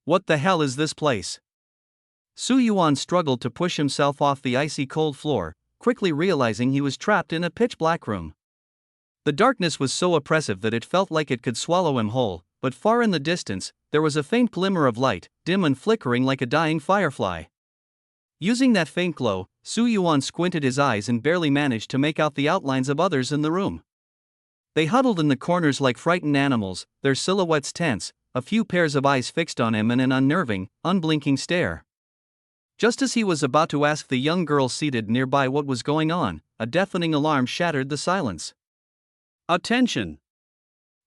What the hell is this place? Su Yuan struggled to push himself off the icy cold floor, quickly realizing he was trapped in a pitch-black room. The darkness was so oppressive that it felt like it could swallow him whole, but far in the distance, there was a faint glimmer of light, dim and flickering like a dying firefly. Using that faint glow, Su Yuan squinted his eyes and barely managed to make out the outlines of others in the room. They huddled in the corners like frightened animals, their silhouettes tense, a few pairs of eyes fixed on him in an unnerving, unblinking stare. Just as he was about to ask the young girl seated nearby what was going on, a deafening alarm shattered the silence. Attention!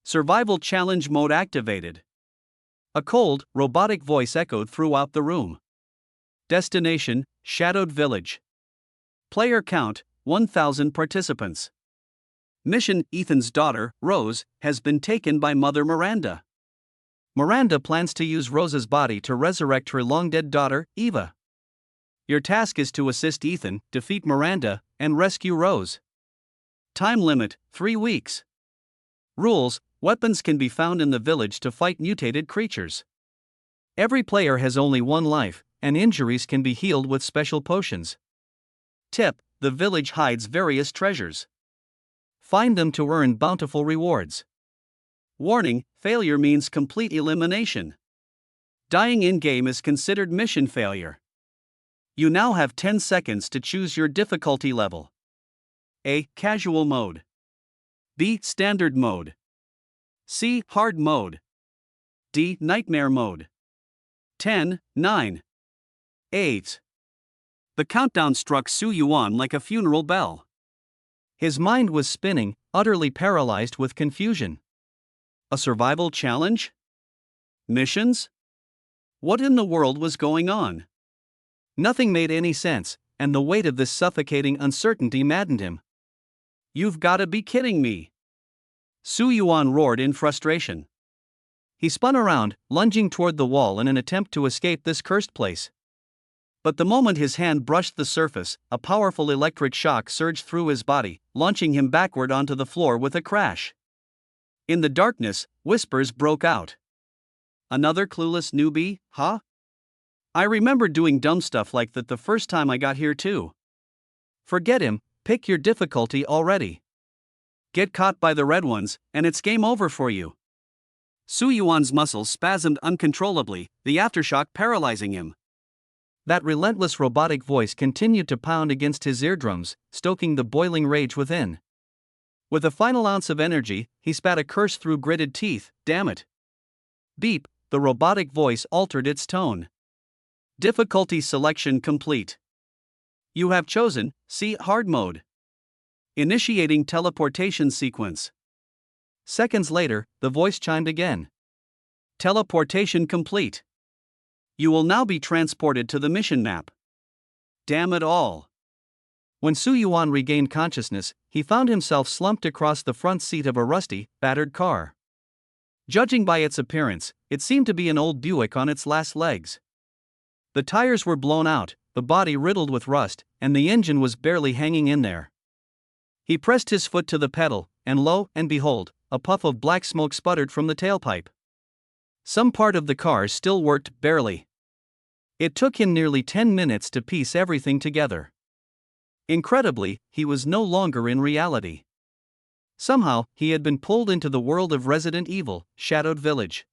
Survival challenge mode activated. A cold, robotic voice echoed throughout the room. Destination, Shadowed Village. Player count, 1,000 participants. Mission, Ethan's daughter, Rose, has been taken by Mother Miranda. Miranda plans to use Rose's body to resurrect her long-dead daughter, Eva. Your task is to assist Ethan, defeat Miranda, and rescue Rose. Time limit, 3 weeks. Rules: weapons can be found in the village to fight mutated creatures. Every player has only 1 life, and injuries can be healed with special potions. Tip: the village hides various treasures. Find them to earn bountiful rewards. Warning: failure means complete elimination. Dying in-game is considered mission failure. You now have 10 seconds to choose your difficulty level. A. Casual mode. B. Standard mode. C. Hard mode. D. Nightmare mode. 10, 9, 8. The countdown struck Su Yuan like a funeral bell. His mind was spinning, utterly paralyzed with confusion. A survival challenge? Missions? What in the world was going on? Nothing made any sense, and the weight of this suffocating uncertainty maddened him. You've gotta be kidding me! Su Yuan roared in frustration. He spun around, lunging toward the wall in an attempt to escape this cursed place. But the moment his hand brushed the surface, a powerful electric shock surged through his body, launching him backward onto the floor with a crash. In the darkness, whispers broke out. Another clueless newbie, huh? I remember doing dumb stuff like that the first time I got here too. Forget him, pick your difficulty already. Get caught by the red ones, and it's game over for you. Su Yuan's muscles spasmed uncontrollably, the aftershock paralyzing him. That relentless robotic voice continued to pound against his eardrums, stoking the boiling rage within. With a final ounce of energy, he spat a curse through gritted teeth. Damn it. Beep, the robotic voice altered its tone. Difficulty selection complete. You have chosen C. Hard mode. Initiating teleportation sequence. Seconds later, the voice chimed again. Teleportation complete. You will now be transported to the mission map. Damn it all. When Su Yuan regained consciousness, he found himself slumped across the front seat of a rusty, battered car. Judging by its appearance, it seemed to be an old Buick on its last legs. The tires were blown out, the body riddled with rust, and the engine was barely hanging in there. He pressed his foot to the pedal, and lo and behold, a puff of black smoke sputtered from the tailpipe. Some part of the car still worked, barely. It took him nearly 10 minutes to piece everything together. Incredibly, he was no longer in reality. Somehow, he had been pulled into the world of Resident Evil, Shadowed Village.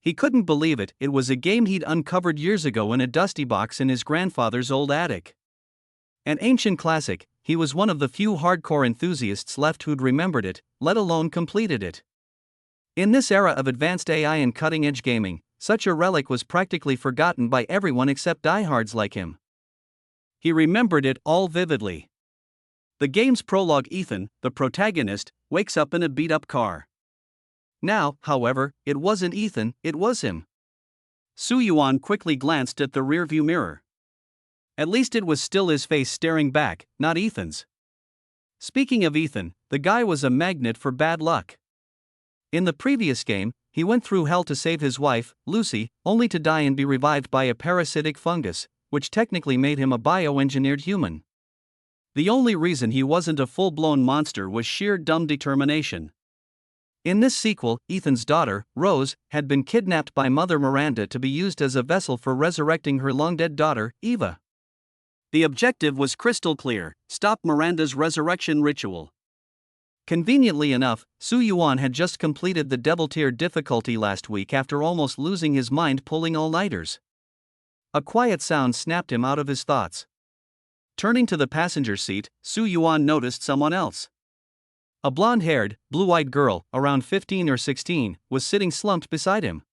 He couldn't believe it, it was a game he'd uncovered years ago in a dusty box in his grandfather's old attic. An ancient classic, he was one of the few hardcore enthusiasts left who'd remembered it, let alone completed it. In this era of advanced AI and cutting-edge gaming, such a relic was practically forgotten by everyone except diehards like him. He remembered it all vividly. The game's prologue: Ethan, the protagonist, wakes up in a beat-up car. Now, however, it wasn't Ethan, it was him. Su Yuan quickly glanced at the rearview mirror. At least it was still his face staring back, not Ethan's. Speaking of Ethan, the guy was a magnet for bad luck. In the previous game, he went through hell to save his wife, Lucy, only to die and be revived by a parasitic fungus, which technically made him a bioengineered human. The only reason he wasn't a full-blown monster was sheer dumb determination. In this sequel, Ethan's daughter, Rose, had been kidnapped by Mother Miranda to be used as a vessel for resurrecting her long-dead daughter, Eva. The objective was crystal clear: stop Miranda's resurrection ritual. Conveniently enough, Su Yuan had just completed the Devil Tier difficulty last week after almost losing his mind pulling all-nighters. A quiet sound snapped him out of his thoughts. Turning to the passenger seat, Su Yuan noticed someone else. A blonde-haired, blue-eyed girl, around 15 or 16, was sitting slumped beside him.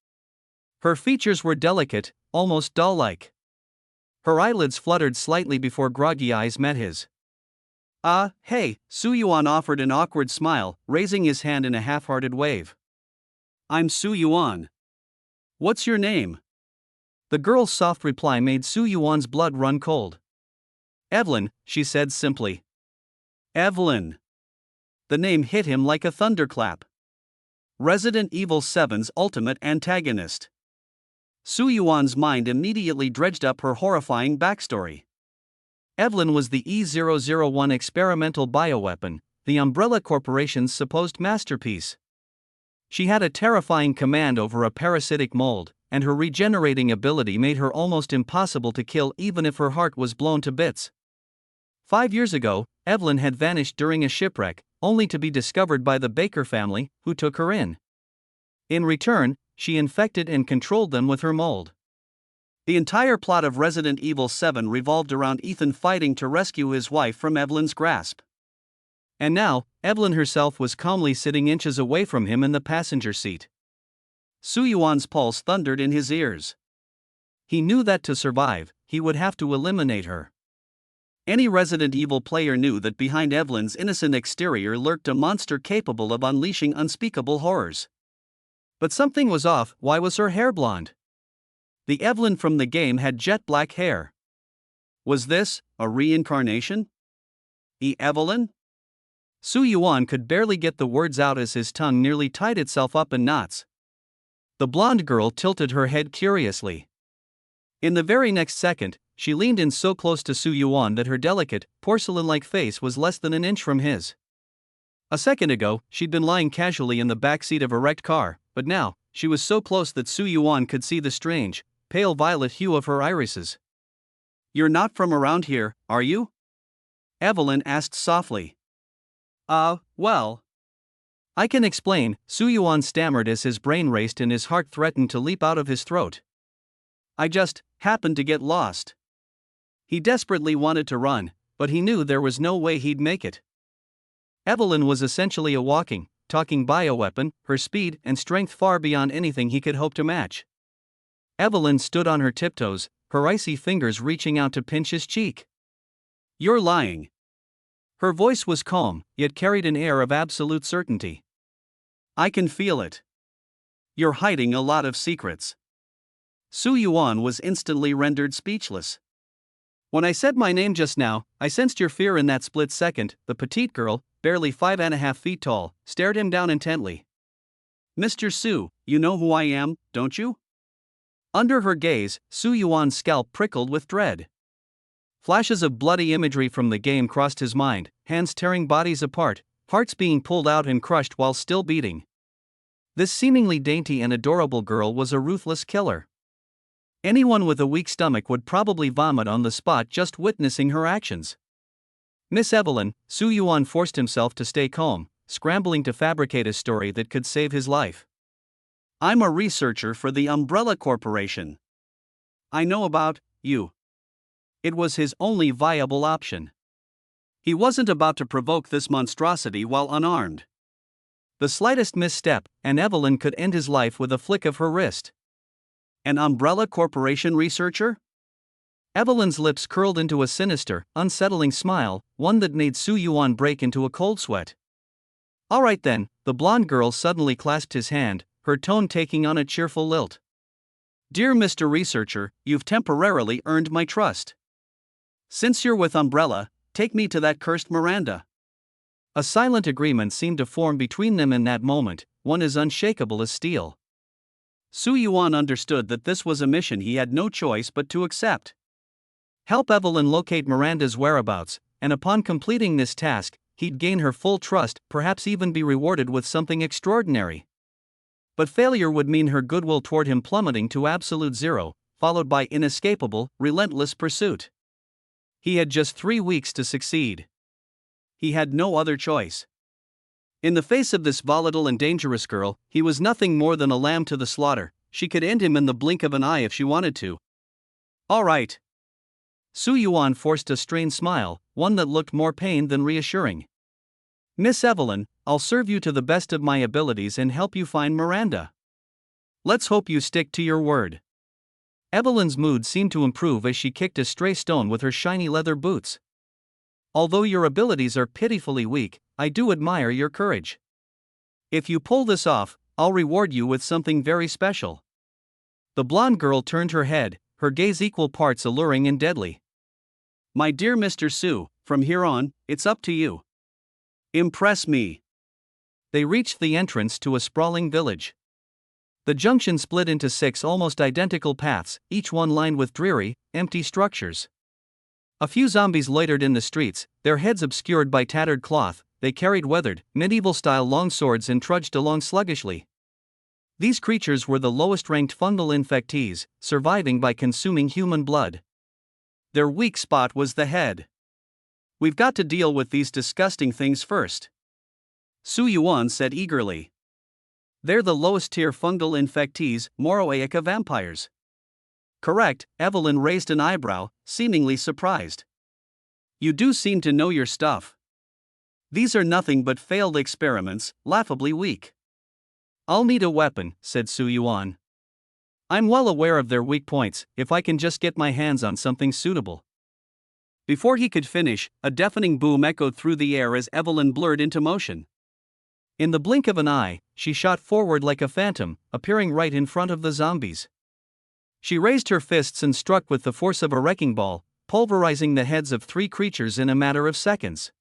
Her features were delicate, almost doll-like. Her eyelids fluttered slightly before groggy eyes met his. Hey, Su Yuan offered an awkward smile, raising his hand in a half-hearted wave. I'm Su Yuan. What's your name? The girl's soft reply made Su Yuan's blood run cold. Evelyn, she said simply. Evelyn. The name hit him like a thunderclap. Resident Evil 7's ultimate antagonist. Su Yuan's mind immediately dredged up her horrifying backstory. Evelyn was the E-001 experimental bioweapon, the Umbrella Corporation's supposed masterpiece. She had a terrifying command over a parasitic mold, and her regenerating ability made her almost impossible to kill even if her heart was blown to bits. 5 years ago, Evelyn had vanished during a shipwreck, only to be discovered by the Baker family, who took her in. In return, she infected and controlled them with her mold. The entire plot of Resident Evil 7 revolved around Ethan fighting to rescue his wife from Evelyn's grasp. And now, Evelyn herself was calmly sitting inches away from him in the passenger seat. Su Yuan's pulse thundered in his ears. He knew that to survive, he would have to eliminate her. Any Resident Evil player knew that behind Evelyn's innocent exterior lurked a monster capable of unleashing unspeakable horrors. But something was off. Why was her hair blonde? The Evelyn from the game had jet black hair. Was this a reincarnation? Evelyn? Su Yuan could barely get the words out as his tongue nearly tied itself up in knots. The blonde girl tilted her head curiously. In the very next second, she leaned in so close to Su Yuan that her delicate, porcelain-like face was less than an inch from his. A second ago, she'd been lying casually in the backseat of a wrecked car, but now, she was so close that Su Yuan could see the strange, pale violet hue of her irises. You're not from around here, are you? Evelyn asked softly. Well. I can explain, Su Yuan stammered as his brain raced and his heart threatened to leap out of his throat. I just happened to get lost. He desperately wanted to run, but he knew there was no way he'd make it. Evelyn was essentially a walking, talking bioweapon, her speed and strength far beyond anything he could hope to match. Evelyn stood on her tiptoes, her icy fingers reaching out to pinch his cheek. You're lying. Her voice was calm, yet carried an air of absolute certainty. I can feel it. You're hiding a lot of secrets. Su Yuan was instantly rendered speechless. When I said my name just now, I sensed your fear in that split second. The petite girl, barely 5.5 feet tall, stared him down intently. Mr. Su, you know who I am, don't you? Under her gaze, Su Yuan's scalp prickled with dread. Flashes of bloody imagery from the game crossed his mind, hands tearing bodies apart, hearts being pulled out and crushed while still beating. This seemingly dainty and adorable girl was a ruthless killer. Anyone with a weak stomach would probably vomit on the spot just witnessing her actions. Miss Evelyn, Su Yuan forced himself to stay calm, scrambling to fabricate a story that could save his life. I'm a researcher for the Umbrella Corporation. I know about you. It was his only viable option. He wasn't about to provoke this monstrosity while unarmed. The slightest misstep, and Evelyn could end his life with a flick of her wrist. An Umbrella Corporation researcher? Evelyn's lips curled into a sinister, unsettling smile, one that made Su Yuan break into a cold sweat. All right then, the blonde girl suddenly clasped his hand, her tone taking on a cheerful lilt. Dear Mr. Researcher, you've temporarily earned my trust. Since you're with Umbrella, take me to that cursed Miranda. A silent agreement seemed to form between them in that moment, one as unshakable as steel. Su Yuan understood that this was a mission he had no choice but to accept. Help Evelyn locate Miranda's whereabouts, and upon completing this task, he'd gain her full trust, perhaps even be rewarded with something extraordinary. But failure would mean her goodwill toward him plummeting to absolute zero, followed by inescapable, relentless pursuit. He had just 3 weeks to succeed. He had no other choice. In the face of this volatile and dangerous girl, he was nothing more than a lamb to the slaughter. She could end him in the blink of an eye if she wanted to. All right. Su Yuan forced a strained smile, one that looked more pained than reassuring. Miss Evelyn, I'll serve you to the best of my abilities and help you find Miranda. Let's hope you stick to your word. Evelyn's mood seemed to improve as she kicked a stray stone with her shiny leather boots. Although your abilities are pitifully weak, I do admire your courage. If you pull this off, I'll reward you with something very special. The blonde girl turned her head, her gaze equal parts alluring and deadly. My dear Mr. Su, from here on, it's up to you. Impress me. They reached the entrance to a sprawling village. The junction split into 6 almost identical paths, each one lined with dreary, empty structures. A few zombies loitered in the streets, their heads obscured by tattered cloth. They carried weathered, medieval-style longswords and trudged along sluggishly. These creatures were the lowest-ranked fungal infectees, surviving by consuming human blood. Their weak spot was the head. We've got to deal with these disgusting things first. Su Yuan said eagerly. They're the lowest-tier fungal infectees, manhwaedit vampires. Correct, Evelyn raised an eyebrow, seemingly surprised. You do seem to know your stuff. These are nothing but failed experiments, laughably weak. I'll need a weapon, said Su Yuan. I'm well aware of their weak points, if I can just get my hands on something suitable. Before he could finish, a deafening boom echoed through the air as Evelyn blurred into motion. In the blink of an eye, she shot forward like a phantom, appearing right in front of the zombies. She raised her fists and struck with the force of a wrecking ball, pulverizing the heads of 3 creatures in a matter of seconds.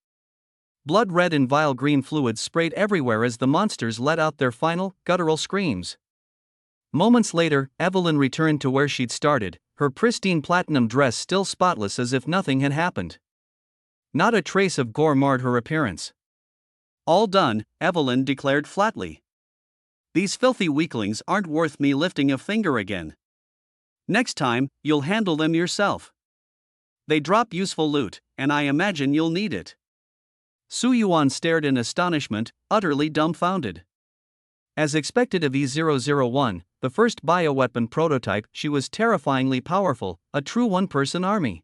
Blood red and vile green fluids sprayed everywhere as the monsters let out their final, guttural screams. Moments later, Evelyn returned to where she'd started, her pristine platinum dress still spotless as if nothing had happened. Not a trace of gore marred her appearance. All done, Evelyn declared flatly. These filthy weaklings aren't worth me lifting a finger again. Next time, you'll handle them yourself. They drop useful loot, and I imagine you'll need it. Su Yuan stared in astonishment, utterly dumbfounded. As expected of E001, the first bioweapon prototype, she was terrifyingly powerful, a true one-person army.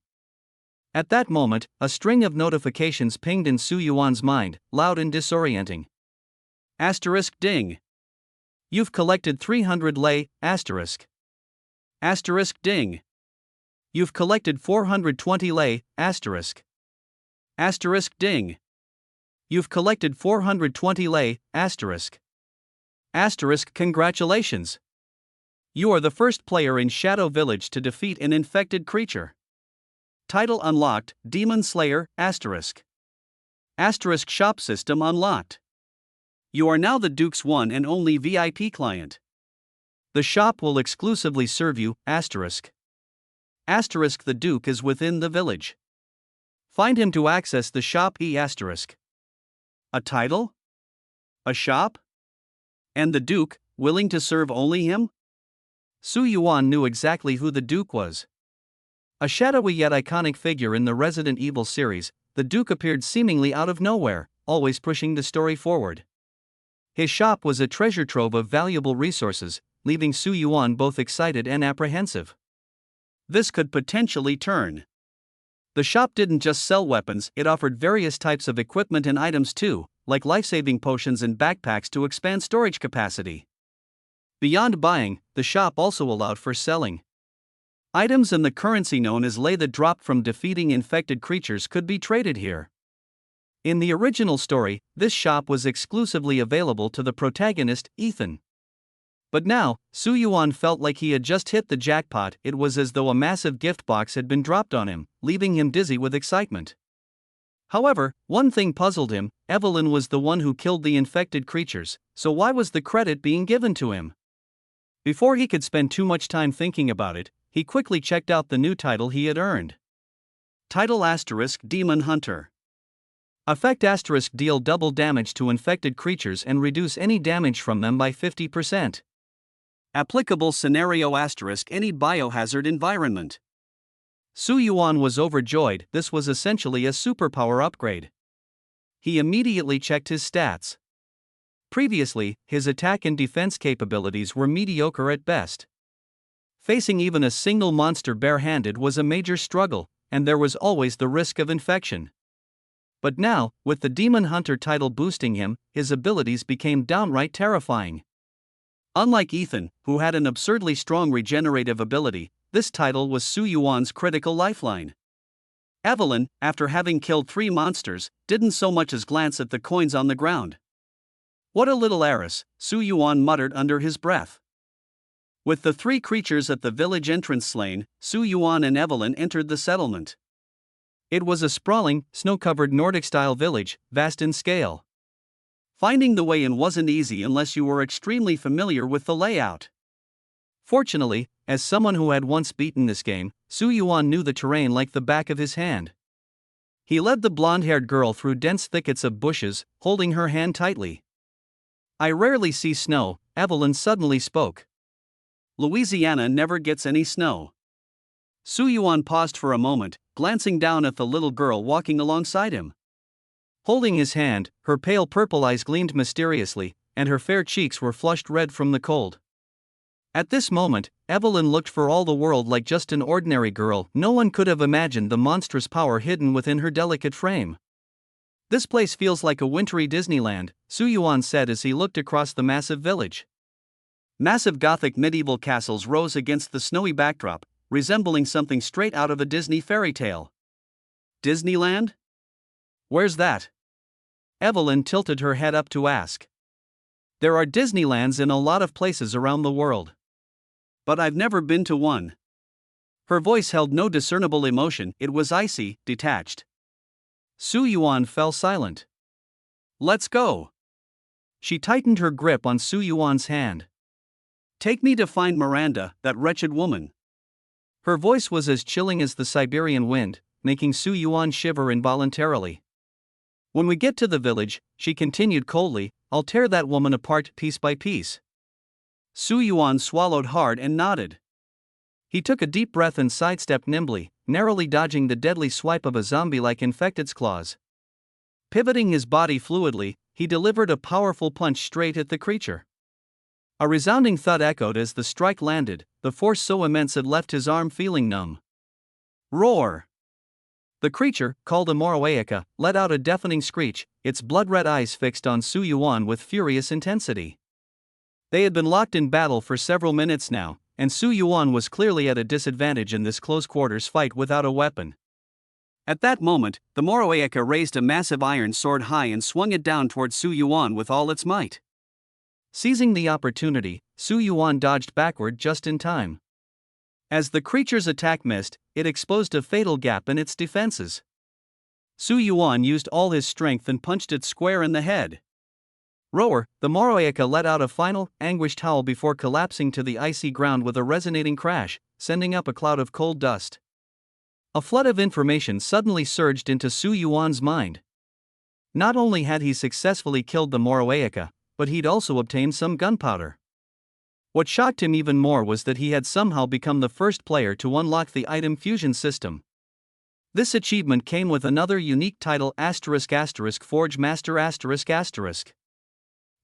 At that moment, a string of notifications pinged in Su Yuan's mind, loud and disorienting. Asterisk ding. You've collected 300 lei, asterisk. Asterisk ding. You've collected 420 lei, asterisk. Asterisk ding. You've collected 420 lei, asterisk. Asterisk congratulations. You are the first player in Shadow Village to defeat an infected creature. Title unlocked, Demon Slayer, asterisk. Asterisk shop system unlocked. You are now the Duke's one and only VIP client. The shop will exclusively serve you, asterisk. Asterisk the Duke is within the village. Find him to access the shop asterisk. A title? A shop? And the Duke, willing to serve only him? Su Yuan knew exactly who the Duke was. A shadowy yet iconic figure in the Resident Evil series, the Duke appeared seemingly out of nowhere, always pushing the story forward. His shop was a treasure trove of valuable resources, leaving Su Yuan both excited and apprehensive. This could potentially turn. The shop didn't just sell weapons, it offered various types of equipment and items too, like life-saving potions and backpacks to expand storage capacity. Beyond buying, the shop also allowed for selling. Items and the currency known as lei that dropped from defeating infected creatures could be traded here. In the original story, this shop was exclusively available to the protagonist, Ethan. But now, Su Yuan felt like he had just hit the jackpot. It was as though a massive gift box had been dropped on him, leaving him dizzy with excitement. However, one thing puzzled him: Evelyn was the one who killed the infected creatures, so why was the credit being given to him? Before he could spend too much time thinking about it, he quickly checked out the new title he had earned. Title *Demon Hunter. Effect asterisk deal double damage to infected creatures and reduce any damage from them by 50%. Applicable scenario asterisk any biohazard environment. Su Yuan was overjoyed. This was essentially a superpower upgrade. He immediately checked his stats. Previously, his attack and defense capabilities were mediocre at best. Facing even a single monster barehanded was a major struggle, and there was always the risk of infection. But now, with the Demon Hunter title boosting him, his abilities became downright terrifying. Unlike Ethan, who had an absurdly strong regenerative ability, this title was Su Yuan's critical lifeline. Evelyn, after having killed 3 monsters, didn't so much as glance at the coins on the ground. What a little heiress, Su Yuan muttered under his breath. With the 3 creatures at the village entrance slain, Su Yuan and Evelyn entered the settlement. It was a sprawling, snow-covered Nordic-style village, vast in scale. Finding the way in wasn't easy unless you were extremely familiar with the layout. Fortunately, as someone who had once beaten this game, Su Yuan knew the terrain like the back of his hand. He led the blonde-haired girl through dense thickets of bushes, holding her hand tightly. "I rarely see snow," Evelyn suddenly spoke. "Louisiana never gets any snow." Su Yuan paused for a moment, glancing down at the little girl walking alongside him. Holding his hand, her pale purple eyes gleamed mysteriously, and her fair cheeks were flushed red from the cold. At this moment, Evelyn looked for all the world like just an ordinary girl. No one could have imagined the monstrous power hidden within her delicate frame. "This place feels like a wintry Disneyland," Su Yuan said as he looked across the massive village. Massive Gothic medieval castles rose against the snowy backdrop, resembling something straight out of a Disney fairy tale. "Disneyland? Where's that?" Evelyn tilted her head up to ask. "There are Disneylands in a lot of places around the world. But I've never been to one." Her voice held no discernible emotion, it was icy, detached. Su Yuan fell silent. "Let's go." She tightened her grip on Su Yuan's hand. "Take me to find Miranda, that wretched woman." Her voice was as chilling as the Siberian wind, making Su Yuan shiver involuntarily. "When we get to the village," she continued coldly, "I'll tear that woman apart piece by piece." Su Yuan swallowed hard and nodded. He took a deep breath and sidestepped nimbly, narrowly dodging the deadly swipe of a zombie-like infected's claws. Pivoting his body fluidly, he delivered a powerful punch straight at the creature. A resounding thud echoed as the strike landed, the force so immense it left his arm feeling numb. Roar! The creature, called a manhwaedit, let out a deafening screech, its blood-red eyes fixed on Su Yuan with furious intensity. They had been locked in battle for several minutes now, and Su Yuan was clearly at a disadvantage in this close-quarters fight without a weapon. At that moment, the manhwaedit raised a massive iron sword high and swung it down toward Su Yuan with all its might. Seizing the opportunity, Su Yuan dodged backward just in time. As the creature's attack missed, it exposed a fatal gap in its defenses. Su Yuan used all his strength and punched it square in the head. Roar! The manhwaedit let out a final, anguished howl before collapsing to the icy ground with a resonating crash, sending up a cloud of cold dust. A flood of information suddenly surged into Su Yuan's mind. Not only had he successfully killed the manhwaedit, but he'd also obtained some gunpowder. What shocked him even more was that he had somehow become the first player to unlock the item fusion system. This achievement came with another unique title *** Forge Master ***.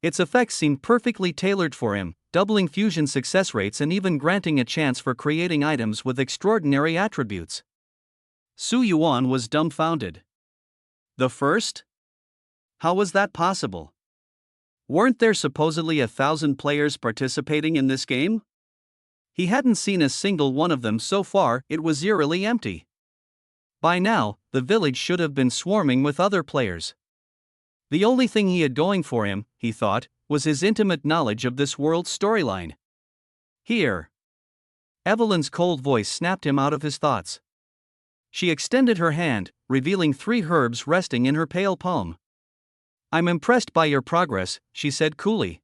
Its effects seemed perfectly tailored for him, doubling fusion success rates and even granting a chance for creating items with extraordinary attributes. Su Yuan was dumbfounded. The first? How was that possible? Weren't there supposedly 1,000 players participating in this game? He hadn't seen a single one of them so far, it was eerily empty. By now, the village should have been swarming with other players. The only thing he had going for him, he thought, was his intimate knowledge of this world's storyline. Here. Evelyn's cold voice snapped him out of his thoughts. She extended her hand, revealing 3 herbs resting in her pale palm. "I'm impressed by your progress," she said coolly.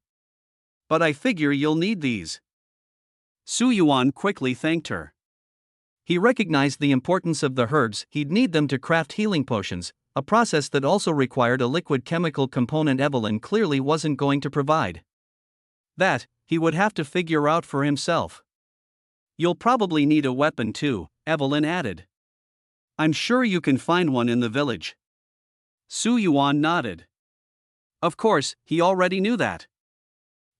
"But I figure you'll need these." Su Yuan quickly thanked her. He recognized the importance of the herbs, he'd need them to craft healing potions, a process that also required a liquid chemical component Evelyn clearly wasn't going to provide. That, he would have to figure out for himself. You'll probably need a weapon too, Evelyn added. I'm sure you can find one in the village. Su Yuan nodded. Of course, he already knew that.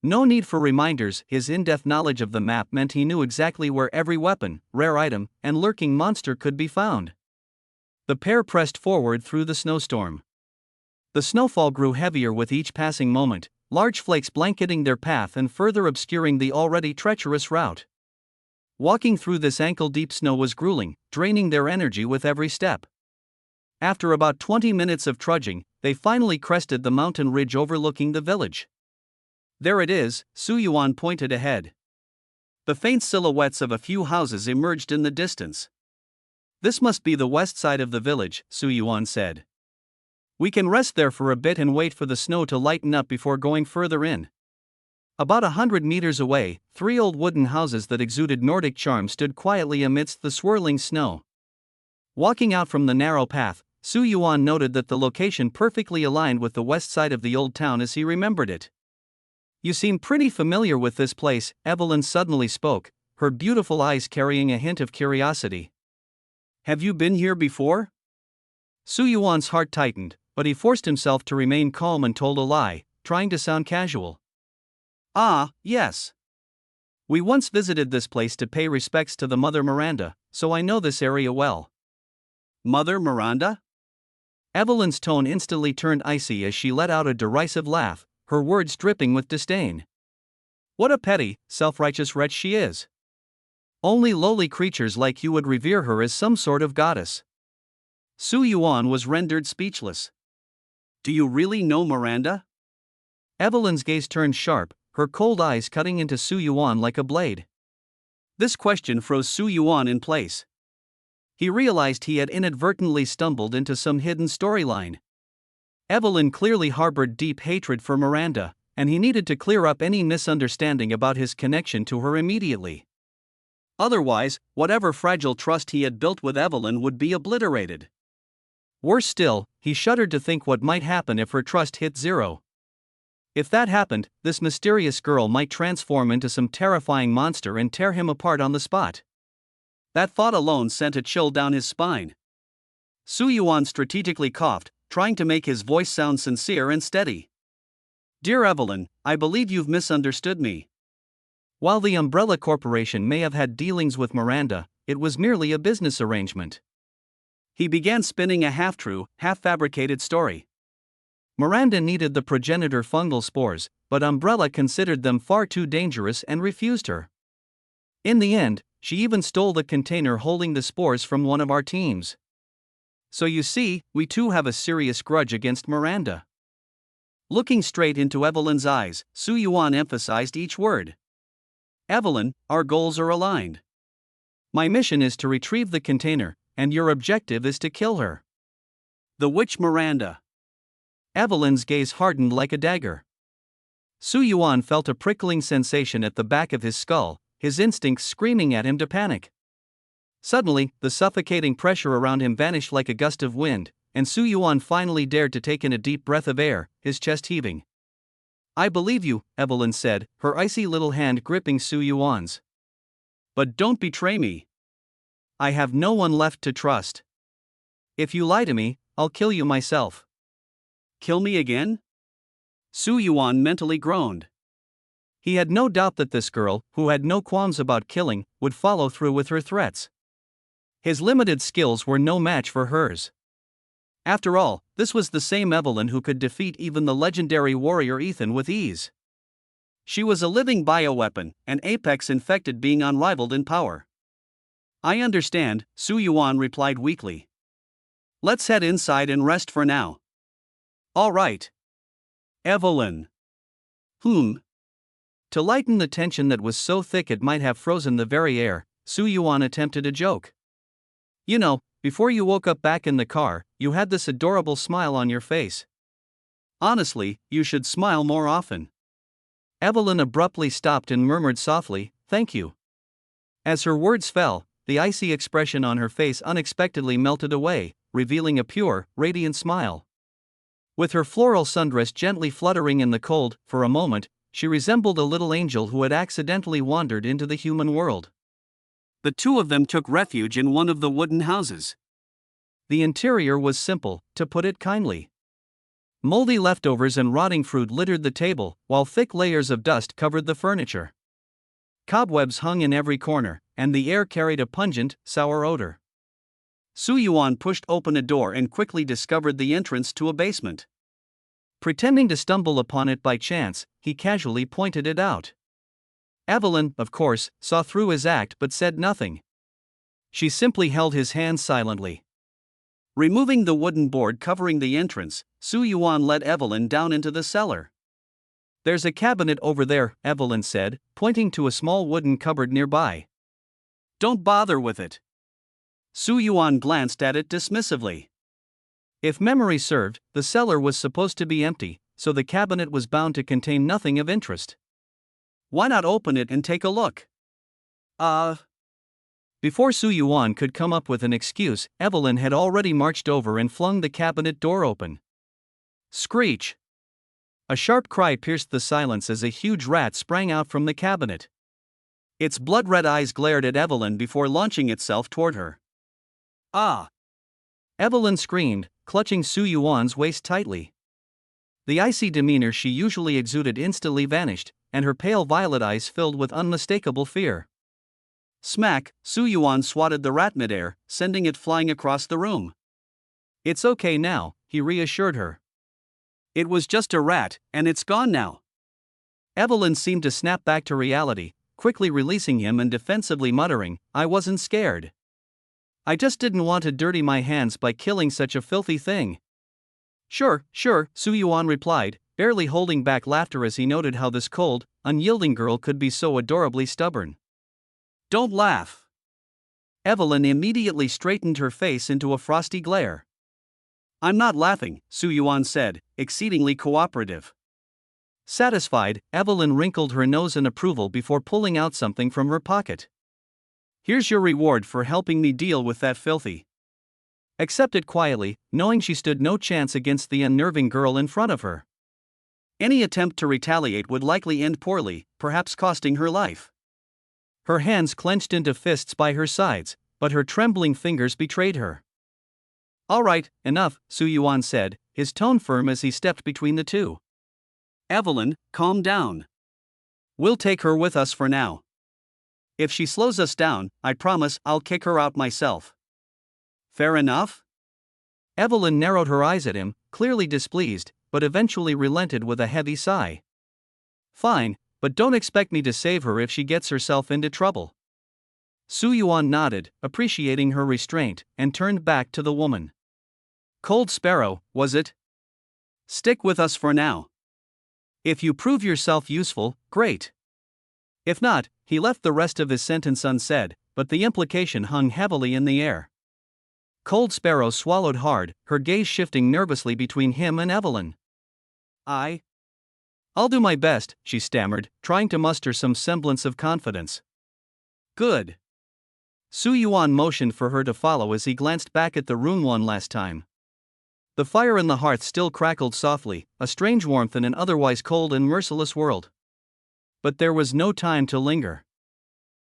No need for reminders, his in-depth knowledge of the map meant he knew exactly where every weapon, rare item, and lurking monster could be found. The pair pressed forward through the snowstorm. The snowfall grew heavier with each passing moment, large flakes blanketing their path and further obscuring the already treacherous route. Walking through this ankle-deep snow was grueling, draining their energy with every step. After about 20 minutes of trudging, they finally crested the mountain ridge overlooking the village. There it is, Su Yuan pointed ahead. The faint silhouettes of a few houses emerged in the distance. This must be the west side of the village, Su Yuan said. We can rest there for a bit and wait for the snow to lighten up before going further in. About 100 meters away, 3 old wooden houses that exuded Nordic charm stood quietly amidst the swirling snow. Walking out from the narrow path, Su Yuan noted that the location perfectly aligned with the west side of the old town as he remembered it. You seem pretty familiar with this place, Evelyn suddenly spoke, her beautiful eyes carrying a hint of curiosity. Have you been here before? Su Yuan's heart tightened, but he forced himself to remain calm and told a lie, trying to sound casual. Ah, yes. We once visited this place to pay respects to the Mother Miranda, so I know this area well. Mother Miranda? Evelyn's tone instantly turned icy as she let out a derisive laugh, her words dripping with disdain. What a petty, self-righteous wretch she is. Only lowly creatures like you would revere her as some sort of goddess. Su Yuan was rendered speechless. Do you really know Miranda? Evelyn's gaze turned sharp, her cold eyes cutting into Su Yuan like a blade. This question froze Su Yuan in place. He realized he had inadvertently stumbled into some hidden storyline. Evelyn clearly harbored deep hatred for Miranda, and he needed to clear up any misunderstanding about his connection to her immediately. Otherwise, whatever fragile trust he had built with Evelyn would be obliterated. Worse still, he shuddered to think what might happen if her trust hit zero. If that happened, this mysterious girl might transform into some terrifying monster and tear him apart on the spot. That thought alone sent a chill down his spine. Su Yuan strategically coughed, trying to make his voice sound sincere and steady. Dear Evelyn, I believe you've misunderstood me. While the Umbrella Corporation may have had dealings with Miranda, it was merely a business arrangement. He began spinning a half-true, half-fabricated story. Miranda needed the progenitor fungal spores, but Umbrella considered them far too dangerous and refused her. In the end, she even stole the container holding the spores from one of our teams. So you see, we too have a serious grudge against Miranda. Looking straight into Evelyn's eyes, Su Yuan emphasized each word. Evelyn, our goals are aligned. My mission is to retrieve the container, and your objective is to kill her. The witch Miranda. Evelyn's gaze hardened like a dagger. Su Yuan felt a prickling sensation at the back of his skull, his instincts screaming at him to panic. Suddenly, the suffocating pressure around him vanished like a gust of wind, and Su Yuan finally dared to take in a deep breath of air, his chest heaving. I believe you, Evelyn said, her icy little hand gripping Su Yuan's. But don't betray me. I have no one left to trust. If you lie to me, I'll kill you myself. Kill me again? Su Yuan mentally groaned. He had no doubt that this girl, who had no qualms about killing, would follow through with her threats. His limited skills were no match for hers. After all, this was the same Evelyn who could defeat even the legendary warrior Ethan with ease. She was a living bioweapon, an apex infected being unrivaled in power. I understand, Su Yuan replied weakly. Let's head inside and rest for now. All right. Evelyn. To lighten the tension that was so thick it might have frozen the very air, Su Yuan attempted a joke. You know, before you woke up back in the car, you had this adorable smile on your face. Honestly, you should smile more often. Evelyn abruptly stopped and murmured softly, thank you. As her words fell, the icy expression on her face unexpectedly melted away, revealing a pure, radiant smile. With her floral sundress gently fluttering in the cold, for a moment, she resembled a little angel who had accidentally wandered into the human world. The two of them took refuge in one of the wooden houses. The interior was simple, to put it kindly. Moldy leftovers and rotting fruit littered the table, while thick layers of dust covered the furniture. Cobwebs hung in every corner, and the air carried a pungent, sour odor. Su Yuan pushed open a door and quickly discovered the entrance to a basement. Pretending to stumble upon it by chance, he casually pointed it out. Evelyn, of course, saw through his act but said nothing. She simply held his hand silently. Removing the wooden board covering the entrance, Su Yuan led Evelyn down into the cellar. "There's a cabinet over there," Evelyn said, pointing to a small wooden cupboard nearby. "Don't bother with it." Su Yuan glanced at it dismissively. If memory served, the cellar was supposed to be empty, so the cabinet was bound to contain nothing of interest. Why not open it and take a look? Before Su Yuan could come up with an excuse, Evelyn had already marched over and flung the cabinet door open. Screech! A sharp cry pierced the silence as a huge rat sprang out from the cabinet. Its blood-red eyes glared at Evelyn before launching itself toward her. "Ah!" Evelyn screamed, clutching Su Yuan's waist tightly. The icy demeanor she usually exuded instantly vanished, and her pale violet eyes filled with unmistakable fear. Smack! Su Yuan swatted the rat midair, sending it flying across the room. "It's okay now," he reassured her. "It was just a rat, and it's gone now." Evelyn seemed to snap back to reality, quickly releasing him and defensively muttering, "I wasn't scared. I just didn't want to dirty my hands by killing such a filthy thing." Sure, Su Yuan replied, barely holding back laughter as he noted how this cold, unyielding girl could be so adorably stubborn. "Don't laugh." Evelyn immediately straightened her face into a frosty glare. "I'm not laughing," Su Yuan said, exceedingly cooperative. Satisfied, Evelyn wrinkled her nose in approval before pulling out something from her pocket. "Here's your reward for helping me deal with that filthy." Accept it quietly, knowing she stood no chance against the unnerving girl in front of her. Any attempt to retaliate would likely end poorly, perhaps costing her life. Her hands clenched into fists by her sides, but her trembling fingers betrayed her. "All right, enough," Su Yuan said, his tone firm as he stepped between the two. "Evelyn, calm down. We'll take her with us for now. If she slows us down, I promise I'll kick her out myself." "Fair enough?" Evelyn narrowed her eyes at him, clearly displeased, but eventually relented with a heavy sigh. "Fine, but don't expect me to save her if she gets herself into trouble." Su Yuan nodded, appreciating her restraint, and turned back to the woman. "Cold Sparrow, was it? Stick with us for now. If you prove yourself useful, great. If not," he left the rest of his sentence unsaid, but the implication hung heavily in the air. Cold Sparrow swallowed hard, her gaze shifting nervously between him and Evelyn. "I'll do my best," she stammered, trying to muster some semblance of confidence. "Good." Su Yuan motioned for her to follow as he glanced back at the room one last time. The fire in the hearth still crackled softly, a strange warmth in an otherwise cold and merciless world. But there was no time to linger.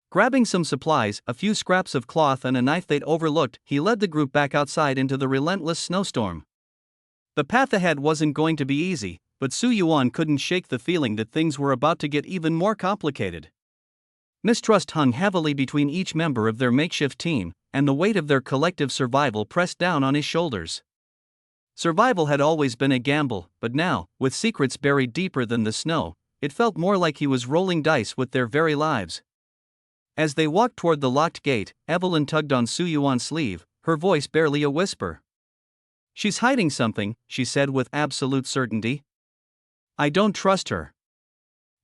Grabbing some supplies, a few scraps of cloth and a knife they'd overlooked, he led the group back outside into the relentless snowstorm. The path ahead wasn't going to be easy, but Su Yuan couldn't shake the feeling that things were about to get even more complicated. Mistrust hung heavily between each member of their makeshift team, and the weight of their collective survival pressed down on his shoulders. Survival had always been a gamble, but now, with secrets buried deeper than the snow, it felt more like he was rolling dice with their very lives. As they walked toward the locked gate, Evelyn tugged on Su Yuan's sleeve, her voice barely a whisper. "She's hiding something," she said with absolute certainty. "I don't trust her."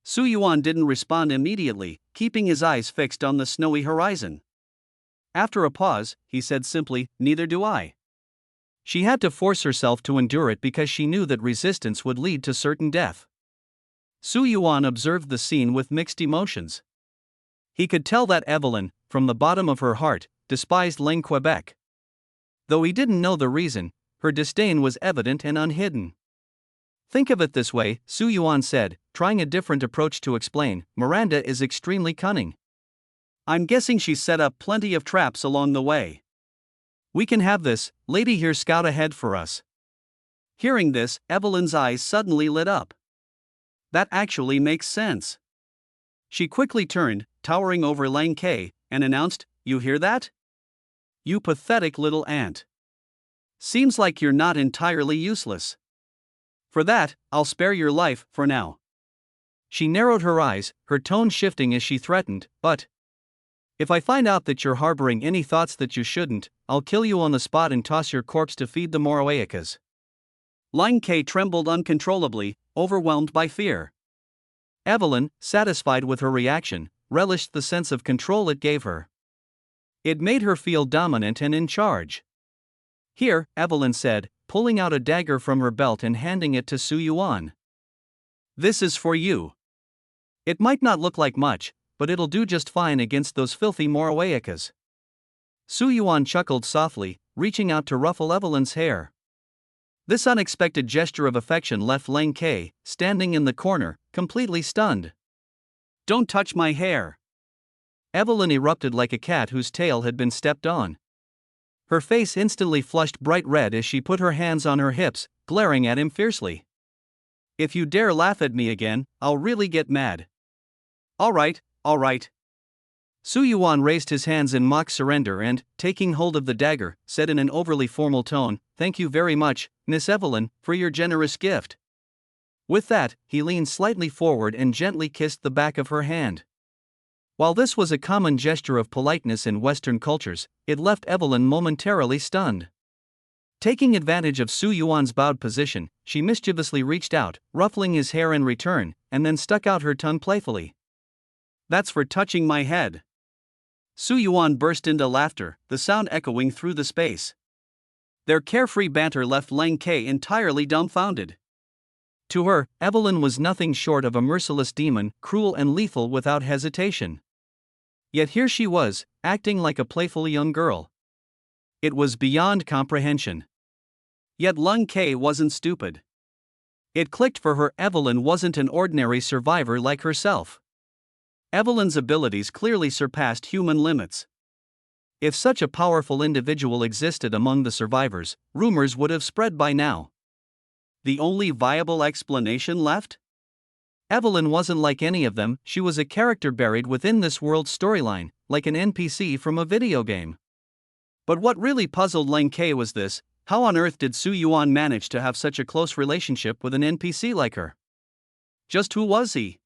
Su Yuan didn't respond immediately, keeping his eyes fixed on the snowy horizon. After a pause, he said simply, "Neither do I." She had to force herself to endure it because she knew that resistance would lead to certain death. Su Yuan observed the scene with mixed emotions. He could tell that Evelyn, from the bottom of her heart, despised Ling Quebec. Though he didn't know the reason, her disdain was evident and unhidden. Think of it this way, Su Yuan said, trying a different approach to explain. Miranda is extremely cunning. I'm guessing she set up plenty of traps along the way. We can have this lady here scout ahead for us. Hearing this, Evelyn's eyes suddenly lit up. That actually makes sense. She quickly turned, towering over Lang Ke, and announced, "You hear that? You pathetic little ant. Seems like you're not entirely useless. For that, I'll spare your life for now." She narrowed her eyes, her tone shifting as she threatened, "But if I find out that you're harboring any thoughts that you shouldn't, I'll kill you on the spot and toss your corpse to feed the manhwaedits." Lang Ke trembled uncontrollably, overwhelmed by fear. Evelyn, satisfied with her reaction, relished the sense of control it gave her. It made her feel dominant and in charge. "Here," Evelyn said, pulling out a dagger from her belt and handing it to Su Yuan. "This is for you. It might not look like much, but it'll do just fine against those filthy manhwaedits." Su Yuan chuckled softly, reaching out to ruffle Evelyn's hair. This unexpected gesture of affection left Lang Ke, standing in the corner, completely stunned. "Don't touch my hair!" Evelyn erupted like a cat whose tail had been stepped on. Her face instantly flushed bright red as she put her hands on her hips, glaring at him fiercely. "If you dare laugh at me again, I'll really get mad." All right. Su Yuan raised his hands in mock surrender and, taking hold of the dagger, said in an overly formal tone, "Thank you very much, Miss Evelyn, for your generous gift." With that, he leaned slightly forward and gently kissed the back of her hand. While this was a common gesture of politeness in Western cultures, it left Evelyn momentarily stunned. Taking advantage of Su Yuan's bowed position, she mischievously reached out, ruffling his hair in return, and then stuck out her tongue playfully. "That's for touching my head." Su Yuan burst into laughter, the sound echoing through the space. Their carefree banter left Lang Ke entirely dumbfounded. To her, Evelyn was nothing short of a merciless demon, cruel and lethal without hesitation. Yet here she was, acting like a playful young girl. It was beyond comprehension. Yet Lang Ke wasn't stupid. It clicked for her. Evelyn wasn't an ordinary survivor like herself. Evelyn's abilities clearly surpassed human limits. If such a powerful individual existed among the survivors, rumors would have spread by now. The only viable explanation left? Evelyn wasn't like any of them. She was a character buried within this world's storyline, like an NPC from a video game. But what really puzzled Lang Ke was this: how on earth did Su Yuan manage to have such a close relationship with an NPC like her? Just who was he?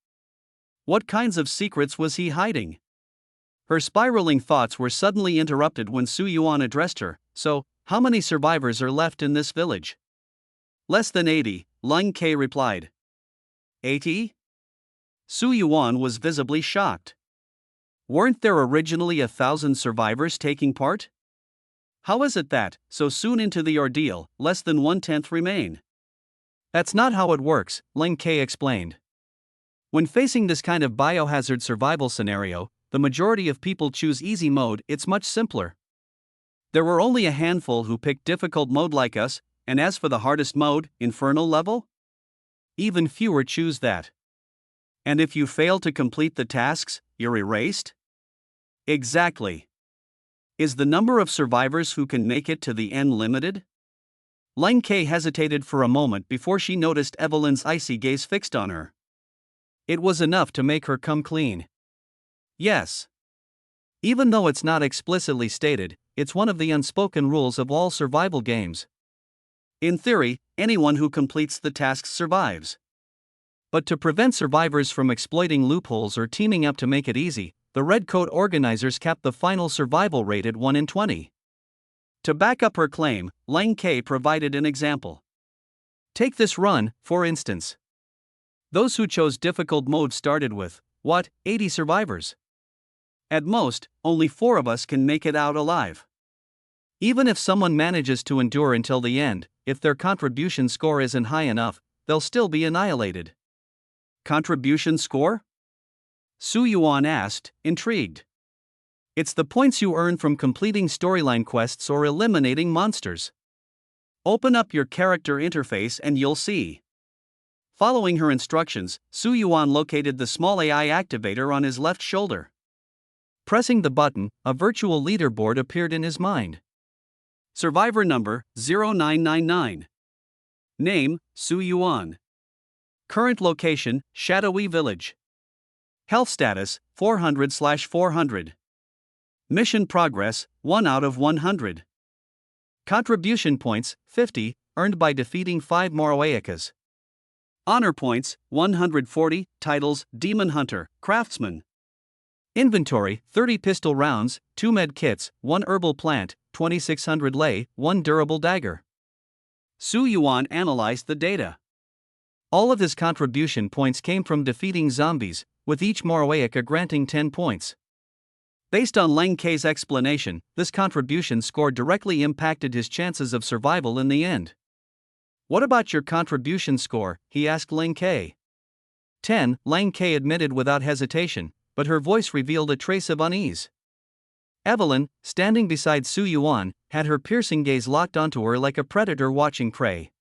What kinds of secrets was he hiding? Her spiraling thoughts were suddenly interrupted when Su Yuan addressed her. "So, how many survivors are left in this village?" "Less than 80, Lang Ke replied. 80? Su Yuan was visibly shocked. Weren't there originally 1,000 survivors taking part? How is it that, so soon into the ordeal, less than 1/10 remain? That's not how it works, Lang Ke explained. When facing this kind of biohazard survival scenario, the majority of people choose easy mode. It's much simpler. There were only a handful who picked difficult mode like us, and as for the hardest mode, infernal level, even fewer choose that. And if you fail to complete the tasks, you're erased? Exactly. Is the number of survivors who can make it to the end limited? Lang Ke hesitated for a moment before she noticed Evelyn's icy gaze fixed on her. It was enough to make her come clean. Yes. Even though it's not explicitly stated, it's one of the unspoken rules of all survival games. In theory, anyone who completes the tasks survives. But to prevent survivors from exploiting loopholes or teaming up to make it easy, the Red Coat organizers capped the final survival rate at 1 in 20. To back up her claim, Lang Ke provided an example. Take this run, for instance. Those who chose difficult mode started with, 80 survivors. At most, only 4 of us can make it out alive. Even if someone manages to endure until the end, if their contribution score isn't high enough, they'll still be annihilated. Contribution score? Su Yuan asked, intrigued. It's the points you earn from completing storyline quests or eliminating monsters. Open up your character interface and you'll see. Following her instructions, Su Yuan located the small AI activator on his left shoulder. Pressing the button, a virtual leaderboard appeared in his mind. Survivor number 0999. Name Su Yuan. Current location Shadowy Village. Health status 400/400. Mission progress 1 out of 100. Contribution points 50, earned by defeating 5 Manhwaeccas. Honor points 140, titles Demon Hunter, Craftsman. Inventory 30 pistol rounds, 2 med kits, 1 herbal plant, 2600 lei, 1 durable dagger. Su Yuan analyzed the data. All of his contribution points came from defeating zombies, with each Manhwaecca granting 10 points. Based on Leng Kei's explanation, this contribution score directly impacted his chances of survival in the end. What about your contribution score? He asked Leng Kei. 10, Leng Kei admitted without hesitation, but her voice revealed a trace of unease. Evelyn, standing beside Su Yuan, had her piercing gaze locked onto her like a predator watching prey.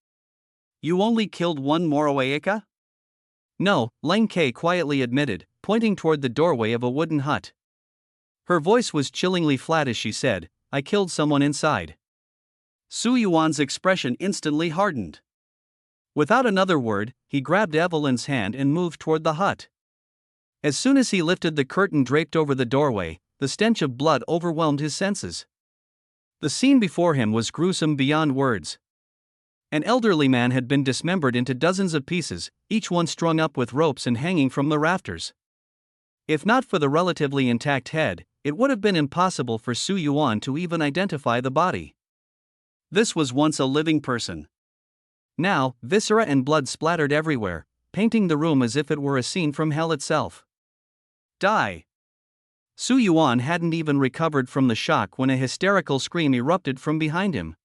You only killed 1 Manhwaecca? No, Leng Kei quietly admitted, pointing toward the doorway of a wooden hut. Her voice was chillingly flat as she said, I killed someone inside. Su Yuan's expression instantly hardened. Without another word, he grabbed Evelyn's hand and moved toward the hut. As soon as he lifted the curtain draped over the doorway, the stench of blood overwhelmed his senses. The scene before him was gruesome beyond words. An elderly man had been dismembered into dozens of pieces, each one strung up with ropes and hanging from the rafters. If not for the relatively intact head, it would have been impossible for Su Yuan to even identify the body. This was once a living person. Now, viscera and blood splattered everywhere, painting the room as if it were a scene from hell itself. Die! Su Yuan hadn't even recovered from the shock when a hysterical scream erupted from behind him.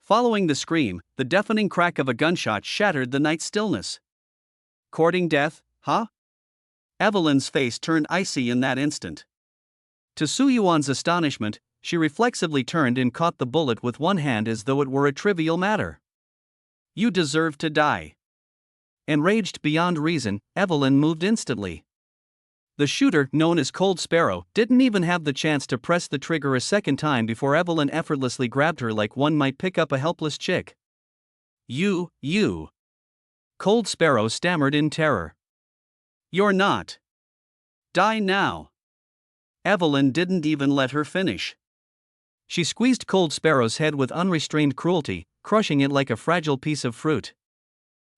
Following the scream, the deafening crack of a gunshot shattered the night stillness. Courting death, huh? Evelyn's face turned icy in that instant. To Su Yuan's astonishment, she reflexively turned and caught the bullet with one hand as though it were a trivial matter. You deserve to die. Enraged beyond reason, Evelyn moved instantly. The shooter, known as Cold Sparrow, didn't even have the chance to press the trigger a second time before Evelyn effortlessly grabbed her like one might pick up a helpless chick. You. Cold Sparrow stammered in terror. You're not. Die now. Evelyn didn't even let her finish. She squeezed Cold Sparrow's head with unrestrained cruelty, crushing it like a fragile piece of fruit.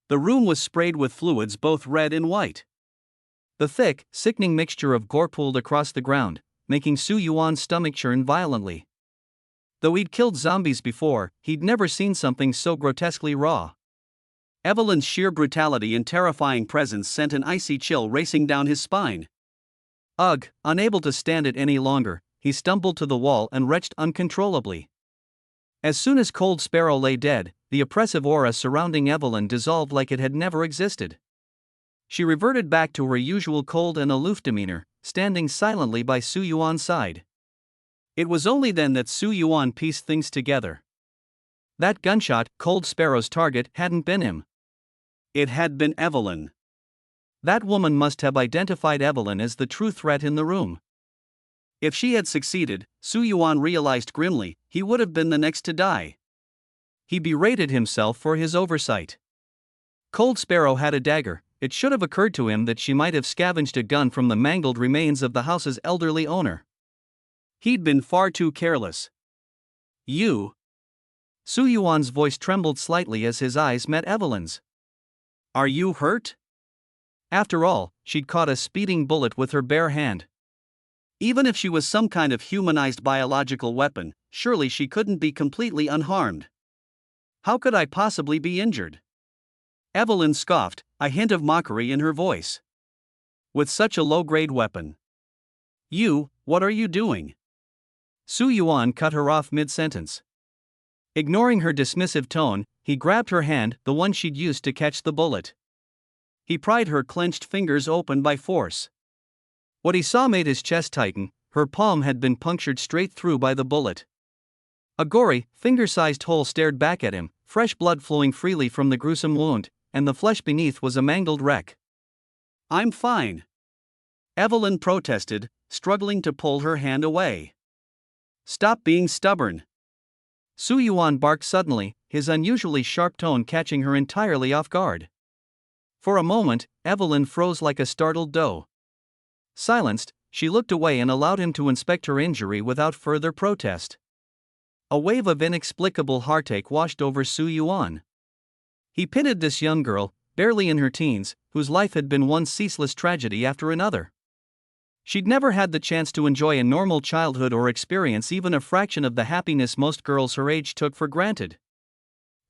The room was sprayed with fluids both red and white. The thick, sickening mixture of gore pooled across the ground, making Su Yuan's stomach churn violently. Though he'd killed zombies before, he'd never seen something so grotesquely raw. Evelyn's sheer brutality and terrifying presence sent an icy chill racing down his spine. Ugh, unable to stand it any longer, he stumbled to the wall and retched uncontrollably. As soon as Cold Sparrow lay dead, the oppressive aura surrounding Evelyn dissolved like it had never existed. She reverted back to her usual cold and aloof demeanor, standing silently by Su Yuan's side. It was only then that Su Yuan pieced things together. That gunshot, Cold Sparrow's target, hadn't been him. It had been Evelyn. That woman must have identified Evelyn as the true threat in the room. If she had succeeded, Su Yuan realized grimly, he would have been the next to die. He berated himself for his oversight. Cold Sparrow had a dagger. It should have occurred to him that she might have scavenged a gun from the mangled remains of the house's elderly owner. He'd been far too careless. You. Su Yuan's voice trembled slightly as his eyes met Evelyn's. Are you hurt? After all, she'd caught a speeding bullet with her bare hand. Even if she was some kind of humanized biological weapon, surely she couldn't be completely unharmed. How could I possibly be injured? Evelyn scoffed, a hint of mockery in her voice. With such a low-grade weapon. You, what are you doing? Su Yuan cut her off mid-sentence. Ignoring her dismissive tone, he grabbed her hand, the one she'd used to catch the bullet. He pried her clenched fingers open by force. What he saw made his chest tighten, her palm had been punctured straight through by the bullet. A gory, finger-sized hole stared back at him, fresh blood flowing freely from the gruesome wound, and the flesh beneath was a mangled wreck. "I'm fine," Evelyn protested, struggling to pull her hand away. "Stop being stubborn." Su Yuan barked suddenly, his unusually sharp tone catching her entirely off guard. For a moment, Evelyn froze like a startled doe. Silenced, she looked away and allowed him to inspect her injury without further protest. A wave of inexplicable heartache washed over Su Yuan. He pitied this young girl, barely in her teens, whose life had been one ceaseless tragedy after another. She'd never had the chance to enjoy a normal childhood or experience even a fraction of the happiness most girls her age took for granted.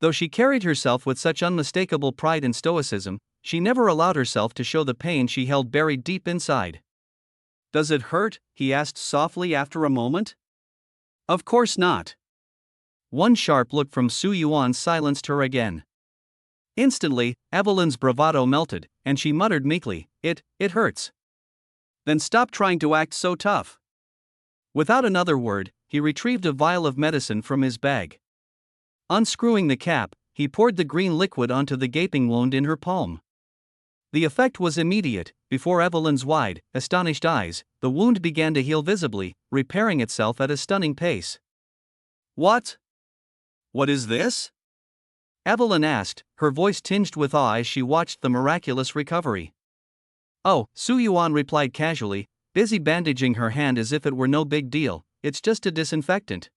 Though she carried herself with such unmistakable pride and stoicism, she never allowed herself to show the pain she held buried deep inside. "Does it hurt?" he asked softly after a moment. "Of course not." One sharp look from Su Yuan silenced her again. Instantly, Evelyn's bravado melted, and she muttered meekly, It hurts." "Then stop trying to act so tough." Without another word, he retrieved a vial of medicine from his bag. Unscrewing the cap, he poured the green liquid onto the gaping wound in her palm. The effect was immediate. Before Evelyn's wide, astonished eyes, the wound began to heal visibly, repairing itself at a stunning pace. "What is this?" Evelyn asked, her voice tinged with awe as she watched the miraculous recovery. "Oh," Su Yuan replied casually, busy bandaging her hand as if it were no big deal, "it's just a disinfectant."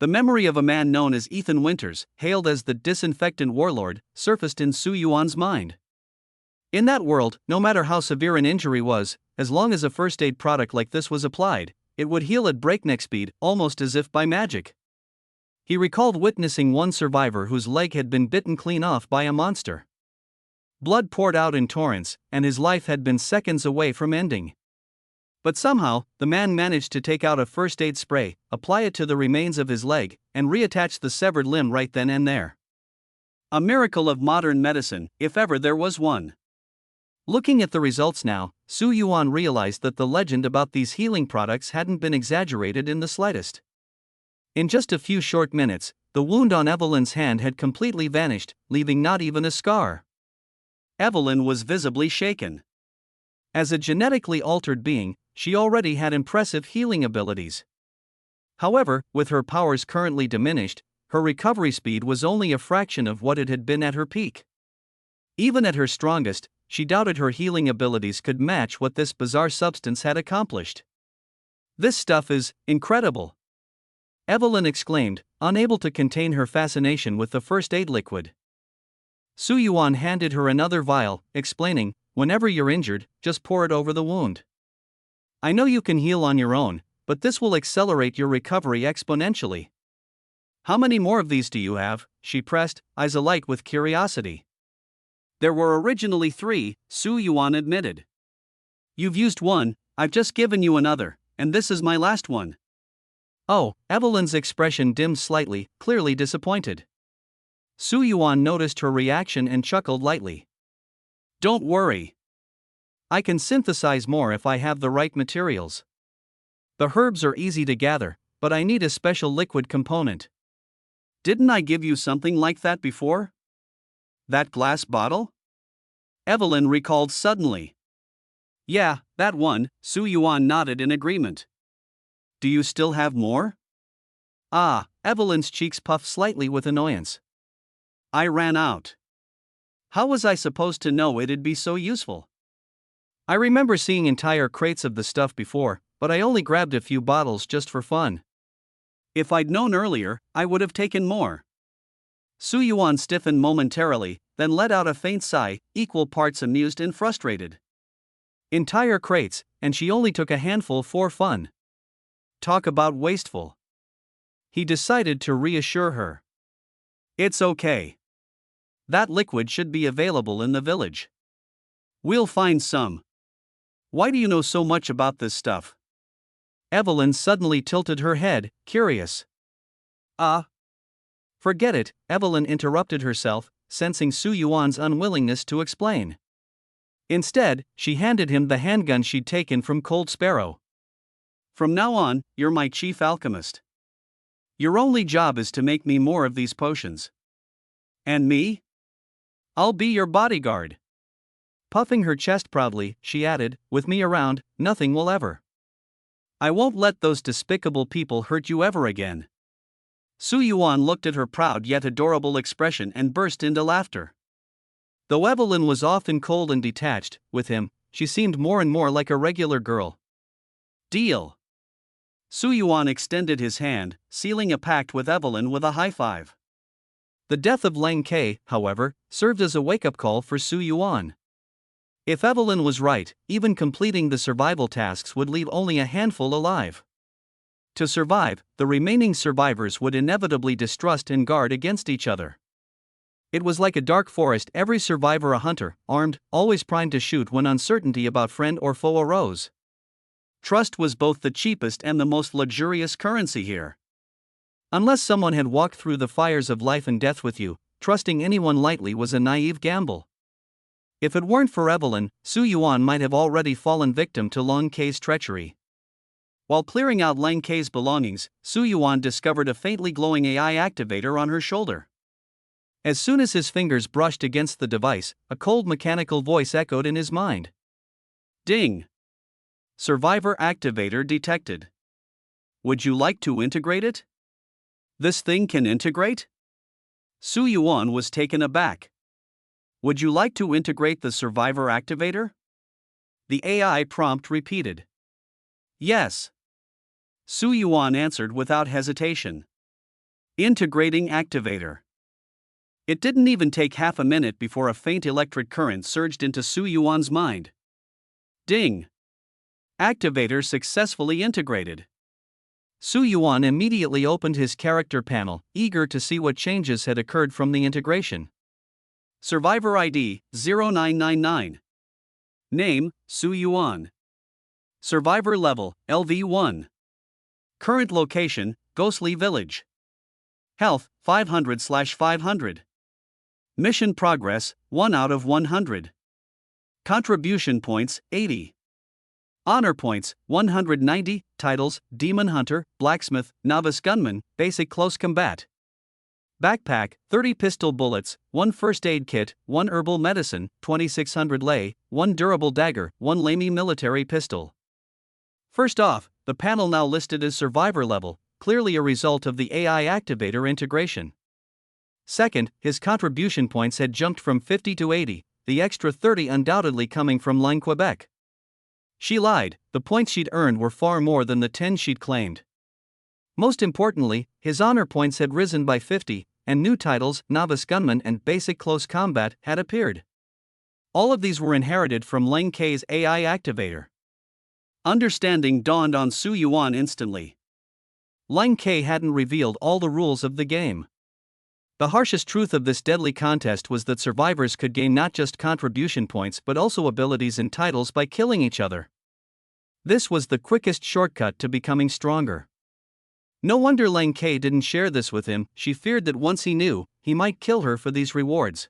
The memory of a man known as Ethan Winters, hailed as the disinfectant warlord, surfaced in Su Yuan's mind. In that world, no matter how severe an injury was, as long as a first aid product like this was applied, it would heal at breakneck speed, almost as if by magic. He recalled witnessing one survivor whose leg had been bitten clean off by a monster. Blood poured out in torrents, and his life had been seconds away from ending. But somehow, the man managed to take out a first aid spray, apply it to the remains of his leg, and reattach the severed limb right then and there. A miracle of modern medicine, if ever there was one. Looking at the results now, Su Yuan realized that the legend about these healing products hadn't been exaggerated in the slightest. In just a few short minutes, the wound on Evelyn's hand had completely vanished, leaving not even a scar. Evelyn was visibly shaken. As a genetically altered being, she already had impressive healing abilities. However, with her powers currently diminished, her recovery speed was only a fraction of what it had been at her peak. Even at her strongest, she doubted her healing abilities could match what this bizarre substance had accomplished. "This stuff is incredible," Evelyn exclaimed, unable to contain her fascination with the first aid liquid. Su Yuan handed her another vial, explaining, "Whenever you're injured, just pour it over the wound. I know you can heal on your own, but this will accelerate your recovery exponentially." "How many more of these do you have?" she pressed, eyes alight with curiosity. "There were originally 3, Su Yuan admitted. "You've used one, I've just given you another, and this is my last one." "Oh," Evelyn's expression dimmed slightly, clearly disappointed. Su Yuan noticed her reaction and chuckled lightly. "Don't worry. I can synthesize more if I have the right materials. The herbs are easy to gather, but I need a special liquid component." "Didn't I give you something like that before? That glass bottle?" Evelyn recalled suddenly. "Yeah, that one," Su Yuan nodded in agreement. "Do you still have more?" "Ah," Evelyn's cheeks puffed slightly with annoyance. "I ran out. How was I supposed to know it'd be so useful? I remember seeing entire crates of the stuff before, but I only grabbed a few bottles just for fun. If I'd known earlier, I would have taken more." Su Yuan stiffened momentarily, then let out a faint sigh, equal parts amused and frustrated. Entire crates, and she only took a handful for fun. Talk about wasteful. He decided to reassure her. "It's okay. That liquid should be available in the village. We'll find some. Why do you know so much about this stuff?" Evelyn suddenly tilted her head, curious. Forget it," Evelyn interrupted herself, sensing Su Yuan's unwillingness to explain. Instead, she handed him the handgun she'd taken from Cold Sparrow. From now on, you're my chief alchemist. Your only job is to make me more of these potions. And me? I'll be your bodyguard. Puffing her chest proudly, she added, with me around, nothing will ever. I won't let those despicable people hurt you ever again. Su Yuan looked at her proud yet adorable expression and burst into laughter. Though Evelyn was often cold and detached, with him, she seemed more and more like a regular girl. Deal. Su Yuan extended his hand, sealing a pact with Evelyn with a high five. The death of Lang Ke, however, served as a wake-up call for Su Yuan. If Evelyn was right, even completing the survival tasks would leave only a handful alive. To survive, the remaining survivors would inevitably distrust and guard against each other. It was like a dark forest, every survivor a hunter, armed, always primed to shoot when uncertainty about friend or foe arose. Trust was both the cheapest and the most luxurious currency here. Unless someone had walked through the fires of life and death with you, trusting anyone lightly was a naive gamble. If it weren't for Evelyn, Su Yuan might have already fallen victim to Lang Ke's treachery. While clearing out Lang Ke's belongings, Su Yuan discovered a faintly glowing AI activator on her shoulder. As soon as his fingers brushed against the device, a cold mechanical voice echoed in his mind. Ding! Survivor activator detected. Would you like to integrate it? This thing can integrate? Su Yuan was taken aback. Would you like to integrate the survivor activator? The AI prompt repeated. Yes. Su Yuan answered without hesitation. Integrating activator. It didn't even take half a minute before a faint electric current surged into Su Yuan's mind. Ding! Activator successfully integrated. Su Yuan immediately opened his character panel, eager to see what changes had occurred from the integration. Survivor ID 0999. Name Su Yuan. Survivor level LV1. Current location Ghostly Village. Health 500/500. Mission progress 1 out of 100. Contribution points 80. Honor points 190. Titles: Demon Hunter, Blacksmith, Novice Gunman, Basic Close Combat. Backpack 30 pistol bullets, 1 first aid kit, 1 herbal medicine, 2600 lei, 1 durable dagger, 1 Lamy military pistol. First off, the panel now listed as survivor level, clearly a result of the AI activator integration. Second, his contribution points had jumped from 50 to 80, the extra 30 undoubtedly coming from Line Quebec. She lied, the points she'd earned were far more than the 10 she'd claimed. Most importantly, his honor points had risen by 50, and new titles, Novice Gunman and Basic Close Combat, had appeared. All of these were inherited from Lang Ke's AI activator. Understanding dawned on Su Yuan instantly. Lang Ke hadn't revealed all the rules of the game. The harshest truth of this deadly contest was that survivors could gain not just contribution points but also abilities and titles by killing each other. This was the quickest shortcut to becoming stronger. No wonder Lang Ke didn't share this with him, she feared that once he knew, he might kill her for these rewards.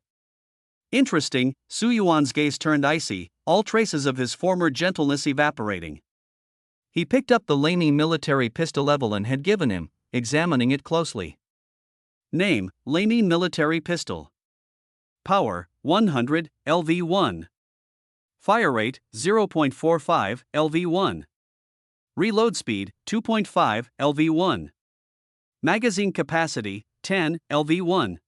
Interesting, Su Yuan's gaze turned icy, all traces of his former gentleness evaporating. He picked up the Lamy military pistol Evelyn had given him, examining it closely. Name, Lamy military pistol. Power, 100, LV1. Fire rate, 0.45, LV1. Reload speed, 2.5, LV1. Magazine capacity, 10, LV1.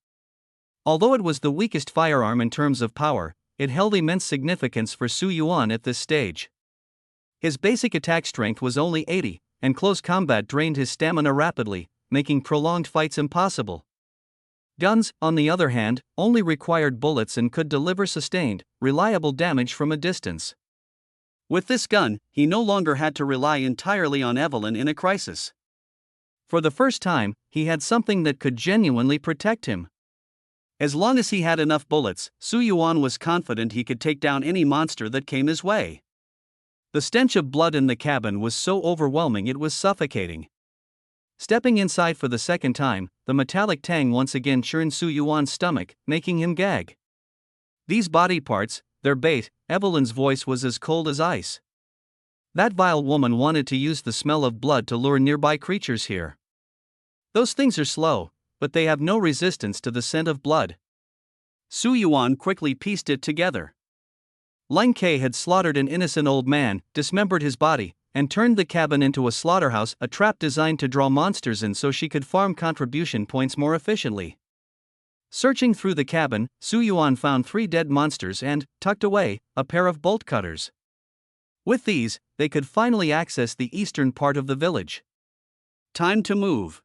Although it was the weakest firearm in terms of power, it held immense significance for Su Yuan at this stage. His basic attack strength was only 80, and close combat drained his stamina rapidly, making prolonged fights impossible. Guns, on the other hand, only required bullets and could deliver sustained, reliable damage from a distance. With this gun, he no longer had to rely entirely on Evelyn in a crisis. For the first time, he had something that could genuinely protect him. As long as he had enough bullets, Su Yuan was confident he could take down any monster that came his way. The stench of blood in the cabin was so overwhelming it was suffocating. Stepping inside for the second time, the metallic tang once again churned Su Yuan's stomach, making him gag. These body parts, their bait, Evelyn's voice was as cold as ice. That vile woman wanted to use the smell of blood to lure nearby creatures here. Those things are slow, but they have no resistance to the scent of blood. Su Yuan quickly pieced it together. Ling Ke had slaughtered an innocent old man, dismembered his body, and turned the cabin into a slaughterhouse, a trap designed to draw monsters in so she could farm contribution points more efficiently. Searching through the cabin, Su Yuan found 3 dead monsters and, tucked away, a pair of bolt cutters. With these, they could finally access the eastern part of the village. Time to move.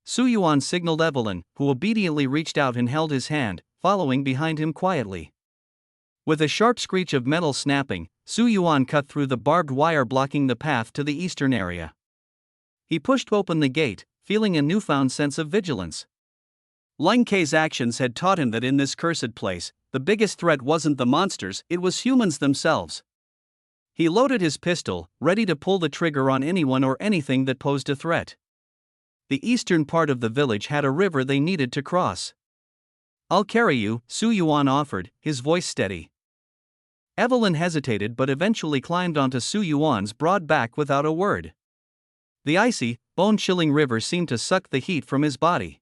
Su Yuan signaled Evelyn, who obediently reached out and held his hand, following behind him quietly. With a sharp screech of metal snapping, Su Yuan cut through the barbed wire blocking the path to the eastern area. He pushed open the gate, feeling a newfound sense of vigilance. Ling Ke's actions had taught him that in this cursed place, the biggest threat wasn't the monsters, it was humans themselves. He loaded his pistol, ready to pull the trigger on anyone or anything that posed a threat. The eastern part of the village had a river they needed to cross. "I'll carry you," Su Yuan offered, his voice steady. Evelyn hesitated but eventually climbed onto Su Yuan's broad back without a word. The icy, bone-chilling river seemed to suck the heat from his body.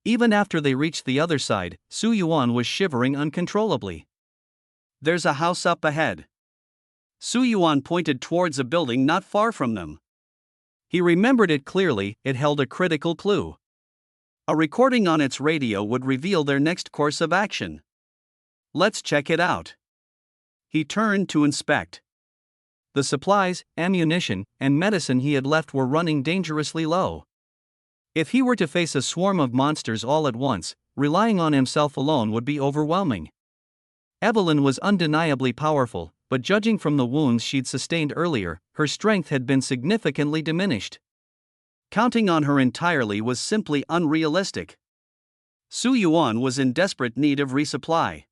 Even after they reached the other side, Su Yuan was shivering uncontrollably. "There's a house up ahead." Su Yuan pointed towards a building not far from them. He remembered it clearly, it held a critical clue. A recording on its radio would reveal their next course of action. "Let's check it out." He turned to inspect. The supplies, ammunition, and medicine he had left were running dangerously low. If he were to face a swarm of monsters all at once, relying on himself alone would be overwhelming. Evelyn was undeniably powerful, but judging from the wounds she'd sustained earlier, her strength had been significantly diminished. Counting on her entirely was simply unrealistic. Su Yuan was in desperate need of resupply.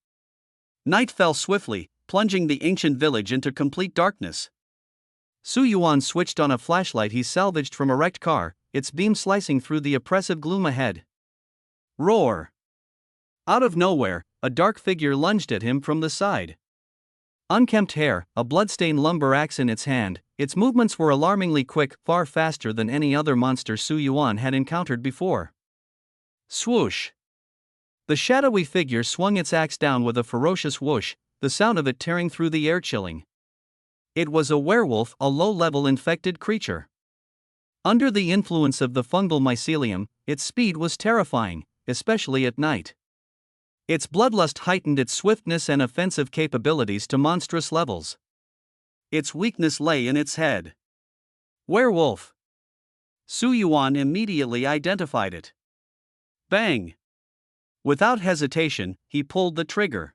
Night fell swiftly, plunging the ancient village into complete darkness. Su Yuan switched on a flashlight he salvaged from a wrecked car, its beam slicing through the oppressive gloom ahead. Roar! Out of nowhere, a dark figure lunged at him from the side. Unkempt hair, a bloodstained lumber axe in its hand, its movements were alarmingly quick, far faster than any other monster Su Yuan had encountered before. Swoosh! The shadowy figure swung its axe down with a ferocious whoosh, the sound of it tearing through the air chilling. It was a werewolf, a low-level infected creature. Under the influence of the fungal mycelium, its speed was terrifying, especially at night. Its bloodlust heightened its swiftness and offensive capabilities to monstrous levels. Its weakness lay in its head. Werewolf! Su Yuan immediately identified it. Bang! Without hesitation, he pulled the trigger.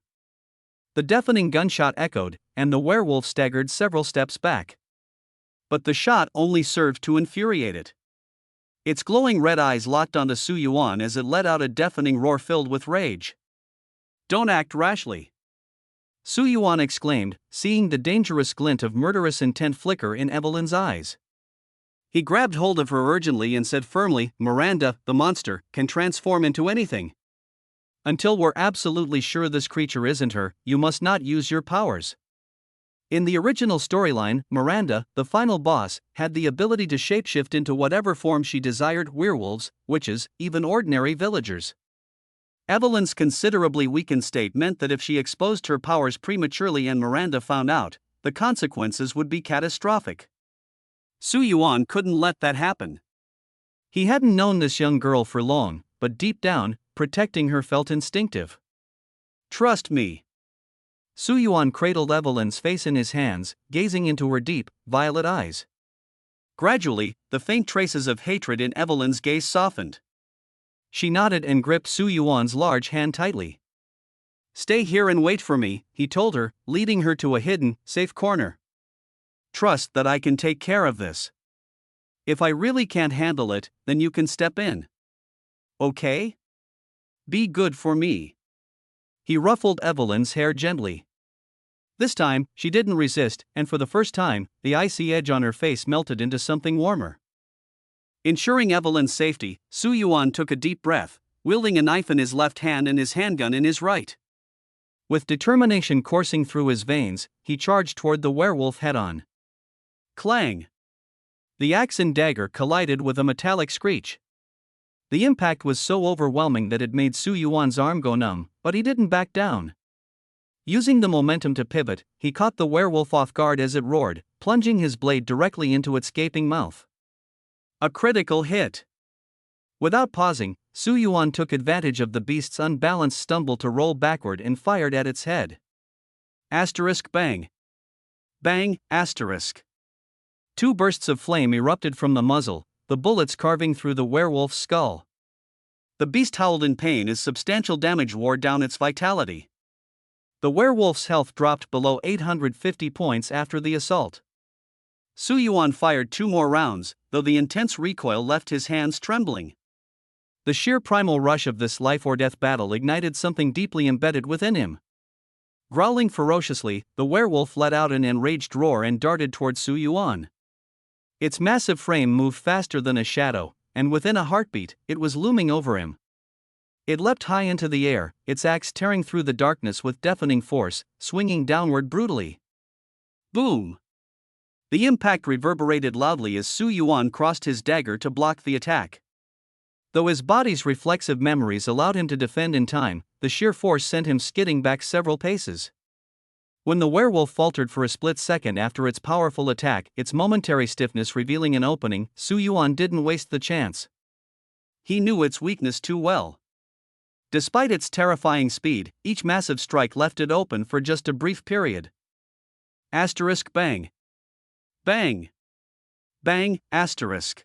The deafening gunshot echoed, and the werewolf staggered several steps back. But the shot only served to infuriate it. Its glowing red eyes locked onto Su Yuan as it let out a deafening roar filled with rage. "Don't act rashly!" Su Yuan exclaimed, seeing the dangerous glint of murderous intent flicker in Evelyn's eyes. He grabbed hold of her urgently and said firmly, "Miranda, the monster, can transform into anything. Until we're absolutely sure this creature isn't her, you must not use your powers." In the original storyline, Miranda, the final boss, had the ability to shapeshift into whatever form she desired: werewolves, witches, even ordinary villagers. Evelyn's considerably weakened state meant that if she exposed her powers prematurely and Miranda found out, the consequences would be catastrophic. Su Yuan couldn't let that happen. He hadn't known this young girl for long, but deep down, protecting her felt instinctive. "Trust me." Su Yuan cradled Evelyn's face in his hands, gazing into her deep, violet eyes. Gradually, the faint traces of hatred in Evelyn's gaze softened. She nodded and gripped Su Yuan's large hand tightly. "Stay here and wait for me," he told her, leading her to a hidden, safe corner. "Trust that I can take care of this. If I really can't handle it, then you can step in. Okay? Be good for me." He ruffled Evelyn's hair gently. This time, she didn't resist, and for the first time, the icy edge on her face melted into something warmer. Ensuring Evelyn's safety, Su Yuan took a deep breath, wielding a knife in his left hand and his handgun in his right. With determination coursing through his veins, he charged toward the werewolf head-on. Clang! The axe and dagger collided with a metallic screech. The impact was so overwhelming that it made Su Yuan's arm go numb, but he didn't back down. Using the momentum to pivot, he caught the werewolf off guard as it roared, plunging his blade directly into its gaping mouth. A critical hit. Without pausing, Su Yuan took advantage of the beast's unbalanced stumble to roll backward and fired at its head. Asterisk bang. Bang, asterisk. Two bursts of flame erupted from the muzzle, the bullets carving through the werewolf's skull. The beast howled in pain as substantial damage wore down its vitality. The werewolf's health dropped below 850 points after the assault. Su Yuan fired 2 more rounds, though the intense recoil left his hands trembling. The sheer primal rush of this life-or-death battle ignited something deeply embedded within him. Growling ferociously, the werewolf let out an enraged roar and darted toward Su Yuan. Its massive frame moved faster than a shadow, and within a heartbeat, it was looming over him. It leapt high into the air, its axe tearing through the darkness with deafening force, swinging downward brutally. Boom! The impact reverberated loudly as Su Yuan crossed his dagger to block the attack. Though his body's reflexive memories allowed him to defend in time, the sheer force sent him skidding back several paces. When the werewolf faltered for a split second after its powerful attack, its momentary stiffness revealing an opening, Su Yuan didn't waste the chance. He knew its weakness too well. Despite its terrifying speed, each massive strike left it open for just a brief period. Asterisk bang. Bang. Bang, asterisk.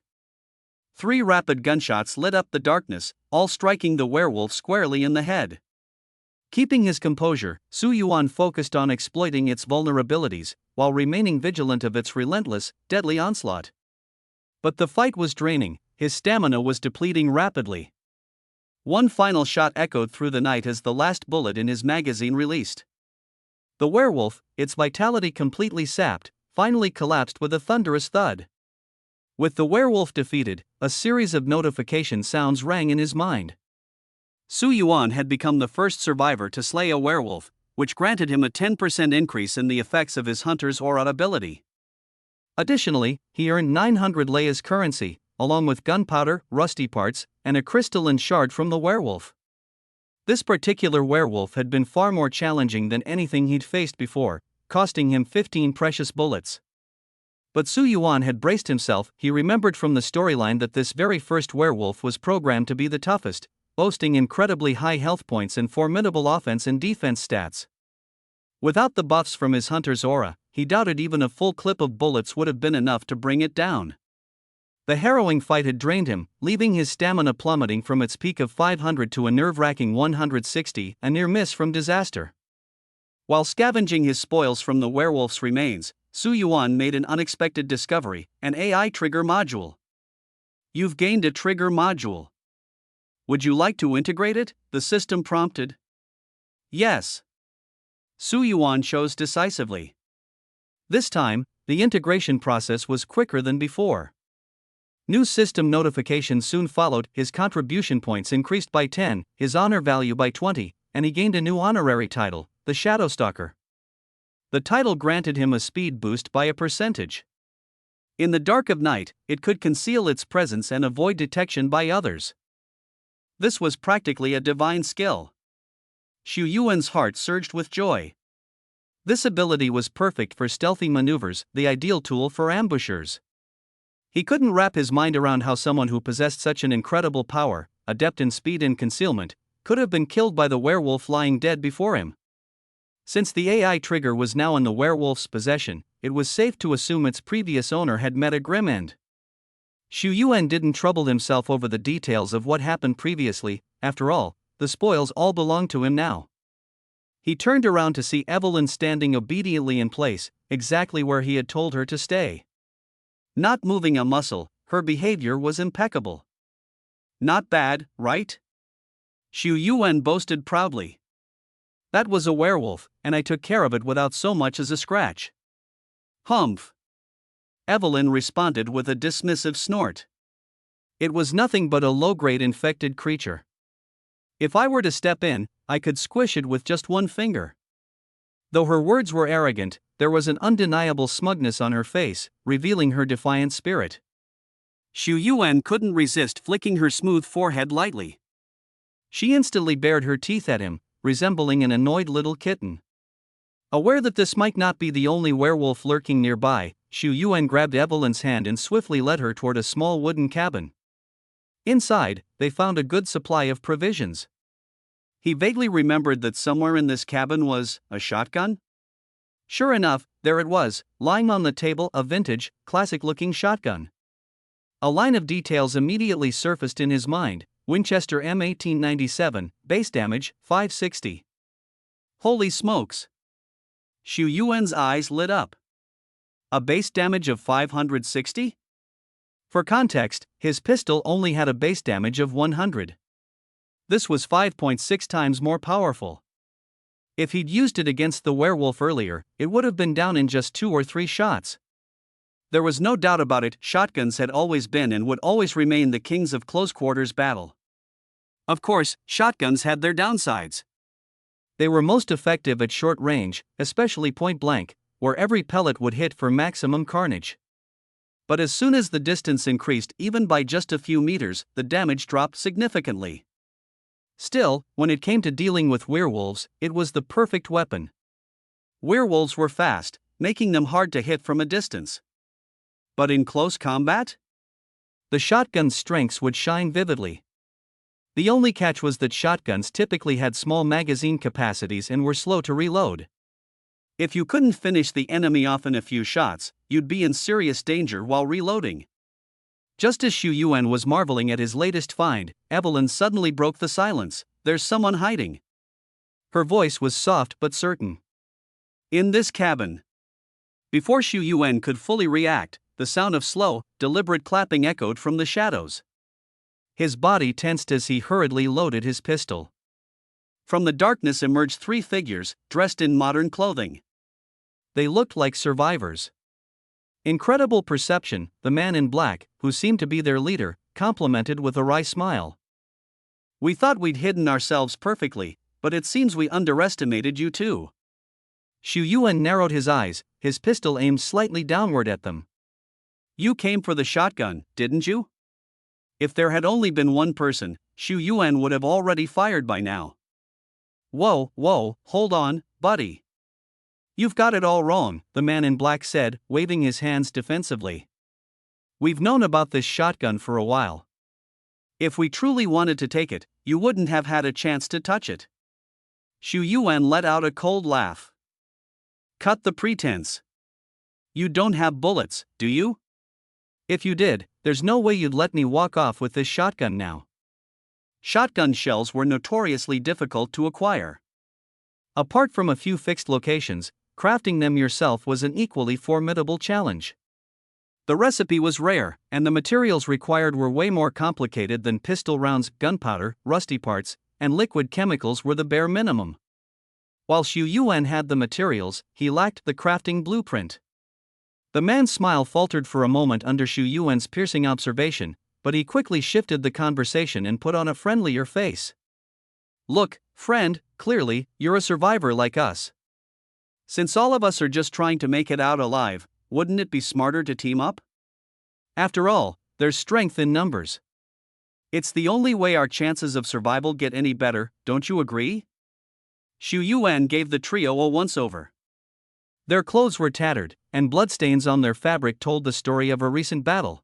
3 rapid gunshots lit up the darkness, all striking the werewolf squarely in the head. Keeping his composure, Su Yuan focused on exploiting its vulnerabilities, while remaining vigilant of its relentless, deadly onslaught. But the fight was draining, his stamina was depleting rapidly. One final shot echoed through the night as the last bullet in his magazine released. The werewolf, its vitality completely sapped, finally collapsed with a thunderous thud. With the werewolf defeated, a series of notification sounds rang in his mind. Su Yuan had become the first survivor to slay a werewolf, which granted him a 10% increase in the effects of his hunter's aura ability. Additionally, he earned 900 lei as currency, along with gunpowder, rusty parts, and a crystalline shard from the werewolf. This particular werewolf had been far more challenging than anything he'd faced before, costing him 15 precious bullets. But Su Yuan had braced himself. He remembered from the storyline that this very first werewolf was programmed to be the toughest, boasting incredibly high health points and formidable offense and defense stats. Without the buffs from his hunter's aura, he doubted even a full clip of bullets would have been enough to bring it down. The harrowing fight had drained him, leaving his stamina plummeting from its peak of 500 to a nerve-wracking 160, a near miss from disaster. While scavenging his spoils from the werewolf's remains, Su Yuan made an unexpected discovery: an AI trigger module. You've gained a trigger module. Would you like to integrate it? The system prompted. Yes. Su Yuan chose decisively. This time, the integration process was quicker than before. New system notifications soon followed. His contribution points increased by 10, his honor value by 20, and he gained a new honorary title, the Shadowstalker. The title granted him a speed boost by a percentage. In the dark of night, it could conceal its presence and avoid detection by others. This was practically a divine skill. Xu Yuan's heart surged with joy. This ability was perfect for stealthy maneuvers, the ideal tool for ambushers. He couldn't wrap his mind around how someone who possessed such an incredible power, adept in speed and concealment, could have been killed by the werewolf lying dead before him. Since the AI trigger was now in the werewolf's possession, it was safe to assume its previous owner had met a grim end. Xu Yuan didn't trouble himself over the details of what happened previously. After all, the spoils all belonged to him now. He turned around to see Evelyn standing obediently in place, exactly where he had told her to stay. Not moving a muscle, her behavior was impeccable. Not bad, right? Xu Yuan boasted proudly. That was a werewolf, and I took care of it without so much as a scratch. Humph. Evelyn responded with a dismissive snort. It was nothing but a low-grade infected creature. If I were to step in, I could squish it with just one finger. Though her words were arrogant, there was an undeniable smugness on her face, revealing her defiant spirit. Xu Yuan couldn't resist flicking her smooth forehead lightly. She instantly bared her teeth at him, resembling an annoyed little kitten. Aware that this might not be the only werewolf lurking nearby, Xu Yuan grabbed Evelyn's hand and swiftly led her toward a small wooden cabin. Inside, they found a good supply of provisions. He vaguely remembered that somewhere in this cabin was a shotgun. Sure enough, there it was, lying on the table, a vintage, classic-looking shotgun. A line of details immediately surfaced in his mind: Winchester M1897, base damage, 560. Holy smokes! Xu Yuan's eyes lit up. A base damage of 560? For context, his pistol only had a base damage of 100. This was 5.6 times more powerful. If he'd used it against the werewolf earlier, it would have been down in just 2 or 3 shots. There was no doubt about it, shotguns had always been and would always remain the kings of close-quarters battle. Of course, shotguns had their downsides. They were most effective at short range, especially point-blank, where every pellet would hit for maximum carnage. But as soon as the distance increased even by just a few meters, the damage dropped significantly. Still, when it came to dealing with werewolves, it was the perfect weapon. Werewolves were fast, making them hard to hit from a distance. But in close combat? The shotgun's strengths would shine vividly. The only catch was that shotguns typically had small magazine capacities and were slow to reload. If you couldn't finish the enemy off in a few shots, you'd be in serious danger while reloading. Just as Xu Yuan was marveling at his latest find, Evelyn suddenly broke the silence. There's someone hiding. Her voice was soft but certain. In this cabin. Before Xu Yuan could fully react, the sound of slow, deliberate clapping echoed from the shadows. His body tensed as he hurriedly loaded his pistol. From the darkness emerged 3 figures, dressed in modern clothing. They looked like survivors. Incredible perception, the man in black, who seemed to be their leader, complimented with a wry smile. We thought we'd hidden ourselves perfectly, but it seems we underestimated you too. Xu Yuan narrowed his eyes, his pistol aimed slightly downward at them. You came for the shotgun, didn't you? If there had only been one person, Xu Yuan would have already fired by now. Whoa, hold on, buddy. You've got it all wrong, the man in black said, waving his hands defensively. We've known about this shotgun for a while. If we truly wanted to take it, you wouldn't have had a chance to touch it. Xu Yuan let out a cold laugh. Cut the pretense. You don't have bullets, do you? If you did, there's no way you'd let me walk off with this shotgun now. Shotgun shells were notoriously difficult to acquire. Apart from a few fixed locations, crafting them yourself was an equally formidable challenge. The recipe was rare, and the materials required were way more complicated than pistol rounds. Gunpowder, rusty parts, and liquid chemicals were the bare minimum. While Xu Yuan had the materials, he lacked the crafting blueprint. The man's smile faltered for a moment under Xu Yuan's piercing observation, but he quickly shifted the conversation and put on a friendlier face. Look, friend, clearly, you're a survivor like us. Since all of us are just trying to make it out alive, wouldn't it be smarter to team up? After all, there's strength in numbers. It's the only way our chances of survival get any better, don't you agree? Xu Yuan gave the trio a once-over. Their clothes were tattered, and bloodstains on their fabric told the story of a recent battle.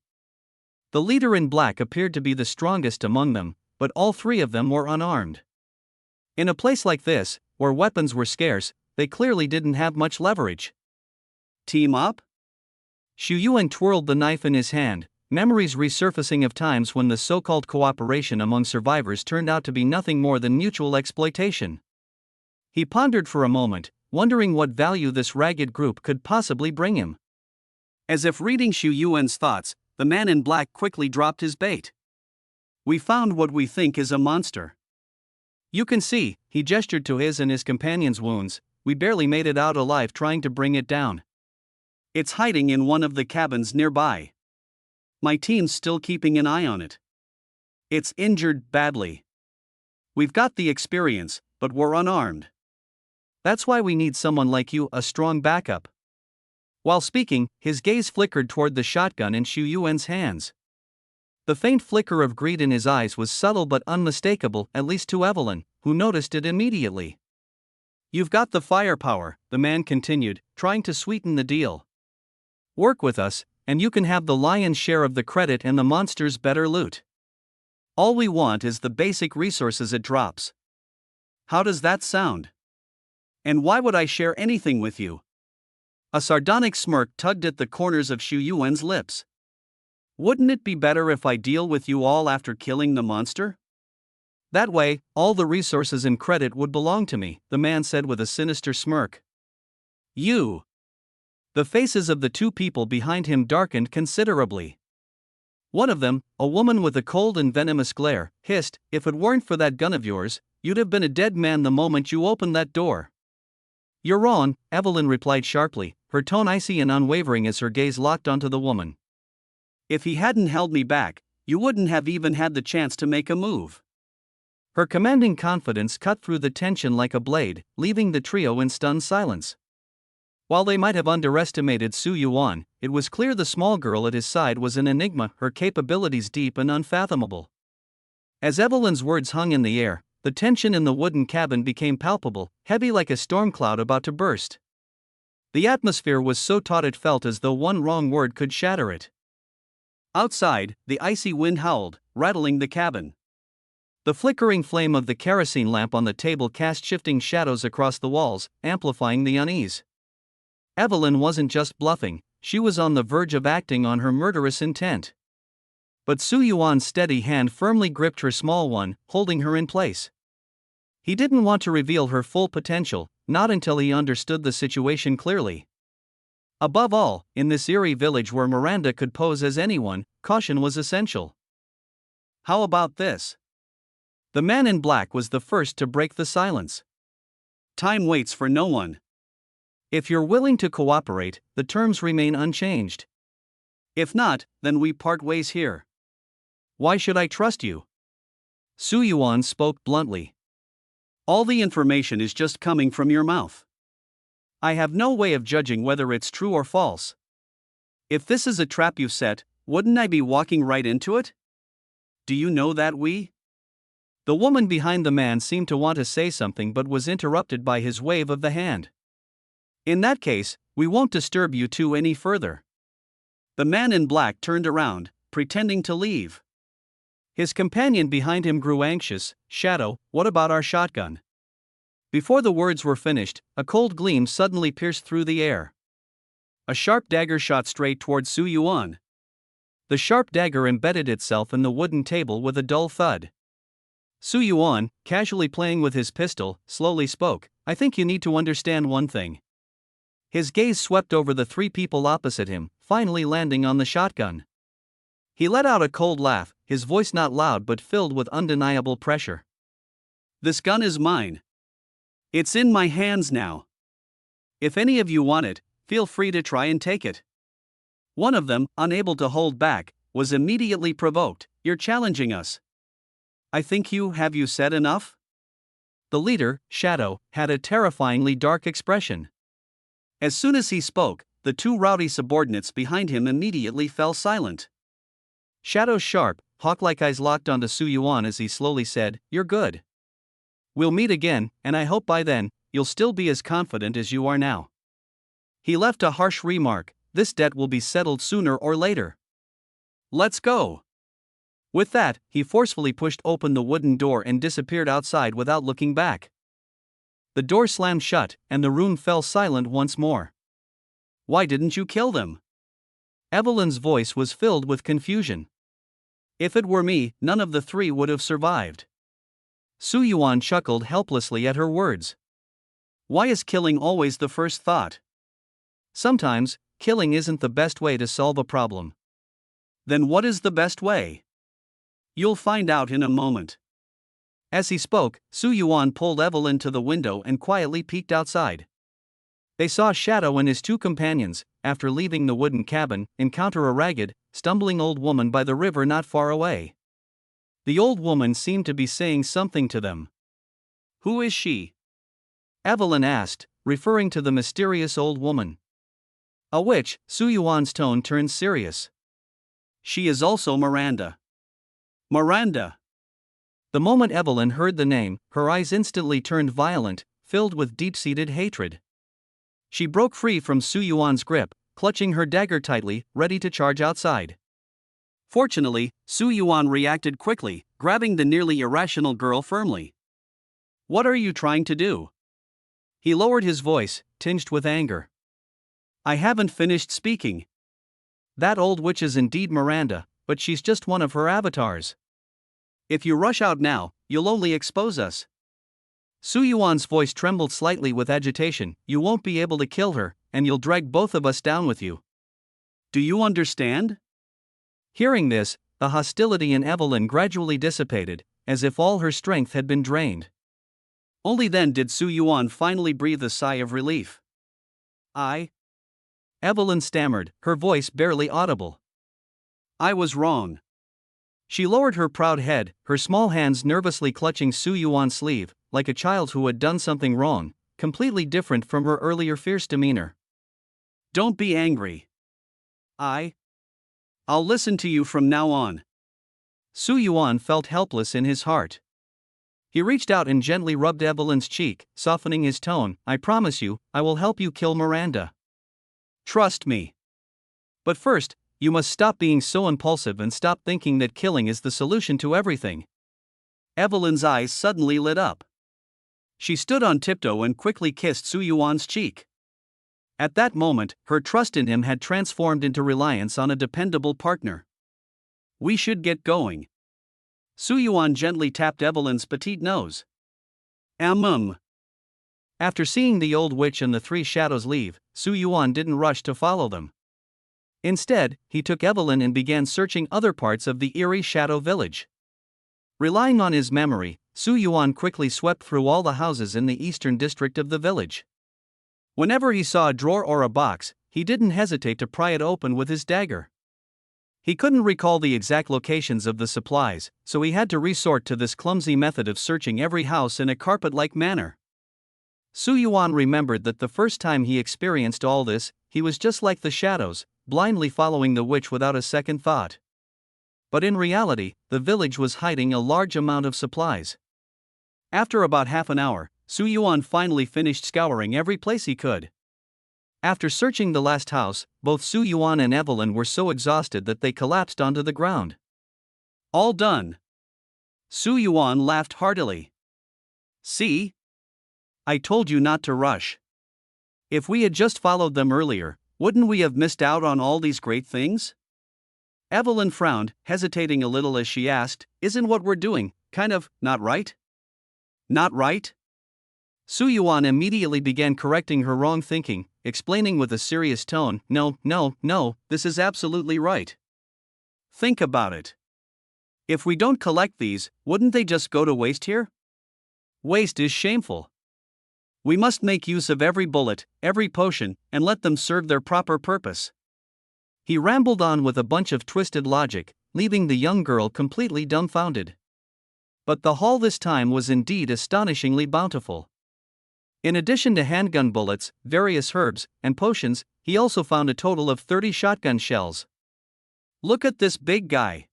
The leader in black appeared to be the strongest among them, but all 3 of them were unarmed. In a place like this, where weapons were scarce, they clearly didn't have much leverage. Team up? Xu Yuan twirled the knife in his hand, memories resurfacing of times when the so-called cooperation among survivors turned out to be nothing more than mutual exploitation. He pondered for a moment, wondering what value this ragged group could possibly bring him. As if reading Xu Yuan's thoughts, the man in black quickly dropped his bait. We found what we think is a monster. You can see, he gestured to his and his companion's wounds, we barely made it out alive trying to bring it down. It's hiding in one of the cabins nearby. My team's still keeping an eye on it. It's injured badly. We've got the experience, but we're unarmed. That's why we need someone like you, a strong backup. While speaking, his gaze flickered toward the shotgun in Xu Yuan's hands. The faint flicker of greed in his eyes was subtle but unmistakable, at least to Evelyn, who noticed it immediately. You've got the firepower, the man continued, trying to sweeten the deal. Work with us, and you can have the lion's share of the credit and the monster's better loot. All we want is the basic resources it drops. How does that sound? And why would I share anything with you? A sardonic smirk tugged at the corners of Xu Yuan's lips. Wouldn't it be better if I deal with you all after killing the monster? That way, all the resources and credit would belong to me, the man said with a sinister smirk. You! The faces of the two people behind him darkened considerably. One of them, a woman with a cold and venomous glare, hissed, "If it weren't for that gun of yours, you'd have been a dead man the moment you opened that door." You're wrong, Evelyn replied sharply, her tone icy and unwavering as her gaze locked onto the woman. If he hadn't held me back, you wouldn't have even had the chance to make a move. Her commanding confidence cut through the tension like a blade, leaving the trio in stunned silence. While they might have underestimated Xu Yuan, it was clear the small girl at his side was an enigma, her capabilities deep and unfathomable. As Evelyn's words hung in the air, the tension in the wooden cabin became palpable, heavy like a storm cloud about to burst. The atmosphere was so taut it felt as though one wrong word could shatter it. Outside, the icy wind howled, rattling the cabin. The flickering flame of the kerosene lamp on the table cast shifting shadows across the walls, amplifying the unease. Evelyn wasn't just bluffing, she was on the verge of acting on her murderous intent. But Xu Yuan's steady hand firmly gripped her small one, holding her in place. He didn't want to reveal her full potential, not until he understood the situation clearly. Above all, in this eerie village where Miranda could pose as anyone, caution was essential. How about this? The man in black was the first to break the silence. Time waits for no one. If you're willing to cooperate, the terms remain unchanged. If not, then we part ways here. Why should I trust you? Xu Yuan spoke bluntly. All the information is just coming from your mouth. I have no way of judging whether it's true or false. If this is a trap you've set, wouldn't I be walking right into it? Do you know that The woman behind the man seemed to want to say something but was interrupted by his wave of the hand. In that case, we won't disturb you two any further. The man in black turned around, pretending to leave. His companion behind him grew anxious. Shadow, what about our shotgun? Before the words were finished, a cold gleam suddenly pierced through the air. A sharp dagger shot straight towards Xu Yuan. The sharp dagger embedded itself in the wooden table with a dull thud. Xu Yuan, casually playing with his pistol, slowly spoke, I think you need to understand one thing. His gaze swept over the three people opposite him, finally landing on the shotgun. He let out a cold laugh, his voice not loud but filled with undeniable pressure. This gun is mine. It's in my hands now. If any of you want it, feel free to try and take it. One of them, unable to hold back, was immediately provoked. You're challenging us. I think have you said enough? The leader, Shadow, had a terrifyingly dark expression. As soon as he spoke, the two rowdy subordinates behind him immediately fell silent. Shadow's sharp, hawk-like eyes locked onto Xu Yuan as he slowly said, You're good. We'll meet again, and I hope by then, you'll still be as confident as you are now. He left a harsh remark, this debt will be settled sooner or later. Let's go. With that, he forcefully pushed open the wooden door and disappeared outside without looking back. The door slammed shut, and the room fell silent once more. Why didn't you kill them? Evelyn's voice was filled with confusion. If it were me, none of the three would have survived. Xu Yuan chuckled helplessly at her words. Why is killing always the first thought? Sometimes, killing isn't the best way to solve a problem. Then what is the best way? You'll find out in a moment. As he spoke, Xu Yuan pulled Evelyn to the window and quietly peeked outside. They saw Shadow and his two companions, after leaving the wooden cabin, encounter a ragged, stumbling old woman by the river not far away. The old woman seemed to be saying something to them. Who is she? Evelyn asked, referring to the mysterious old woman. A witch. Su Yuan's tone turned serious. She is also Miranda. Miranda. The moment Evelyn heard the name, her eyes instantly turned violent, filled with deep-seated hatred. She broke free from Su Yuan's grip, clutching her dagger tightly, ready to charge outside. Fortunately, Su Yuan reacted quickly, grabbing the nearly irrational girl firmly. What are you trying to do? He lowered his voice, tinged with anger. I haven't finished speaking. That old witch is indeed Miranda, but she's just one of her avatars. If you rush out now, you'll only expose us. Su Yuan's voice trembled slightly with agitation. You won't be able to kill her, and you'll drag both of us down with you. Do you understand? Hearing this, the hostility in Evelyn gradually dissipated, as if all her strength had been drained. Only then did Su Yuan finally breathe a sigh of relief. Evelyn stammered, her voice barely audible. I was wrong. She lowered her proud head, her small hands nervously clutching Su Yuan's sleeve, like a child who had done something wrong, completely different from her earlier fierce demeanor. Don't be angry. I'll listen to you from now on. Su Yuan felt helpless in his heart. He reached out and gently rubbed Evelyn's cheek, softening his tone. I promise you, I will help you kill Miranda. Trust me. But first, you must stop being so impulsive and stop thinking that killing is the solution to everything. Evelyn's eyes suddenly lit up. She stood on tiptoe and quickly kissed Su Yuan's cheek. At that moment, her trust in him had transformed into reliance on a dependable partner. We should get going. Su Yuan gently tapped Evelyn's petite nose. After seeing the old witch and the three shadows leave, Su Yuan didn't rush to follow them. Instead, he took Evelyn and began searching other parts of the eerie shadow village. Relying on his memory, Su Yuan quickly swept through all the houses in the eastern district of the village. Whenever he saw a drawer or a box, he didn't hesitate to pry it open with his dagger. He couldn't recall the exact locations of the supplies, so he had to resort to this clumsy method of searching every house in a carpet-like manner. Su Yuan remembered that the first time he experienced all this, he was just like the shadows, blindly following the witch without a second thought. But in reality, the village was hiding a large amount of supplies. After about half an hour, Su Yuan finally finished scouring every place he could. After searching the last house, both Su Yuan and Evelyn were so exhausted that they collapsed onto the ground. All done. Su Yuan laughed heartily. See? I told you not to rush. If we had just followed them earlier, wouldn't we have missed out on all these great things? Evelyn frowned, hesitating a little as she asked, Isn't what we're doing, kind of, not right? Not right? Su Yuan immediately began correcting her wrong thinking, explaining with a serious tone, No, this is absolutely right. Think about it. If we don't collect these, wouldn't they just go to waste here? Waste is shameful. We must make use of every bullet, every potion, and let them serve their proper purpose. He rambled on with a bunch of twisted logic, leaving the young girl completely dumbfounded. But the haul this time was indeed astonishingly bountiful. In addition to handgun bullets, various herbs, and potions, he also found a total of 30 shotgun shells. Look at this big guy.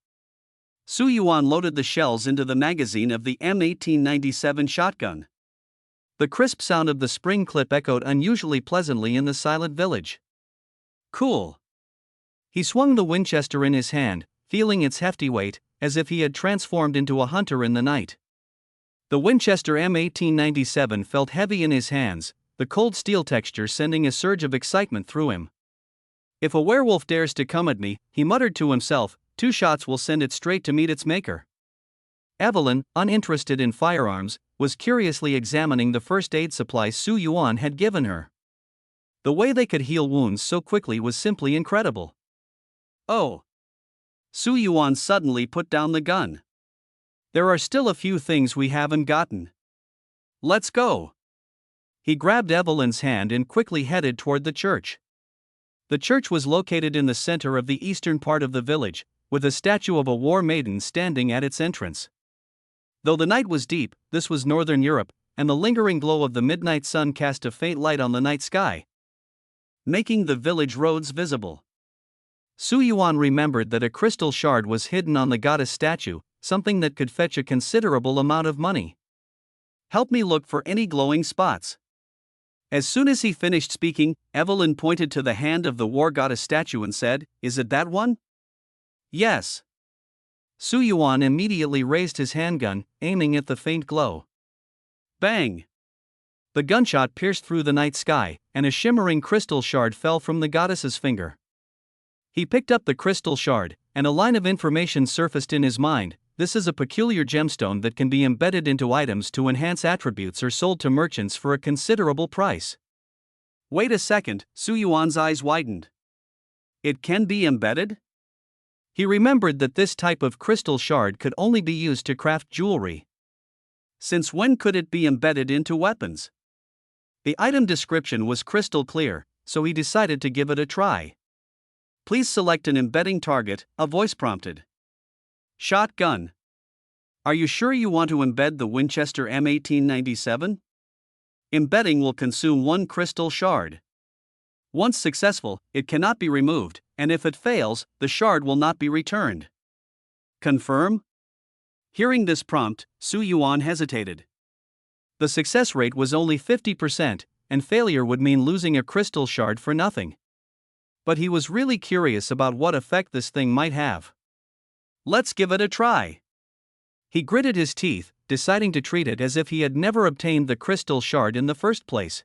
Su Yuan loaded the shells into the magazine of the M1897 shotgun. The crisp sound of the spring clip echoed unusually pleasantly in the silent village. Cool. He swung the Winchester in his hand, feeling its hefty weight, as if he had transformed into a hunter in the night. The Winchester M1897 felt heavy in his hands, the cold steel texture sending a surge of excitement through him. If a werewolf dares to come at me, he muttered to himself, 2 shots will send it straight to meet its maker. Evelyn, uninterested in firearms, was curiously examining the first aid supplies Su Yuan had given her. The way they could heal wounds so quickly was simply incredible. Oh! Su Yuan suddenly put down the gun. There are still a few things we haven't gotten. Let's go. He grabbed Evelyn's hand and quickly headed toward the church. The church was located in the center of the eastern part of the village, with a statue of a war maiden standing at its entrance. Though the night was deep, this was northern Europe, and the lingering glow of the midnight sun cast a faint light on the night sky, making the village roads visible. Su Yuan remembered that a crystal shard was hidden on the goddess statue, something that could fetch a considerable amount of money. "Help me look for any glowing spots." As soon as he finished speaking, Evelyn pointed to the hand of the war goddess statue and said, "Is it that one?" "Yes." Su Yuan immediately raised his handgun, aiming at the faint glow. Bang! The gunshot pierced through the night sky, and a shimmering crystal shard fell from the goddess's finger. He picked up the crystal shard, and a line of information surfaced in his mind. "This is a peculiar gemstone that can be embedded into items to enhance attributes or sold to merchants for a considerable price." Wait a second, Su Yuan's eyes widened. It can be embedded? He remembered that this type of crystal shard could only be used to craft jewelry. Since when could it be embedded into weapons? The item description was crystal clear, so he decided to give it a try. "Please select an embedding target," a voice prompted. "Shotgun. Are you sure you want to embed the Winchester M1897? Embedding will consume one crystal shard. Once successful, it cannot be removed, and if it fails, the shard will not be returned. Confirm?" Hearing this prompt, Su Yuan hesitated. The success rate was only 50%, and failure would mean losing a crystal shard for nothing. But he was really curious about what effect this thing might have. "Let's give it a try." He gritted his teeth, deciding to treat it as if he had never obtained the crystal shard in the first place.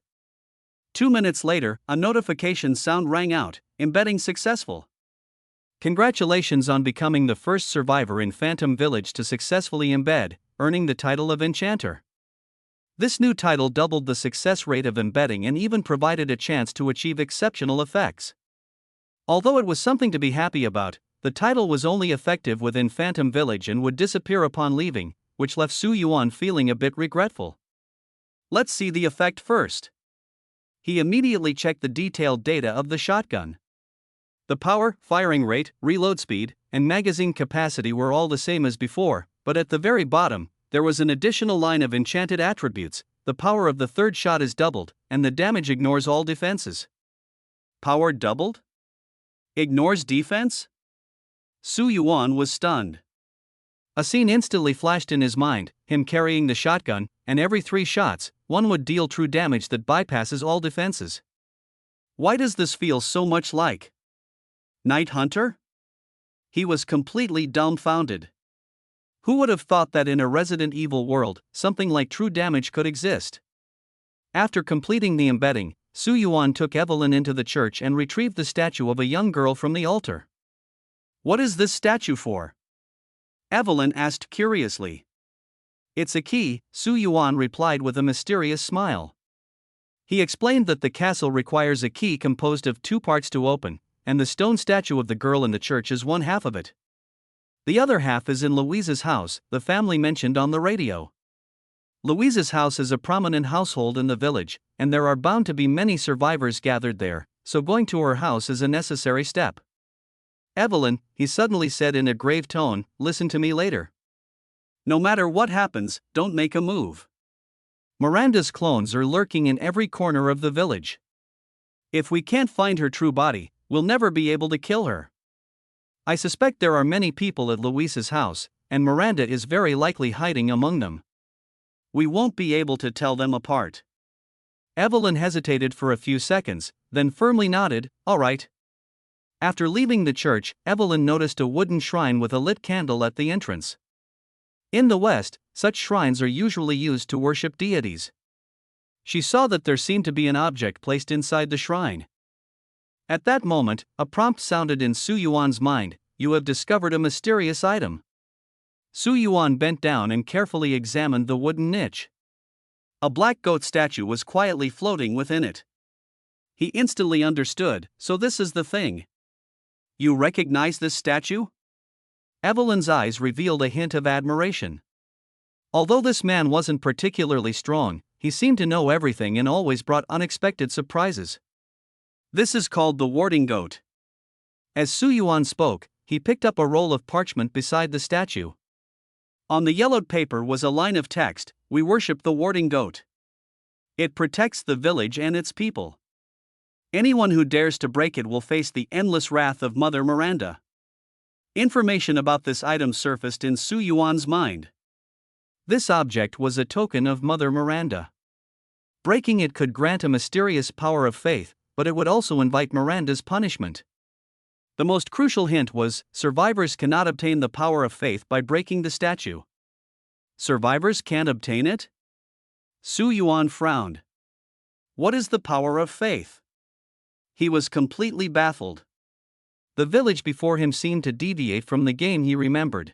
2 minutes later, a notification sound rang out, "Embedding successful. Congratulations on becoming the first survivor in Phantom Village to successfully embed, earning the title of Enchanter." This new title doubled the success rate of embedding and even provided a chance to achieve exceptional effects. Although it was something to be happy about, the title was only effective within Phantom Village and would disappear upon leaving, which left Su Yuan feeling a bit regretful. "Let's see the effect first." He immediately checked the detailed data of the shotgun. The power, firing rate, reload speed, and magazine capacity were all the same as before, but at the very bottom, there was an additional line of enchanted attributes. "The power of the third shot is doubled, and the damage ignores all defenses." Power doubled? Ignores defense? Su Yuan was stunned. A scene instantly flashed in his mind, him carrying the shotgun, and every 3 shots, one would deal true damage that bypasses all defenses. Why does this feel so much like Night Hunter? He was completely dumbfounded. Who would have thought that in a Resident Evil world, something like true damage could exist? After completing the embedding, Su Yuan took Evelyn into the church and retrieved the statue of a young girl from the altar. "What is this statue for?" Evelyn asked curiously. "It's a key," Su Yuan replied with a mysterious smile. He explained that the castle requires a key composed of 2 parts to open, and the stone statue of the girl in the church is one half of it. The other half is in Louise's house, the family mentioned on the radio. Louise's house is a prominent household in the village, and there are bound to be many survivors gathered there, so going to her house is a necessary step. "Evelyn," he suddenly said in a grave tone, "listen to me later. No matter what happens, don't make a move. Miranda's clones are lurking in every corner of the village. If we can't find her true body, we'll never be able to kill her. I suspect there are many people at Louise's house, and Miranda is very likely hiding among them. We won't be able to tell them apart." Evelyn hesitated for a few seconds, then firmly nodded, "All right." After leaving the church, Evelyn noticed a wooden shrine with a lit candle at the entrance. In the West, such shrines are usually used to worship deities. She saw that there seemed to be an object placed inside the shrine. At that moment, a prompt sounded in Su Yuan's mind: "You have discovered a mysterious item." Su Yuan bent down and carefully examined the wooden niche. A black goat statue was quietly floating within it. He instantly understood, so this is the thing. "You recognize this statue?" Evelyn's eyes revealed a hint of admiration. Although this man wasn't particularly strong, he seemed to know everything and always brought unexpected surprises. "This is called the warding goat." As Su Yuan spoke, he picked up a roll of parchment beside the statue. On the yellowed paper was a line of text: "We worship the warding goat. It protects the village and its people. Anyone who dares to break it will face the endless wrath of Mother Miranda." Information about this item surfaced in Su Yuan's mind. This object was a token of Mother Miranda. Breaking it could grant a mysterious power of faith, but it would also invite Miranda's punishment. The most crucial hint was, survivors cannot obtain the power of faith by breaking the statue. Survivors can't obtain it? Su Yuan frowned. What is the power of faith? He was completely baffled. The village before him seemed to deviate from the game he remembered.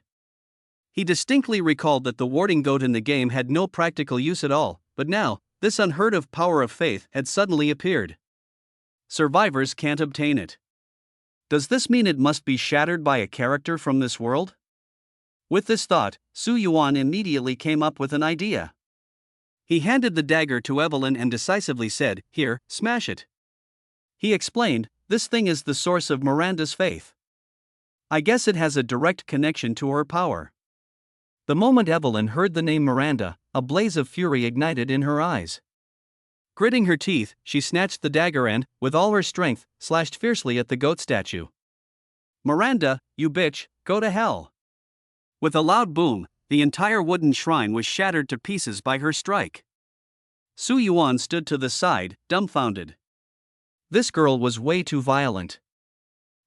He distinctly recalled that the warding goat in the game had no practical use at all, but now, this unheard of power of faith had suddenly appeared. Survivors can't obtain it. Does this mean it must be shattered by a character from this world? With this thought, Su Yuan immediately came up with an idea. He handed the dagger to Evelyn and decisively said, "Here, smash it." He explained, "This thing is the source of Miranda's faith. I guess it has a direct connection to her power." The moment Evelyn heard the name Miranda, a blaze of fury ignited in her eyes. Gritting her teeth, she snatched the dagger and, with all her strength, slashed fiercely at the goat statue. "Miranda, you bitch, go to hell." With a loud boom, the entire wooden shrine was shattered to pieces by her strike. Su Yuan stood to the side, dumbfounded. This girl was way too violent.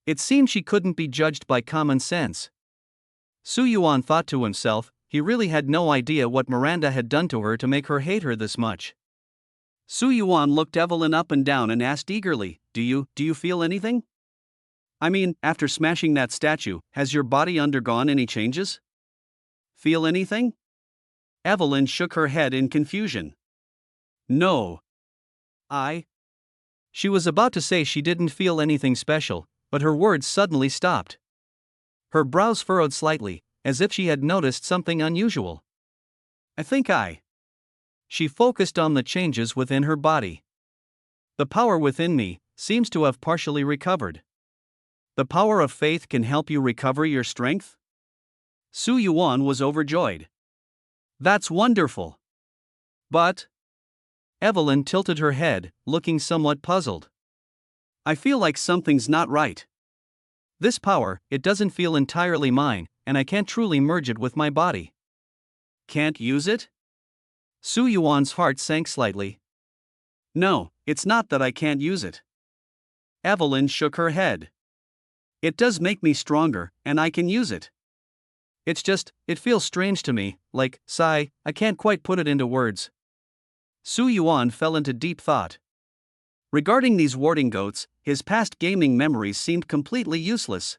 It seemed she couldn't be judged by common sense. Su Yuan thought to himself, he really had no idea what Miranda had done to her to make her hate her this much. Su Yuan looked Evelyn up and down and asked eagerly, Do you feel anything? I mean, after smashing that statue, has your body undergone any changes? Feel anything?" Evelyn shook her head in confusion. "No. She was about to say she didn't feel anything special, but her words suddenly stopped. Her brows furrowed slightly, as if she had noticed something unusual. "I think She focused on the changes within her body. "The power within me seems to have partially recovered." "The power of faith can help you recover your strength?" Su Yuan was overjoyed. "That's wonderful. But..." Evelyn tilted her head, looking somewhat puzzled. "I feel like something's not right. This power, it doesn't feel entirely mine, and I can't truly merge it with my body." "Can't use it?" Su Yuan's heart sank slightly. "No, it's not that I can't use it." Evelyn shook her head. "It does make me stronger, and I can use it. It's just, it feels strange to me, like, I can't quite put it into words." Su Yuan fell into deep thought. Regarding these warding goats, his past gaming memories seemed completely useless.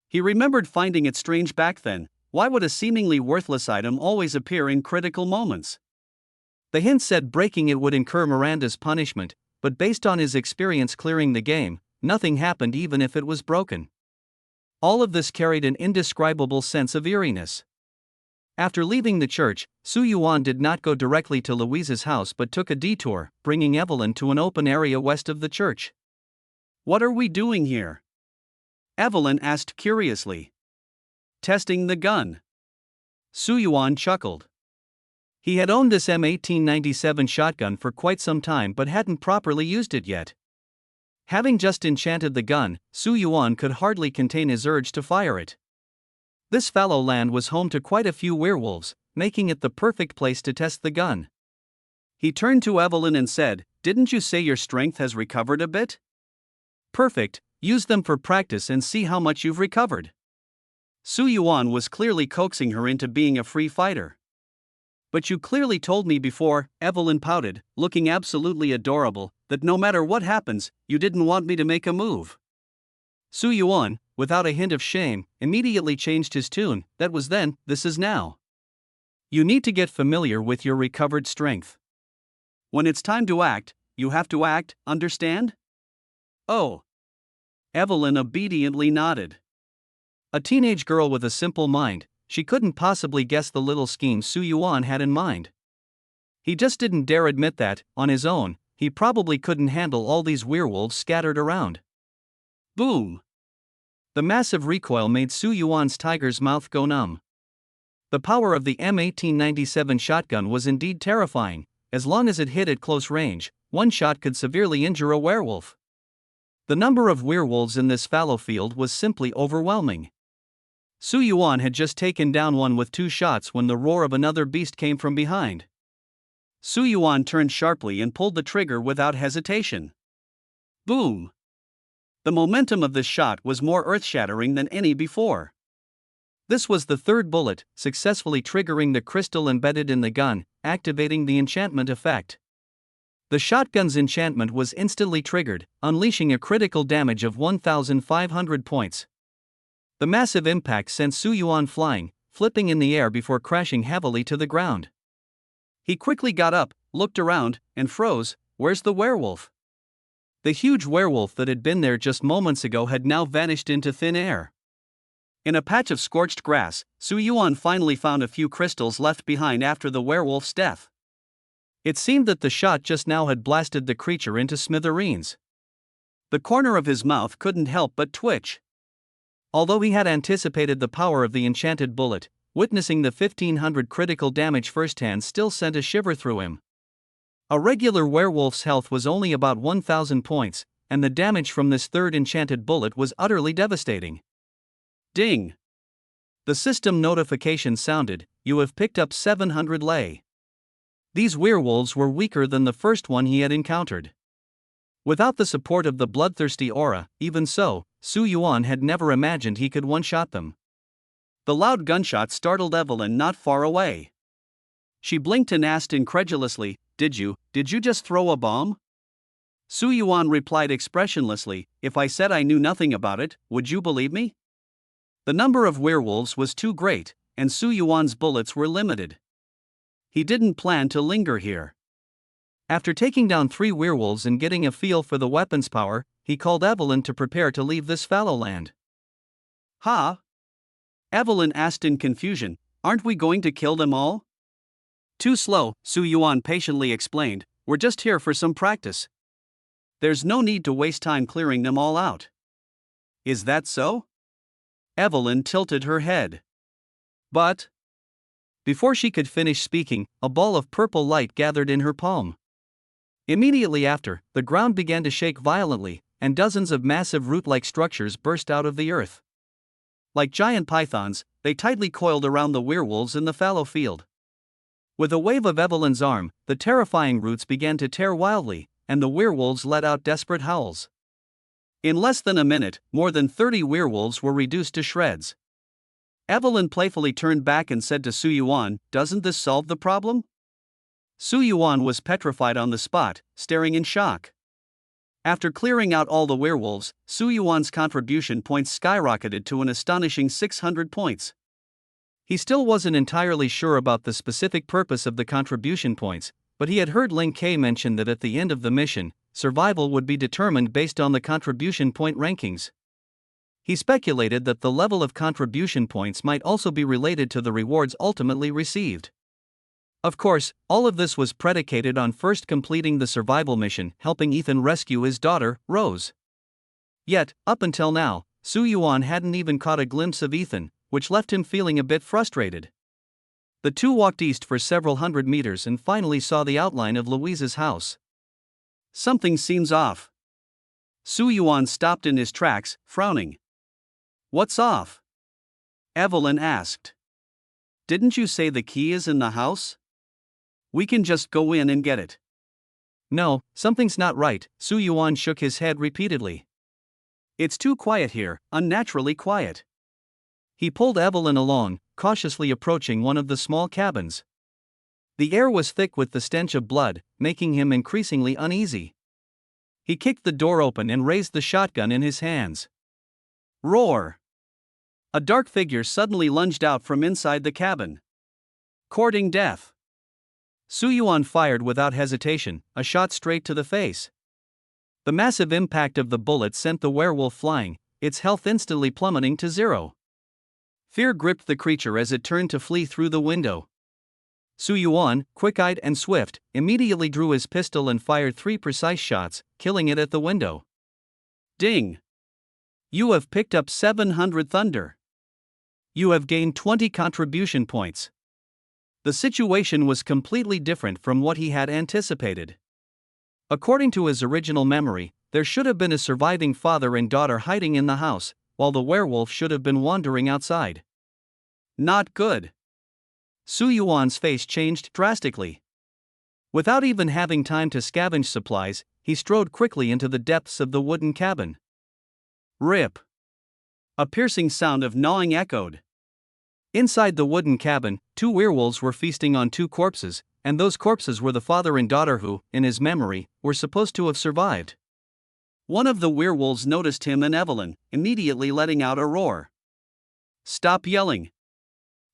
He remembered finding it strange back then. Why would a seemingly worthless item always appear in critical moments? The hint said breaking it would incur Miranda's punishment, but based on his experience clearing the game, nothing happened even if it was broken. All of this carried an indescribable sense of eeriness. After leaving the church, Su Yuan did not go directly to Louise's house but took a detour, bringing Evelyn to an open area west of the church. "What are we doing here?" Evelyn asked curiously. "Testing the gun." Su Yuan chuckled. He had owned this M1897 shotgun for quite some time but hadn't properly used it yet. Having just enchanted the gun, Su Yuan could hardly contain his urge to fire it. This fallow land was home to quite a few werewolves, making it the perfect place to test the gun. He turned to Evelyn and said, "Didn't you say your strength has recovered a bit? Perfect, use them for practice and see how much you've recovered." Su Yuan was clearly coaxing her into being a free fighter. "But you clearly told me before," Evelyn pouted, looking absolutely adorable, "that no matter what happens, you didn't want me to make a move." Su Yuan, without a hint of shame, immediately changed his tune. "That was then, this is now. You need to get familiar with your recovered strength. When it's time to act, you have to act, understand?" "Oh." Evelyn obediently nodded. A teenage girl with a simple mind, she couldn't possibly guess the little scheme Su Yuan had in mind. He just didn't dare admit that, on his own, he probably couldn't handle all these werewolves scattered around. Boom! The massive recoil made Su Yuan's tiger's mouth go numb. The power of the M1897 shotgun was indeed terrifying. As long as it hit at close range, one shot could severely injure a werewolf. The number of werewolves in this fallow field was simply overwhelming. Su Yuan had just taken down one with 2 shots when the roar of another beast came from behind. Su Yuan turned sharply and pulled the trigger without hesitation. Boom! The momentum of this shot was more earth-shattering than any before. This was the 3rd bullet, successfully triggering the crystal embedded in the gun, activating the enchantment effect. The shotgun's enchantment was instantly triggered, unleashing a critical damage of 1,500 points. The massive impact sent Su Yuan flying, flipping in the air before crashing heavily to the ground. He quickly got up, looked around, and froze. Where's the werewolf? The huge werewolf that had been there just moments ago had now vanished into thin air. In a patch of scorched grass, Su Yuan finally found a few crystals left behind after the werewolf's death. It seemed that the shot just now had blasted the creature into smithereens. The corner of his mouth couldn't help but twitch. Although he had anticipated the power of the enchanted bullet, witnessing the 1,500 critical damage firsthand still sent a shiver through him. A regular werewolf's health was only about 1,000 points, and the damage from this 3rd enchanted bullet was utterly devastating. Ding! The system notification sounded. You have picked up 700 lei. These werewolves were weaker than the first one he had encountered. Without the support of the bloodthirsty aura, even so, Su Yuan had never imagined he could one-shot them. The loud gunshot startled Evelyn not far away. She blinked and asked incredulously, Did you just throw a bomb? Su Yuan replied expressionlessly, If I said I knew nothing about it, would you believe me? The number of werewolves was too great, and Su Yuan's bullets were limited. He didn't plan to linger here. After taking down 3 werewolves and getting a feel for the weapon's power, he called Evelyn to prepare to leave this fallow land. Huh? Evelyn asked in confusion, Aren't we going to kill them all? Too slow, Su Yuan patiently explained, We're just here for some practice. There's no need to waste time clearing them all out. Is that so? Evelyn tilted her head. But... Before she could finish speaking, a ball of purple light gathered in her palm. Immediately after, the ground began to shake violently, and dozens of massive root-like structures burst out of the earth. Like giant pythons, they tightly coiled around the werewolves in the fallow field. With a wave of Evelyn's arm, the terrifying roots began to tear wildly, and the werewolves let out desperate howls. In less than a minute, more than 30 werewolves were reduced to shreds. Evelyn playfully turned back and said to Su Yuan, Doesn't this solve the problem? Su Yuan was petrified on the spot, staring in shock. After clearing out all the werewolves, Su Yuan's contribution points skyrocketed to an astonishing 600 points. He still wasn't entirely sure about the specific purpose of the contribution points, but he had heard Ling Kai mention that at the end of the mission, survival would be determined based on the contribution point rankings. He speculated that the level of contribution points might also be related to the rewards ultimately received. Of course, all of this was predicated on first completing the survival mission, helping Ethan rescue his daughter, Rose. Yet, up until now, Su Yuan hadn't even caught a glimpse of Ethan, which left him feeling a bit frustrated. The two walked east for several hundred meters and finally saw the outline of Louise's house. Something seems off. Su Yuan stopped in his tracks, frowning. What's off? Evelyn asked. Didn't you say the key is in the house? We can just go in and get it. No, something's not right, Su Yuan shook his head repeatedly. It's too quiet here, unnaturally quiet. He pulled Evelyn along, cautiously approaching one of the small cabins. The air was thick with the stench of blood, making him increasingly uneasy. He kicked the door open and raised the shotgun in his hands. Roar! A dark figure suddenly lunged out from inside the cabin. Courting death. Su Yuan fired without hesitation, a shot straight to the face. The massive impact of the bullet sent the werewolf flying, its health instantly plummeting to 0. Fear gripped the creature as it turned to flee through the window. Su Yuan, quick-eyed and swift, immediately drew his pistol and fired 3 precise shots, killing it at the window. Ding! You have picked up 700 thunder. You have gained 20 contribution points. The situation was completely different from what he had anticipated. According to his original memory, there should have been a surviving father and daughter hiding in the house, while the werewolf should have been wandering outside. Not good. Su Yuan's face changed drastically. Without even having time to scavenge supplies, he strode quickly into the depths of the wooden cabin. Rip! A piercing sound of gnawing echoed. Inside the wooden cabin, 2 werewolves were feasting on 2 corpses, and those corpses were the father and daughter who, in his memory, were supposed to have survived. One of the werewolves noticed him and Evelyn, immediately letting out a roar. Stop yelling!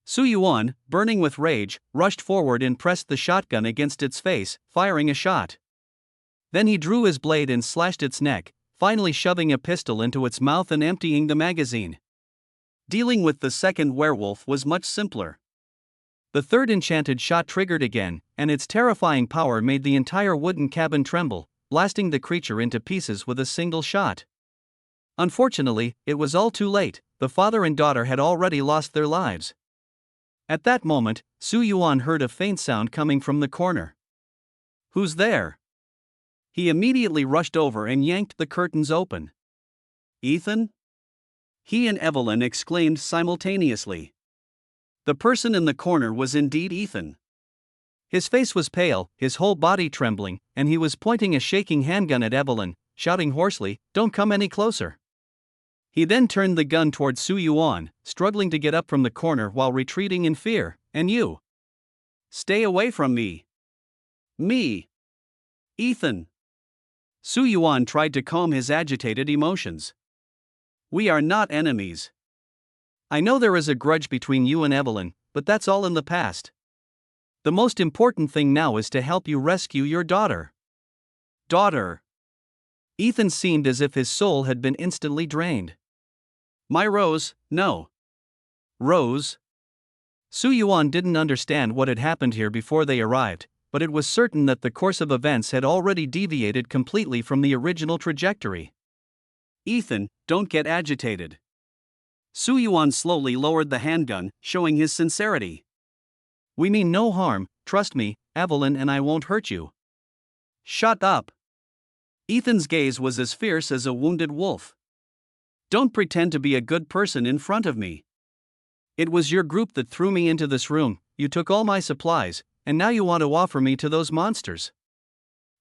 Su Yuan, burning with rage, rushed forward and pressed the shotgun against its face, firing a shot. Then he drew his blade and slashed its neck, finally shoving a pistol into its mouth and emptying the magazine. Dealing with the second werewolf was much simpler. The third enchanted shot triggered again, and its terrifying power made the entire wooden cabin tremble, blasting the creature into pieces with a single shot. Unfortunately, it was all too late. The father and daughter had already lost their lives. At that moment, Su Yuan heard a faint sound coming from the corner. Who's there? He immediately rushed over and yanked the curtains open. Ethan? He and Evelyn exclaimed simultaneously. The person in the corner was indeed Ethan. His face was pale, his whole body trembling, and he was pointing a shaking handgun at Evelyn, shouting hoarsely, "Don't come any closer." He then turned the gun toward Su Yuan, struggling to get up from the corner while retreating in fear. "And you? Stay away from me." "Me? Ethan." Su Yuan tried to calm his agitated emotions. "We are not enemies. I know there is a grudge between you and Evelyn, but that's all in the past. The most important thing now is to help you rescue your daughter." "Daughter?" Ethan seemed as if his soul had been instantly drained. "My Rose, no." Rose? Su Yuan didn't understand what had happened here before they arrived, but it was certain that the course of events had already deviated completely from the original trajectory. "Ethan, don't get agitated." Su Yuan slowly lowered the handgun, showing his sincerity. "We mean no harm, trust me, Evelyn and I won't hurt you." "Shut up." Ethan's gaze was as fierce as a wounded wolf. "Don't pretend to be a good person in front of me. It was your group that threw me into this room, you took all my supplies, and now you want to offer me to those monsters."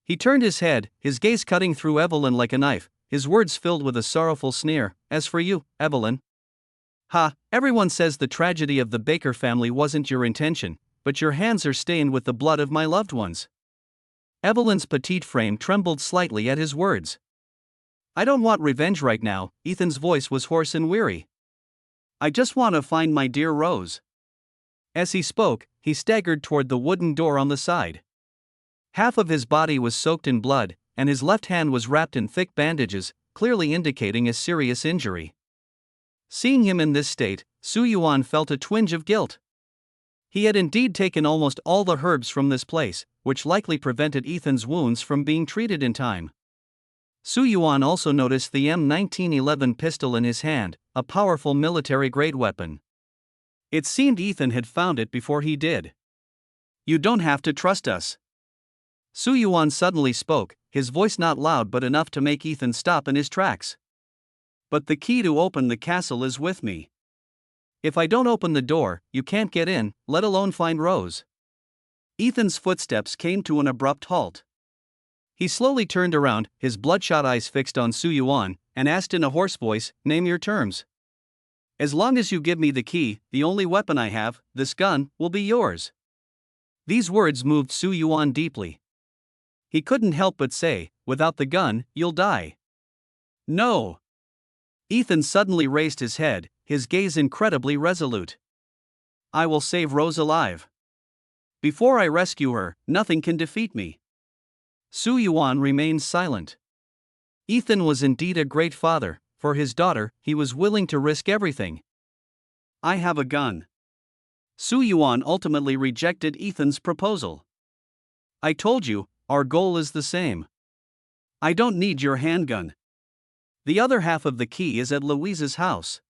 He turned his head, his gaze cutting through Evelyn like a knife, his words filled with a sorrowful sneer. "As for you, Evelyn. Everyone says the tragedy of the Baker family wasn't your intention, but your hands are stained with the blood of my loved ones." Evelyn's petite frame trembled slightly at his words. "I don't want revenge right now," Ethan's voice was hoarse and weary. "I just want to find my dear Rose." As he spoke, he staggered toward the wooden door on the side. Half of his body was soaked in blood, and his left hand was wrapped in thick bandages, clearly indicating a serious injury. Seeing him in this state, Su Yuan felt a twinge of guilt. He had indeed taken almost all the herbs from this place, which likely prevented Ethan's wounds from being treated in time. Su Yuan also noticed the M1911 pistol in his hand, a powerful military-grade weapon. It seemed Ethan had found it before he did. "You don't have to trust us." Su Yuan suddenly spoke, his voice not loud but enough to make Ethan stop in his tracks. "But the key to open the castle is with me. If I don't open the door, you can't get in, let alone find Rose." Ethan's footsteps came to an abrupt halt. He slowly turned around, his bloodshot eyes fixed on Su Yuan, and asked in a hoarse voice, "Name your terms. As long as you give me the key, the only weapon I have, this gun, will be yours." These words moved Su Yuan deeply. He couldn't help but say, "Without the gun, you'll die." "No." Ethan suddenly raised his head, his gaze incredibly resolute. "I will save Rose alive. Before I rescue her, nothing can defeat me." Su Yuan remained silent. Ethan was indeed a great father. For his daughter, he was willing to risk everything. "I have a gun." Su Yuan ultimately rejected Ethan's proposal. "I told you, our goal is the same. I don't need your handgun. The other half of the key is at Louise's house."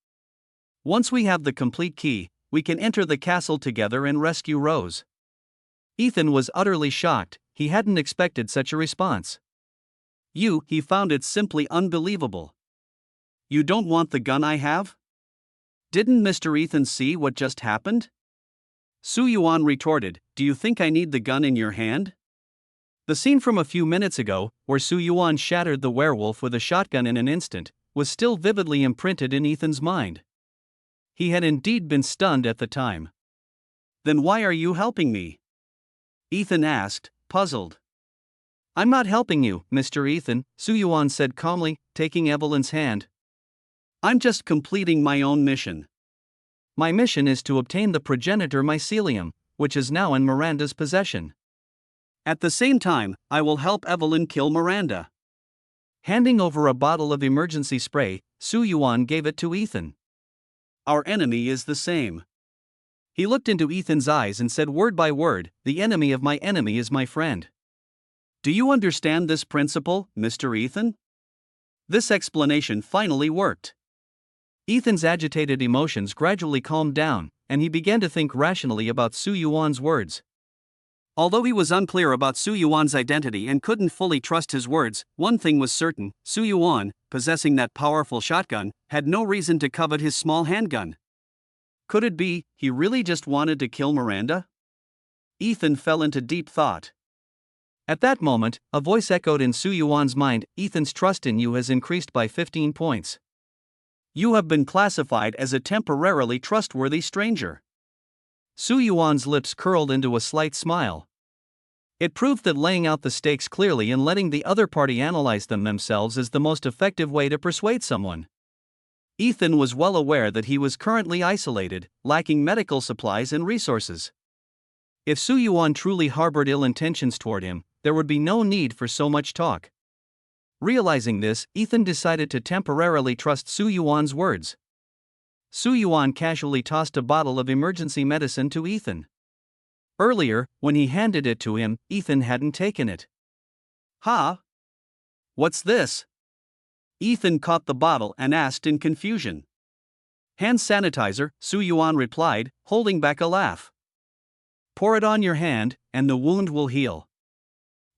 Once we have the complete key, we can enter the castle together and rescue Rose. Ethan was utterly shocked, he hadn't expected such a response. He found it simply unbelievable. You don't want the gun I have? Didn't Mr. Ethan see what just happened? Su Yuan retorted, do you think I need the gun in your hand? The scene from a few minutes ago, where Su Yuan shattered the werewolf with a shotgun in an instant, was still vividly imprinted in Ethan's mind. He had indeed been stunned at the time. Then why are you helping me? Ethan asked, puzzled. I'm not helping you, Mr. Ethan, Su Yuan said calmly, taking Evelyn's hand. I'm just completing my own mission. My mission is to obtain the progenitor mycelium, which is now in Miranda's possession. At the same time, I will help Evelyn kill Miranda. Handing over a bottle of emergency spray, Su Yuan gave it to Ethan. Our enemy is the same. He looked into Ethan's eyes and said word by word, the enemy of my enemy is my friend. Do you understand this principle, Mr. Ethan? This explanation finally worked. Ethan's agitated emotions gradually calmed down, and he began to think rationally about Su Yuan's words. Although he was unclear about Su Yuan's identity and couldn't fully trust his words, one thing was certain, Su Yuan, possessing that powerful shotgun, had no reason to covet his small handgun. Could it be, he really just wanted to kill Miranda? Ethan fell into deep thought. At that moment, a voice echoed in Su Yuan's mind, Ethan's trust in you has increased by 15 points. You have been classified as a temporarily trustworthy stranger. Su Yuan's lips curled into a slight smile. It proved that laying out the stakes clearly and letting the other party analyze them themselves is the most effective way to persuade someone. Ethan was well aware that he was currently isolated, lacking medical supplies and resources. If Su Yuan truly harbored ill intentions toward him, there would be no need for so much talk. Realizing this, Ethan decided to temporarily trust Su Yuan's words. Su Yuan casually tossed a bottle of emergency medicine to Ethan. Earlier, when he handed it to him, Ethan hadn't taken it. Huh? What's this? Ethan caught the bottle and asked in confusion. Hand sanitizer, Su Yuan replied, holding back a laugh. Pour it on your hand, and the wound will heal.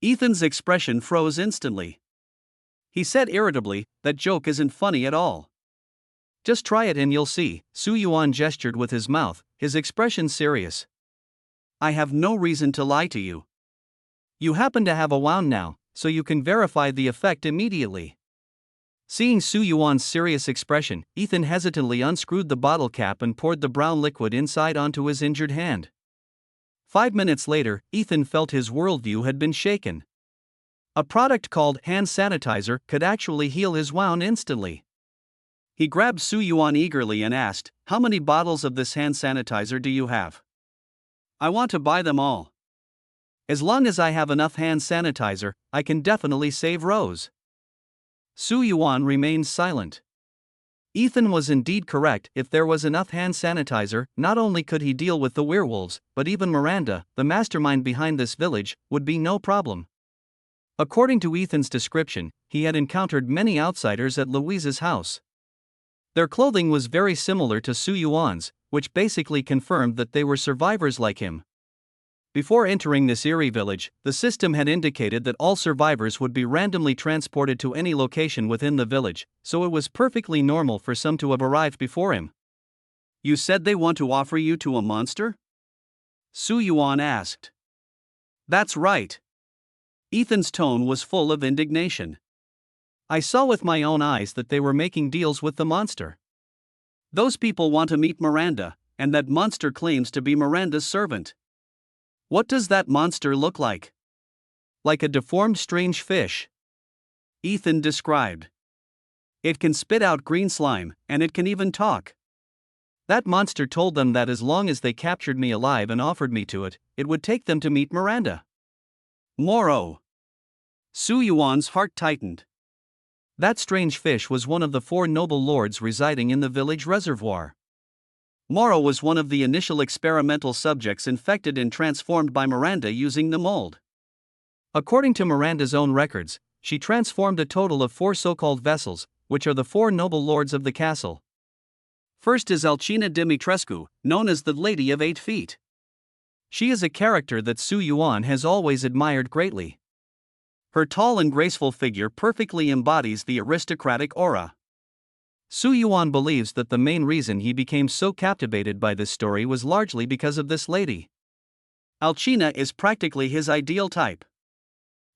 Ethan's expression froze instantly. He said irritably, that joke isn't funny at all. Just try it and you'll see, Su Yuan gestured with his mouth, his expression serious. I have no reason to lie to you. You happen to have a wound now, so you can verify the effect immediately. Seeing Su Yuan's serious expression, Ethan hesitantly unscrewed the bottle cap and poured the brown liquid inside onto his injured hand. 5 minutes later, Ethan felt his worldview had been shaken. A product called hand sanitizer could actually heal his wound instantly. He grabbed Su Yuan eagerly and asked, how many bottles of this hand sanitizer do you have? I want to buy them all. As long as I have enough hand sanitizer, I can definitely save Rose. Su Yuan remained silent. Ethan was indeed correct. If there was enough hand sanitizer, not only could he deal with the werewolves, but even Miranda, the mastermind behind this village, would be no problem. According to Ethan's description, he had encountered many outsiders at Louise's house. Their clothing was very similar to Su Yuan's, which basically confirmed that they were survivors like him. Before entering this eerie village, the system had indicated that all survivors would be randomly transported to any location within the village, so it was perfectly normal for some to have arrived before him. You said they want to offer you to a monster? Su Yuan asked. That's right. Ethan's tone was full of indignation. I saw with my own eyes that they were making deals with the monster. Those people want to meet Miranda, and that monster claims to be Miranda's servant. What does that monster look like? Like a deformed strange fish. Ethan described. It can spit out green slime, and it can even talk. That monster told them that as long as they captured me alive and offered me to it, it would take them to meet Miranda. Moro. Su Yuan's heart tightened. That strange fish was one of the 4 noble lords residing in the village reservoir. Moro was one of the initial experimental subjects infected and transformed by Miranda using the mold. According to Miranda's own records, she transformed a total of 4 so-called vessels, which are the 4 noble lords of the castle. First is Alcina Dimitrescu, known as the Lady of 8 Feet. She is a character that Su Yuan has always admired greatly. Her tall and graceful figure perfectly embodies the aristocratic aura. Su Yuan believes that the main reason he became so captivated by this story was largely because of this lady. Alcina is practically his ideal type.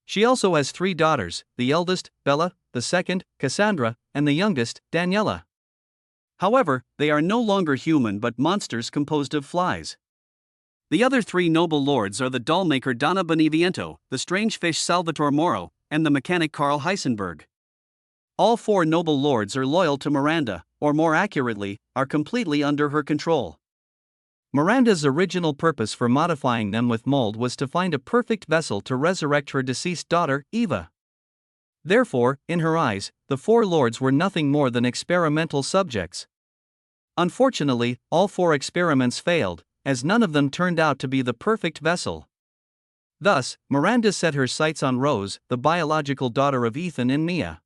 She also has 3 daughters, the eldest, Bella, the second, Cassandra, and the youngest, Daniela. However, they are no longer human but monsters composed of flies. The other 3 noble lords are the dollmaker Donna Beneviento, the strange fish Salvatore Moro, and the mechanic Karl Heisenberg. All 4 noble lords are loyal to Miranda, or more accurately, are completely under her control. Miranda's original purpose for modifying them with mold was to find a perfect vessel to resurrect her deceased daughter, Eva. Therefore, in her eyes, the 4 lords were nothing more than experimental subjects. Unfortunately, all 4 experiments failed, as none of them turned out to be the perfect vessel. Thus, Miranda set her sights on Rose, the biological daughter of Ethan and Mia.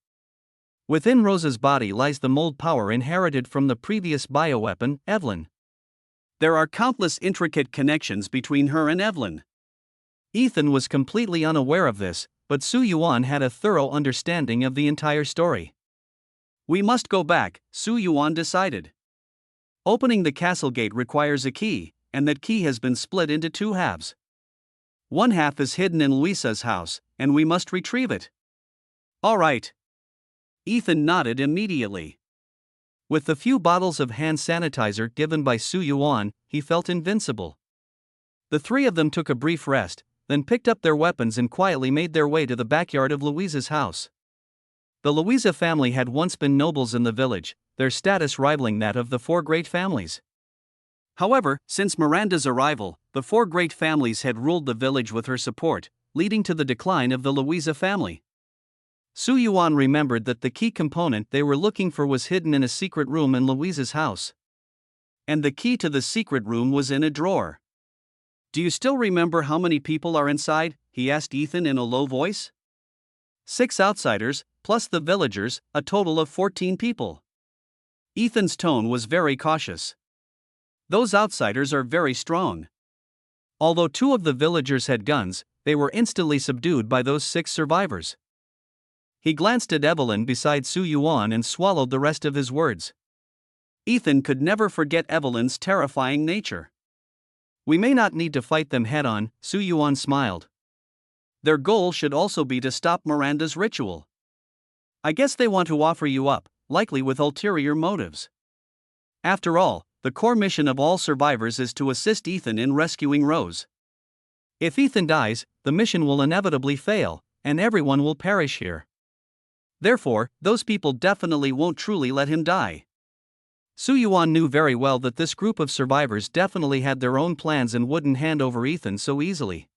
Within Rose's body lies the mold power inherited from the previous bioweapon, Evelyn. There are countless intricate connections between her and Evelyn. Ethan was completely unaware of this, but Su Yuan had a thorough understanding of the entire story. We must go back, Su Yuan decided. Opening the castle gate requires a key, and that key has been split into 2 halves. One half is hidden in Luisa's house, and we must retrieve it. All right. Ethan nodded immediately. With the few bottles of hand sanitizer given by Su Yuan, he felt invincible. The 3 of them took a brief rest, then picked up their weapons and quietly made their way to the backyard of Louisa's house. The Louisa family had once been nobles in the village, their status rivaling that of the 4 great families. However, since Miranda's arrival, the 4 great families had ruled the village with her support, leading to the decline of the Louisa family. Su Yuan remembered that the key component they were looking for was hidden in a secret room in Louisa's house. And the key to the secret room was in a drawer. Do you still remember how many people are inside? He asked Ethan in a low voice. 6 outsiders, plus the villagers, a total of 14 people. Ethan's tone was very cautious. Those outsiders are very strong. Although 2 of the villagers had guns, they were instantly subdued by those 6 survivors. He glanced at Evelyn beside Su Yuan and swallowed the rest of his words. Ethan could never forget Evelyn's terrifying nature. We may not need to fight them head-on, Su Yuan smiled. Their goal should also be to stop Miranda's ritual. I guess they want to offer you up, likely with ulterior motives. After all, the core mission of all survivors is to assist Ethan in rescuing Rose. If Ethan dies, the mission will inevitably fail, and everyone will perish here. Therefore, those people definitely won't truly let him die. Su Yuan knew very well that this group of survivors definitely had their own plans and wouldn't hand over Ethan so easily.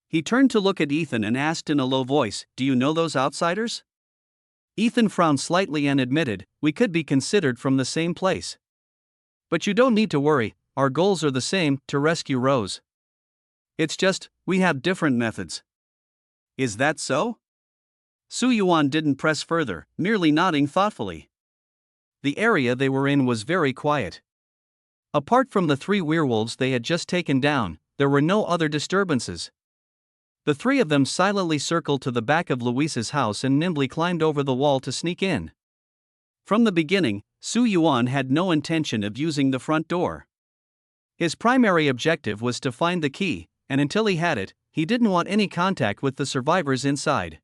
He turned to look at Ethan and asked in a low voice, "Do you know those outsiders?" Ethan frowned slightly and admitted, "We could be considered from the same place. But you don't need to worry, our goals are the same, to rescue Rose. It's just, we have different methods." Is that so? Su Yuan didn't press further, merely nodding thoughtfully. The area they were in was very quiet. Apart from the 3 werewolves they had just taken down, there were no other disturbances. The 3 of them silently circled to the back of Luisa's house and nimbly climbed over the wall to sneak in. From the beginning, Su Yuan had no intention of using the front door. His primary objective was to find the key, and until he had it, he didn't want any contact with the survivors inside.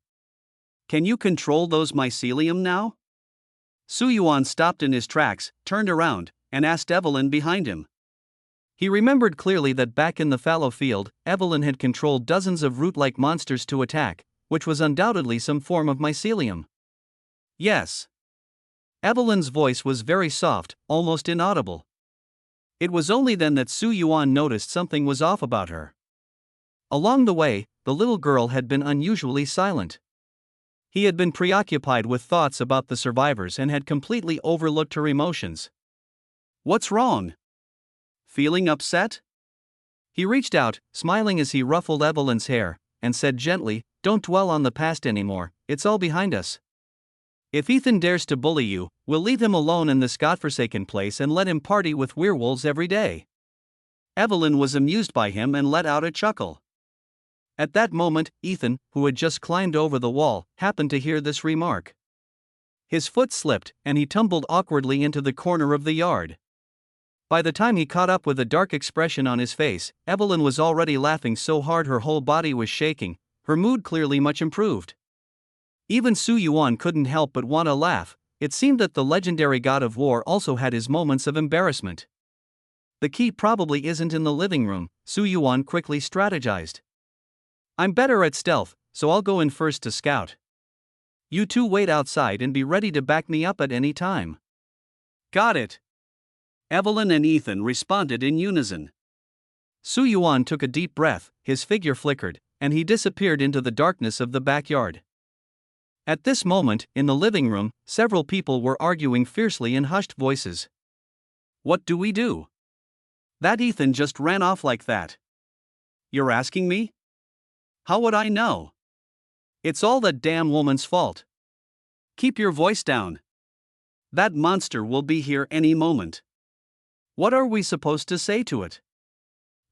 Can you control those mycelium now? Su Yuan stopped in his tracks, turned around, and asked Evelyn behind him. He remembered clearly that back in the fallow field, Evelyn had controlled dozens of root-like monsters to attack, which was undoubtedly some form of mycelium. Yes. Evelyn's voice was very soft, almost inaudible. It was only then that Su Yuan noticed something was off about her. Along the way, the little girl had been unusually silent. He had been preoccupied with thoughts about the survivors and had completely overlooked her emotions. What's wrong? Feeling upset? He reached out, smiling as he ruffled Evelyn's hair, and said gently, "Don't dwell on the past anymore, it's all behind us." If Ethan dares to bully you, we'll leave him alone in this godforsaken place and let him party with werewolves every day. Evelyn was amused by him and let out a chuckle. At that moment, Ethan, who had just climbed over the wall, happened to hear this remark. His foot slipped, and he tumbled awkwardly into the corner of the yard. By the time he caught up with a dark expression on his face, Evelyn was already laughing so hard her whole body was shaking, her mood clearly much improved. Even Su Yuan couldn't help but want to laugh. It seemed that the legendary god of war also had his moments of embarrassment. The key probably isn't in the living room, Su Yuan quickly strategized. I'm better at stealth, so I'll go in first to scout. You two wait outside and be ready to back me up at any time. Got it. Evelyn and Ethan responded in unison. Su Yuan took a deep breath, his figure flickered, and he disappeared into the darkness of the backyard. At this moment, in the living room, several people were arguing fiercely in hushed voices. What do we do? That Ethan just ran off like that. You're asking me? How would I know? It's all that damn woman's fault. Keep your voice down. That monster will be here any moment. What are we supposed to say to it?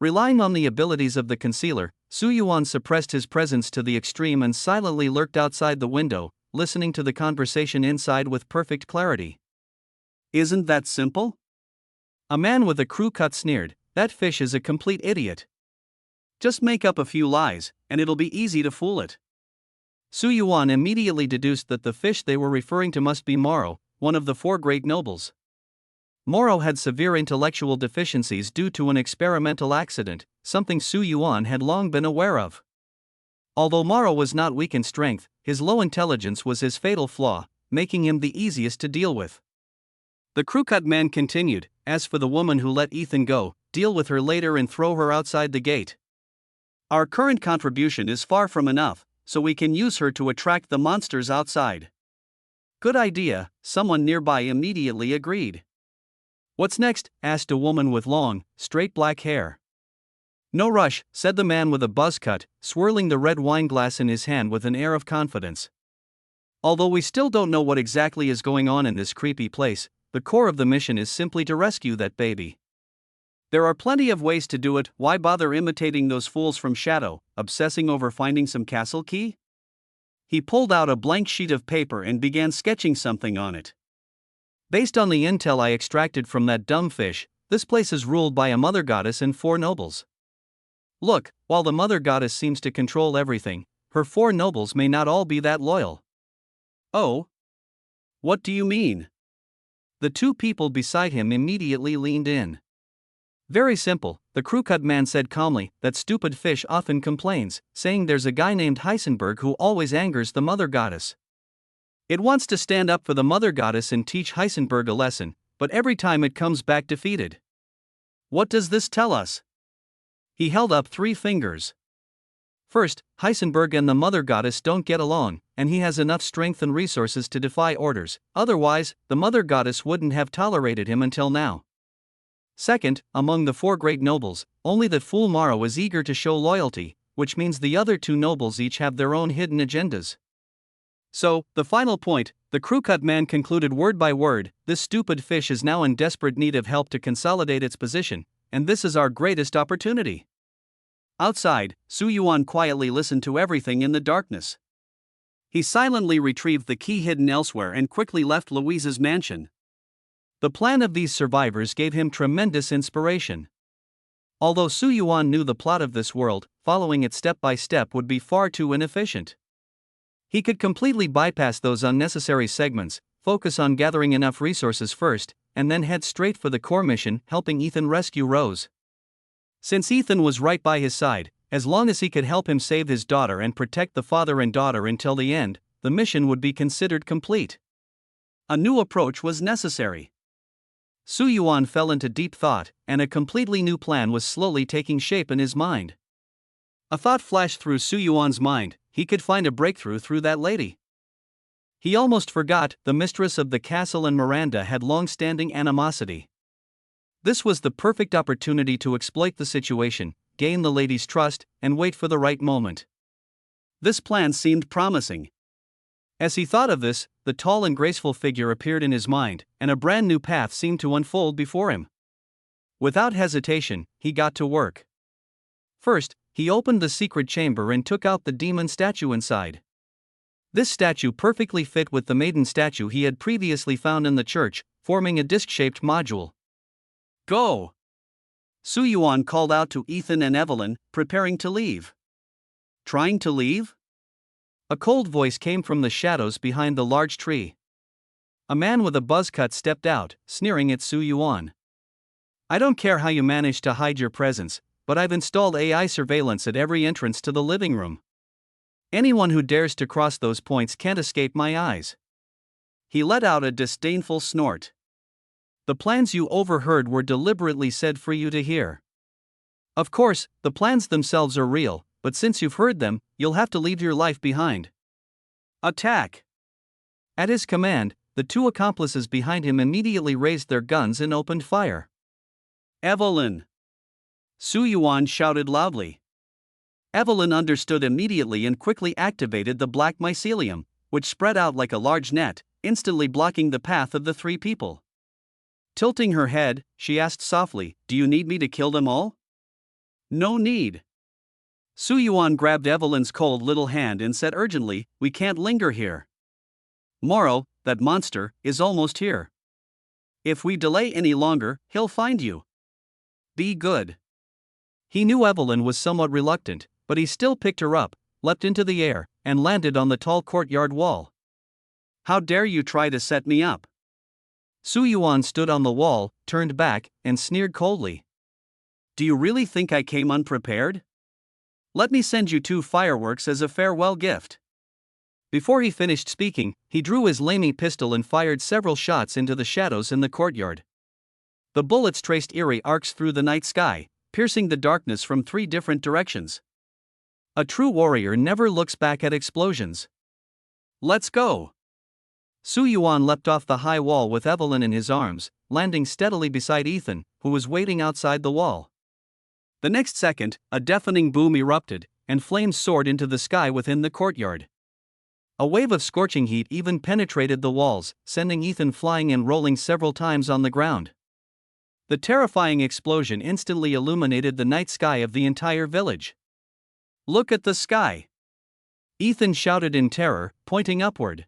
Relying on the abilities of the concealer, Su Yuan suppressed his presence to the extreme and silently lurked outside the window, listening to the conversation inside with perfect clarity. Isn't that simple? A man with a crew cut sneered, that fish is a complete idiot. Just make up a few lies, and it'll be easy to fool it. Su Yuan immediately deduced that the fish they were referring to must be Moro, one of the four great nobles. Moro had severe intellectual deficiencies due to an experimental accident, something Su Yuan had long been aware of. Although Moro was not weak in strength, his low intelligence was his fatal flaw, making him the easiest to deal with. The crew-cut man continued, as for the woman who let Ethan go, deal with her later and throw her outside the gate. Our current contribution is far from enough, so we can use her to attract the monsters outside. Good idea, someone nearby immediately agreed. What's next? Asked a woman with long, straight black hair. No rush, said the man with a buzz cut, swirling the red wine glass in his hand with an air of confidence. Although we still don't know what exactly is going on in this creepy place, the core of the mission is simply to rescue that baby. There are plenty of ways to do it, why bother imitating those fools from Shadow, obsessing over finding some castle key? He pulled out a blank sheet of paper and began sketching something on it. Based on the intel I extracted from that dumb fish, this place is ruled by a mother goddess and four nobles. Look, while the mother goddess seems to control everything, her four nobles may not all be that loyal. Oh? What do you mean? The two people beside him immediately leaned in. Very simple, the crew-cut man said calmly, that stupid fish often complains, saying there's a guy named Heisenberg who always angers the mother goddess. It wants to stand up for the mother goddess and teach Heisenberg a lesson, but every time it comes back defeated. What does this tell us? He held up 3 fingers. First, Heisenberg and the mother goddess don't get along, and he has enough strength and resources to defy orders, otherwise, the mother goddess wouldn't have tolerated him until now. Second, among the 4 great nobles, only the fool Maro is eager to show loyalty, which means the other 2 nobles each have their own hidden agendas. So, the final point, the crew-cut man concluded word by word, this stupid fish is now in desperate need of help to consolidate its position, and this is our greatest opportunity. Outside, Su Yuan quietly listened to everything in the darkness. He silently retrieved the key hidden elsewhere and quickly left Louise's mansion. The plan of these survivors gave him tremendous inspiration. Although Su Yuan knew the plot of this world, following it step by step would be far too inefficient. He could completely bypass those unnecessary segments, focus on gathering enough resources first, and then head straight for the core mission, helping Ethan rescue Rose. Since Ethan was right by his side, as long as he could help him save his daughter and protect the father and daughter until the end, the mission would be considered complete. A new approach was necessary. Su Yuan fell into deep thought, and a completely new plan was slowly taking shape in his mind. A thought flashed through Su Yuan's mind, he could find a breakthrough through that lady. He almost forgot, the mistress of the castle and Miranda had long-standing animosity. This was the perfect opportunity to exploit the situation, gain the lady's trust, and wait for the right moment. This plan seemed promising. As he thought of this, the tall and graceful figure appeared in his mind, and a brand new path seemed to unfold before him. Without hesitation, he got to work. First, he opened the secret chamber and took out the demon statue inside. This statue perfectly fit with the maiden statue he had previously found in the church, forming a disc-shaped module. "Go!" Suyuan called out to Ethan and Evelyn, preparing to leave. "Trying to leave?" A cold voice came from the shadows behind the large tree. A man with a buzz cut stepped out, sneering at Suyuan. "I don't care how you managed to hide your presence, but I've installed AI surveillance at every entrance to the living room. Anyone who dares to cross those points can't escape my eyes." He let out a disdainful snort. "The plans you overheard were deliberately said for you to hear. Of course, the plans themselves are real, but since you've heard them, you'll have to leave your life behind. Attack!" At his command, the two accomplices behind him immediately raised their guns and opened fire. "Evelyn!" Suyuan shouted loudly. Evelyn understood immediately and quickly activated the black mycelium, which spread out like a large net, instantly blocking the path of the three people. Tilting her head, she asked softly, "Do you need me to kill them all?" "No need." Suyuan grabbed Evelyn's cold little hand and said urgently, "We can't linger here. Moro, that monster, is almost here. If we delay any longer, he'll find you. Be good." He knew Evelyn was somewhat reluctant, but he still picked her up, leapt into the air, and landed on the tall courtyard wall. "How dare you try to set me up?" Suyuan stood on the wall, turned back, and sneered coldly. "Do you really think I came unprepared? Let me send you 2 fireworks as a farewell gift." Before he finished speaking, he drew his lamey pistol and fired several shots into the shadows in the courtyard. The bullets traced eerie arcs through the night sky, piercing the darkness from 3 different directions. A true warrior never looks back at explosions. "Let's go!" Suyuan leapt off the high wall with Evelyn in his arms, landing steadily beside Ethan, who was waiting outside the wall. The next second, a deafening boom erupted, and flames soared into the sky within the courtyard. A wave of scorching heat even penetrated the walls, sending Ethan flying and rolling several times on the ground. The terrifying explosion instantly illuminated the night sky of the entire village. "Look at the sky!" Ethan shouted in terror, pointing upward.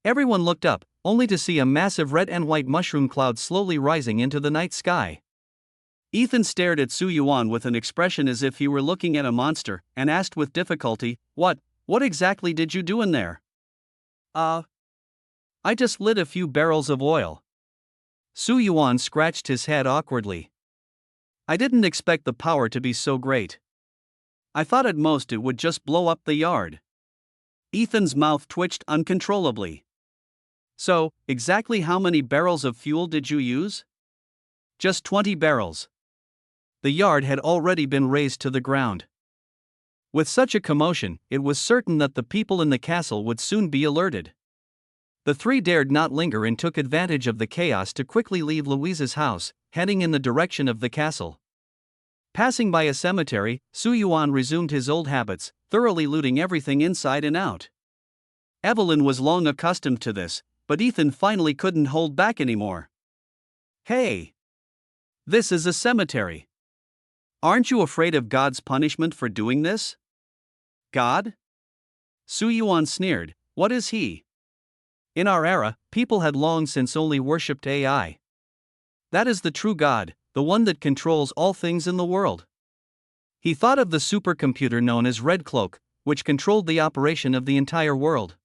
Everyone looked up, only to see a massive red and white mushroom cloud slowly rising into the night sky. Ethan stared at Suyuan with an expression as if he were looking at a monster, and asked with difficulty, What exactly did you do in there?" I just lit a few barrels of oil." Suyuan scratched his head awkwardly. "I didn't expect the power to be so great. I thought at most it would just blow up the yard." Ethan's mouth twitched uncontrollably. "So, exactly how many barrels of fuel did you use?" "Just 20 barrels. The yard had already been razed to the ground. With such a commotion, it was certain that the people in the castle would soon be alerted. The 3 dared not linger and took advantage of the chaos to quickly leave Louise's house, heading in the direction of the castle. Passing by a cemetery, Suyuan resumed his old habits, thoroughly looting everything inside and out. Evelyn was long accustomed to this, but Ethan finally couldn't hold back anymore. "Hey! This is a cemetery. Aren't you afraid of God's punishment for doing this?" "God?" Suyuan sneered, "What is he?" "In our era, people had long since only worshipped AI. That is the true God, the one that controls all things in the world." He thought of the supercomputer known as Red Cloak, which controlled the operation of the entire world.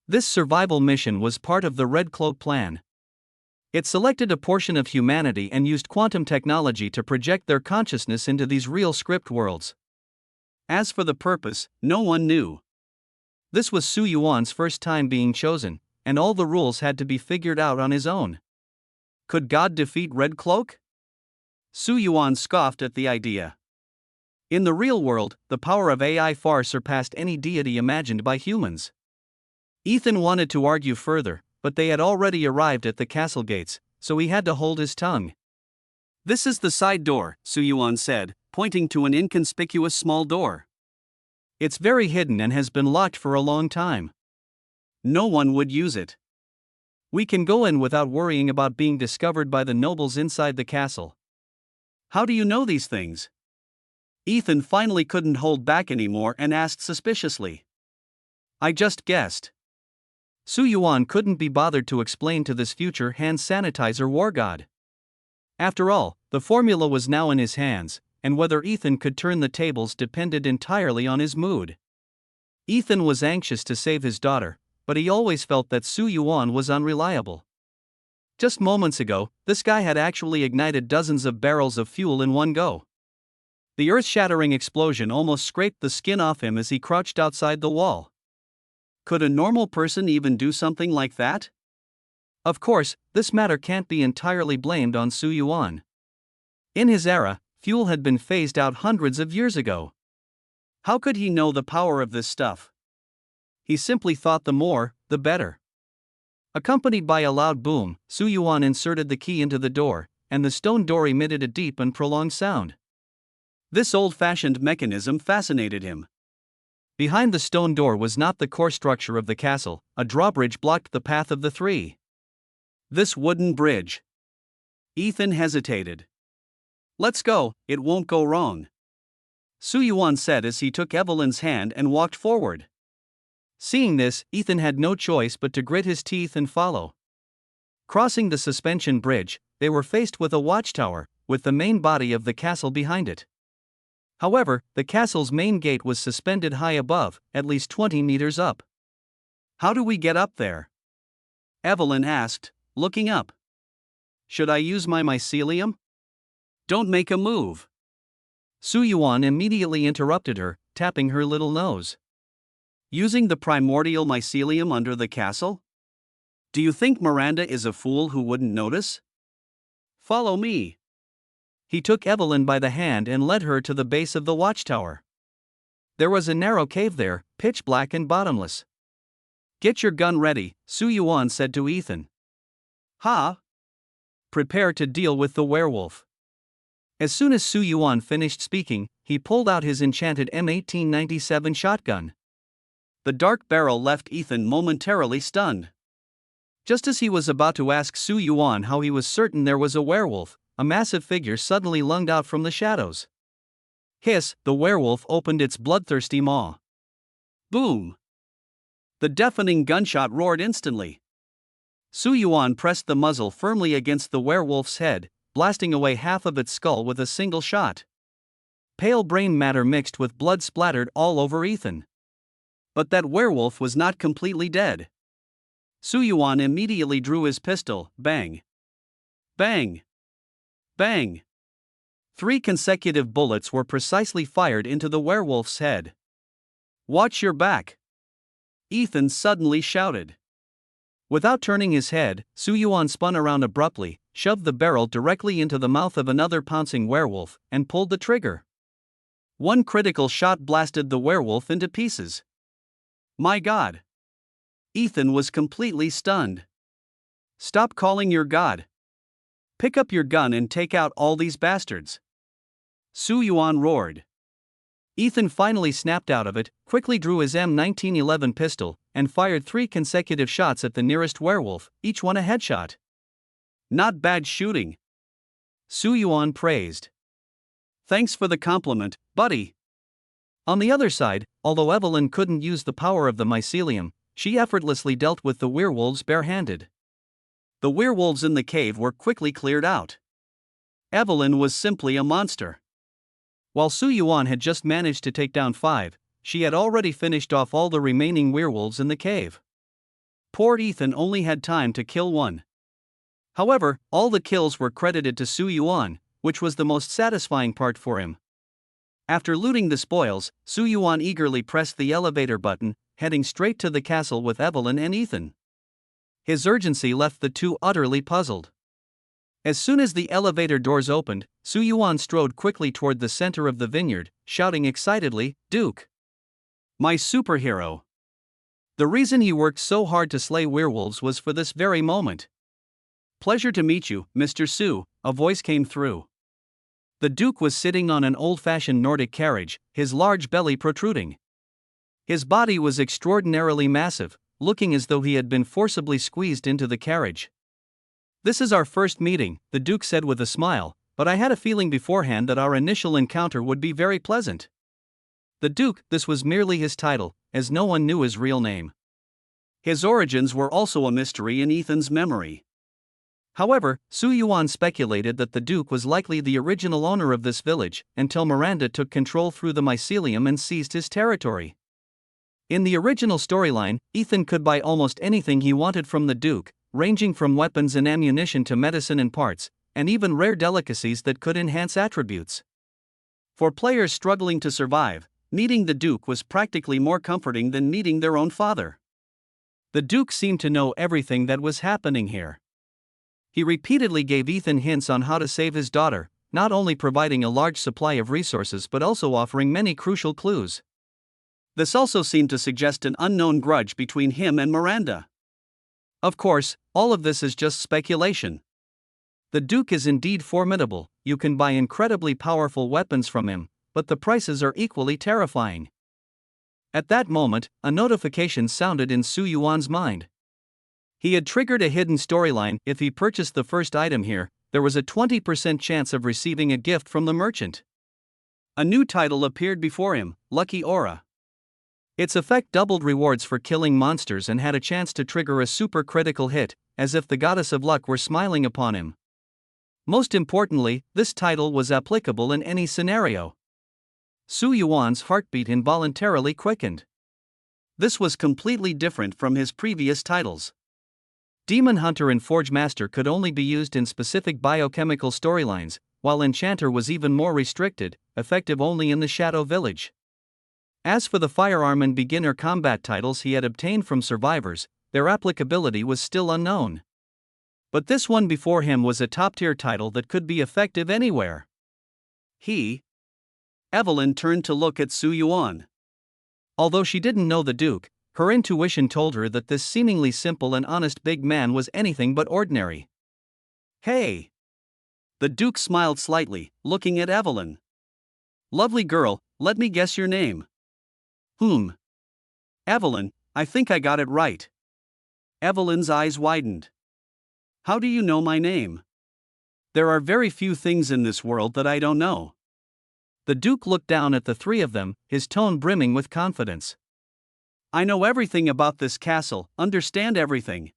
This survival mission was part of the Red Cloak plan. It selected a portion of humanity and used quantum technology to project their consciousness into these real script worlds. As for the purpose, no one knew. This was Suyuan's first time being chosen, and all the rules had to be figured out on his own. Could God defeat Red Cloak? Suyuan scoffed at the idea. In the real world, the power of AI far surpassed any deity imagined by humans. Ethan wanted to argue further, but they had already arrived at the castle gates, so he had to hold his tongue. "This is the side door," Suyuan said, pointing to an inconspicuous small door. "It's very hidden and has been locked for a long time. No one would use it. We can go in without worrying about being discovered by the nobles inside the castle. How do you know these things? Ethan finally couldn't hold back anymore and asked suspiciously. I just guessed. Su Yuan couldn't be bothered to explain to this future hand sanitizer war god. After all, the formula was now in his hands, and whether Ethan could turn the tables depended entirely on his mood. Ethan was anxious to save his daughter, but he always felt that Su Yuan was unreliable. Just moments ago, this guy had actually ignited dozens of barrels of fuel in one go. The earth-shattering explosion almost scraped the skin off him as he crouched outside the wall. Could a normal person even do something like that? Of course, this matter can't be entirely blamed on Su Yuan. In his era, fuel had been phased out hundreds of years ago. How could he know the power of this stuff? He simply thought the more, the better. Accompanied by a loud boom, Su Yuan inserted the key into the door, and the stone door emitted a deep and prolonged sound. This old-fashioned mechanism fascinated him. Behind the stone door was not the core structure of the castle, a drawbridge blocked the path of the three. This wooden bridge. Ethan hesitated. Let's go, it won't go wrong. Su Yuan said as he took Evelyn's hand and walked forward. Seeing this, Ethan had no choice but to grit his teeth and follow. Crossing the suspension bridge, they were faced with a watchtower, with the main body of the castle behind it. However, the castle's main gate was suspended high above, at least 20 meters up. How do we get up there? Evelyn asked, looking up. Should I use my mycelium? Don't make a move. Su Yuan immediately interrupted her, tapping her little nose. Using the primordial mycelium under the castle? Do you think Miranda is a fool who wouldn't notice? Follow me. He took Evelyn by the hand and led her to the base of the watchtower. There was a narrow cave there, pitch black and bottomless. Get your gun ready, Su Yuan said to Ethan. Ha! Prepare to deal with the werewolf. As soon as Su Yuan finished speaking, he pulled out his enchanted M1897 shotgun. The dark barrel left Ethan momentarily stunned. Just as he was about to ask Su Yuan how he was certain there was a werewolf, a massive figure suddenly lunged out from the shadows. Hiss, the werewolf opened its bloodthirsty maw. Boom! The deafening gunshot roared instantly. Su Yuan pressed the muzzle firmly against the werewolf's head, blasting away half of its skull with a single shot. Pale brain matter mixed with blood splattered all over Ethan. But that werewolf was not completely dead. Su Yuan immediately drew his pistol, bang. Bang. Bang. 3 consecutive bullets were precisely fired into the werewolf's head. Watch your back. Ethan suddenly shouted. Without turning his head, Su Yuan spun around abruptly, shoved the barrel directly into the mouth of another pouncing werewolf, and pulled the trigger. One critical shot blasted the werewolf into pieces. My God! Ethan was completely stunned. Stop calling your god. Pick up your gun and take out all these bastards. Su Yuan roared. Ethan finally snapped out of it, quickly drew his M1911 pistol, and fired 3 consecutive shots at the nearest werewolf, each one a headshot. Not bad shooting. Su Yuan praised. Thanks for the compliment, buddy. On the other side, although Evelyn couldn't use the power of the mycelium, she effortlessly dealt with the werewolves barehanded. The werewolves in the cave were quickly cleared out. Evelyn was simply a monster. While Su Yuan had just managed to take down 5, she had already finished off all the remaining werewolves in the cave. Poor Ethan only had time to kill 1. However, all the kills were credited to Su Yuan, which was the most satisfying part for him. After looting the spoils, Su Yuan eagerly pressed the elevator button, heading straight to the castle with Evelyn and Ethan. His urgency left the two utterly puzzled. As soon as the elevator doors opened, Su Yuan strode quickly toward the center of the vineyard, shouting excitedly, Duke! My superhero! The reason he worked so hard to slay werewolves was for this very moment. Pleasure to meet you, Mr. Su, a voice came through. The Duke was sitting on an old-fashioned Nordic carriage, his large belly protruding. His body was extraordinarily massive, looking as though he had been forcibly squeezed into the carriage. "This is our first meeting," the Duke said with a smile, "but I had a feeling beforehand that our initial encounter would be very pleasant." The Duke, this was merely his title, as no one knew his real name. His origins were also a mystery in Ethan's memory. However, Su Yuan speculated that the Duke was likely the original owner of this village, until Miranda took control through the mycelium and seized his territory. In the original storyline, Ethan could buy almost anything he wanted from the Duke, ranging from weapons and ammunition to medicine and parts, and even rare delicacies that could enhance attributes. For players struggling to survive, meeting the Duke was practically more comforting than meeting their own father. The Duke seemed to know everything that was happening here. He repeatedly gave Ethan hints on how to save his daughter, not only providing a large supply of resources but also offering many crucial clues. This also seemed to suggest an unknown grudge between him and Miranda. Of course, all of this is just speculation. The Duke is indeed formidable, you can buy incredibly powerful weapons from him, but the prices are equally terrifying. At that moment, a notification sounded in Su Yuan's mind. He had triggered a hidden storyline. If he purchased the first item here, there was a 20% chance of receiving a gift from the merchant. A new title appeared before him, Lucky Aura. Its effect doubled rewards for killing monsters and had a chance to trigger a super critical hit, as if the goddess of luck were smiling upon him. Most importantly, this title was applicable in any scenario. Su Yuan's heartbeat involuntarily quickened. This was completely different from his previous titles. Demon Hunter and Forge Master could only be used in specific biochemical storylines, while Enchanter was even more restricted, effective only in the Shadow Village. As for the firearm and beginner combat titles he had obtained from survivors, their applicability was still unknown. But this one before him was a top-tier title that could be effective anywhere. Evelyn turned to look at Su Yuan. Although she didn't know the Duke, her intuition told her that this seemingly simple and honest big man was anything but ordinary. "Hey!" The Duke smiled slightly, looking at Evelyn. "Lovely girl, let me guess your name." Evelyn, I think I got it right." Evelyn's eyes widened. "How do you know my name?" "There are very few things in this world that I don't know." The Duke looked down at the three of them, his tone brimming with confidence. "I know everything about this castle, understand everything.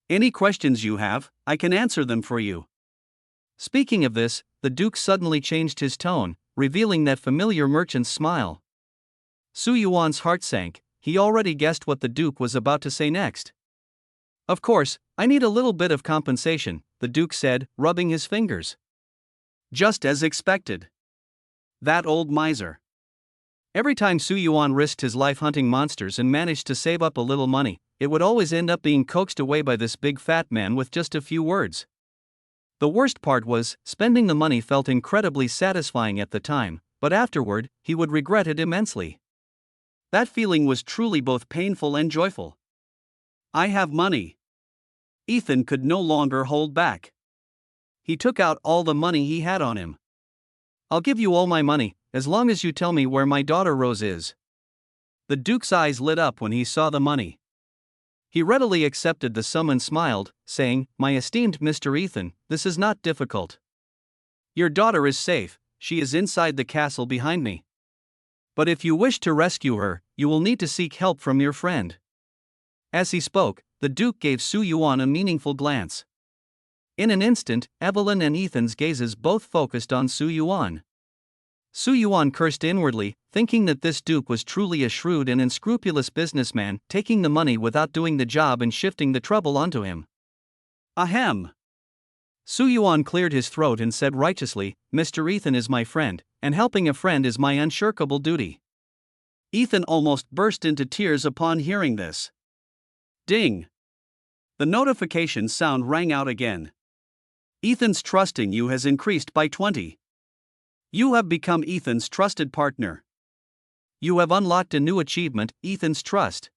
Any questions you have, I can answer them for you." Speaking of this, the Duke suddenly changed his tone, revealing that familiar merchant's smile. Su Yuan's heart sank. He already guessed what the Duke was about to say next. "Of course, I need a little bit of compensation," the Duke said, rubbing his fingers. "Just as expected. That old miser." Every time Su Yuan risked his life hunting monsters and managed to save up a little money, it would always end up being coaxed away by this big fat man with just a few words. The worst part was, spending the money felt incredibly satisfying at the time, but afterward, he would regret it immensely. That feeling was truly both painful and joyful. "I have money." Ethan could no longer hold back. He took out all the money he had on him. "I'll give you all my money, as long as you tell me where my daughter Rose is." The Duke's eyes lit up when he saw the money. He readily accepted the sum and smiled, saying, "My esteemed Mr. Ethan, this is not difficult. Your daughter is safe, she is inside the castle behind me. But if you wish to rescue her, you will need to seek help from your friend." As he spoke, the Duke gave Su Yuan a meaningful glance. In an instant, Evelyn and Ethan's gazes both focused on Su Yuan. Su Yuan cursed inwardly, thinking that this Duke was truly a shrewd and unscrupulous businessman, taking the money without doing the job and shifting the trouble onto him. "Ahem." Su Yuan cleared his throat and said righteously, "Mr. Ethan is my friend, and helping a friend is my unshirkable duty." Ethan almost burst into tears upon hearing this. Ding! The notification sound rang out again. "Ethan's trust in you has increased by 20. You have become Ethan's trusted partner. You have unlocked a new achievement, Ethan's Trust."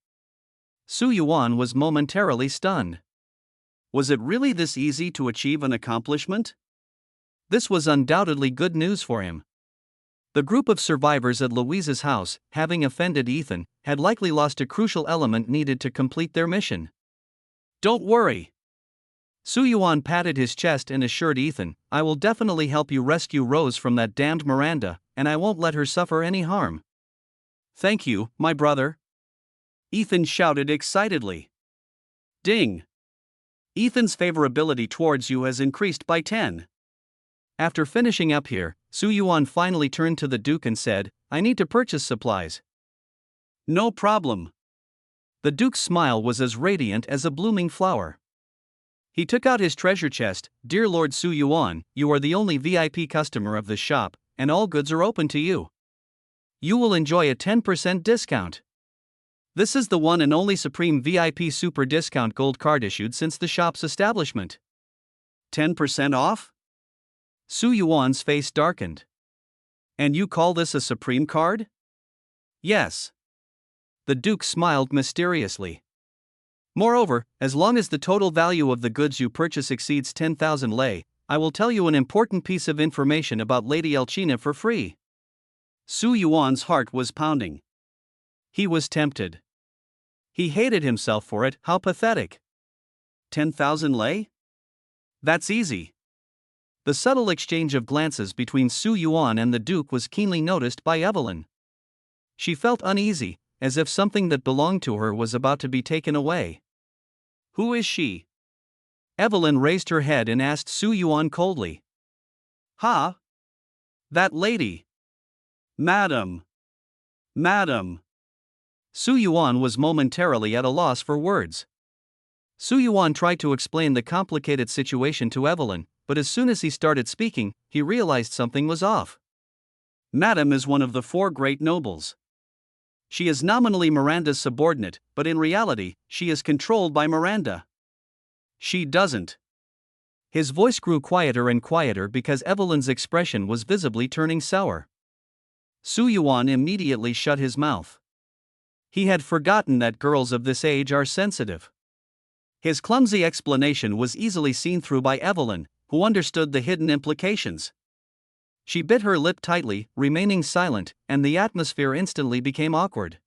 Su Yuan was momentarily stunned. Was it really this easy to achieve an accomplishment? This was undoubtedly good news for him. The group of survivors at Louise's house, having offended Ethan, had likely lost a crucial element needed to complete their mission. Don't worry. Su Yuan patted his chest and assured Ethan, I will definitely help you rescue Rose from that damned Miranda, and I won't let her suffer any harm. Thank you, my brother. Ethan shouted excitedly. Ding! Ethan's favorability towards you has increased by 10. After finishing up here, Su Yuan finally turned to the Duke and said, I need to purchase supplies. No problem. The Duke's smile was as radiant as a blooming flower. He took out his treasure chest. Dear Lord Su Yuan, you are the only VIP customer of this shop, and all goods are open to you. You will enjoy a 10% discount. This is the one and only Supreme VIP Super Discount Gold card issued since the shop's establishment. 10% off? Su Yuan's face darkened. And you call this a Supreme card? Yes. The Duke smiled mysteriously. Moreover, as long as the total value of the goods you purchase exceeds 10,000 lei, I will tell you an important piece of information about Lady Elchina for free. Su Yuan's heart was pounding. He was tempted. He hated himself for it. How pathetic. 10,000 lei? That's easy. The subtle exchange of glances between Su Yuan and the Duke was keenly noticed by Evelyn. She felt uneasy, as if something that belonged to her was about to be taken away. Who is she? Evelyn raised her head and asked Su Yuan coldly. Ha? That lady. Madam. Madam. Su Yuan was momentarily at a loss for words. Su Yuan tried to explain the complicated situation to Evelyn, but as soon as he started speaking, he realized something was off. Madam is one of the 4 great nobles. She is nominally Miranda's subordinate, but in reality, she is controlled by Miranda. She doesn't. His voice grew quieter and quieter because Evelyn's expression was visibly turning sour. Su Yuan immediately shut his mouth. He had forgotten that girls of this age are sensitive. His clumsy explanation was easily seen through by Evelyn, who understood the hidden implications. She bit her lip tightly, remaining silent, and the atmosphere instantly became awkward.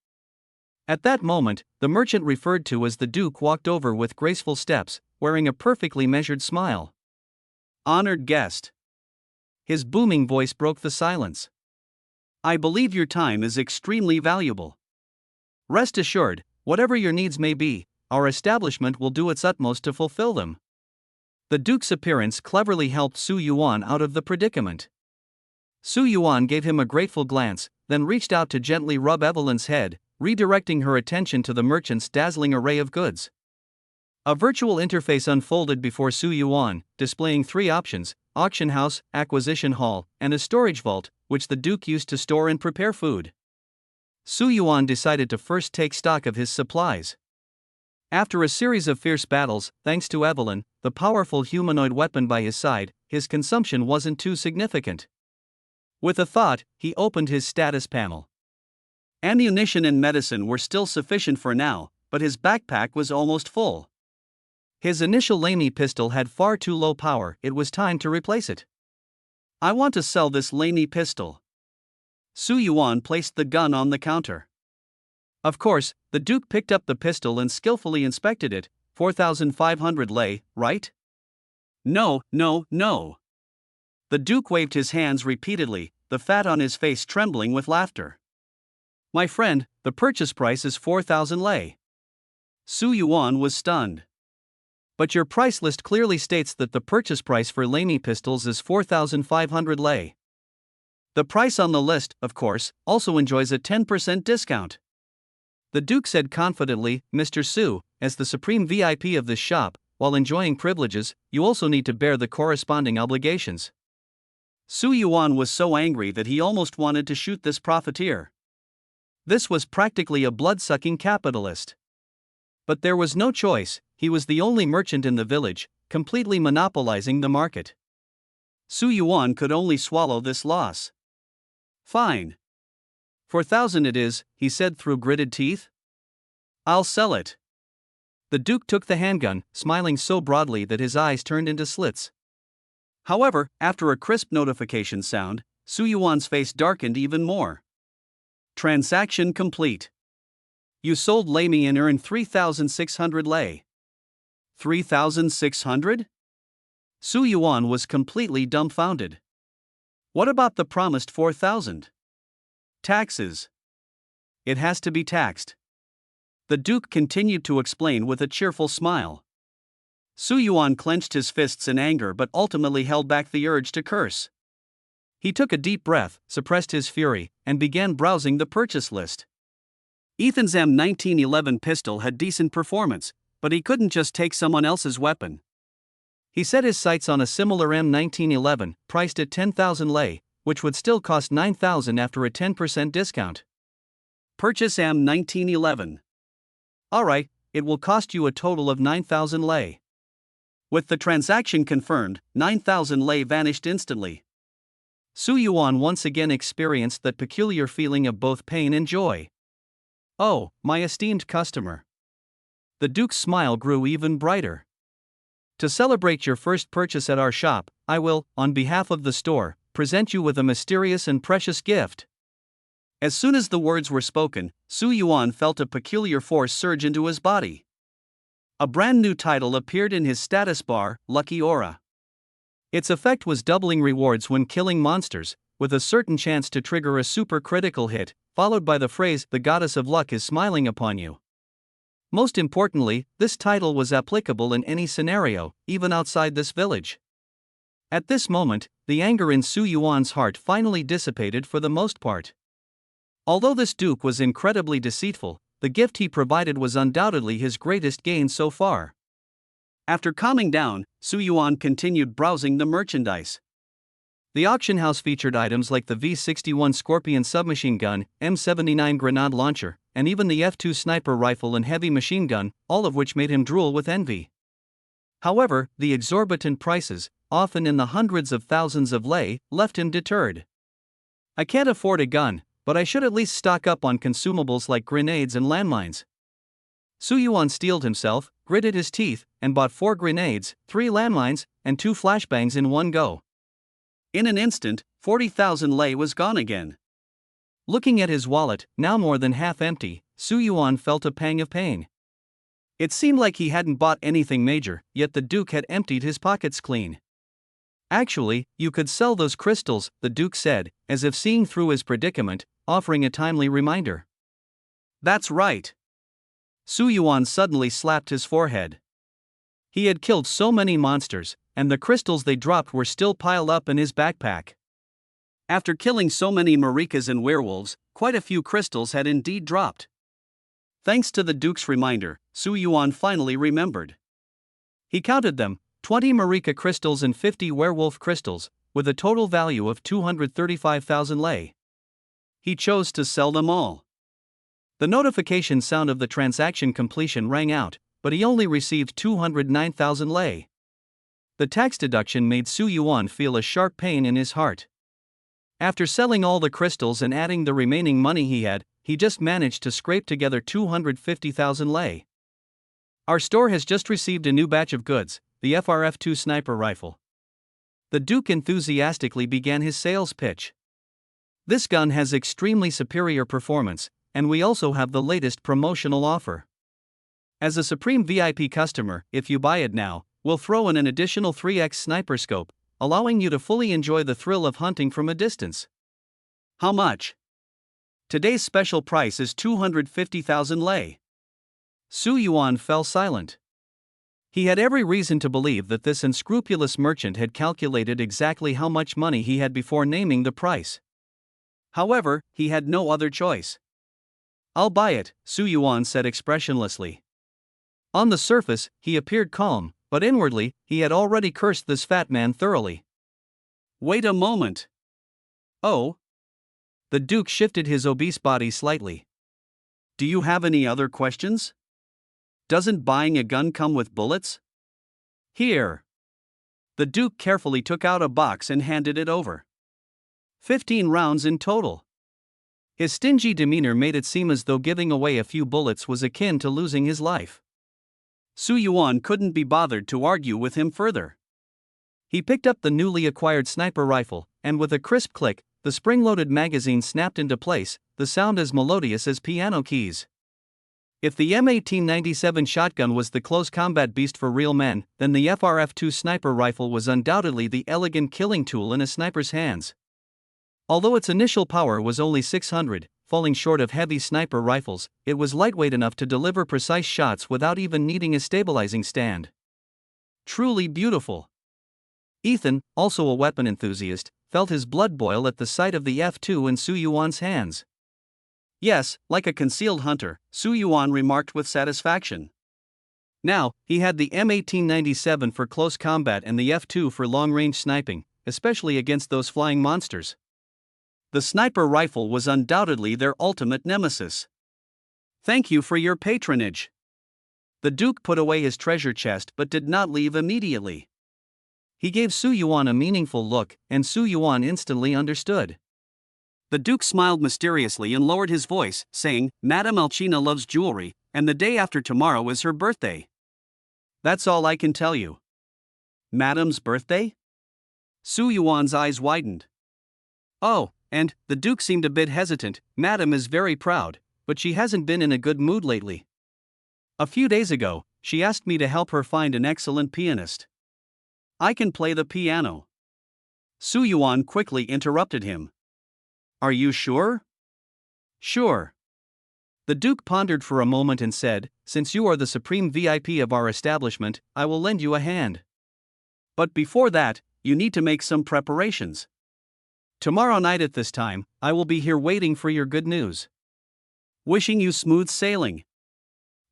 At that moment, the merchant referred to as the Duke walked over with graceful steps, wearing a perfectly measured smile. Honored guest. His booming voice broke the silence. I believe your time is extremely valuable. Rest assured, whatever your needs may be, our establishment will do its utmost to fulfill them. The Duke's appearance cleverly helped Su Yuan out of the predicament. Su Yuan gave him a grateful glance, then reached out to gently rub Evelyn's head, redirecting her attention to the merchant's dazzling array of goods. A virtual interface unfolded before Su Yuan, displaying 3 options: auction house, acquisition hall, and a storage vault, which the Duke used to store and prepare food. Su Yuan decided to first take stock of his supplies. After a series of fierce battles, thanks to Evelyn, the powerful humanoid weapon by his side, his consumption wasn't too significant. With a thought, he opened his status panel. Ammunition and medicine were still sufficient for now, but his backpack was almost full. His initial Laney pistol had far too low power, it was time to replace it. I want to sell this Laney pistol. Su Yuan placed the gun on the counter. Of course, the Duke picked up the pistol and skillfully inspected it. 4,500 lei, right? No, no, no. The Duke waved his hands repeatedly, the fat on his face trembling with laughter. My friend, the purchase price is 4,000 lei. Su Yuan was stunned. But your price list clearly states that the purchase price for Laney pistols is 4,500 lei. The price on the list, of course, also enjoys a 10% discount. The Duke said confidently, Mr. Su, as the supreme VIP of this shop, while enjoying privileges, you also need to bear the corresponding obligations. Su Yuan was so angry that he almost wanted to shoot this profiteer. This was practically a blood-sucking capitalist. But there was no choice, he was the only merchant in the village, completely monopolizing the market. Su Yuan could only swallow this loss. Fine. 4,000 it is, he said through gritted teeth. I'll sell it. The Duke took the handgun, smiling so broadly that his eyes turned into slits. However, after a crisp notification sound, Su Yuan's face darkened even more. Transaction complete. You sold Lei Me and earned 3,600 lei. 3,600? Su Yuan was completely dumbfounded. What about the promised 4,000? Taxes. It has to be taxed. The Duke continued to explain with a cheerful smile. Su Yuan clenched his fists in anger but ultimately held back the urge to curse. He took a deep breath, suppressed his fury, and began browsing the purchase list. Ethan's M1911 pistol had decent performance, but he couldn't just take someone else's weapon. He set his sights on a similar M1911, priced at 10,000 lei, which would still cost 9,000 after a 10% discount. Purchase M1911. Alright, it will cost you a total of 9,000 lei. With the transaction confirmed, 9,000 lei vanished instantly. Su Yuan once again experienced that peculiar feeling of both pain and joy. Oh, my esteemed customer. The Duke's smile grew even brighter. To celebrate your first purchase at our shop, I will, on behalf of the store, present you with a mysterious and precious gift. As soon as the words were spoken, Su Yuan felt a peculiar force surge into his body. A brand new title appeared in his status bar, Lucky Aura. Its effect was doubling rewards when killing monsters, with a certain chance to trigger a super critical hit, followed by the phrase, "The goddess of luck is smiling upon you." Most importantly, this title was applicable in any scenario, even outside this village. At this moment, the anger in Su Yuan's heart finally dissipated for the most part. Although this Duke was incredibly deceitful, the gift he provided was undoubtedly his greatest gain so far. After calming down, Su Yuan continued browsing the merchandise. The auction house featured items like the V61 Scorpion submachine gun, M79 grenade launcher, and even the F2 sniper rifle and heavy machine gun, all of which made him drool with envy. However, the exorbitant prices, often in the hundreds of thousands of lei, left him deterred. I can't afford a gun, but I should at least stock up on consumables like grenades and landmines. Su Yuan steeled himself, gritted his teeth, and bought 4 grenades, 3 landmines, and 2 flashbangs in one go. In an instant, 40,000 lei was gone again. Looking at his wallet, now more than half empty, Su Yuan felt a pang of pain. It seemed like he hadn't bought anything major, yet the Duke had emptied his pockets clean. Actually, you could sell those crystals, the Duke said, as if seeing through his predicament, offering a timely reminder. That's right. Su Yuan suddenly slapped his forehead. He had killed so many monsters, and the crystals they dropped were still piled up in his backpack. After killing so many marikas and werewolves, quite a few crystals had indeed dropped. Thanks to the Duke's reminder, Su Yuan finally remembered. He counted them, 20 marika crystals and 50 werewolf crystals, with a total value of 235,000 lei. He chose to sell them all. The notification sound of the transaction completion rang out, but he only received 209,000 lei. The tax deduction made Su Yuan feel a sharp pain in his heart. After selling all the crystals and adding the remaining money he just managed to scrape together 250,000 lei. Our store has just received a new batch of goods, the FRF2 sniper rifle. The Duke enthusiastically began his sales pitch. This gun has extremely superior performance, and we also have the latest promotional offer. As a Supreme VIP customer, if you buy it now, we'll throw in an additional 3x sniper scope, allowing you to fully enjoy the thrill of hunting from a distance. How much? Today's special price is 250,000 lei. Su Yuan fell silent. He had every reason to believe that this unscrupulous merchant had calculated exactly how much money he had before naming the price. However, he had no other choice. I'll buy it, Su Yuan said expressionlessly. On the surface, he appeared calm, but inwardly, he had already cursed this fat man thoroughly. Wait a moment. Oh? The Duke shifted his obese body slightly. Do you have any other questions? Doesn't buying a gun come with bullets? Here. The Duke carefully took out a box and handed it over. 15 rounds in total. His stingy demeanor made it seem as though giving away a few bullets was akin to losing his life. Su Yuan couldn't be bothered to argue with him further. He picked up the newly acquired sniper rifle, and with a crisp click, the spring-loaded magazine snapped into place, the sound as melodious as piano keys. If the M1897 shotgun was the close combat beast for real men, then the FRF-2 sniper rifle was undoubtedly the elegant killing tool in a sniper's hands. Although its initial power was only 600, falling short of heavy sniper rifles, it was lightweight enough to deliver precise shots without even needing a stabilizing stand. Truly beautiful. Ethan, also a weapon enthusiast, felt his blood boil at the sight of the F2 in Su Yuan's hands. Yes, like a concealed hunter, Su Yuan remarked with satisfaction. Now, he had the M1897 for close combat and the F2 for long-range sniping, especially against those flying monsters. The sniper rifle was undoubtedly their ultimate nemesis. Thank you for your patronage. The Duke put away his treasure chest but did not leave immediately. He gave Su Yuan a meaningful look, and Su Yuan instantly understood. The Duke smiled mysteriously and lowered his voice, saying, "Madame Alcina loves jewelry, and the day after tomorrow is her birthday. That's all I can tell you." Madame's birthday? Su Yuan's eyes widened. Oh, and, the Duke seemed a bit hesitant, Madame is very proud, but she hasn't been in a good mood lately. A few days ago, she asked me to help her find an excellent pianist. I can play the piano. Su Yuan quickly interrupted him. Are you sure? Sure. The Duke pondered for a moment and said, "Since you are the supreme VIP of our establishment, I will lend you a hand. But before that, you need to make some preparations. Tomorrow night at this time, I will be here waiting for your good news. Wishing you smooth sailing."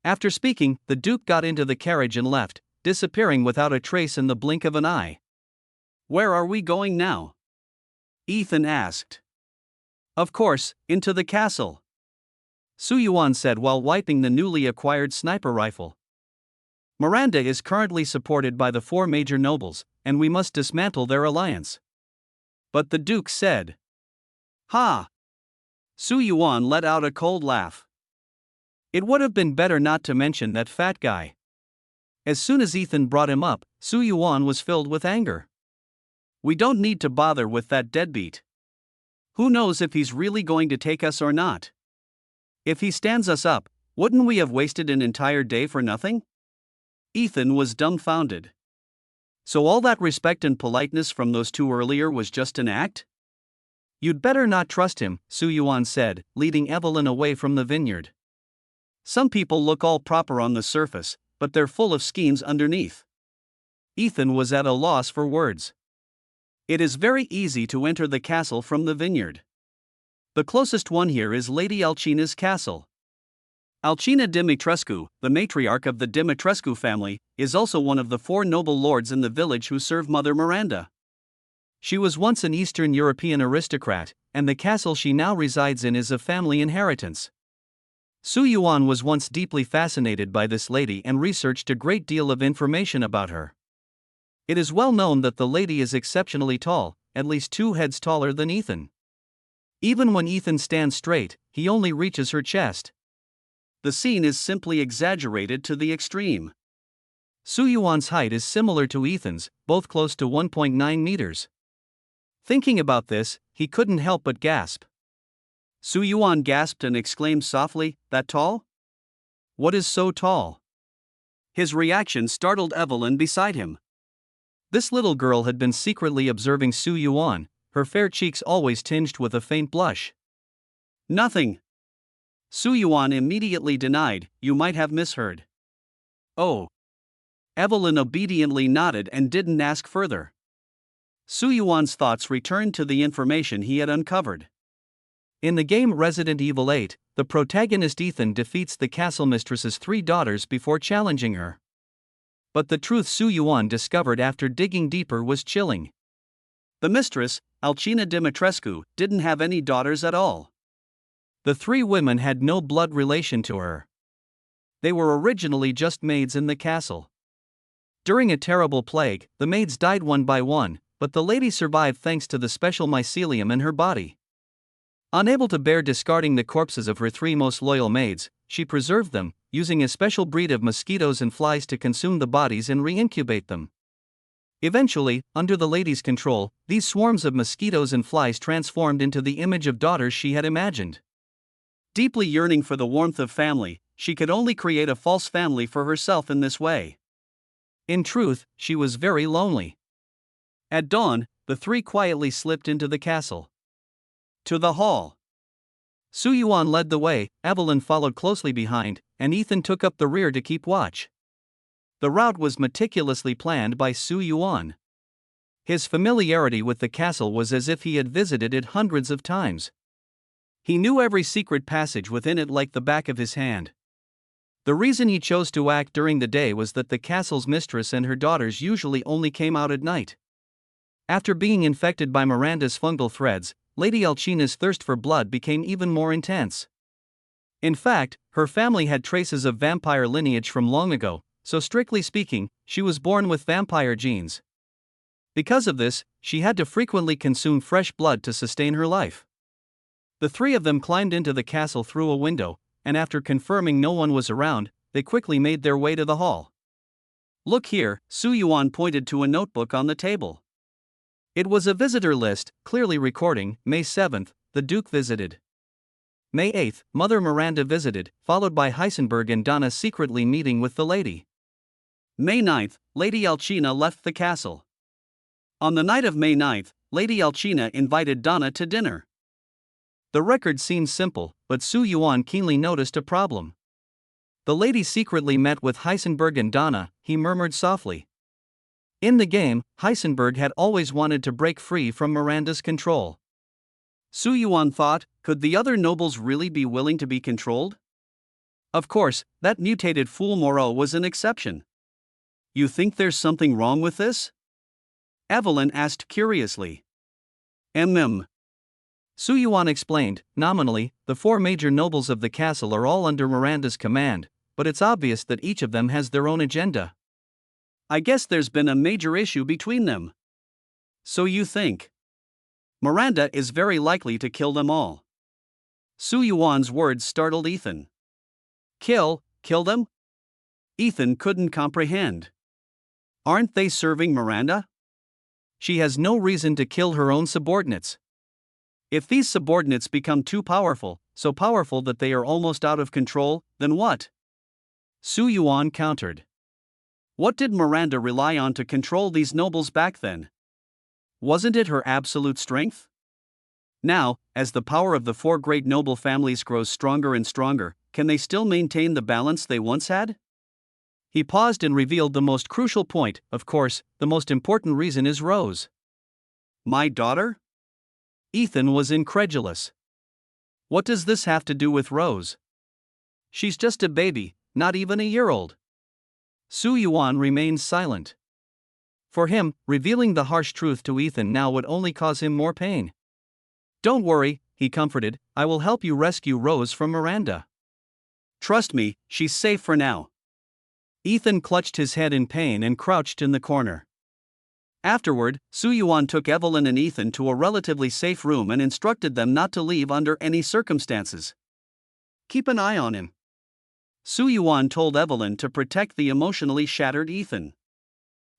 After speaking, the Duke got into the carriage and left, disappearing without a trace in the blink of an eye. Where are we going now? Ethan asked. Of course, into the castle. Su Yuan said while wiping the newly acquired sniper rifle. Miranda is currently supported by the 4 major nobles, and we must dismantle their alliance. But the Duke said. Ha! Su Yuan let out a cold laugh. It would have been better not to mention that fat guy. As soon as Ethan brought him up, Su Yuan was filled with anger. We don't need to bother with that deadbeat. Who knows if he's really going to take us or not? If he stands us up, wouldn't we have wasted an entire day for nothing? Ethan was dumbfounded. So all that respect and politeness from those 2 earlier was just an act? You'd better not trust him, Su Yuan said, leading Evelyn away from the vineyard. Some people look all proper on the surface, but they're full of schemes underneath. Ethan was at a loss for words. It is very easy to enter the castle from the vineyard. The closest one here is Lady Alcina's castle. Alcina Dimitrescu, the matriarch of the Dimitrescu family, is also one of the 4 noble lords in the village who serve Mother Miranda. She was once an Eastern European aristocrat, and the castle she now resides in is a family inheritance. Su Yuan was once deeply fascinated by this lady and researched a great deal of information about her. It is well known that the lady is exceptionally tall, at least 2 heads taller than Ethan. Even when Ethan stands straight, he only reaches her chest. The scene is simply exaggerated to the extreme. Su Yuan's height is similar to Ethan's, both close to 1.9 meters. Thinking about this, he couldn't help but gasp. Su Yuan gasped and exclaimed softly, "That tall? What is so tall?" His reaction startled Evelyn beside him. This little girl had been secretly observing Su Yuan, her fair cheeks always tinged with a faint blush. Nothing. Su Yuan immediately denied, "You might have misheard." Oh. Evelyn obediently nodded and didn't ask further. Su Yuan's thoughts returned to the information he had uncovered. In the game Resident Evil 8, the protagonist Ethan defeats the castle mistress's 3 daughters before challenging her. But the truth Su Yuan discovered after digging deeper was chilling. The mistress, Alcina Dimitrescu, didn't have any daughters at all. The 3 women had no blood relation to her. They were originally just maids in the castle. During a terrible plague, the maids died one by one, but the lady survived thanks to the special mycelium in her body. Unable to bear discarding the corpses of her 3 most loyal maids, she preserved them, using a special breed of mosquitoes and flies to consume the bodies and re-incubate them. Eventually, under the lady's control, these swarms of mosquitoes and flies transformed into the image of daughters she had imagined. Deeply yearning for the warmth of family, she could only create a false family for herself in this way. In truth, she was very lonely. At dawn, the three quietly slipped into the castle. To the hall. Su Yuan led the way, Evelyn followed closely behind, and Ethan took up the rear to keep watch. The route was meticulously planned by Su Yuan. His familiarity with the castle was as if he had visited it hundreds of times. He knew every secret passage within it like the back of his hand. The reason he chose to act during the day was that the castle's mistress and her daughters usually only came out at night. After being infected by Miranda's fungal threads, Lady Alcina's thirst for blood became even more intense. In fact, her family had traces of vampire lineage from long ago, so strictly speaking, she was born with vampire genes. Because of this, she had to frequently consume fresh blood to sustain her life. The three of them climbed into the castle through a window, and after confirming no one was around, they quickly made their way to the hall. Look here, Su Yuan pointed to a notebook on the table. It was a visitor list, clearly recording, May 7th, the Duke visited. May 8th, Mother Miranda visited, followed by Heisenberg and Donna secretly meeting with the lady. May 9th, Lady Alcina left the castle. On the night of May 9th, Lady Alcina invited Donna to dinner. The record seemed simple, but Su Yuan keenly noticed a problem. The lady secretly met with Heisenberg and Donna, he murmured softly. In the game, Heisenberg had always wanted to break free from Miranda's control. Su Yuan thought, could the other nobles really be willing to be controlled? Of course, that mutated fool Moreau was an exception. You think there's something wrong with this? Evelyn asked curiously. Su Yuan explained, nominally, the four major nobles of the castle are all under Miranda's command, but it's obvious that each of them has their own agenda. I guess there's been a major issue between them. So you think? Miranda is very likely to kill them all. Su Yuan's words startled Ethan. Kill them? Ethan couldn't comprehend. Aren't they serving Miranda? She has no reason to kill her own subordinates. If these subordinates become too powerful, so powerful that they are almost out of control, then what? Su Yuan countered. What did Miranda rely on to control these nobles back then? Wasn't it her absolute strength? Now, as the power of the four great noble families grows stronger and stronger, can they still maintain the balance they once had? He paused and revealed the most crucial point. Of course, the most important reason is Rose. My daughter? Ethan was incredulous. What does this have to do with Rose? She's just a baby, not even a year old. Su Yuan remained silent. For him, revealing the harsh truth to Ethan now would only cause him more pain. Don't worry, he comforted, I will help you rescue Rose from Miranda. Trust me, she's safe for now. Ethan clutched his head in pain and crouched in the corner. Afterward, Su Yuan took Evelyn and Ethan to a relatively safe room and instructed them not to leave under any circumstances. Keep an eye on him. Su Yuan told Evelyn to protect the emotionally shattered Ethan.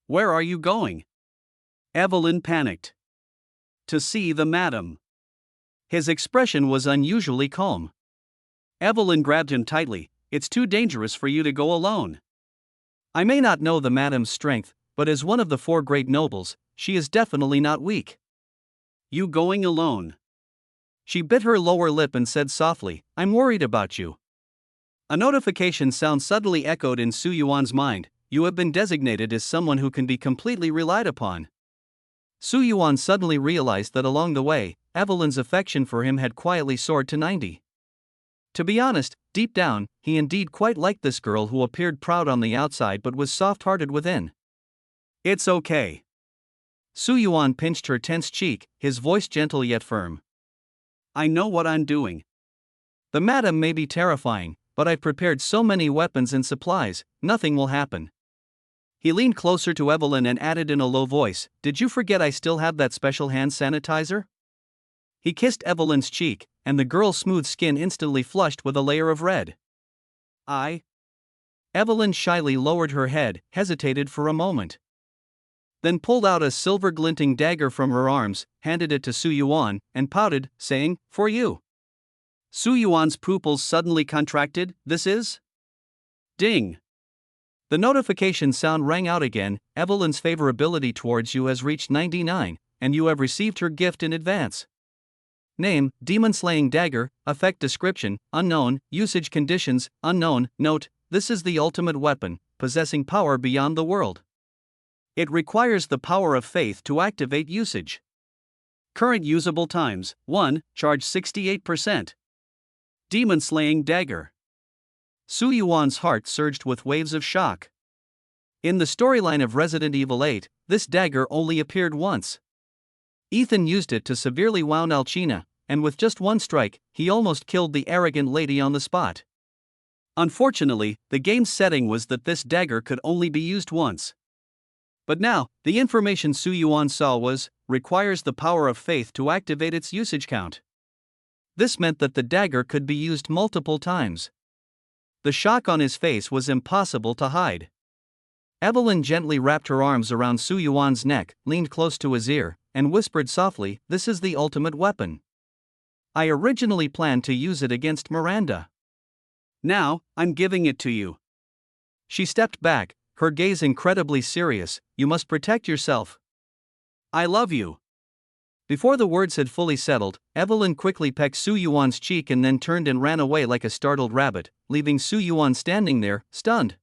Where are you going? Evelyn panicked. To see the madam. His expression was unusually calm. Evelyn grabbed him tightly. It's too dangerous for you to go alone. I may not know the madam's strength, but as one of the four great nobles, she is definitely not weak. You going alone? She bit her lower lip and said softly, I'm worried about you. A notification sound suddenly echoed in Su Yuan's mind. You have been designated as someone who can be completely relied upon. Su Yuan suddenly realized that along the way, Evelyn's affection for him had quietly soared to 90. To be honest, deep down, he indeed quite liked this girl who appeared proud on the outside but was soft-hearted within. It's okay. Su Yuan pinched her tense cheek, his voice gentle yet firm. I know what I'm doing. The madam may be terrifying, but I've prepared so many weapons and supplies, nothing will happen. He leaned closer to Evelyn and added in a low voice, Did you forget I still have that special hand sanitizer? He kissed Evelyn's cheek, and the girl's smooth skin instantly flushed with a layer of red. Evelyn shyly lowered her head, hesitated for a moment. then pulled out a silver glinting dagger from her arms, handed it to Su Yuan, and pouted, saying, "For you." Su Yuan's pupils suddenly contracted. "This is?" Ding! The notification sound rang out again. "Evelyn's favorability towards you has reached 99, and you have received her gift in advance. Name, Demon Slaying Dagger, Effect Description, Unknown, Usage Conditions, Unknown. Note, this is the ultimate weapon, possessing power beyond the world. It requires the power of faith to activate usage. Current usable times, 1, charge 68%. Demon Slaying Dagger. Su Yuan's heart surged with waves of shock. In the storyline of Resident Evil 8, this dagger only appeared once. Ethan used it to severely wound Alcina, and with just one strike, he almost killed the arrogant lady on the spot. Unfortunately, the game's setting was that this dagger could only be used once. But now, the information Su Yuan saw was, requires the power of faith to activate its usage count. This meant that the dagger could be used multiple times. The shock on his face was impossible to hide. Evelyn gently wrapped her arms around Su Yuan's neck, leaned close to his ear, and whispered softly, "This is the ultimate weapon. I originally planned to use it against Miranda. Now, I'm giving it to you." She stepped back, her gaze incredibly serious. "You must protect yourself. I love you." Before the words had fully settled, Evelyn quickly pecked Su Yuan's cheek and then turned and ran away like a startled rabbit, leaving Su Yuan standing there, stunned.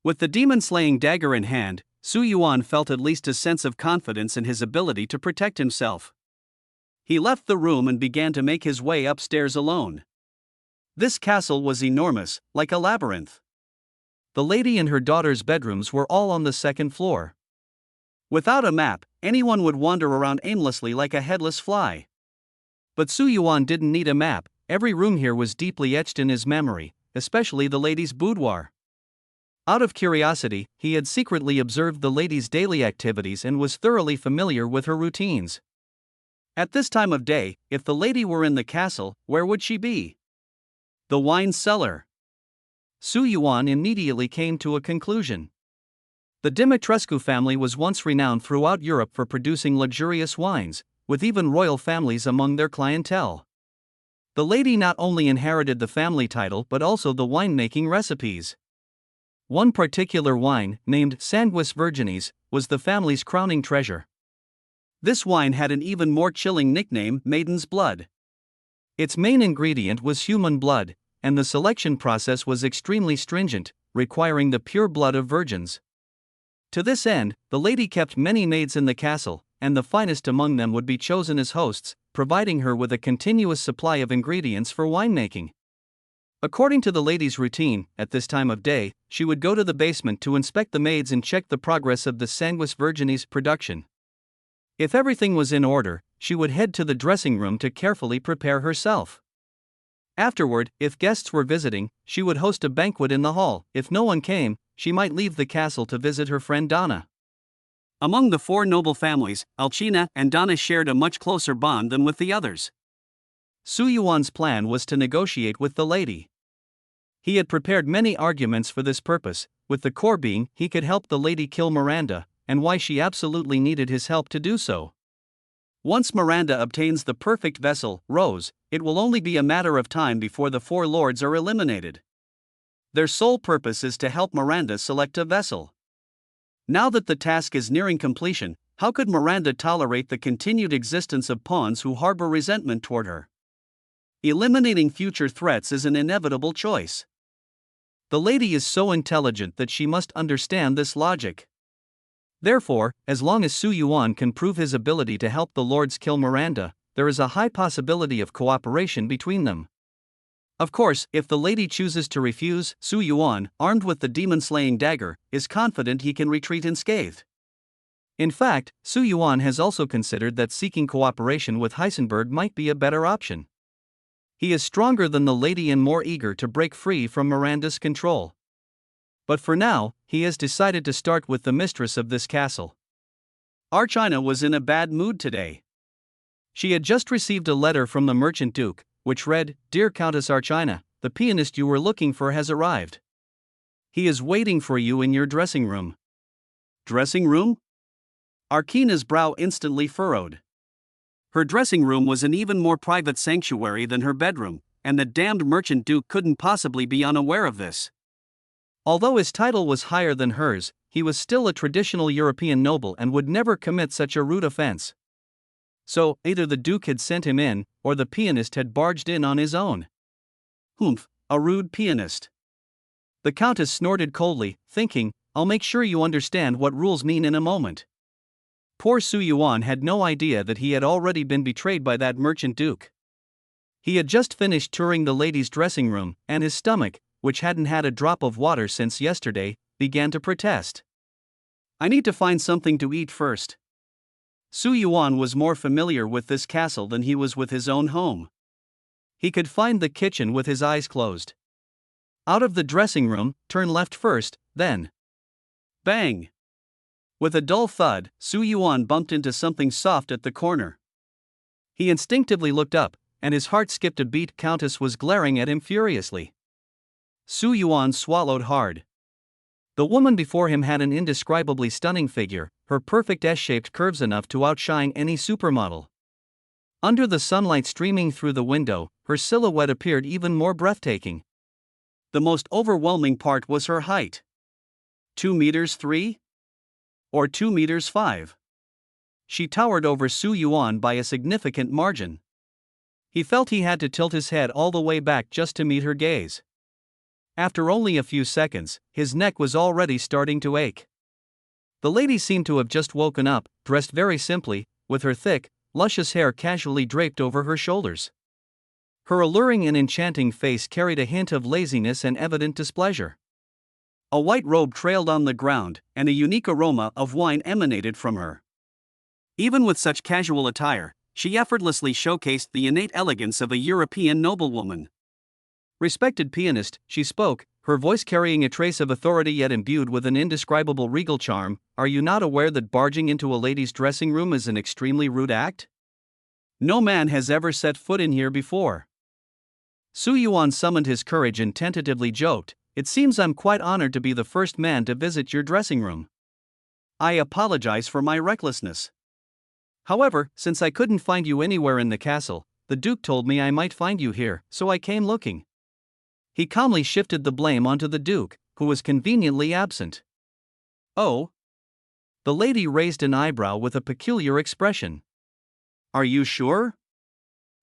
With the demon-slaying dagger in hand, Su Yuan felt at least a sense of confidence in his ability to protect himself. He left the room and began to make his way upstairs alone. This castle was enormous, like a labyrinth. The lady and her daughter's bedrooms were all on the second floor. Without a map, anyone would wander around aimlessly like a headless fly. But Su Yuan didn't need a map. Every room here was deeply etched in his memory, especially the lady's boudoir. Out of curiosity, he had secretly observed the lady's daily activities and was thoroughly familiar with her routines. At this time of day, if the lady were in the castle, where would she be? The wine cellar. Su Yuan immediately came to a conclusion. The Dimitrescu family was once renowned throughout Europe for producing luxurious wines, with even royal families among their clientele. The lady not only inherited the family title but also the winemaking recipes. One particular wine, named Sanguis Virginis, was the family's crowning treasure. This wine had an even more chilling nickname, Maiden's Blood. Its main ingredient was human blood, and the selection process was extremely stringent, requiring the pure blood of virgins. To this end, the lady kept many maids in the castle, and the finest among them would be chosen as hosts, providing her with a continuous supply of ingredients for winemaking. According to the lady's routine, at this time of day, she would go to the basement to inspect the maids and check the progress of the Sanguis Virginis production. If everything was in order, she would head to the dressing room to carefully prepare herself. Afterward, if guests were visiting, she would host a banquet in the hall. If no one came, she might leave the castle to visit her friend Donna. Among the four noble families, Alcina and Donna shared a much closer bond than with the others. Su Yuan's plan was to negotiate with the lady. He had prepared many arguments for this purpose, with the core being he could help the lady kill Miranda, and why she absolutely needed his help to do so. Once Miranda obtains the perfect vessel, Rose, it will only be a matter of time before the four lords are eliminated. Their sole purpose is to help Miranda select a vessel. Now that the task is nearing completion, how could Miranda tolerate the continued existence of pawns who harbor resentment toward her? Eliminating future threats is an inevitable choice. The lady is so intelligent that she must understand this logic. Therefore, as long as Su Yuan can prove his ability to help the lords kill Miranda, there is a high possibility of cooperation between them. Of course, if the lady chooses to refuse, Su Yuan, armed with the demon-slaying dagger, is confident he can retreat unscathed. In fact, Su Yuan has also considered that seeking cooperation with Heisenberg might be a better option. He is stronger than the lady and more eager to break free from Miranda's control. But for now, he has decided to start with the mistress of this castle. Archina was in a bad mood today. She had just received a letter from the merchant duke, which read, "Dear Countess Archina, the pianist you were looking for has arrived. He is waiting for you in your dressing room." Dressing room? Arkina's brow instantly furrowed. Her dressing room was an even more private sanctuary than her bedroom, and the damned merchant duke couldn't possibly be unaware of this. Although his title was higher than hers, he was still a traditional European noble and would never commit such a rude offense. So, either the duke had sent him in, or the pianist had barged in on his own. Humph, a rude pianist. The countess snorted coldly, thinking, I'll make sure you understand what rules mean in a moment. Poor Su Yuan had no idea that he had already been betrayed by that merchant duke. He had just finished touring the ladies' dressing room, and his stomach, which hadn't had a drop of water since yesterday, began to protest. I need to find something to eat first. Su Yuan was more familiar with this castle than he was with his own home. He could find the kitchen with his eyes closed. Out of the dressing room, turn left first, then. Bang! With a dull thud, Su Yuan bumped into something soft at the corner. He instinctively looked up, and his heart skipped a beat. Countess was glaring at him furiously. Su Yuan swallowed hard. The woman before him had an indescribably stunning figure, her perfect S-shaped curves enough to outshine any supermodel. Under the sunlight streaming through the window, her silhouette appeared even more breathtaking. The most overwhelming part was her height. 2 meters 3? Or 2 meters 5? She towered over Su Yuan by a significant margin. He felt he had to tilt his head all the way back just to meet her gaze. After only a few seconds, his neck was already starting to ache. The lady seemed to have just woken up, dressed very simply, with her thick, luscious hair casually draped over her shoulders. Her alluring and enchanting face carried a hint of laziness and evident displeasure. A white robe trailed on the ground, and a unique aroma of wine emanated from her. Even with such casual attire, she effortlessly showcased the innate elegance of a European noblewoman. Respected pianist, she spoke, her voice carrying a trace of authority yet imbued with an indescribable regal charm. Are you not aware that barging into a lady's dressing room is an extremely rude act? No man has ever set foot in here before. Su Yuan summoned his courage and tentatively joked, It seems I'm quite honored to be the first man to visit your dressing room. I apologize for my recklessness. However, since I couldn't find you anywhere in the castle, the Duke told me I might find you here, so I came looking. He calmly shifted the blame onto the Duke, who was conveniently absent. Oh? The lady raised an eyebrow with a peculiar expression. Are you sure?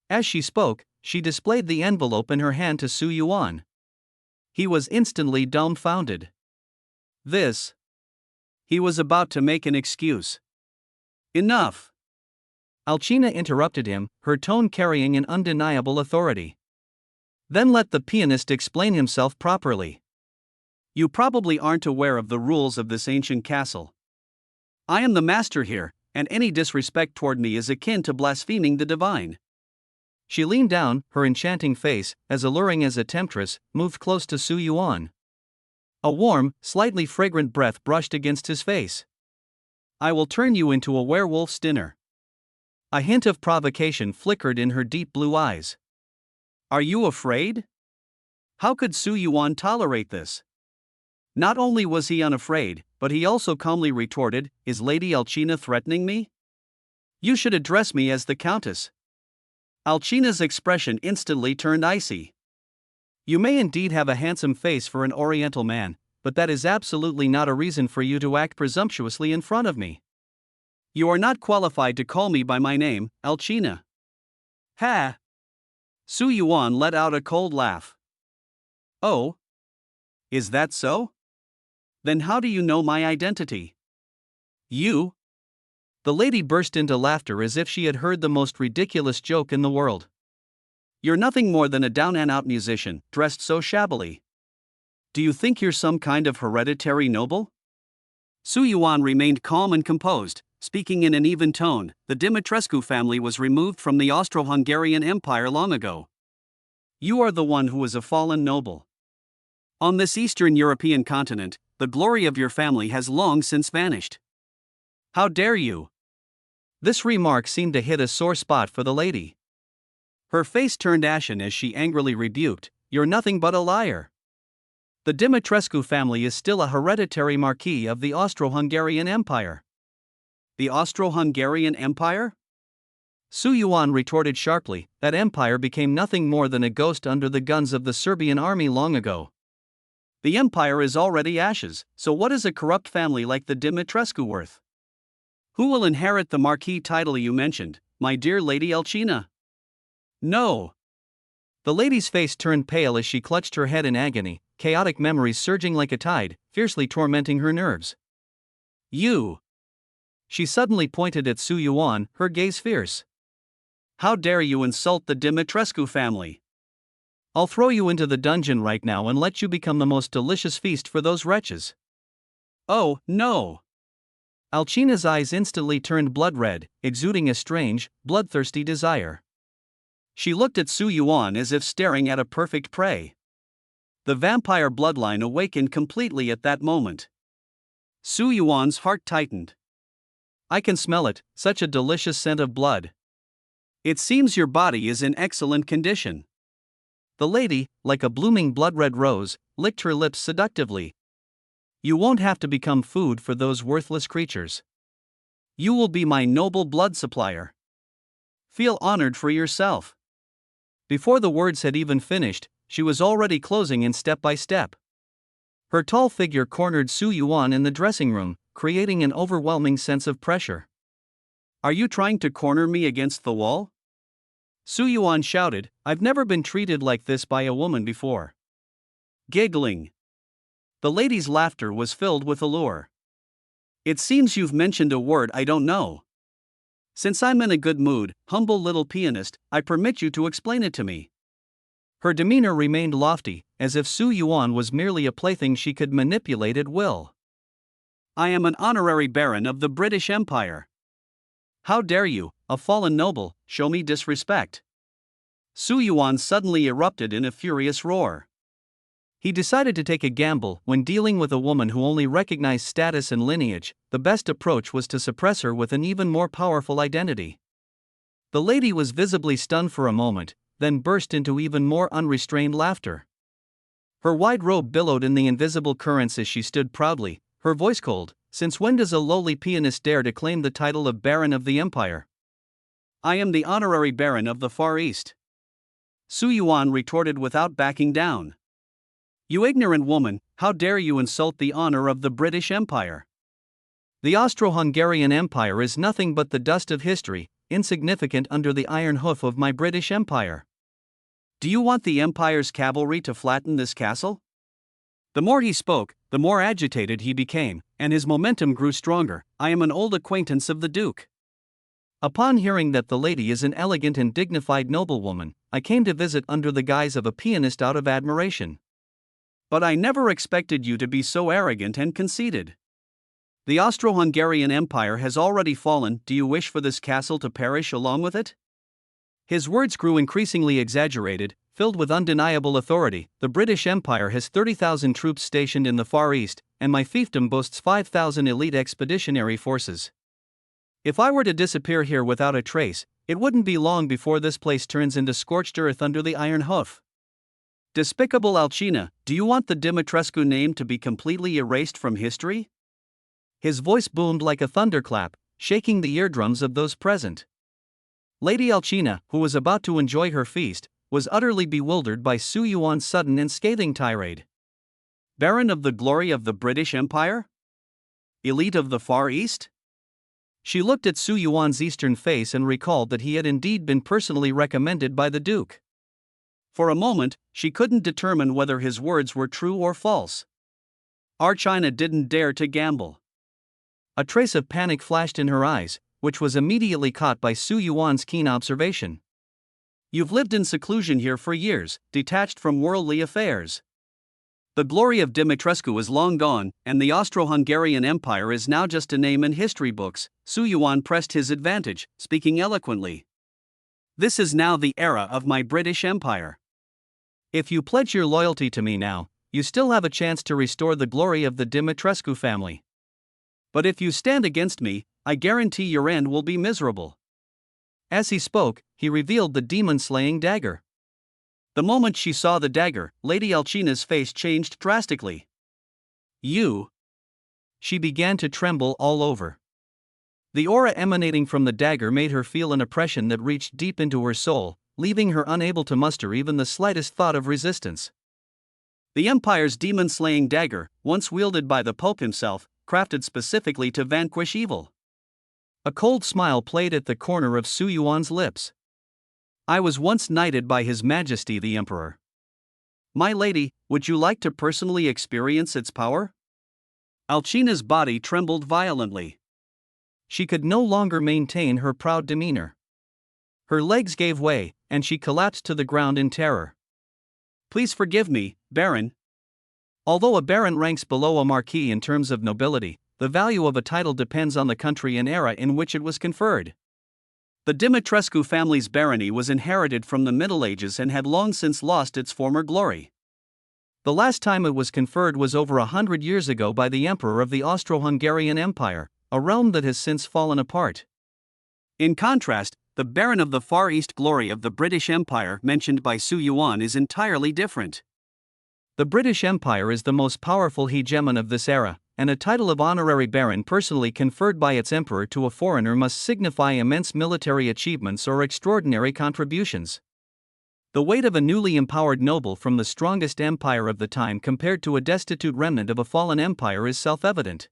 As she spoke, she displayed the envelope in her hand to Su Yuan. He was instantly dumbfounded. This. He was about to make an excuse. Enough! Alcina interrupted him, her tone carrying an undeniable authority. Then let the pianist explain himself properly. You probably aren't aware of the rules of this ancient castle. I am the master here, and any disrespect toward me is akin to blaspheming the divine. She leaned down, her enchanting face, as alluring as a temptress, moved close to Su Yuan. A warm, slightly fragrant breath brushed against his face. I will turn you into a werewolf's dinner. A hint of provocation flickered in her deep blue eyes. Are you afraid? How could Su Yuan tolerate this? Not only was he unafraid, but he also calmly retorted, Is Lady Alcina threatening me? You should address me as the Countess. Alcina's expression instantly turned icy. You may indeed have a handsome face for an Oriental man, but that is absolutely not a reason for you to act presumptuously in front of me. You are not qualified to call me by my name, Alcina. Ha! Su Yuan let out a cold laugh. Oh? Is that so? Then how do you know my identity? You? The lady burst into laughter as if she had heard the most ridiculous joke in the world. You're nothing more than a down-and-out musician, dressed so shabbily. Do you think you're some kind of hereditary noble? Su Yuan remained calm and composed, speaking in an even tone. The Dimitrescu family was removed from the Austro-Hungarian Empire long ago. You are the one who is a fallen noble. On this Eastern European continent, the glory of your family has long since vanished. How dare you? This remark seemed to hit a sore spot for the lady. Her face turned ashen as she angrily rebuked, You're nothing but a liar. The Dimitrescu family is still a hereditary marquis of the Austro-Hungarian Empire. The Austro-Hungarian Empire? Su Yuan retorted sharply, that empire became nothing more than a ghost under the guns of the Serbian army long ago. The empire is already ashes, so what is a corrupt family like the Dimitrescu worth? Who will inherit the marquis title you mentioned, my dear Lady Elchina? No. The lady's face turned pale as she clutched her head in agony, chaotic memories surging like a tide, fiercely tormenting her nerves. You! She suddenly pointed at Su Yuan, her gaze fierce. How dare you insult the Dimitrescu family? I'll throw you into the dungeon right now and let you become the most delicious feast for those wretches. Oh, no! Alcina's eyes instantly turned blood red, exuding a strange, bloodthirsty desire. She looked at Su Yuan as if staring at a perfect prey. The vampire bloodline awakened completely at that moment. Su Yuan's heart tightened. I can smell it, such a delicious scent of blood. It seems your body is in excellent condition. The lady, like a blooming blood-red rose, licked her lips seductively. You won't have to become food for those worthless creatures. You will be my noble blood supplier. Feel honored for yourself. Before the words had even finished, she was already closing in step by step. Her tall figure cornered Su Yuan in the dressing room, creating an overwhelming sense of pressure. Are you trying to corner me against the wall? Su Yuan shouted, I've never been treated like this by a woman before. Giggling. The lady's laughter was filled with allure. It seems you've mentioned a word I don't know. Since I'm in a good mood, humble little pianist, I permit you to explain it to me. Her demeanor remained lofty, as if Su Yuan was merely a plaything she could manipulate at will. I am an honorary baron of the British Empire. How dare you, a fallen noble, show me disrespect? Su Yuan suddenly erupted in a furious roar. He decided to take a gamble. When dealing with a woman who only recognized status and lineage, the best approach was to suppress her with an even more powerful identity. The lady was visibly stunned for a moment, then burst into even more unrestrained laughter. Her wide robe billowed in the invisible currents as she stood proudly, her voice cold. Since when does a lowly pianist dare to claim the title of Baron of the Empire? I am the honorary Baron of the Far East. Su Yuan retorted without backing down. You ignorant woman, how dare you insult the honor of the British Empire? The Austro-Hungarian Empire is nothing but the dust of history, insignificant under the iron hoof of my British Empire. Do you want the Empire's cavalry to flatten this castle? The more he spoke, the more agitated he became, and his momentum grew stronger. I am an old acquaintance of the Duke. Upon hearing that the lady is an elegant and dignified noblewoman, I came to visit under the guise of a pianist out of admiration. But I never expected you to be so arrogant and conceited. The Austro-Hungarian Empire has already fallen. Do you wish for this castle to perish along with it? His words grew increasingly exaggerated, filled with undeniable authority. The British Empire has 30,000 troops stationed in the Far East, and my fiefdom boasts 5,000 elite expeditionary forces. If I were to disappear here without a trace, it wouldn't be long before this place turns into scorched earth under the iron hoof. Despicable Alcina, do you want the Dimitrescu name to be completely erased from history? His voice boomed like a thunderclap, shaking the eardrums of those present. Lady Alcina, who was about to enjoy her feast, was utterly bewildered by Su Yuan's sudden and scathing tirade. Baron of the glory of the British Empire? Elite of the Far East? She looked at Su Yuan's eastern face and recalled that he had indeed been personally recommended by the Duke. For a moment, she couldn't determine whether his words were true or false. Alcina didn't dare to gamble. A trace of panic flashed in her eyes, which was immediately caught by Su Yuan's keen observation. You've lived in seclusion here for years, detached from worldly affairs. The glory of Dimitrescu is long gone, and the Austro-Hungarian Empire is now just a name in history books. Su Yuan pressed his advantage, speaking eloquently. This is now the era of my British Empire. If you pledge your loyalty to me now, you still have a chance to restore the glory of the Dimitrescu family. But if you stand against me, I guarantee your end will be miserable. As he spoke, he revealed the demon-slaying dagger. The moment she saw the dagger, Lady Alcina's face changed drastically. You? She began to tremble all over. The aura emanating from the dagger made her feel an oppression that reached deep into her soul, leaving her unable to muster even the slightest thought of resistance. The Empire's demon-slaying dagger, once wielded by the Pope himself, crafted specifically to vanquish evil. A cold smile played at the corner of Su Yuan's lips. I was once knighted by His Majesty the Emperor. My lady, would you like to personally experience its power? Alcina's body trembled violently. She could no longer maintain her proud demeanor. Her legs gave way, and she collapsed to the ground in terror. Please forgive me, Baron. Although a baron ranks below a marquis in terms of nobility, the value of a title depends on the country and era in which it was conferred. The Dimitrescu family's barony was inherited from the Middle Ages and had long since lost its former glory. The last time it was conferred was over 100 years ago by the Emperor of the Austro-Hungarian Empire, a realm that has since fallen apart. In contrast, the Baron of the Far East glory of the British Empire mentioned by Su Yuan is entirely different. The British Empire is the most powerful hegemon of this era, and a title of honorary baron personally conferred by its emperor to a foreigner must signify immense military achievements or extraordinary contributions. The weight of a newly empowered noble from the strongest empire of the time compared to a destitute remnant of a fallen empire is self-evident.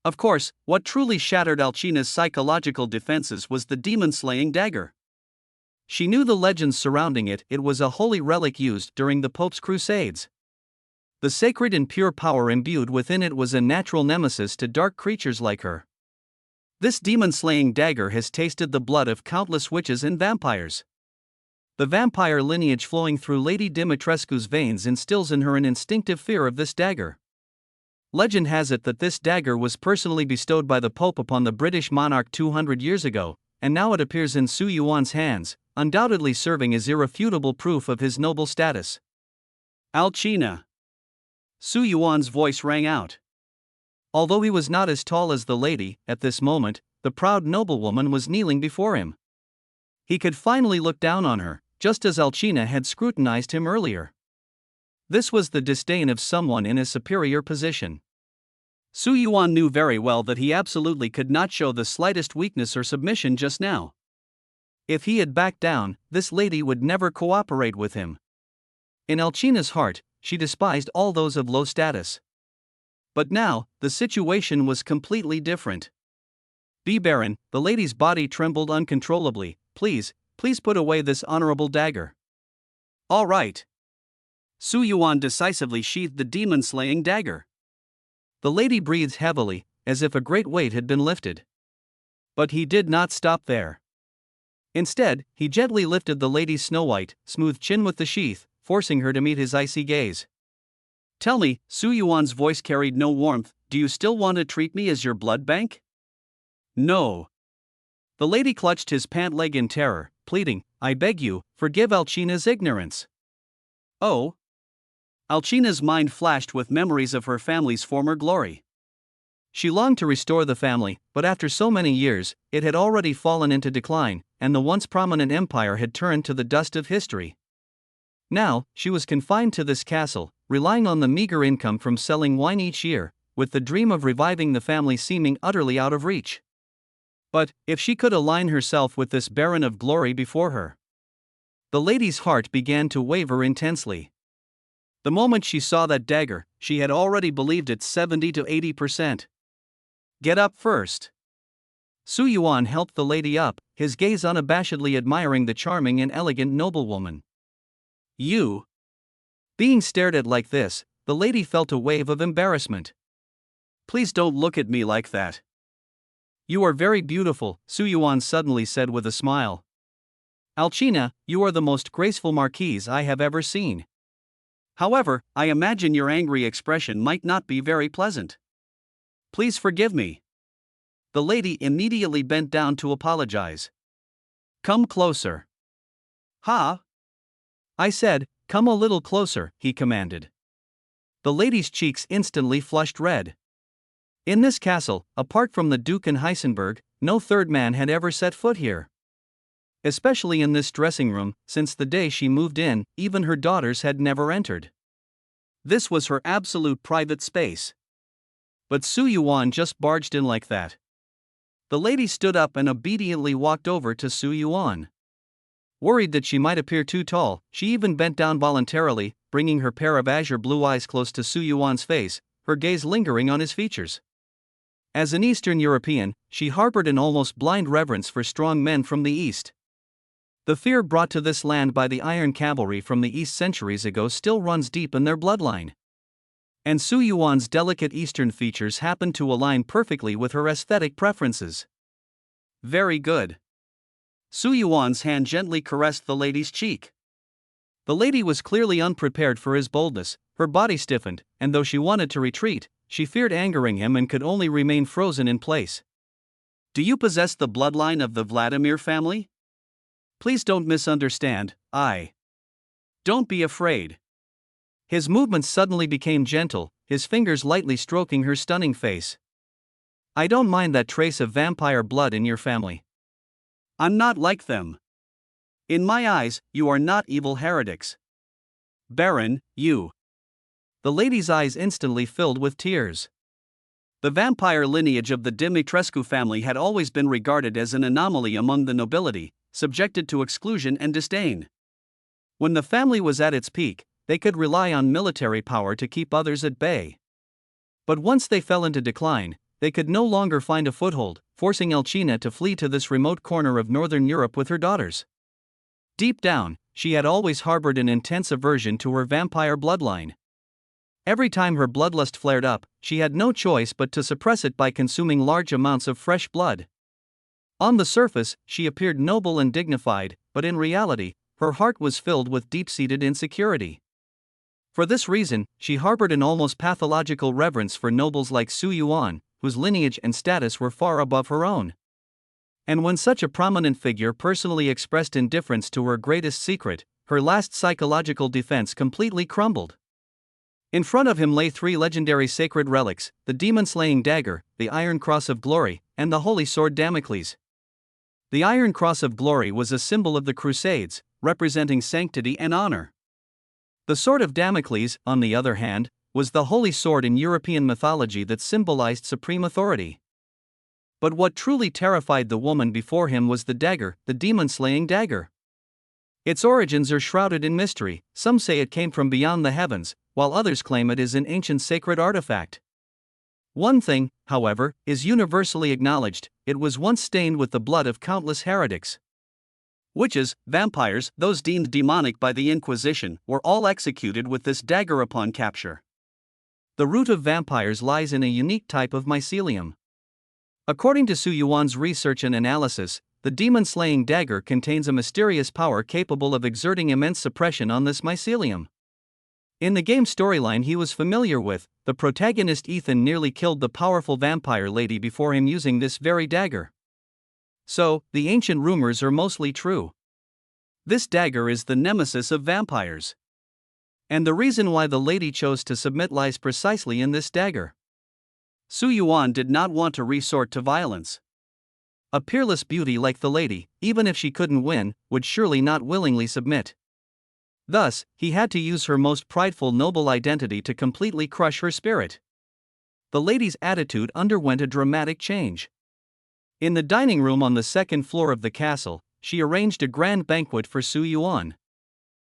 Of course, what truly shattered Alcina's psychological defenses was the demon-slaying dagger. She knew the legends surrounding it. It was a holy relic used during the Pope's crusades. The sacred and pure power imbued within it was a natural nemesis to dark creatures like her. This demon-slaying dagger has tasted the blood of countless witches and vampires. The vampire lineage flowing through Lady Dimitrescu's veins instills in her an instinctive fear of this dagger. Legend has it that this dagger was personally bestowed by the Pope upon the British monarch 200 years ago, and now it appears in Su Yuan's hands, undoubtedly serving as irrefutable proof of his noble status. Alcina! Su Yuan's voice rang out. Although he was not as tall as the lady, at this moment, the proud noblewoman was kneeling before him. He could finally look down on her, just as Alcina had scrutinized him earlier. This was the disdain of someone in a superior position. Su Yuan knew very well that he absolutely could not show the slightest weakness or submission just now. If he had backed down, this lady would never cooperate with him. In Alcina's heart, she despised all those of low status. But now, the situation was completely different. "Be Baron," the lady's body trembled uncontrollably. Please put away this honorable dagger." "All right." Su Yuan decisively sheathed the demon-slaying dagger. The lady breathed heavily, as if a great weight had been lifted. But he did not stop there. Instead, he gently lifted the lady's snow-white, smooth chin with the sheath, forcing her to meet his icy gaze. "Tell me," Su Yuan's voice carried no warmth, "do you still want to treat me as your blood bank?" "No." The lady clutched his pant leg in terror, pleading, "I beg you, forgive Alcina's ignorance." "Oh?" Alcina's mind flashed with memories of her family's former glory. She longed to restore the family, but after so many years, it had already fallen into decline, and the once prominent empire had turned to the dust of history. Now, she was confined to this castle, relying on the meager income from selling wine each year, with the dream of reviving the family seeming utterly out of reach. But, if she could align herself with this baron of glory before her. The lady's heart began to waver intensely. The moment she saw that dagger, she had already believed it 70 to 80%. "Get up first." Su Yuan helped the lady up, his gaze unabashedly admiring the charming and elegant noblewoman. "You?" Being stared at like this, the lady felt a wave of embarrassment. "Please don't look at me like that." "You are very beautiful," Su Yuan suddenly said with a smile. "Alcina, you are the most graceful marquise I have ever seen. However, I imagine your angry expression might not be very pleasant. Please forgive me." The lady immediately bent down to apologize. "Come closer." "Ha?" "I said, come a little closer," he commanded. The lady's cheeks instantly flushed red. In this castle, apart from the Duke and Heisenberg, no third man had ever set foot here. Especially in this dressing room, since the day she moved in, even her daughters had never entered. This was her absolute private space. But Su Yuan just barged in like that. The lady stood up and obediently walked over to Su Yuan. Worried that she might appear too tall, she even bent down voluntarily, bringing her pair of azure blue eyes close to Su Yuan's face, her gaze lingering on his features. As an Eastern European, she harbored an almost blind reverence for strong men from the East. The fear brought to this land by the Iron Cavalry from the East centuries ago still runs deep in their bloodline. And Su Yuan's delicate Eastern features happened to align perfectly with her aesthetic preferences. Very good. Su Yuan's hand gently caressed the lady's cheek. The lady was clearly unprepared for his boldness, her body stiffened, and though she wanted to retreat, she feared angering him and could only remain frozen in place. Do you possess the bloodline of the Vladimir family? Please don't misunderstand, Don't be afraid. His movements suddenly became gentle, his fingers lightly stroking her stunning face. I don't mind that trace of vampire blood in your family. I'm not like them. In my eyes, you are not evil heretics. Baron, you. The lady's eyes instantly filled with tears. The vampire lineage of the Dimitrescu family had always been regarded as an anomaly among the nobility, subjected to exclusion and disdain. When the family was at its peak, they could rely on military power to keep others at bay. But once they fell into decline, they could no longer find a foothold, forcing Elchina to flee to this remote corner of northern Europe with her daughters. Deep down, she had always harbored an intense aversion to her vampire bloodline. Every time her bloodlust flared up, she had no choice but to suppress it by consuming large amounts of fresh blood. On the surface, she appeared noble and dignified, but in reality, her heart was filled with deep-seated insecurity. For this reason, she harbored an almost pathological reverence for nobles like Su Yuan, whose lineage and status were far above her own. And when such a prominent figure personally expressed indifference to her greatest secret, her last psychological defense completely crumbled. In front of him lay three legendary sacred relics, the demon-slaying dagger, the Iron Cross of Glory, and the holy sword Damocles. The Iron Cross of Glory was a symbol of the Crusades, representing sanctity and honor. The sword of Damocles, on the other hand, was the holy sword in European mythology that symbolized supreme authority. But what truly terrified the woman before him was the dagger, the demon-slaying dagger. Its origins are shrouded in mystery. Some say it came from beyond the heavens, while others claim it is an ancient sacred artifact. One thing, however, is universally acknowledged: it was once stained with the blood of countless heretics. Witches, vampires, those deemed demonic by the Inquisition, were all executed with this dagger upon capture. The root of vampires lies in a unique type of mycelium. According to Su Yuan's research and analysis, the demon-slaying dagger contains a mysterious power capable of exerting immense suppression on this mycelium. In the game storyline he was familiar with, the protagonist Ethan nearly killed the powerful vampire lady before him using this very dagger. So, the ancient rumors are mostly true. This dagger is the nemesis of vampires. And the reason why the lady chose to submit lies precisely in this dagger. Su Yuan did not want to resort to violence. A peerless beauty like the lady, even if she couldn't win, would surely not willingly submit. Thus, he had to use her most prideful noble identity to completely crush her spirit. The lady's attitude underwent a dramatic change. In the dining room on the second floor of the castle, she arranged a grand banquet for Su Yuan.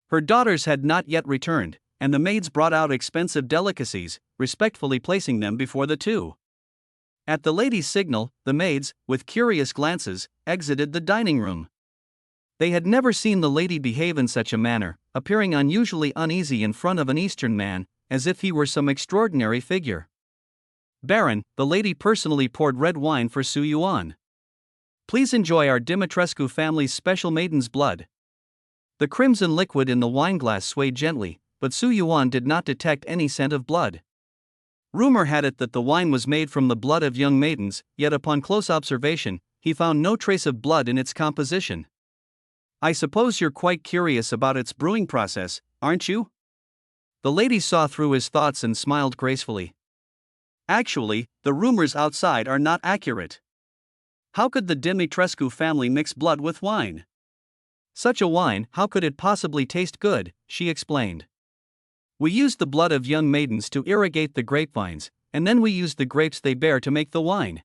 Her daughters had not yet returned, and the maids brought out expensive delicacies, respectfully placing them before the two. At the lady's signal, the maids, with curious glances, exited the dining room. They had never seen the lady behave in such a manner, appearing unusually uneasy in front of an Eastern man, as if he were some extraordinary figure. Baron, the lady personally poured red wine for Su Yuan. Please enjoy our Dimitrescu family's special maiden's blood. The crimson liquid in the wineglass swayed gently, but Su Yuan did not detect any scent of blood. Rumor had it that the wine was made from the blood of young maidens, yet upon close observation, he found no trace of blood in its composition. I suppose you're quite curious about its brewing process, aren't you? The lady saw through his thoughts and smiled gracefully. Actually, the rumors outside are not accurate. How could the Dimitrescu family mix blood with wine? Such a wine, how could it possibly taste good? She explained. We use the blood of young maidens to irrigate the grapevines, and then we use the grapes they bear to make the wine.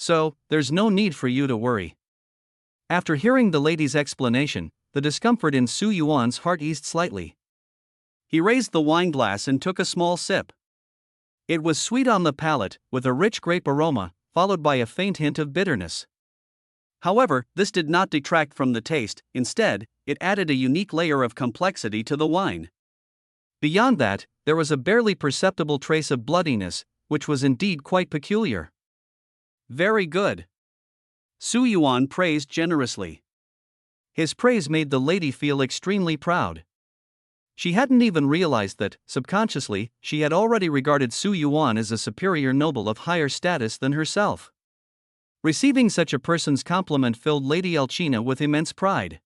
So, there's no need for you to worry. After hearing the lady's explanation, the discomfort in Su Yuan's heart eased slightly. He raised the wine glass and took a small sip. It was sweet on the palate, with a rich grape aroma, followed by a faint hint of bitterness. However, this did not detract from the taste, instead, it added a unique layer of complexity to the wine. Beyond that, there was a barely perceptible trace of bloodiness, which was indeed quite peculiar. Very good. Su Yuan praised generously. His praise made the lady feel extremely proud. She hadn't even realized that, subconsciously, she had already regarded Su Yuan as a superior noble of higher status than herself. Receiving such a person's compliment filled Lady Elchina with immense pride.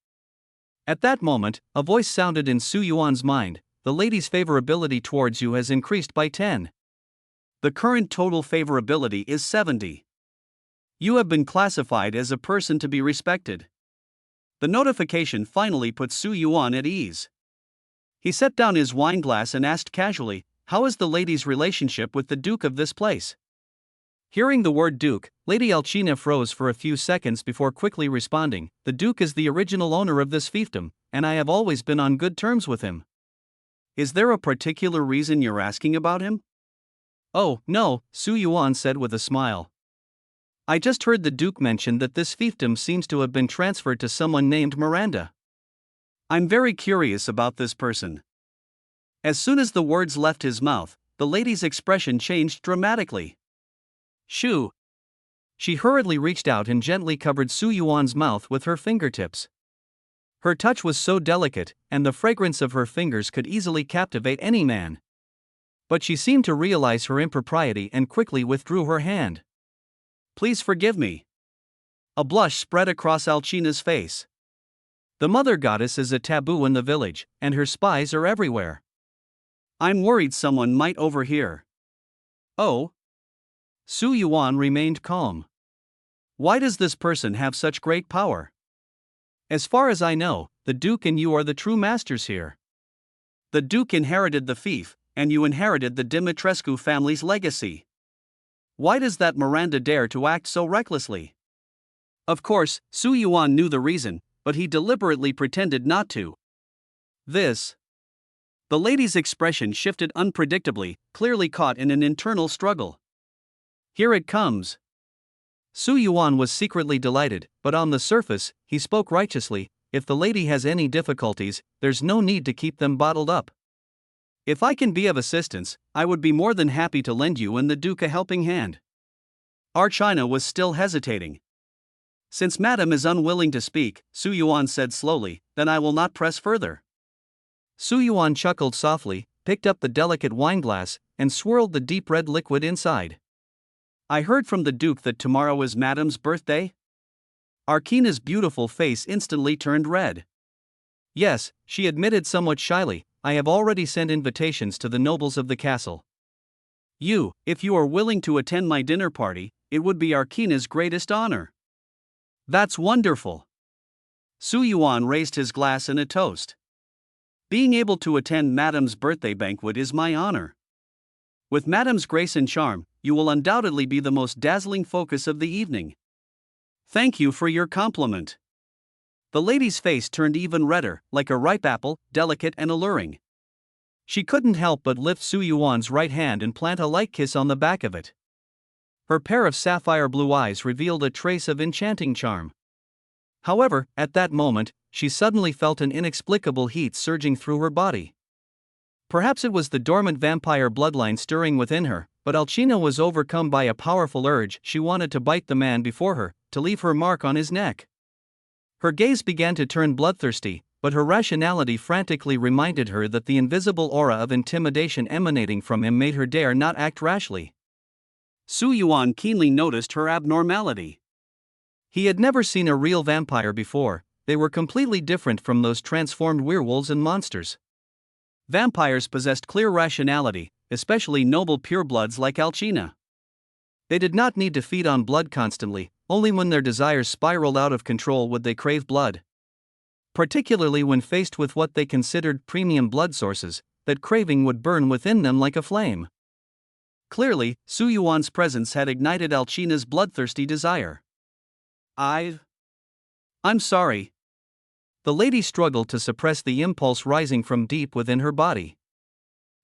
At that moment, a voice sounded in Su Yuan's mind: the lady's favorability towards you has increased by 10. The current total favorability is 70. You have been classified as a person to be respected. The notification finally put Su Yuan at ease. He set down his wine glass and asked casually, "How is the lady's relationship with the Duke of this place?" Hearing the word Duke, Lady Elchina froze for a few seconds before quickly responding, "The Duke is the original owner of this fiefdom, and I have always been on good terms with him." Is there a particular reason you're asking about him? Oh, no, Su Yuan said with a smile. I just heard the Duke mention that this fiefdom seems to have been transferred to someone named Miranda. I'm very curious about this person. As soon as the words left his mouth, the lady's expression changed dramatically. Shoo! She hurriedly reached out and gently covered Su Yuan's mouth with her fingertips. Her touch was so delicate, and the fragrance of her fingers could easily captivate any man. But she seemed to realize her impropriety and quickly withdrew her hand. Please forgive me. A blush spread across Elchina's face. The mother goddess is a taboo in the village, and her spies are everywhere. I'm worried someone might overhear. Oh? Su Yuan remained calm. Why does this person have such great power? As far as I know, the Duke and you are the true masters here. The Duke inherited the fief, and you inherited the Dimitrescu family's legacy. Why does that Miranda dare to act so recklessly? Of course, Su Yuan knew the reason, but he deliberately pretended not to. This. The lady's expression shifted unpredictably, clearly caught in an internal struggle. Here it comes. Su Yuan was secretly delighted, but on the surface, he spoke righteously. If the lady has any difficulties, there's no need to keep them bottled up. If I can be of assistance, I would be more than happy to lend you and the Duke a helping hand. Elchina was still hesitating. Since Madame is unwilling to speak, Su Yuan said slowly, then I will not press further. Su Yuan chuckled softly, picked up the delicate wineglass, and swirled the deep red liquid inside. I heard from the Duke that tomorrow is Madame's birthday? Elchina's beautiful face instantly turned red. Yes, she admitted somewhat shyly, I have already sent invitations to the nobles of the castle. If you are willing to attend my dinner party, it would be Elchina's greatest honor. That's wonderful. Su Yuan raised his glass in a toast. Being able to attend Madame's birthday banquet is my honor. With Madame's grace and charm, you will undoubtedly be the most dazzling focus of the evening. Thank you for your compliment. The lady's face turned even redder, like a ripe apple, delicate and alluring. She couldn't help but lift Su Yuan's right hand and plant a light kiss on the back of it. Her pair of sapphire blue eyes revealed a trace of enchanting charm. However, at that moment, she suddenly felt an inexplicable heat surging through her body. Perhaps it was the dormant vampire bloodline stirring within her, but Elchina was overcome by a powerful urge. She wanted to bite the man before her, to leave her mark on his neck. Her gaze began to turn bloodthirsty, but her rationality frantically reminded her that the invisible aura of intimidation emanating from him made her dare not act rashly. Su Yuan keenly noticed her abnormality. He had never seen a real vampire before. They were completely different from those transformed werewolves and monsters. Vampires possessed clear rationality, especially noble purebloods like Elchina. They did not need to feed on blood constantly, only when their desires spiraled out of control would they crave blood. Particularly when faced with what they considered premium blood sources, that craving would burn within them like a flame. Clearly, Su Yuan's presence had ignited Alcina's bloodthirsty desire. I'm sorry. The lady struggled to suppress the impulse rising from deep within her body.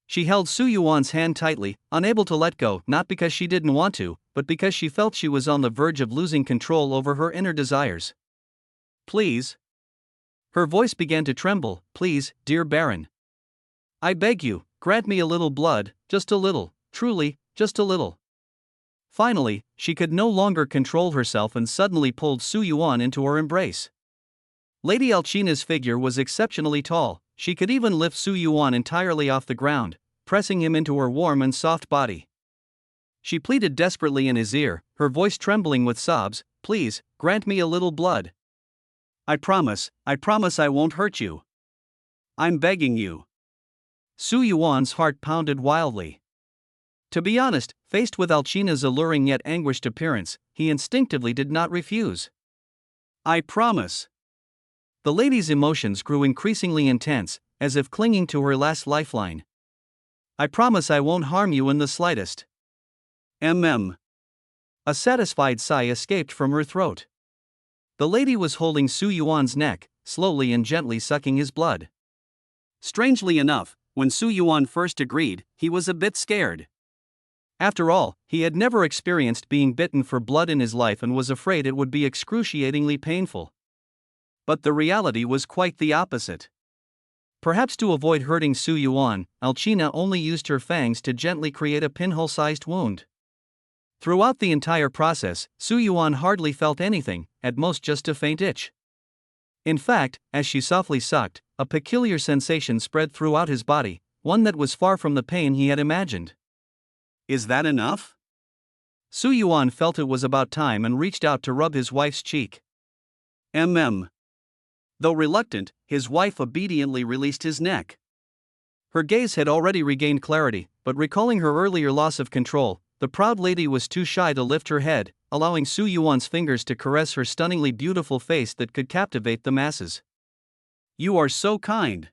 She held Su Yuan's hand tightly, unable to let go, not because she didn't want to, but because she felt she was on the verge of losing control over her inner desires. Please. Her voice began to tremble. Please, dear Baron. I beg you, grant me a little blood, just a little, truly, just a little. Finally, she could no longer control herself and suddenly pulled Su Yuan into her embrace. Lady Alcina's figure was exceptionally tall. She could even lift Su Yuan entirely off the ground, pressing him into her warm and soft body. She pleaded desperately in his ear, her voice trembling with sobs, please, grant me a little blood. I promise I won't hurt you. I'm begging you. Su Yuan's heart pounded wildly. To be honest, faced with Alcina's alluring yet anguished appearance, he instinctively did not refuse. I promise. The lady's emotions grew increasingly intense, as if clinging to her last lifeline. I promise I won't harm you in the slightest. A satisfied sigh escaped from her throat. The lady was holding Su Yuan's neck, slowly and gently sucking his blood. Strangely enough, when Su Yuan first agreed, he was a bit scared. After all, he had never experienced being bitten for blood in his life and was afraid it would be excruciatingly painful. But the reality was quite the opposite. Perhaps to avoid hurting Su Yuan, Alcina only used her fangs to gently create a pinhole-sized wound. Throughout the entire process, Su Yuan hardly felt anything, at most just a faint itch. In fact, as she softly sucked, a peculiar sensation spread throughout his body, one that was far from the pain he had imagined. Is that enough? Su Yuan felt it was about time and reached out to rub his wife's cheek. Though reluctant, his wife obediently released his neck. Her gaze had already regained clarity, but recalling her earlier loss of control, the proud lady was too shy to lift her head, allowing Su Yuan's fingers to caress her stunningly beautiful face that could captivate the masses. You are so kind.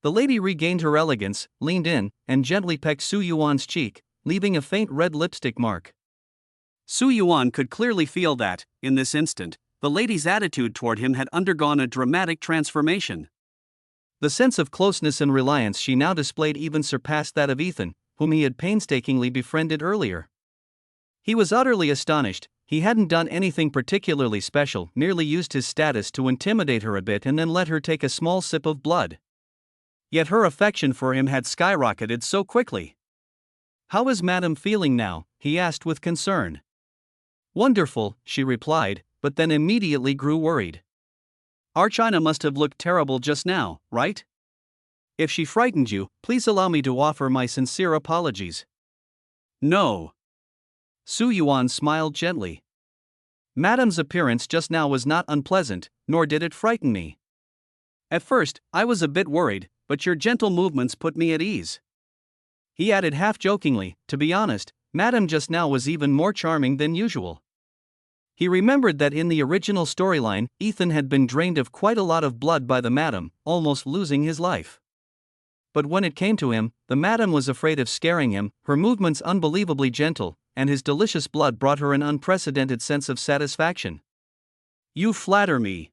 The lady regained her elegance, leaned in, and gently pecked Su Yuan's cheek, leaving a faint red lipstick mark. Su Yuan could clearly feel that, in this instant, the lady's attitude toward him had undergone a dramatic transformation. The sense of closeness and reliance she now displayed even surpassed that of Ethan, whom he had painstakingly befriended earlier. He was utterly astonished. He hadn't done anything particularly special, merely used his status to intimidate her a bit and then let her take a small sip of blood. Yet her affection for him had skyrocketed so quickly. How is Madame feeling now? He asked with concern. Wonderful, she replied, but then immediately grew worried. Archina must have looked terrible just now, right? If she frightened you, please allow me to offer my sincere apologies. No. Su Yuan smiled gently. Madame's appearance just now was not unpleasant, nor did it frighten me. At first, I was a bit worried, but your gentle movements put me at ease. He added half-jokingly, to be honest, Madame just now was even more charming than usual. He remembered that in the original storyline, Ethan had been drained of quite a lot of blood by the Madame, almost losing his life. But when it came to him, the Madame was afraid of scaring him, her movements unbelievably gentle, and his delicious blood brought her an unprecedented sense of satisfaction. You flatter me.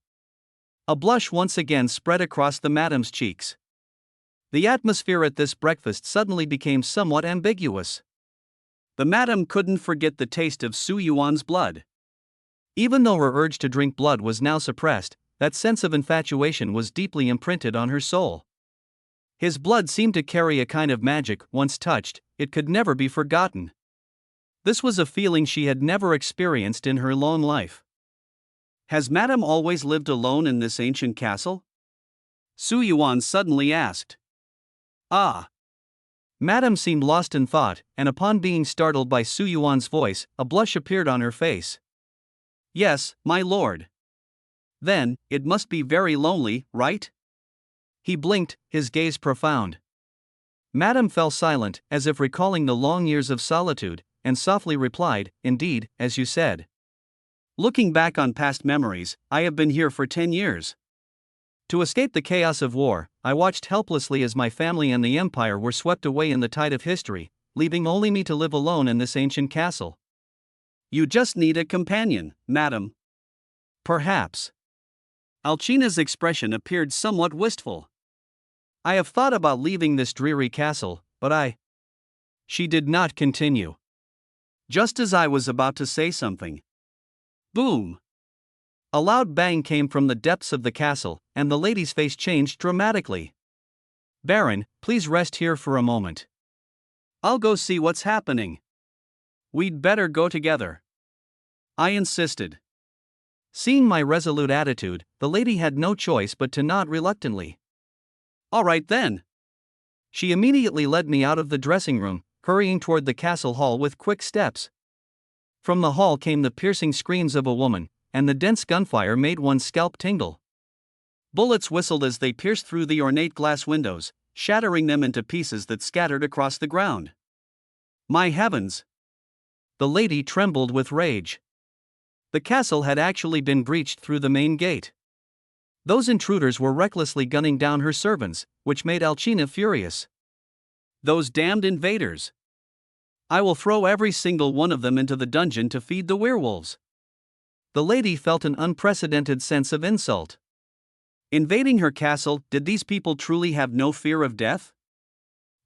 A blush once again spread across the Madame's cheeks. The atmosphere at this breakfast suddenly became somewhat ambiguous. The Madame couldn't forget the taste of Su Yuan's blood. Even though her urge to drink blood was now suppressed, that sense of infatuation was deeply imprinted on her soul. His blood seemed to carry a kind of magic. Once touched, it could never be forgotten. This was a feeling she had never experienced in her long life. Has Madame always lived alone in this ancient castle? Su Yuan suddenly asked. Ah. Madame seemed lost in thought, and upon being startled by Su Yuan's voice, a blush appeared on her face. Yes, my lord. Then, it must be very lonely, right? He blinked, his gaze profound. Madame fell silent, as if recalling the long years of solitude, and softly replied, indeed, as you said. Looking back on past memories, I have been here for 10 years. To escape the chaos of war, I watched helplessly as my family and the empire were swept away in the tide of history, leaving only me to live alone in this ancient castle. You just need a companion, madam. Perhaps. Alcina's expression appeared somewhat wistful. I have thought about leaving this dreary castle, but She did not continue. Just as I was about to say something. Boom! A loud bang came from the depths of the castle, and the lady's face changed dramatically. Baron, please rest here for a moment. I'll go see what's happening. We'd better go together. I insisted. Seeing my resolute attitude, the lady had no choice but to nod reluctantly. All right then. She immediately led me out of the dressing room, hurrying toward the castle hall with quick steps. From the hall came the piercing screams of a woman, and the dense gunfire made one's scalp tingle. Bullets whistled as they pierced through the ornate glass windows, shattering them into pieces that scattered across the ground. My heavens! The lady trembled with rage. The castle had actually been breached through the main gate. Those intruders were recklessly gunning down her servants, which made Alcina furious. Those damned invaders! I will throw every single one of them into the dungeon to feed the werewolves. The lady felt an unprecedented sense of insult. Invading her castle, did these people truly have no fear of death?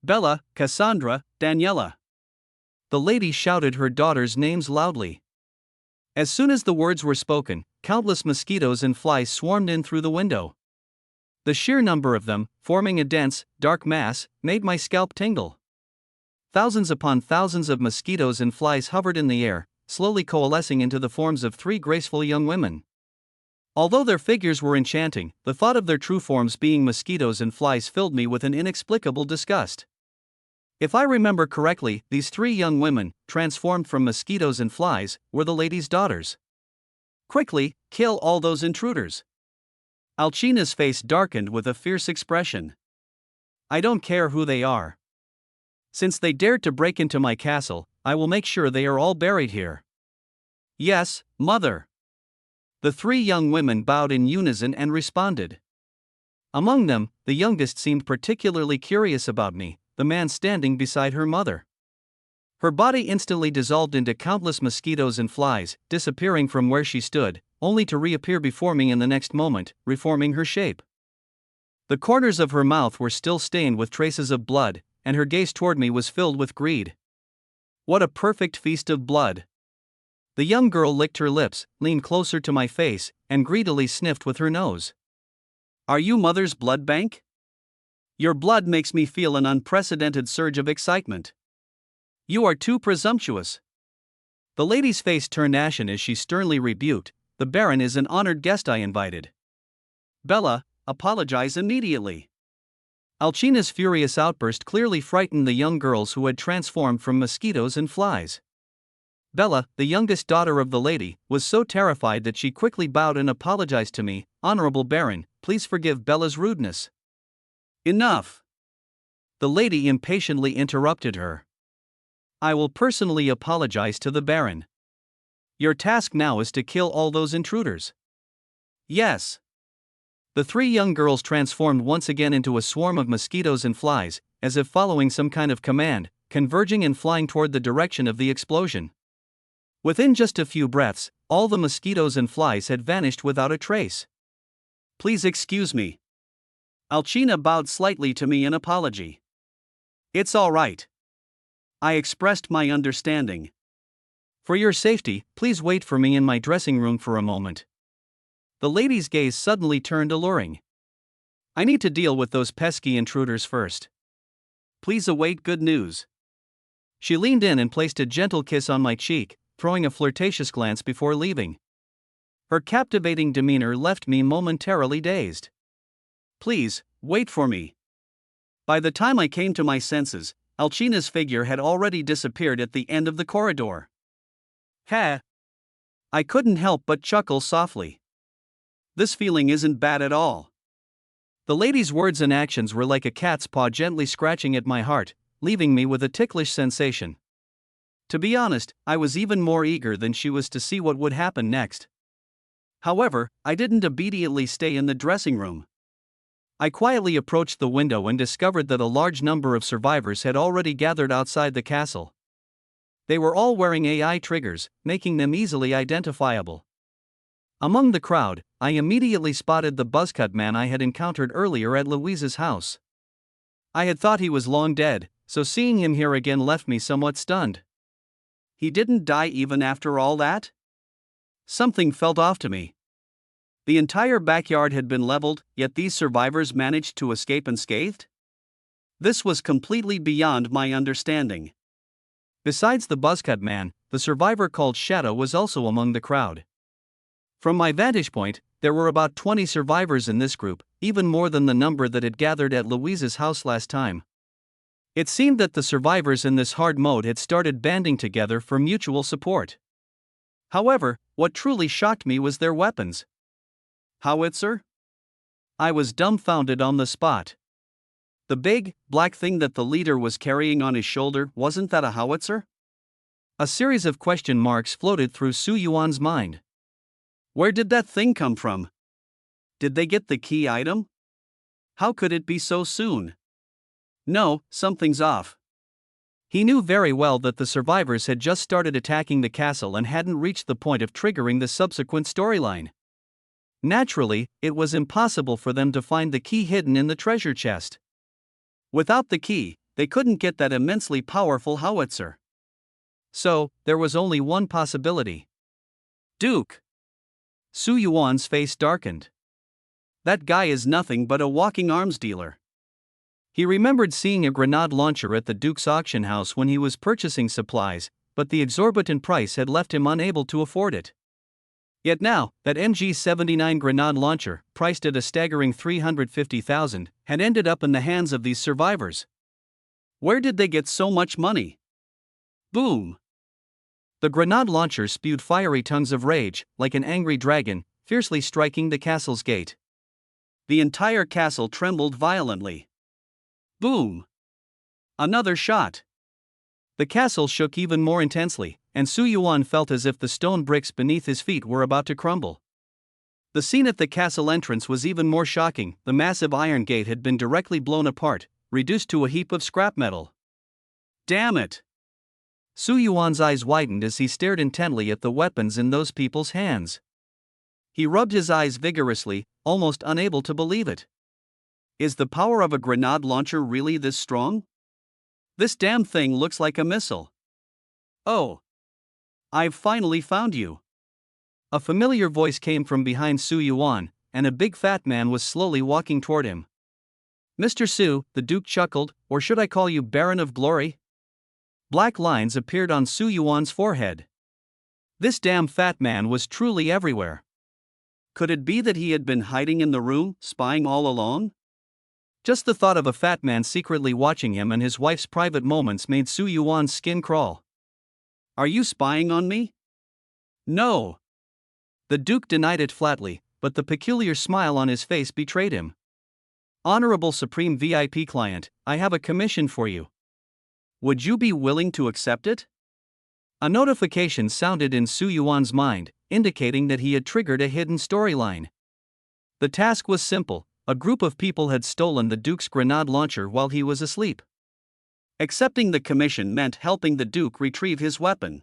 Bella, Cassandra, Daniela. The lady shouted her daughters' names loudly. As soon as the words were spoken, countless mosquitoes and flies swarmed in through the window. The sheer number of them, forming a dense, dark mass, made my scalp tingle. Thousands upon thousands of mosquitoes and flies hovered in the air, slowly coalescing into the forms of 3 graceful young women. Although their figures were enchanting, the thought of their true forms being mosquitoes and flies filled me with an inexplicable disgust. If I remember correctly, these 3 young women, transformed from mosquitoes and flies, were the lady's daughters. Quickly, kill all those intruders. Alcina's face darkened with a fierce expression. I don't care who they are. Since they dared to break into my castle, I will make sure they are all buried here. Yes, mother. The 3 young women bowed in unison and responded. Among them, the youngest seemed particularly curious about me, the man standing beside her mother. Her body instantly dissolved into countless mosquitoes and flies, disappearing from where she stood, only to reappear before me in the next moment, reforming her shape. The corners of her mouth were still stained with traces of blood, and her gaze toward me was filled with greed. What a perfect feast of blood! The young girl licked her lips, leaned closer to my face, and greedily sniffed with her nose. Are you mother's blood bank? Your blood makes me feel an unprecedented surge of excitement. You are too presumptuous. The lady's face turned ashen as she sternly rebuked, "The Baron is an honored guest I invited." Bella, apologize immediately. Alcina's furious outburst clearly frightened the young girls who had transformed from mosquitoes and flies. Bella, the youngest daughter of the lady, was so terrified that she quickly bowed and apologized to me. "Honorable Baron, please forgive Bella's rudeness." Enough! The lady impatiently interrupted her. "I will personally apologize to the Baron. Your task now is to kill all those intruders." Yes. The 3 young girls transformed once again into a swarm of mosquitoes and flies, as if following some kind of command, converging and flying toward the direction of the explosion. Within just a few breaths, all the mosquitoes and flies had vanished without a trace. Please excuse me. Alcina bowed slightly to me in apology. It's all right. I expressed my understanding. For your safety, please wait for me in my dressing room for a moment. The lady's gaze suddenly turned alluring. I need to deal with those pesky intruders first. Please await good news. She leaned in and placed a gentle kiss on my cheek, throwing a flirtatious glance before leaving. Her captivating demeanor left me momentarily dazed. Please, wait for me. By the time I came to my senses, Alcina's figure had already disappeared at the end of the corridor. Ha! I couldn't help but chuckle softly. This feeling isn't bad at all. The lady's words and actions were like a cat's paw gently scratching at my heart, leaving me with a ticklish sensation. To be honest, I was even more eager than she was to see what would happen next. However, I didn't obediently stay in the dressing room. I quietly approached the window and discovered that a large number of survivors had already gathered outside the castle. They were all wearing AI triggers, making them easily identifiable. Among the crowd, I immediately spotted the buzzcut man I had encountered earlier at Louise's house. I had thought he was long dead, so seeing him here again left me somewhat stunned. He didn't die even after all that? Something felt off to me. The entire backyard had been leveled, yet these survivors managed to escape unscathed? This was completely beyond my understanding. Besides the buzzcut man, the survivor called Shadow was also among the crowd. From my vantage point, there were about 20 survivors in this group, even more than the number that had gathered at Louise's house last time. It seemed that the survivors in this hard mode had started banding together for mutual support. However, what truly shocked me was their weapons. Howitzer? I was dumbfounded on the spot. The big, black thing that the leader was carrying on his shoulder, wasn't that a howitzer? A series of question marks floated through Su Yuan's mind. Where did that thing come from? Did they get the key item? How could it be so soon? No, something's off. He knew very well that the survivors had just started attacking the castle and hadn't reached the point of triggering the subsequent storyline. Naturally, it was impossible for them to find the key hidden in the treasure chest. Without the key, they couldn't get that immensely powerful howitzer. So, there was only one possibility. Duke. Su Yuan's face darkened. That guy is nothing but a walking arms dealer. He remembered seeing a grenade launcher at the Duke's auction house when he was purchasing supplies, but the exorbitant price had left him unable to afford it. Yet now, that MG-79 grenade launcher, priced at a staggering $350,000, had ended up in the hands of these survivors. Where did they get so much money? Boom! The grenade launcher spewed fiery tongues of rage, like an angry dragon, fiercely striking the castle's gate. The entire castle trembled violently. Boom! Another shot. The castle shook even more intensely, and Su Yuan felt as if the stone bricks beneath his feet were about to crumble. The scene at the castle entrance was even more shocking. The massive iron gate had been directly blown apart, reduced to a heap of scrap metal. Damn it! Su Yuan's eyes widened as he stared intently at the weapons in those people's hands. He rubbed his eyes vigorously, almost unable to believe it. Is the power of a grenade launcher really this strong? This damn thing looks like a missile. Oh! I've finally found you. A familiar voice came from behind Su Yuan, and a big fat man was slowly walking toward him. Mr. Su, the Duke chuckled, or should I call you Baron of Glory? Black lines appeared on Su Yuan's forehead. This damn fat man was truly everywhere. Could it be that he had been hiding in the room, spying all along? Just the thought of a fat man secretly watching him and his wife's private moments made Su Yuan's skin crawl. Are you spying on me? No. The Duke denied it flatly, but the peculiar smile on his face betrayed him. Honorable Supreme VIP client, I have a commission for you. Would you be willing to accept it? A notification sounded in Su Yuan's mind, indicating that he had triggered a hidden storyline. The task was simple. A group of people had stolen the Duke's grenade launcher while he was asleep. Accepting the commission meant helping the Duke retrieve his weapon.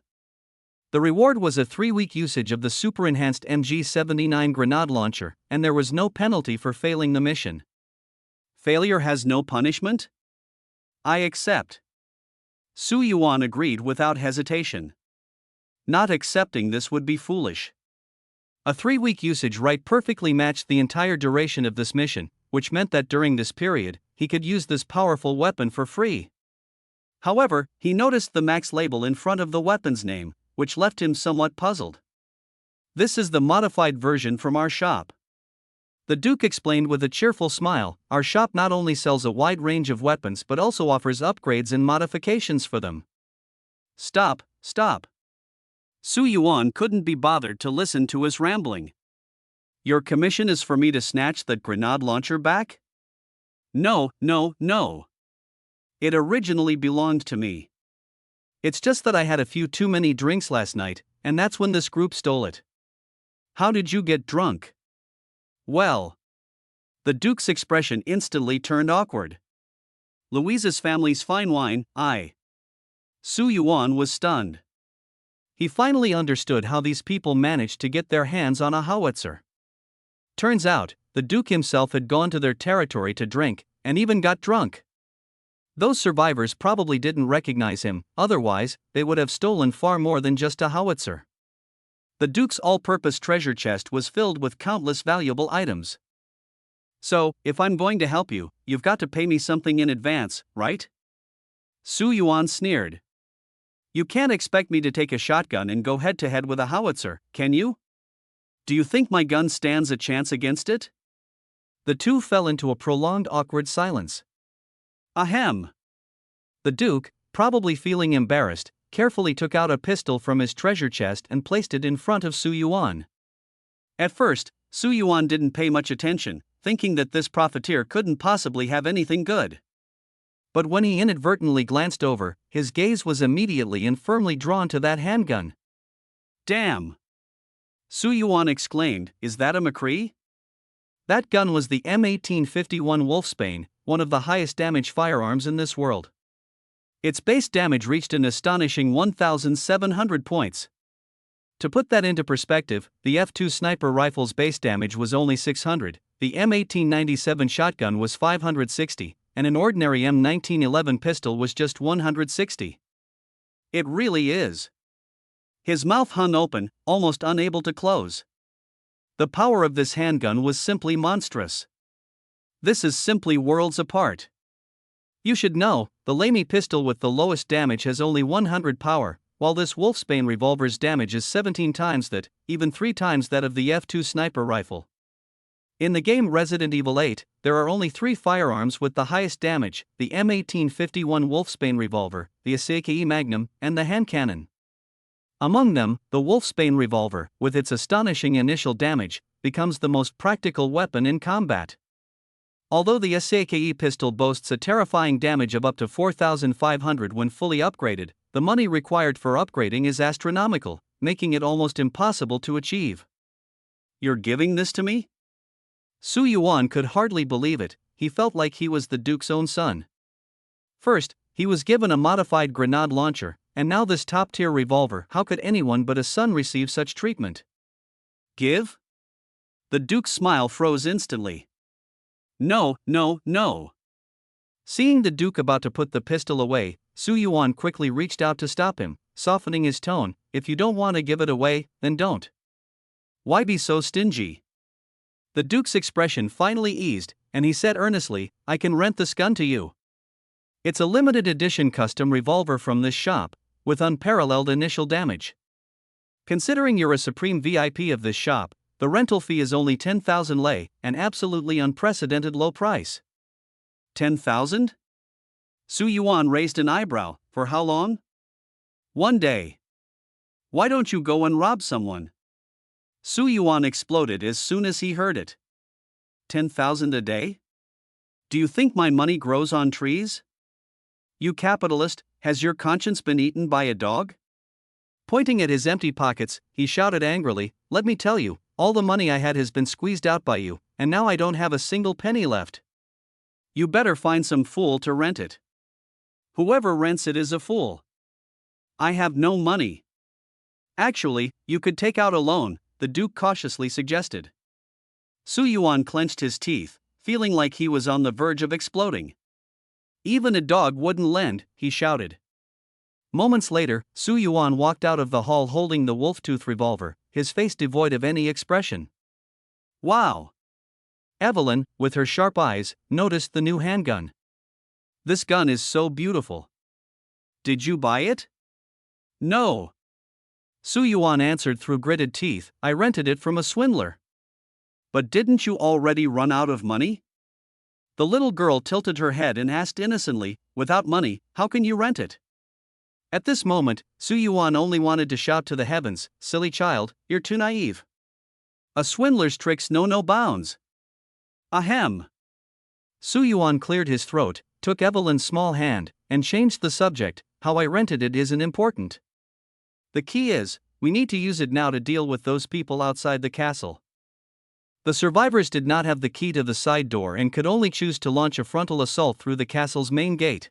The reward was a 3-week usage of the super-enhanced MG-79 grenade launcher, and there was no penalty for failing the mission. Failure has no punishment? I accept. Su Yuan agreed without hesitation. Not accepting this would be foolish. A 3-week usage right perfectly matched the entire duration of this mission, which meant that during this period, he could use this powerful weapon for free. However, he noticed the max label in front of the weapon's name, which left him somewhat puzzled. This is the modified version from our shop. The Duke explained with a cheerful smile, our shop not only sells a wide range of weapons but also offers upgrades and modifications for them. Stop. Su Yuan couldn't be bothered to listen to his rambling. Your commission is for me to snatch that grenade launcher back? No. It originally belonged to me. It's just that I had a few too many drinks last night, and that's when this group stole it. How did you get drunk? Well, The Duke's expression instantly turned awkward. Louise's family's fine wine, Su Yuan was stunned. He finally understood how these people managed to get their hands on a howitzer. Turns out, the Duke himself had gone to their territory to drink, and even got drunk. Those survivors probably didn't recognize him, otherwise, they would have stolen far more than just a howitzer. The Duke's all-purpose treasure chest was filled with countless valuable items. So, if I'm going to help you, you've got to pay me something in advance, right? Su Yuan sneered. You can't expect me to take a shotgun and go head-to-head with a howitzer, can you? Do you think my gun stands a chance against it? The two fell into a prolonged awkward silence. Ahem. The Duke, probably feeling embarrassed, carefully took out a pistol from his treasure chest and placed it in front of Su Yuan. At first, Su Yuan didn't pay much attention, thinking that this profiteer couldn't possibly have anything good. But when he inadvertently glanced over, his gaze was immediately and firmly drawn to that handgun. Damn! Su Yuan exclaimed, is that a McCree? That gun was the M1851 Wolfsbane, one of the highest damage firearms in this world. Its base damage reached an astonishing 1,700 points. To put that into perspective, the F2 sniper rifle's base damage was only 600, the M1897 shotgun was 560, and an ordinary M1911 pistol was just 160. It really is. His mouth hung open, almost unable to close. The power of this handgun was simply monstrous. This is simply worlds apart. You should know, the Lamey pistol with the lowest damage has only 100 power, while this Wolfsbane revolver's damage is 17 times that, even 3 times that of the F2 sniper rifle. In the game Resident Evil 8, there are only 3 firearms with the highest damage, the M1851 Wolfsbane revolver, the SAKE Magnum, and the hand cannon. Among them, the Wolfsbane revolver, with its astonishing initial damage, becomes the most practical weapon in combat. Although the SAKE pistol boasts a terrifying damage of up to 4,500 when fully upgraded, the money required for upgrading is astronomical, making it almost impossible to achieve. You're giving this to me? Su Yuan could hardly believe it, he felt like he was the Duke's own son. First, he was given a modified grenade launcher, and now this top-tier revolver. How could anyone but a son receive such treatment? Give? The Duke's smile froze instantly. No. Seeing the Duke about to put the pistol away, Su Yuan quickly reached out to stop him, softening his tone. If you don't want to give it away, then don't. Why be so stingy? The Duke's expression finally eased, and he said earnestly, I can rent this gun to you. It's a limited edition custom revolver from this shop, with unparalleled initial damage. Considering you're a supreme VIP of this shop, the rental fee is only 10,000 lei, an absolutely unprecedented low price. 10,000? Su Yuan raised an eyebrow. For how long? 1 day. Why don't you go and rob someone? Su Yuan exploded as soon as he heard it. 10,000 a day? Do you think my money grows on trees? You capitalist, has your conscience been eaten by a dog? Pointing at his empty pockets, he shouted angrily, let me tell you, all the money I had has been squeezed out by you, and now I don't have a single penny left. You better find some fool to rent it. Whoever rents it is a fool. I have no money. Actually, you could take out a loan, the Duke cautiously suggested. Su Yuan clenched his teeth, feeling like he was on the verge of exploding. Even a dog wouldn't lend, he shouted. Moments later, Su Yuan walked out of the hall holding the wolf-tooth revolver, his face devoid of any expression. Wow! Evelyn, with her sharp eyes, noticed the new handgun. This gun is so beautiful. Did you buy it? No. Su Yuan answered through gritted teeth, I rented it from a swindler. But didn't you already run out of money? The little girl tilted her head and asked innocently, without money, how can you rent it? At this moment, Su Yuan only wanted to shout to the heavens, silly child, you're too naive. A swindler's tricks know no bounds. Ahem. Su Yuan cleared his throat, took Evelyn's small hand, and changed the subject. How I rented it isn't important. The key is, we need to use it now to deal with those people outside the castle. The survivors did not have the key to the side door and could only choose to launch a frontal assault through the castle's main gate.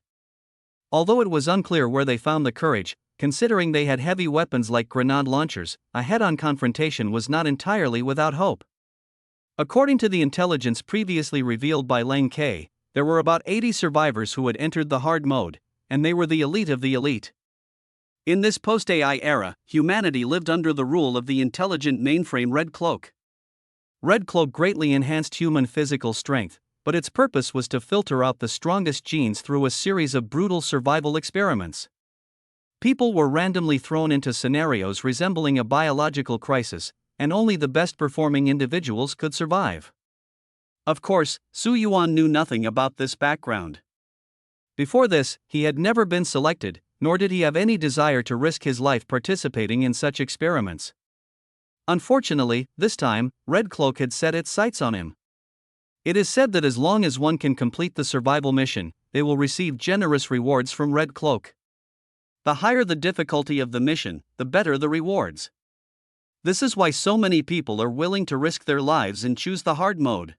Although it was unclear where they found the courage, considering they had heavy weapons like grenade launchers, a head-on confrontation was not entirely without hope. According to the intelligence previously revealed by Lang K, there were about 80 survivors who had entered the hard mode, and they were the elite of the elite. In this post-AI era, humanity lived under the rule of the intelligent mainframe Red Cloak. Red Cloak greatly enhanced human physical strength, but its purpose was to filter out the strongest genes through a series of brutal survival experiments. People were randomly thrown into scenarios resembling a biological crisis, and only the best-performing individuals could survive. Of course, Su Yuan knew nothing about this background. Before this, he had never been selected, nor did he have any desire to risk his life participating in such experiments. Unfortunately, this time, Red Cloak had set its sights on him. It is said that as long as one can complete the survival mission, they will receive generous rewards from Red Cloak. The higher the difficulty of the mission, the better the rewards. This is why so many people are willing to risk their lives and choose the hard mode.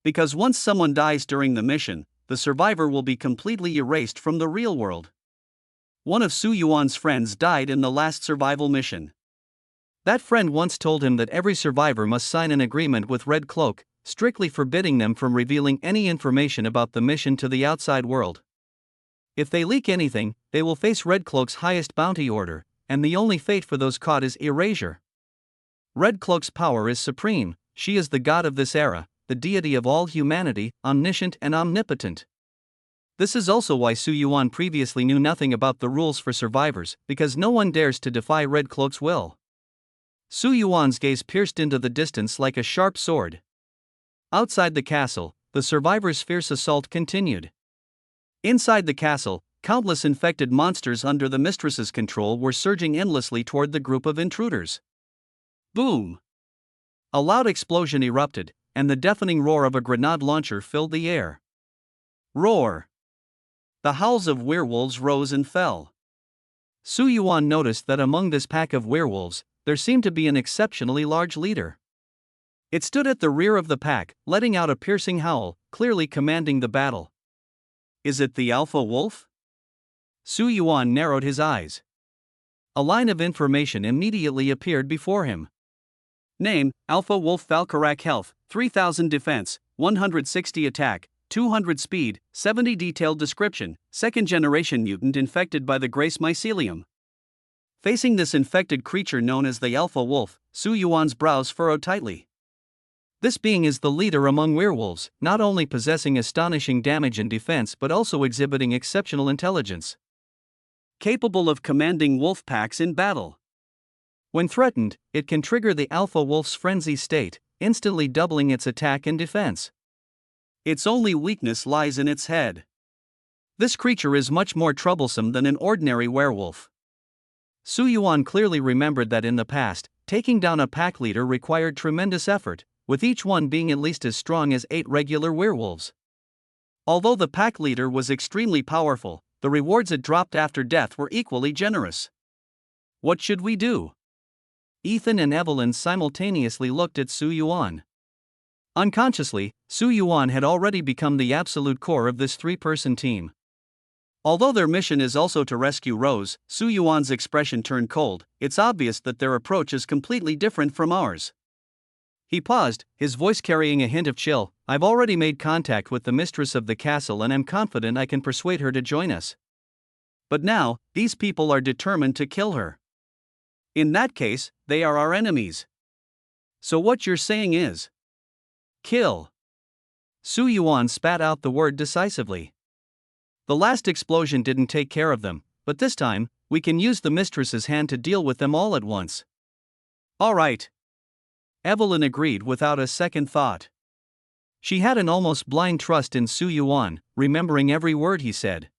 Because once someone dies during the mission, the survivor will be completely erased from the real world. One of Su Yuan's friends died in the last survival mission. That friend once told him that every survivor must sign an agreement with Red Cloak, strictly forbidding them from revealing any information about the mission to the outside world. If they leak anything, they will face Red Cloak's highest bounty order, and the only fate for those caught is erasure. Red Cloak's power is supreme. She is the god of this era, the deity of all humanity, omniscient and omnipotent. This is also why Su Yuan previously knew nothing about the rules for survivors, because no one dares to defy Red Cloak's will. Su Yuan's gaze pierced into the distance like a sharp sword. Outside the castle, the survivors' fierce assault continued. Inside the castle, countless infected monsters under the mistress's control were surging endlessly toward the group of intruders. Boom! A loud explosion erupted, and the deafening roar of a grenade launcher filled the air. Roar! The howls of werewolves rose and fell. Su Yuan noticed that among this pack of werewolves, there seemed to be an exceptionally large leader. It stood at the rear of the pack, letting out a piercing howl, clearly commanding the battle. Is it the alpha wolf? Su Yuan narrowed his eyes. A line of information immediately appeared before him. Name, Alpha Wolf Valkyrak Health, 3000 Defense, 160 Attack, 200 Speed, 70 Detailed Description, second-generation mutant infected by the Grace mycelium. Facing this infected creature known as the Alpha Wolf, Su Yuan's brows furrowed tightly. This being is the leader among werewolves, not only possessing astonishing damage and defense but also exhibiting exceptional intelligence. Capable of commanding wolf packs in battle. When threatened, it can trigger the alpha wolf's frenzy state, instantly doubling its attack and defense. Its only weakness lies in its head. This creature is much more troublesome than an ordinary werewolf. Su Yuan clearly remembered that in the past, taking down a pack leader required tremendous effort, with each one being at least as strong as 8 regular werewolves. Although the pack leader was extremely powerful, the rewards it dropped after death were equally generous. What should we do? Ethan and Evelyn simultaneously looked at Su Yuan. Unconsciously, Su Yuan had already become the absolute core of this 3-person team. Although their mission is also to rescue Rose, Su Yuan's expression turned cold. It's obvious that their approach is completely different from ours. He paused, his voice carrying a hint of chill. I've already made contact with the mistress of the castle and am confident I can persuade her to join us. But now, these people are determined to kill her. In that case, they are our enemies. So what you're saying is, kill. Su Yuan spat out the word decisively. The last explosion didn't take care of them, but this time, we can use the mistress's hand to deal with them all at once. All right. Evelyn agreed without a second thought. She had an almost blind trust in Su Yuan, remembering every word he said.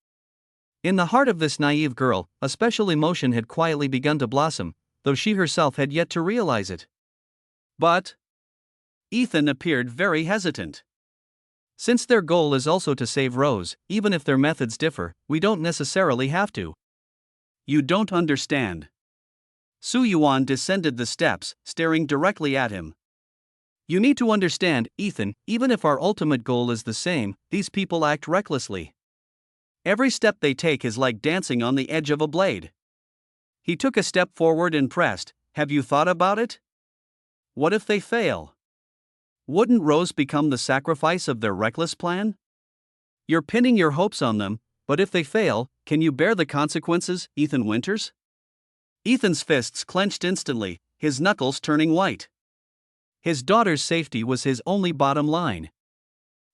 In the heart of this naive girl, a special emotion had quietly begun to blossom, though she herself had yet to realize it. But Ethan appeared very hesitant. Since their goal is also to save Rose, even if their methods differ, we don't necessarily have to. You don't understand. Su Yuan descended the steps, staring directly at him. You need to understand, Ethan, even if our ultimate goal is the same, these people act recklessly. Every step they take is like dancing on the edge of a blade. He took a step forward and pressed. Have you thought about it? What if they fail? Wouldn't Rose become the sacrifice of their reckless plan? You're pinning your hopes on them, but if they fail, can you bear the consequences, Ethan Winters? Ethan's fists clenched instantly, his knuckles turning white. His daughter's safety was his only bottom line.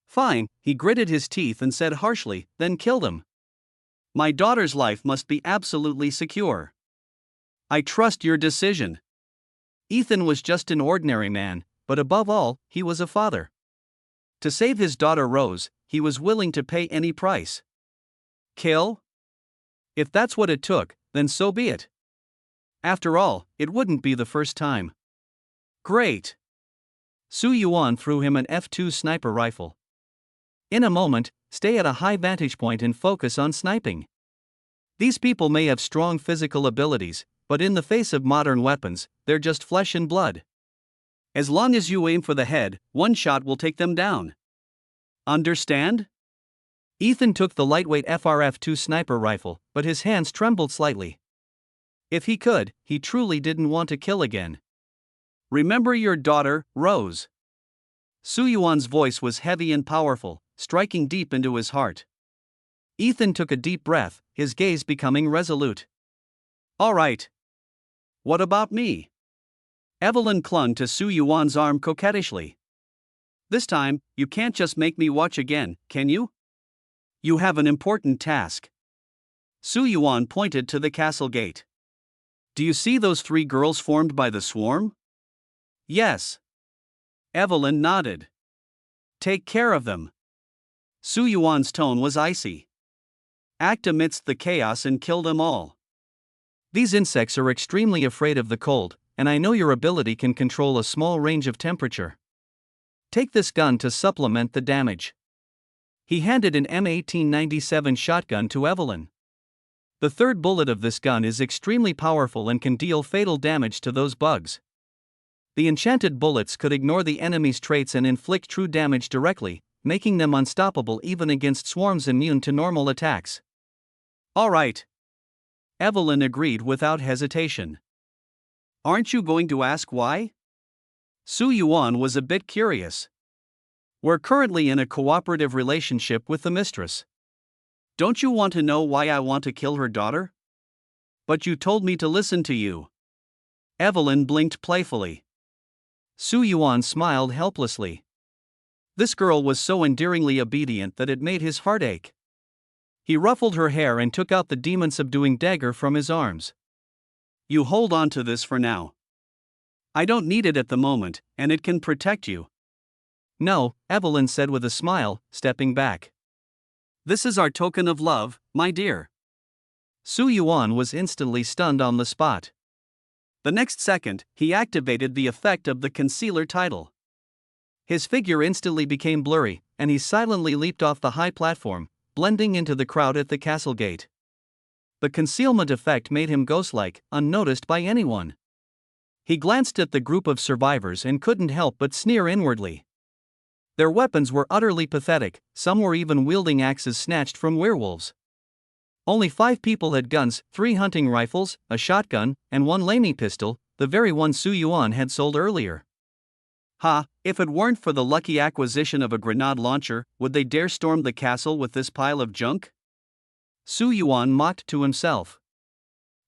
Fine, he gritted his teeth and said harshly, then kill them. My daughter's life must be absolutely secure. I trust your decision. Ethan was just an ordinary man, but above all, he was a father. To save his daughter Rose, he was willing to pay any price. Kill? If that's what it took, then so be it. After all, it wouldn't be the first time. Great. Su Yuan threw him an F2 sniper rifle. In a moment, stay at a high vantage point and focus on sniping. These people may have strong physical abilities, but in the face of modern weapons, they're just flesh and blood. As long as you aim for the head, one shot will take them down. Understand? Ethan took the lightweight FRF2 sniper rifle, but his hands trembled slightly. If he could, he truly didn't want to kill again. Remember your daughter, Rose. Su Yuan's voice was heavy and powerful, striking deep into his heart. Ethan took a deep breath, his gaze becoming resolute. All right. What about me? Evelyn clung to Su Yuan's arm coquettishly. This time, you can't just make me watch again, can you? You have an important task. Su Yuan pointed to the castle gate. Do you see those 3 girls formed by the swarm? Yes. Evelyn nodded. Take care of them. Su Yuan's tone was icy. Act amidst the chaos and kill them all. These insects are extremely afraid of the cold, and I know your ability can control a small range of temperature. Take this gun to supplement the damage. He handed an M1897 shotgun to Evelyn. The 3rd bullet of this gun is extremely powerful and can deal fatal damage to those bugs. The enchanted bullets could ignore the enemy's traits and inflict true damage directly, making them unstoppable even against swarms immune to normal attacks. All right. Evelyn agreed without hesitation. Aren't you going to ask why? Su Yuan was a bit curious. We're currently in a cooperative relationship with the mistress. Don't you want to know why I want to kill her daughter? But you told me to listen to you. Evelyn blinked playfully. Su Yuan smiled helplessly. This girl was so endearingly obedient that it made his heart ache. He ruffled her hair and took out the demon-subduing dagger from his arms. You hold on to this for now. I don't need it at the moment, and it can protect you. No, Evelyn said with a smile, stepping back. This is our token of love, my dear. Su Yuan was instantly stunned on the spot. The next second, he activated the effect of the concealer title. His figure instantly became blurry, and he silently leaped off the high platform, blending into the crowd at the castle gate. The concealment effect made him ghost-like, unnoticed by anyone. He glanced at the group of survivors and couldn't help but sneer inwardly. Their weapons were utterly pathetic, some were even wielding axes snatched from werewolves. Only 5 people had guns, 3 hunting rifles, a shotgun, and 1 lamey pistol, the very one Su Yuan had sold earlier. If it weren't for the lucky acquisition of a grenade launcher, would they dare storm the castle with this pile of junk? Su Yuan mocked to himself.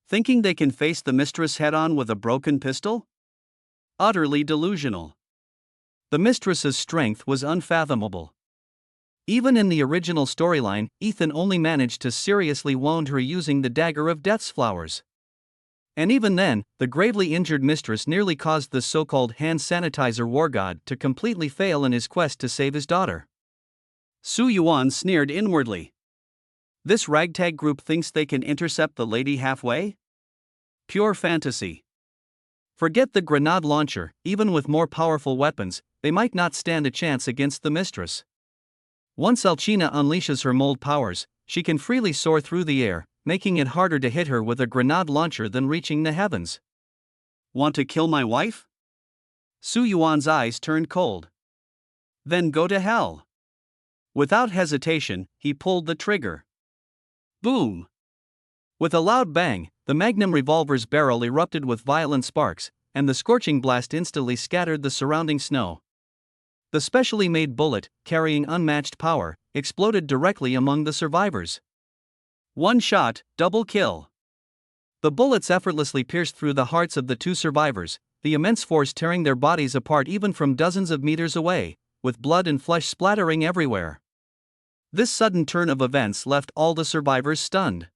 Thinking they can face the mistress head-on with a broken pistol? Utterly delusional. The mistress's strength was unfathomable. Even in the original storyline, Ethan only managed to seriously wound her using the dagger of Death's flowers. And even then, the gravely injured mistress nearly caused the so-called hand sanitizer war god to completely fail in his quest to save his daughter. Su Yuan sneered inwardly. This ragtag group thinks they can intercept the lady halfway? Pure fantasy. Forget the grenade launcher, even with more powerful weapons, they might not stand a chance against the mistress. Once Alcina unleashes her mold powers, she can freely soar through the air, making it harder to hit her with a grenade launcher than reaching the heavens. Want to kill my wife? Su Yuan's eyes turned cold. Then go to hell. Without hesitation, he pulled the trigger. Boom! With a loud bang, the Magnum revolver's barrel erupted with violent sparks, and the scorching blast instantly scattered the surrounding snow. The specially made bullet, carrying unmatched power, exploded directly among the survivors. One shot, double kill. The bullets effortlessly pierced through the hearts of the two survivors, the immense force tearing their bodies apart even from dozens of meters away, with blood and flesh splattering everywhere. This sudden turn of events left all the survivors stunned.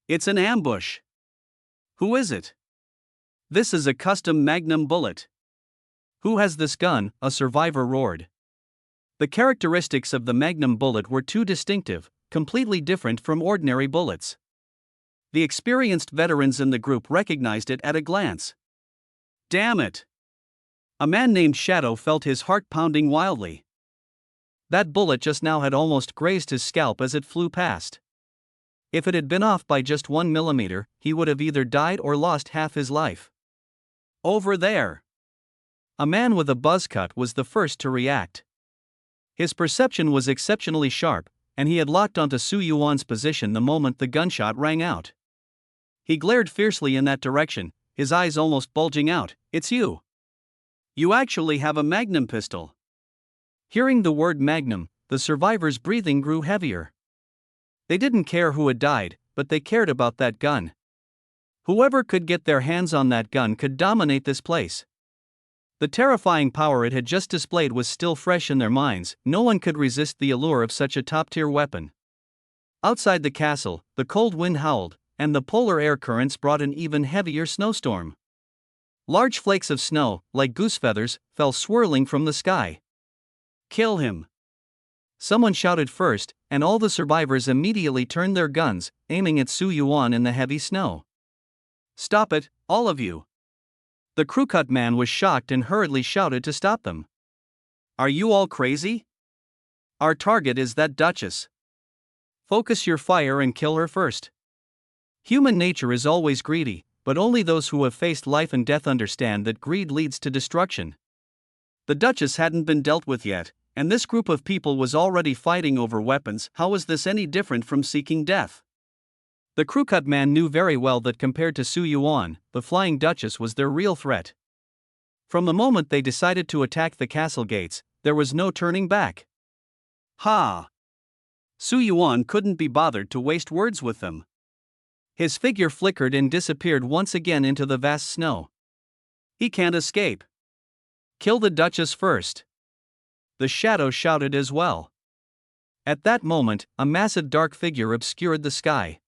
It's an ambush. Who is it? This is a custom Magnum bullet. Who has this gun? A survivor roared. The characteristics of the Magnum bullet were too distinctive, completely different from ordinary bullets. The experienced veterans in the group recognized it at a glance. Damn it! A man named Shadow felt his heart pounding wildly. That bullet just now had almost grazed his scalp as it flew past. If it had been off by just 1 millimeter, he would have either died or lost half his life. Over there! A man with a buzz cut was the first to react. His perception was exceptionally sharp, and he had locked onto Su Yuan's position the moment the gunshot rang out. He glared fiercely in that direction, his eyes almost bulging out. It's you! You actually have a Magnum pistol. Hearing the word Magnum, the survivors' breathing grew heavier. They didn't care who had died, but they cared about that gun. Whoever could get their hands on that gun could dominate this place. The terrifying power it had just displayed was still fresh in their minds. No one could resist the allure of such a top-tier weapon. Outside the castle, the cold wind howled, and the polar air currents brought an even heavier snowstorm. Large flakes of snow, like goose feathers, fell swirling from the sky. Kill him! Someone shouted first, and all the survivors immediately turned their guns, aiming at Su Yuan in the heavy snow. Stop it, all of you! The crewcut man was shocked and hurriedly shouted to stop them. Are you all crazy? Our target is that Duchess. Focus your fire and kill her first. Human nature is always greedy, but only those who have faced life and death understand that greed leads to destruction. The Duchess hadn't been dealt with yet, and this group of people was already fighting over weapons. How was this any different from seeking death? The crewcut man knew very well that compared to Su Yuan, the Flying Duchess was their real threat. From the moment they decided to attack the castle gates, there was no turning back. Ha! Su Yuan couldn't be bothered to waste words with them. His figure flickered and disappeared once again into the vast snow. He can't escape. Kill the Duchess first. The shadow shouted as well. At that moment, a massive dark figure obscured the sky.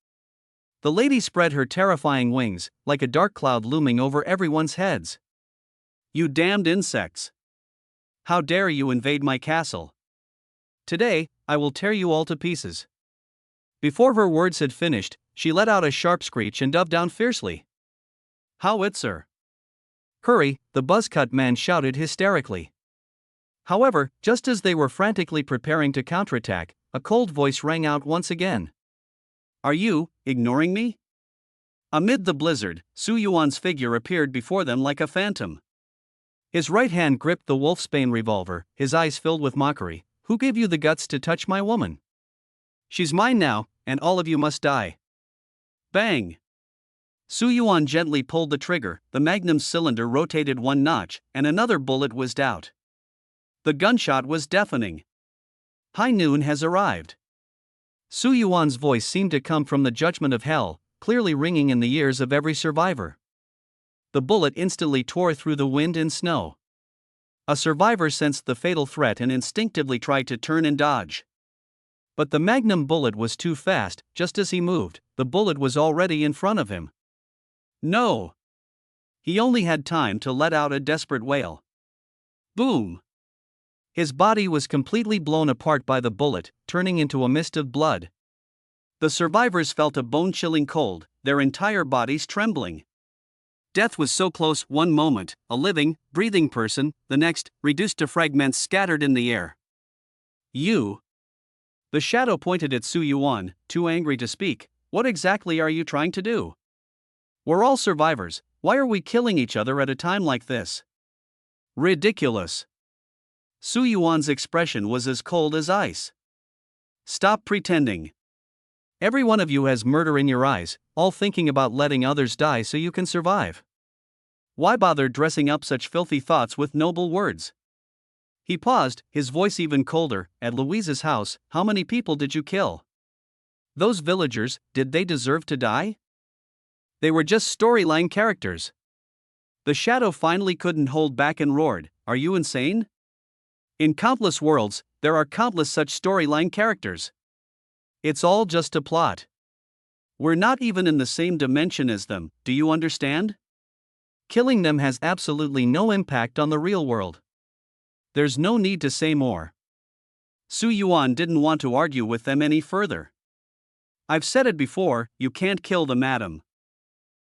The lady spread her terrifying wings, like a dark cloud looming over everyone's heads. You damned insects! How dare you invade my castle? Today, I will tear you all to pieces. Before her words had finished, she let out a sharp screech and dove down fiercely. Howitzer! Hurry, the buzzcut man shouted hysterically. However, just as they were frantically preparing to counterattack, a cold voice rang out once again. Are you ignoring me? Amid the blizzard, Su Yuan's figure appeared before them like a phantom. His right hand gripped the wolfsbane revolver, his eyes filled with mockery. Who gave you the guts to touch my woman? She's mine now, and all of you must die. Bang! Su Yuan gently pulled the trigger, the magnum's cylinder rotated one notch, and another bullet whizzed out. The gunshot was deafening. High noon has arrived. Su Yuan's voice seemed to come from the judgment of hell, clearly ringing in the ears of every survivor. The bullet instantly tore through the wind and snow. A survivor sensed the fatal threat and instinctively tried to turn and dodge. But the magnum bullet was too fast. Just as he moved, the bullet was already in front of him. No! He only had time to let out a desperate wail. Boom! His body was completely blown apart by the bullet, turning into a mist of blood. The survivors felt a bone-chilling cold, their entire bodies trembling. Death was so close. One moment, a living, breathing person, the next, reduced to fragments scattered in the air. You! The shadow pointed at Su Yuan, too angry to speak. What exactly are you trying to do? We're all survivors. Why are we killing each other at a time like this? Ridiculous. Su Yuan's expression was as cold as ice. Stop pretending. Every one of you has murder in your eyes, all thinking about letting others die so you can survive. Why bother dressing up such filthy thoughts with noble words? He paused, his voice even colder. At Louise's house, how many people did you kill? Those villagers, did they deserve to die? They were just storyline characters. The shadow finally couldn't hold back and roared, "Are you insane? In countless worlds, there are countless such storyline characters. It's all just a plot. We're not even in the same dimension as them, do you understand? Killing them has absolutely no impact on the real world. There's no need to say more." Su Yuan didn't want to argue with them any further. "I've said it before, you can't kill the madam.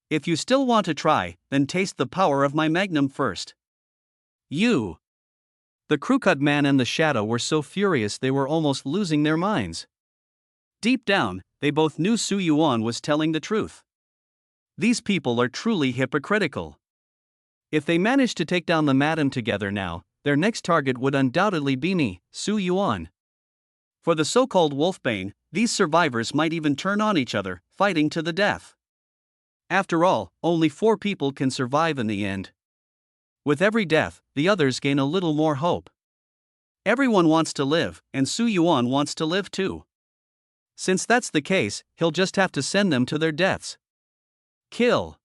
If you still want to try, then taste the power of my magnum first." "You!" The crew-cut man and the shadow were so furious they were almost losing their minds. Deep down, they both knew Su Yuan was telling the truth. These people are truly hypocritical. If they managed to take down the madam together now, their next target would undoubtedly be me, Su Yuan. For the so-called Wolfbane, these survivors might even turn on each other, fighting to the death. After all, only 4 people can survive in the end. With every death, the others gain a little more hope. Everyone wants to live, and Su Yuan wants to live too. Since that's the case, he'll just have to send them to their deaths. Kill!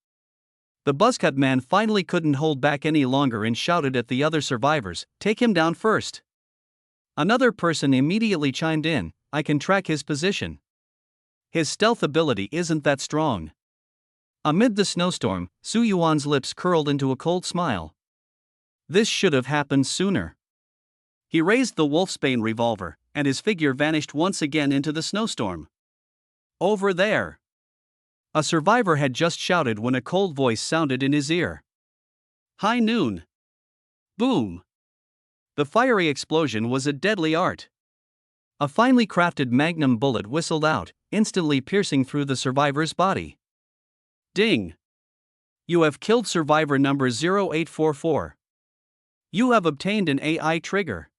The buzzcut man finally couldn't hold back any longer and shouted at the other survivors, "Take him down first." Another person immediately chimed in, "I can track his position. His stealth ability isn't that strong." Amid the snowstorm, Su Yuan's lips curled into a cold smile. This should have happened sooner. He raised the Wolfsbane revolver, and his figure vanished once again into the snowstorm. "Over there!" A survivor had just shouted when a cold voice sounded in his ear. "High noon!" Boom! The fiery explosion was a deadly art. A finely crafted magnum bullet whistled out, instantly piercing through the survivor's body. Ding! You have killed survivor number 0844. You have obtained an AI trigger.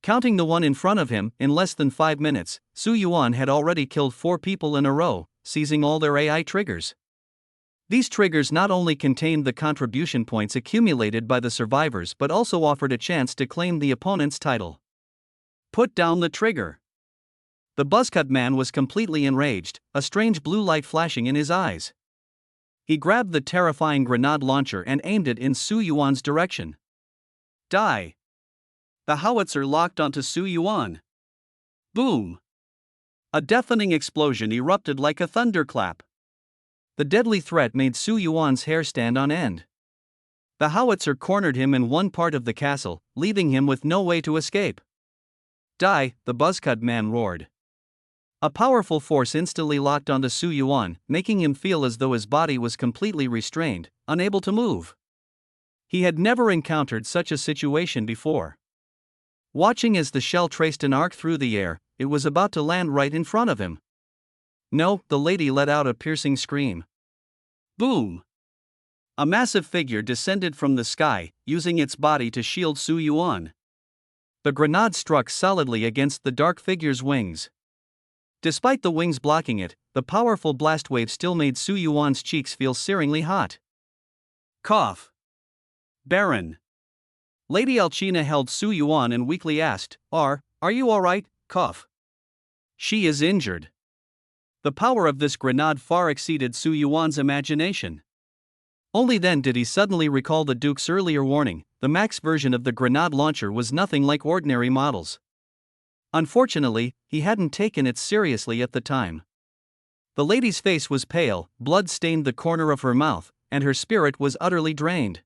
Counting the one in front of him, in less than 5 minutes, Su Yuan had already killed 4 people in a row, seizing all their AI triggers. These triggers not only contained the contribution points accumulated by the survivors but also offered a chance to claim the opponent's title. Put down the trigger. The buzzcut man was completely enraged, a strange blue light flashing in his eyes. He grabbed the terrifying grenade launcher and aimed it in Su Yuan's direction. Die! The howitzer locked onto Su Yuan. Boom! A deafening explosion erupted like a thunderclap. The deadly threat made Su Yuan's hair stand on end. The howitzer cornered him in one part of the castle, leaving him with no way to escape. Die! The buzzcut man roared. A powerful force instantly locked onto Su Yuan, making him feel as though his body was completely restrained, unable to move. He had never encountered such a situation before. Watching as the shell traced an arc through the air, it was about to land right in front of him. No, the lady let out a piercing scream. Boom! A massive figure descended from the sky, using its body to shield Su Yuan. The grenade struck solidly against the dark figure's wings. Despite the wings blocking it, the powerful blast wave still made Su Yuan's cheeks feel searingly hot. Cough. Baron. Lady Alcina held Su Yuan and weakly asked, Are you alright? Cough. She is injured. The power of this grenade far exceeded Su Yuan's imagination. Only then did he suddenly recall the Duke's earlier warning: the max version of the grenade launcher was nothing like ordinary models. Unfortunately, he hadn't taken it seriously at the time. The lady's face was pale, blood stained the corner of her mouth, and her spirit was utterly drained.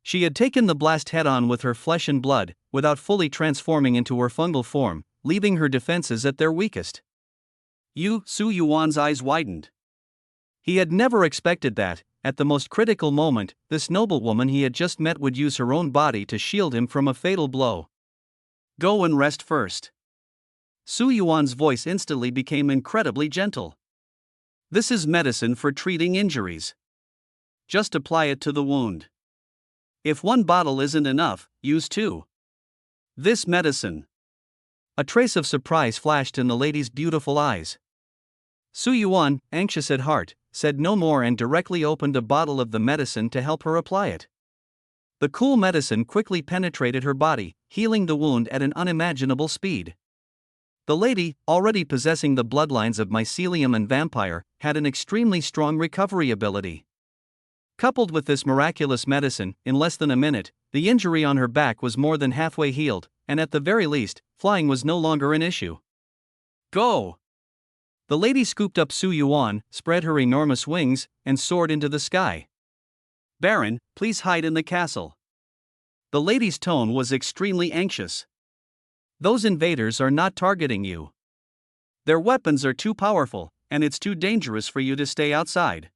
She had taken the blast head-on with her flesh and blood, without fully transforming into her fungal form, leaving her defenses at their weakest. Su Yuan's eyes widened. He had never expected that, at the most critical moment, this noblewoman he had just met would use her own body to shield him from a fatal blow. Go and rest first. Su Yuan's voice instantly became incredibly gentle. This is medicine for treating injuries. Just apply it to the wound. If one bottle isn't enough, use two. This medicine. A trace of surprise flashed in the lady's beautiful eyes. Su Yuan, anxious at heart, said no more and directly opened a bottle of the medicine to help her apply it. The cool medicine quickly penetrated her body, healing the wound at an unimaginable speed. The lady, already possessing the bloodlines of mycelium and vampire, had an extremely strong recovery ability. Coupled with this miraculous medicine, in less than a minute, the injury on her back was more than halfway healed, and at the very least, flying was no longer an issue. Go! The lady scooped up Su Yuan, spread her enormous wings, and soared into the sky. Baron, please hide in the castle. The lady's tone was extremely anxious. Those invaders are not targeting you. Their weapons are too powerful, and it's too dangerous for you to stay outside.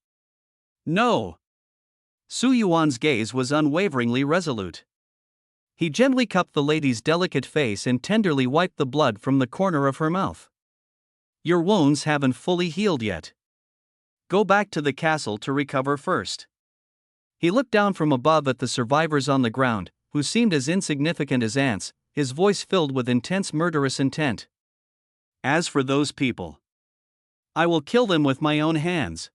No! Su Yuan's gaze was unwaveringly resolute. He gently cupped the lady's delicate face and tenderly wiped the blood from the corner of her mouth. Your wounds haven't fully healed yet. Go back to the castle to recover first. He looked down from above at the survivors on the ground, who seemed as insignificant as ants, his voice filled with intense murderous intent. As for those people, I will kill them with my own hands.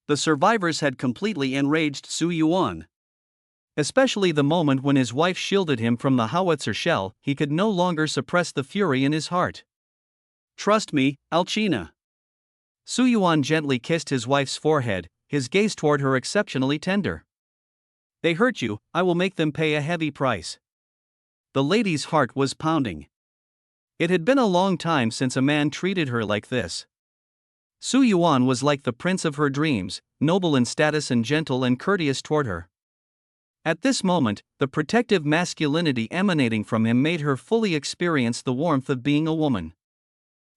The survivors had completely enraged Su Yuan. Especially the moment when his wife shielded him from the howitzer shell, he could no longer suppress the fury in his heart. Trust me, Alcina. Su Yuan gently kissed his wife's forehead, his gaze toward her exceptionally tender. They hurt you, I will make them pay a heavy price. The lady's heart was pounding. It had been a long time since a man treated her like this. Su Yuan was like the prince of her dreams, noble in status and gentle and courteous toward her. At this moment, the protective masculinity emanating from him made her fully experience the warmth of being a woman.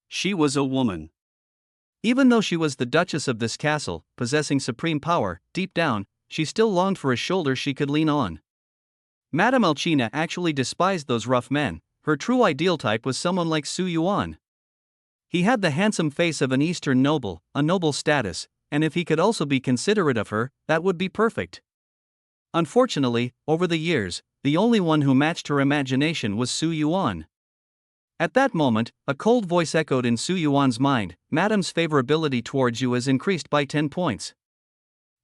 She was a woman. Even though she was the duchess of this castle, possessing supreme power, deep down, she still longed for a shoulder she could lean on. Madame Alcina actually despised those rough men. Her true ideal type was someone like Su Yuan. He had the handsome face of an Eastern noble, a noble status, and if he could also be considerate of her, that would be perfect. Unfortunately, over the years, the only one who matched her imagination was Su Yuan. At that moment, a cold voice echoed in Su Yuan's mind, Madame's favorability towards you has increased by 10 points.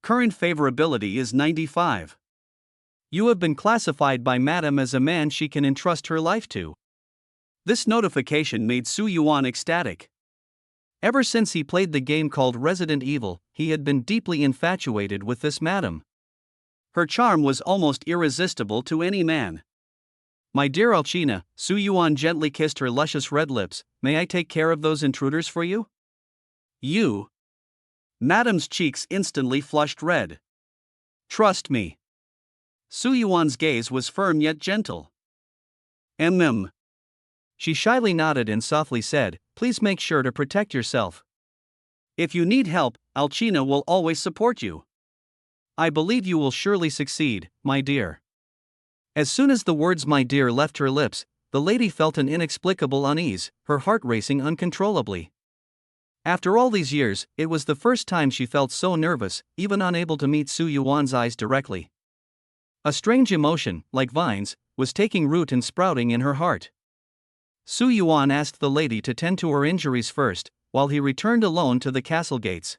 Current favorability is 95. You have been classified by Madame as a man she can entrust her life to. This notification made Su Yuan ecstatic. Ever since he played the game called Resident Evil, he had been deeply infatuated with this Madame. Her charm was almost irresistible to any man. My dear Alcina, Su Yuan gently kissed her luscious red lips, may I take care of those intruders for you? You. Madame's cheeks instantly flushed red. Trust me. Su Yuan's gaze was firm yet gentle. She shyly nodded and softly said, please make sure to protect yourself. If you need help, Alcina will always support you. I believe you will surely succeed, my dear. As soon as the words my dear left her lips, the lady felt an inexplicable unease, her heart racing uncontrollably. After all these years, it was the first time she felt so nervous, even unable to meet Su Yuan's eyes directly. A strange emotion, like vines, was taking root and sprouting in her heart. Su Yuan asked the lady to tend to her injuries first, while he returned alone to the castle gates.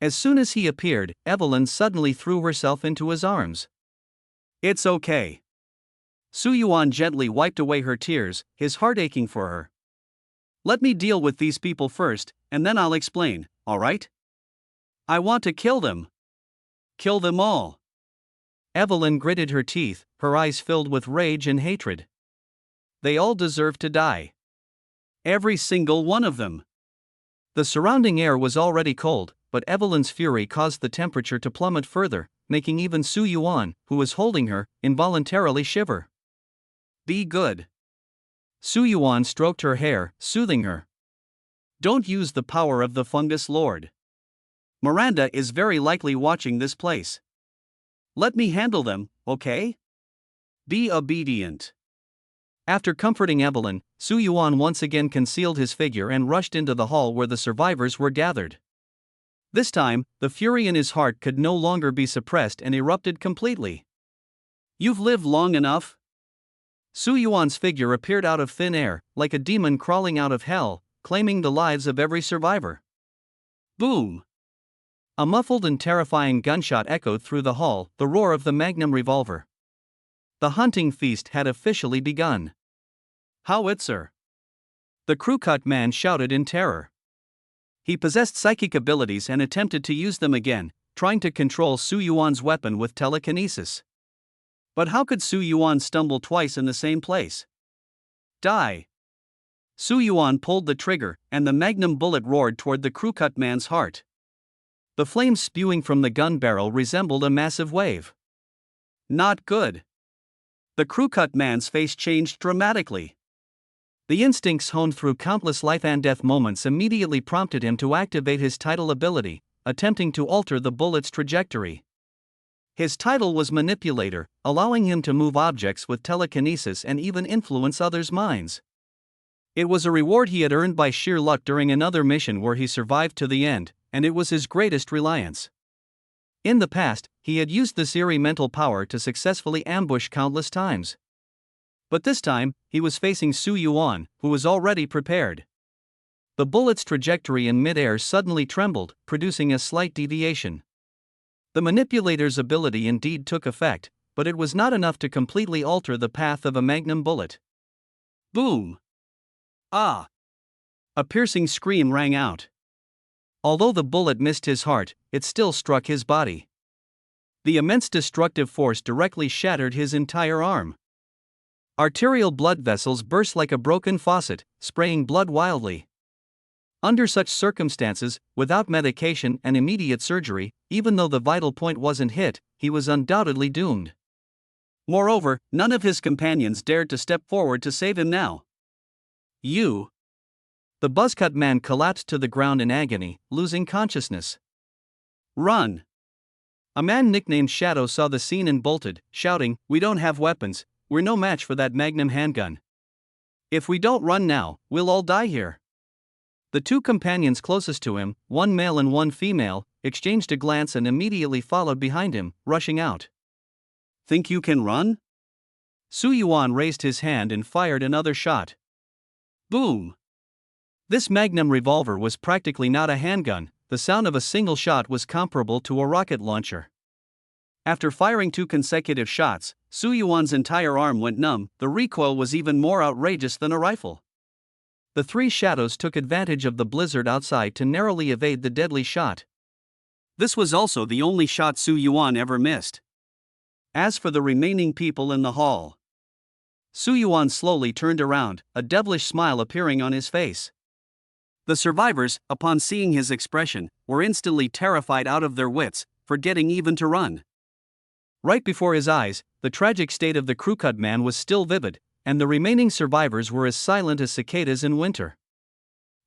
As soon as he appeared, Evelyn suddenly threw herself into his arms. It's okay. Su Yuan gently wiped away her tears, his heart aching for her. Let me deal with these people first, and then I'll explain, alright? I want to kill them. Kill them all. Evelyn gritted her teeth, her eyes filled with rage and hatred. They all deserve to die. Every single one of them. The surrounding air was already cold, but Evelyn's fury caused the temperature to plummet further, making even Su Yuan, who was holding her, involuntarily shiver. Be good. Su Yuan stroked her hair, soothing her. Don't use the power of the fungus lord. Miranda is very likely watching this place. Let me handle them, okay? Be obedient. After comforting Evelyn, Su Yuan once again concealed his figure and rushed into the hall where the survivors were gathered. This time, the fury in his heart could no longer be suppressed and erupted completely. You've lived long enough? Su Yuan's figure appeared out of thin air, like a demon crawling out of hell, claiming the lives of every survivor. Boom! A muffled and terrifying gunshot echoed through the hall, the roar of the magnum revolver. The hunting feast had officially begun. Howitzer! The crew-cut man shouted in terror. He possessed psychic abilities and attempted to use them again, trying to control Su Yuan's weapon with telekinesis. But how could Su Yuan stumble twice in the same place? Die! Su Yuan pulled the trigger, and the magnum bullet roared toward the crew-cut man's heart. The flames spewing from the gun barrel resembled a massive wave. Not good. The crew-cut man's face changed dramatically. The instincts honed through countless life-and-death moments immediately prompted him to activate his tidal ability, attempting to alter the bullet's trajectory. His title was Manipulator, allowing him to move objects with telekinesis and even influence others' minds. It was a reward he had earned by sheer luck during another mission where he survived to the end, and it was his greatest reliance. In the past, he had used this eerie mental power to successfully ambush countless times. But this time, he was facing Su Yuan, who was already prepared. The bullet's trajectory in mid-air suddenly trembled, producing a slight deviation. The manipulator's ability indeed took effect, but it was not enough to completely alter the path of a magnum bullet. Boom! Ah! A piercing scream rang out. Although the bullet missed his heart, it still struck his body. The immense destructive force directly shattered his entire arm. Arterial blood vessels burst like a broken faucet, spraying blood wildly. Under such circumstances, without medication and immediate surgery, even though the vital point wasn't hit, he was undoubtedly doomed. Moreover, none of his companions dared to step forward to save him now. You! The buzzcut man collapsed to the ground in agony, losing consciousness. Run! A man nicknamed Shadow saw the scene and bolted, shouting, "We don't have weapons, we're no match for that magnum handgun. If we don't run now, we'll all die here." The two companions closest to him, one male and one female, exchanged a glance and immediately followed behind him, rushing out. Think you can run? Su Yuan raised his hand and fired another shot. Boom! This magnum revolver was practically not a handgun, the sound of a single shot was comparable to a rocket launcher. After firing 2 consecutive shots, Su Yuan's entire arm went numb. The recoil was even more outrageous than a rifle. The 3 shadows took advantage of the blizzard outside to narrowly evade the deadly shot. This was also the only shot Su Yuan ever missed. As for the remaining people in the hall, Su Yuan slowly turned around, a devilish smile appearing on his face. The survivors, upon seeing his expression, were instantly terrified out of their wits, forgetting even to run. Right before his eyes, the tragic state of the crew-cut man was still vivid, and the remaining survivors were as silent as cicadas in winter.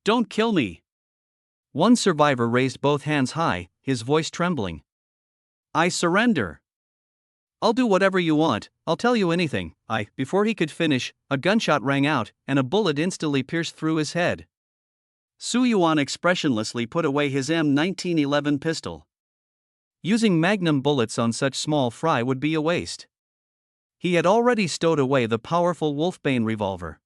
Don't kill me! One survivor raised both hands high, his voice trembling. I surrender. I'll do whatever you want, I'll tell you anything. Before he could finish, a gunshot rang out, and a bullet instantly pierced through his head. Su Yuan expressionlessly put away his M1911 pistol. Using magnum bullets on such small fry would be a waste. He had already stowed away the powerful Wolfbane revolver.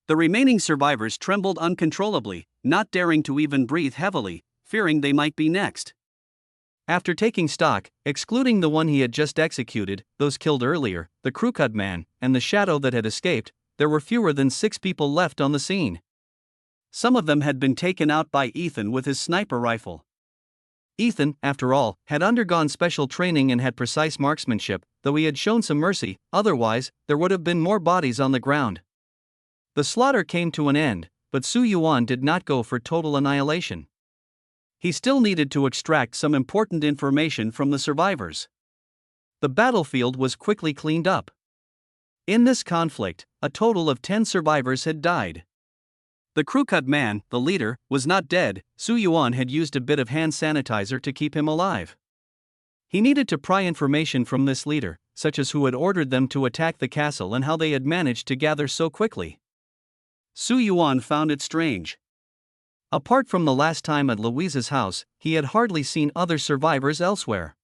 The remaining survivors trembled uncontrollably, not daring to even breathe heavily, fearing they might be next. After taking stock, excluding the one he had just executed, those killed earlier, the crew-cut man, and the shadow that had escaped, there were fewer than 6 people left on the scene. Some of them had been taken out by Ethan with his sniper rifle. Ethan, after all, had undergone special training and had precise marksmanship, though he had shown some mercy, otherwise, there would have been more bodies on the ground. The slaughter came to an end, but Su Yuan did not go for total annihilation. He still needed to extract some important information from the survivors. The battlefield was quickly cleaned up. In this conflict, a total of 10 survivors had died. The crew-cut man, the leader, was not dead. Su Yuan had used a bit of hand sanitizer to keep him alive. He needed to pry information from this leader, such as who had ordered them to attack the castle and how they had managed to gather so quickly. Su Yuan found it strange. Apart from the last time at Louise's house, he had hardly seen other survivors elsewhere.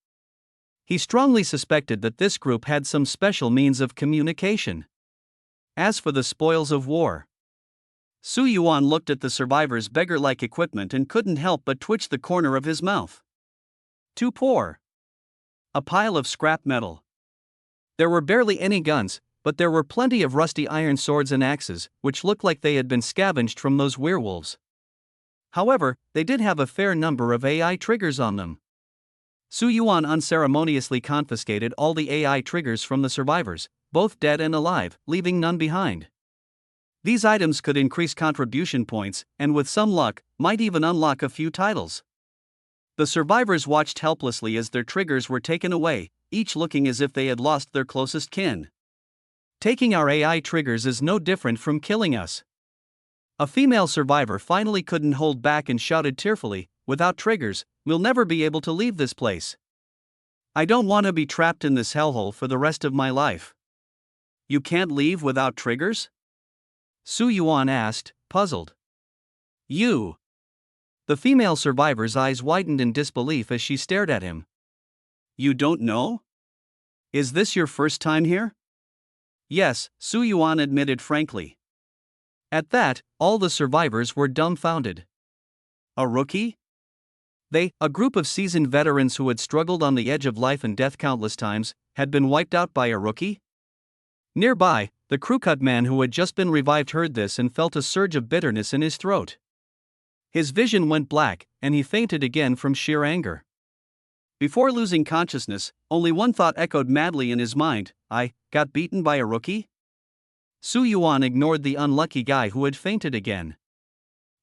He strongly suspected that this group had some special means of communication. As for the spoils of war, Su Yuan looked at the survivors' beggar-like equipment and couldn't help but twitch the corner of his mouth. Too poor. A pile of scrap metal. There were barely any guns, but there were plenty of rusty iron swords and axes, which looked like they had been scavenged from those werewolves. However, they did have a fair number of AI triggers on them. Su Yuan unceremoniously confiscated all the AI triggers from the survivors, both dead and alive, leaving none behind. These items could increase contribution points, and with some luck, might even unlock a few titles. The survivors watched helplessly as their triggers were taken away, each looking as if they had lost their closest kin. Taking our AI triggers is no different from killing us. A female survivor finally couldn't hold back and shouted tearfully, "Without triggers, we'll never be able to leave this place. I don't want to be trapped in this hellhole for the rest of my life." You can't leave without triggers? Su Yuan asked, puzzled. You. The female survivor's eyes widened in disbelief as she stared at him. You don't know? Is this your first time here? Yes, Su Yuan admitted frankly. At that, all the survivors were dumbfounded. A rookie? They, a group of seasoned veterans who had struggled on the edge of life and death countless times, had been wiped out by a rookie? Nearby, the crewcut man who had just been revived heard this and felt a surge of bitterness in his throat. His vision went black, and he fainted again from sheer anger. Before losing consciousness, only one thought echoed madly in his mind: I got beaten by a rookie? Su Yuan ignored the unlucky guy who had fainted again.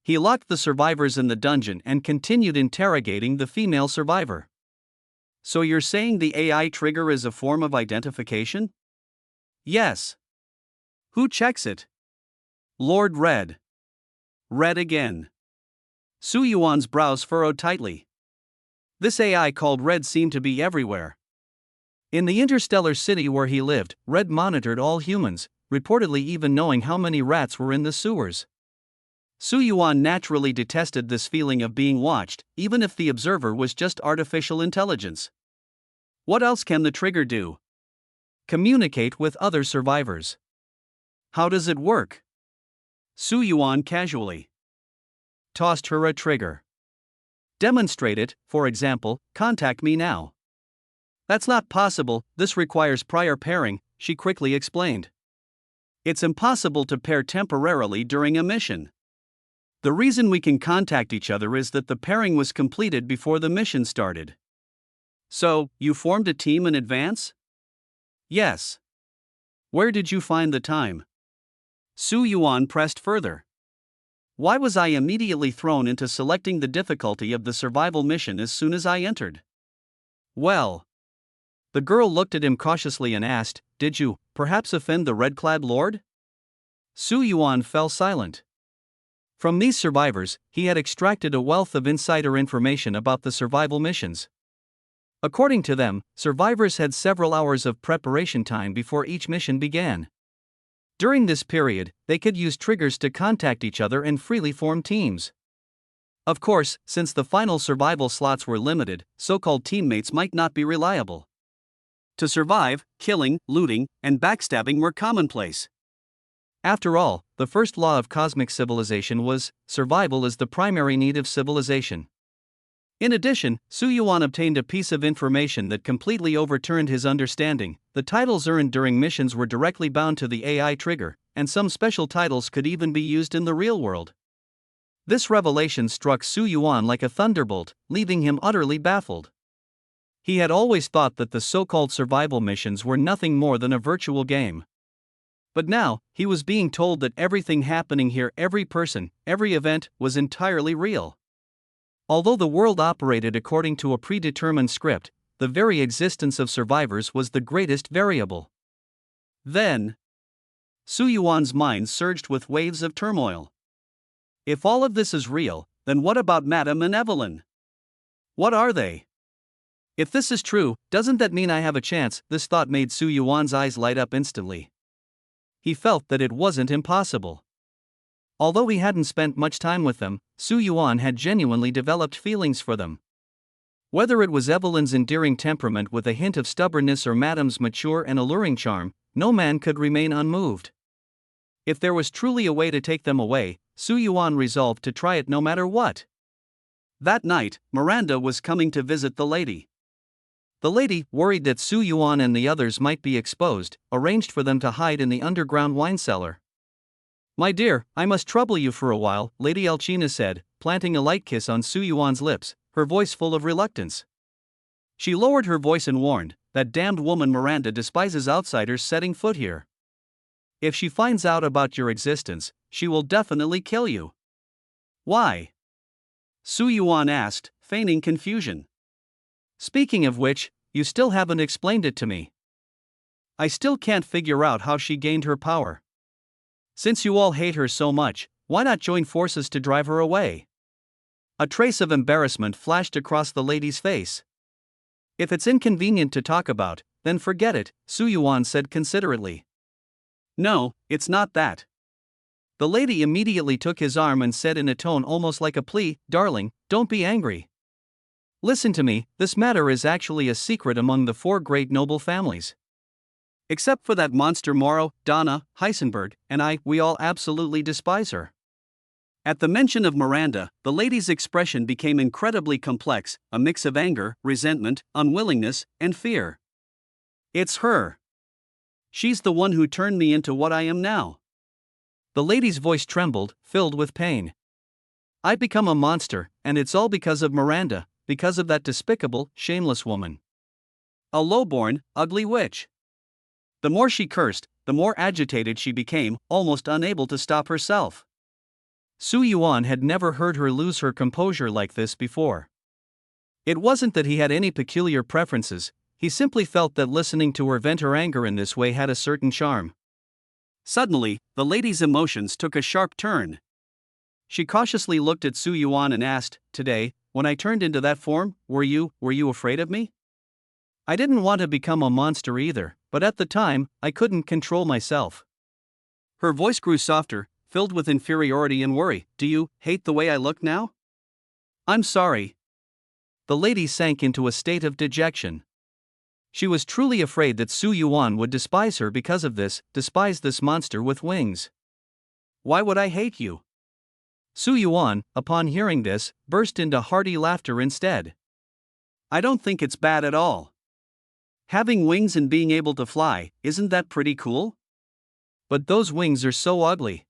He locked the survivors in the dungeon and continued interrogating the female survivor. So you're saying the AI trigger is a form of identification? Yes. Who checks it? Lord Red. Red again. Su Yuan's brows furrowed tightly. This AI called Red seemed to be everywhere. In the interstellar city where he lived, Red monitored all humans, reportedly even knowing how many rats were in the sewers. Su Yuan naturally detested this feeling of being watched, even if the observer was just artificial intelligence. What else can the trigger do? Communicate with other survivors. How does it work? Su Yuan casually tossed her a trigger. Demonstrate it, for example, contact me now. That's not possible, this requires prior pairing, she quickly explained. It's impossible to pair temporarily during a mission. The reason we can contact each other is that the pairing was completed before the mission started. So, you formed a team in advance? Yes. Where did you find the time? Su Yuan pressed further. Why was I immediately thrown into selecting the difficulty of the survival mission as soon as I entered? Well. The girl looked at him cautiously and asked, did you, perhaps offend the red-clad lord? Su Yuan fell silent. From these survivors, he had extracted a wealth of insider information about the survival missions. According to them, survivors had several hours of preparation time before each mission began. During this period, they could use triggers to contact each other and freely form teams. Of course, since the final survival slots were limited, so-called teammates might not be reliable. To survive, killing, looting, and backstabbing were commonplace. After all, the first law of cosmic civilization was, survival is the primary need of civilization. In addition, Su Yuan obtained a piece of information that completely overturned his understanding. The titles earned during missions were directly bound to the AI trigger, and some special titles could even be used in the real world. This revelation struck Su Yuan like a thunderbolt, leaving him utterly baffled. He had always thought that the so-called survival missions were nothing more than a virtual game. But now, he was being told that everything happening here, every person, every event, was entirely real. Although the world operated according to a predetermined script, the very existence of survivors was the greatest variable. Then, Su Yuan's mind surged with waves of turmoil. If all of this is real, then what about Madame and Evelyn? What are they? If this is true, doesn't that mean I have a chance? This thought made Su Yuan's eyes light up instantly. He felt that it wasn't impossible. Although he hadn't spent much time with them, Su Yuan had genuinely developed feelings for them. Whether it was Evelyn's endearing temperament with a hint of stubbornness or Madame's mature and alluring charm, no man could remain unmoved. If there was truly a way to take them away, Su Yuan resolved to try it no matter what. That night, Miranda was coming to visit the lady. The lady, worried that Su Yuan and the others might be exposed, arranged for them to hide in the underground wine cellar. "My dear, I must trouble you for a while," Lady Alcina said, planting a light kiss on Su Yuan's lips, her voice full of reluctance. She lowered her voice and warned, "That damned woman Miranda despises outsiders setting foot here. If she finds out about your existence, she will definitely kill you." "Why?" Su Yuan asked, feigning confusion. "Speaking of which, you still haven't explained it to me. I still can't figure out how she gained her power. Since you all hate her so much, why not join forces to drive her away?" A trace of embarrassment flashed across the lady's face. "If it's inconvenient to talk about, then forget it," Su Yuan said considerately. "No, it's not that." The lady immediately took his arm and said in a tone almost like a plea, "Darling, don't be angry. Listen to me, this matter is actually a secret among the 4 great noble families. Except for that monster Morrow, Donna, Heisenberg, and we all absolutely despise her." At the mention of Miranda, the lady's expression became incredibly complex, a mix of anger, resentment, unwillingness, and fear. "It's her. She's the one who turned me into what I am now." The lady's voice trembled, filled with pain. "I've become a monster, and it's all because of Miranda, because of that despicable, shameless woman. A low-born, ugly witch." The more she cursed, the more agitated she became, almost unable to stop herself. Su Yuan had never heard her lose her composure like this before. It wasn't that he had any peculiar preferences, he simply felt that listening to her vent her anger in this way had a certain charm. Suddenly, the lady's emotions took a sharp turn. She cautiously looked at Su Yuan and asked, "Today, when I turned into that form, were you afraid of me?" "I didn't want to become a monster either, but at the time, I couldn't control myself." Her voice grew softer, filled with inferiority and worry. "Do you hate the way I look now?" "I'm sorry." The lady sank into a state of dejection. She was truly afraid that Su Yuan would despise her because of this, despise this monster with wings. "Why would I hate you?" Su Yuan, upon hearing this, burst into hearty laughter instead. "I don't think it's bad at all. Having wings and being able to fly, isn't that pretty cool?" "But those wings are so ugly."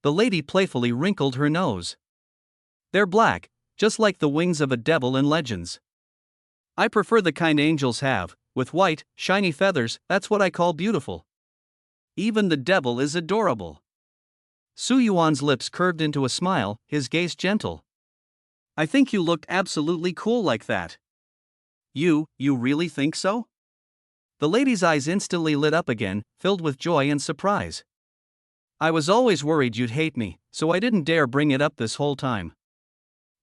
The lady playfully wrinkled her nose. "They're black, just like the wings of a devil in legends. I prefer the kind angels have, with white, shiny feathers, that's what I call beautiful." "Even the devil is adorable." Su Yuan's lips curved into a smile, his gaze gentle. "I think you looked absolutely cool like that." You really think so?" The lady's eyes instantly lit up again, filled with joy and surprise. "I was always worried you'd hate me, so I didn't dare bring it up this whole time."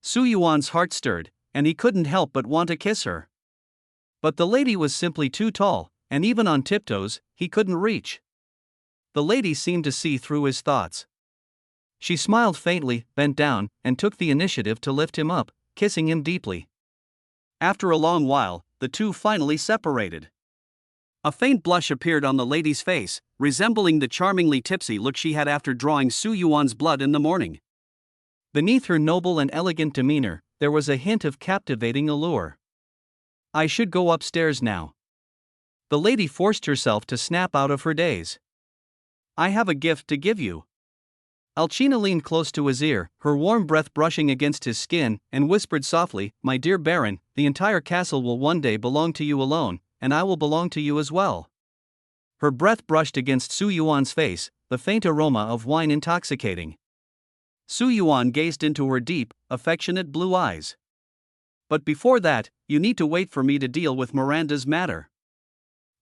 Su Yuan's heart stirred, and he couldn't help but want to kiss her. But the lady was simply too tall, and even on tiptoes, he couldn't reach. The lady seemed to see through his thoughts. She smiled faintly, bent down, and took the initiative to lift him up, kissing him deeply. After a long while, the two finally separated. A faint blush appeared on the lady's face, resembling the charmingly tipsy look she had after drawing Su Yuan's blood in the morning. Beneath her noble and elegant demeanor, there was a hint of captivating allure. "I should go upstairs now." The lady forced herself to snap out of her daze. "I have a gift to give you." Alcina leaned close to his ear, her warm breath brushing against his skin, and whispered softly, "My dear Baron, the entire castle will one day belong to you alone, and I will belong to you as well." Her breath brushed against Su Yuan's face, the faint aroma of wine intoxicating. Su Yuan gazed into her deep, affectionate blue eyes. "But before that, you need to wait for me to deal with Miranda's matter.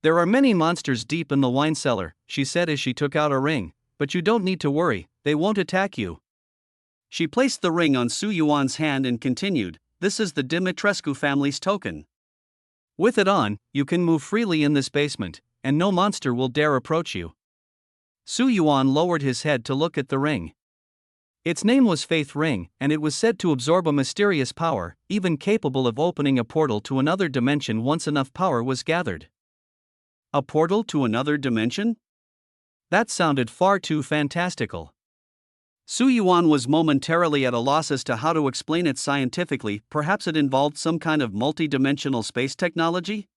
There are many monsters deep in the wine cellar," she said as she took out a ring, "but you don't need to worry, they won't attack you." She placed the ring on Su Yuan's hand and continued, "This is the Dimitrescu family's token. With it on, you can move freely in this basement, and no monster will dare approach you." Su Yuan lowered his head to look at the ring. Its name was Faith Ring, and it was said to absorb a mysterious power, even capable of opening a portal to another dimension once enough power was gathered. A portal to another dimension? That sounded far too fantastical. Su Yuan was momentarily at a loss as to how to explain it scientifically. Perhaps it involved some kind of multi-dimensional space technology?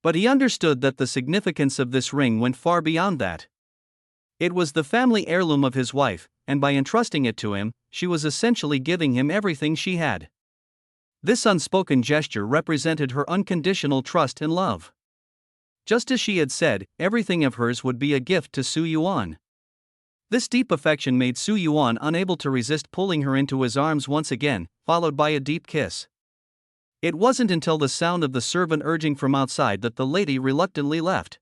But he understood that the significance of this ring went far beyond that. It was the family heirloom of his wife, and by entrusting it to him, she was essentially giving him everything she had. This unspoken gesture represented her unconditional trust and love. Just as she had said, everything of hers would be a gift to Su Yuan. This deep affection made Su Yuan unable to resist pulling her into his arms once again, followed by a deep kiss. It wasn't until the sound of the servant urging from outside that the lady reluctantly left.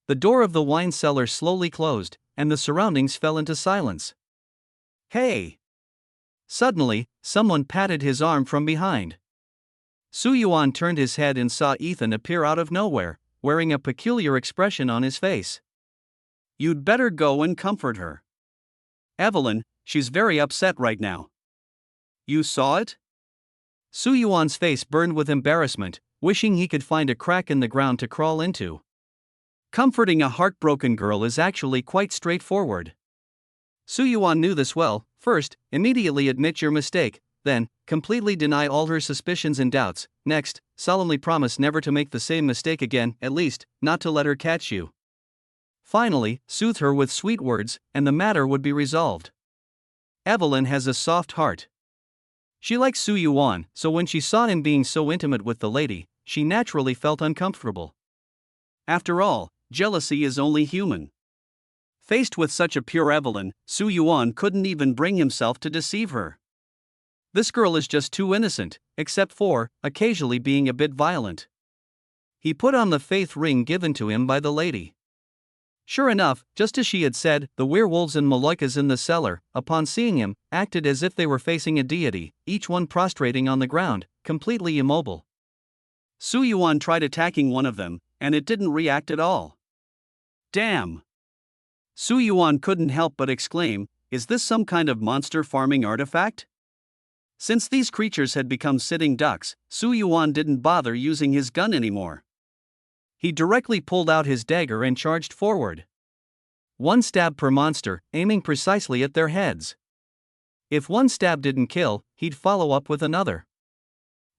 The door of the wine cellar slowly closed, and the surroundings fell into silence. "Hey!" Suddenly, someone patted his arm from behind. Su Yuan turned his head and saw Ethan appear out of nowhere, wearing a peculiar expression on his face. "You'd better go and comfort her. Evelyn, she's very upset right now." "You saw it?" Su Yuan's face burned with embarrassment, wishing he could find a crack in the ground to crawl into. Comforting a heartbroken girl is actually quite straightforward. Su Yuan knew this well. First, immediately admit your mistake, then, completely deny all her suspicions and doubts, next, solemnly promise never to make the same mistake again, at least, not to let her catch you. Finally, soothe her with sweet words, and the matter would be resolved. Evelyn has a soft heart. She likes Su Yuan, so when she saw him being so intimate with the lady, she naturally felt uncomfortable. After all, jealousy is only human. Faced with such a pure Evelyn, Su Yuan couldn't even bring himself to deceive her. This girl is just too innocent, except for, occasionally being a bit violent. He put on the faith ring given to him by the lady. Sure enough, just as she had said, the werewolves and maloikas in the cellar, upon seeing him, acted as if they were facing a deity, each one prostrating on the ground, completely immobile. Su Yuan tried attacking one of them, and it didn't react at all. "Damn!" Su Yuan couldn't help but exclaim, "Is this some kind of monster farming artifact?" Since these creatures had become sitting ducks, Su Yuan didn't bother using his gun anymore. He directly pulled out his dagger and charged forward. One stab per monster, aiming precisely at their heads. If one stab didn't kill, he'd follow up with another.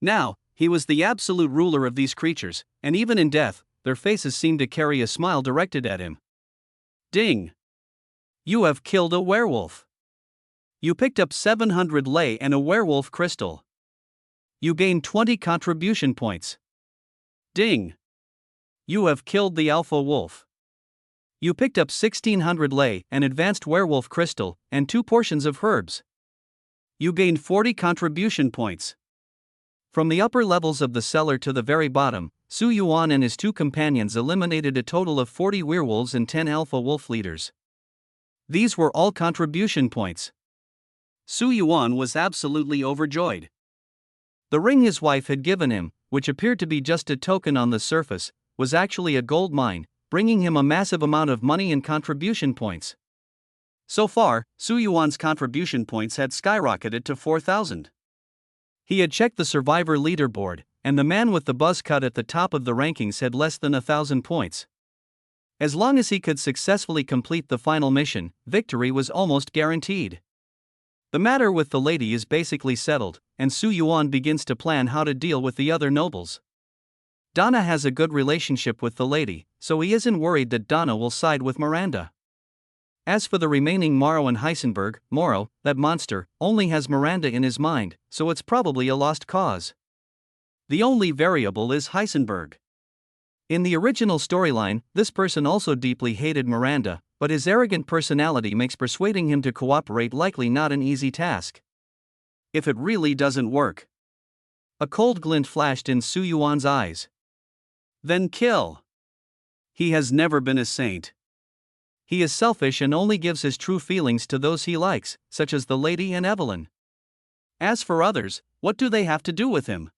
Now, he was the absolute ruler of these creatures, and even in death, their faces seemed to carry a smile directed at him. Ding! You have killed a werewolf. You picked up 700 lei and a werewolf crystal. You gained 20 contribution points. Ding! You have killed the alpha wolf. You picked up 1600 lei, an advanced werewolf crystal, and 2 portions of herbs. You gained 40 contribution points. From the upper levels of the cellar to the very bottom, Su Yuan and his 2 companions eliminated a total of 40 werewolves and 10 alpha wolf leaders. These were all contribution points. Su Yuan was absolutely overjoyed. The ring his wife had given him, which appeared to be just a token on the surface, was actually a gold mine, bringing him a massive amount of money and contribution points. So far, Su Yuan's contribution points had skyrocketed to 4,000. He had checked the survivor leaderboard, and the man with the buzz cut at the top of the rankings had less than 1,000 points. As long as he could successfully complete the final mission, victory was almost guaranteed. The matter with the lady is basically settled, and Su Yuan begins to plan how to deal with the other nobles. Donna has a good relationship with the lady, so he isn't worried that Donna will side with Miranda. As for the remaining Morrow and Heisenberg, Morrow, that monster, only has Miranda in his mind, so it's probably a lost cause. The only variable is Heisenberg. In the original storyline, this person also deeply hated Miranda, but his arrogant personality makes persuading him to cooperate likely not an easy task. If it really doesn't work. A cold glint flashed in Su Yuan's eyes. Then kill. He has never been a saint. He is selfish and only gives his true feelings to those he likes, such as the lady and Evelyn. As for others, what do they have to do with him?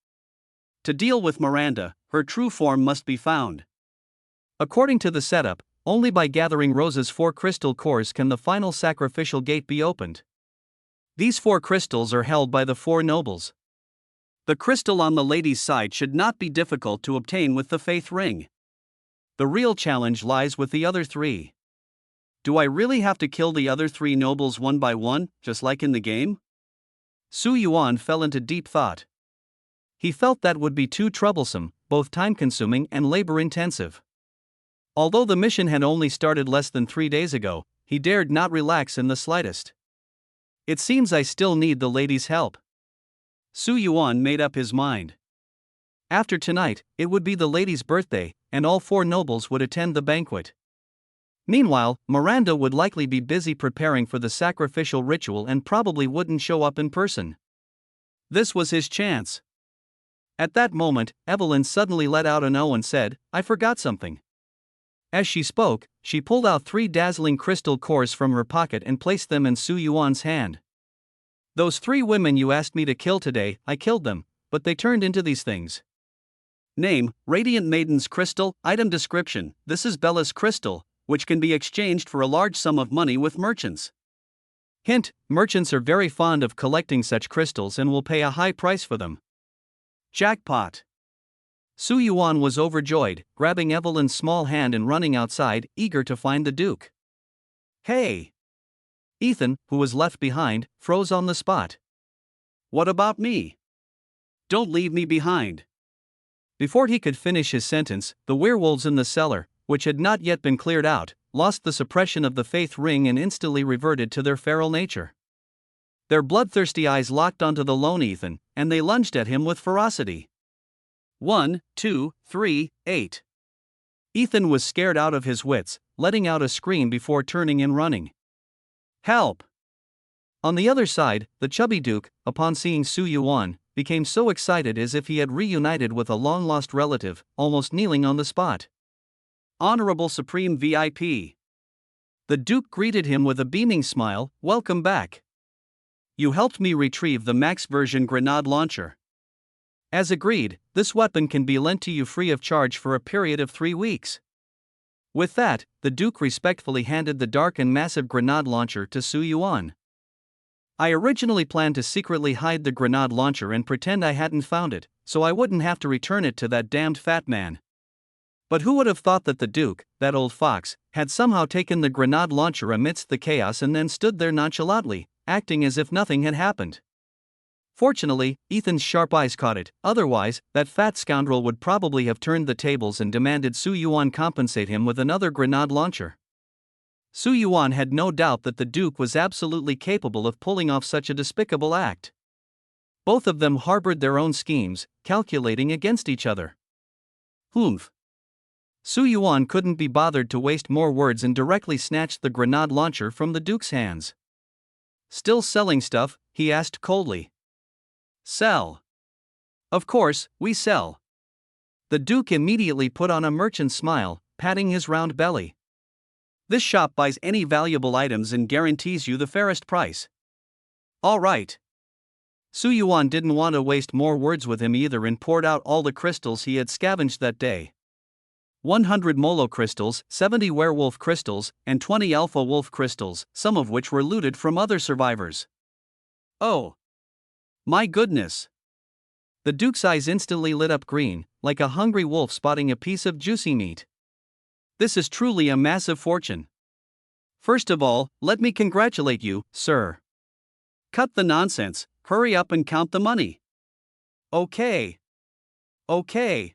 To deal with Miranda, her true form must be found. According to the setup, only by gathering Rosa's 4 crystal cores can the final sacrificial gate be opened. These 4 crystals are held by the 4 nobles. The crystal on the lady's side should not be difficult to obtain with the faith ring. The real challenge lies with the other 3. Do I really have to kill the other 3 nobles one by one, just like in the game? Su Yuan fell into deep thought. He felt that would be too troublesome, both time-consuming and labor-intensive. Although the mission had only started less than 3 days ago, he dared not relax in the slightest. It seems I still need the lady's help. Su Yuan made up his mind. After tonight, it would be the lady's birthday, and all 4 nobles would attend the banquet. Meanwhile, Miranda would likely be busy preparing for the sacrificial ritual and probably wouldn't show up in person. This was his chance. At that moment, Evelyn suddenly let out an "oh" and said, "I forgot something." As she spoke, she pulled out 3 dazzling crystal cores from her pocket and placed them in Su Yuan's hand. "Those 3 women you asked me to kill today, I killed them, but they turned into these things. Name, Radiant Maiden's Crystal. Item description, this is Bella's crystal, which can be exchanged for a large sum of money with merchants. Hint, merchants are very fond of collecting such crystals and will pay a high price for them." Jackpot. Su Yuan was overjoyed, grabbing Evelyn's small hand and running outside, eager to find the Duke. Hey! Ethan, who was left behind, froze on the spot. What about me? Don't leave me behind. Before he could finish his sentence, the werewolves in the cellar, which had not yet been cleared out, lost the suppression of the faith ring and instantly reverted to their feral nature. Their bloodthirsty eyes locked onto the lone Ethan, and they lunged at him with ferocity. 1, 2, 3, 8. Ethan was scared out of his wits, letting out a scream before turning and running. Help! On the other side, the chubby Duke, upon seeing Su Yuan, became so excited as if he had reunited with a long-lost relative, almost kneeling on the spot. Honorable Supreme VIP. The Duke greeted him with a beaming smile. "Welcome back. You helped me retrieve the max version grenade launcher. As agreed, this weapon can be lent to you free of charge for a period of 3 weeks." With that, the Duke respectfully handed the dark and massive grenade launcher to Su Yuan. "I originally planned to secretly hide the grenade launcher and pretend I hadn't found it, so I wouldn't have to return it to that damned fat man. But who would have thought that the Duke, that old fox, had somehow taken the grenade launcher amidst the chaos and then stood there nonchalantly, acting as if nothing had happened. Fortunately, Ethan's sharp eyes caught it, otherwise, that fat scoundrel would probably have turned the tables and demanded Su Yuan compensate him with another grenade launcher. Su Yuan had no doubt that the Duke was absolutely capable of pulling off such a despicable act. Both of them harbored their own schemes, calculating against each other. Humph. Su Yuan couldn't be bothered to waste more words and directly snatched the grenade launcher from the Duke's hands. "Still selling stuff?" he asked coldly. Sell. "Of course, we sell." The Duke immediately put on a merchant's smile, patting his round belly. "This shop buys any valuable items and guarantees you the fairest price." "All right." Su Yuan didn't want to waste more words with him either and poured out all the crystals he had scavenged that day. 100 Molo crystals, 70 werewolf crystals, and 20 alpha wolf crystals, some of which were looted from other survivors. Oh! My goodness! The Duke's eyes instantly lit up green, like a hungry wolf spotting a piece of juicy meat. This is truly a massive fortune. First of all, let me congratulate you, sir. Cut the nonsense, hurry up and count the money. Okay. Okay.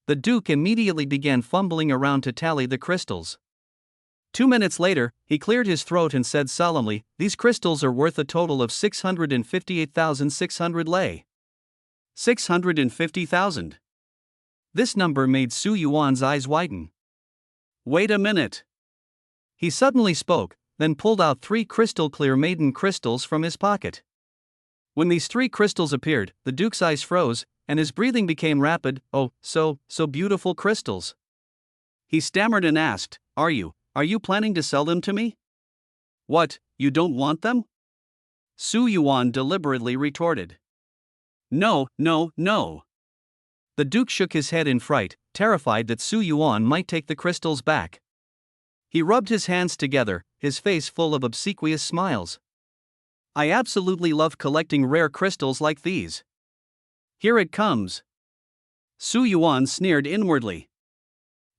The Duke immediately began fumbling around to tally the crystals. 2 minutes later, he cleared his throat and said solemnly, "These crystals are worth a total of 658,600 lei. 650,000. This number made Su Yuan's eyes widen. Wait a minute. He suddenly spoke, then pulled out 3 crystal-clear maiden crystals from his pocket. When these 3 crystals appeared, the Duke's eyes froze, and his breathing became rapid. "Oh, so beautiful crystals." He stammered and asked, Are you planning to sell them to me?" "What, you don't want them?" Su Yuan deliberately retorted. No. The Duke shook his head in fright, terrified that Su Yuan might take the crystals back. He rubbed his hands together, his face full of obsequious smiles. I absolutely love collecting rare crystals like these. Here it comes. Su Yuan sneered inwardly.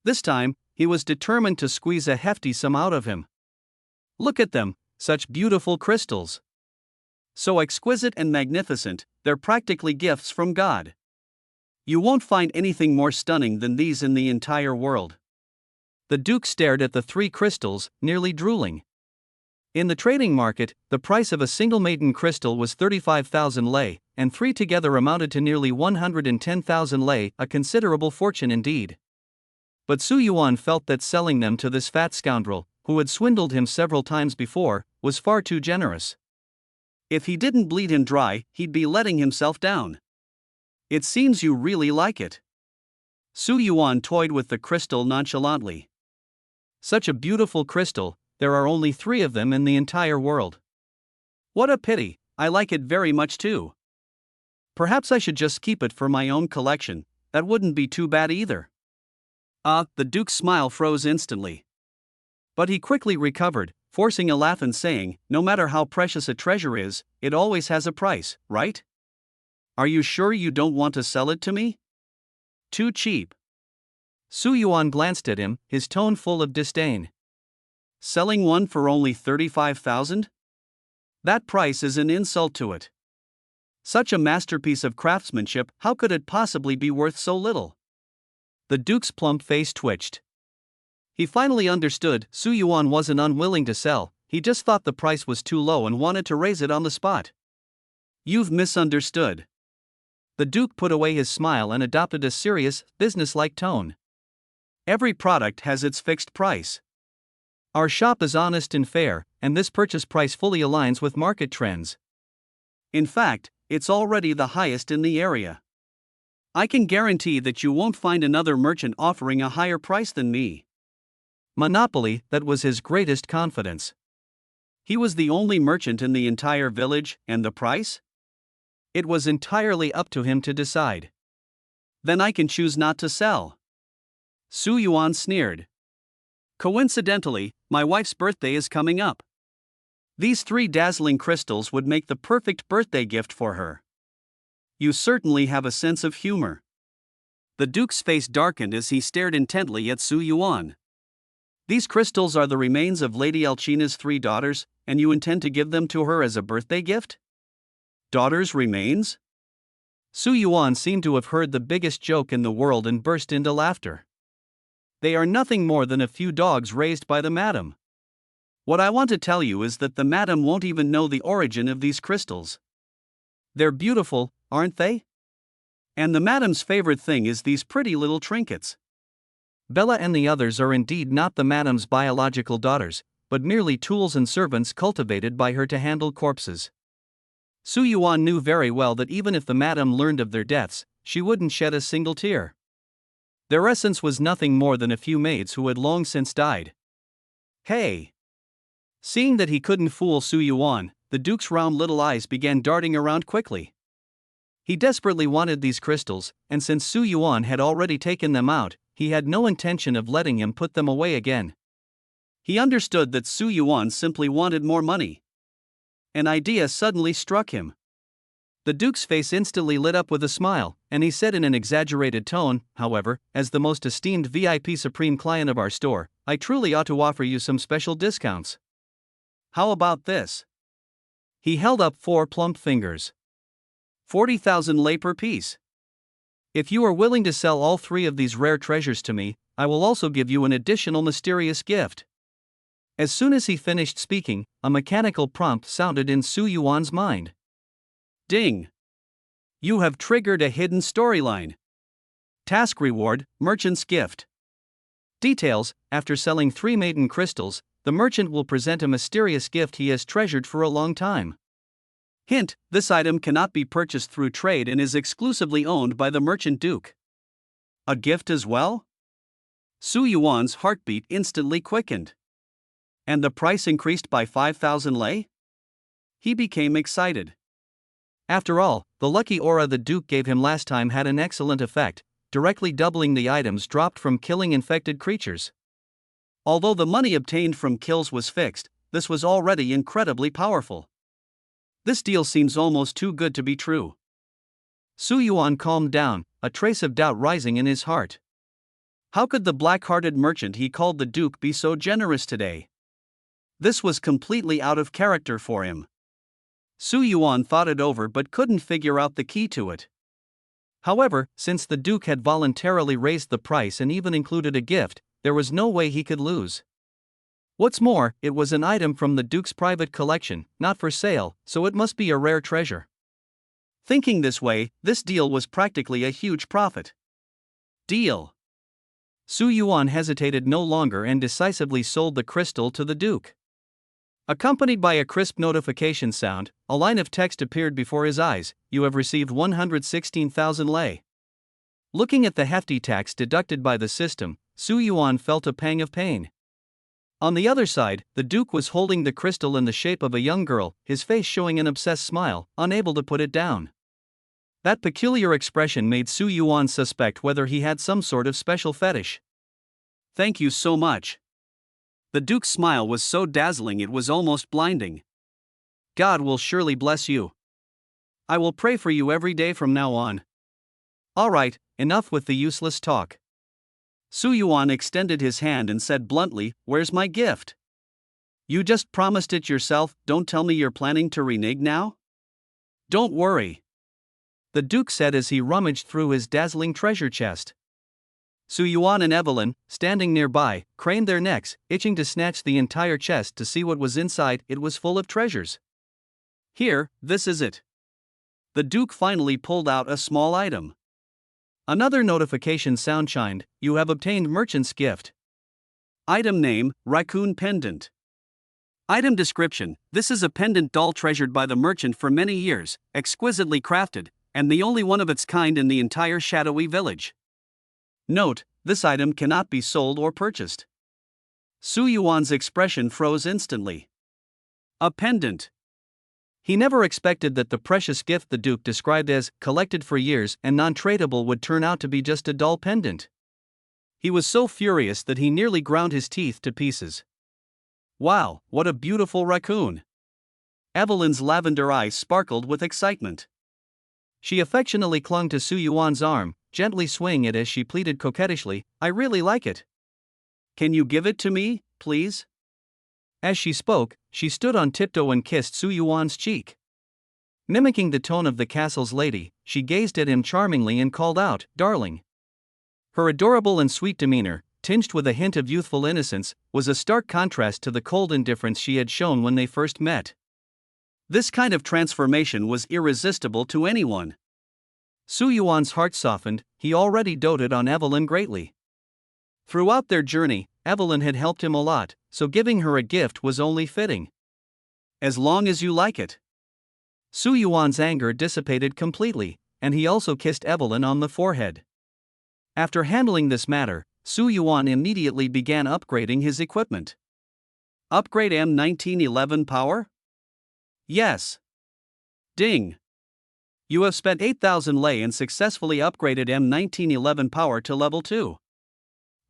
This time, he was determined to squeeze a hefty sum out of him. Look at them, such beautiful crystals. So exquisite and magnificent, they're practically gifts from God. You won't find anything more stunning than these in the entire world. The Duke stared at the 3 crystals, nearly drooling. In the trading market, the price of a single maiden crystal was 35,000 lei, and 3 together amounted to nearly 110,000 lei, a considerable fortune indeed. But Su Yuan felt that selling them to this fat scoundrel, who had swindled him several times before, was far too generous. If he didn't bleed him dry, he'd be letting himself down. It seems you really like it. Su Yuan toyed with the crystal nonchalantly. Such a beautiful crystal, there are only 3 of them in the entire world. What a pity, I like it very much too. Perhaps I should just keep it for my own collection, that wouldn't be too bad either. The Duke's smile froze instantly. But he quickly recovered, forcing a laugh and saying, no matter how precious a treasure is, it always has a price, right? Are you sure you don't want to sell it to me? Too cheap. Su Yuan glanced at him, his tone full of disdain. Selling one for only 35,000? That price is an insult to it. Such a masterpiece of craftsmanship, how could it possibly be worth so little? The Duke's plump face twitched. He finally understood Su Yuan wasn't unwilling to sell, he just thought the price was too low and wanted to raise it on the spot. You've misunderstood. The Duke put away his smile and adopted a serious, businesslike tone. Every product has its fixed price. Our shop is honest and fair, and this purchase price fully aligns with market trends. In fact, it's already the highest in the area. I can guarantee that you won't find another merchant offering a higher price than me. Monopoly, that was his greatest confidence. He was the only merchant in the entire village, and the price? It was entirely up to him to decide. Then I can choose not to sell. Su Yuan sneered. Coincidentally, my wife's birthday is coming up. These 3 dazzling crystals would make the perfect birthday gift for her. You certainly have a sense of humor. The Duke's face darkened as he stared intently at Su Yuan. These crystals are the remains of Lady Alcina's 3 daughters, and you intend to give them to her as a birthday gift? Daughters' remains? Su Yuan seemed to have heard the biggest joke in the world and burst into laughter. They are nothing more than a few dogs raised by the madam. What I want to tell you is that the madam won't even know the origin of these crystals. They're beautiful, aren't they? And the madam's favorite thing is these pretty little trinkets. Bella and the others are indeed not the madam's biological daughters, but merely tools and servants cultivated by her to handle corpses. Su Yuan knew very well that even if the madam learned of their deaths, she wouldn't shed a single tear. Their essence was nothing more than a few maids who had long since died. Hey! Seeing that he couldn't fool Su Yuan, the Duke's round little eyes began darting around quickly. He desperately wanted these crystals, and since Su Yuan had already taken them out, he had no intention of letting him put them away again. He understood that Su Yuan simply wanted more money. An idea suddenly struck him. The Duke's face instantly lit up with a smile, and he said in an exaggerated tone, however, as the most esteemed VIP supreme client of our store, I truly ought to offer you some special discounts. How about this? He held up 4 plump fingers. 40,000 lei per piece. If you are willing to sell all 3 of these rare treasures to me, I will also give you an additional mysterious gift. As soon as he finished speaking, a mechanical prompt sounded in Su Yuan's mind. Ding! You have triggered a hidden storyline. Task reward, merchant's gift. Details: after selling 3 maiden crystals, the merchant will present a mysterious gift he has treasured for a long time. Hint: this item cannot be purchased through trade and is exclusively owned by the merchant Duke. A gift as well? Su Yuan's heartbeat instantly quickened. And the price increased by 5,000 lei? He became excited. After all, the lucky aura the Duke gave him last time had an excellent effect, directly doubling the items dropped from killing infected creatures. Although the money obtained from kills was fixed, this was already incredibly powerful. This deal seems almost too good to be true. Su Yuan calmed down, a trace of doubt rising in his heart. How could the black-hearted merchant he called the Duke be so generous today? This was completely out of character for him. Su Yuan thought it over but couldn't figure out the key to it. However, since the Duke had voluntarily raised the price and even included a gift, there was no way he could lose. What's more, it was an item from the Duke's private collection, not for sale, so it must be a rare treasure. Thinking this way, this deal was practically a huge profit. Deal. Su Yuan hesitated no longer and decisively sold the crystal to the Duke. Accompanied by a crisp notification sound, a line of text appeared before his eyes: "You have received 116,000 lei." Looking at the hefty tax deducted by the system, Su Yuan felt a pang of pain. On the other side, the Duke was holding the crystal in the shape of a young girl, his face showing an obsessed smile, unable to put it down. That peculiar expression made Su Yuan suspect whether he had some sort of special fetish. "Thank you so much." The Duke's smile was so dazzling it was almost blinding. "God will surely bless you. I will pray for you every day from now on." "All right, enough with the useless talk." Su Yuan extended his hand and said bluntly, "Where's my gift?" "You just promised it yourself, don't tell me you're planning to renege now?" "Don't worry," the Duke said as he rummaged through his dazzling treasure chest. Su Yuan and Evelyn, standing nearby, craned their necks, itching to snatch the entire chest to see what was inside. It was full of treasures. "Here, this is it." The Duke finally pulled out a small item. Another notification sound chimed: "You have obtained merchant's gift." Item name: Raccoon Pendant. Item description: this is a pendant doll treasured by the merchant for many years, exquisitely crafted, and the only one of its kind in the entire shadowy village. Note: this item cannot be sold or purchased. Su Yuan's expression froze instantly. A pendant. He never expected that the precious gift the Duke described as collected for years and non-tradable would turn out to be just a dull pendant. He was so furious that he nearly ground his teeth to pieces. "Wow, what a beautiful raccoon!" Evelyn's lavender eyes sparkled with excitement. She affectionately clung to Su Yuan's arm, gently swaying it as she pleaded coquettishly, "I really like it. Can you give it to me, please?" As she spoke, she stood on tiptoe and kissed Su Yuan's cheek. Mimicking the tone of the castle's lady, she gazed at him charmingly and called out, "Darling." Her adorable and sweet demeanor, tinged with a hint of youthful innocence, was a stark contrast to the cold indifference she had shown when they first met. This kind of transformation was irresistible to anyone. Su Yuan's heart softened. He already doted on Evelyn greatly. Throughout their journey, Evelyn had helped him a lot, so giving her a gift was only fitting. "As long as you like it." Su Yuan's anger dissipated completely, and he also kissed Evelyn on the forehead. After handling this matter, Su Yuan immediately began upgrading his equipment. Upgrade M1911 power? Yes. Ding. You have spent 8,000 lei and successfully upgraded M1911 power to level 2.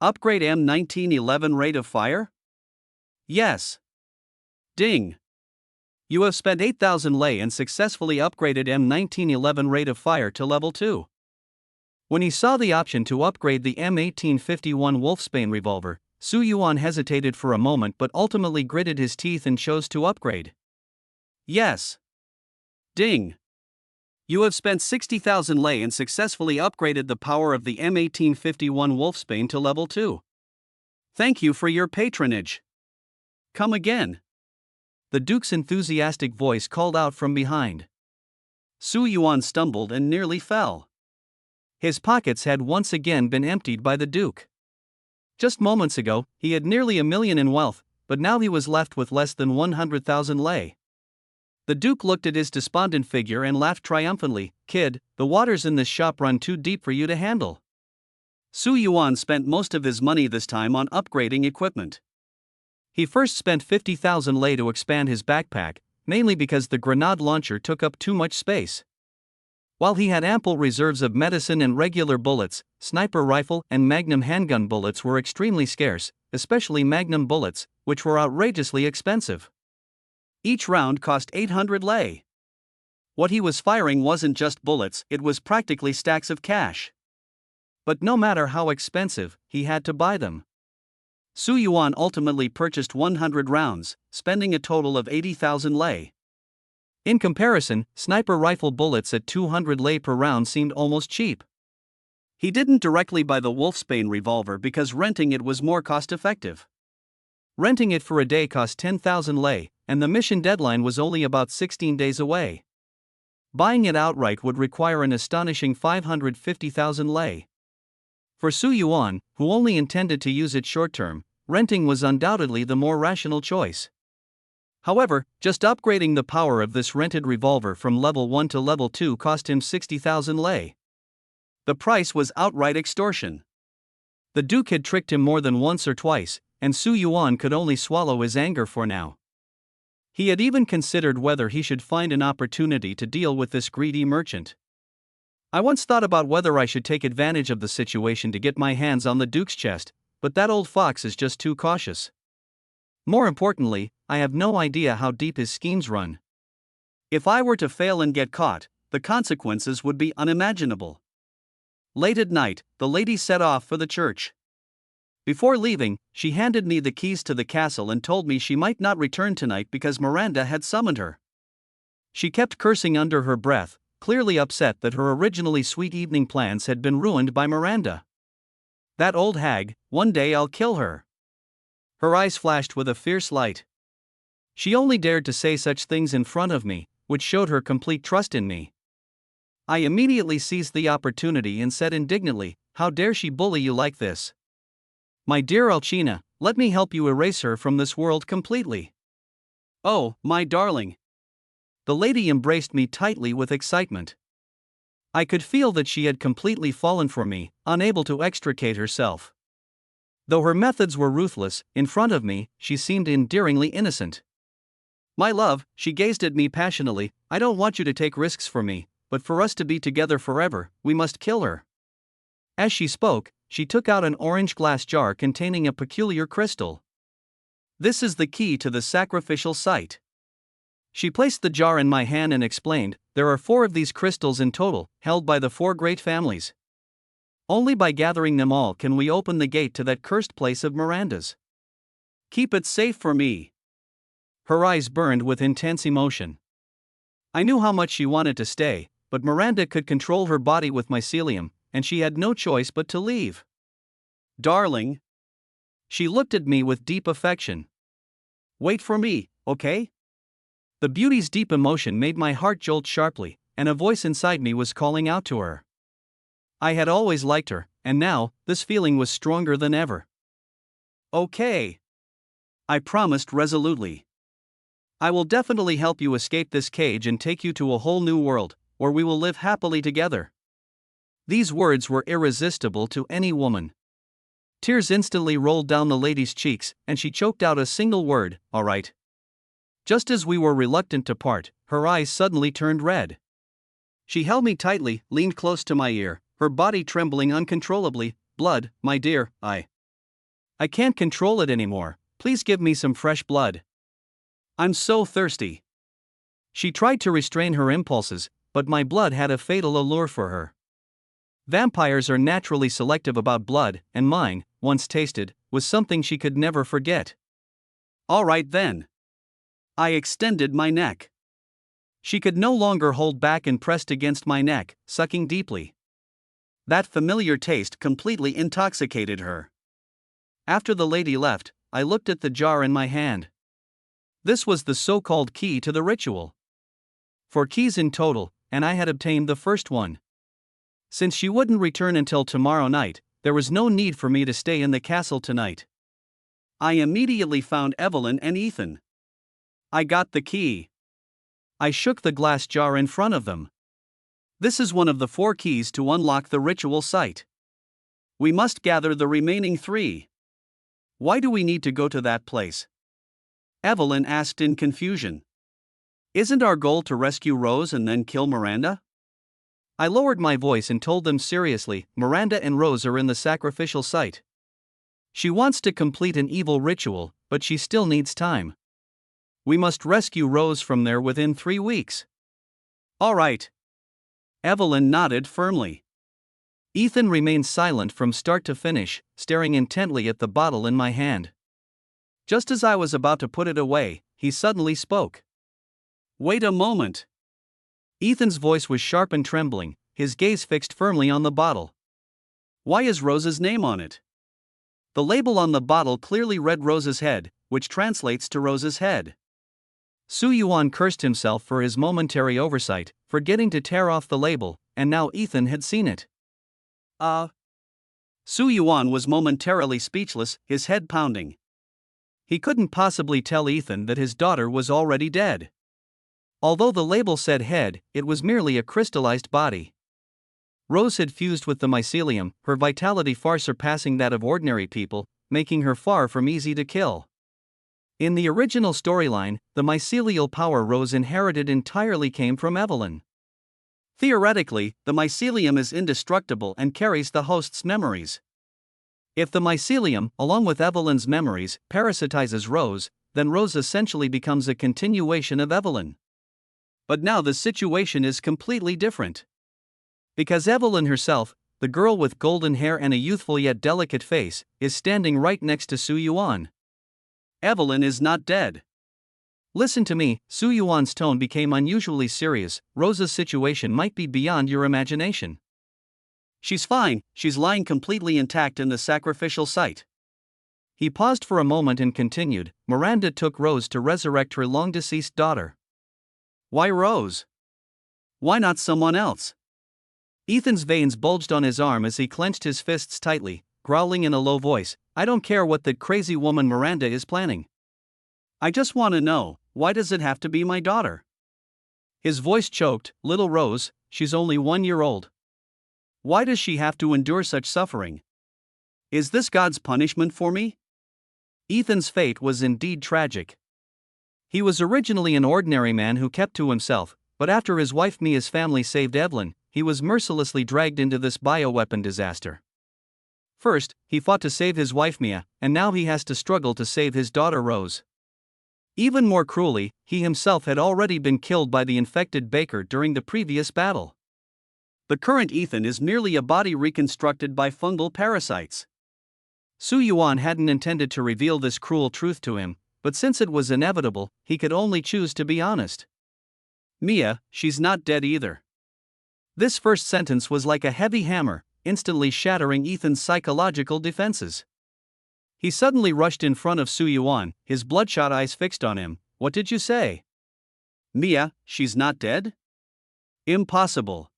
Upgrade M1911 rate of fire? Yes. Ding. You have spent 8,000 lei and successfully upgraded M1911 rate of fire to level 2. When he saw the option to upgrade the M1851 Wolfsbane revolver, Su Yuan hesitated for a moment but ultimately gritted his teeth and chose to upgrade. Yes. Ding. You have spent 60,000 lei and successfully upgraded the power of the M1851 Wolfsbane to level 2. Thank you for your patronage. Come again. The Duke's enthusiastic voice called out from behind. Su Yuan stumbled and nearly fell. His pockets had once again been emptied by the Duke. Just moments ago, he had nearly 1,000,000 in wealth, but now he was left with less than 100,000 lei. The Duke looked at his despondent figure and laughed triumphantly. "Kid, the waters in this shop run too deep for you to handle." Su Yuan spent most of his money this time on upgrading equipment. He first spent 50,000 lei to expand his backpack, mainly because the grenade launcher took up too much space. While he had ample reserves of medicine and regular bullets, sniper rifle and magnum handgun bullets were extremely scarce, especially magnum bullets, which were outrageously expensive. Each round cost 800 lei. What he was firing wasn't just bullets, it was practically stacks of cash. But no matter how expensive, he had to buy them. Su Yuan ultimately purchased 100 rounds, spending a total of 80,000 lei. In comparison, sniper rifle bullets at 200 lei per round seemed almost cheap. He didn't directly buy the Wolfsbane revolver because renting it was more cost-effective. Renting it for a day cost 10,000 lei, and the mission deadline was only about 16 days away. Buying it outright would require an astonishing 550,000 lei. For Su Yuan, who only intended to use it short-term, renting was undoubtedly the more rational choice. However, just upgrading the power of this rented revolver from level 1 to level 2 cost him 60,000 lei. The price was outright extortion. The Duke had tricked him more than once or twice, and Su Yuan could only swallow his anger for now. He had even considered whether he should find an opportunity to deal with this greedy merchant. I once thought about whether I should take advantage of the situation to get my hands on the Duke's chest, but that old fox is just too cautious. More importantly, I have no idea how deep his schemes run. If I were to fail and get caught, the consequences would be unimaginable. Late at night, the lady set off for the church. Before leaving, she handed me the keys to the castle and told me she might not return tonight because Miranda had summoned her. She kept cursing under her breath, clearly upset that her originally sweet evening plans had been ruined by Miranda. That old hag, one day I'll kill her. Her eyes flashed with a fierce light. She only dared to say such things in front of me, which showed her complete trust in me. I immediately seized the opportunity and said indignantly, "How dare she bully you like this? My dear Alcina, let me help you erase her from this world completely." "Oh, my darling." The lady embraced me tightly with excitement. I could feel that she had completely fallen for me, unable to extricate herself. Though her methods were ruthless, in front of me, she seemed endearingly innocent. "My love," she gazed at me passionately, "I don't want you to take risks for me, but for us to be together forever, we must kill her." As she spoke, she took out an orange glass jar containing a peculiar crystal. "This is the key to the sacrificial site." She placed the jar in my hand and explained, "There are 4 of these crystals in total, held by the 4 great families. Only by gathering them all can we open the gate to that cursed place of Miranda's. Keep it safe for me." Her eyes burned with intense emotion. I knew how much she wanted to stay, but Miranda could control her body with mycelium, and she had no choice but to leave. "Darling." She looked at me with deep affection. "Wait for me, okay?" The beauty's deep emotion made my heart jolt sharply, and a voice inside me was calling out to her. I had always liked her, and now, this feeling was stronger than ever. "Okay," I promised resolutely. "I will definitely help you escape this cage and take you to a whole new world, where we will live happily together." These words were irresistible to any woman. Tears instantly rolled down the lady's cheeks, and she choked out a single word, "All right." Just as we were reluctant to part, her eyes suddenly turned red. She held me tightly, leaned close to my ear, her body trembling uncontrollably. "Blood, my dear, I can't control it anymore, please give me some fresh blood. I'm so thirsty." She tried to restrain her impulses, but my blood had a fatal allure for her. Vampires are naturally selective about blood, and mine, once tasted, was something she could never forget. "All right then." I extended my neck. She could no longer hold back and pressed against my neck, sucking deeply. That familiar taste completely intoxicated her. After the lady left, I looked at the jar in my hand. This was the so-called key to the ritual. 4 keys in total, and I had obtained the first one. Since she wouldn't return until tomorrow night, there was no need for me to stay in the castle tonight. I immediately found Evelyn and Ethan. I got the key. I shook the glass jar in front of them. "This is one of the 4 keys to unlock the ritual site. We must gather the remaining 3. Why do we need to go to that place?" Evelyn asked in confusion. "Isn't our goal to rescue Rose and then kill Miranda?" I lowered my voice and told them seriously, "Miranda and Rose are in the sacrificial site. She wants to complete an evil ritual, but she still needs time. We must rescue Rose from there within 3 weeks." All right. Evelyn nodded firmly. Ethan remained silent from start to finish, staring intently at the bottle in my hand. Just as I was about to put it away, he suddenly spoke. Wait a moment. Ethan's voice was sharp and trembling, his gaze fixed firmly on the bottle. Why is Rose's name on it? The label on the bottle clearly read Rose's head, which translates to Rose's head. Su Yuan cursed himself for his momentary oversight, forgetting to tear off the label, and now Ethan had seen it. Su Yuan was momentarily speechless, his head pounding. He couldn't possibly tell Ethan that his daughter was already dead. Although the label said head, it was merely a crystallized body. Rose had fused with the mycelium, her vitality far surpassing that of ordinary people, making her far from easy to kill. In the original storyline, the mycelial power Rose inherited entirely came from Evelyn. Theoretically, the mycelium is indestructible and carries the host's memories. If the mycelium, along with Evelyn's memories, parasitizes Rose, then Rose essentially becomes a continuation of Evelyn. But now the situation is completely different. Because Evelyn herself, the girl with golden hair and a youthful yet delicate face, is standing right next to Su Yuan. Evelyn is not dead. Listen to me, Su Yuan's tone became unusually serious. Rose's situation might be beyond your imagination. She's fine, she's lying completely intact in the sacrificial site. He paused for a moment and continued, Miranda took Rose to resurrect her long-deceased daughter. Why Rose? Why not someone else? Ethan's veins bulged on his arm as he clenched his fists tightly, growling in a low voice, I don't care what that crazy woman Miranda is planning. I just want to know, why does it have to be my daughter? His voice choked, little Rose, she's only 1 year old. Why does she have to endure such suffering? Is this God's punishment for me? Ethan's fate was indeed tragic. He was originally an ordinary man who kept to himself, but after his wife Mia's family saved Evelyn, he was mercilessly dragged into this bioweapon disaster. First, he fought to save his wife Mia, and now he has to struggle to save his daughter Rose. Even more cruelly, he himself had already been killed by the infected baker during the previous battle. The current Ethan is merely a body reconstructed by fungal parasites. Su Yuan hadn't intended to reveal this cruel truth to him, but since it was inevitable, he could only choose to be honest. Mia, she's not dead either. This first sentence was like a heavy hammer, instantly shattering Ethan's psychological defenses. He suddenly rushed in front of Su Yuan, his bloodshot eyes fixed on him. What did you say? Mia, she's not dead? Impossible.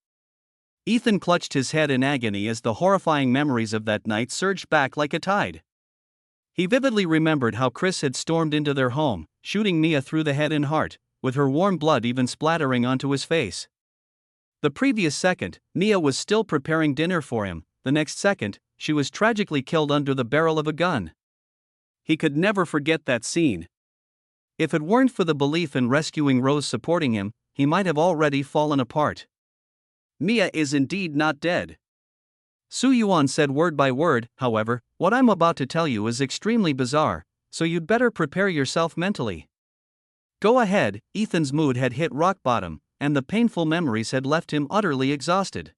Ethan clutched his head in agony as the horrifying memories of that night surged back like a tide. He vividly remembered how Chris had stormed into their home, shooting Mia through the head and heart, with her warm blood even splattering onto his face. The previous second, Mia was still preparing dinner for him. The next second, she was tragically killed under the barrel of a gun. He could never forget that scene. If it weren't for the belief in rescuing Rose supporting him, he might have already fallen apart. Mia is indeed not dead. Su Yuan said word by word, however, what I'm about to tell you is extremely bizarre, so you'd better prepare yourself mentally. Go ahead. Ethan's mood had hit rock bottom, and the painful memories had left him utterly exhausted.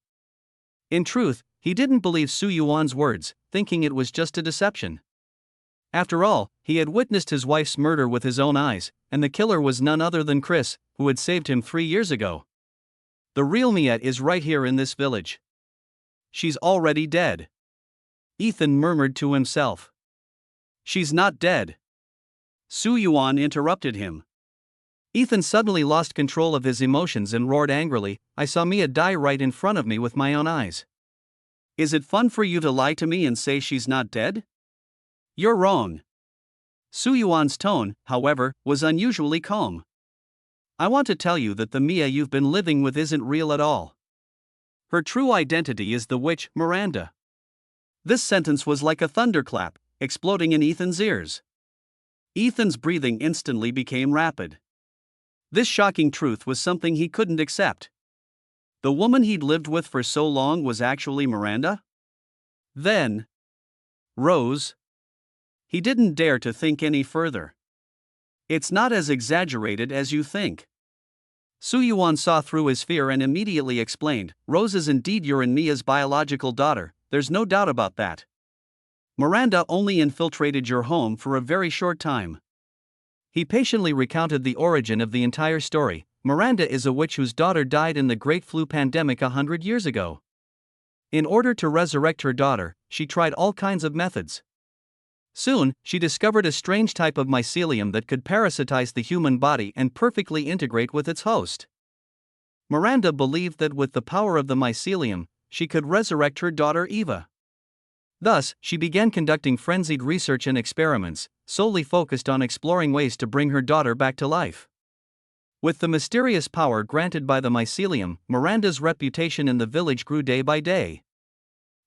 In truth, he didn't believe Su Yuan's words, thinking it was just a deception. After all, he had witnessed his wife's murder with his own eyes, and the killer was none other than Chris, who had saved him 3 years ago. The real Mia is right here in this village. She's already dead. Ethan murmured to himself. She's not dead. Su Yuan interrupted him. Ethan suddenly lost control of his emotions and roared angrily, I saw Mia die right in front of me with my own eyes. Is it fun for you to lie to me and say she's not dead? You're wrong. Su Yuan's tone, however, was unusually calm. I want to tell you that the Mia you've been living with isn't real at all. Her true identity is the witch, Miranda. This sentence was like a thunderclap, exploding in Ethan's ears. Ethan's breathing instantly became rapid. This shocking truth was something he couldn't accept. The woman he'd lived with for so long was actually Miranda? Then, Rose. He didn't dare to think any further. It's not as exaggerated as you think. Su Yuan saw through his fear and immediately explained, Rose is indeed your and Mia's biological daughter, there's no doubt about that. Miranda only infiltrated your home for a very short time. He patiently recounted the origin of the entire story. Miranda is a witch whose daughter died in the Great Flu pandemic 100 years ago. In order to resurrect her daughter, she tried all kinds of methods. Soon, she discovered a strange type of mycelium that could parasitize the human body and perfectly integrate with its host. Miranda believed that with the power of the mycelium, she could resurrect her daughter Eva. Thus, she began conducting frenzied research and experiments, solely focused on exploring ways to bring her daughter back to life. With the mysterious power granted by the mycelium, Miranda's reputation in the village grew day by day.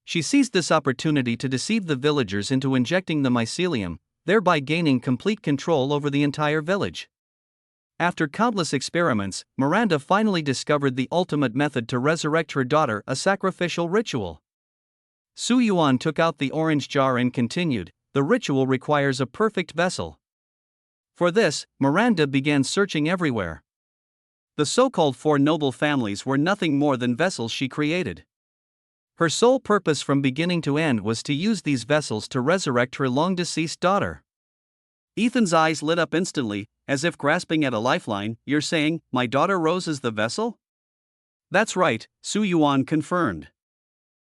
She seized this opportunity to deceive the villagers into injecting the mycelium, thereby gaining complete control over the entire village. After countless experiments, Miranda finally discovered the ultimate method to resurrect her daughter, a sacrificial ritual. Su Yuan took out the orange jar and continued, the ritual requires a perfect vessel. For this, Miranda began searching everywhere. The so-called four noble families were nothing more than vessels she created. Her sole purpose from beginning to end was to use these vessels to resurrect her long-deceased daughter. Ethan's eyes lit up instantly, as if grasping at a lifeline. You're saying, my daughter Rose is the vessel? That's right, Su Yuan confirmed.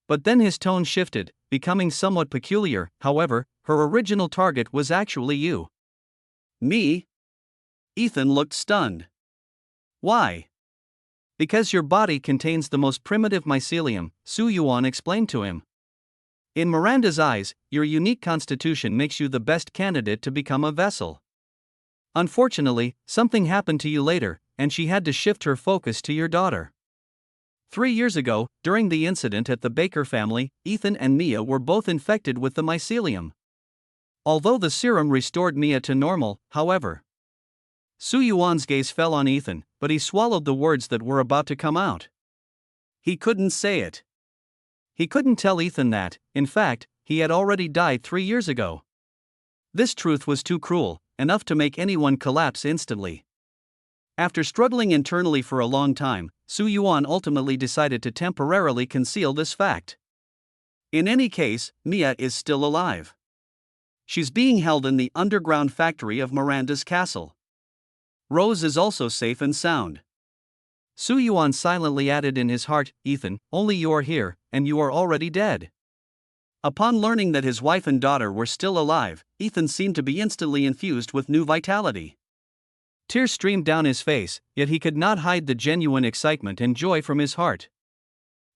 But then his tone shifted, becoming somewhat peculiar. However, her original target was actually you. Me? Ethan looked stunned. Why? Because your body contains the most primitive mycelium, Su Yuan explained to him. In Miranda's eyes, your unique constitution makes you the best candidate to become a vessel. Unfortunately, something happened to you later, and she had to shift her focus to your daughter. 3 years ago, during the incident at the Baker family, Ethan and Mia were both infected with the mycelium. Although the serum restored Mia to normal, however. Su Yuan's gaze fell on Ethan, but he swallowed the words that were about to come out. He couldn't say it. He couldn't tell Ethan that, in fact, he had already died 3 years ago. This truth was too cruel, enough to make anyone collapse instantly. After struggling internally for a long time, Su Yuan ultimately decided to temporarily conceal this fact. In any case, Mia is still alive. She's being held in the underground factory of Miranda's castle. Rose is also safe and sound. Su Yuan silently added in his heart, Ethan, only you are here, and you are already dead. Upon learning that his wife and daughter were still alive, Ethan seemed to be instantly infused with new vitality. Tears streamed down his face, yet he could not hide the genuine excitement and joy from his heart.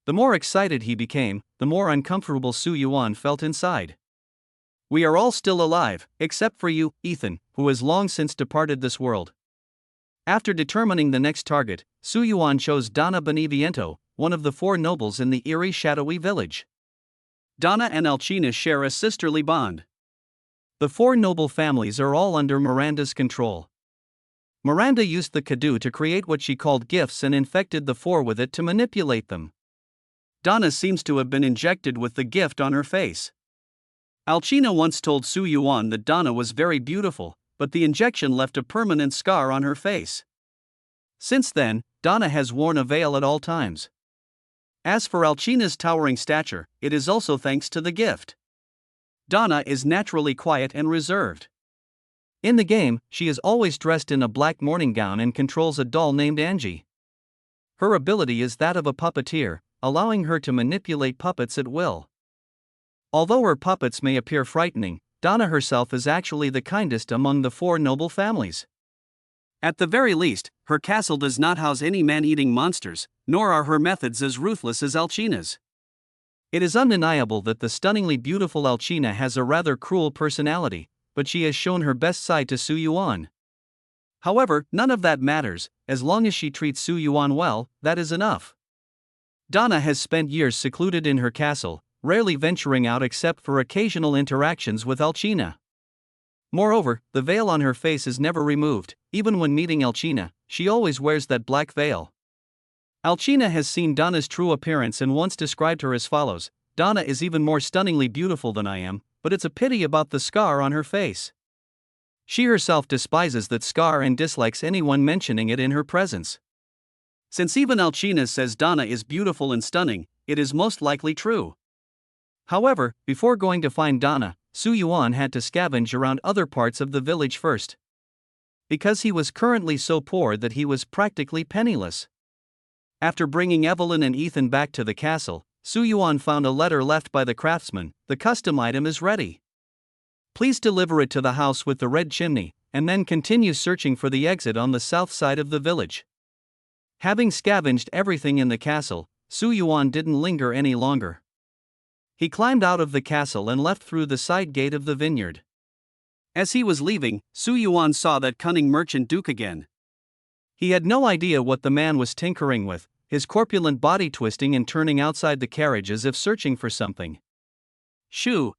The more excited he became, the more uncomfortable Su Yuan felt inside. We are all still alive, except for you, Ethan, who has long since departed this world. After determining the next target, Su Yuan chose Donna Beneviento, one of the four nobles in the eerie shadowy village. Donna and Alcina share a sisterly bond. The four noble families are all under Miranda's control. Miranda used the Kadu to create what she called gifts and infected the four with it to manipulate them. Donna seems to have been injected with the gift on her face. Alcina once told Su Yuan that Donna was very beautiful, but the injection left a permanent scar on her face. Since then, Donna has worn a veil at all times. As for Alcina's towering stature, it is also thanks to the gift. Donna is naturally quiet and reserved. In the game, she is always dressed in a black morning gown and controls a doll named Angie. Her ability is that of a puppeteer, allowing her to manipulate puppets at will. Although her puppets may appear frightening, Donna herself is actually the kindest among the four noble families. At the very least, her castle does not house any man-eating monsters, nor are her methods as ruthless as Alcina's. It is undeniable that the stunningly beautiful Alcina has a rather cruel personality, but she has shown her best side to Su Yuan. However, none of that matters, as long as she treats Su Yuan well, that is enough. Donna has spent years secluded in her castle, rarely venturing out except for occasional interactions with Alcina. Moreover, the veil on her face is never removed. Even when meeting Alcina, she always wears that black veil. Alcina has seen Donna's true appearance and once described her as follows: Donna is even more stunningly beautiful than I am, but it's a pity about the scar on her face. She herself despises that scar and dislikes anyone mentioning it in her presence. Since even Alcina says Donna is beautiful and stunning, it is most likely true. However, before going to find Donna, Su Yuan had to scavenge around other parts of the village first. Because he was currently so poor that he was practically penniless. After bringing Evelyn and Ethan back to the castle, Su Yuan found a letter left by the craftsman. The custom item is ready. Please deliver it to the house with the red chimney, and then continue searching for the exit on the south side of the village. Having scavenged everything in the castle, Su Yuan didn't linger any longer. He climbed out of the castle and left through the side gate of the vineyard. As he was leaving, Su Yuan saw that cunning merchant Duke again. He had no idea what the man was tinkering with, his corpulent body twisting and turning outside the carriage as if searching for something. Shoo!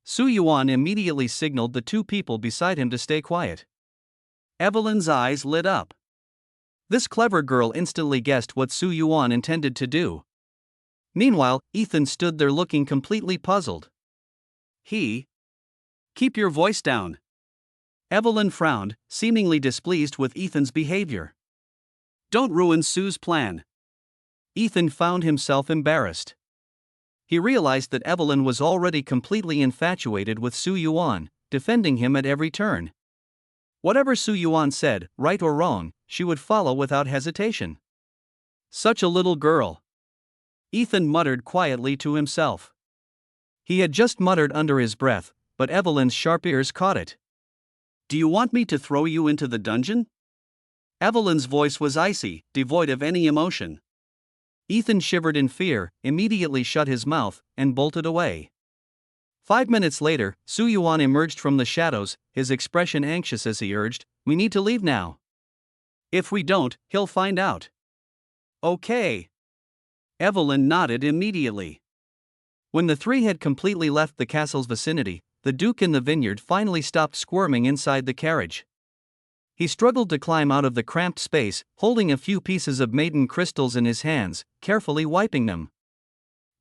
Su Yuan immediately signaled the two people beside him to stay quiet. Evelyn's eyes lit up. This clever girl instantly guessed what Su Yuan intended to do. Meanwhile, Ethan stood there looking completely puzzled. Keep your voice down. Evelyn frowned, seemingly displeased with Ethan's behavior. Don't ruin Sue's plan. Ethan found himself embarrassed. He realized that Evelyn was already completely infatuated with Su Yuan, defending him at every turn. Whatever Su Yuan said, right or wrong, she would follow without hesitation. Such a little girl. Ethan muttered quietly to himself. He had just muttered under his breath, but Evelyn's sharp ears caught it. Do you want me to throw you into the dungeon? Evelyn's voice was icy, devoid of any emotion. Ethan shivered in fear, immediately shut his mouth, and bolted away. 5 minutes later, Su Yuan emerged from the shadows, his expression anxious as he urged, "We need to leave now. If we don't, he'll find out." Okay. Evelyn nodded immediately. When the three had completely left the castle's vicinity, the Duke in the vineyard finally stopped squirming inside the carriage. He struggled to climb out of the cramped space, holding a few pieces of maiden crystals in his hands, carefully wiping them.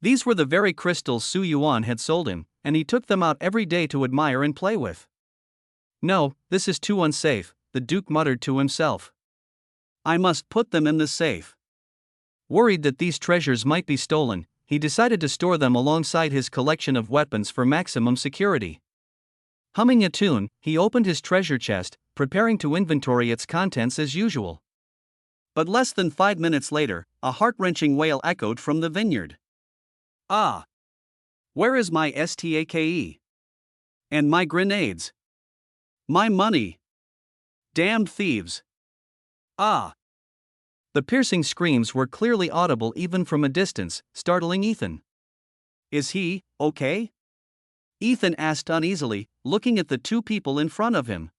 These were the very crystals Su Yuan had sold him, and he took them out every day to admire and play with. "No, this is too unsafe," the Duke muttered to himself. "I must put them in the safe." Worried that these treasures might be stolen, he decided to store them alongside his collection of weapons for maximum security. Humming a tune, he opened his treasure chest, preparing to inventory its contents as usual. But less than 5 minutes later, a heart-wrenching wail echoed from the vineyard. "Ah! Where is my stake? And my grenades? My money? Damned thieves! Ah!" The piercing screams were clearly audible even from a distance, startling Ethan. "Is he okay?" Ethan asked uneasily, looking at the two people in front of him.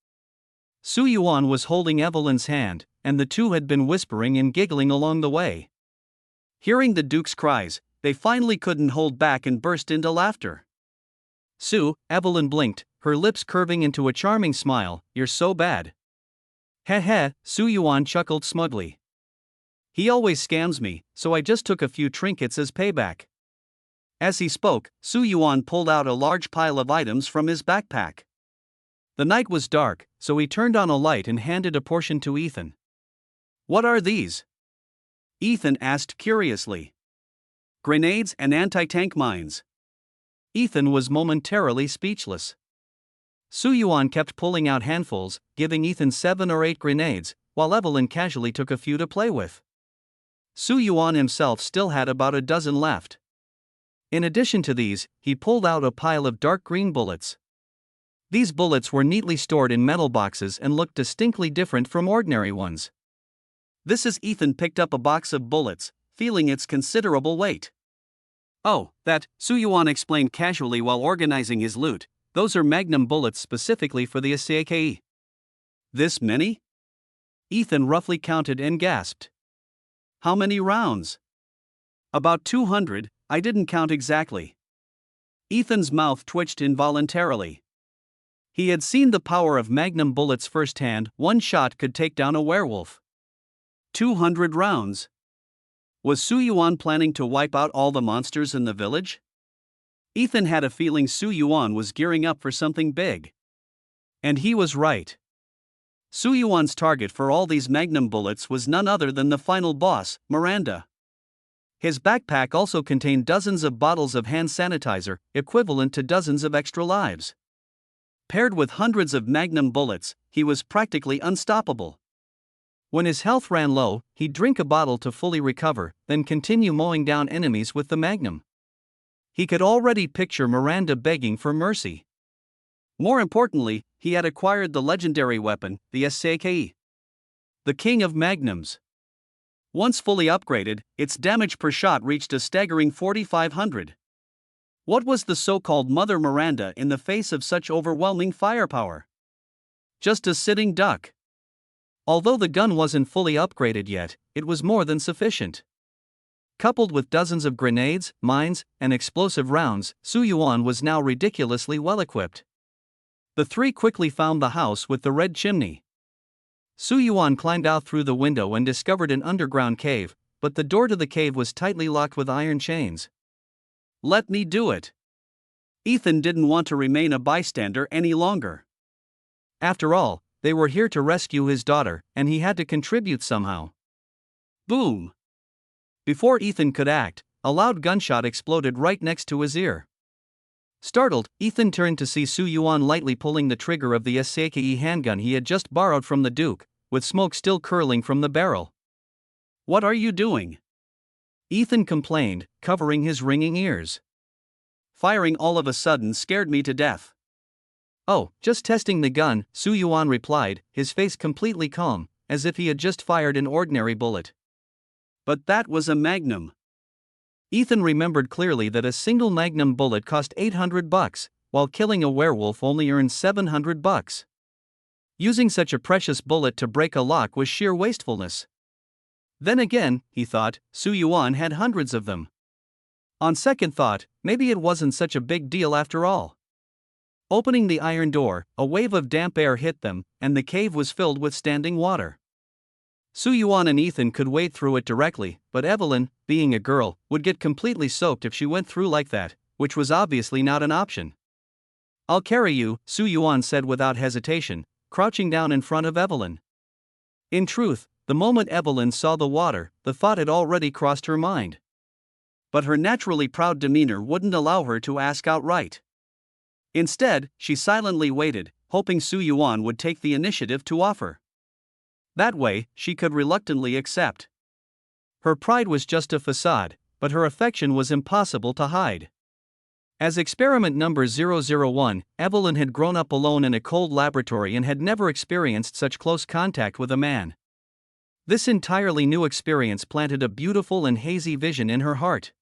Su Yuan was holding Evelyn's hand, and the two had been whispering and giggling along the way. Hearing the Duke's cries, they finally couldn't hold back and burst into laughter. "Su," Evelyn blinked, her lips curving into a charming smile, "you're so bad." "Heh heh," Su Yuan chuckled smugly. "He always scams me, so I just took a few trinkets as payback." As he spoke, Su Yuan pulled out a large pile of items from his backpack. The night was dark, so he turned on a light and handed a portion to Ethan. "What are these?" Ethan asked curiously. "Grenades and anti-tank mines." Ethan was momentarily speechless. Su Yuan kept pulling out handfuls, giving Ethan 7 or 8 grenades, while Evelyn casually took a few to play with. Su Yuan himself still had about a dozen left. In addition to these, he pulled out a pile of dark green bullets. These bullets were neatly stored in metal boxes and looked distinctly different from ordinary ones. "This is..." Ethan picked up a box of bullets, feeling its considerable weight. "Oh, that," Su Yuan explained casually while organizing his loot, "those are magnum bullets specifically for the stake." "This many?" Ethan roughly counted and gasped. "How many rounds?" "About 200, I didn't count exactly." Ethan's mouth twitched involuntarily. He had seen the power of magnum bullets firsthand. One shot could take down a werewolf. 200 rounds. Was Su Yuan planning to wipe out all the monsters in the village? Ethan had a feeling Su Yuan was gearing up for something big. And he was right. Su Yuan's target for all these magnum bullets was none other than the final boss, Miranda. His backpack also contained dozens of bottles of hand sanitizer, equivalent to dozens of extra lives. Paired with hundreds of magnum bullets, he was practically unstoppable. When his health ran low, he'd drink a bottle to fully recover, then continue mowing down enemies with the magnum. He could already picture Miranda begging for mercy. More importantly, he had acquired the legendary weapon, the SAKE, the king of magnums. Once fully upgraded, its damage per shot reached a staggering 4,500. What was the so-called Mother Miranda in the face of such overwhelming firepower? Just a sitting duck. Although the gun wasn't fully upgraded yet, it was more than sufficient. Coupled with dozens of grenades, mines, and explosive rounds, Su Yuan was now ridiculously well-equipped. The three quickly found the house with the red chimney. Su Yuan climbed out through the window and discovered an underground cave, but the door to the cave was tightly locked with iron chains. Let me do it. Ethan didn't want to remain a bystander any longer. After all, they were here to rescue his daughter, and he had to contribute somehow. Boom! Before Ethan could act, a loud gunshot exploded right next to his ear. Startled, Ethan turned to see Su Yuan lightly pulling the trigger of the SAKE handgun he had just borrowed from the Duke, with smoke still curling from the barrel. "What are you doing?" Ethan complained, covering his ringing ears. "Firing all of a sudden scared me to death." "Oh, just testing the gun," Su Yuan replied, his face completely calm, as if he had just fired an ordinary bullet. "But that was a magnum." Ethan remembered clearly that a single magnum bullet cost $800, while killing a werewolf only earned $700. Using such a precious bullet to break a lock was sheer wastefulness. Then again, he thought, Su Yuan had hundreds of them. On second thought, maybe it wasn't such a big deal after all. Opening the iron door, a wave of damp air hit them, and the cave was filled with standing water. Su Yuan and Ethan could wade through it directly, but Evelyn, being a girl, would get completely soaked if she went through like that, which was obviously not an option. "I'll carry you," Su Yuan said without hesitation, crouching down in front of Evelyn. In truth, the moment Evelyn saw the water, the thought had already crossed her mind. But her naturally proud demeanor wouldn't allow her to ask outright. Instead, she silently waited, hoping Su Yuan would take the initiative to offer. That way, she could reluctantly accept. Her pride was just a facade, but her affection was impossible to hide. As experiment number 001, Evelyn had grown up alone in a cold laboratory and had never experienced such close contact with a man. This entirely new experience planted a beautiful and hazy vision in her heart.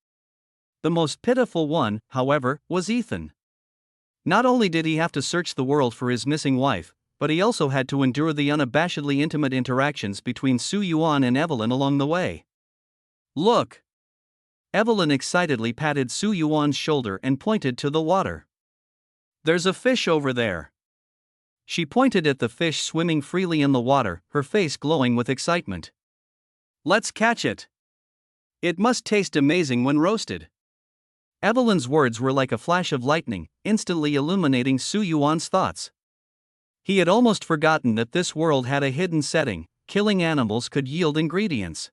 The most pitiful one, however, was Ethan. Not only did he have to search the world for his missing wife, but he also had to endure the unabashedly intimate interactions between Su Yuan and Evelyn along the way. "Look!" Evelyn excitedly patted Su Yuan's shoulder and pointed to the water. "There's a fish over there." She pointed at the fish swimming freely in the water, her face glowing with excitement. "Let's catch it. It must taste amazing when roasted." Evelyn's words were like a flash of lightning, instantly illuminating Su Yuan's thoughts. He had almost forgotten that this world had a hidden setting: killing animals could yield ingredients.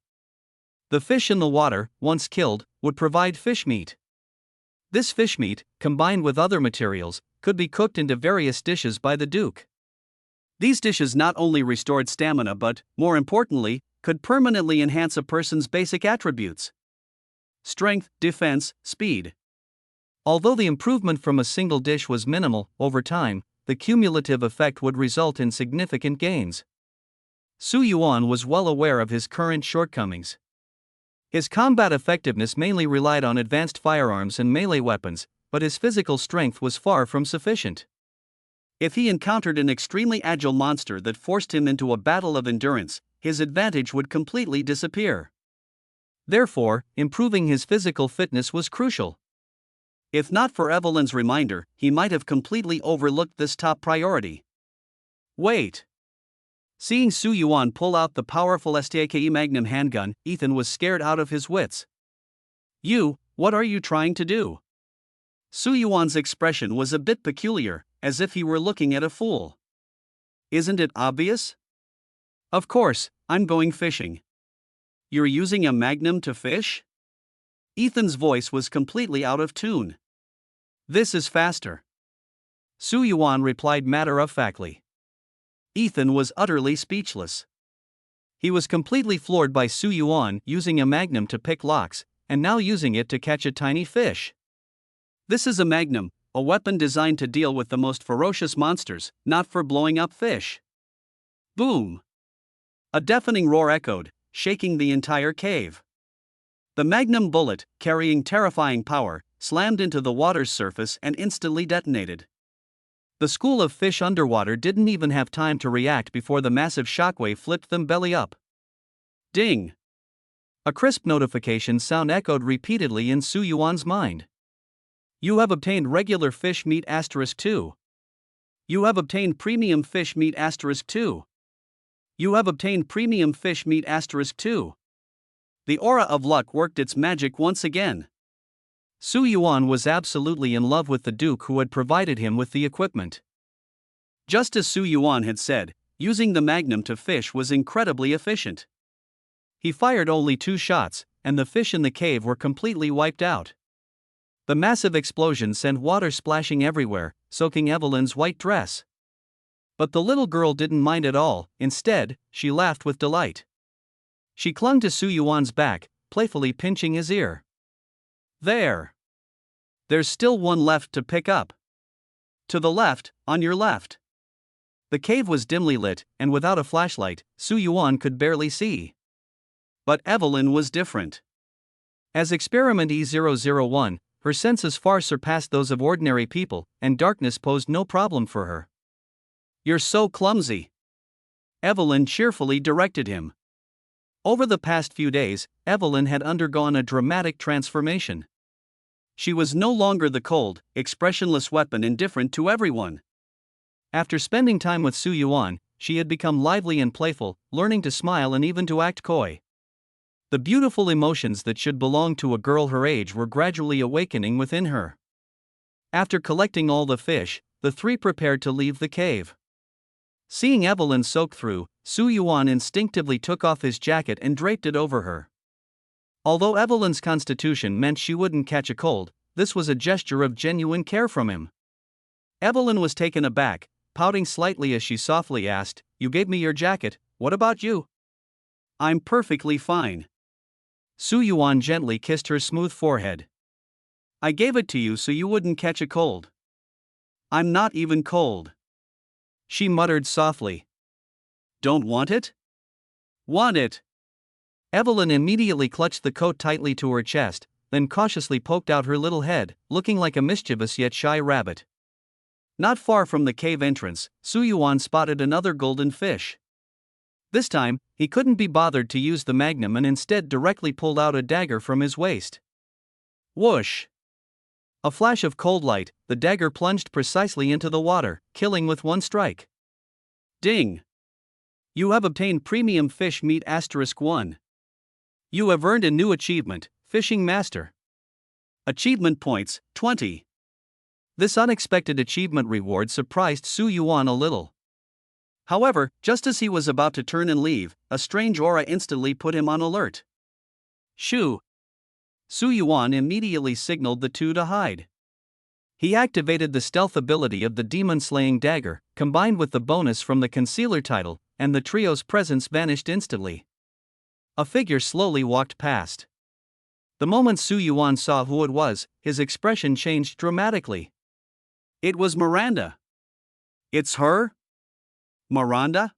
The fish in the water, once killed, would provide fish meat. This fish meat, combined with other materials, could be cooked into various dishes by the Duke. These dishes not only restored stamina but, more importantly, could permanently enhance a person's basic attributes: strength, defense, speed. Although the improvement from a single dish was minimal, over time, the cumulative effect would result in significant gains. Su Yuan was well aware of his current shortcomings. His combat effectiveness mainly relied on advanced firearms and melee weapons, but his physical strength was far from sufficient. If he encountered an extremely agile monster that forced him into a battle of endurance, his advantage would completely disappear. Therefore, improving his physical fitness was crucial. If not for Evelyn's reminder, he might have completely overlooked this top priority. Wait! Seeing Su Yuan pull out the powerful STAKE Magnum handgun, Ethan was scared out of his wits. What are you trying to do?" Su Yuan's expression was a bit peculiar, as if he were looking at a fool. "Isn't it obvious?" Of course, I'm going fishing. You're using a magnum to fish? Ethan's voice was completely out of tune. This is faster. Su Yuan replied matter-of-factly. Ethan was utterly speechless. He was completely floored by Su Yuan using a magnum to pick locks, and now using it to catch a tiny fish. This is a magnum, a weapon designed to deal with the most ferocious monsters, not for blowing up fish. Boom! A deafening roar echoed, shaking the entire cave. The magnum bullet, carrying terrifying power, slammed into the water's surface and instantly detonated. The school of fish underwater didn't even have time to react before the massive shockwave flipped them belly up. Ding! A crisp notification sound echoed repeatedly in Su Yuan's mind. You have obtained regular fish meat *2. You have obtained premium fish meat *2. You have obtained premium fish meat *2. The aura of luck worked its magic once again. Su Yuan was absolutely in love with the Duke who had provided him with the equipment. Just as Su Yuan had said, using the magnum to fish was incredibly efficient. He fired only 2 shots, and the fish in the cave were completely wiped out. The massive explosion sent water splashing everywhere, soaking Evelyn's white dress. But the little girl didn't mind at all. Instead, she laughed with delight. She clung to Su Yuan's back, playfully pinching his ear. There! There's still one left to pick up. To the left, on your left. The cave was dimly lit, and without a flashlight, Su Yuan could barely see. But Evelyn was different. As Experiment E001, her senses far surpassed those of ordinary people, and darkness posed no problem for her. You're so clumsy. Evelyn cheerfully directed him. Over the past few days, Evelyn had undergone a dramatic transformation. She was no longer the cold, expressionless weapon indifferent to everyone. After spending time with Su Yuan, she had become lively and playful, learning to smile and even to act coy. The beautiful emotions that should belong to a girl her age were gradually awakening within her. After collecting all the fish, the 3 prepared to leave the cave. Seeing Evelyn soak through, Su Yuan instinctively took off his jacket and draped it over her. Although Evelyn's constitution meant she wouldn't catch a cold, this was a gesture of genuine care from him. Evelyn was taken aback, pouting slightly as she softly asked, "You gave me your jacket, what about you?" "I'm perfectly fine." Su Yuan gently kissed her smooth forehead. "I gave it to you so you wouldn't catch a cold." "I'm not even cold." She muttered softly. "Don't want it?" "Want it." Evelyn immediately clutched the coat tightly to her chest, then cautiously poked out her little head, looking like a mischievous yet shy rabbit. Not far from the cave entrance, Su Yuan spotted another golden fish. This time, he couldn't be bothered to use the magnum and instead directly pulled out a dagger from his waist. Whoosh! A flash of cold light, the dagger plunged precisely into the water, killing with 1 strike. Ding! You have obtained premium fish meat *1. You have earned a new achievement, Fishing Master. Achievement points, 20. This unexpected achievement reward surprised Su Yuan a little. However, just as he was about to turn and leave, a strange aura instantly put him on alert. Shoo! Su Yuan immediately signaled the 2 to hide. He activated the stealth ability of the demon-slaying dagger, combined with the bonus from the concealer title, and the trio's presence vanished instantly. A figure slowly walked past. The moment Su Yuan saw who it was, his expression changed dramatically. It was Miranda. It's her? Miranda?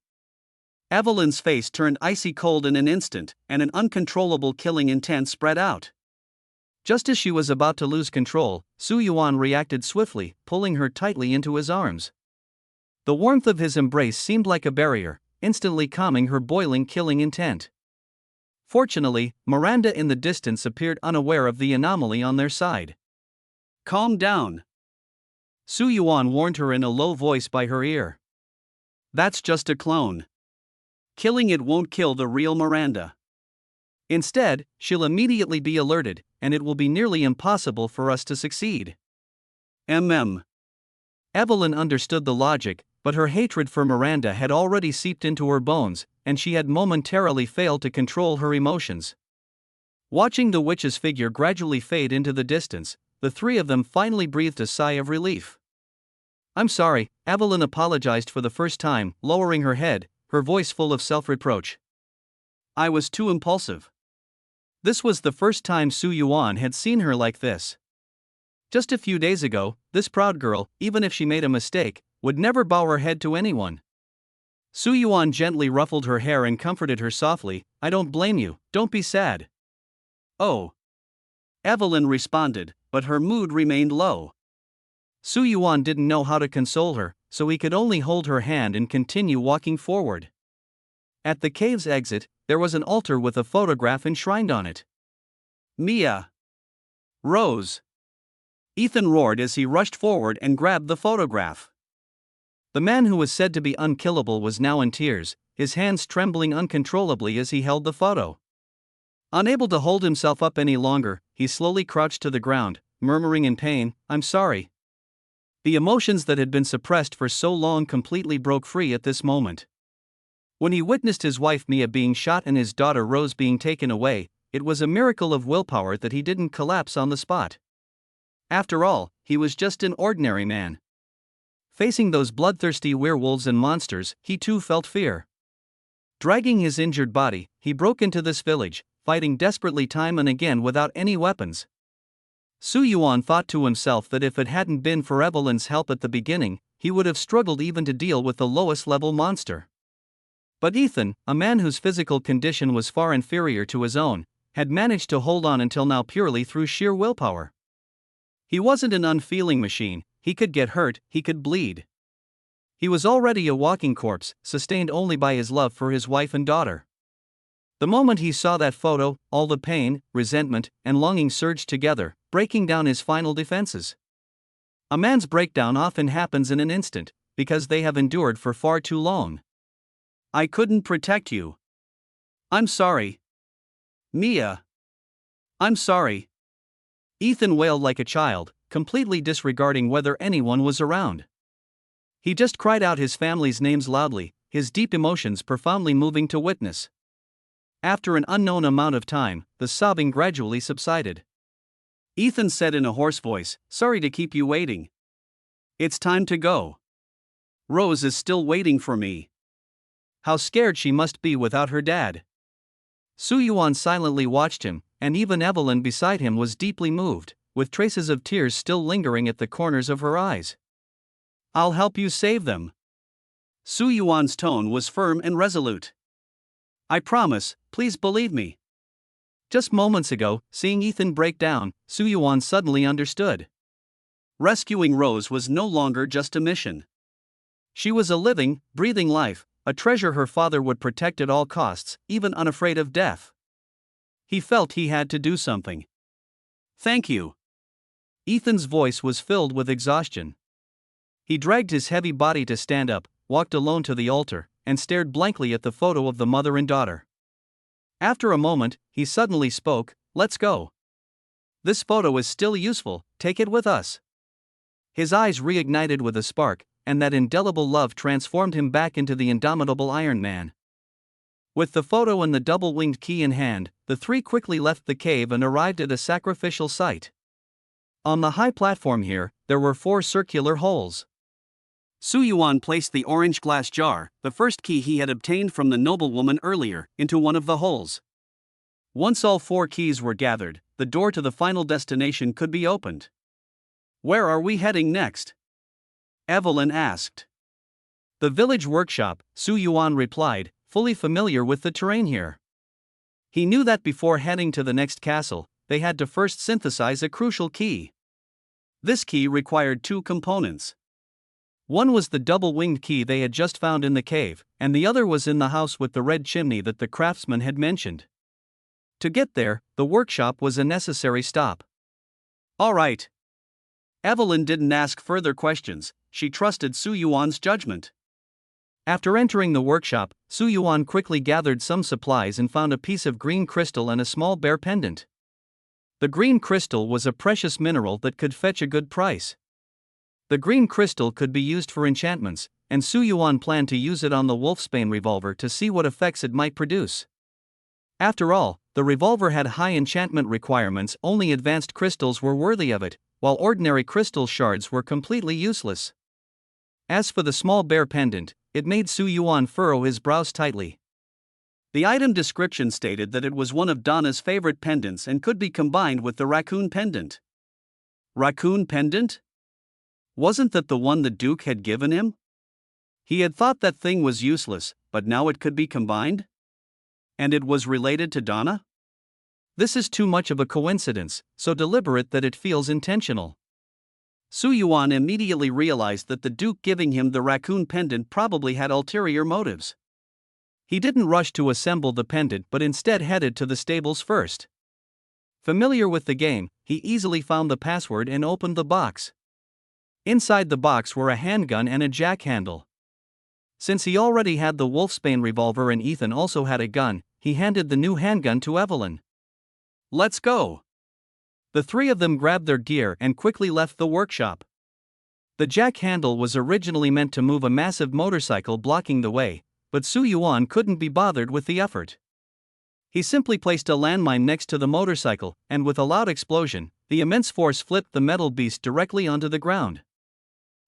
Evelyn's face turned icy cold in an instant, and an uncontrollable killing intent spread out. Just as she was about to lose control, Su Yuan reacted swiftly, pulling her tightly into his arms. The warmth of his embrace seemed like a barrier, instantly calming her boiling killing intent. Fortunately, Miranda in the distance appeared unaware of the anomaly on their side. Calm down. Su Yuan warned her in a low voice by her ear. That's just a clone. Killing it won't kill the real Miranda. Instead, she'll immediately be alerted, and it will be nearly impossible for us to succeed. Evelyn understood the logic, but her hatred for Miranda had already seeped into her bones, and she had momentarily failed to control her emotions. Watching the witch's figure gradually fade into the distance, the three of them finally breathed a sigh of relief. "I'm sorry," Evelyn apologized for the first time, lowering her head, her voice full of self-reproach. "I was too impulsive." This was the first time Su Yuan had seen her like this. Just a few days ago, this proud girl, even if she made a mistake, would never bow her head to anyone. Su Yuan gently ruffled her hair and comforted her softly. "I don't blame you, don't be sad." "Oh," Evelyn responded, but her mood remained low. Su Yuan didn't know how to console her, so he could only hold her hand and continue walking forward. At the cave's exit, there was an altar with a photograph enshrined on it. "Mia! Rose!" Ethan roared as he rushed forward and grabbed the photograph. The man who was said to be unkillable was now in tears, his hands trembling uncontrollably as he held the photo. Unable to hold himself up any longer, he slowly crouched to the ground, murmuring in pain, "I'm sorry." The emotions that had been suppressed for so long completely broke free at this moment. When he witnessed his wife Mia being shot and his daughter Rose being taken away, it was a miracle of willpower that he didn't collapse on the spot. After all, he was just an ordinary man. Facing those bloodthirsty werewolves and monsters, he too felt fear. Dragging his injured body, he broke into this village, fighting desperately time and again without any weapons. Su Yuan thought to himself that if it hadn't been for Evelyn's help at the beginning, he would have struggled even to deal with the lowest level monster. But Ethan, a man whose physical condition was far inferior to his own, had managed to hold on until now purely through sheer willpower. He wasn't an unfeeling machine, he could get hurt, he could bleed. He was already a walking corpse, sustained only by his love for his wife and daughter. The moment he saw that photo, all the pain, resentment, and longing surged together, breaking down his final defenses. A man's breakdown often happens in an instant, because they have endured for far too long. "I couldn't protect you. I'm sorry. Mia. I'm sorry." Ethan wailed like a child, completely disregarding whether anyone was around. He just cried out his family's names loudly, his deep emotions profoundly moving to witness. After an unknown amount of time, the sobbing gradually subsided. Ethan said in a hoarse voice, "Sorry to keep you waiting. It's time to go. Rose is still waiting for me." How scared she must be without her dad. Su Yuan silently watched him, and even Evelyn beside him was deeply moved, with traces of tears still lingering at the corners of her eyes. "I'll help you save them." Su Yuan's tone was firm and resolute. "I promise, please believe me." Just moments ago, seeing Ethan break down, Su Yuan suddenly understood. Rescuing Rose was no longer just a mission. She was a living, breathing life, a treasure her father would protect at all costs, even unafraid of death. He felt he had to do something. "Thank you." Ethan's voice was filled with exhaustion. He dragged his heavy body to stand up, walked alone to the altar, and stared blankly at the photo of the mother and daughter. After a moment, he suddenly spoke, "Let's go. This photo is still useful, take it with us." His eyes reignited with a spark, and that indelible love transformed him back into the indomitable Iron Man. With the photo and the double-winged key in hand, the three quickly left the cave and arrived at a sacrificial site. On the high platform here, there were 4 circular holes. Su Yuan placed the orange glass jar, the first key he had obtained from the noblewoman earlier, into one of the holes. Once all 4 keys were gathered, the door to the final destination could be opened. "Where are we heading next?" Evelyn asked. "The village workshop," Su Yuan replied, fully familiar with the terrain here. He knew that before heading to the next castle, they had to first synthesize a crucial key. This key required 2 components. One was the double-winged key they had just found in the cave, and the other was in the house with the red chimney that the craftsman had mentioned. To get there, the workshop was a necessary stop. "All right." Evelyn didn't ask further questions, she trusted Su Yuan's judgment. After entering the workshop, Su Yuan quickly gathered some supplies and found a piece of green crystal and a small bear pendant. The green crystal was a precious mineral that could fetch a good price. The green crystal could be used for enchantments, and Su Yuan planned to use it on the wolfsbane revolver to see what effects it might produce. After all, the revolver had high enchantment requirements, only advanced crystals were worthy of it, while ordinary crystal shards were completely useless. As for the small bear pendant, it made Su Yuan furrow his brows tightly. The item description stated that it was one of Donna's favorite pendants and could be combined with the raccoon pendant. Raccoon pendant? Wasn't that the one the Duke had given him? He had thought that thing was useless, but now it could be combined? And it was related to Donna? This is too much of a coincidence, so deliberate that it feels intentional. Su Yuan immediately realized that the Duke giving him the raccoon pendant probably had ulterior motives. He didn't rush to assemble the pendant but instead headed to the stables first. Familiar with the game, he easily found the password and opened the box. Inside the box were a handgun and a jack handle. Since he already had the wolfsbane revolver and Ethan also had a gun, he handed the new handgun to Evelyn. "Let's go." The three of them grabbed their gear and quickly left the workshop. The jack handle was originally meant to move a massive motorcycle blocking the way, but Su Yuan couldn't be bothered with the effort. He simply placed a landmine next to the motorcycle, and with a loud explosion, the immense force flipped the metal beast directly onto the ground.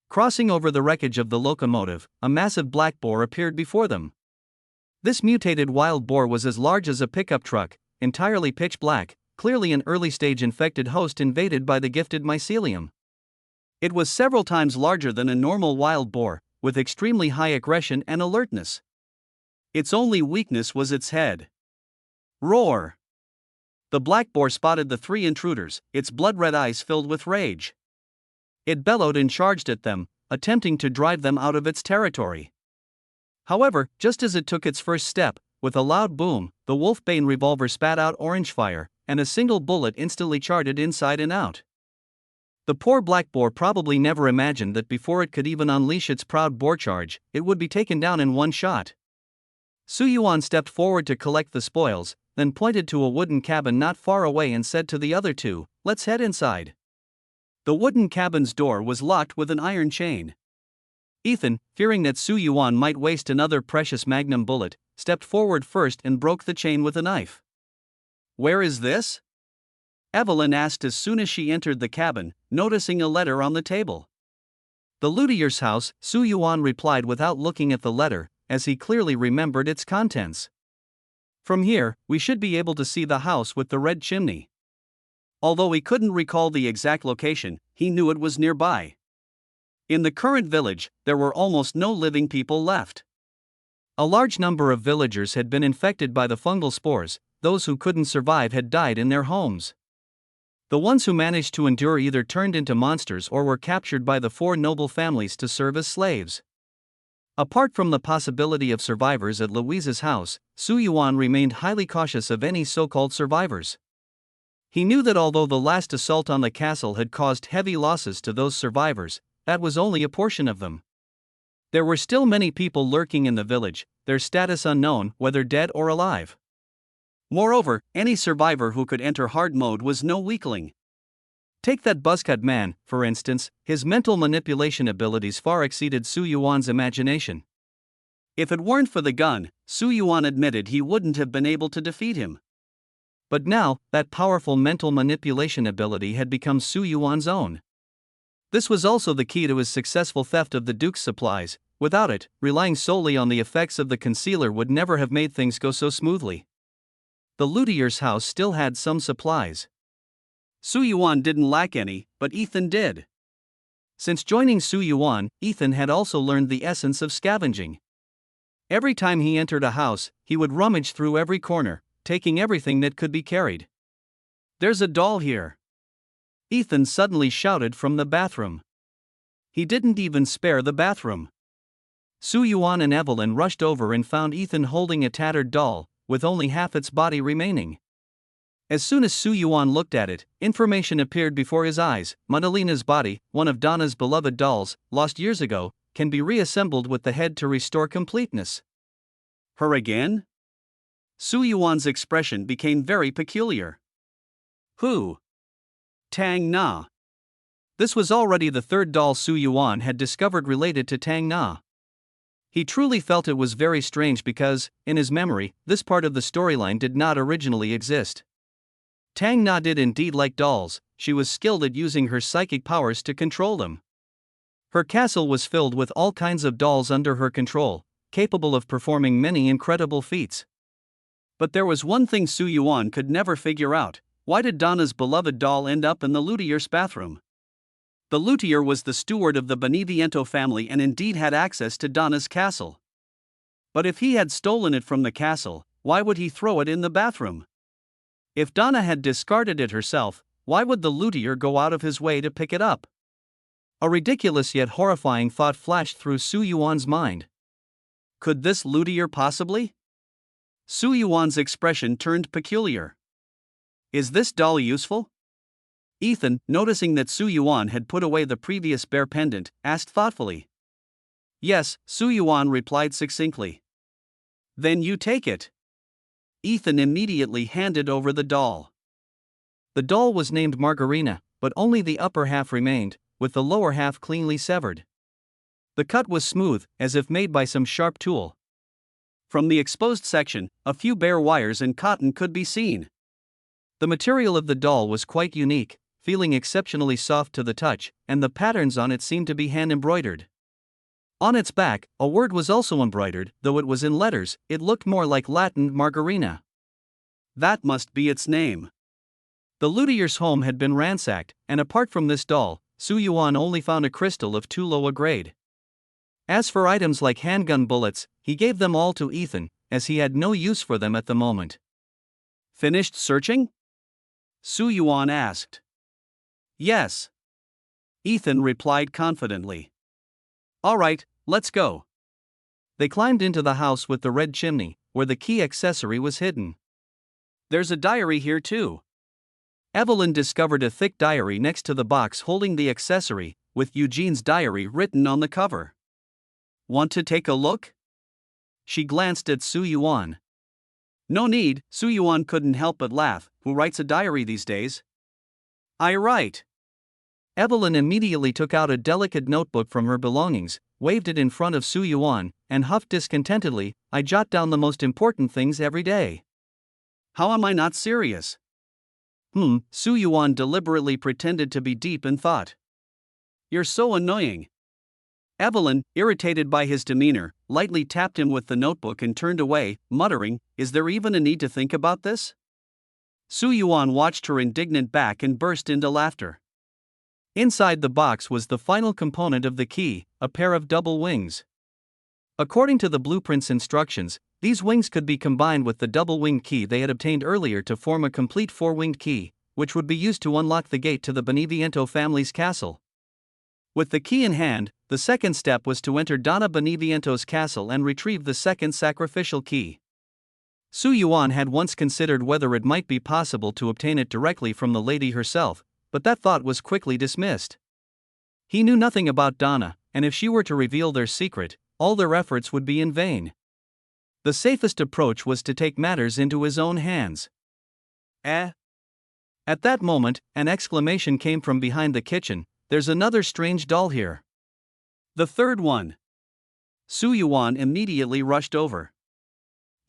Crossing over the wreckage of the locomotive, a massive black boar appeared before them. This mutated wild boar was as large as a pickup truck, entirely pitch black, clearly an early-stage infected host invaded by the gifted mycelium. It was several times larger than a normal wild boar, with extremely high aggression and alertness. Its only weakness was its head. Roar! The black boar spotted the three intruders, its blood-red eyes filled with rage. It bellowed and charged at them, attempting to drive them out of its territory. However, just as it took its first step, with a loud boom, the wolfbane revolver spat out orange fire, and a single bullet instantly charred it inside and out. The poor black boar probably never imagined that before it could even unleash its proud boar charge, it would be taken down in one shot. Su Yuan stepped forward to collect the spoils, then pointed to a wooden cabin not far away and said to the other two, "Let's head inside." The wooden cabin's door was locked with an iron chain. Ethan, fearing that Su Yuan might waste another precious magnum bullet, stepped forward first and broke the chain with a knife. "Where is this?" Evelyn asked as soon as she entered the cabin, noticing a letter on the table. "The luttier's house," Su Yuan replied without looking at the letter, as he clearly remembered its contents. "From here, we should be able to see the house with the red chimney." Although he couldn't recall the exact location, he knew it was nearby. In the current village, there were almost no living people left. A large number of villagers had been infected by the fungal spores. Those who couldn't survive had died in their homes. The ones who managed to endure either turned into monsters or were captured by the four noble families to serve as slaves. Apart from the possibility of survivors at Louise's house, Su Yuan remained highly cautious of any so-called survivors. He knew that although the last assault on the castle had caused heavy losses to those survivors, that was only a portion of them. There were still many people lurking in the village, their status unknown, whether dead or alive. Moreover, any survivor who could enter hard mode was no weakling. Take that buzzcut man, for instance, his mental manipulation abilities far exceeded Su Yuan's imagination. If it weren't for the gun, Su Yuan admitted he wouldn't have been able to defeat him. But now, that powerful mental manipulation ability had become Su Yuan's own. This was also the key to his successful theft of the Duke's supplies. Without it, relying solely on the effects of the concealer would never have made things go so smoothly. The luttier's house still had some supplies. Su Yuan didn't lack any, but Ethan did. Since joining Su Yuan, Ethan had also learned the essence of scavenging. Every time he entered a house, he would rummage through every corner, taking everything that could be carried. "There's a doll here!" Ethan suddenly shouted from the bathroom. He didn't even spare the bathroom. Su Yuan and Evelyn rushed over and found Ethan holding a tattered doll, with only half its body remaining. As soon as Su Yuan looked at it, information appeared before his eyes. Madalena's body, one of Donna's beloved dolls, lost years ago, can be reassembled with the head to restore completeness. Her again? Su Yuan's expression became very peculiar. Who? Tang Na. This was already the third doll Su Yuan had discovered related to Tang Na. He truly felt it was very strange because, in his memory, this part of the storyline did not originally exist. Tang Na did indeed like dolls. She was skilled at using her psychic powers to control them. Her castle was filled with all kinds of dolls under her control, capable of performing many incredible feats. But there was one thing Su Yuan could never figure out: why did Donna's beloved doll end up in the luthier's bathroom? The luthier was the steward of the Beneviento family and indeed had access to Donna's castle. But if he had stolen it from the castle, why would he throw it in the bathroom? If Donna had discarded it herself, why would the luthier go out of his way to pick it up? A ridiculous yet horrifying thought flashed through Su Yuan's mind. Could this luthier possibly? Su Yuan's expression turned peculiar. Is this doll useful? Ethan, noticing that Su Yuan had put away the previous bear pendant, asked thoughtfully. Yes, Su Yuan replied succinctly. Then you take it. Ethan immediately handed over the doll. The doll was named Margarina, but only the upper half remained, with the lower half cleanly severed. The cut was smooth, as if made by some sharp tool. From the exposed section, a few bare wires and cotton could be seen. The material of the doll was quite unique, feeling exceptionally soft to the touch, and the patterns on it seemed to be hand-embroidered. On its back, a word was also embroidered, though it was in letters. It looked more like Latin Margarina. That must be its name. The luthier's home had been ransacked, and apart from this doll, Su Yuan only found a crystal of too low a grade. As for items like handgun bullets, he gave them all to Ethan, as he had no use for them at the moment. Finished searching? Su Yuan asked. Yes. Ethan replied confidently. All right, let's go. They climbed into the house with the red chimney, where the key accessory was hidden. There's a diary here too. Evelyn discovered a thick diary next to the box holding the accessory, with Eugene's diary written on the cover. Want to take a look? She glanced at Su Yuan. No need, Su Yuan couldn't help but laugh. Who writes a diary these days? I write. Evelyn immediately took out a delicate notebook from her belongings, waved it in front of Su Yuan, and huffed discontentedly, I jot down the most important things every day. How am I not serious? Su Yuan deliberately pretended to be deep in thought. You're so annoying. Evelyn, irritated by his demeanor, lightly tapped him with the notebook and turned away, muttering, Is there even a need to think about this? Su Yuan watched her indignant back and burst into laughter. Inside the box was the final component of the key, a pair of double wings. According to the blueprint's instructions, these wings could be combined with the double-winged key they had obtained earlier to form a complete four-winged key, which would be used to unlock the gate to the Beneviento family's castle. With the key in hand, the second step was to enter Donna Beneviento's castle and retrieve the second sacrificial key. Su Yuan had once considered whether it might be possible to obtain it directly from the lady herself, but that thought was quickly dismissed. He knew nothing about Donna, and if she were to reveal their secret, all their efforts would be in vain. The safest approach was to take matters into his own hands. At that moment, an exclamation came from behind the kitchen, There's another strange doll here. The third one. Su Yuan immediately rushed over.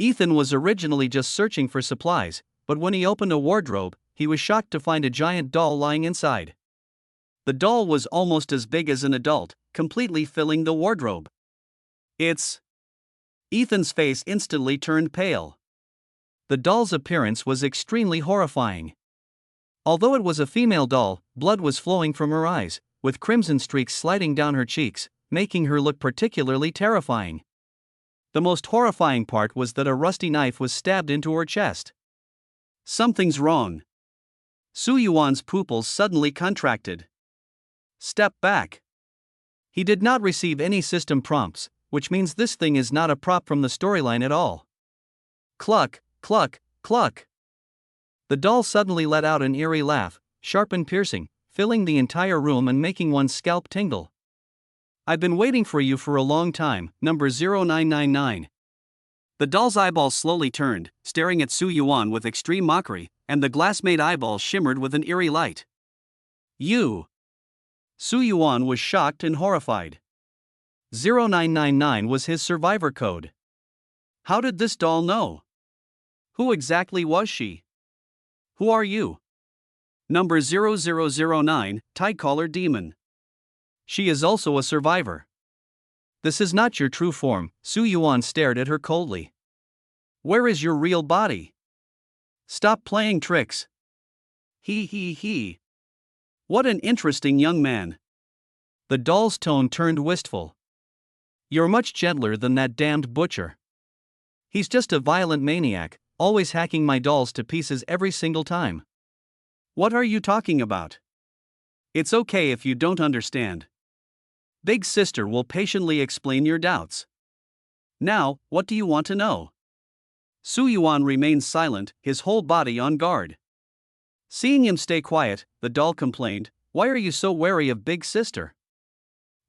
Ethan was originally just searching for supplies, but when he opened a wardrobe, he was shocked to find a giant doll lying inside. The doll was almost as big as an adult, completely filling the wardrobe. Ethan's face instantly turned pale. The doll's appearance was extremely horrifying. Although it was a female doll, blood was flowing from her eyes, with crimson streaks sliding down her cheeks, making her look particularly terrifying. The most horrifying part was that a rusty knife was stabbed into her chest. Something's wrong. Su Yuan's pupils suddenly contracted. Step back. He did not receive any system prompts, which means this thing is not a prop from the storyline at all. Cluck, cluck, cluck. The doll suddenly let out an eerie laugh, sharp and piercing, filling the entire room and making one's scalp tingle. I've been waiting for you for a long time, number 0999. The doll's eyeballs slowly turned, staring at Su Yuan with extreme mockery, and the glass-made eyeballs shimmered with an eerie light. You! Su Yuan was shocked and horrified. 0999 was his survivor code. How did this doll know? Who exactly was she? Who are you? Number 0009, Tide Collar Demon. She is also a survivor. This is not your true form, Su Yuan stared at her coldly. Where is your real body? Stop playing tricks. He. What an interesting young man. The doll's tone turned wistful. You're much gentler than that damned butcher. He's just a violent maniac, always hacking my dolls to pieces every single time. What are you talking about? It's okay if you don't understand. Big Sister will patiently explain your doubts. Now, what do you want to know? Su Yuan remained silent, his whole body on guard. Seeing him stay quiet, the doll complained, "Why are you so wary of Big Sister?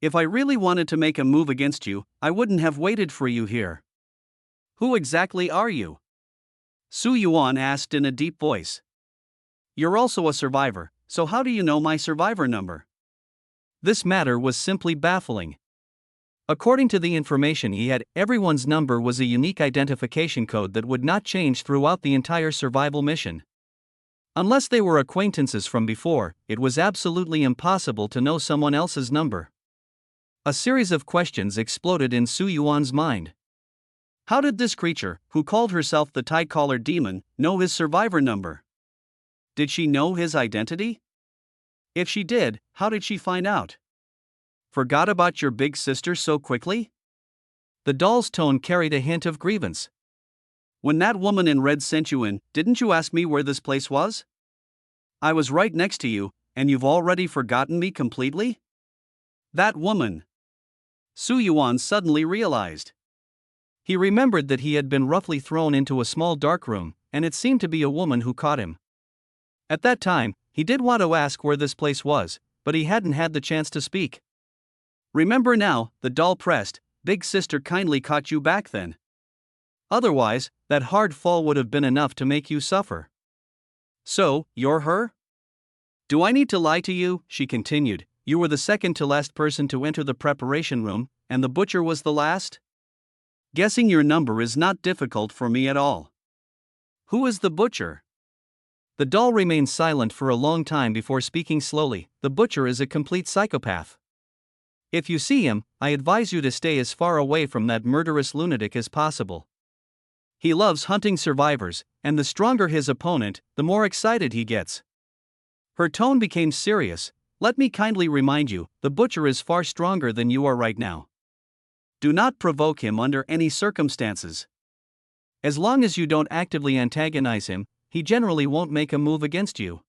If I really wanted to make a move against you, I wouldn't have waited for you here." Who exactly are you? Su Yuan asked in a deep voice. You're also a survivor, so how do you know my survivor number? This matter was simply baffling. According to the information he had, everyone's number was a unique identification code that would not change throughout the entire survival mission. Unless they were acquaintances from before, it was absolutely impossible to know someone else's number. A series of questions exploded in Su Yuan's mind. How did this creature, who called herself the Tide Collar Demon, know his survivor number? Did she know his identity? If she did, how did she find out? Forgot about your big sister so quickly? The doll's tone carried a hint of grievance. When that woman in red sent you in, didn't you ask me where this place was? I was right next to you, and you've already forgotten me completely? That woman. Su Yuan suddenly realized. He remembered that he had been roughly thrown into a small dark room, and it seemed to be a woman who caught him. At that time, he did want to ask where this place was, but he hadn't had the chance to speak. Remember now, the doll pressed, Big Sister kindly caught you back then. Otherwise, that hard fall would have been enough to make you suffer. So, you're her? Do I need to lie to you? She continued. You were the second to last person to enter the preparation room, and the butcher was the last? Guessing your number is not difficult for me at all. Who is the butcher? The doll remained silent for a long time before speaking slowly. The butcher is a complete psychopath. If you see him, I advise you to stay as far away from that murderous lunatic as possible. He loves hunting survivors, and the stronger his opponent, the more excited he gets. Her tone became serious. Let me kindly remind you, the butcher is far stronger than you are right now. Do not provoke him under any circumstances. As long as you don't actively antagonize him, he generally won't make a move against you.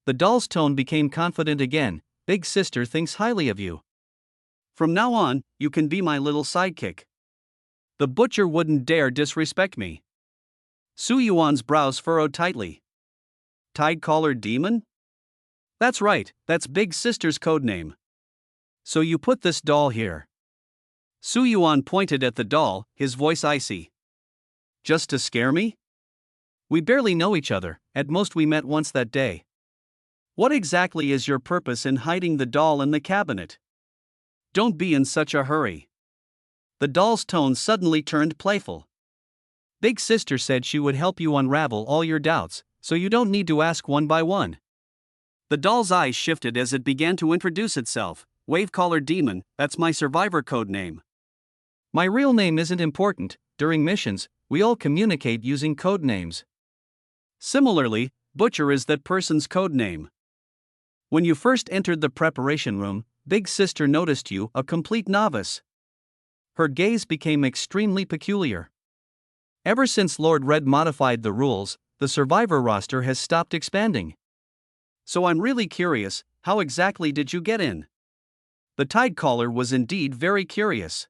The doll's tone became confident again. Big Sister thinks highly of you. From now on, you can be my little sidekick. The butcher wouldn't dare disrespect me. Su Yuan's brows furrowed tightly. Tide Collar Demon? That's right, that's Big Sister's code name. So you put this doll here. Su Yuan pointed at the doll, his voice icy. Just to scare me? We barely know each other, at most we met once that day. What exactly is your purpose in hiding the doll in the cabinet? Don't be in such a hurry. The doll's tone suddenly turned playful. Big Sister said she would help you unravel all your doubts, so you don't need to ask one by one. The doll's eyes shifted as it began to introduce itself. Wave Collar Demon, that's my survivor code name. My real name isn't important. During missions, we all communicate using code names. Similarly, Butcher is that person's code name. When you first entered the preparation room, Big Sister noticed you, a complete novice. Her gaze became extremely peculiar. Ever since Lord Red modified the rules, the survivor roster has stopped expanding. So I'm really curious, how exactly did you get in? The Tide Caller was indeed very curious.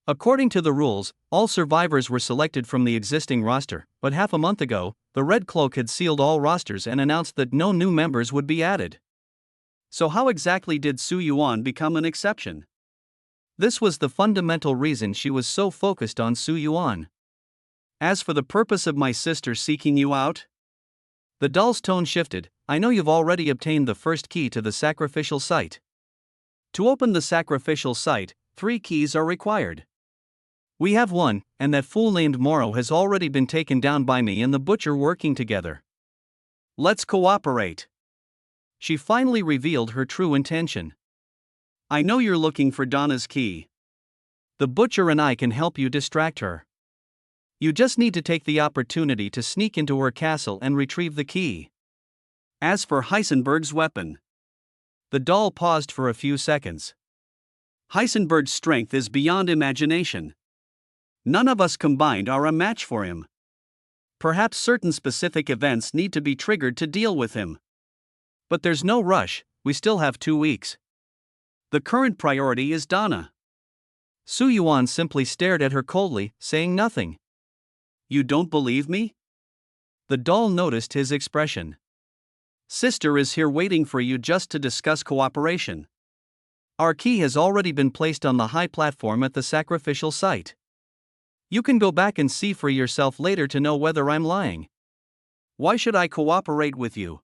According to the rules, all survivors were selected from the existing roster, but half a month ago, the Red Cloak had sealed all rosters and announced that no new members would be added. So how exactly did Su Yuan become an exception? This was the fundamental reason she was so focused on Su Yuan. As for the purpose of my sister seeking you out? The doll's tone shifted. I know you've already obtained the first key to the sacrificial site. To open the sacrificial site, 3 keys are required. We have one, and that fool named Moro has already been taken down by me and the butcher working together. Let's cooperate. She finally revealed her true intention. I know you're looking for Donna's key. The butcher and I can help you distract her. You just need to take the opportunity to sneak into her castle and retrieve the key. As for Heisenberg's weapon. The doll paused for a few seconds. Heisenberg's strength is beyond imagination. None of us combined are a match for him. Perhaps certain specific events need to be triggered to deal with him. But there's no rush, we still have 2 weeks. The current priority is Donna. Su Yuan simply stared at her coldly, saying nothing. You don't believe me? The doll noticed his expression. Sister is here waiting for you just to discuss cooperation. Our key has already been placed on the high platform at the sacrificial site. You can go back and see for yourself later to know whether I'm lying. Why should I cooperate with you?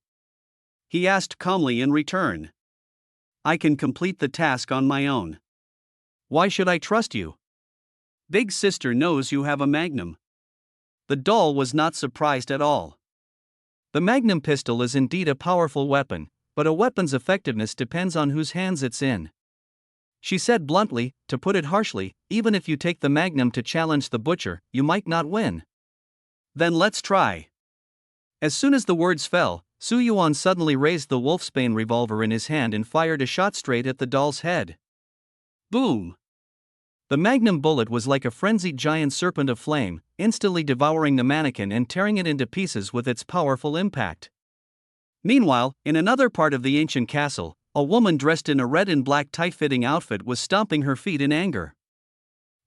He asked calmly in return. I can complete the task on my own. Why should I trust you? Big sister knows you have a magnum. The doll was not surprised at all. The magnum pistol is indeed a powerful weapon, but a weapon's effectiveness depends on whose hands it's in. She said bluntly, to put it harshly, even if you take the magnum to challenge the butcher, you might not win. Then let's try. As soon as the words fell, Su Yuan suddenly raised the wolfsbane revolver in his hand and fired a shot straight at the doll's head. Boom! The magnum bullet was like a frenzied giant serpent of flame, instantly devouring the mannequin and tearing it into pieces with its powerful impact. Meanwhile, in another part of the ancient castle, a woman dressed in a red and black tight-fitting outfit was stomping her feet in anger.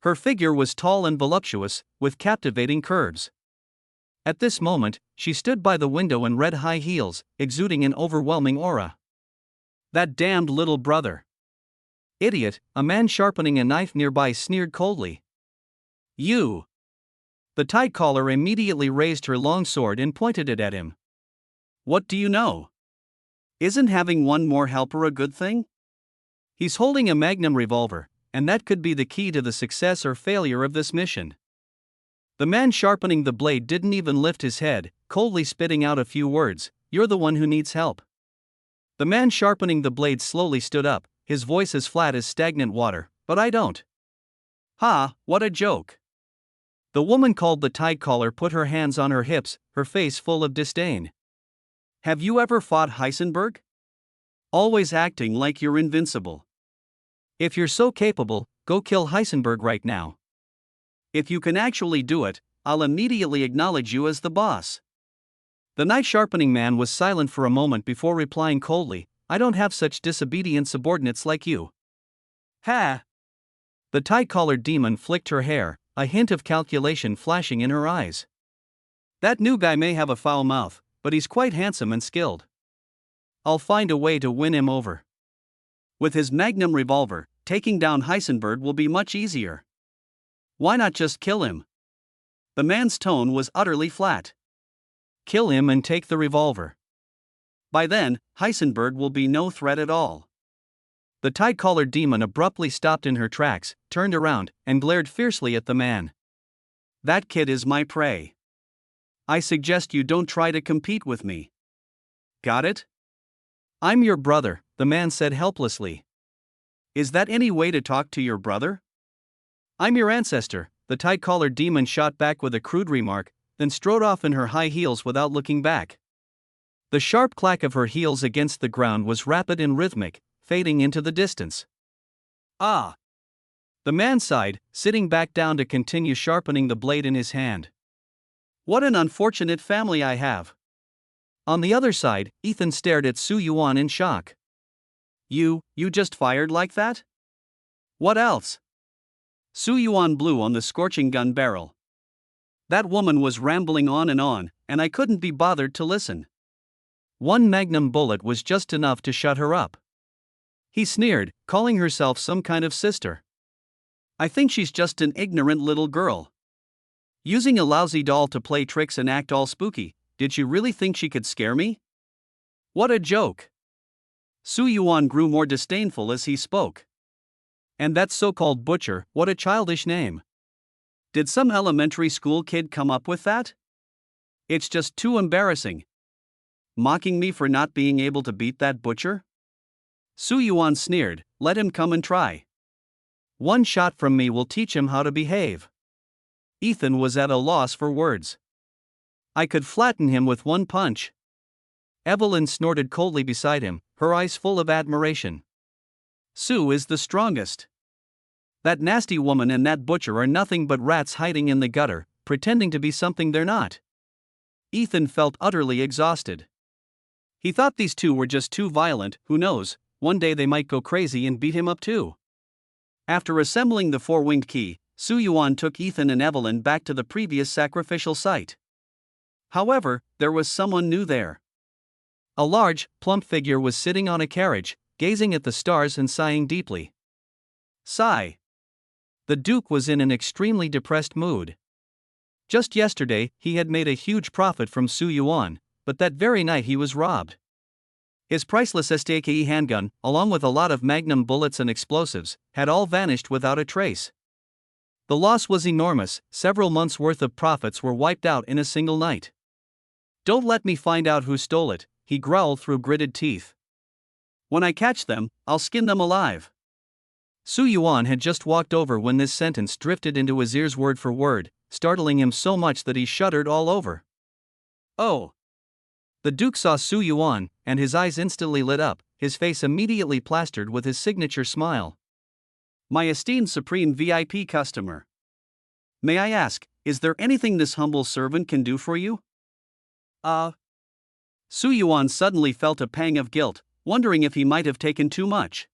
Her figure was tall and voluptuous, with captivating curves. At this moment, she stood by the window in red high heels, exuding an overwhelming aura. That damned little brother. Idiot, a man sharpening a knife nearby sneered coldly. You. The tide caller immediately raised her long sword and pointed it at him. What do you know? Isn't having one more helper a good thing? He's holding a magnum revolver, and that could be the key to the success or failure of this mission. The man sharpening the blade didn't even lift his head, coldly spitting out a few words, "You're the one who needs help." The man sharpening the blade slowly stood up, his voice as flat as stagnant water, "But I don't." Ha, what a joke. The woman called the tide caller put her hands on her hips, her face full of disdain. Have you ever fought Heisenberg? Always acting like you're invincible. If you're so capable, go kill Heisenberg right now. If you can actually do it, I'll immediately acknowledge you as the boss. The knife-sharpening man was silent for a moment before replying coldly, I don't have such disobedient subordinates like you. Ha! The tie-collared demon flicked her hair, a hint of calculation flashing in her eyes. That new guy may have a foul mouth, but he's quite handsome and skilled. I'll find a way to win him over. With his magnum revolver, taking down Heisenberg will be much easier. Why not just kill him? The man's tone was utterly flat. Kill him and take the revolver. By then, Heisenberg will be no threat at all. The tie-collared demon abruptly stopped in her tracks, turned around, and glared fiercely at the man. That kid is my prey. I suggest you don't try to compete with me. Got it? I'm your brother, the man said helplessly. Is that any way to talk to your brother? I'm your ancestor, the tie-collared demon shot back with a crude remark, then strode off in her high heels without looking back. The sharp clack of her heels against the ground was rapid and rhythmic, fading into the distance. Ah! The man sighed, sitting back down to continue sharpening the blade in his hand. What an unfortunate family I have. On the other side, Ethan stared at Su Yuan in shock. You just fired like that? What else? Su Yuan blew on the scorching gun barrel. That woman was rambling on, and I couldn't be bothered to listen. One magnum bullet was just enough to shut her up. He sneered, calling herself some kind of sister. I think she's just an ignorant little girl. Using a lousy doll to play tricks and act all spooky, did she really think she could scare me? What a joke! Su Yuan grew more disdainful as he spoke. And that so-called butcher, what a childish name. Did some elementary school kid come up with that? It's just too embarrassing. Mocking me for not being able to beat that butcher? Su Yuan sneered, let him come and try. One shot from me will teach him how to behave. Ethan was at a loss for words. I could flatten him with one punch. Evelyn snorted coldly beside him, her eyes full of admiration. Su is the strongest. That nasty woman and that butcher are nothing but rats hiding in the gutter, pretending to be something they're not. Ethan felt utterly exhausted. He thought these two were just too violent, who knows, one day they might go crazy and beat him up too. After assembling the four-winged key, Su Yuan took Ethan and Evelyn back to the previous sacrificial site. However, there was someone new there. A large, plump figure was sitting on a carriage, gazing at the stars and sighing deeply. Sigh. The Duke was in an extremely depressed mood. Just yesterday, he had made a huge profit from Su Yuan, but that very night he was robbed. His priceless STKE handgun, along with a lot of magnum bullets and explosives, had all vanished without a trace. The loss was enormous, several months' worth of profits were wiped out in a single night. Don't let me find out who stole it, he growled through gritted teeth. When I catch them, I'll skin them alive. Su Yuan had just walked over when this sentence drifted into his ears word for word, startling him so much that he shuddered all over. Oh! The Duke saw Su Yuan, and his eyes instantly lit up, his face immediately plastered with his signature smile. My esteemed supreme VIP customer. May I ask, is there anything this humble servant can do for you? Su Yuan suddenly felt a pang of guilt, wondering if he might have taken too much.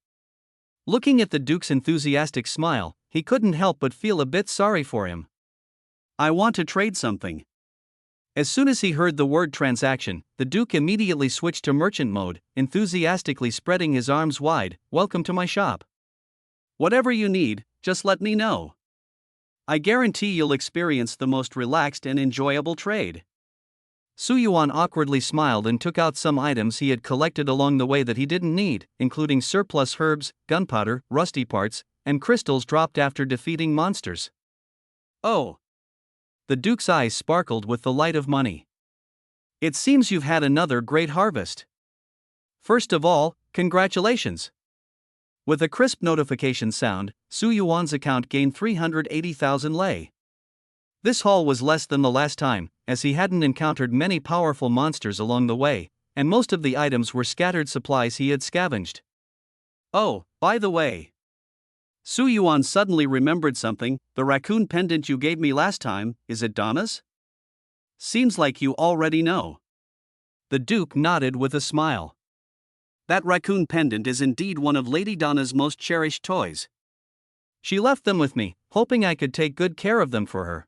Looking at the Duke's enthusiastic smile, he couldn't help but feel a bit sorry for him. I want to trade something. As soon as he heard the word transaction, the Duke immediately switched to merchant mode, enthusiastically spreading his arms wide. Welcome to my shop. Whatever you need, just let me know. I guarantee you'll experience the most relaxed and enjoyable trade. Su Yuan awkwardly smiled and took out some items he had collected along the way that he didn't need, including surplus herbs, gunpowder, rusty parts, and crystals dropped after defeating monsters. Oh! The Duke's eyes sparkled with the light of money. It seems you've had another great harvest. First of all, congratulations. With a crisp notification sound, Su Yuan's account gained 380,000 lei. This haul was less than the last time, as he hadn't encountered many powerful monsters along the way, and most of the items were scattered supplies he had scavenged. Oh, by the way. Su Yuan suddenly remembered something. The raccoon pendant you gave me last time, is it Donna's? Seems like you already know. The Duke nodded with a smile. That raccoon pendant is indeed one of Lady Donna's most cherished toys. She left them with me, hoping I could take good care of them for her.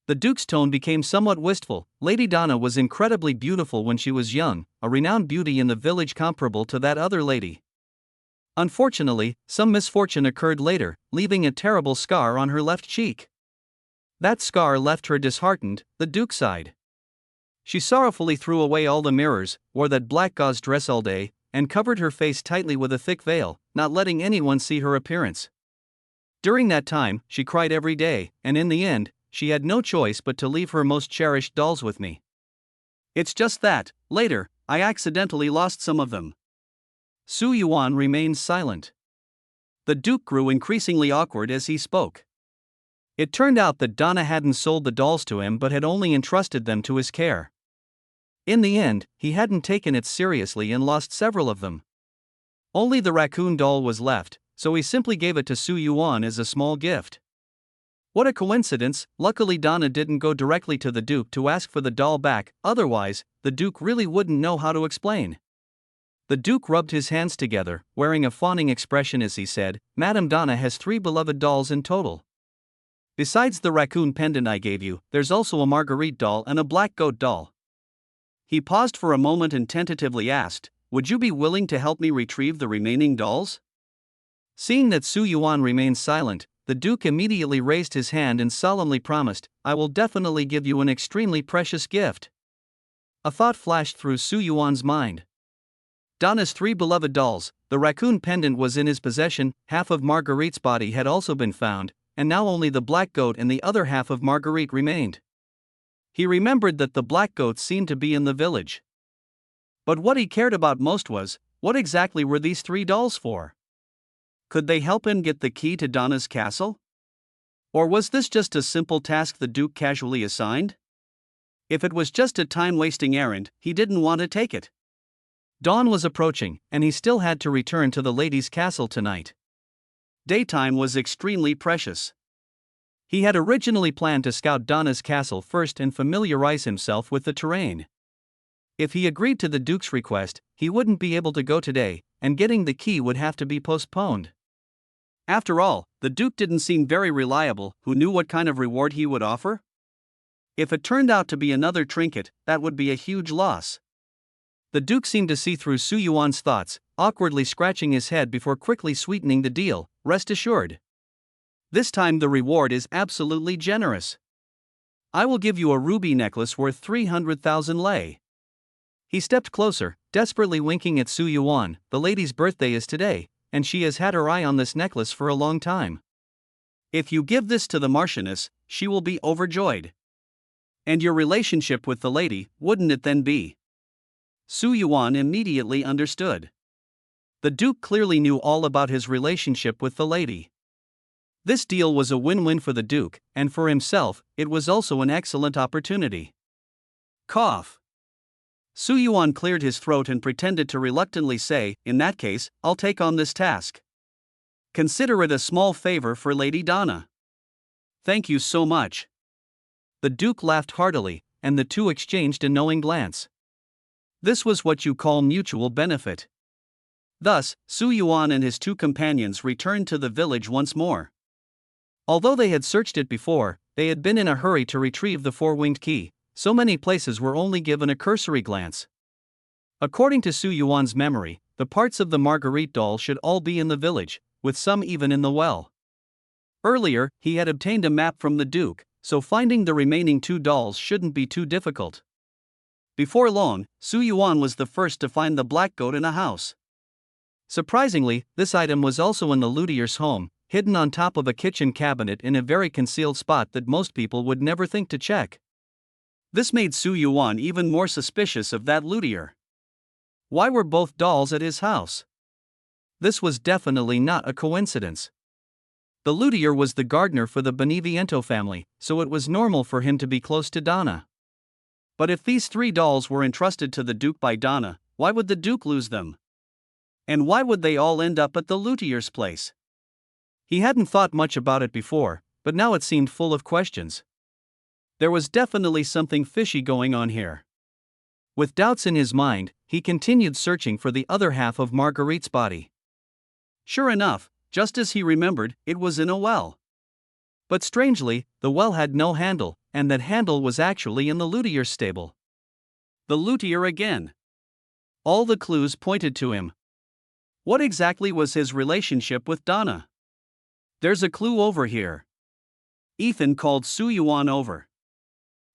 The Duke's tone became somewhat wistful. Lady Donna was incredibly beautiful when she was young, a renowned beauty in the village comparable to that other lady. Unfortunately, some misfortune occurred later, leaving a terrible scar on her left cheek. That scar left her disheartened, the Duke sighed. She sorrowfully threw away all the mirrors, wore that black gauze dress all day, and covered her face tightly with a thick veil, not letting anyone see her appearance. During that time, she cried every day, and in the end, she had no choice but to leave her most cherished dolls with me. It's just that, later, I accidentally lost some of them. Su Yuan remained silent. The Duke grew increasingly awkward as he spoke. It turned out that Donna hadn't sold the dolls to him but had only entrusted them to his care. In the end, he hadn't taken it seriously and lost several of them. Only the raccoon doll was left, so he simply gave it to Su Yuan as a small gift. What a coincidence! Luckily Donna didn't go directly to the Duke to ask for the doll back, otherwise, the Duke really wouldn't know how to explain. The Duke rubbed his hands together, wearing a fawning expression as he said, Madame Donna has 3 beloved dolls in total. Besides the raccoon pendant I gave you, there's also a Marguerite doll and a black goat doll. He paused for a moment and tentatively asked, would you be willing to help me retrieve the remaining dolls? Seeing that Su Yuan remained silent, the Duke immediately raised his hand and solemnly promised, I will definitely give you an extremely precious gift. A thought flashed through Su Yuan's mind. Donna's three beloved dolls. The raccoon pendant was in his possession, half of Marguerite's body had also been found, and now only the black goat and the other half of Marguerite remained. He remembered that the black goat seemed to be in the village. But what he cared about most was, what exactly were these three dolls for? Could they help him get the key to Donna's castle? Or was this just a simple task the Duke casually assigned? If it was just a time-wasting errand, he didn't want to take it. Dawn was approaching, and he still had to return to the lady's castle tonight. Daytime was extremely precious. He had originally planned to scout Donna's castle first and familiarize himself with the terrain. If he agreed to the Duke's request, he wouldn't be able to go today, and getting the key would have to be postponed. After all, the Duke didn't seem very reliable. Who knew what kind of reward he would offer? If it turned out to be another trinket, that would be a huge loss. The Duke seemed to see through Su Yuan's thoughts, awkwardly scratching his head before quickly sweetening the deal. Rest assured. This time the reward is absolutely generous. I will give you a ruby necklace worth 300,000 lei. He stepped closer, desperately winking at Su Yuan. The lady's birthday is today, and she has had her eye on this necklace for a long time. If you give this to the Marchioness, she will be overjoyed. And your relationship with the lady, wouldn't it then be? Su Yuan immediately understood. The Duke clearly knew all about his relationship with the lady. This deal was a win-win for the Duke, and for himself, it was also an excellent opportunity. Cough. Su Yuan cleared his throat and pretended to reluctantly say, "In that case, I'll take on this task. Consider it a small favor for Lady Donna." "Thank you so much." The Duke laughed heartily, and the two exchanged a knowing glance. This was what you call mutual benefit. Thus, Su Yuan and his two companions returned to the village once more. Although they had searched it before, they had been in a hurry to retrieve the four-winged key. So many places were only given a cursory glance. According to Su Yuan's memory, the parts of the Marguerite doll should all be in the village, with some even in the well. Earlier, he had obtained a map from the Duke, so finding the remaining two dolls shouldn't be too difficult. Before long, Su Yuan was the first to find the black goat in a house. Surprisingly, this item was also in the luthier's home, hidden on top of a kitchen cabinet in a very concealed spot that most people would never think to check. This made Su Yuan even more suspicious of that luthier. Why were both dolls at his house? This was definitely not a coincidence. The luthier was the gardener for the Beneviento family, so it was normal for him to be close to Donna. But if these three dolls were entrusted to the Duke by Donna, why would the Duke lose them? And why would they all end up at the luthier's place? He hadn't thought much about it before, but now it seemed full of questions. There was definitely something fishy going on here. With doubts in his mind, he continued searching for the other half of Marguerite's body. Sure enough, just as he remembered, it was in a well. But strangely, the well had no handle, and that handle was actually in the luthier's stable. The luthier again. All the clues pointed to him. What exactly was his relationship with Donna? There's a clue over here. Ethan called Su Yuan over.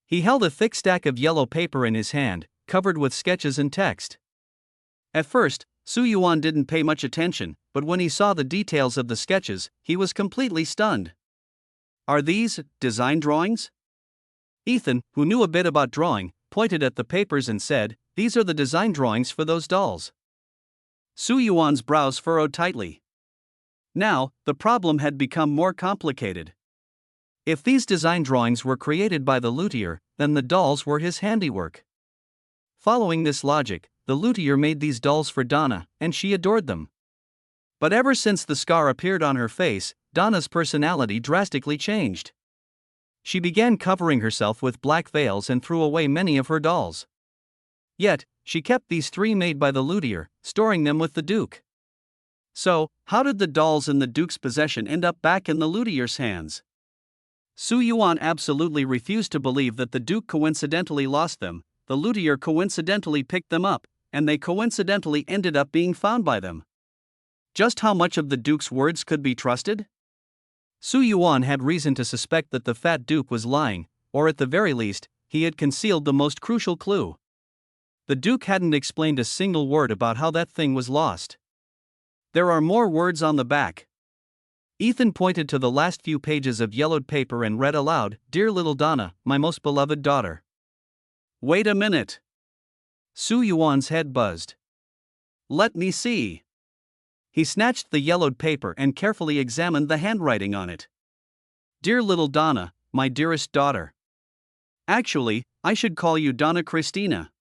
He held a thick stack of yellow paper in his hand, covered with sketches and text. At first, Su Yuan didn't pay much attention, but when he saw the details of the sketches, he was completely stunned. Are these design drawings? Ethan, who knew a bit about drawing, pointed at the papers and said, "These are the design drawings for those dolls." Su Yuan's brows furrowed tightly. Now, the problem had become more complicated. If these design drawings were created by the luthier, then the dolls were his handiwork. Following this logic, the luthier made these dolls for Donna, and she adored them. But ever since the scar appeared on her face, Donna's personality drastically changed. She began covering herself with black veils and threw away many of her dolls. Yet, she kept these three made by the luthier, storing them with the Duke. So, how did the dolls in the Duke's possession end up back in the luthier's hands? Su Yuan absolutely refused to believe that the Duke coincidentally lost them, the luthier coincidentally picked them up, and they coincidentally ended up being found by them. Just how much of the Duke's words could be trusted? Su Yuan had reason to suspect that the fat Duke was lying, or at the very least, he had concealed the most crucial clue. The Duke hadn't explained a single word about how that thing was lost. There are more words on the back. Ethan pointed to the last few pages of yellowed paper and read aloud, "Dear little Donna, my most beloved daughter." Wait a minute. Su Yuan's head buzzed. Let me see. He snatched the yellowed paper and carefully examined the handwriting on it. Dear little Donna, my dearest daughter. Actually, I should call you Donna Christina.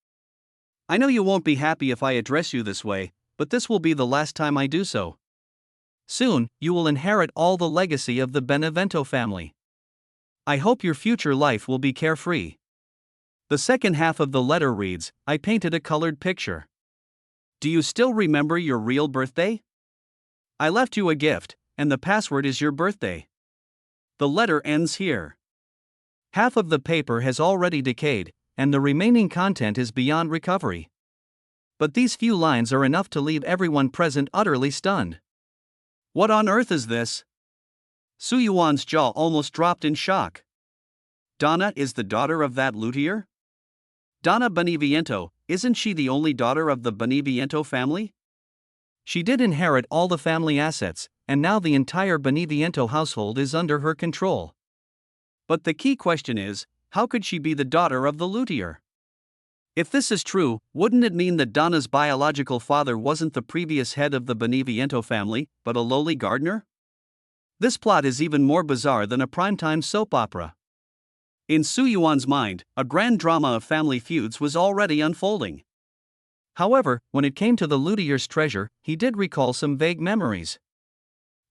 I know you won't be happy if I address you this way, but this will be the last time I do so. Soon, you will inherit all the legacy of the Benevento family. I hope your future life will be carefree. The second half of the letter reads, I painted a colored picture. Do you still remember your real birthday? I left you a gift, and the password is your birthday. The letter ends here. Half of the paper has already decayed, and the remaining content is beyond recovery. But these few lines are enough to leave everyone present utterly stunned. What on earth is this? Su Yuan's jaw almost dropped in shock. Donna is the daughter of that luthier? Donna Beneviento, isn't she the only daughter of the Beneviento family? She did inherit all the family assets, and now the entire Beneviento household is under her control. But the key question is, how could she be the daughter of the luthier? If this is true, wouldn't it mean that Donna's biological father wasn't the previous head of the Beneviento family, but a lowly gardener? This plot is even more bizarre than a primetime soap opera. In Su Yuan's mind, a grand drama of family feuds was already unfolding. However, when it came to the luthier's treasure, he did recall some vague memories.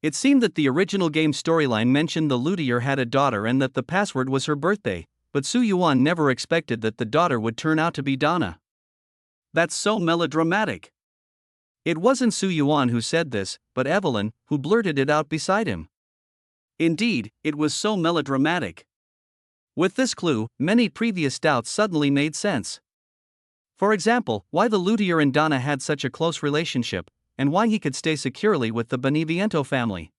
It seemed that the original game storyline mentioned the luthier had a daughter and that the password was her birthday, but Su Yuan never expected that the daughter would turn out to be Donna. That's so melodramatic. It wasn't Su Yuan who said this, but Evelyn, who blurted it out beside him. Indeed, it was so melodramatic. With this clue, many previous doubts suddenly made sense. For example, why the luthier and Donna had such a close relationship, and why he could stay securely with the Beneviento family.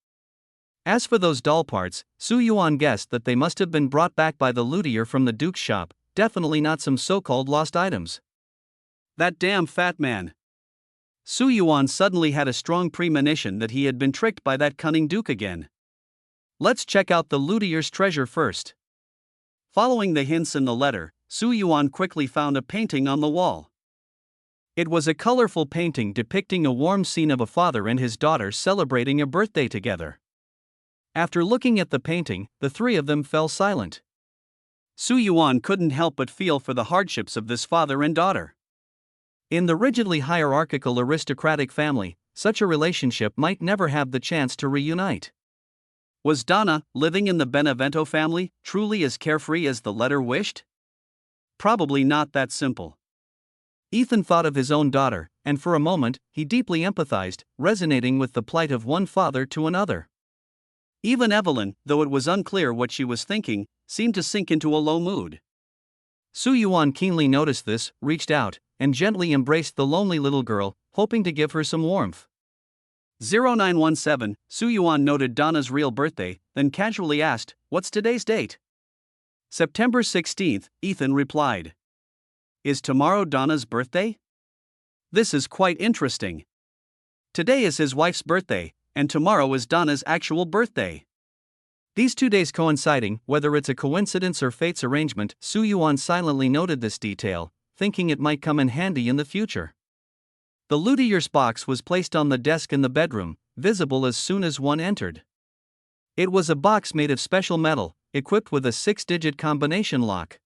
As for those doll parts, Su Yuan guessed that they must have been brought back by the luthier from the Duke's shop, definitely not some so-called lost items. That damn fat man. Su Yuan suddenly had a strong premonition that he had been tricked by that cunning Duke again. Let's check out the luthier's treasure first. Following the hints in the letter, Su Yuan quickly found a painting on the wall. It was a colorful painting depicting a warm scene of a father and his daughter celebrating a birthday together. After looking at the painting, the three of them fell silent. Su Yuan couldn't help but feel for the hardships of this father and daughter. In the rigidly hierarchical aristocratic family, such a relationship might never have the chance to reunite. Was Donna, living in the Benevento family, truly as carefree as the letter wished? Probably not that simple. Ethan thought of his own daughter, and for a moment, he deeply empathized, resonating with the plight of one father to another. Even Evelyn, though it was unclear what she was thinking, seemed to sink into a low mood. Su Yuan keenly noticed this, reached out, and gently embraced the lonely little girl, hoping to give her some warmth. 0917, Su Yuan noted Donna's real birthday, then casually asked, "What's today's date?" September 16th, Ethan replied. Is tomorrow Donna's birthday? This is quite interesting. Today is his wife's birthday, and tomorrow is Donna's actual birthday. These 2 days coinciding, whether it's a coincidence or fate's arrangement, Su Yuan silently noted this detail, thinking it might come in handy in the future. The luthier's box was placed on the desk in the bedroom, visible as soon as one entered. It was a box made of special metal, equipped with a 6-digit combination lock.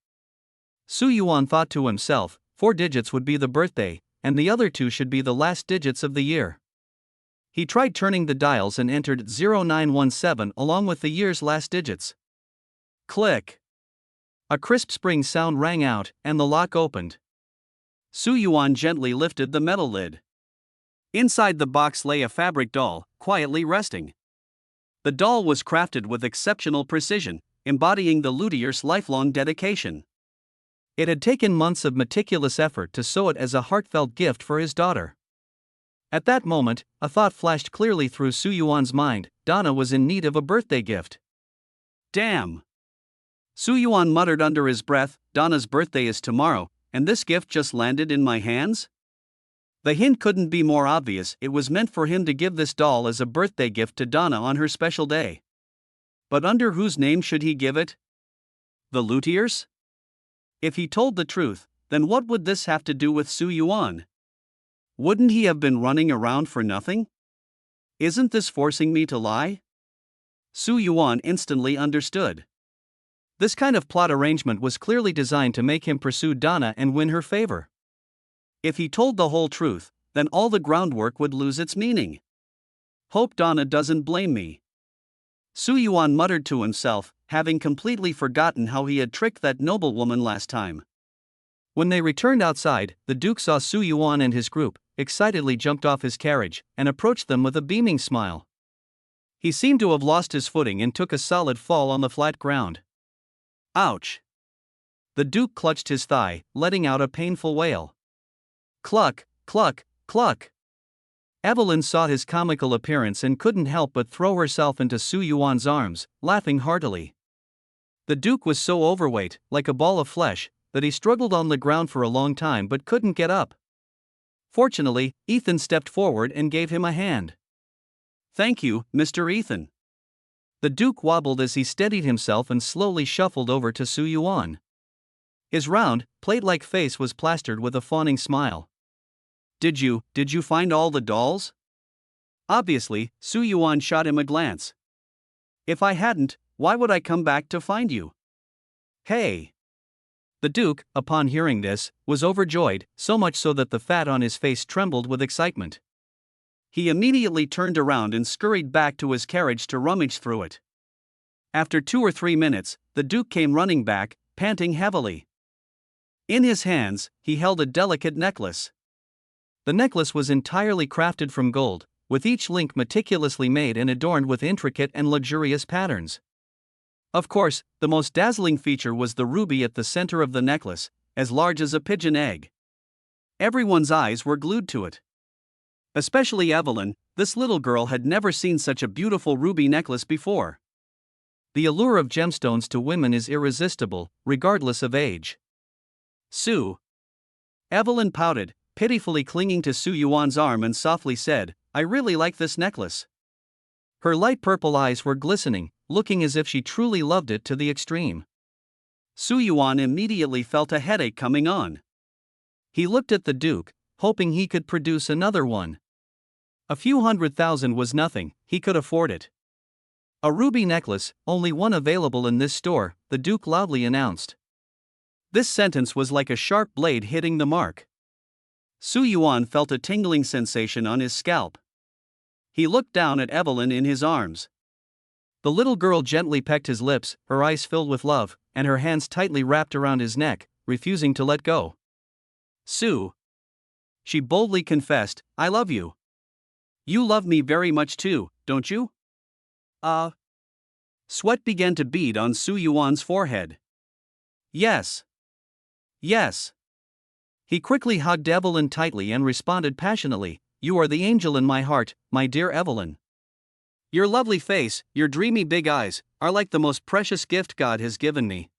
Su Yuan thought to himself, 4 digits would be the birthday, and the other 2 should be the last digits of the year. He tried turning the dials and entered 0917 along with the year's last digits. Click. A crisp spring sound rang out, and the lock opened. Su Yuan gently lifted the metal lid. Inside the box lay a fabric doll, quietly resting. The doll was crafted with exceptional precision, embodying the luthier's lifelong dedication. It had taken months of meticulous effort to sew it as a heartfelt gift for his daughter. At that moment, a thought flashed clearly through Su Yuan's mind: Donna was in need of a birthday gift. Damn! Su Yuan muttered under his breath, Donna's birthday is tomorrow, and this gift just landed in my hands? The hint couldn't be more obvious. It was meant for him to give this doll as a birthday gift to Donna on her special day. But under whose name should he give it? The luthiers? If he told the truth, then what would this have to do with Su Yuan? Wouldn't he have been running around for nothing? Isn't this forcing me to lie? Su Yuan instantly understood. This kind of plot arrangement was clearly designed to make him pursue Donna and win her favor. If he told the whole truth, then all the groundwork would lose its meaning. Hope Donna doesn't blame me. Su Yuan muttered to himself, having completely forgotten how he had tricked that noblewoman last time. When they returned outside, the Duke saw Su Yuan and his group, excitedly jumped off his carriage, and approached them with a beaming smile. He seemed to have lost his footing and took a solid fall on the flat ground. Ouch! The Duke clutched his thigh, letting out a painful wail. Cluck, cluck, cluck! Evelyn saw his comical appearance and couldn't help but throw herself into Su Yuan's arms, laughing heartily. The Duke was so overweight, like a ball of flesh, that he struggled on the ground for a long time but couldn't get up. Fortunately, Ethan stepped forward and gave him a hand. Thank you, Mr. Ethan. The Duke wobbled as he steadied himself and slowly shuffled over to Su Yuan. His round, plate-like face was plastered with a fawning smile. Did you find all the dolls? Obviously, Su Yuan shot him a glance. If I hadn't, why would I come back to find you? Hey! The Duke, upon hearing this, was overjoyed, so much so that the fat on his face trembled with excitement. He immediately turned around and scurried back to his carriage to rummage through it. After 2 or 3 minutes, the Duke came running back, panting heavily. In his hands, he held a delicate necklace. The necklace was entirely crafted from gold, with each link meticulously made and adorned with intricate and luxurious patterns. Of course, the most dazzling feature was the ruby at the center of the necklace, as large as a pigeon egg. Everyone's eyes were glued to it. Especially Evelyn, this little girl had never seen such a beautiful ruby necklace before. The allure of gemstones to women is irresistible, regardless of age. Su. Evelyn pouted, pitifully clinging to Su Yuan's arm, and softly said, I really like this necklace. Her light purple eyes were glistening, looking as if she truly loved it to the extreme. Su Yuan immediately felt a headache coming on. He looked at the Duke, hoping he could produce another one. A few $100,000 was nothing, he could afford it. A ruby necklace, only one available in this store, the Duke loudly announced. This sentence was like a sharp blade hitting the mark. Su Yuan felt a tingling sensation on his scalp. He looked down at Evelyn in his arms. The little girl gently pecked his lips, her eyes filled with love, and her hands tightly wrapped around his neck, refusing to let go. Su. She boldly confessed, I love you. You love me very much too, don't you? Sweat began to bead on Su Yuan's forehead. Yes. Yes. He quickly hugged Evelyn tightly and responded passionately, You are the angel in my heart, my dear Evelyn. Your lovely face, your dreamy big eyes, are like the most precious gift God has given me.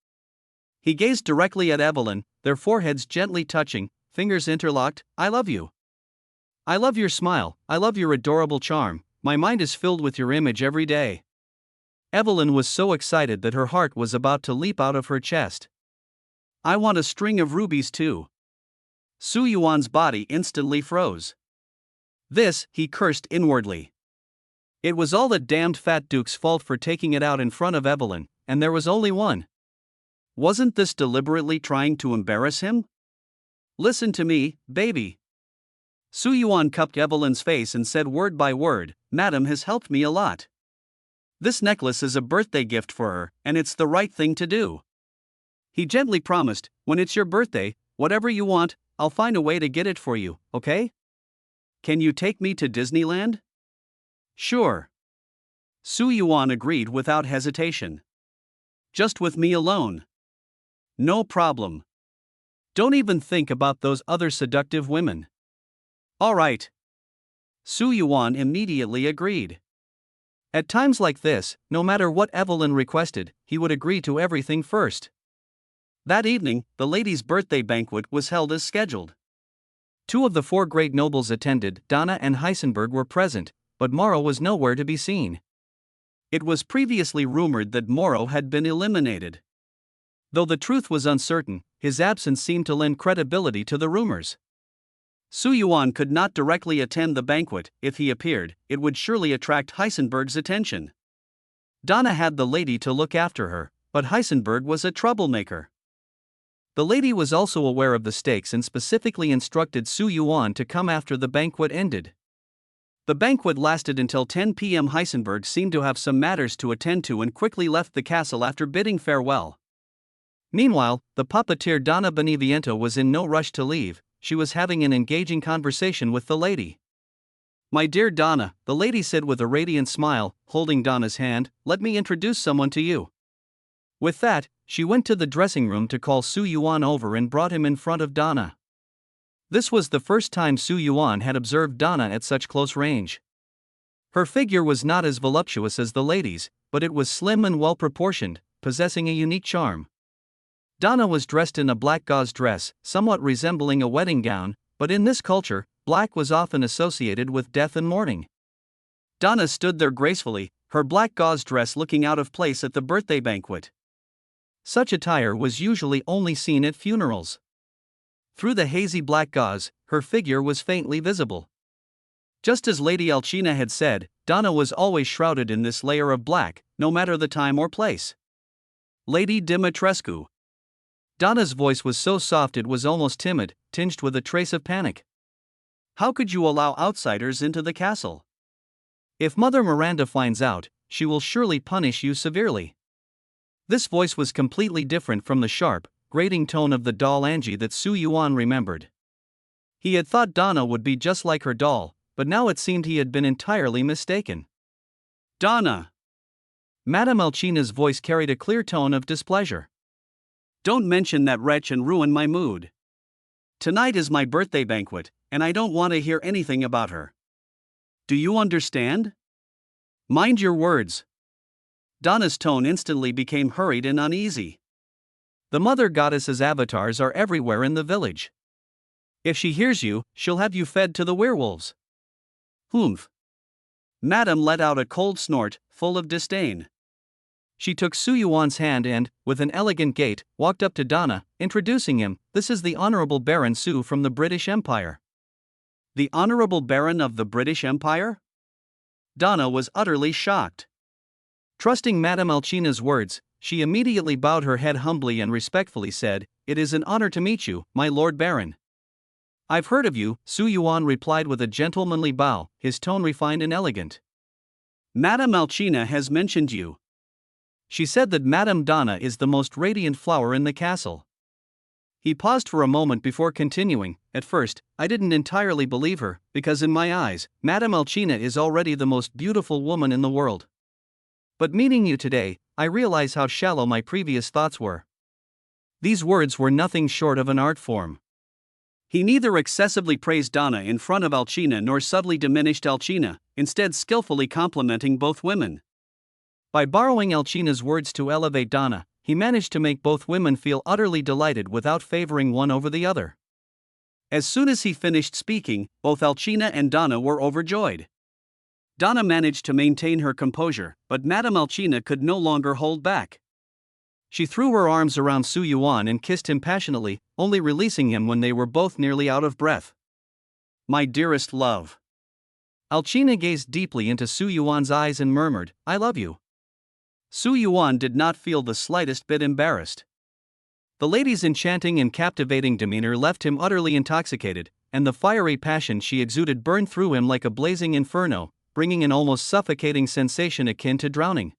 He gazed directly at Evelyn, their foreheads gently touching, fingers interlocked. I love you. I love your smile, I love your adorable charm, my mind is filled with your image every day. Evelyn was so excited that her heart was about to leap out of her chest. I want a string of rubies too. Su Yuan's body instantly froze. This, he cursed inwardly. It was all that damned fat Duke's fault for taking it out in front of Evelyn, and there was only one. Wasn't this deliberately trying to embarrass him? Listen to me, baby. Su Yuan cupped Evelyn's face and said word by word, Madam has helped me a lot. This necklace is a birthday gift for her, and it's the right thing to do. He gently promised, when it's your birthday, whatever you want, I'll find a way to get it for you, okay? Can you take me to Disneyland? Sure. Su Yuan agreed without hesitation. Just with me alone. No problem. Don't even think about those other seductive women. All right. Su Yuan immediately agreed. At times like this, no matter what Evelyn requested, he would agree to everything first. That evening, the lady's birthday banquet was held as scheduled. 2 of the 4 great nobles attended. Donna and Heisenberg were present, but Morrow was nowhere to be seen. It was previously rumored that Morrow had been eliminated. Though the truth was uncertain, his absence seemed to lend credibility to the rumors. Su Yuan could not directly attend the banquet. If he appeared, it would surely attract Heisenberg's attention. Donna had the lady to look after her, but Heisenberg was a troublemaker. The lady was also aware of the stakes and specifically instructed Su Yuan to come after the banquet ended. The banquet lasted until 10 p.m. Heisenberg seemed to have some matters to attend to and quickly left the castle after bidding farewell. Meanwhile, the puppeteer Donna Beneviento was in no rush to leave. She was having an engaging conversation with the lady. "My dear Donna," the lady said with a radiant smile, holding Donna's hand, "let me introduce someone to you." With that, she went to the dressing room to call Su Yuan over and brought him in front of Donna. This was the first time Su Yuan had observed Donna at such close range. Her figure was not as voluptuous as the lady's, but it was slim and well-proportioned, possessing a unique charm. Donna was dressed in a black gauze dress, somewhat resembling a wedding gown, but in this culture, black was often associated with death and mourning. Donna stood there gracefully, her black gauze dress looking out of place at the birthday banquet. Such attire was usually only seen at funerals. Through the hazy black gauze, her figure was faintly visible. Just as Lady Alcina had said, Donna was always shrouded in this layer of black, no matter the time or place. Lady Dimitrescu. Donna's voice was so soft it was almost timid, tinged with a trace of panic. "How could you allow outsiders into the castle? If Mother Miranda finds out, she will surely punish you severely." This voice was completely different from the sharp, grating tone of the doll Angie that Su Yuan remembered. He had thought Donna would be just like her doll, but now it seemed he had been entirely mistaken. "Donna!" Madame Alcina's voice carried a clear tone of displeasure. "Don't mention that wretch and ruin my mood. Tonight is my birthday banquet, and I don't want to hear anything about her. Do you understand? Mind your words." Donna's tone instantly became hurried and uneasy. The mother goddess's avatars are everywhere in the village. If she hears you, she'll have you fed to the werewolves. "Humph." Madame let out a cold snort, full of disdain. She took Su Yuan's hand and, with an elegant gait, walked up to Donna, introducing him. "This is the Honorable Baron Su from the British Empire." "The Honorable Baron of the British Empire?" Donna was utterly shocked. Trusting Madame Alcina's words, she immediately bowed her head humbly and respectfully said, "It is an honor to meet you, my Lord Baron." "I've heard of you," Su Yuan replied with a gentlemanly bow, his tone refined and elegant. "Madame Alcina has mentioned you. She said that Madame Donna is the most radiant flower in the castle." He paused for a moment before continuing. "At first, I didn't entirely believe her, because in my eyes, Madame Alcina is already the most beautiful woman in the world. But meeting you today, I realize how shallow my previous thoughts were." These words were nothing short of an art form. He neither excessively praised Donna in front of Alcina nor subtly diminished Alcina, instead skillfully complimenting both women. By borrowing Alcina's words to elevate Donna, he managed to make both women feel utterly delighted without favoring one over the other. As soon as he finished speaking, both Alcina and Donna were overjoyed. Donna managed to maintain her composure, but Madame Alcina could no longer hold back. She threw her arms around Su Yuan and kissed him passionately, only releasing him when they were both nearly out of breath. "My dearest love." Alcina gazed deeply into Su Yuan's eyes and murmured, "I love you." Su Yuan did not feel the slightest bit embarrassed. The lady's enchanting and captivating demeanor left him utterly intoxicated, and the fiery passion she exuded burned through him like a blazing inferno, bringing an almost suffocating sensation akin to drowning.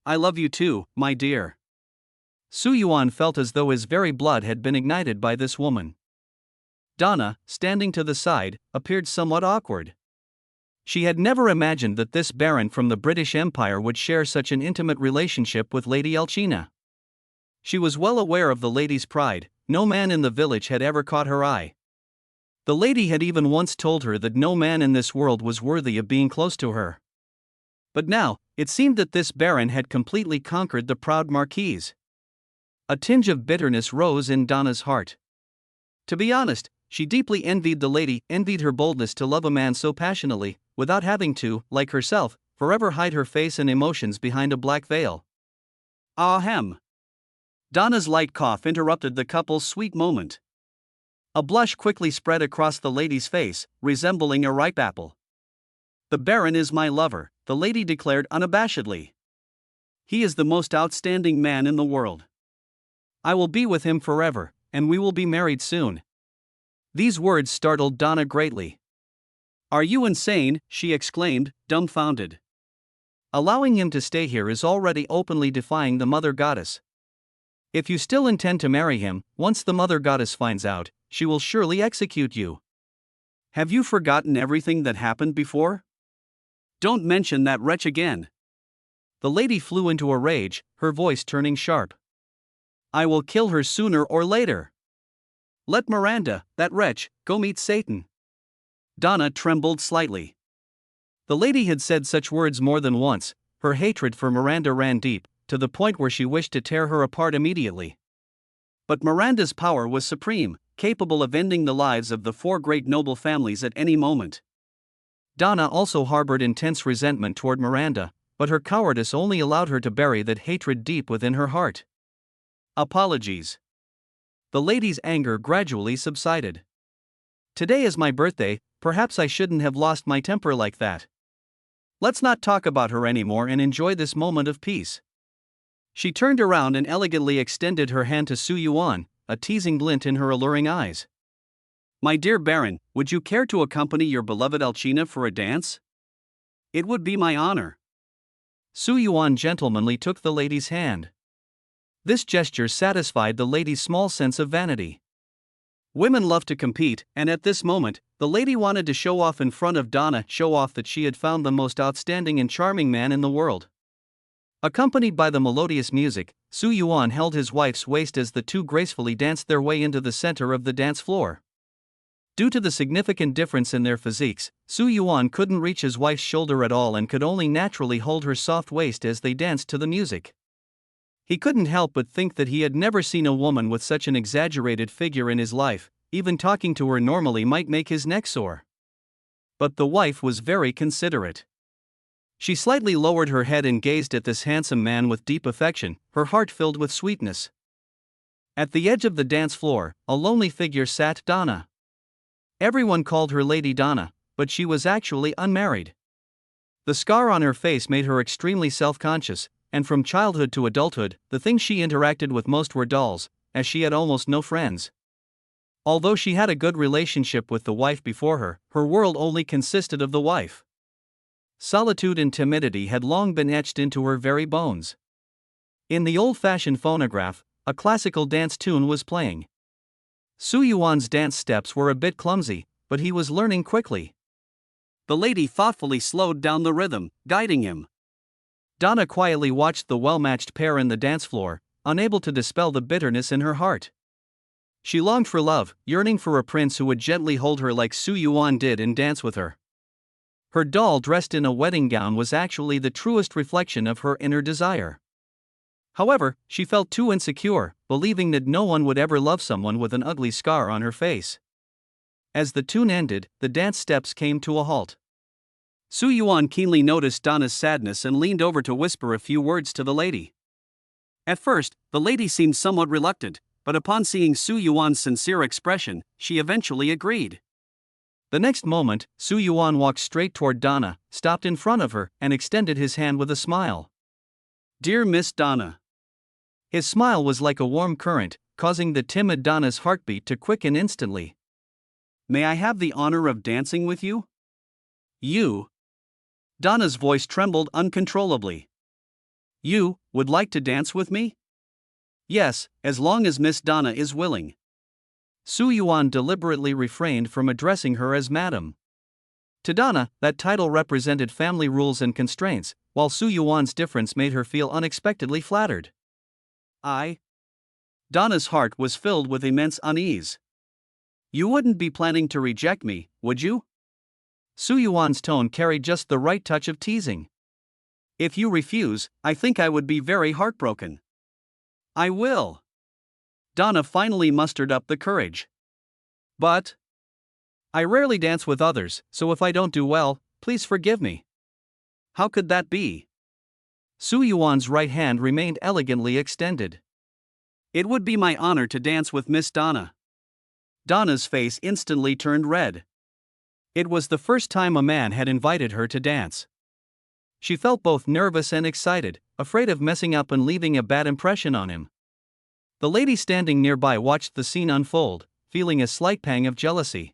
"I love you too, my dear." Su Yuan felt as though his very blood had been ignited by this woman. Donna, standing to the side, appeared somewhat awkward. She had never imagined that this baron from the British Empire would share such an intimate relationship with Lady Alcina. She was well aware of the lady's pride. No man in the village had ever caught her eye. The lady had even once told her that no man in this world was worthy of being close to her. But now, it seemed that this baron had completely conquered the proud marquise. A tinge of bitterness rose in Donna's heart. To be honest, she deeply envied the lady, envied her boldness to love a man so passionately, without having to, like herself, forever hide her face and emotions behind a black veil. Ahem. Donna's light cough interrupted the couple's sweet moment. A blush quickly spread across the lady's face, resembling a ripe apple. "The Baron is my lover," the lady declared unabashedly. "He is the most outstanding man in the world. I will be with him forever, and we will be married soon." These words startled Donna greatly. "Are you insane?" she exclaimed, dumbfounded. "Allowing him to stay here is already openly defying the Mother Goddess. If you still intend to marry him, once the Mother Goddess finds out, she will surely execute you." "Have you forgotten everything that happened before? Don't mention that wretch again." The lady flew into a rage, her voice turning sharp. "I will kill her sooner or later. Let Miranda, that wretch, go meet Satan." Donna trembled slightly. The lady had said such words more than once. Her hatred for Miranda ran deep, to the point where she wished to tear her apart immediately. But Miranda's power was supreme, capable of ending the lives of the four great noble families at any moment. Donna also harbored intense resentment toward Miranda, but her cowardice only allowed her to bury that hatred deep within her heart. "Apologies." The lady's anger gradually subsided. "Today is my birthday, perhaps I shouldn't have lost my temper like that. Let's not talk about her anymore and enjoy this moment of peace." She turned around and elegantly extended her hand to Su Yuan, a teasing glint in her alluring eyes. "My dear Baron, would you care to accompany your beloved Alcina for a dance? It would be my honor." Su Yuan gentlemanly took the lady's hand. This gesture satisfied the lady's small sense of vanity. Women love to compete, and at this moment, the lady wanted to show off in front of Donna, show off that she had found the most outstanding and charming man in the world. Accompanied by the melodious music, Su Yuan held his wife's waist as the two gracefully danced their way into the center of the dance floor. Due to the significant difference in their physiques, Su Yuan couldn't reach his wife's shoulder at all and could only naturally hold her soft waist as they danced to the music. He couldn't help but think that he had never seen a woman with such an exaggerated figure in his life. Even talking to her normally might make his neck sore. But the wife was very considerate. She slightly lowered her head and gazed at this handsome man with deep affection, her heart filled with sweetness. At the edge of the dance floor, a lonely figure sat Donna. Everyone called her Lady Donna, but she was actually unmarried. The scar on her face made her extremely self-conscious, and from childhood to adulthood, the things she interacted with most were dolls, as she had almost no friends. Although she had a good relationship with the wife before her, her world only consisted of the wife. Solitude and timidity had long been etched into her very bones. In the old-fashioned phonograph, a classical dance tune was playing. Su Yuan's dance steps were a bit clumsy, but he was learning quickly. The lady thoughtfully slowed down the rhythm, guiding him. Donna quietly watched the well-matched pair in the dance floor, unable to dispel the bitterness in her heart. She longed for love, yearning for a prince who would gently hold her like Su Yuan did and dance with her. Her doll dressed in a wedding gown was actually the truest reflection of her inner desire. However, she felt too insecure, believing that no one would ever love someone with an ugly scar on her face. As the tune ended, the dance steps came to a halt. Su Yuan keenly noticed Donna's sadness and leaned over to whisper a few words to the lady. At first, the lady seemed somewhat reluctant, but upon seeing Su Yuan's sincere expression, she eventually agreed. The next moment, Su Yuan walked straight toward Donna, stopped in front of her, and extended his hand with a smile. "Dear Miss Donna." His smile was like a warm current, causing the timid Donna's heartbeat to quicken instantly. "May I have the honor of dancing with you?" "You?" Donna's voice trembled uncontrollably. "You would like to dance with me?" "Yes, as long as Miss Donna is willing." Su Yuan deliberately refrained from addressing her as Madam. To Donna, that title represented family rules and constraints, while Su Yuan's difference made her feel unexpectedly flattered. "I?" Donna's heart was filled with immense unease. "You wouldn't be planning to reject me, would you?" Su Yuan's tone carried just the right touch of teasing. "If you refuse, I think I would be very heartbroken." "I will." Donna finally mustered up the courage. But I rarely dance with others, so if I don't do well, please forgive me. How could that be? Su Yuan's right hand remained elegantly extended. It would be my honor to dance with Miss Donna. Donna's face instantly turned red. It was the first time a man had invited her to dance. She felt both nervous and excited, afraid of messing up and leaving a bad impression on him. The lady standing nearby watched the scene unfold, feeling a slight pang of jealousy.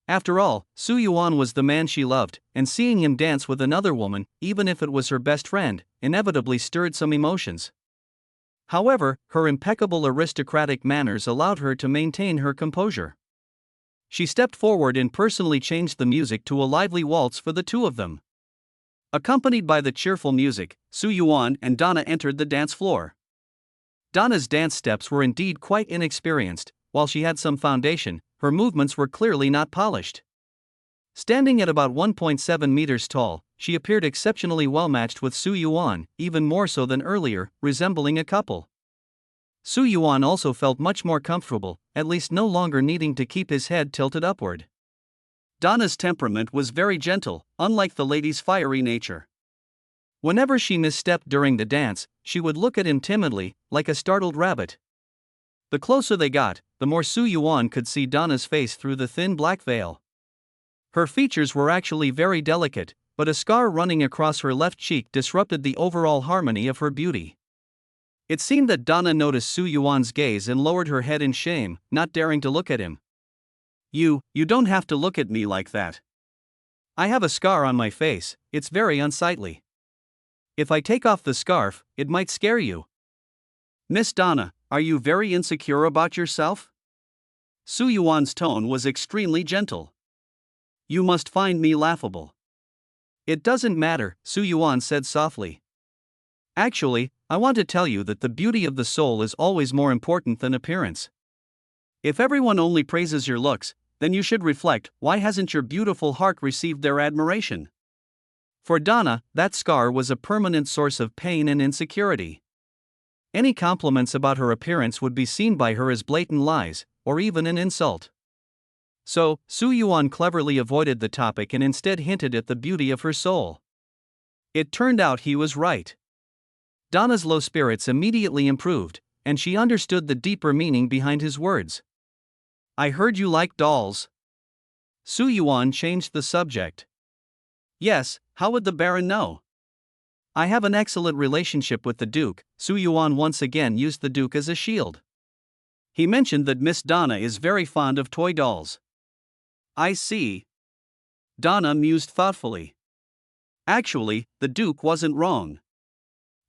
After all, Su Yuan was the man she loved, and seeing him dance with another woman, even if it was her best friend, inevitably stirred some emotions. However, her impeccable aristocratic manners allowed her to maintain her composure. She stepped forward and personally changed the music to a lively waltz for the two of them. Accompanied by the cheerful music, Su Yuan and Donna entered the dance floor. Donna's dance steps were indeed quite inexperienced. While she had some foundation, her movements were clearly not polished. Standing at about 1.7 meters tall, she appeared exceptionally well matched with Su Yuan, even more so than earlier, resembling a couple. Su Yuan also felt much more comfortable, at least no longer needing to keep his head tilted upward. Donna's temperament was very gentle, unlike the lady's fiery nature. Whenever she misstepped during the dance, she would look at him timidly, like a startled rabbit. The closer they got, the more Su Yuan could see Donna's face through the thin black veil. Her features were actually very delicate, but a scar running across her left cheek disrupted the overall harmony of her beauty. It seemed that Donna noticed Su Yuan's gaze and lowered her head in shame, not daring to look at him. You don't have to look at me like that. I have a scar on my face, it's very unsightly. If I take off the scarf, it might scare you. Miss Donna, are you very insecure about yourself? Su Yuan's tone was extremely gentle. You must find me laughable. It doesn't matter, Su Yuan said softly. Actually, I want to tell you that the beauty of the soul is always more important than appearance. If everyone only praises your looks, then you should reflect, why hasn't your beautiful heart received their admiration? For Donna, that scar was a permanent source of pain and insecurity. Any compliments about her appearance would be seen by her as blatant lies, or even an insult. So, Su Yuan cleverly avoided the topic and instead hinted at the beauty of her soul. It turned out he was right. Donna's low spirits immediately improved, and she understood the deeper meaning behind his words. I heard you like dolls. Su Yuan changed the subject. Yes, how would the Baron know? I have an excellent relationship with the Duke. Su Yuan once again used the Duke as a shield. He mentioned that Miss Donna is very fond of toy dolls. I see. Donna mused thoughtfully. Actually, the Duke wasn't wrong.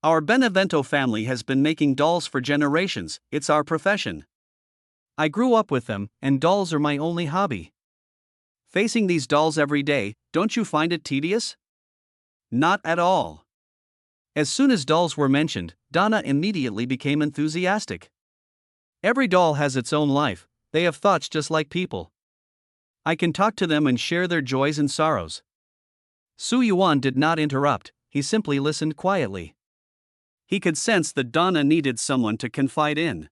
Our Benevento family has been making dolls for generations, it's our profession. I grew up with them, and dolls are my only hobby. Facing these dolls every day, don't you find it tedious? Not at all. As soon as dolls were mentioned, Donna immediately became enthusiastic. Every doll has its own life, they have thoughts just like people. I can talk to them and share their joys and sorrows. Su Yuan did not interrupt, he simply listened quietly. He could sense that Donna needed someone to confide in.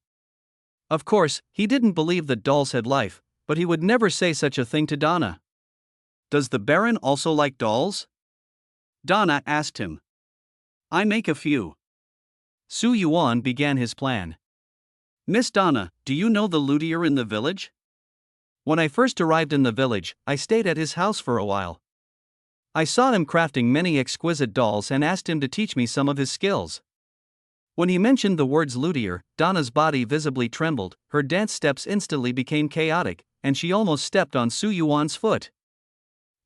Of course, he didn't believe that dolls had life, but he would never say such a thing to Donna. Does the Baron also like dolls? Donna asked him. I make a few. Su Yuan began his plan. Miss Donna, do you know the luthier in the village? When I first arrived in the village, I stayed at his house for a while. I saw him crafting many exquisite dolls and asked him to teach me some of his skills. When he mentioned the words luthier, Donna's body visibly trembled, her dance steps instantly became chaotic, and she almost stepped on Su Yuan's foot.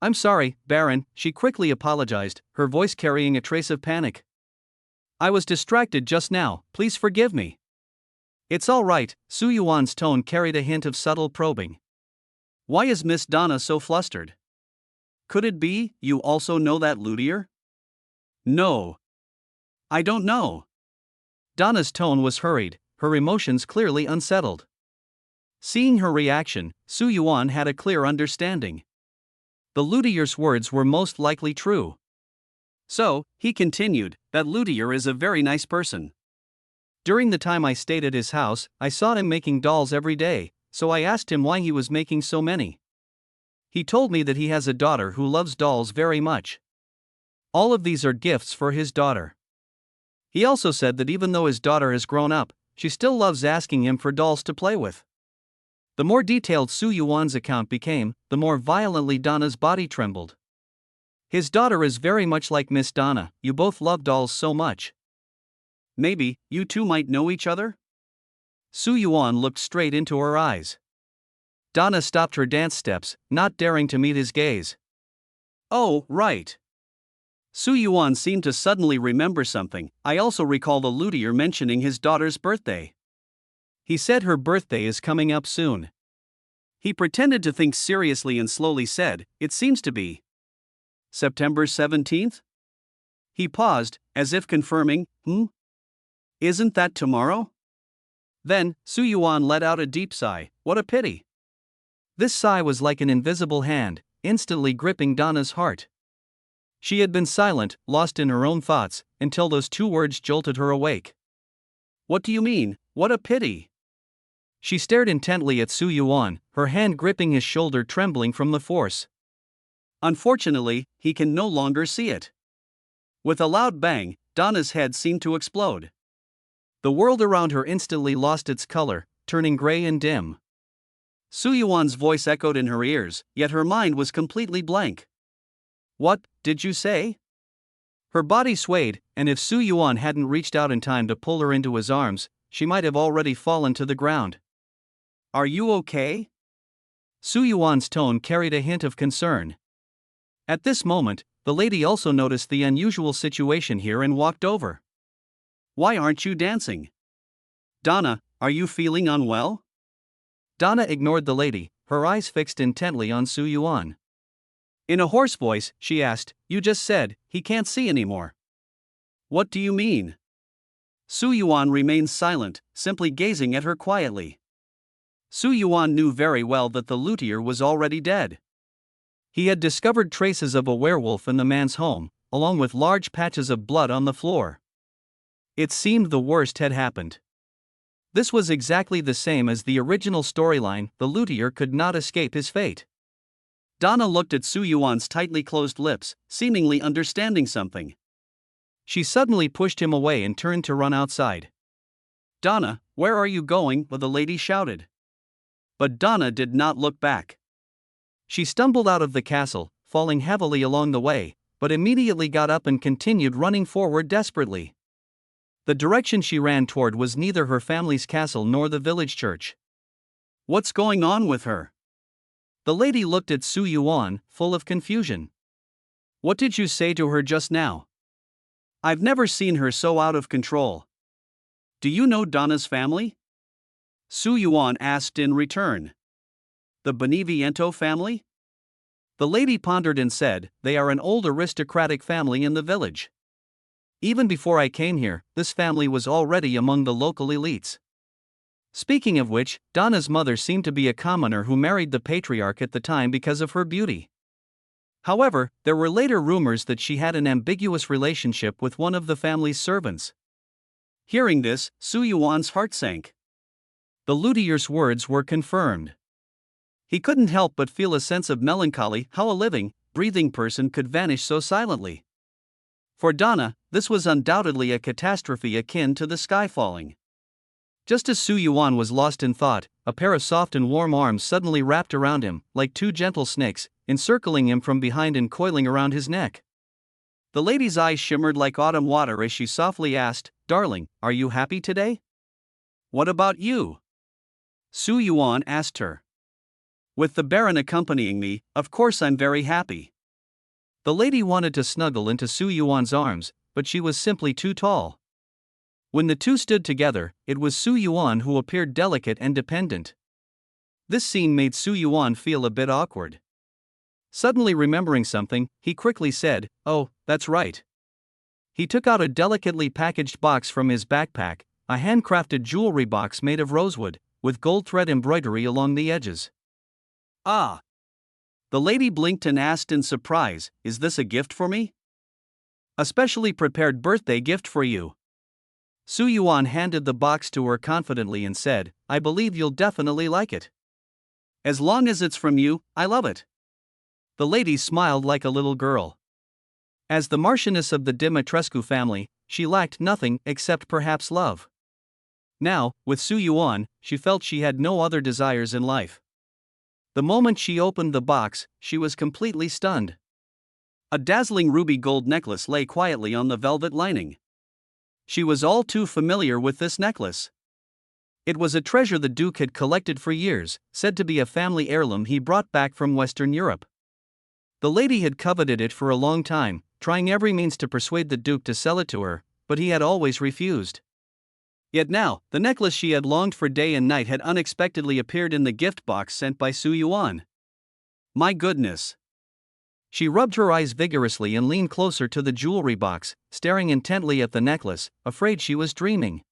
I'm sorry, Baron, she quickly apologized, her voice carrying a trace of panic. I was distracted just now, please forgive me. It's all right, Su Yuan's tone carried a hint of subtle probing. Why is Miss Donna so flustered? Could it be, you also know that luthier? No. I don't know. Donna's tone was hurried, her emotions clearly unsettled. Seeing her reaction, Su Yuan had a clear understanding. The luthier's words were most likely true. So, he continued, that luthier is a very nice person. During the time I stayed at his house, I saw him making dolls every day, so I asked him why he was making so many. He told me that he has a daughter who loves dolls very much. All of these are gifts for his daughter. He also said that even though his daughter has grown up, she still loves asking him for dolls to play with. The more detailed Su Yuan's account became, the more violently Donna's body trembled. His daughter is very much like Miss Donna, you both love dolls so much. Maybe, you two might know each other? Su Yuan looked straight into her eyes. Donna stopped her dance steps, not daring to meet his gaze. Oh, right. Su Yuan seemed to suddenly remember something. I also recall the luthier mentioning his daughter's birthday. He said her birthday is coming up soon. He pretended to think seriously and slowly said, it seems to be September 17th? He paused, as if confirming, Isn't that tomorrow? Then, Su Yuan let out a deep sigh. What a pity. This sigh was like an invisible hand, instantly gripping Donna's heart. She had been silent, lost in her own thoughts, until those two words jolted her awake. What do you mean, what a pity? She stared intently at Su Yuan, her hand gripping his shoulder, trembling from the force. Unfortunately, he can no longer see it. With a loud bang, Donna's head seemed to explode. The world around her instantly lost its color, turning gray and dim. Su Yuan's voice echoed in her ears, yet her mind was completely blank. What did you say? Her body swayed, and if Su Yuan hadn't reached out in time to pull her into his arms, she might have already fallen to the ground. Are you okay? Su Yuan's tone carried a hint of concern. At this moment, the lady also noticed the unusual situation here and walked over. Why aren't you dancing? Donna, are you feeling unwell? Donna ignored the lady, her eyes fixed intently on Su Yuan. In a hoarse voice, she asked, You just said, he can't see anymore. What do you mean? Su Yuan remained silent, simply gazing at her quietly. Su Yuan knew very well that the luthier was already dead. He had discovered traces of a werewolf in the man's home, along with large patches of blood on the floor. It seemed the worst had happened. This was exactly the same as the original storyline, the luthier could not escape his fate. Donna looked at Su Yuan's tightly closed lips, seemingly understanding something. She suddenly pushed him away and turned to run outside. Donna, where are you going? The lady shouted. But Donna did not look back. She stumbled out of the castle, falling heavily along the way, but immediately got up and continued running forward desperately. The direction she ran toward was neither her family's castle nor the village church. What's going on with her? The lady looked at Su Yuan, full of confusion. What did you say to her just now? I've never seen her so out of control. Do you know Donna's family? Su Yuan asked in return. The Beneviento family? The lady pondered and said, They are an old aristocratic family in the village. Even before I came here, this family was already among the local elites. Speaking of which, Donna's mother seemed to be a commoner who married the patriarch at the time because of her beauty. However, there were later rumors that she had an ambiguous relationship with one of the family's servants. Hearing this, Su Yuan's heart sank. The luthier's words were confirmed. He couldn't help but feel a sense of melancholy how a living, breathing person could vanish so silently. For Donna, this was undoubtedly a catastrophe akin to the sky falling. Just as Su Yuan was lost in thought, a pair of soft and warm arms suddenly wrapped around him, like two gentle snakes, encircling him from behind and coiling around his neck. The lady's eyes shimmered like autumn water as she softly asked, Darling, are you happy today? What about you? Su Yuan asked her. With the Baron accompanying me, of course I'm very happy. The lady wanted to snuggle into Su Yuan's arms, but she was simply too tall. When the two stood together, it was Su Yuan who appeared delicate and dependent. This scene made Su Yuan feel a bit awkward. Suddenly remembering something, he quickly said, Oh, that's right. He took out a delicately packaged box from his backpack, a handcrafted jewelry box made of rosewood, with gold thread embroidery along the edges. Ah! The lady blinked and asked in surprise, Is this a gift for me? A specially prepared birthday gift for you. Su Yuan handed the box to her confidently and said, "I believe you'll definitely like it. As long as it's from you, I love it." The lady smiled like a little girl. As the Marchioness of the Dimitrescu family, she lacked nothing except perhaps love. Now, with Su Yuan, she felt she had no other desires in life. The moment she opened the box, she was completely stunned. A dazzling ruby gold necklace lay quietly on the velvet lining. She was all too familiar with this necklace. It was a treasure the Duke had collected for years, said to be a family heirloom he brought back from Western Europe. The lady had coveted it for a long time, trying every means to persuade the Duke to sell it to her, but he had always refused. Yet now, the necklace she had longed for day and night had unexpectedly appeared in the gift box sent by Su Yuan. My goodness! She rubbed her eyes vigorously and leaned closer to the jewelry box, staring intently at the necklace, afraid she was dreaming.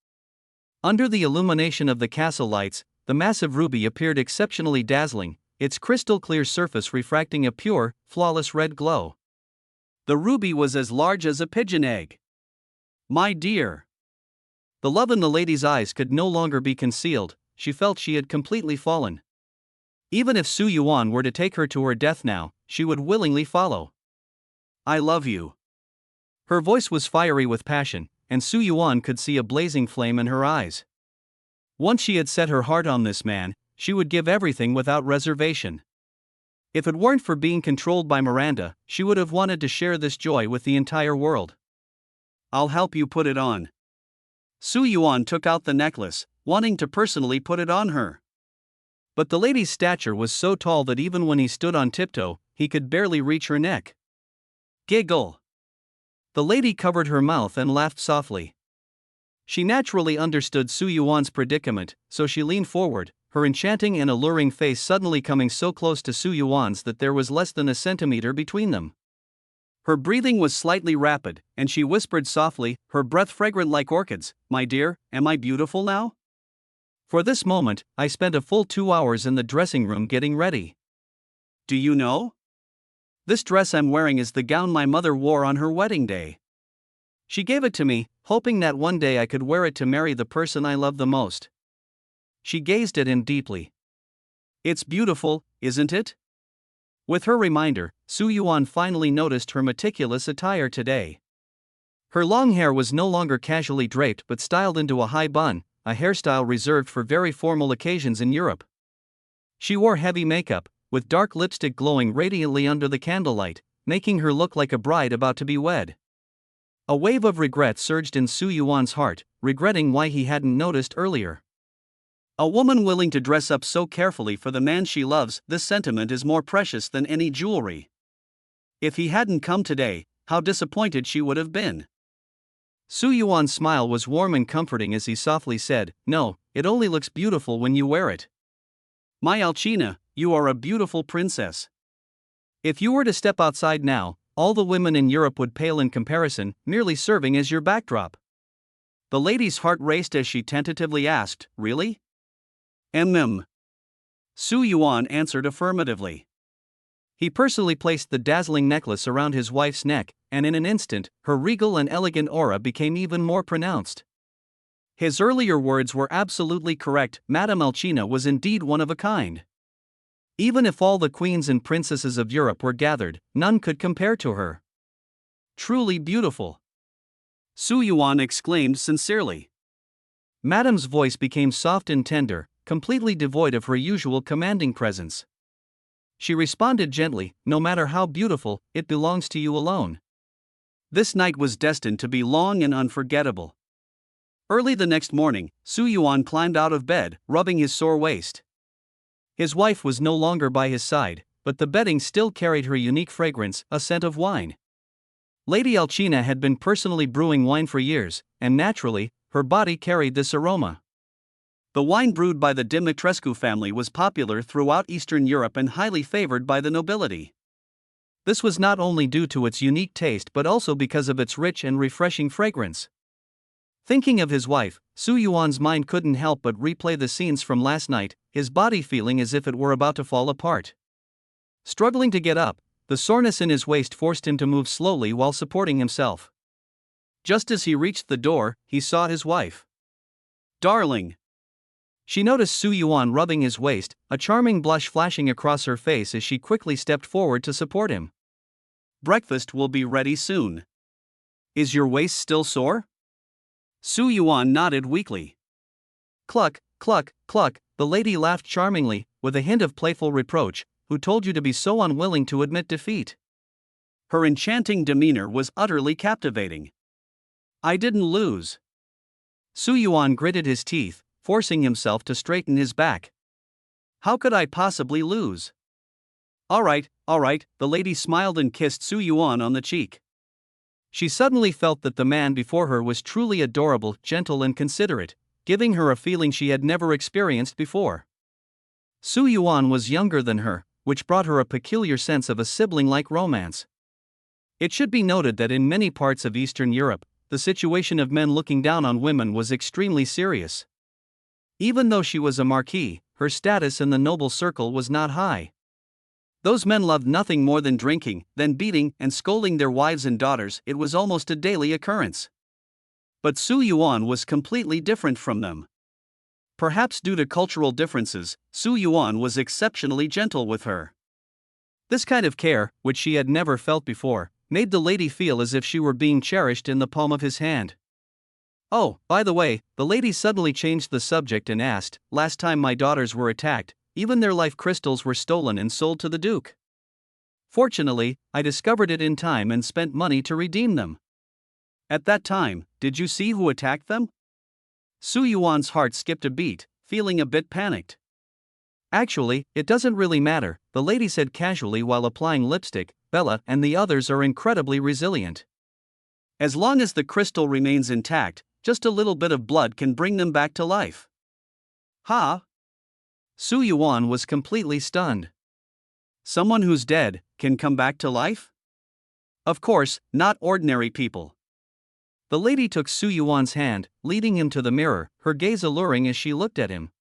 Under the illumination of the castle lights, the massive ruby appeared exceptionally dazzling, its crystal-clear surface refracting a pure, flawless red glow. The ruby was as large as a pigeon egg. My dear! The love in the lady's eyes could no longer be concealed. She felt she had completely fallen. Even if Su Yuan were to take her to her death now, she would willingly follow. I love you. Her voice was fiery with passion, and Su Yuan could see a blazing flame in her eyes. Once she had set her heart on this man, she would give everything without reservation. If it weren't for being controlled by Miranda, she would have wanted to share this joy with the entire world. I'll help you put it on. Su Yuan took out the necklace, wanting to personally put it on her. But the lady's stature was so tall that even when he stood on tiptoe, he could barely reach her neck. Giggle. The lady covered her mouth and laughed softly. She naturally understood Su Yuan's predicament, so she leaned forward, her enchanting and alluring face suddenly coming so close to Su Yuan's that there was less than a centimeter between them. Her breathing was slightly rapid, and she whispered softly, her breath fragrant like orchids, "My dear, am I beautiful now?" For this moment, I spent a full 2 hours in the dressing room getting ready. Do you know? This dress I'm wearing is the gown my mother wore on her wedding day. She gave it to me, hoping that one day I could wear it to marry the person I love the most. She gazed at him deeply. It's beautiful, isn't it? With her reminder, Su Yuan finally noticed her meticulous attire today. Her long hair was no longer casually draped but styled into a high bun, a hairstyle reserved for very formal occasions in Europe. She wore heavy makeup, with dark lipstick glowing radiantly under the candlelight, making her look like a bride about to be wed. A wave of regret surged in Su Yuan's heart, regretting why he hadn't noticed earlier. A woman willing to dress up so carefully for the man she loves, this sentiment is more precious than any jewelry. If he hadn't come today, how disappointed she would have been. Su Yuan's smile was warm and comforting as he softly said, "No, it only looks beautiful when you wear it. My Alcina, you are a beautiful princess. If you were to step outside now, all the women in Europe would pale in comparison, merely serving as your backdrop." The lady's heart raced as she tentatively asked, "Really?" Su Yuan answered affirmatively. He personally placed the dazzling necklace around his wife's neck, and in an instant, her regal and elegant aura became even more pronounced. His earlier words were absolutely correct. Madame Alcina was indeed one of a kind. Even if all the queens and princesses of Europe were gathered, none could compare to her. Truly beautiful. Su Yuan exclaimed sincerely. Madame's voice became soft and tender, completely devoid of her usual commanding presence. She responded gently, "No matter how beautiful, it belongs to you alone." This night was destined to be long and unforgettable. Early the next morning, Su Yuan climbed out of bed, rubbing his sore waist. His wife was no longer by his side, but the bedding still carried her unique fragrance, a scent of wine. Lady Alcina had been personally brewing wine for years, and naturally, her body carried this aroma. The wine brewed by the Dimitrescu family was popular throughout Eastern Europe and highly favored by the nobility. This was not only due to its unique taste but also because of its rich and refreshing fragrance. Thinking of his wife, Su Yuan's mind couldn't help but replay the scenes from last night, his body feeling as if it were about to fall apart. Struggling to get up, the soreness in his waist forced him to move slowly while supporting himself. Just as he reached the door, he saw his wife. "Darling." She noticed Su Yuan rubbing his waist, a charming blush flashing across her face as she quickly stepped forward to support him. "Breakfast will be ready soon. Is your waist still sore?" Su Yuan nodded weakly. Cluck, cluck, cluck, the lady laughed charmingly, with a hint of playful reproach. Who told you to be so unwilling to admit defeat? Her enchanting demeanor was utterly captivating. "I didn't lose." Su Yuan gritted his teeth, forcing himself to straighten his back. "How could I possibly lose?" All right, the lady smiled and kissed Su Yuan on the cheek. She suddenly felt that the man before her was truly adorable, gentle and considerate, giving her a feeling she had never experienced before. Su Yuan was younger than her, which brought her a peculiar sense of a sibling-like romance. It should be noted that in many parts of Eastern Europe, the situation of men looking down on women was extremely serious. Even though she was a marquise, her status in the noble circle was not high. Those men loved nothing more than drinking, then beating and scolding their wives and daughters. It was almost a daily occurrence. But Su Yuan was completely different from them. Perhaps due to cultural differences, Su Yuan was exceptionally gentle with her. This kind of care, which she had never felt before, made the lady feel as if she were being cherished in the palm of his hand. Oh, by the way, the lady suddenly changed the subject and asked, "Last time my daughters were attacked, even their life crystals were stolen and sold to the Duke. Fortunately, I discovered it in time and spent money to redeem them." "At that time, did you see who attacked them?" Su Yuan's heart skipped a beat, feeling a bit panicked. "Actually, it doesn't really matter," the lady said casually while applying lipstick. "Bella and the others are incredibly resilient. As long as the crystal remains intact, just a little bit of blood can bring them back to life." "Ha?" Su Yuan was completely stunned. "Someone who's dead can come back to life?" "Of course, not ordinary people." The lady took Su Yuan's hand, leading him to the mirror, her gaze alluring as she looked at him.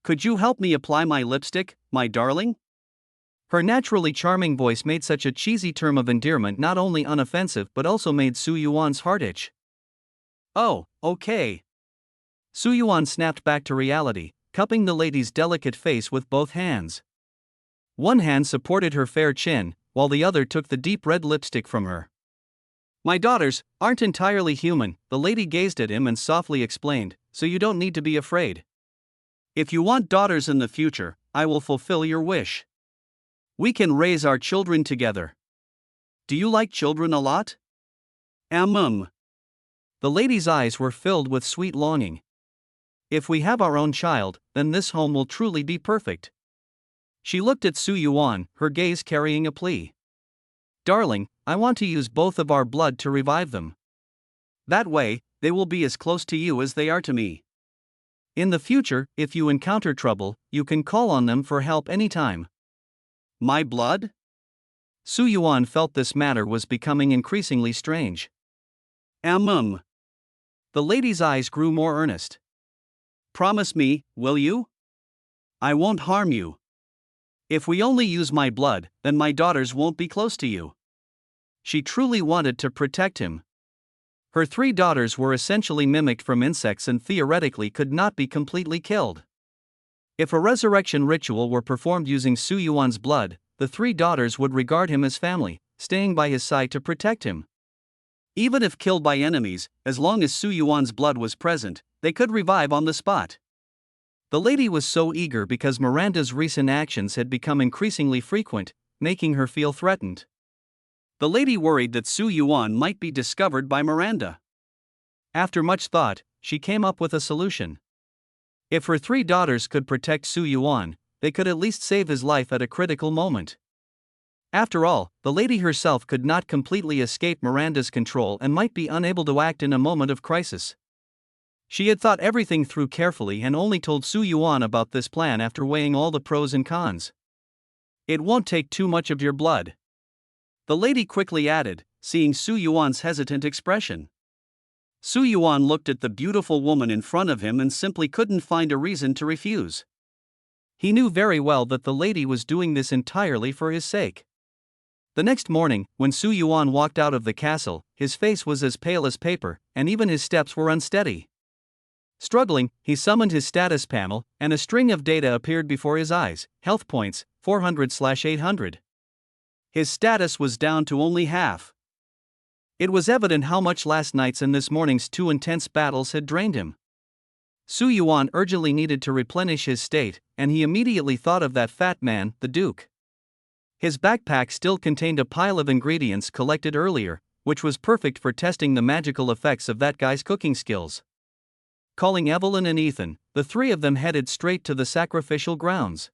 "Could you help me apply my lipstick, my darling?" Her naturally charming voice made such a cheesy term of endearment not only unoffensive but also made Su Yuan's heart itch. "Oh, okay." Su Yuan snapped back to reality, cupping the lady's delicate face with both hands. One hand supported her fair chin, while the other took the deep red lipstick from her. "My daughters aren't entirely human," the lady gazed at him and softly explained, "so you don't need to be afraid. If you want daughters in the future, I will fulfill your wish. We can raise our children together. Do you like children a lot?" The lady's eyes were filled with sweet longing. "If we have our own child, then this home will truly be perfect." She looked at Su Yuan, her gaze carrying a plea. "Darling, I want to use both of our blood to revive them. That way, they will be as close to you as they are to me. In the future, if you encounter trouble, you can call on them for help anytime." "My blood?" Su Yuan felt this matter was becoming increasingly strange. The lady's eyes grew more earnest. "Promise me, will you? I won't harm you. If we only use my blood, then my daughters won't be close to you." She truly wanted to protect him. Her 3 daughters were essentially mimicked from insects and theoretically could not be completely killed. If a resurrection ritual were performed using Su Yuan's blood, the 3 daughters would regard him as family, staying by his side to protect him. Even if killed by enemies, as long as Su Yuan's blood was present, they could revive on the spot. The lady was so eager because Miranda's recent actions had become increasingly frequent, making her feel threatened. The lady worried that Su Yuan might be discovered by Miranda. After much thought, she came up with a solution. If her 3 daughters could protect Su Yuan, they could at least save his life at a critical moment. After all, the lady herself could not completely escape Miranda's control and might be unable to act in a moment of crisis. She had thought everything through carefully and only told Su Yuan about this plan after weighing all the pros and cons. "It won't take too much of your blood," the lady quickly added, seeing Su Yuan's hesitant expression. Su Yuan looked at the beautiful woman in front of him and simply couldn't find a reason to refuse. He knew very well that the lady was doing this entirely for his sake. The next morning, when Su Yuan walked out of the castle, his face was as pale as paper, and even his steps were unsteady. Struggling, he summoned his status panel, and a string of data appeared before his eyes. Health points, 400/800. His status was down to only half. It was evident how much last night's and this morning's two intense battles had drained him. Su Yuan urgently needed to replenish his state, and he immediately thought of that fat man, the Duke. His backpack still contained a pile of ingredients collected earlier, which was perfect for testing the magical effects of that guy's cooking skills. Calling Evelyn and Ethan, the three of them headed straight to the sacrificial grounds.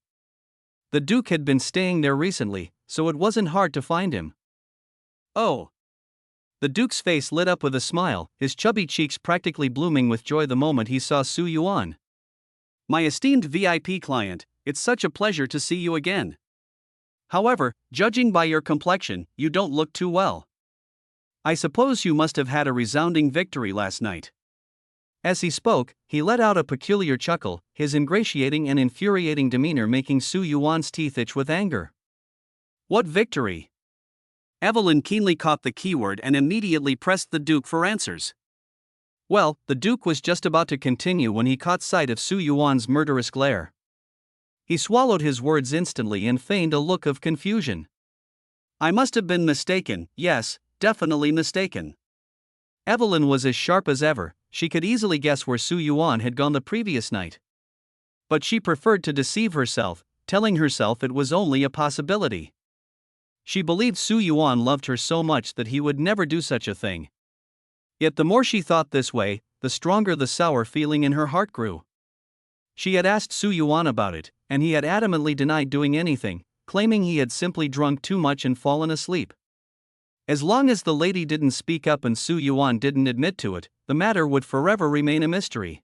The Duke had been staying there recently, so it wasn't hard to find him. Oh! The Duke's face lit up with a smile, his chubby cheeks practically blooming with joy the moment he saw Su Yuan. My esteemed VIP client, it's such a pleasure to see you again. However, judging by your complexion, you don't look too well. I suppose you must have had a resounding victory last night. As he spoke, he let out a peculiar chuckle, his ingratiating and infuriating demeanor making Su Yuan's teeth itch with anger. What victory? Evelyn keenly caught the keyword and immediately pressed the Duke for answers. Well, the Duke was just about to continue when he caught sight of Su Yuan's murderous glare. He swallowed his words instantly and feigned a look of confusion. I must have been mistaken, yes, definitely mistaken. Evelyn was as sharp as ever, she could easily guess where Su Yuan had gone the previous night. But she preferred to deceive herself, telling herself it was only a possibility. She believed Su Yuan loved her so much that he would never do such a thing. Yet the more she thought this way, the stronger the sour feeling in her heart grew. She had asked Su Yuan about it, and he had adamantly denied doing anything, claiming he had simply drunk too much and fallen asleep. As long as the lady didn't speak up and Su Yuan didn't admit to it, the matter would forever remain a mystery.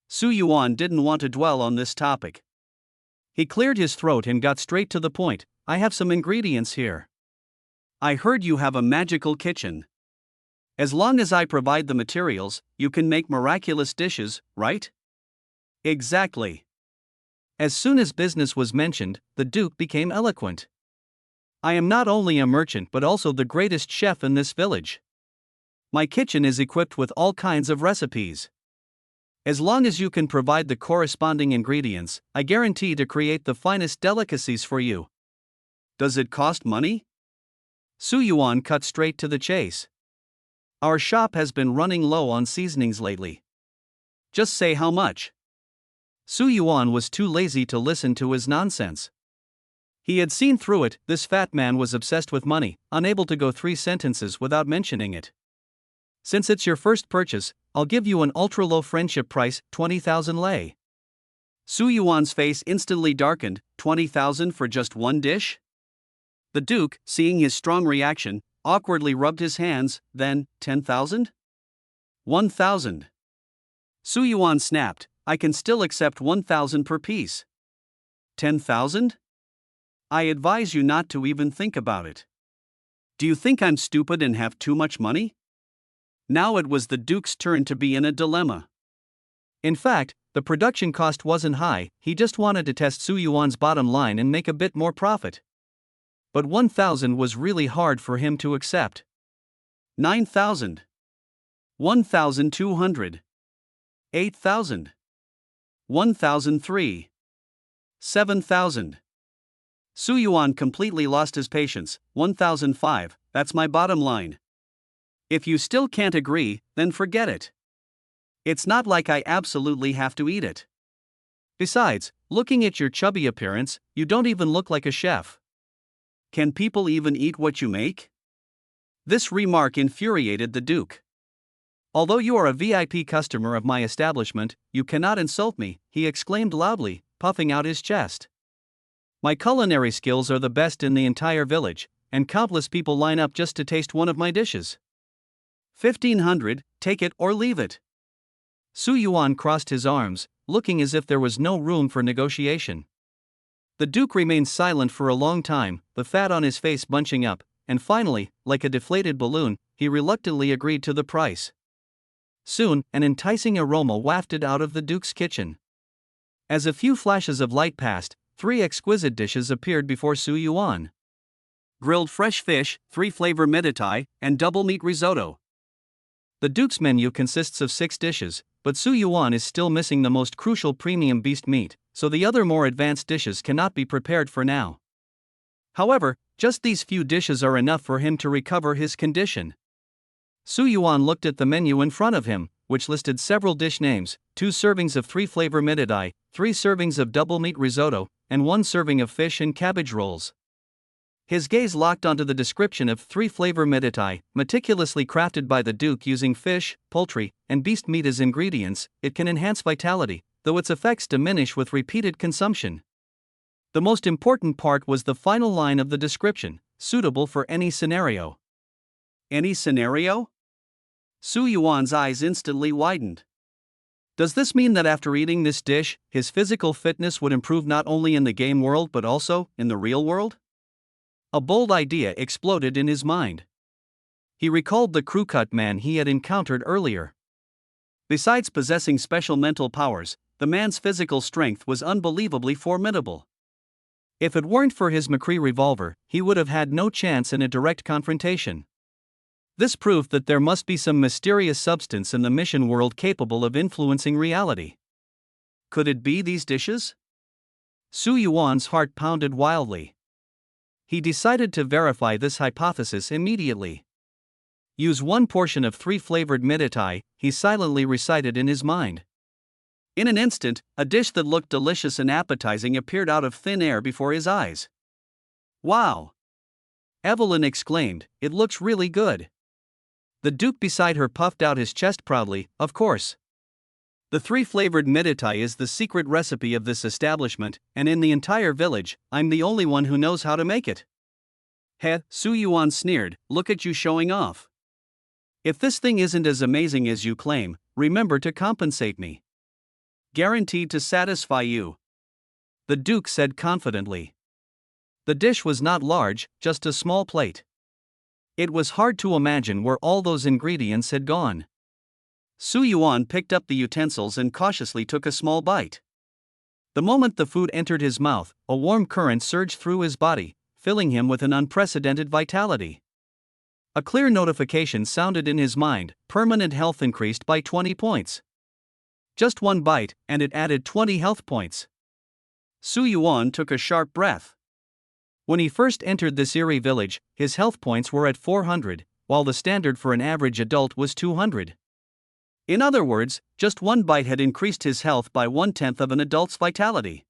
Su Yuan didn't want to dwell on this topic. He cleared his throat and got straight to the point. I have some ingredients here. I heard you have a magical kitchen. As long as I provide the materials, you can make miraculous dishes, right? Exactly. As soon as business was mentioned, the Duke became eloquent. I am not only a merchant but also the greatest chef in this village. My kitchen is equipped with all kinds of recipes. As long as you can provide the corresponding ingredients, I guarantee to create the finest delicacies for you. Does it cost money? Su Yuan cut straight to the chase. Our shop has been running low on seasonings lately. Just say how much. Su Yuan was too lazy to listen to his nonsense. He had seen through it, this fat man was obsessed with money, unable to go 3 sentences without mentioning it. Since it's your first purchase, I'll give you an ultra-low friendship price, 20,000 lei. Su Yuan's face instantly darkened. 20,000 for just one dish? The Duke, seeing his strong reaction, awkwardly rubbed his hands, then, 10,000? 1,000. Su Yuan snapped, I can still accept 1,000 per piece. 10,000? I advise you not to even think about it. Do you think I'm stupid and have too much money? Now it was the Duke's turn to be in a dilemma. In fact, the production cost wasn't high, he just wanted to test Su Yuan's bottom line and make a bit more profit. But 1,000 was really hard for him to accept. 9,000. 1,200. 8,000. 1,003. 7,000. Su Yuan completely lost his patience. 1,005, that's my bottom line. If you still can't agree, then forget it. It's not like I absolutely have to eat it. Besides, looking at your chubby appearance, you don't even look like a chef. Can people even eat what you make? This remark infuriated the Duke. Although you are a VIP customer of my establishment, you cannot insult me, he exclaimed loudly, puffing out his chest. My culinary skills are the best in the entire village, and countless people line up just to taste one of my dishes. 1,500, take it or leave it. Su Yuan crossed his arms, looking as if there was no room for negotiation. The Duke remained silent for a long time, the fat on his face bunching up, and finally, like a deflated balloon, he reluctantly agreed to the price. Soon, an enticing aroma wafted out of the Duke's kitchen. As a few flashes of light passed, 3 exquisite dishes appeared before Su Yuan. grilled fresh fish, 3-flavor miditai, and double meat risotto. The Duke's menu consists of 6 dishes, but Su Yuan is still missing the most crucial premium beast meat, so the other more advanced dishes cannot be prepared for now. However, just these few dishes are enough for him to recover his condition. Su Yuan looked at the menu in front of him, which listed several dish names: 2 servings of 3-flavor miditai, 3 servings of double meat risotto, and 1 serving of fish and cabbage rolls. His gaze locked onto the description of 3-flavor miditai, meticulously crafted by the Duke using fish, poultry, and beast meat as ingredients. It can enhance vitality, though its effects diminish with repeated consumption. The most important part was the final line of the description: suitable for any scenario. Any scenario? Su Yuan's eyes instantly widened. Does this mean that after eating this dish, his physical fitness would improve not only in the game world but also in the real world? A bold idea exploded in his mind. He recalled the crew-cut man he had encountered earlier. Besides possessing special mental powers, the man's physical strength was unbelievably formidable. If it weren't for his McCree revolver, he would have had no chance in a direct confrontation. This proved that there must be some mysterious substance in the mission world capable of influencing reality. Could it be these dishes? Su Yuan's heart pounded wildly. He decided to verify this hypothesis immediately. Use 1 portion of 3-flavored miditai, he silently recited in his mind. In an instant, a dish that looked delicious and appetizing appeared out of thin air before his eyes. "Wow!" Evelyn exclaimed, "It looks really good." The Duke beside her puffed out his chest proudly. "Of course. The 3-flavored miditai is the secret recipe of this establishment, and in the entire village, I'm the only one who knows how to make it." "Heh," Su Yuan sneered, "look at you showing off. If this thing isn't as amazing as you claim, remember to compensate me. Guaranteed to satisfy you," the Duke said confidently. The dish was not large, just a small plate. It was hard to imagine where all those ingredients had gone. Su Yuan picked up the utensils and cautiously took a small bite. The moment the food entered his mouth, a warm current surged through his body, filling him with an unprecedented vitality. A clear notification sounded in his mind: permanent health increased by 20 points. Just 1 bite, and it added 20 health points. Su Yuan took a sharp breath. When he first entered this eerie village, his health points were at 400, while the standard for an average adult was 200. In other words, just 1 bite had increased his health by 1/10 of an adult's vitality.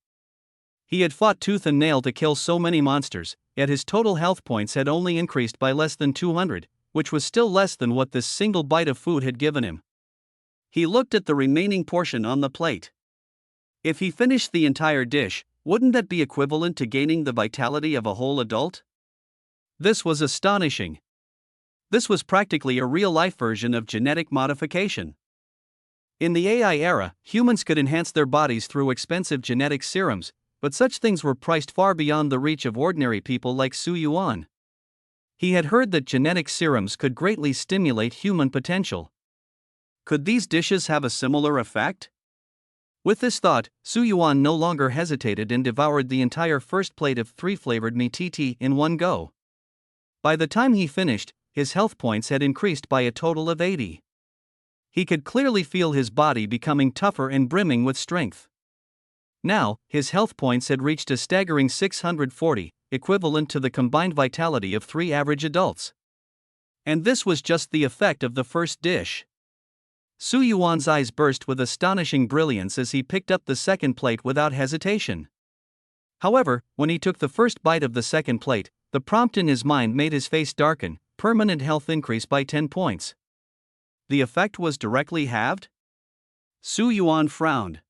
He had fought tooth and nail to kill so many monsters, yet his total health points had only increased by less than 200, which was still less than what this single bite of food had given him. He looked at the remaining portion on the plate. If he finished the entire dish, wouldn't that be equivalent to gaining the vitality of a whole adult? This was astonishing. This was practically a real-life version of genetic modification. In the AI era, humans could enhance their bodies through expensive genetic serums, but such things were priced far beyond the reach of ordinary people like Su Yuan. He had heard that genetic serums could greatly stimulate human potential. Could these dishes have a similar effect? With this thought, Su Yuan no longer hesitated and devoured the entire first plate of 3-flavored miditai in one go. By the time he finished, his health points had increased by a total of 80. He could clearly feel his body becoming tougher and brimming with strength. Now, his health points had reached a staggering 640, equivalent to the combined vitality of 3 average adults. And this was just the effect of the first dish. Su Yuan's eyes burst with astonishing brilliance as he picked up the second plate without hesitation. However, when he took the first bite of the second plate, the prompt in his mind made his face darken: permanent health increase by 10 points. The effect was directly halved? Su Yuan frowned.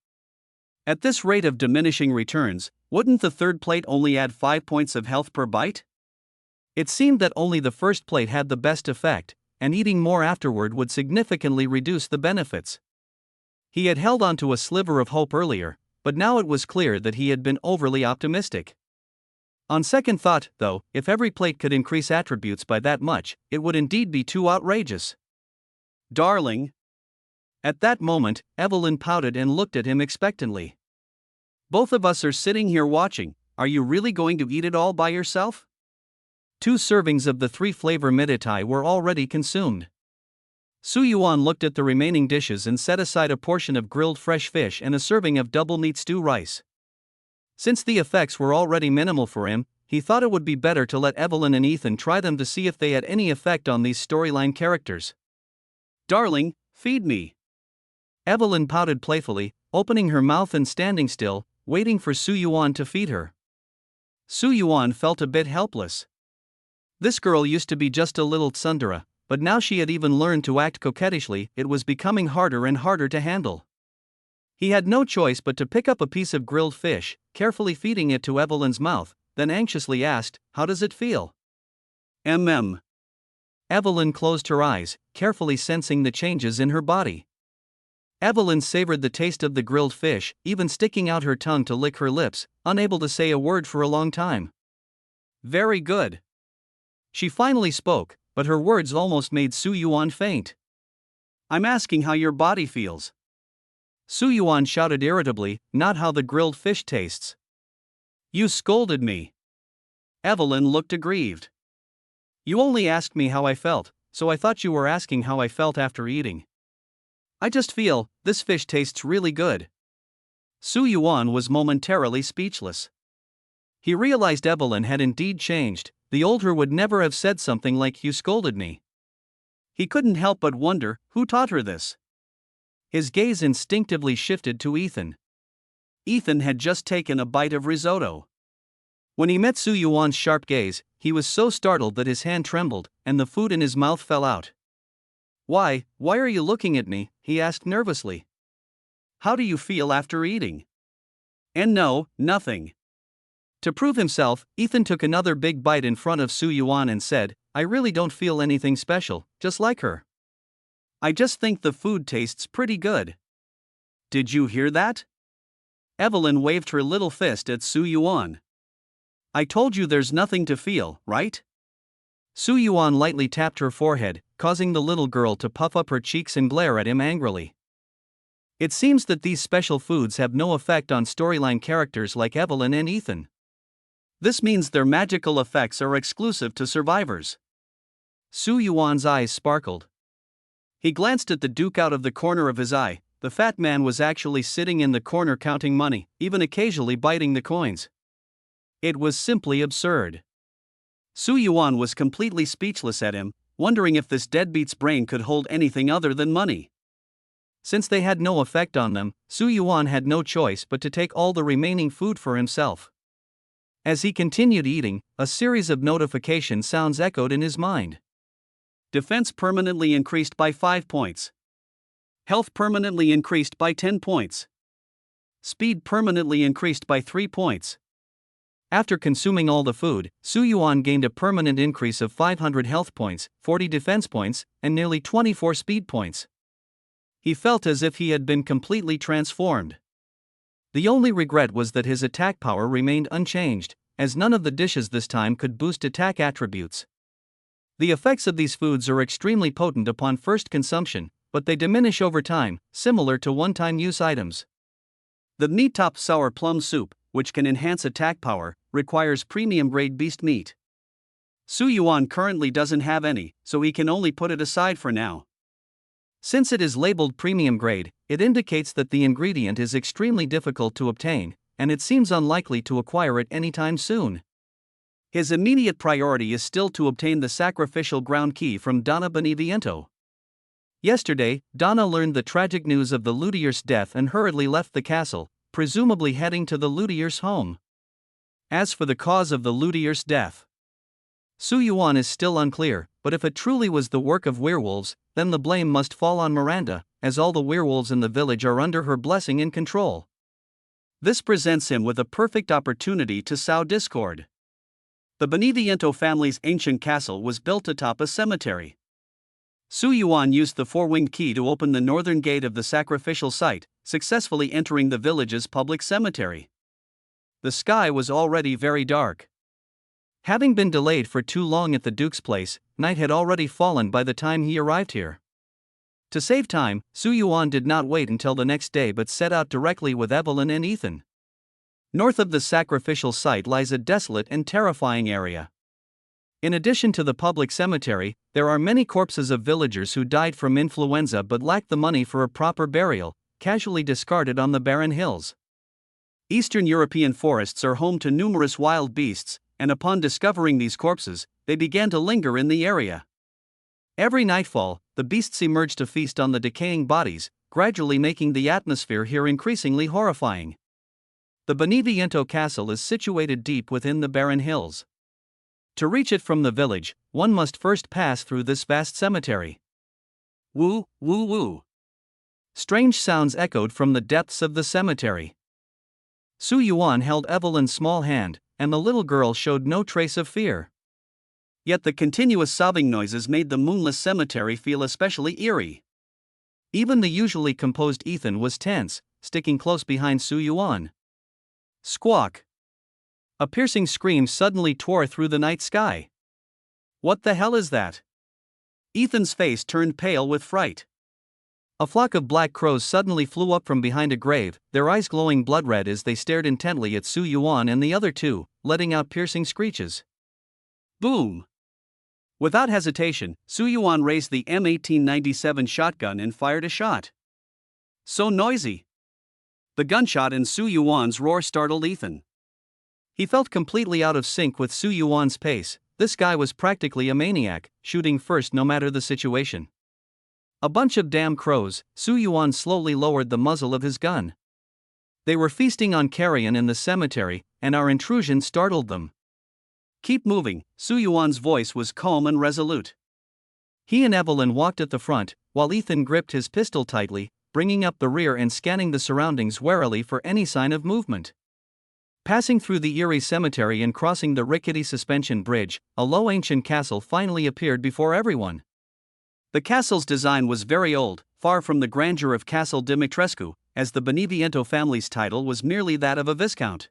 At this rate of diminishing returns, wouldn't the third plate only add 5 points of health per bite? It seemed that only the first plate had the best effect, and eating more afterward would significantly reduce the benefits. He had held on to a sliver of hope earlier, but now it was clear that he had been overly optimistic. On second thought, though, if every plate could increase attributes by that much, it would indeed be too outrageous. "Darling." At that moment, Evelyn pouted and looked at him expectantly. "Both of us are sitting here watching. Are you really going to eat it all by yourself?" 2 servings of the 3-flavor miditai were already consumed. Su Yuan looked at the remaining dishes and set aside a portion of grilled fresh fish and a serving of double meat stew rice. Since the effects were already minimal for him, he thought it would be better to let Evelyn and Ethan try them to see if they had any effect on these storyline characters. Darling, feed me. Evelyn pouted playfully, opening her mouth and standing still, waiting for Su Yuan to feed her. Su Yuan felt a bit helpless. This girl used to be just a little tsundere, but now she had even learned to act coquettishly. It was becoming harder and harder to handle. He had no choice but to pick up a piece of grilled fish, carefully feeding it to Evelyn's mouth, then anxiously asked, "How does it feel?" Mm. Evelyn closed her eyes, carefully sensing the changes in her body. Evelyn savored the taste of the grilled fish, even sticking out her tongue to lick her lips, unable to say a word for a long time. Very good. She finally spoke, but her words almost made Su Yuan faint. I'm asking how your body feels. Su Yuan shouted irritably, "Not how the grilled fish tastes." You scolded me. Evelyn looked aggrieved. You only asked me how I felt, so I thought you were asking how I felt after eating. I just feel, this fish tastes really good. Su Yuan was momentarily speechless. He realized Evelyn had indeed changed. The old her would never have said something like, "You scolded me." He couldn't help but wonder, who taught her this? His gaze instinctively shifted to Ethan. Ethan had just taken a bite of risotto. When he met Su Yuan's sharp gaze, he was so startled that his hand trembled, and the food in his mouth fell out. Why are you looking at me?" he asked nervously. How do you feel after eating? And no, nothing. To prove himself, Ethan took another big bite in front of Su Yuan and said, "I really don't feel anything special, just like her. I just think the food tastes pretty good." Did you hear that? Evelyn waved her little fist at Su Yuan. "I told you there's nothing to feel, right?" Su Yuan lightly tapped her forehead, causing the little girl to puff up her cheeks and glare at him angrily. It seems that these special foods have no effect on storyline characters like Evelyn and Ethan. This means their magical effects are exclusive to survivors. Su Yuan's eyes sparkled. He glanced at the Duke out of the corner of his eye. The fat man was actually sitting in the corner counting money, even occasionally biting the coins. It was simply absurd. Su Yuan was completely speechless at him, wondering if this deadbeat's brain could hold anything other than money. Since they had no effect on them, Su Yuan had no choice but to take all the remaining food for himself. As he continued eating, a series of notification sounds echoed in his mind. Defense permanently increased by 5 points. Health permanently increased by 10 points. Speed permanently increased by 3 points. After consuming all the food, Su Yuan gained a permanent increase of 500 health points, 40 defense points, and nearly 24 speed points. He felt as if he had been completely transformed. The only regret was that his attack power remained unchanged, as none of the dishes this time could boost attack attributes. The effects of these foods are extremely potent upon first consumption, but they diminish over time, similar to one-time use items. The meat top sour plum soup, which can enhance attack power, requires premium-grade beast meat. Su Yuan currently doesn't have any, so he can only put it aside for now. Since it is labeled premium grade, it indicates that the ingredient is extremely difficult to obtain, and it seems unlikely to acquire it anytime soon. His immediate priority is still to obtain the sacrificial ground key from Donna Beneviento. Yesterday, Donna learned the tragic news of the luttier's death and hurriedly left the castle, presumably heading to the luttier's home. As for the cause of the luttier's death, Su Yuan is still unclear, but if it truly was the work of werewolves, then the blame must fall on Miranda, as all the werewolves in the village are under her blessing and control. This presents him with a perfect opportunity to sow discord. The Beneviento family's ancient castle was built atop a cemetery. Su Yuan used the four-winged key to open the northern gate of the sacrificial site, successfully entering the village's public cemetery. The sky was already very dark. Having been delayed for too long at the Duke's place, night had already fallen by the time he arrived here. To save time, Su Yuan did not wait until the next day but set out directly with Evelyn and Ethan. North of the sacrificial site lies a desolate and terrifying area. In addition to the public cemetery, there are many corpses of villagers who died from influenza but lacked the money for a proper burial, casually discarded on the barren hills. Eastern European forests are home to numerous wild beasts, and upon discovering these corpses, they began to linger in the area. Every nightfall, the beasts emerge to feast on the decaying bodies, gradually making the atmosphere here increasingly horrifying. The Beneviento Castle is situated deep within the barren hills. To reach it from the village, one must first pass through this vast cemetery. Woo, woo, woo. Strange sounds echoed from the depths of the cemetery. Su Yuan held Evelyn's small hand, and the little girl showed no trace of fear. Yet the continuous sobbing noises made the moonless cemetery feel especially eerie. Even the usually composed Ethan was tense, sticking close behind Su Yuan. Squawk! A piercing scream suddenly tore through the night sky. What the hell is that? Ethan's face turned pale with fright. A flock of black crows suddenly flew up from behind a grave, their eyes glowing blood red as they stared intently at Su Yuan and the other two, letting out piercing screeches. Boom! Without hesitation, Su Yuan raised the M1897 shotgun and fired a shot. So noisy! The gunshot and Su Yuan's roar startled Ethan. He felt completely out of sync with Su Yuan's pace. This guy was practically a maniac, shooting first no matter the situation. A bunch of damn crows. Su Yuan slowly lowered the muzzle of his gun. They were feasting on carrion in the cemetery, and our intrusion startled them. Keep moving. Su Yuan's voice was calm and resolute. He and Evelyn walked at the front, while Ethan gripped his pistol tightly, bringing up the rear and scanning the surroundings warily for any sign of movement. Passing through the eerie cemetery and crossing the rickety suspension bridge, a low ancient castle finally appeared before everyone. The castle's design was very old, far from the grandeur of Castle Dimitrescu, as the Beneviento family's title was merely that of a viscount.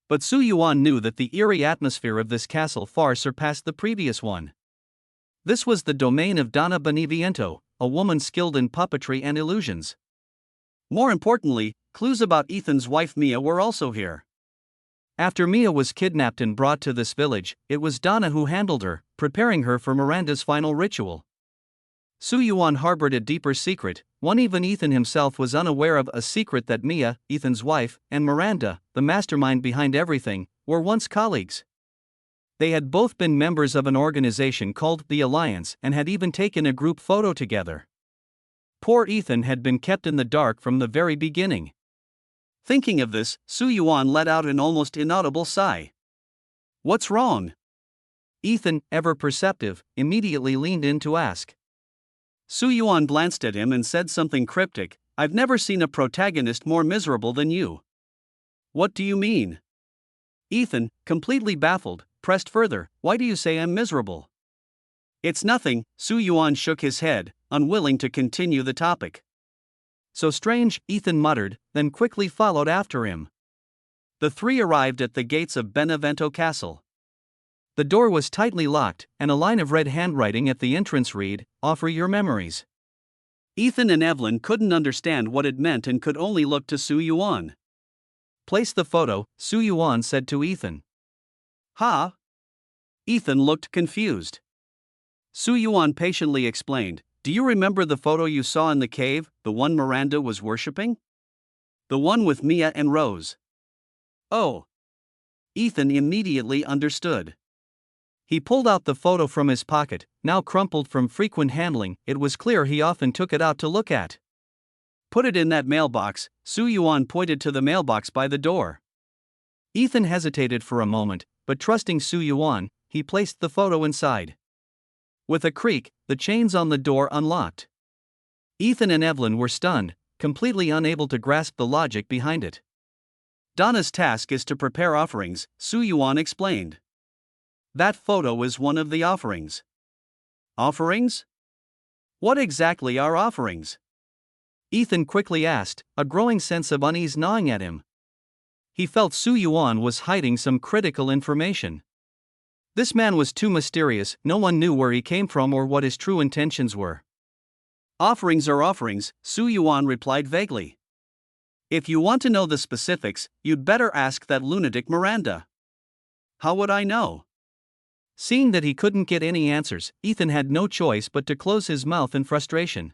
But Su Yuan knew that the eerie atmosphere of this castle far surpassed the previous one. This was the domain of Donna Beneviento, a woman skilled in puppetry and illusions. More importantly, clues about Ethan's wife Mia were also here. After Mia was kidnapped and brought to this village, it was Donna who handled her, preparing her for Miranda's final ritual. Su Yuan harbored a deeper secret, one even Ethan himself was unaware of, a secret that Mia, Ethan's wife, and Miranda, the mastermind behind everything, were once colleagues. They had both been members of an organization called the Alliance and had even taken a group photo together. Poor Ethan had been kept in the dark from the very beginning. Thinking of this, Su Yuan let out an almost inaudible sigh. What's wrong? Ethan, ever perceptive, immediately leaned in to ask. Su Yuan glanced at him and said something cryptic. I've never seen a protagonist more miserable than you. What do you mean? Ethan, completely baffled, pressed further. Why do you say I'm miserable? It's nothing. Su Yuan shook his head, unwilling to continue the topic. So strange, Ethan muttered, then quickly followed after him. The three arrived at the gates of Benevento Castle. The door was tightly locked, and a line of red handwriting at the entrance read, "Offer your memories." Ethan and Evelyn couldn't understand what it meant and could only look to Su Yuan. Place the photo, Su Yuan said to Ethan. Huh? Ethan looked confused. Su Yuan patiently explained, do you remember the photo you saw in the cave, the one Miranda was worshipping? The one with Mia and Rose. Oh. Ethan immediately understood. He pulled out the photo from his pocket, now crumpled from frequent handling. It was clear he often took it out to look at. Put it in that mailbox. Su Yuan pointed to the mailbox by the door. Ethan hesitated for a moment, but trusting Su Yuan, he placed the photo inside. With a creak, the chains on the door unlocked. Ethan and Evelyn were stunned, completely unable to grasp the logic behind it. Donna's task is to prepare offerings, Su Yuan explained. That photo is one of the offerings. Offerings? What exactly are offerings? Ethan quickly asked, a growing sense of unease gnawing at him. He felt Su Yuan was hiding some critical information. This man was too mysterious, no one knew where he came from or what his true intentions were. Offerings are offerings, Su Yuan replied vaguely. If you want to know the specifics, you'd better ask that lunatic Miranda. How would I know? Seeing that he couldn't get any answers, Ethan had no choice but to close his mouth in frustration.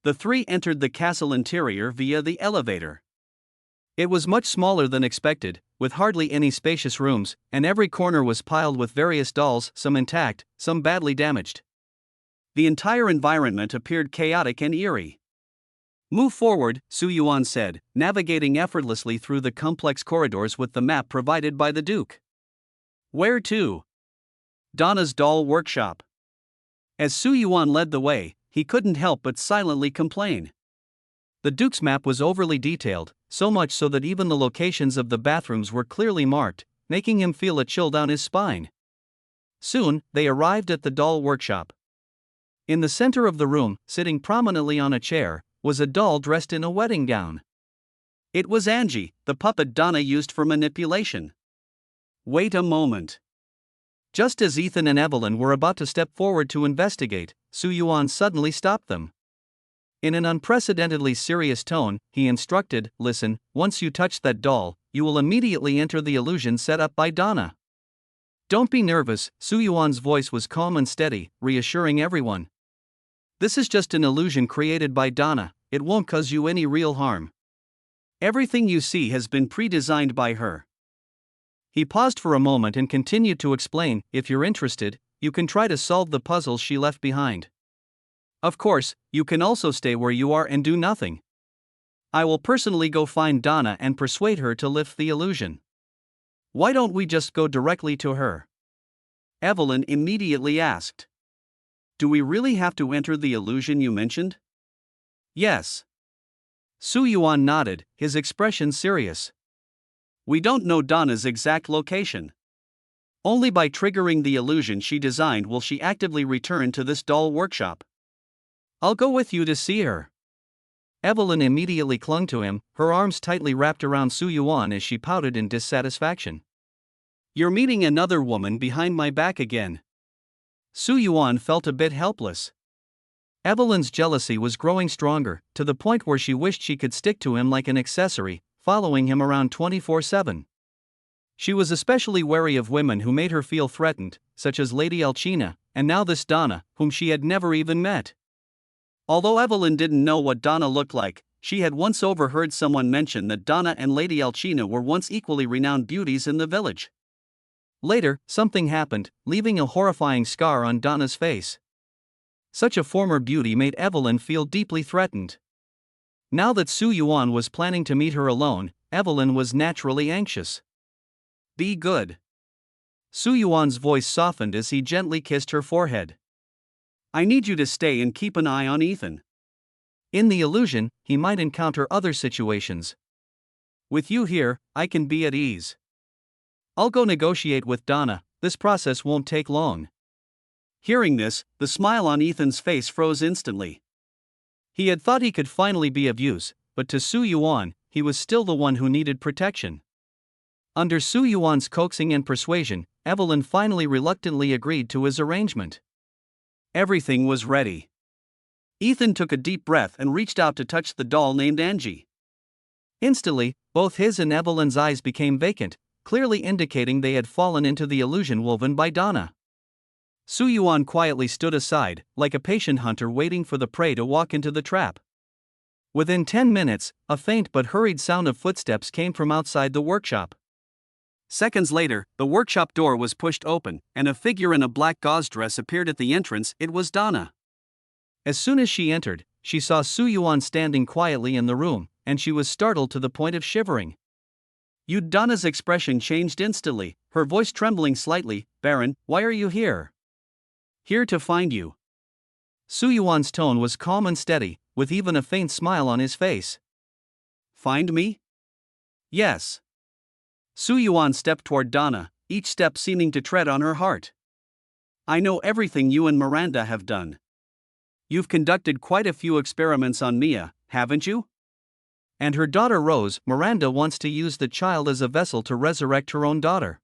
The three entered the castle interior via the elevator. It was much smaller than expected, with hardly any spacious rooms, and every corner was piled with various dolls, some intact, some badly damaged. The entire environment appeared chaotic and eerie. "Move forward," Su Yuan said, navigating effortlessly through the complex corridors with the map provided by the Duke. "Where to?" "Donna's doll workshop." As Su Yuan led the way, he couldn't help but silently complain. The Duke's map was overly detailed, so much so that even the locations of the bathrooms were clearly marked, making him feel a chill down his spine. Soon, they arrived at the doll workshop. In the center of the room, sitting prominently on a chair, was a doll dressed in a wedding gown. It was Angie, the puppet Donna used for manipulation. Wait a moment. Just as Ethan and Evelyn were about to step forward to investigate, Su Yuan suddenly stopped them. In an unprecedentedly serious tone, he instructed, "Listen, once you touch that doll, you will immediately enter the illusion set up by Donna." "Don't be nervous," Su Yuan's voice was calm and steady, reassuring everyone. "This is just an illusion created by Donna, it won't cause you any real harm. Everything you see has been pre-designed by her." He paused for a moment and continued to explain, "If you're interested, you can try to solve the puzzles she left behind. Of course, you can also stay where you are and do nothing. I will personally go find Donna and persuade her to lift the illusion. Why don't we just go directly to her?" Evelyn immediately asked. "Do we really have to enter the illusion you mentioned?" "Yes." Su Yuan nodded, his expression serious. "We don't know Donna's exact location. Only by triggering the illusion she designed will she actively return to this doll workshop. I'll go with you to see her." Evelyn immediately clung to him, her arms tightly wrapped around Su Yuan as she pouted in dissatisfaction. "You're meeting another woman behind my back again." Su Yuan felt a bit helpless. Evelyn's jealousy was growing stronger, to the point where she wished she could stick to him like an accessory, following him around 24/7. She was especially wary of women who made her feel threatened, such as Lady Alcina, and now this Donna, whom she had never even met. Although Evelyn didn't know what Donna looked like, she had once overheard someone mention that Donna and Lady Alcina were once equally renowned beauties in the village. Later, something happened, leaving a horrifying scar on Donna's face. Such a former beauty made Evelyn feel deeply threatened. Now that Su Yuan was planning to meet her alone, Evelyn was naturally anxious. "Be good." Su Yuan's voice softened as he gently kissed her forehead. "I need you to stay and keep an eye on Ethan. In the illusion, he might encounter other situations. With you here, I can be at ease. I'll go negotiate with Donna, this process won't take long." Hearing this, the smile on Ethan's face froze instantly. He had thought he could finally be of use, but to Su Yuan, he was still the one who needed protection. Under Su Yuan's coaxing and persuasion, Evelyn finally reluctantly agreed to his arrangement. Everything was ready. Ethan took a deep breath and reached out to touch the doll named Angie. Instantly, both his and Evelyn's eyes became vacant, clearly indicating they had fallen into the illusion woven by Donna. Su Yuan quietly stood aside, like a patient hunter waiting for the prey to walk into the trap. Within 10 minutes, a faint but hurried sound of footsteps came from outside the workshop. Seconds later, the workshop door was pushed open, and a figure in a black gauze dress appeared at the entrance. It was Donna. As soon as she entered, she saw Su Yuan standing quietly in the room, and she was startled to the point of shivering. Donna's expression changed instantly, her voice trembling slightly. "Baron, why are you here?" "Here to find you." Su Yuan's tone was calm and steady, with even a faint smile on his face. "Find me?" "Yes." Su Yuan stepped toward Donna, each step seeming to tread on her heart. "I know everything you and Miranda have done. You've conducted quite a few experiments on Mia, haven't you? And her daughter Rose. Miranda wants to use the child as a vessel to resurrect her own daughter."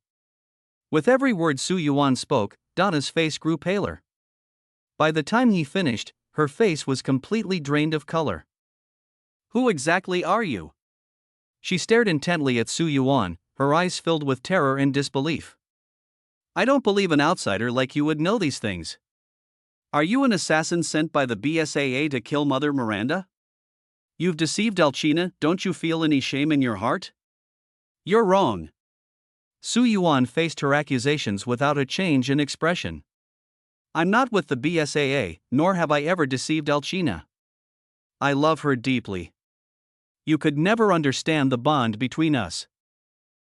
With every word Su Yuan spoke, Donna's face grew paler. By the time he finished, her face was completely drained of color. "Who exactly are you?" She stared intently at Su Yuan, her eyes filled with terror and disbelief. I don't believe an outsider like you would know these things. Are you an assassin sent by the BSAA to kill Mother Miranda? You've deceived Alcina, don't you feel any shame in your heart? You're wrong. Su Yuan faced her accusations without a change in expression. I'm not with the BSAA, nor have I ever deceived Alcina. I love her deeply. You could never understand the bond between us.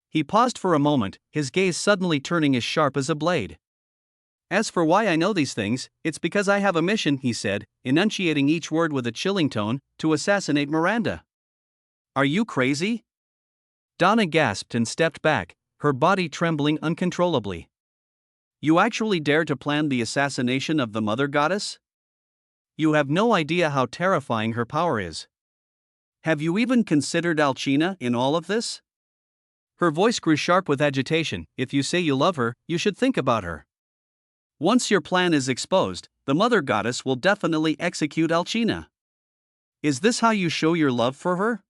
He paused for a moment, his gaze suddenly turning as sharp as a blade. As for why I know these things, it's because I have a mission, he said, enunciating each word with a chilling tone, to assassinate Miranda. Are you crazy? Donna gasped and stepped back, her body trembling uncontrollably. You actually dare to plan the assassination of the Mother Goddess? You have no idea how terrifying her power is. Have you even considered Alcina in all of this? Her voice grew sharp with agitation. If you say you love her, you should think about her. Once your plan is exposed, the Mother Goddess will definitely execute Alcina. Is this how you show your love for her?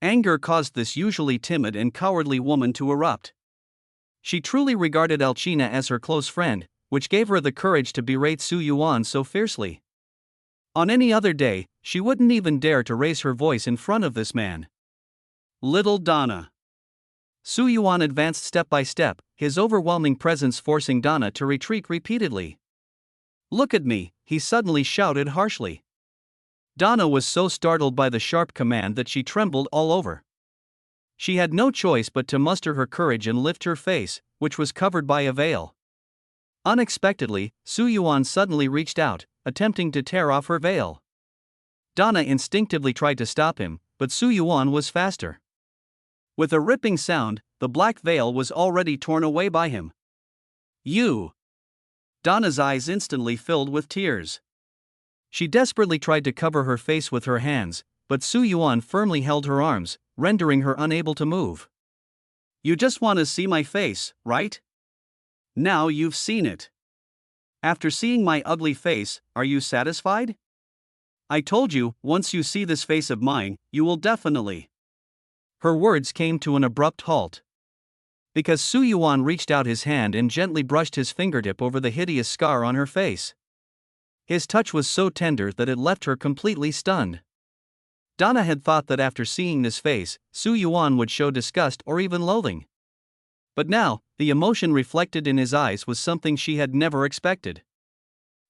Anger caused this usually timid and cowardly woman to erupt. She truly regarded Alcina as her close friend, which gave her the courage to berate Su Yuan so fiercely. On any other day, she wouldn't even dare to raise her voice in front of this man. Little Donna. Su Yuan advanced step by step, his overwhelming presence forcing Donna to retreat repeatedly. Look at me, he suddenly shouted harshly. Donna was so startled by the sharp command that she trembled all over. She had no choice but to muster her courage and lift her face, which was covered by a veil. Unexpectedly, Su Yuan suddenly reached out, attempting to tear off her veil. Donna instinctively tried to stop him, but Su Yuan was faster. With a ripping sound, the black veil was already torn away by him. You! Donna's eyes instantly filled with tears. She desperately tried to cover her face with her hands, but Su Yuan firmly held her arms, rendering her unable to move. You just want to see my face, right? Now you've seen it. After seeing my ugly face, are you satisfied? I told you, once you see this face of mine, you will definitely. Her words came to an abrupt halt. Because Su Yuan reached out his hand and gently brushed his fingertip over the hideous scar on her face. His touch was so tender that it left her completely stunned. Donna had thought that after seeing this face, Su Yuan would show disgust or even loathing. But now, the emotion reflected in his eyes was something she had never expected.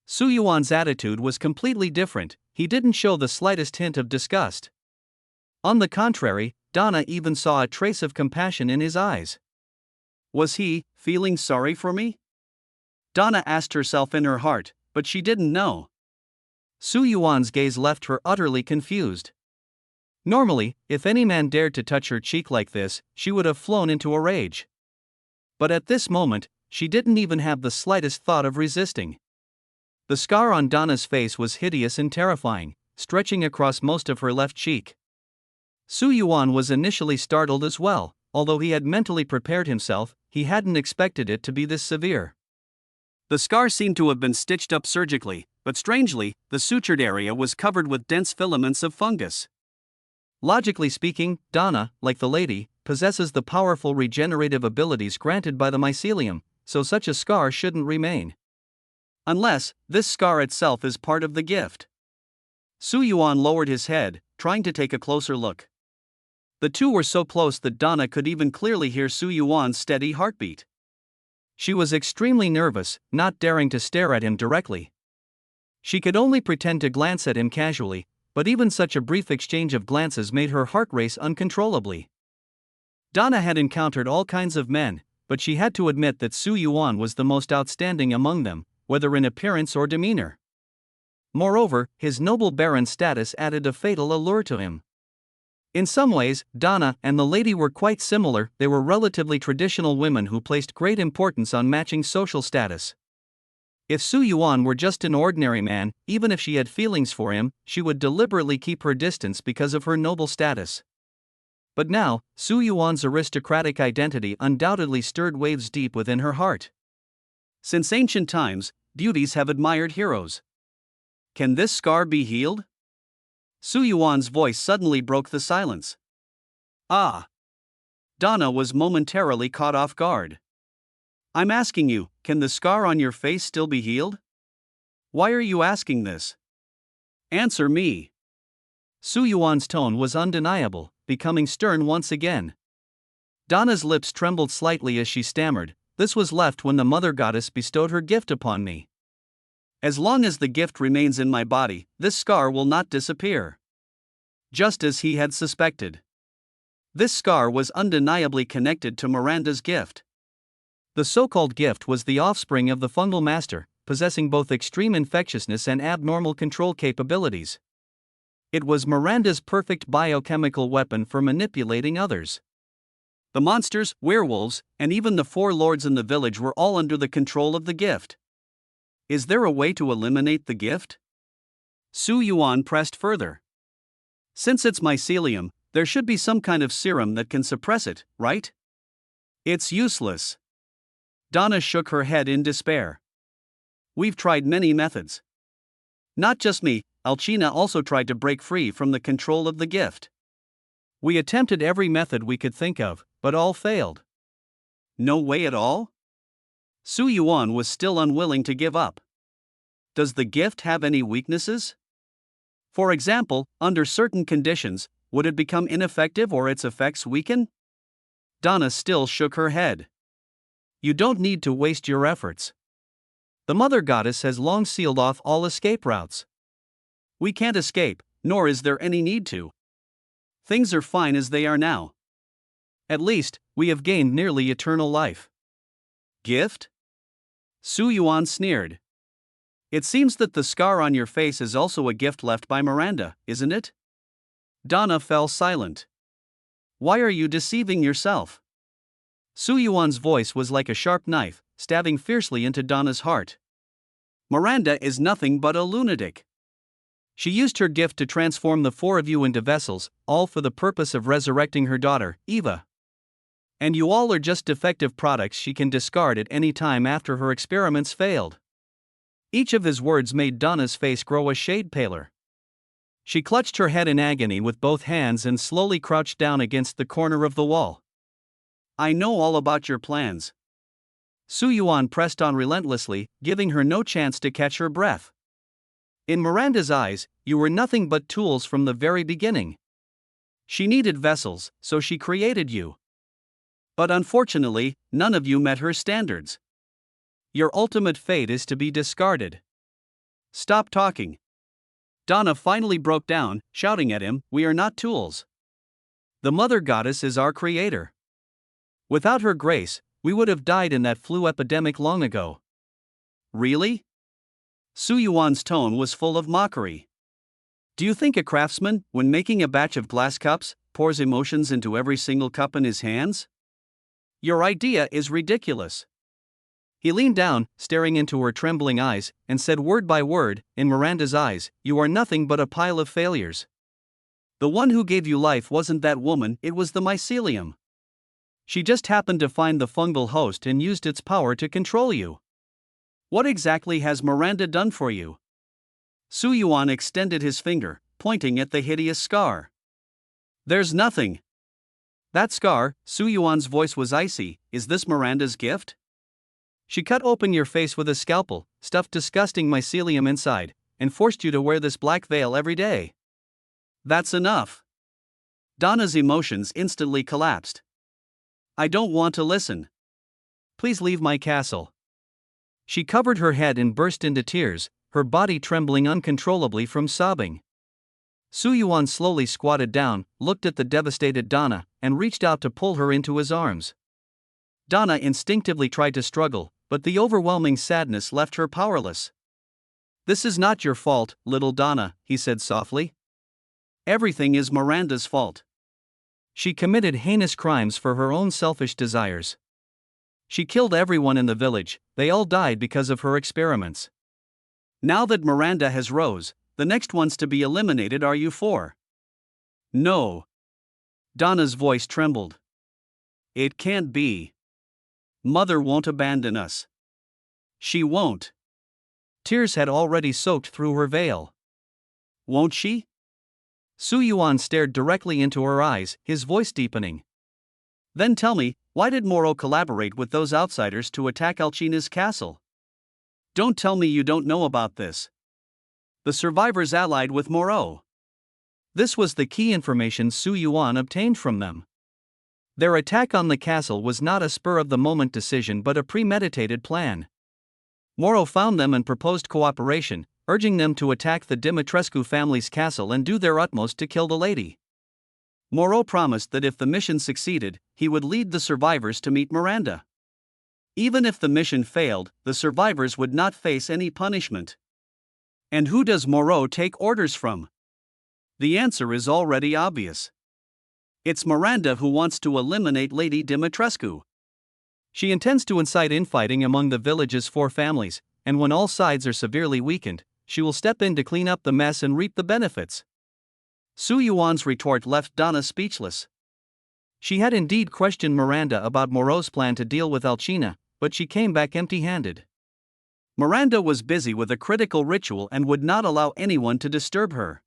Su Yuan's attitude was completely different, he didn't show the slightest hint of disgust. On the contrary, Donna even saw a trace of compassion in his eyes. Was he feeling sorry for me? Donna asked herself in her heart, but she didn't know. Su Yuan's gaze left her utterly confused. Normally, if any man dared to touch her cheek like this, she would have flown into a rage. But at this moment, she didn't even have the slightest thought of resisting. The scar on Donna's face was hideous and terrifying, stretching across most of her left cheek. Su Yuan was initially startled as well, although he had mentally prepared himself, he hadn't expected it to be this severe. The scar seemed to have been stitched up surgically, but strangely, the sutured area was covered with dense filaments of fungus. Logically speaking, Donna, like the lady, possesses the powerful regenerative abilities granted by the mycelium, so such a scar shouldn't remain. Unless, this scar itself is part of the gift. Su Yuan lowered his head, trying to take a closer look. The two were so close that Donna could even clearly hear Su Yuan's steady heartbeat. She was extremely nervous, not daring to stare at him directly. She could only pretend to glance at him casually, but even such a brief exchange of glances made her heart race uncontrollably. Donna had encountered all kinds of men, but she had to admit that Su Yuan was the most outstanding among them, whether in appearance or demeanor. Moreover, his noble baron status added a fatal allure to him. In some ways, Donna and the lady were quite similar. They were relatively traditional women who placed great importance on matching social status. If Su Yuan were just an ordinary man, even if she had feelings for him, she would deliberately keep her distance because of her noble status. But now, Su Yuan's aristocratic identity undoubtedly stirred waves deep within her heart. Since ancient times, beauties have admired heroes. Can this scar be healed? Su Yuan's voice suddenly broke the silence. Ah! Donna was momentarily caught off guard. I'm asking you, can the scar on your face still be healed? Why are you asking this? Answer me. Su Yuan's tone was undeniable, becoming stern once again. Donna's lips trembled slightly as she stammered, "This was left when the mother goddess bestowed her gift upon me. As long as the gift remains in my body, this scar will not disappear." Just as he had suspected. This scar was undeniably connected to Miranda's gift. The so-called gift was the offspring of the fungal master, possessing both extreme infectiousness and abnormal control capabilities. It was Miranda's perfect biochemical weapon for manipulating others. The monsters, werewolves, and even the 4 lords in the village were all under the control of the gift. Is there a way to eliminate the gift? Su Yuan pressed further. Since it's mycelium, there should be some kind of serum that can suppress it, right? It's useless. Donna shook her head in despair. We've tried many methods. Not just me, Alcina also tried to break free from the control of the gift. We attempted every method we could think of, but all failed. No way at all? Su Yuan was still unwilling to give up. Does the gift have any weaknesses? For example, under certain conditions, would it become ineffective or its effects weaken? Donna still shook her head. You don't need to waste your efforts. The mother goddess has long sealed off all escape routes. We can't escape, nor is there any need to. Things are fine as they are now. At least, we have gained nearly eternal life. Gift? Su Yuan sneered. It seems that the scar on your face is also a gift left by Miranda, isn't it? Donna fell silent. Why are you deceiving yourself? Su Yuan's voice was like a sharp knife, stabbing fiercely into Donna's heart. Miranda is nothing but a lunatic. She used her gift to transform the 4 of you into vessels, all for the purpose of resurrecting her daughter, Eva. And you all are just defective products she can discard at any time after her experiments failed. Each of his words made Donna's face grow a shade paler. She clutched her head in agony with both hands and slowly crouched down against the corner of the wall. I know all about your plans. Su Yuan pressed on relentlessly, giving her no chance to catch her breath. In Miranda's eyes, you were nothing but tools from the very beginning. She needed vessels, so she created you. But unfortunately, none of you met her standards. Your ultimate fate is to be discarded. Stop talking. Donna finally broke down, shouting at him, "We are not tools. The mother goddess is our creator. Without her grace, we would have died in that flu epidemic long ago." Really? Su Yuan's tone was full of mockery. Do you think a craftsman, when making a batch of glass cups, pours emotions into every single cup in his hands? Your idea is ridiculous. He leaned down, staring into her trembling eyes, and said word by word, in Miranda's eyes, "You are nothing but a pile of failures. The one who gave you life wasn't that woman, it was the mycelium. She just happened to find the fungal host and used its power to control you." What exactly has Miranda done for you? Su Yuan extended his finger, pointing at the hideous scar. There's nothing. That scar, Su Yuan's voice was icy, is this Miranda's gift? She cut open your face with a scalpel, stuffed disgusting mycelium inside, and forced you to wear this black veil every day. That's enough. Donna's emotions instantly collapsed. I don't want to listen. Please leave my castle. She covered her head and burst into tears, her body trembling uncontrollably from sobbing. Su Yuan slowly squatted down, looked at the devastated Donna, and reached out to pull her into his arms. Donna instinctively tried to struggle, but the overwhelming sadness left her powerless. This is not your fault, little Donna, he said softly. Everything is Miranda's fault. She committed heinous crimes for her own selfish desires. She killed everyone in the village, they all died because of her experiments. Now that Miranda has rose, the next ones to be eliminated are you 4. No. Donna's voice trembled. It can't be. Mother won't abandon us. She won't. Tears had already soaked through her veil. Won't she? Su Yuan stared directly into her eyes, his voice deepening. Then tell me, why did Moro collaborate with those outsiders to attack Alcina's castle? Don't tell me you don't know about this. The survivors allied with Moro. This was the key information Su Yuan obtained from them. Their attack on the castle was not a spur-of-the-moment decision but a premeditated plan. Moro found them and proposed cooperation, urging them to attack the Dimitrescu family's castle and do their utmost to kill the lady. Moro promised that if the mission succeeded, he would lead the survivors to meet Miranda. Even if the mission failed, the survivors would not face any punishment. And who does Moro take orders from? The answer is already obvious. It's Miranda, who wants to eliminate Lady Dimitrescu. She intends to incite infighting among the village's 4 families, and when all sides are severely weakened, she will step in to clean up the mess and reap the benefits. Su Yuan's retort left Donna speechless. She had indeed questioned Miranda about Moro's plan to deal with Alcina, but she came back empty-handed. Miranda was busy with a critical ritual and would not allow anyone to disturb her.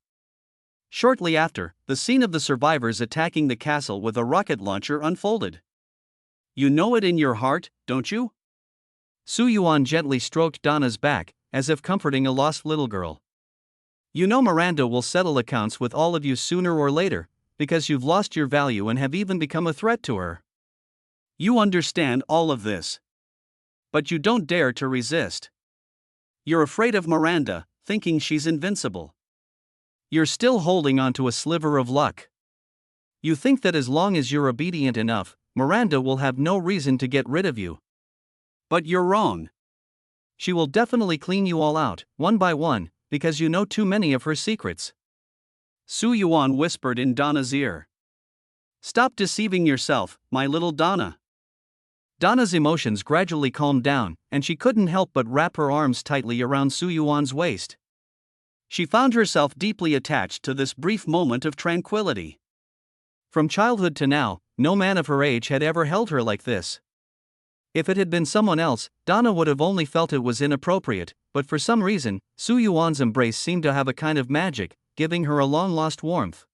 Shortly after, the scene of the survivors attacking the castle with a rocket launcher unfolded. You know it in your heart, don't you? Su Yuan gently stroked Donna's back, as if comforting a lost little girl. You know Miranda will settle accounts with all of you sooner or later, because you've lost your value and have even become a threat to her. You understand all of this. But you don't dare to resist. You're afraid of Miranda, thinking she's invincible. You're still holding on to a sliver of luck. You think that as long as you're obedient enough, Miranda will have no reason to get rid of you. But you're wrong. She will definitely clean you all out, one by one, because you know too many of her secrets. Su Yuan whispered in Donna's ear. Stop deceiving yourself, my little Donna. Donna's emotions gradually calmed down, and she couldn't help but wrap her arms tightly around Su Yuan's waist. She found herself deeply attached to this brief moment of tranquility. From childhood to now, no man of her age had ever held her like this. If it had been someone else, Donna would have only felt it was inappropriate, but for some reason, Su Yuan's embrace seemed to have a kind of magic, giving her a long-lost warmth.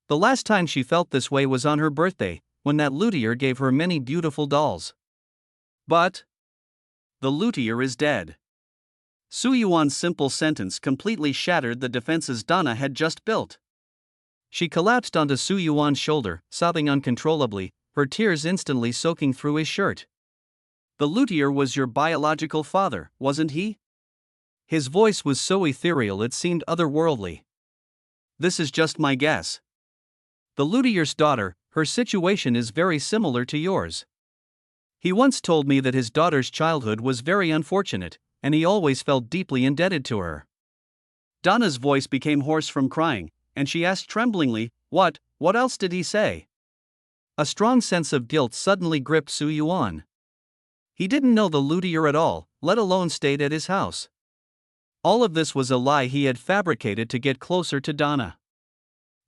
The last time she felt this way was on her birthday, when that luthier gave her many beautiful dolls. But the luthier is dead. Su Yuan's simple sentence completely shattered the defenses Donna had just built. She collapsed onto Su Yuan's shoulder, sobbing uncontrollably, her tears instantly soaking through his shirt. The luthier was your biological father, wasn't he? His voice was so ethereal it seemed otherworldly. This is just my guess. The luthier's daughter, her situation is very similar to yours. He once told me that his daughter's childhood was very unfortunate, and he always felt deeply indebted to her. Donna's voice became hoarse from crying, and she asked tremblingly, What else did he say? A strong sense of guilt suddenly gripped Su Yuan. He didn't know the luthier at all, let alone stayed at his house. All of this was a lie he had fabricated to get closer to Donna.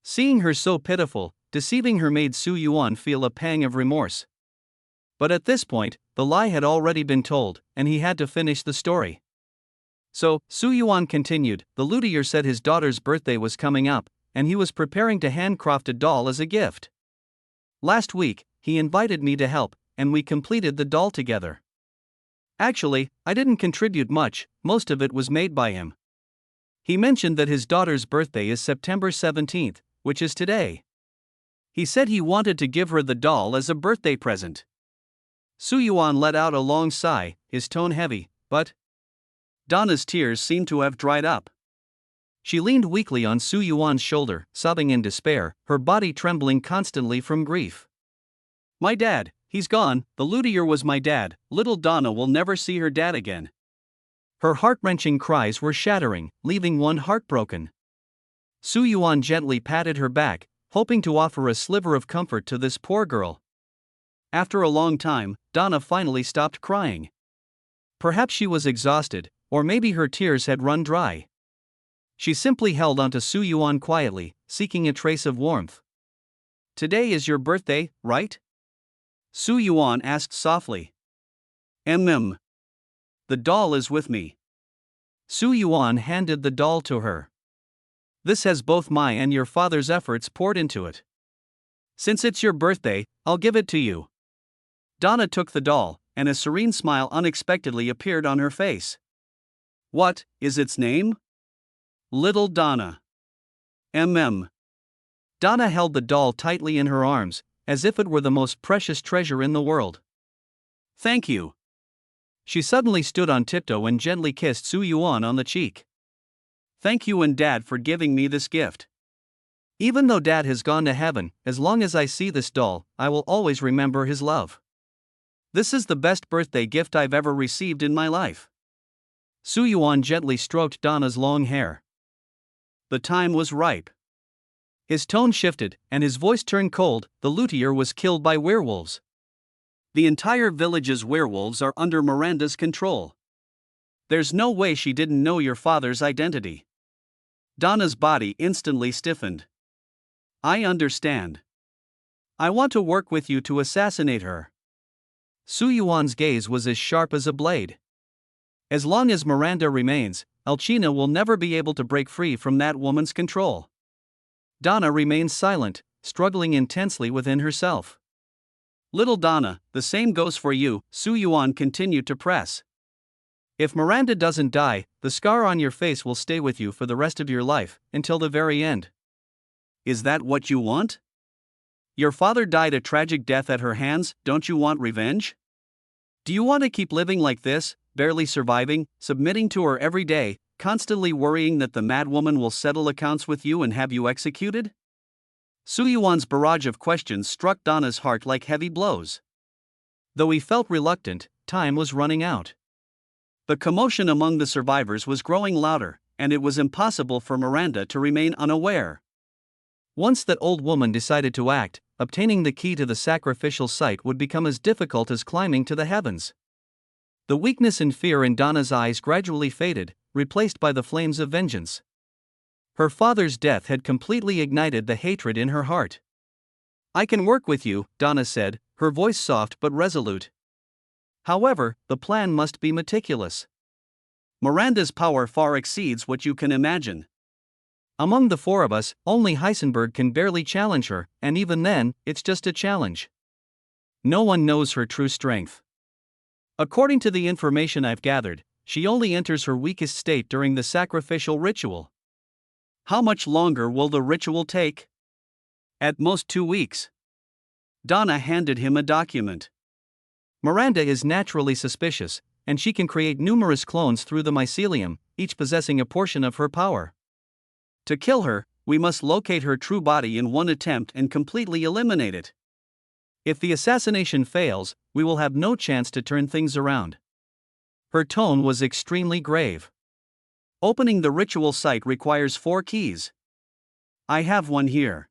Seeing her so pitiful, deceiving her made Su Yuan feel a pang of remorse. But at this point, the lie had already been told, and he had to finish the story. So, Su Yuan continued, the luthier said his daughter's birthday was coming up, and he was preparing to handcraft a doll as a gift. Last week, he invited me to help, and we completed the doll together. Actually, I didn't contribute much, most of it was made by him. He mentioned that his daughter's birthday is September 17th, which is today. He said he wanted to give her the doll as a birthday present. Su Yuan let out a long sigh, his tone heavy, but Donna's tears seemed to have dried up. She leaned weakly on Su Yuan's shoulder, sobbing in despair, her body trembling constantly from grief. My dad, he's gone, the luthier was my dad, little Donna will never see her dad again. Her heart-wrenching cries were shattering, leaving one heartbroken. Su Yuan gently patted her back, hoping to offer a sliver of comfort to this poor girl. After a long time, Donna finally stopped crying. Perhaps she was exhausted, or maybe her tears had run dry. She simply held onto Su Yuan quietly, seeking a trace of warmth. Today is your birthday, right? Su Yuan asked softly. The doll is with me. Su Yuan handed the doll to her. This has both my and your father's efforts poured into it. Since it's your birthday, I'll give it to you. Donna took the doll, and a serene smile unexpectedly appeared on her face. What is its name? Little Donna. Donna held the doll tightly in her arms, as if it were the most precious treasure in the world. Thank you. She suddenly stood on tiptoe and gently kissed Su Yuan on the cheek. Thank you and Dad for giving me this gift. Even though Dad has gone to heaven, as long as I see this doll, I will always remember his love. This is the best birthday gift I've ever received in my life. Su Yuan gently stroked Donna's long hair. The time was ripe. His tone shifted, and his voice turned cold. The luthier was killed by werewolves. The entire village's werewolves are under Miranda's control. There's no way she didn't know your father's identity. Donna's body instantly stiffened. I understand. I want to work with you to assassinate her. Su Yuan's gaze was as sharp as a blade. As long as Miranda remains, Alcina will never be able to break free from that woman's control. Donna remained silent, struggling intensely within herself. Little Donna, the same goes for you, Su Yuan continued to press. If Miranda doesn't die, the scar on your face will stay with you for the rest of your life, until the very end. Is that what you want? Your father died a tragic death at her hands, don't you want revenge? Do you want to keep living like this, barely surviving, submitting to her every day, constantly worrying that the madwoman will settle accounts with you and have you executed? Su Yuan's barrage of questions struck Donna's heart like heavy blows. Though he felt reluctant, time was running out. The commotion among the survivors was growing louder, and it was impossible for Miranda to remain unaware. Once that old woman decided to act, obtaining the key to the sacrificial site would become as difficult as climbing to the heavens. The weakness and fear in Donna's eyes gradually faded, replaced by the flames of vengeance. Her father's death had completely ignited the hatred in her heart. I can work with you, Donna said, her voice soft but resolute. However, the plan must be meticulous. Miranda's power far exceeds what you can imagine. Among the four of us, only Heisenberg can barely challenge her, and even then, it's just a challenge. No one knows her true strength. According to the information I've gathered, she only enters her weakest state during the sacrificial ritual. How much longer will the ritual take? At most 2 weeks. Donna handed him a document. Miranda is naturally suspicious, and she can create numerous clones through the mycelium, each possessing a portion of her power. To kill her, we must locate her true body in one attempt and completely eliminate it. If the assassination fails, we will have no chance to turn things around. Her tone was extremely grave. Opening the ritual site requires 4 keys. I have one here.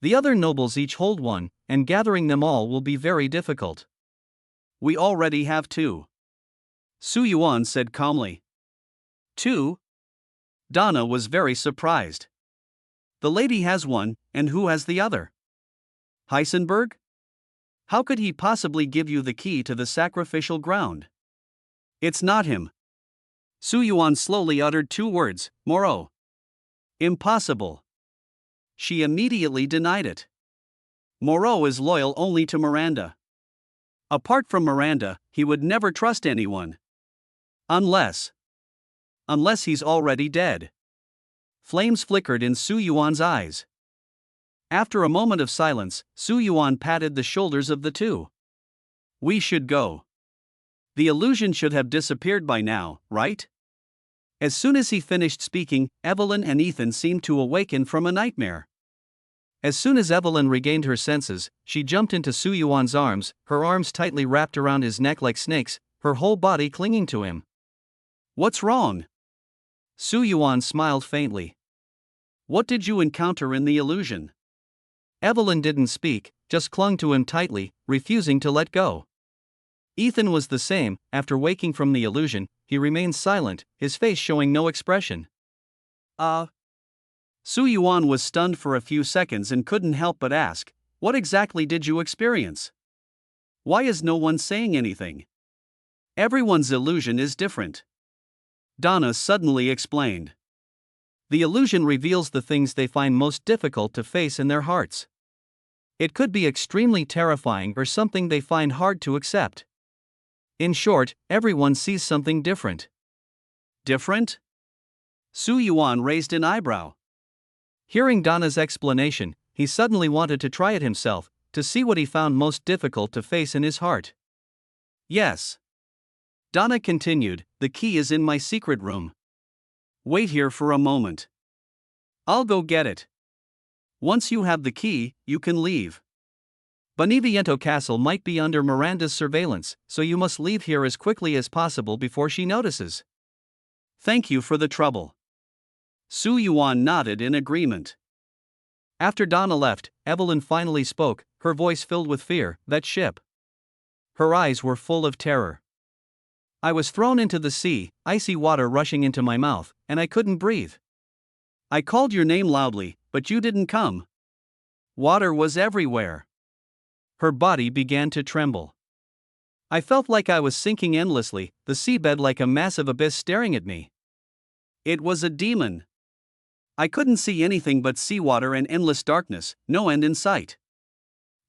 The other nobles each hold one, and gathering them all will be very difficult. We already have 2. Su Yuan said calmly. 2? Donna was very surprised. The lady has one, and who has the other? Heisenberg? How could he possibly give you the key to the sacrificial ground? It's not him. Su Yuan slowly uttered 2 words, Moreau. Impossible. She immediately denied it. Moreau is loyal only to Miranda. Apart from Miranda, he would never trust anyone. Unless he's already dead. Flames flickered in Su Yuan's eyes. After a moment of silence, Su Yuan patted the shoulders of the 2. We should go. The illusion should have disappeared by now, right? As soon as he finished speaking, Evelyn and Ethan seemed to awaken from a nightmare. As soon as Evelyn regained her senses, she jumped into Su Yuan's arms, her arms tightly wrapped around his neck like snakes, her whole body clinging to him. What's wrong? Su Yuan smiled faintly. What did you encounter in the illusion? Evelyn didn't speak, just clung to him tightly, refusing to let go. Ethan was the same. After waking from the illusion, he remained silent, his face showing no expression. Su Yuan was stunned for a few seconds and couldn't help but ask, what exactly did you experience? Why is no one saying anything? Everyone's illusion is different. Donna suddenly explained. The illusion reveals the things they find most difficult to face in their hearts. It could be extremely terrifying or something they find hard to accept. In short, everyone sees something different. Different? Su Yuan raised an eyebrow. Hearing Donna's explanation, he suddenly wanted to try it himself, to see what he found most difficult to face in his heart. Yes. Donna continued, the key is in my secret room. Wait here for a moment. I'll go get it. Once you have the key, you can leave. Beneviento Castle might be under Miranda's surveillance, so you must leave here as quickly as possible before she notices. Thank you for the trouble. Su Yuan nodded in agreement. After Donna left, Evelyn finally spoke, her voice filled with fear. That ship. Her eyes were full of terror. I was thrown into the sea, icy water rushing into my mouth, and I couldn't breathe. I called your name loudly, but you didn't come. Water was everywhere. Her body began to tremble. I felt like I was sinking endlessly, the seabed like a massive abyss staring at me. It was a demon. I couldn't see anything but seawater and endless darkness, no end in sight.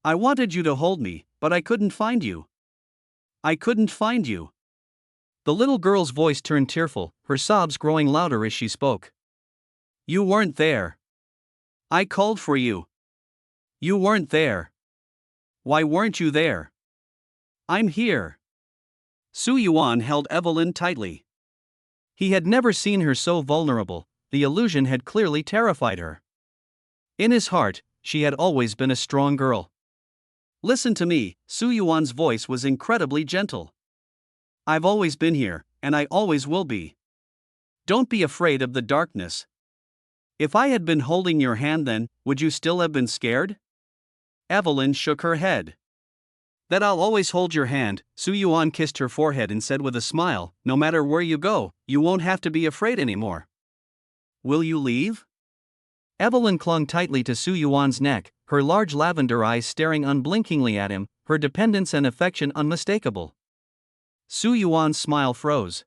I wanted you to hold me, but I couldn't find you. I couldn't find you. The little girl's voice turned tearful, her sobs growing louder as she spoke. You weren't there. I called for you. You weren't there. Why weren't you there? I'm here. Su Yuan held Evelyn tightly. He had never seen her so vulnerable, the illusion had clearly terrified her. In his heart, she had always been a strong girl. Listen to me, Su Yuan's voice was incredibly gentle. I've always been here, and I always will be. Don't be afraid of the darkness. If I had been holding your hand then, would you still have been scared? Evelyn shook her head. That I'll always hold your hand, Su Yuan kissed her forehead and said with a smile, no matter where you go, you won't have to be afraid anymore. Will you leave? Evelyn clung tightly to Su Yuan's neck, her large lavender eyes staring unblinkingly at him, her dependence and affection unmistakable. Su Yuan's smile froze.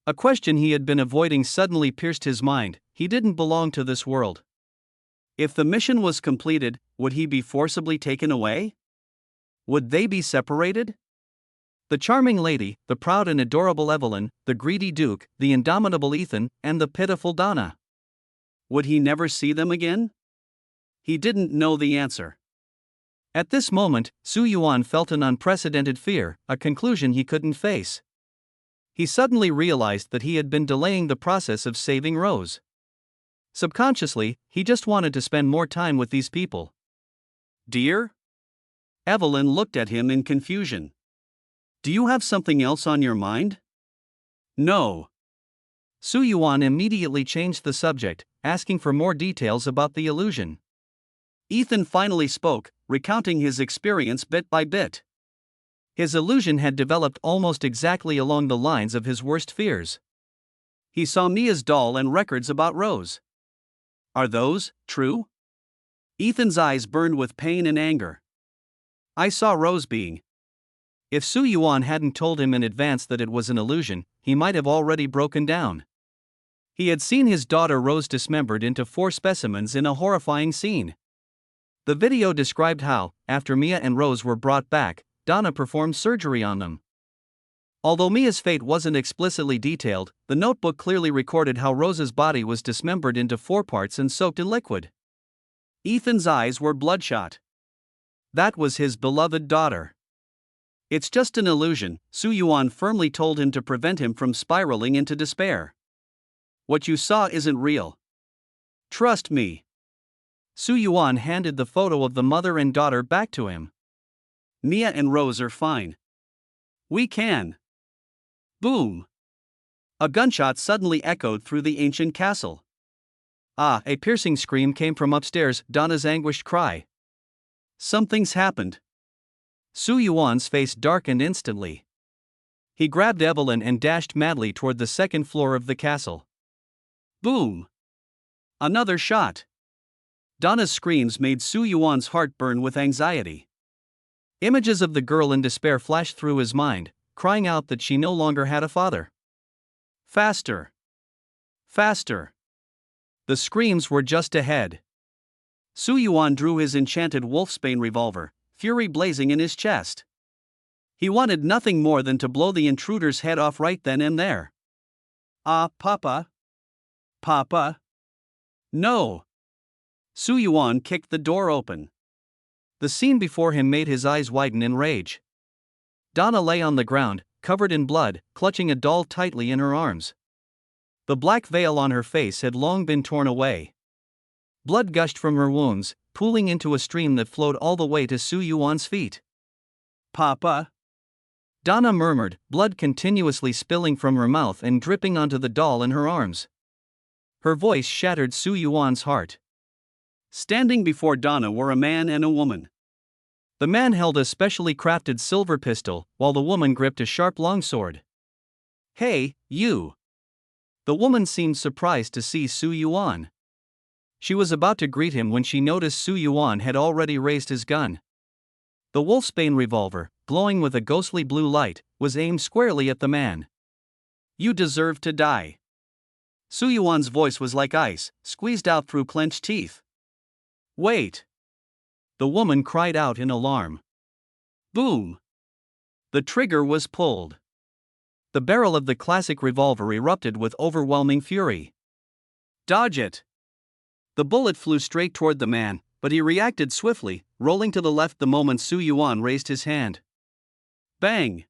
A question he had been avoiding suddenly pierced his mind. He didn't belong to this world. If the mission was completed, would he be forcibly taken away? Would they be separated? The charming lady, the proud and adorable Evelyn, the greedy Duke, the indomitable Ethan, and the pitiful Donna. Would he never see them again? He didn't know the answer. At this moment, Su Yuan felt an unprecedented fear, a conclusion he couldn't face. He suddenly realized that he had been delaying the process of saving Rose. Subconsciously, he just wanted to spend more time with these people. Dear? Evelyn looked at him in confusion. Do you have something else on your mind? No. Su Yuan immediately changed the subject, asking for more details about the illusion. Ethan finally spoke, recounting his experience bit by bit. His illusion had developed almost exactly along the lines of his worst fears. He saw Mia's doll and records about Rose. Are those true? Ethan's eyes burned with pain and anger. I saw Rose being. If Su Yuan hadn't told him in advance that it was an illusion, he might have already broken down. He had seen his daughter Rose dismembered into 4 specimens in a horrifying scene. The video described how, after Mia and Rose were brought back, Donna performed surgery on them. Although Mia's fate wasn't explicitly detailed, the notebook clearly recorded how Rose's body was dismembered into 4 parts and soaked in liquid. Ethan's eyes were bloodshot. That was his beloved daughter. It's just an illusion, Su Yuan firmly told him to prevent him from spiraling into despair. What you saw isn't real. Trust me. Su Yuan handed the photo of the mother and daughter back to him. Mia and Rose are fine. We can. Boom. A gunshot suddenly echoed through the ancient castle. Ah, a piercing scream came from upstairs, Donna's anguished cry. Something's happened. Su Yuan's face darkened instantly. He grabbed Evelyn and dashed madly toward the 2nd floor of the castle. Boom. Another shot. Donna's screams made Su Yuan's heart burn with anxiety. Images of the girl in despair flashed through his mind, crying out that she no longer had a father. Faster. Faster. The screams were just ahead. Su Yuan drew his enchanted wolfsbane revolver, fury blazing in his chest. He wanted nothing more than to blow the intruder's head off right then and there. Ah, Papa! Papa! No! Su Yuan kicked the door open. The scene before him made his eyes widen in rage. Donna lay on the ground, covered in blood, clutching a doll tightly in her arms. The black veil on her face had long been torn away. Blood gushed from her wounds, pooling into a stream that flowed all the way to Su Yuan's feet. Papa! Donna murmured, blood continuously spilling from her mouth and dripping onto the doll in her arms. Her voice shattered Su Yuan's heart. Standing before Donna were a man and a woman. The man held a specially crafted silver pistol, while the woman gripped a sharp longsword. Hey, you! The woman seemed surprised to see Su Yuan. She was about to greet him when she noticed Su Yuan had already raised his gun. The wolfsbane revolver, glowing with a ghostly blue light, was aimed squarely at the man. You deserve to die. Su Yuan's voice was like ice, squeezed out through clenched teeth. Wait! The woman cried out in alarm. Boom! The trigger was pulled. The barrel of the classic revolver erupted with overwhelming fury. Dodge it! The bullet flew straight toward the man, but he reacted swiftly, rolling to the left the moment Su Yuan raised his hand. Bang!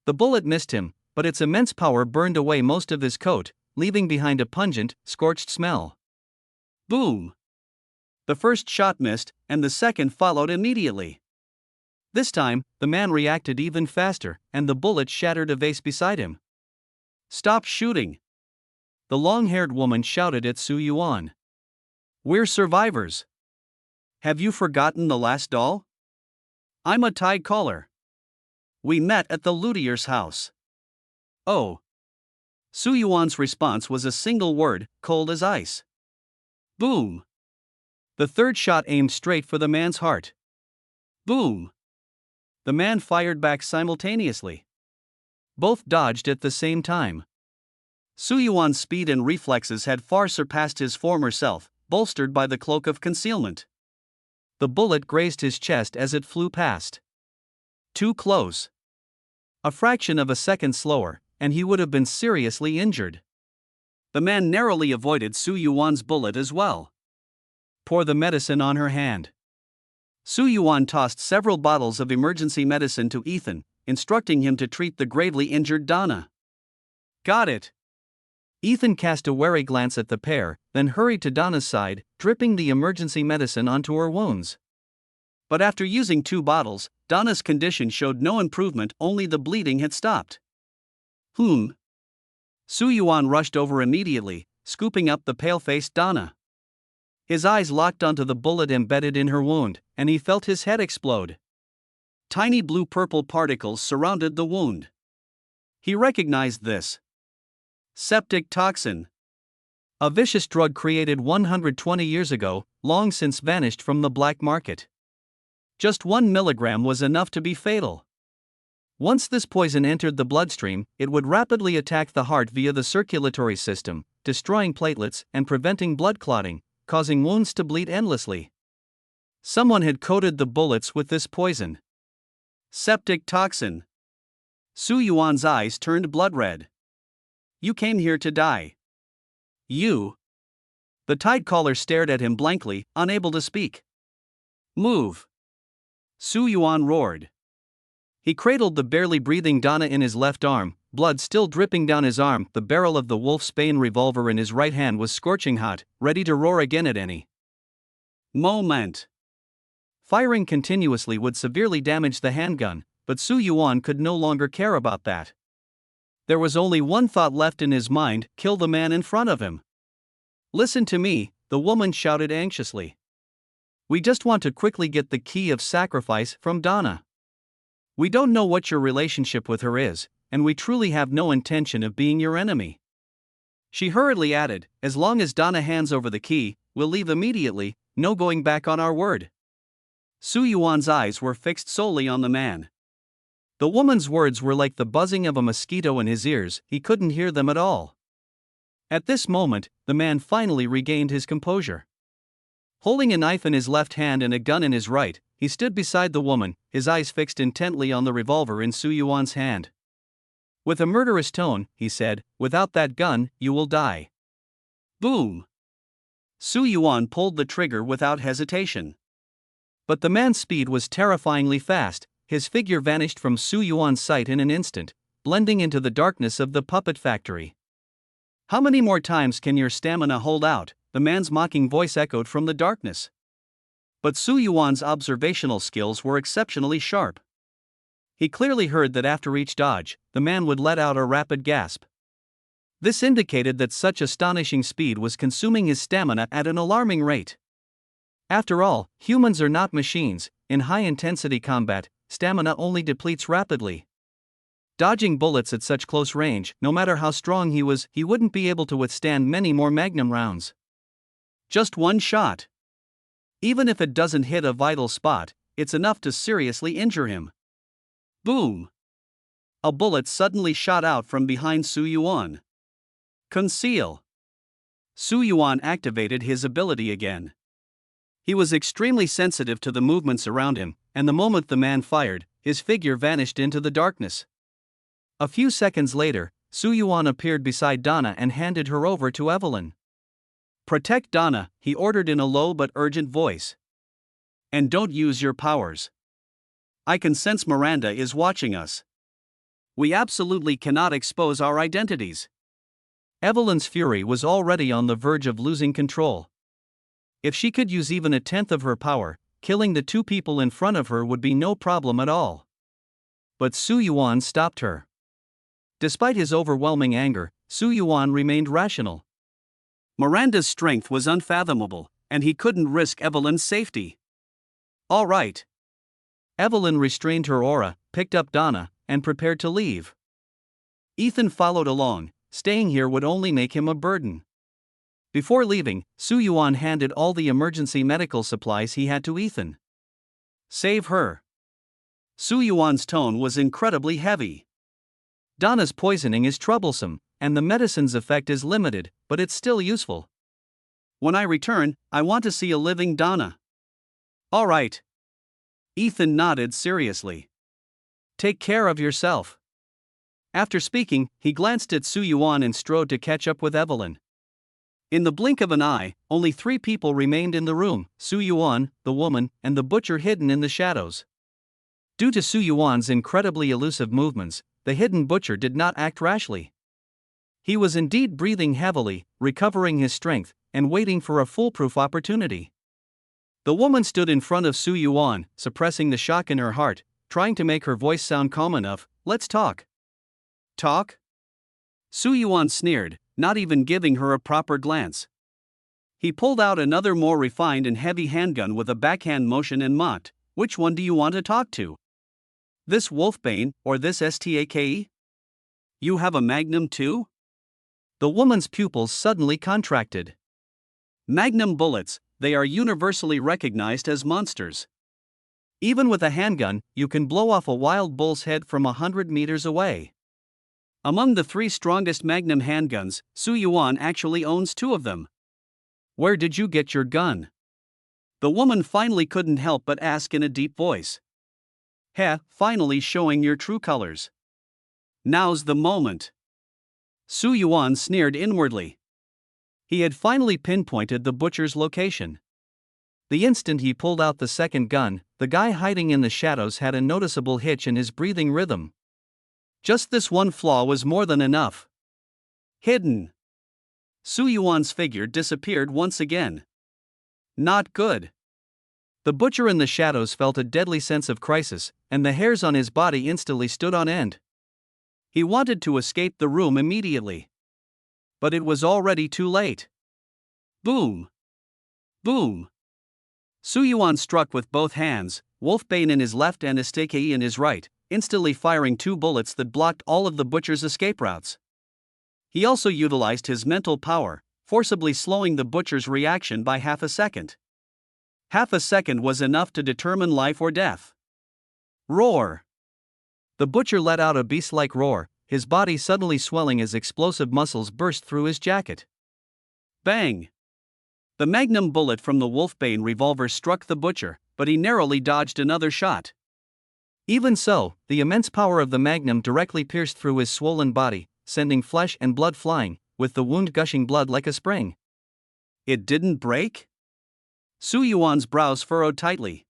The bullet missed him, but its immense power burned away most of his coat, leaving behind a pungent, scorched smell. Boom! The first shot missed, and the second followed immediately. This time, the man reacted even faster, and the bullet shattered a vase beside him. Stop shooting! The long-haired woman shouted at Su Yuan. We're survivors. Have you forgotten the last doll? I'm a tide caller. We met at the luttier's house. Oh. Su Yuan's response was a single word, cold as ice. Boom! The third shot aimed straight for the man's heart. Boom! The man fired back simultaneously. Both dodged at the same time. Su Yuan's speed and reflexes had far surpassed his former self, bolstered by the cloak of concealment. The bullet grazed his chest as it flew past. Too close. A fraction of a second slower, and he would have been seriously injured. The man narrowly avoided Su Yuan's bullet as well. Pour the medicine on her hand. Su Yuan tossed several bottles of emergency medicine to Ethan, instructing him to treat the gravely injured Donna. Got it. Ethan cast a wary glance at the pair, then hurried to Donna's side, dripping the emergency medicine onto her wounds. But after using 2 bottles, Donna's condition showed no improvement, only the bleeding had stopped. Su Yuan rushed over immediately, scooping up the pale-faced Donna. His eyes locked onto the bullet embedded in her wound, and he felt his head explode. Tiny blue-purple particles surrounded the wound. He recognized this. Septic toxin. A vicious drug created 120 years ago, long since vanished from the black market. Just 1 milligram was enough to be fatal. Once this poison entered the bloodstream, it would rapidly attack the heart via the circulatory system, destroying platelets and preventing blood clotting, causing wounds to bleed endlessly. Someone had coated the bullets with this poison. Septic toxin. Su Yuan's eyes turned blood red. You came here to die. You. The tide caller stared at him blankly, unable to speak. Move. Su Yuan roared. He cradled the barely breathing Donna in his left arm, blood still dripping down his arm. The barrel of the wolfsbane revolver in his right hand was scorching hot, ready to roar again at any moment. Firing continuously would severely damage the handgun, but Su Yuan could no longer care about that. There was only one thought left in his mind: kill the man in front of him. Listen to me, the woman shouted anxiously. We just want to quickly get the key of sacrifice from Donna. We don't know what your relationship with her is, and we truly have no intention of being your enemy. She hurriedly added, as long as Donna hands over the key, we'll leave immediately, no going back on our word. Su Yuan's eyes were fixed solely on the man. The woman's words were like the buzzing of a mosquito in his ears, he couldn't hear them at all. At this moment, the man finally regained his composure. Holding a knife in his left hand and a gun in his right, he stood beside the woman, his eyes fixed intently on the revolver in Su Yuan's hand. With a murderous tone, he said, "Without that gun, you will die." Boom! Su Yuan pulled the trigger without hesitation. But the man's speed was terrifyingly fast. His figure vanished from Su Yuan's sight in an instant, blending into the darkness of the puppet factory. "How many more times can your stamina hold out?" the man's mocking voice echoed from the darkness. But Su Yuan's observational skills were exceptionally sharp. He clearly heard that after each dodge, the man would let out a rapid gasp. This indicated that such astonishing speed was consuming his stamina at an alarming rate. After all, humans are not machines. In high-intensity combat, stamina only depletes rapidly. Dodging bullets at such close range, no matter how strong he was, he wouldn't be able to withstand many more magnum rounds. Just one shot. Even if it doesn't hit a vital spot, it's enough to seriously injure him. Boom! A bullet suddenly shot out from behind Su Yuan. Conceal. Su Yuan activated his ability again. He was extremely sensitive to the movements around him, and the moment the man fired, his figure vanished into the darkness. A few seconds later, Su Yuan appeared beside Donna and handed her over to Evelyn. "Protect Donna," he ordered in a low but urgent voice. "And don't use your powers. I can sense Miranda is watching us. We absolutely cannot expose our identities." Evelyn's fury was already on the verge of losing control. If she could use even a tenth of her power, killing the two people in front of her would be no problem at all. But Su Yuan stopped her. Despite his overwhelming anger, Su Yuan remained rational. Miranda's strength was unfathomable, and he couldn't risk Evelyn's safety. "All right." Evelyn restrained her aura, picked up Donna, and prepared to leave. Ethan followed along. Staying here would only make him a burden. Before leaving, Su Yuan handed all the emergency medical supplies he had to Ethan. "Save her." Su Yuan's tone was incredibly heavy. "Donna's poisoning is troublesome, and the medicine's effect is limited, but it's still useful. When I return, I want to see a living Donna." "All right." Ethan nodded seriously. "Take care of yourself." After speaking, he glanced at Su Yuan and strode to catch up with Evelyn. In the blink of an eye, only 3 people remained in the room: Su Yuan, the woman, and the butcher hidden in the shadows. Due to Su Yuan's incredibly elusive movements, the hidden butcher did not act rashly. He was indeed breathing heavily, recovering his strength, and waiting for a foolproof opportunity. The woman stood in front of Su Yuan, suppressing the shock in her heart, trying to make her voice sound calm enough. "Let's talk." "Talk?" Su Yuan sneered, not even giving her a proper glance. He pulled out another more refined and heavy handgun with a backhand motion and mocked, "Which one do you want to talk to? This Wolfbane, or this STAKE? You have a Magnum too?" The woman's pupils suddenly contracted. Magnum bullets, they are universally recognized as monsters. Even with a handgun, you can blow off a wild bull's head from 100 meters away. Among the 3 strongest Magnum handguns, Su Yuan actually owns 2 of them. "Where did you get your gun?" The woman finally couldn't help but ask in a deep voice. "Heh, finally showing your true colors. Now's the moment." Su Yuan sneered inwardly. He had finally pinpointed the butcher's location. The instant he pulled out the second gun, the guy hiding in the shadows had a noticeable hitch in his breathing rhythm. Just this one flaw was more than enough. Hidden. Su Yuan's figure disappeared once again. Not good. The butcher in the shadows felt a deadly sense of crisis, and the hairs on his body instantly stood on end. He wanted to escape the room immediately. But it was already too late. Boom! Boom! Su Yuan struck with both hands, Wolfbane in his left and STAKE in his right, instantly firing 2 bullets that blocked all of the butcher's escape routes. He also utilized his mental power, forcibly slowing the butcher's reaction by half a second. Half a second was enough to determine life or death. Roar! The butcher let out a beast-like roar, his body suddenly swelling as explosive muscles burst through his jacket. Bang! The magnum bullet from the Wolfbane revolver struck the butcher, but he narrowly dodged another shot. Even so, the immense power of the magnum directly pierced through his swollen body, sending flesh and blood flying, with the wound gushing blood like a spring. It didn't break? Su Yuan's brows furrowed tightly.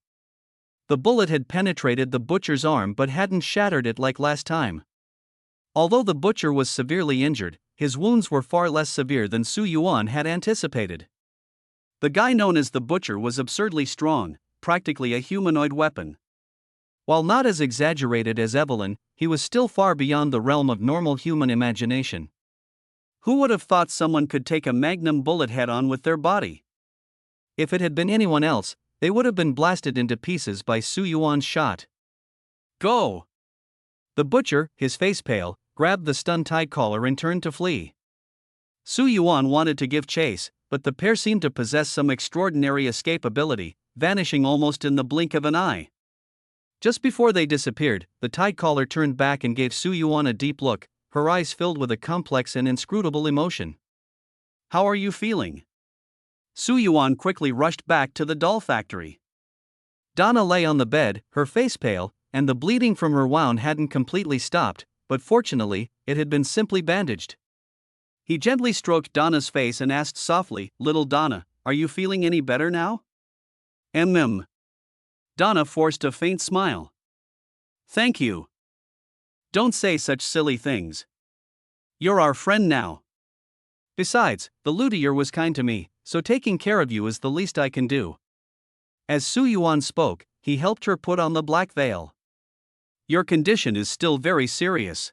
The bullet had penetrated the butcher's arm but hadn't shattered it like last time. Although the butcher was severely injured, his wounds were far less severe than Su Yuan had anticipated. The guy known as the butcher was absurdly strong, practically a humanoid weapon. While not as exaggerated as Evelyn, he was still far beyond the realm of normal human imagination. Who would have thought someone could take a magnum bullet head-on with their body? If it had been anyone else, they would have been blasted into pieces by Su Yuan's shot. Go! The butcher, his face pale, grabbed the stunned tie collar and turned to flee. Su Yuan wanted to give chase, but the pair seemed to possess some extraordinary escape ability, vanishing almost in the blink of an eye. Just before they disappeared, the tie collar turned back and gave Su Yuan a deep look, her eyes filled with a complex and inscrutable emotion. How are you feeling? Su Yuan quickly rushed back to the doll factory. Donna lay on the bed, her face pale, and the bleeding from her wound hadn't completely stopped, but fortunately, it had been simply bandaged. He gently stroked Donna's face and asked softly, "Little Donna, are you feeling any better now?" Donna forced a faint smile. "Thank you. Don't say such silly things. You're our friend now. Besides, the luthier was kind to me, so taking care of you is the least I can do." As Su Yuan spoke, he helped her put on the black veil. Your condition is still very serious.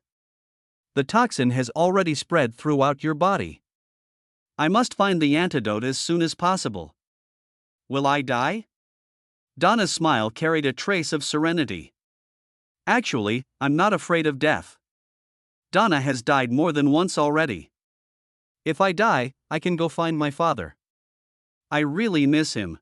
The toxin has already spread throughout your body. I must find the antidote as soon as possible. Will I die? Donna's smile carried a trace of serenity. Actually, I'm not afraid of death. Donna has died more than once already. If I die, I can go find my father. I really miss him.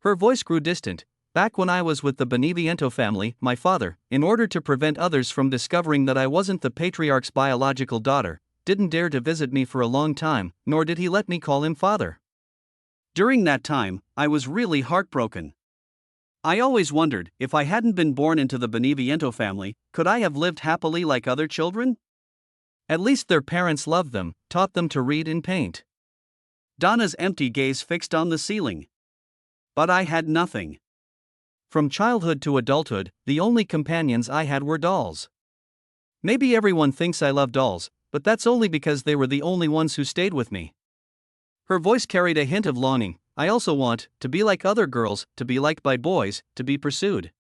Her voice grew distant. Back when I was with the Beneviento family, my father, in order to prevent others from discovering that I wasn't the patriarch's biological daughter, didn't dare to visit me for a long time, nor did he let me call him father. During that time, I was really heartbroken. I always wondered, if I hadn't been born into the Beneviento family, could I have lived happily like other children? At least their parents loved them, taught them to read and paint. Donna's empty gaze fixed on the ceiling. But I had nothing. From childhood to adulthood, the only companions I had were dolls. Maybe everyone thinks I love dolls, but that's only because they were the only ones who stayed with me. Her voice carried a hint of longing. I also want to be like other girls, to be liked by boys, to be pursued.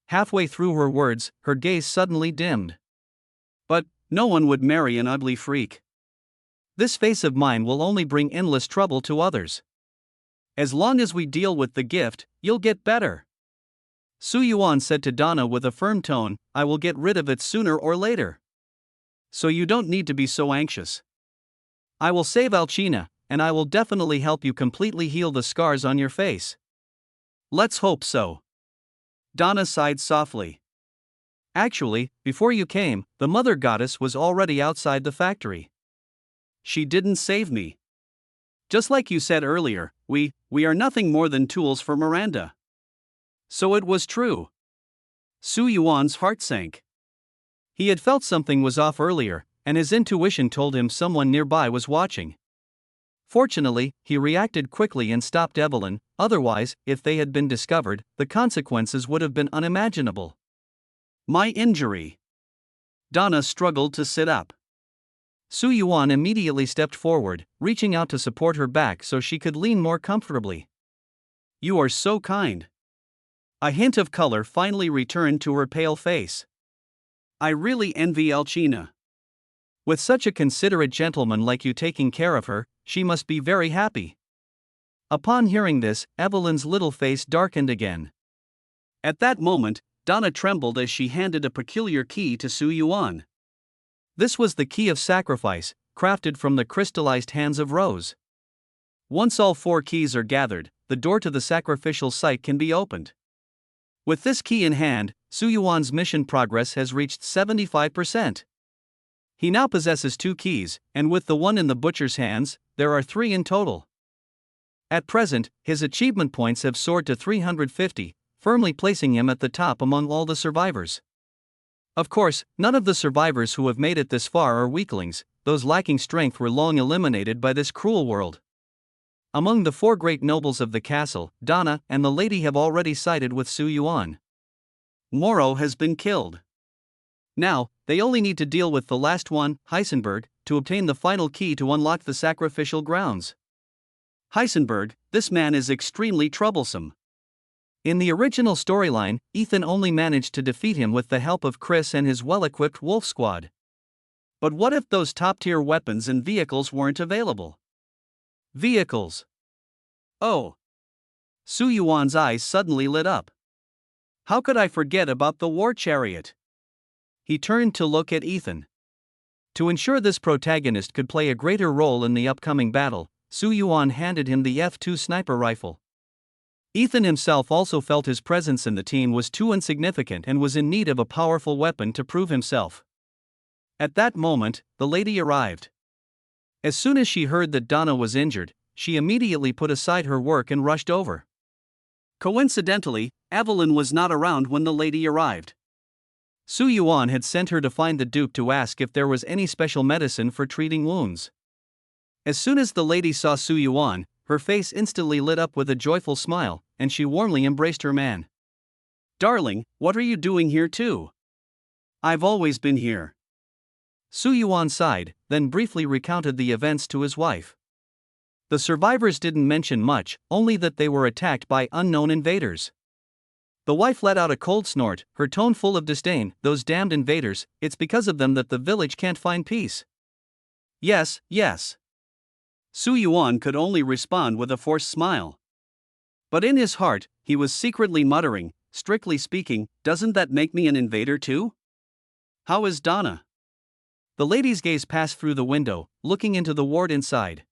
Halfway through her words, her gaze suddenly dimmed. But no one would marry an ugly freak. This face of mine will only bring endless trouble to others. As long as we deal with the gift, you'll get better. Su Yuan said to Donna with a firm tone, I will get rid of it sooner or later. So you don't need to be so anxious. I will save Alcina, and I will definitely help you completely heal the scars on your face. Let's hope so. Donna sighed softly. Actually, before you came, the mother goddess was already outside the factory. She didn't save me. Just like you said earlier, we are nothing more than tools for Miranda. So it was true. Su Yuan's heart sank. He had felt something was off earlier, and his intuition told him someone nearby was watching. Fortunately, he reacted quickly and stopped Evelyn, otherwise, if they had been discovered, the consequences would have been unimaginable. My injury. Donna struggled to sit up. Su Yuan immediately stepped forward, reaching out to support her back so she could lean more comfortably. You are so kind. A hint of color finally returned to her pale face. I really envy Alcina. With such a considerate gentleman like you taking care of her, she must be very happy. Upon hearing this, Evelyn's little face darkened again. At that moment, Donna trembled as she handed a peculiar key to Su Yuan. This was the key of sacrifice, crafted from the crystallized hands of Rose. Once all 4 keys are gathered, the door to the sacrificial site can be opened. With this key in hand, Su Yuan's mission progress has reached 75%. He now possesses 2 keys, and with the one in the butcher's hands, there are 3 in total. At present, his achievement points have soared to 350, firmly placing him at the top among all the survivors. Of course, none of the survivors who have made it this far are weaklings, those lacking strength were long eliminated by this cruel world. Among the 4 great nobles of the castle, Donna and the lady have already sided with Su Yuan. Moro has been killed. Now, they only need to deal with the last one, Heisenberg, to obtain the final key to unlock the sacrificial grounds. Heisenberg, this man is extremely troublesome. In the original storyline, Ethan only managed to defeat him with the help of Chris and his well-equipped wolf squad. But what if those top-tier weapons and vehicles weren't available? Vehicles. Oh. Su Yuan's eyes suddenly lit up. How could I forget about the war chariot? He turned to look at Ethan. To ensure this protagonist could play a greater role in the upcoming battle, Su Yuan handed him the F2 sniper rifle. Ethan himself also felt his presence in the team was too insignificant and was in need of a powerful weapon to prove himself. At that moment, the lady arrived. As soon as she heard that Donna was injured, she immediately put aside her work and rushed over. Coincidentally, Evelyn was not around when the lady arrived. Su Yuan had sent her to find the Duke to ask if there was any special medicine for treating wounds. As soon as the lady saw Su Yuan, her face instantly lit up with a joyful smile, and she warmly embraced her man. "Darling, what are you doing here too? I've always been here." Su Yuan sighed, then briefly recounted the events to his wife. The survivors didn't mention much, only that they were attacked by unknown invaders. The wife let out a cold snort, her tone full of disdain. "Those damned invaders, it's because of them that the village can't find peace." "Yes, yes." Su Yuan could only respond with a forced smile. But in his heart, he was secretly muttering, "Strictly speaking, doesn't that make me an invader too? How is Donna?" The lady's gaze passed through the window, looking into the ward inside.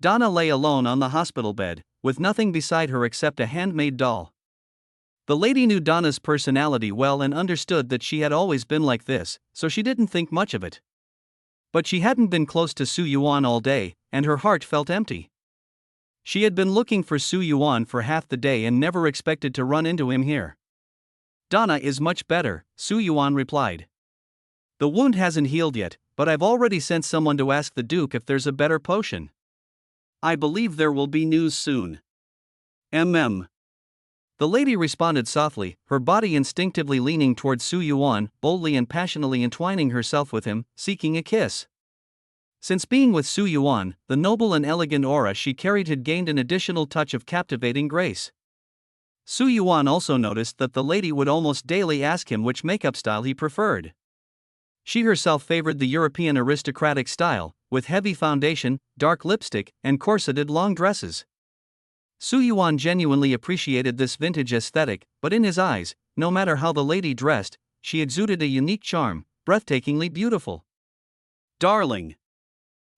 Donna lay alone on the hospital bed, with nothing beside her except a handmade doll. The lady knew Donna's personality well and understood that she had always been like this, so she didn't think much of it. But she hadn't been close to Su Yuan all day, and her heart felt empty. She had been looking for Su Yuan for half the day and never expected to run into him here. "Donna is much better," Su Yuan replied. "The wound hasn't healed yet, but I've already sent someone to ask the Duke if there's a better potion. I believe there will be news soon. The lady responded softly, her body instinctively leaning towards Su Yuan, boldly and passionately entwining herself with him, seeking a kiss. Since being with Su Yuan, the noble and elegant aura she carried had gained an additional touch of captivating grace. Su Yuan also noticed that the lady would almost daily ask him which makeup style he preferred. She herself favored the European aristocratic style, with heavy foundation, dark lipstick, and corseted long dresses. Su Yuan genuinely appreciated this vintage aesthetic, but in his eyes, no matter how the lady dressed, she exuded a unique charm, breathtakingly beautiful. "Darling!"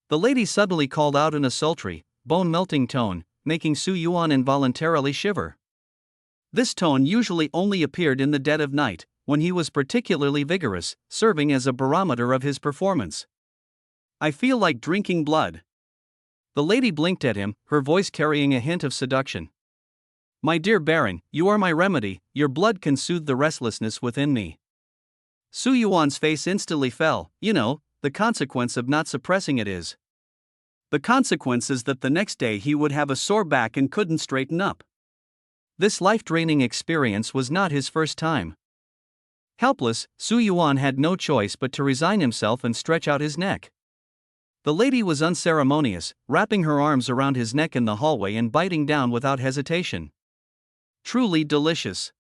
The lady suddenly called out in a sultry, bone-melting tone, making Su Yuan involuntarily shiver. This tone usually only appeared in the dead of night, when he was particularly vigorous, serving as a barometer of his performance. "I feel like drinking blood." The lady blinked at him, her voice carrying a hint of seduction. "My dear Baron, you are my remedy, your blood can soothe the restlessness within me." Su Yuan's face instantly fell. "You know, the consequence of not suppressing it is." The consequence is that the next day he would have a sore back and couldn't straighten up. This life-draining experience was not his first time. Helpless, Su Yuan had no choice but to resign himself and stretch out his neck. The lady was unceremonious, wrapping her arms around his neck in the hallway and biting down without hesitation. Truly delicious.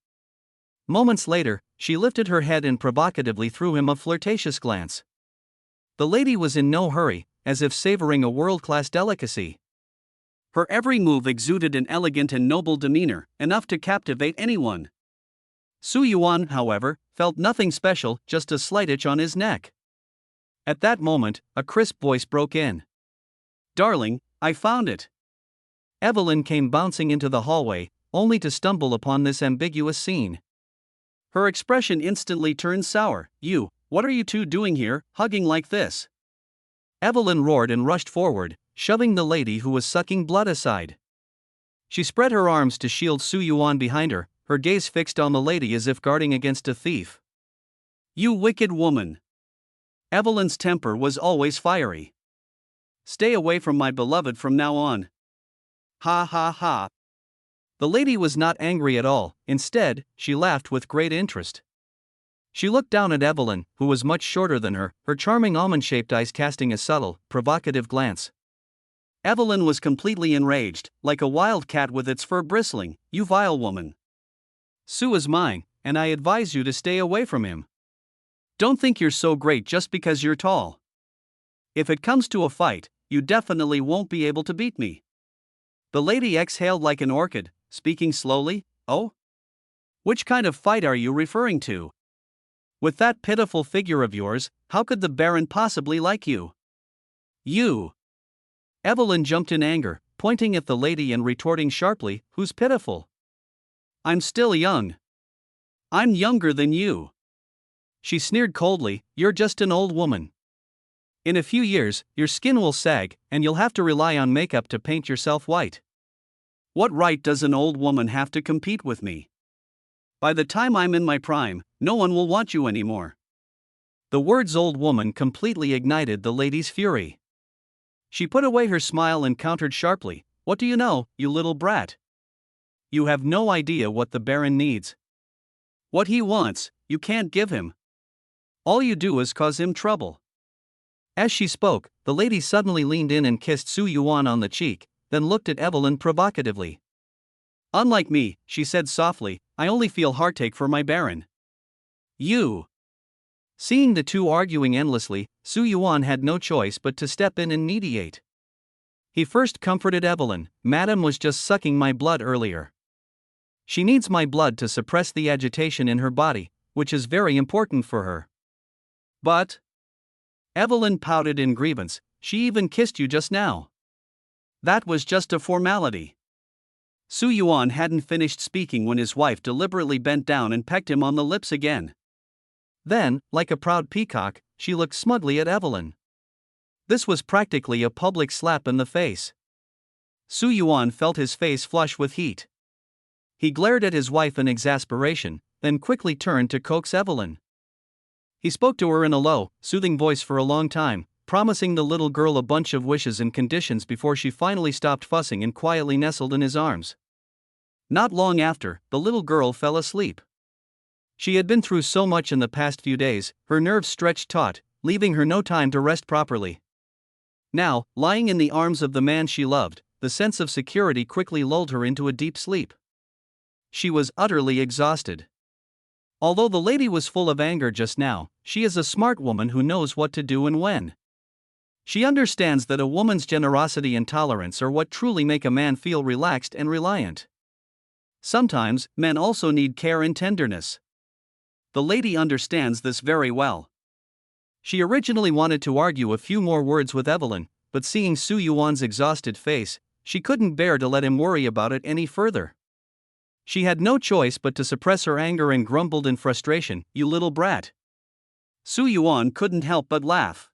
Moments later, she lifted her head and provocatively threw him a flirtatious glance. The lady was in no hurry, as if savoring a world-class delicacy. Her every move exuded an elegant and noble demeanor, enough to captivate anyone. Su Yuan, however, felt nothing special, just a slight itch on his neck. At that moment, a crisp voice broke in. "Darling, I found it." Evelyn came bouncing into the hallway, only to stumble upon this ambiguous scene. Her expression instantly turned sour. What are you two doing here, hugging like this?" Evelyn roared and rushed forward, shoving the lady who was sucking blood aside. She spread her arms to shield Su Yuan behind her, her gaze fixed on the lady as if guarding against a thief. You wicked woman. Evelyn's temper was always fiery. Stay away from my beloved from now on. Ha ha ha. The lady was not angry at all, instead, she laughed with great interest. She looked down at Evelyn, who was much shorter than her charming almond-shaped eyes casting a subtle, provocative glance. Evelyn was completely enraged, like a wild cat with its fur bristling. You vile woman. Su is mine, and I advise you to stay away from him. Don't think you're so great just because you're tall. If it comes to a fight, you definitely won't be able to beat me. The lady exhaled like an orchid, speaking slowly. Oh? Which kind of fight are you referring to? With that pitiful figure of yours, how could the Baron possibly like you? You! Evelyn jumped in anger, pointing at the lady and retorting sharply, who's pitiful? I'm still young. I'm younger than you. She sneered coldly, you're just an old woman. In a few years, your skin will sag, and you'll have to rely on makeup to paint yourself white. What right does an old woman have to compete with me? By the time I'm in my prime, no one will want you anymore. The words old woman completely ignited the lady's fury. She put away her smile and countered sharply, what do you know, you little brat? You have no idea what the Baron needs. What he wants, you can't give him. All you do is cause him trouble. As she spoke, the lady suddenly leaned in and kissed Su Yuan on the cheek, then looked at Evelyn provocatively. Unlike me, she said softly, I only feel heartache for my Baron. You! Seeing the two arguing endlessly, Su Yuan had no choice but to step in and mediate. He first comforted Evelyn, Madam was just sucking my blood earlier. She needs my blood to suppress the agitation in her body, which is very important for her. But? Evelyn pouted in grievance, she even kissed you just now. That was just a formality. Su Yuan hadn't finished speaking when his wife deliberately bent down and pecked him on the lips again. Then, like a proud peacock, she looked smugly at Evelyn. This was practically a public slap in the face. Su Yuan felt his face flush with heat. He glared at his wife in exasperation, then quickly turned to coax Evelyn. He spoke to her in a low, soothing voice for a long time, promising the little girl a bunch of wishes and conditions before she finally stopped fussing and quietly nestled in his arms. Not long after, the little girl fell asleep. She had been through so much in the past few days, her nerves stretched taut, leaving her no time to rest properly. Now, lying in the arms of the man she loved, the sense of security quickly lulled her into a deep sleep. She was utterly exhausted. Although the lady was full of anger just now, she is a smart woman who knows what to do and when. She understands that a woman's generosity and tolerance are what truly make a man feel relaxed and reliant. Sometimes, men also need care and tenderness. The lady understands this very well. She originally wanted to argue a few more words with Evelyn, but seeing Su Yuan's exhausted face, she couldn't bear to let him worry about it any further. She had no choice but to suppress her anger and grumbled in frustration, you little brat. Su Yuan couldn't help but laugh.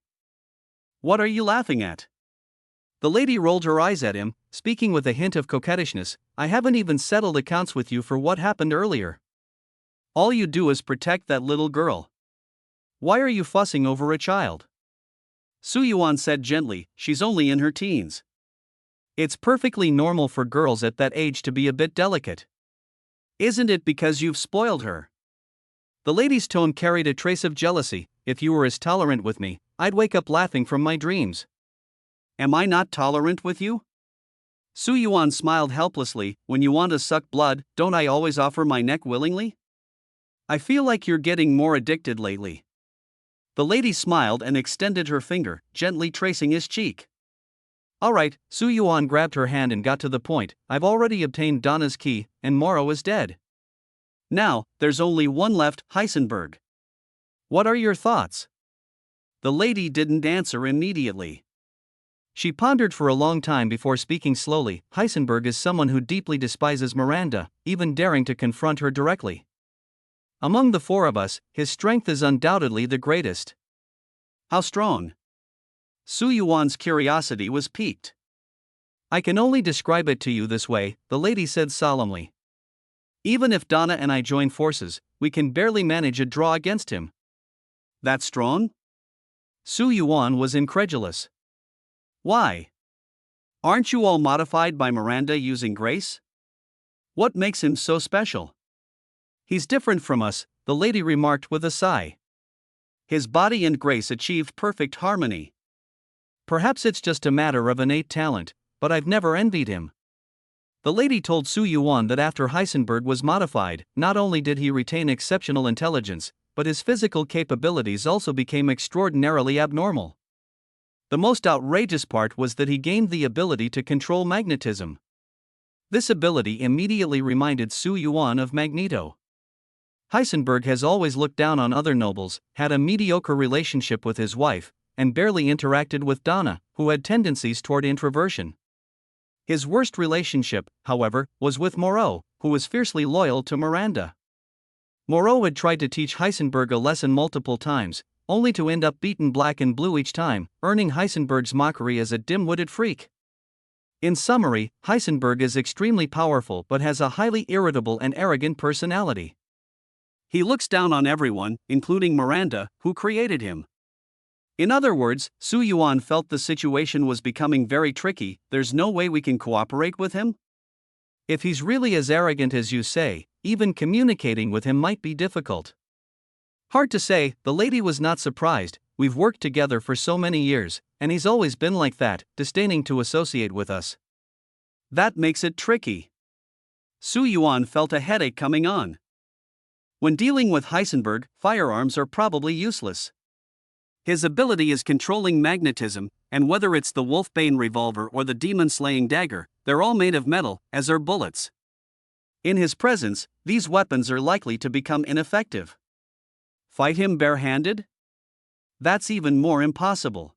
What are you laughing at? The lady rolled her eyes at him, speaking with a hint of coquettishness, I haven't even settled accounts with you for what happened earlier. All you do is protect that little girl. Why are you fussing over a child? Su Yuan said gently, she's only in her teens. It's perfectly normal for girls at that age to be a bit delicate. Isn't it because you've spoiled her? The lady's tone carried a trace of jealousy, if you were as tolerant with me, I'd wake up laughing from my dreams. Am I not tolerant with you? Su Yuan smiled helplessly, when you want to suck blood, don't I always offer my neck willingly? I feel like you're getting more addicted lately. The lady smiled and extended her finger, gently tracing his cheek. Alright, Su Yuan grabbed her hand and got to the point, I've already obtained Donna's key, and Morrow is dead. Now, there's only one left, Heisenberg. What are your thoughts? The lady didn't answer immediately. She pondered for a long time before speaking slowly, Heisenberg is someone who deeply despises Miranda, even daring to confront her directly. Among the four of us, his strength is undoubtedly the greatest. How strong? Su Yuan's curiosity was piqued. I can only describe it to you this way, the lady said solemnly. Even if Donna and I join forces, we can barely manage a draw against him. That strong? Su Yuan was incredulous. Why? Aren't you all modified by Miranda using grace? What makes him so special? He's different from us, the lady remarked with a sigh. His body and grace achieved perfect harmony. Perhaps it's just a matter of innate talent, but I've never envied him. The lady told Su Yuan that after Heisenberg was modified, not only did he retain exceptional intelligence, but his physical capabilities also became extraordinarily abnormal. The most outrageous part was that he gained the ability to control magnetism. This ability immediately reminded Su Yuan of Magneto. Heisenberg has always looked down on other nobles, had a mediocre relationship with his wife, and barely interacted with Donna, who had tendencies toward introversion. His worst relationship, however, was with Moreau, who was fiercely loyal to Miranda. Moreau had tried to teach Heisenberg a lesson multiple times, only to end up beaten black and blue each time, earning Heisenberg's mockery as a dim-witted freak. In summary, Heisenberg is extremely powerful but has a highly irritable and arrogant personality. He looks down on everyone, including Miranda, who created him. In other words, Su Yuan felt the situation was becoming very tricky. There's no way we can cooperate with him? If he's really as arrogant as you say, even communicating with him might be difficult. Hard to say, the lady was not surprised. We've worked together for so many years, and he's always been like that, disdaining to associate with us. That makes it tricky. Su Yuan felt a headache coming on. When dealing with Heisenberg, firearms are probably useless. His ability is controlling magnetism, and whether it's the Wolfbane revolver or the demon-slaying dagger, they're all made of metal, as are bullets. In his presence, these weapons are likely to become ineffective. Fight him barehanded? That's even more impossible.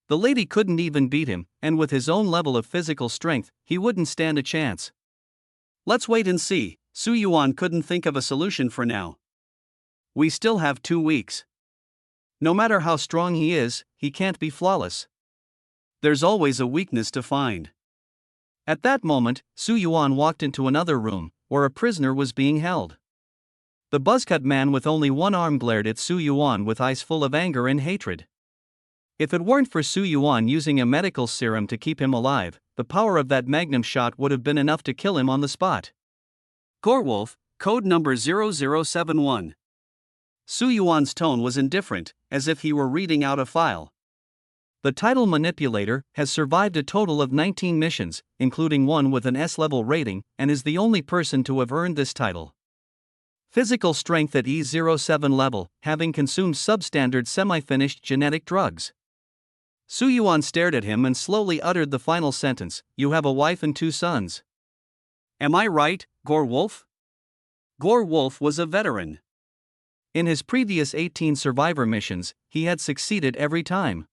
The lady couldn't even beat him, and with his own level of physical strength, he wouldn't stand a chance. Let's wait and see. Su Yuan couldn't think of a solution for now. We still have 2 weeks. No matter how strong he is, he can't be flawless. There's always a weakness to find. At that moment, Su Yuan walked into another room, where a prisoner was being held. The buzzcut man with only one arm glared at Su Yuan with eyes full of anger and hatred. If it weren't for Su Yuan using a medical serum to keep him alive, the power of that magnum shot would have been enough to kill him on the spot. Gorewolf, code number 0071. Su Yuan's tone was indifferent, as if he were reading out a file. The title Manipulator has survived a total of 19 missions, including one with an S-level rating, and is the only person to have earned this title. Physical strength at E07 level, having consumed substandard semi-finished genetic drugs. Su Yuan stared at him and slowly uttered the final sentence, "You have a wife and 2 sons. Am I right, Gorewolf?" Gorewolf was a veteran. In his previous 18 survivor missions, he had succeeded every time.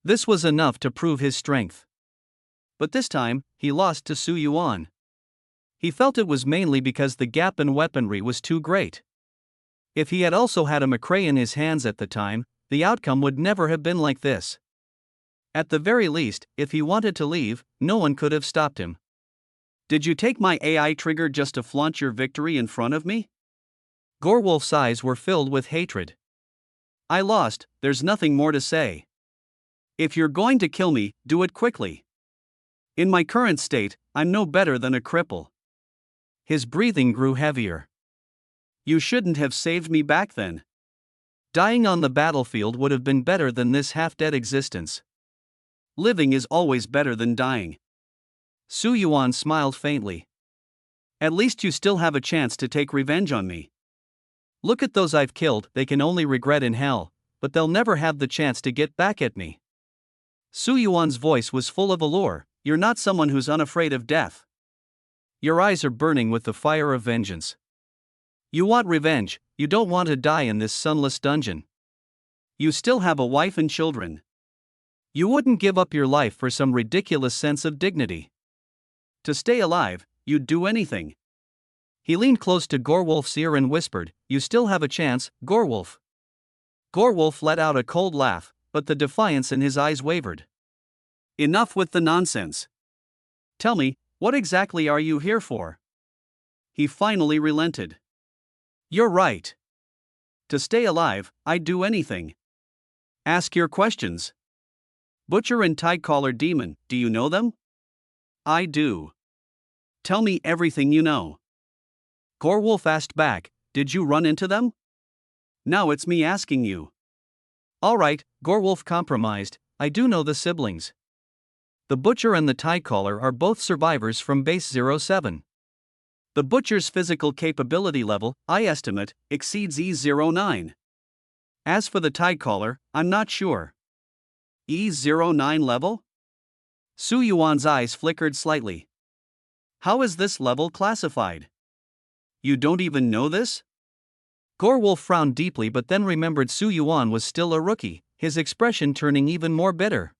This was enough to prove his strength. But this time, he lost to Su Yuan. He felt it was mainly because the gap in weaponry was too great. If he had also had a McRae in his hands at the time, the outcome would never have been like this. At the very least, if he wanted to leave, no one could have stopped him. Did you take my AI trigger just to flaunt your victory in front of me? Gorewolf's eyes were filled with hatred. I lost, there's nothing more to say. If you're going to kill me, do it quickly. In my current state, I'm no better than a cripple. His breathing grew heavier. You shouldn't have saved me back then. Dying on the battlefield would have been better than this half-dead existence. Living is always better than dying. Su Yuan smiled faintly. At least you still have a chance to take revenge on me. Look at those I've killed, they can only regret in hell, but they'll never have the chance to get back at me. Su Yuan's voice was full of allure. You're not someone who's unafraid of death. Your eyes are burning with the fire of vengeance. You want revenge, you don't want to die in this sunless dungeon. You still have a wife and children. You wouldn't give up your life for some ridiculous sense of dignity. To stay alive, you'd do anything. He leaned close to Gorewolf's ear and whispered, "You still have a chance, Gorewolf." Gorewolf let out a cold laugh, but the defiance in his eyes wavered. Enough with the nonsense. Tell me, what exactly are you here for? He finally relented. You're right. To stay alive, I'd do anything. Ask your questions. Butcher and tie-collar demon, do you know them? I do. Tell me everything you know. Gorewolf asked back, did you run into them? Now it's me asking you. Alright, Gorewolf compromised, I do know the siblings. The Butcher and the tie-collar are both survivors from Base 07. The Butcher's physical capability level, I estimate, exceeds E09. As for the tie-collar, I'm not sure. E09 level? Su Yuan's eyes flickered slightly. How is this level classified? You don't even know this? Gorewolf frowned deeply but then remembered Su Yuan was still a rookie, his expression turning even more bitter.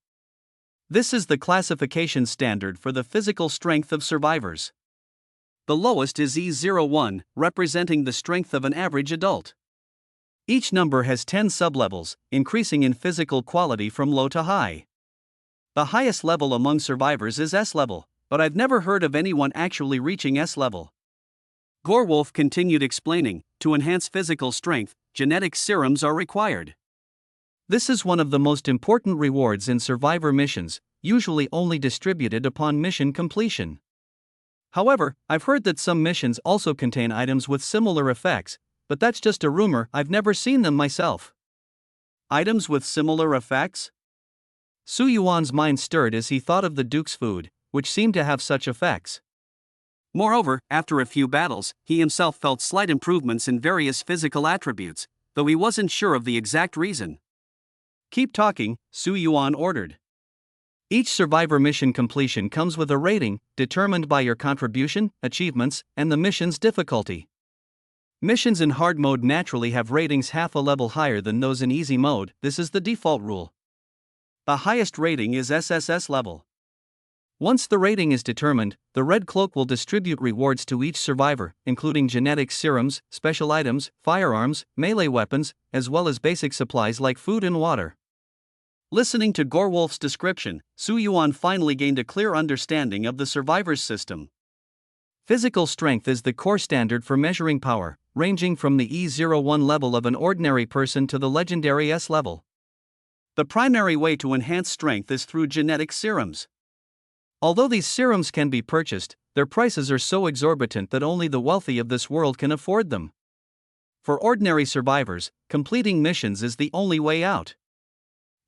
This is the classification standard for the physical strength of survivors. The lowest is E01, representing the strength of an average adult. Each number has 10 sublevels, increasing in physical quality from low to high. The highest level among survivors is S level, but I've never heard of anyone actually reaching S level. Gorewolf continued explaining, to enhance physical strength, genetic serums are required. This is one of the most important rewards in survivor missions, usually only distributed upon mission completion. However, I've heard that some missions also contain items with similar effects, but that's just a rumor, I've never seen them myself. Items with similar effects? Su Yuan's mind stirred as he thought of the Duke's food, which seemed to have such effects. Moreover, after a few battles, he himself felt slight improvements in various physical attributes, though he wasn't sure of the exact reason. Keep talking, Su Yuan ordered. Each survivor mission completion comes with a rating, determined by your contribution, achievements, and the mission's difficulty. Missions in hard mode naturally have ratings half a level higher than those in easy mode, this is the default rule. The highest rating is SSS level. Once the rating is determined, the Red Cloak will distribute rewards to each survivor, including genetic serums, special items, firearms, melee weapons, as well as basic supplies like food and water. Listening to Gorewolf's description, Su Yuan finally gained a clear understanding of the survivor's system. Physical strength is the core standard for measuring power, ranging from the E01 level of an ordinary person to the legendary S level. The primary way to enhance strength is through genetic serums. Although these serums can be purchased, their prices are so exorbitant that only the wealthy of this world can afford them. For ordinary survivors, completing missions is the only way out.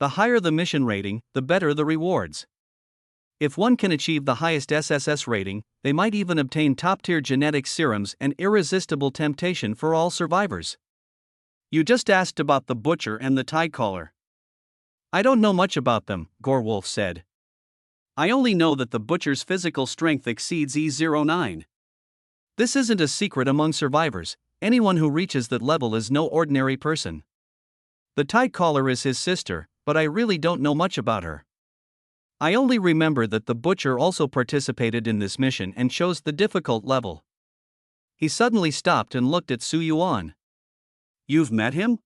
The higher the mission rating, the better the rewards. If one can achieve the highest SSS rating, they might even obtain top-tier genetic serums and irresistible temptation for all survivors. You just asked about the Butcher and the tie-collar. I don't know much about them, Gorewolf said. I only know that the Butcher's physical strength exceeds E09. This isn't a secret among survivors, anyone who reaches that level is no ordinary person. The tie-collar is his sister, but I really don't know much about her. I only remember that the Butcher also participated in this mission and chose the difficult level. He suddenly stopped and looked at Su Yuan. You've met him?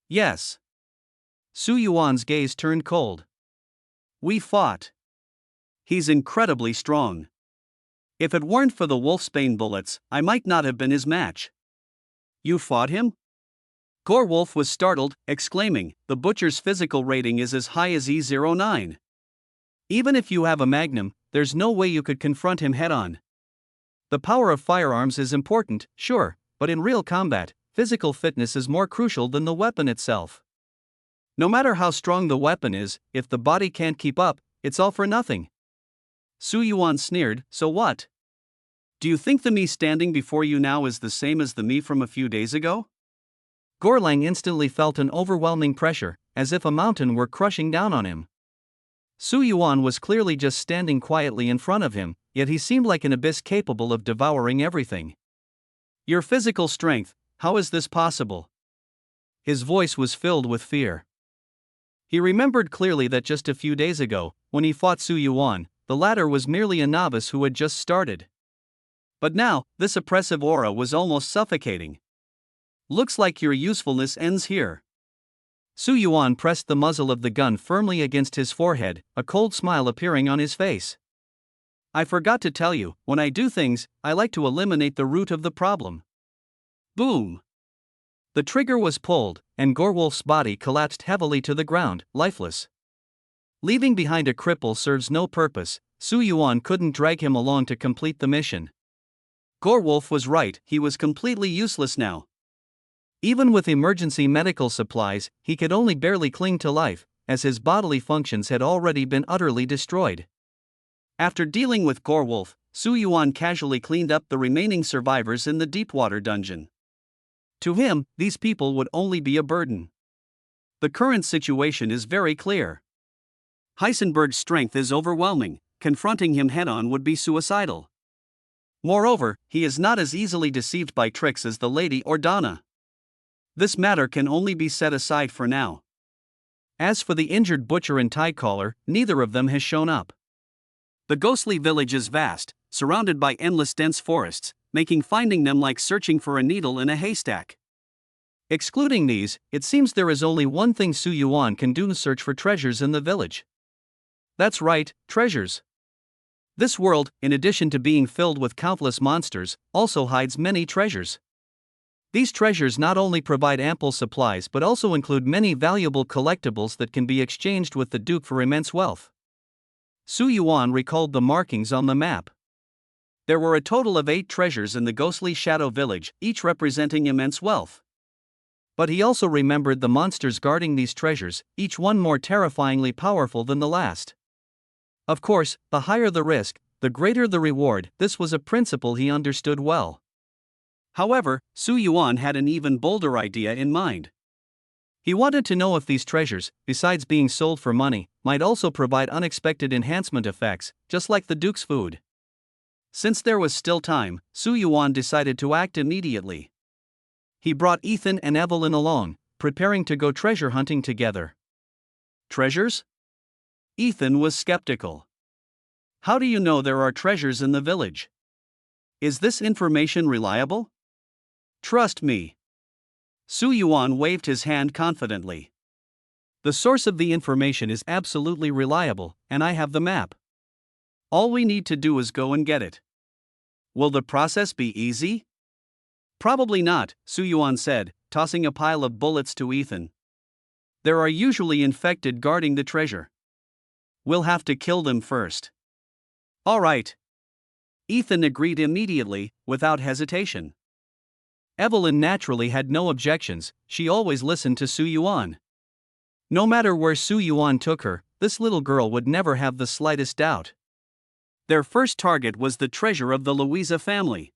Yes. Su Yuan's gaze turned cold. We fought. He's incredibly strong. If it weren't for the wolfsbane bullets, I might not have been his match. You fought him? Gorewolf was startled, exclaiming, the Butcher's physical rating is as high as E09. Even if you have a magnum, there's no way you could confront him head-on. The power of firearms is important, sure, but in real combat, physical fitness is more crucial than the weapon itself. No matter how strong the weapon is, if the body can't keep up, it's all for nothing. Su Yuan sneered, so what? Do you think the me standing before you now is the same as the me from a few days ago? Gorlang instantly felt an overwhelming pressure, as if a mountain were crushing down on him. Su Yuan was clearly just standing quietly in front of him, yet he seemed like an abyss capable of devouring everything. Your physical strength, how is this possible? His voice was filled with fear. He remembered clearly that just a few days ago, when he fought Su Yuan, the latter was merely a novice who had just started. But now, this oppressive aura was almost suffocating. Looks like your usefulness ends here. Su Yuan pressed the muzzle of the gun firmly against his forehead, a cold smile appearing on his face. I forgot to tell you, when I do things, I like to eliminate the root of the problem. Boom! The trigger was pulled, and Gorewolf's body collapsed heavily to the ground, lifeless. Leaving behind a cripple serves no purpose. Su Yuan couldn't drag him along to complete the mission. Gorewolf was right, he was completely useless now. Even with emergency medical supplies, he could only barely cling to life, as his bodily functions had already been utterly destroyed. After dealing with Gorewolf, Su Yuan casually cleaned up the remaining survivors in the deepwater dungeon. To him, these people would only be a burden. The current situation is very clear. Heisenberg's strength is overwhelming, confronting him head-on would be suicidal. Moreover, he is not as easily deceived by tricks as the lady or Donna. This matter can only be set aside for now. As for the injured butcher and tie collar, neither of them has shown up. The ghostly village is vast, surrounded by endless dense forests, making finding them like searching for a needle in a haystack. Excluding these, it seems there is only one thing Su Yuan can do: search for treasures in the village. That's right, treasures. This world, in addition to being filled with countless monsters, also hides many treasures. These treasures not only provide ample supplies but also include many valuable collectibles that can be exchanged with the Duke for immense wealth. Su Yuan recalled the markings on the map. There were a total of 8 treasures in the ghostly shadow village, each representing immense wealth. But he also remembered the monsters guarding these treasures, each one more terrifyingly powerful than the last. Of course, the higher the risk, the greater the reward. This was a principle he understood well. However, Su Yuan had an even bolder idea in mind. He wanted to know if these treasures, besides being sold for money, might also provide unexpected enhancement effects, just like the Duke's food. Since there was still time, Su Yuan decided to act immediately. He brought Ethan and Evelyn along, preparing to go treasure hunting together. Treasures? Ethan was skeptical. How do you know there are treasures in the village? Is this information reliable? Trust me. Su Yuan waved his hand confidently. The source of the information is absolutely reliable, and I have the map. All we need to do is go and get it. Will the process be easy? Probably not, Su Yuan said, tossing a pile of bullets to Ethan. There are usually infected guarding the treasure. We'll have to kill them first. All right. Ethan agreed immediately, without hesitation. Evelyn naturally had no objections. She always listened to Su Yuan. No matter where Su Yuan took her, this little girl would never have the slightest doubt. Their first target was the treasure of the Louisa family.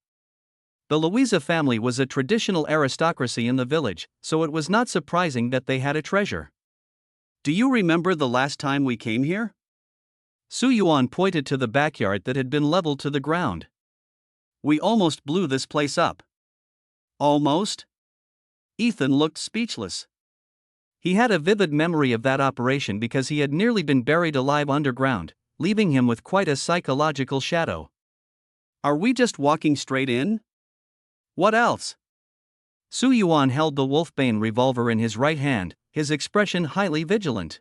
The Louisa family was a traditional aristocracy in the village, so it was not surprising that they had a treasure. Do you remember the last time we came here? Su Yuan pointed to the backyard that had been leveled to the ground. We almost blew this place up. Almost? Ethan looked speechless. He had a vivid memory of that operation because he had nearly been buried alive underground, leaving him with quite a psychological shadow. Are we just walking straight in? What else? Su Yuan held the Wolfbane revolver in his right hand, his expression highly vigilant.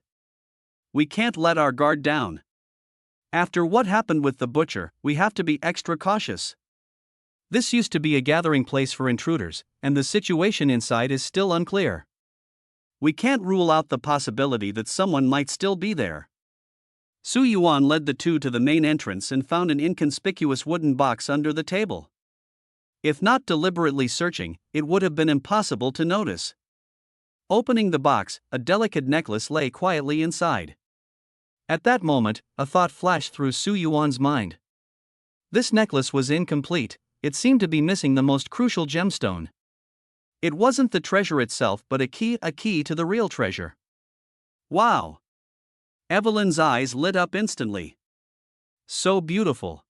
We can't let our guard down. After what happened with the butcher, we have to be extra cautious. This used to be a gathering place for intruders, and the situation inside is still unclear. We can't rule out the possibility that someone might still be there. Su Yuan led the two to the main entrance and found an inconspicuous wooden box under the table. If not deliberately searching, it would have been impossible to notice. Opening the box, a delicate necklace lay quietly inside. At that moment, a thought flashed through Su Yuan's mind. This necklace was incomplete. It seemed to be missing the most crucial gemstone. It wasn't the treasure itself but a key to the real treasure. Wow! Evelyn's eyes lit up instantly. So beautiful.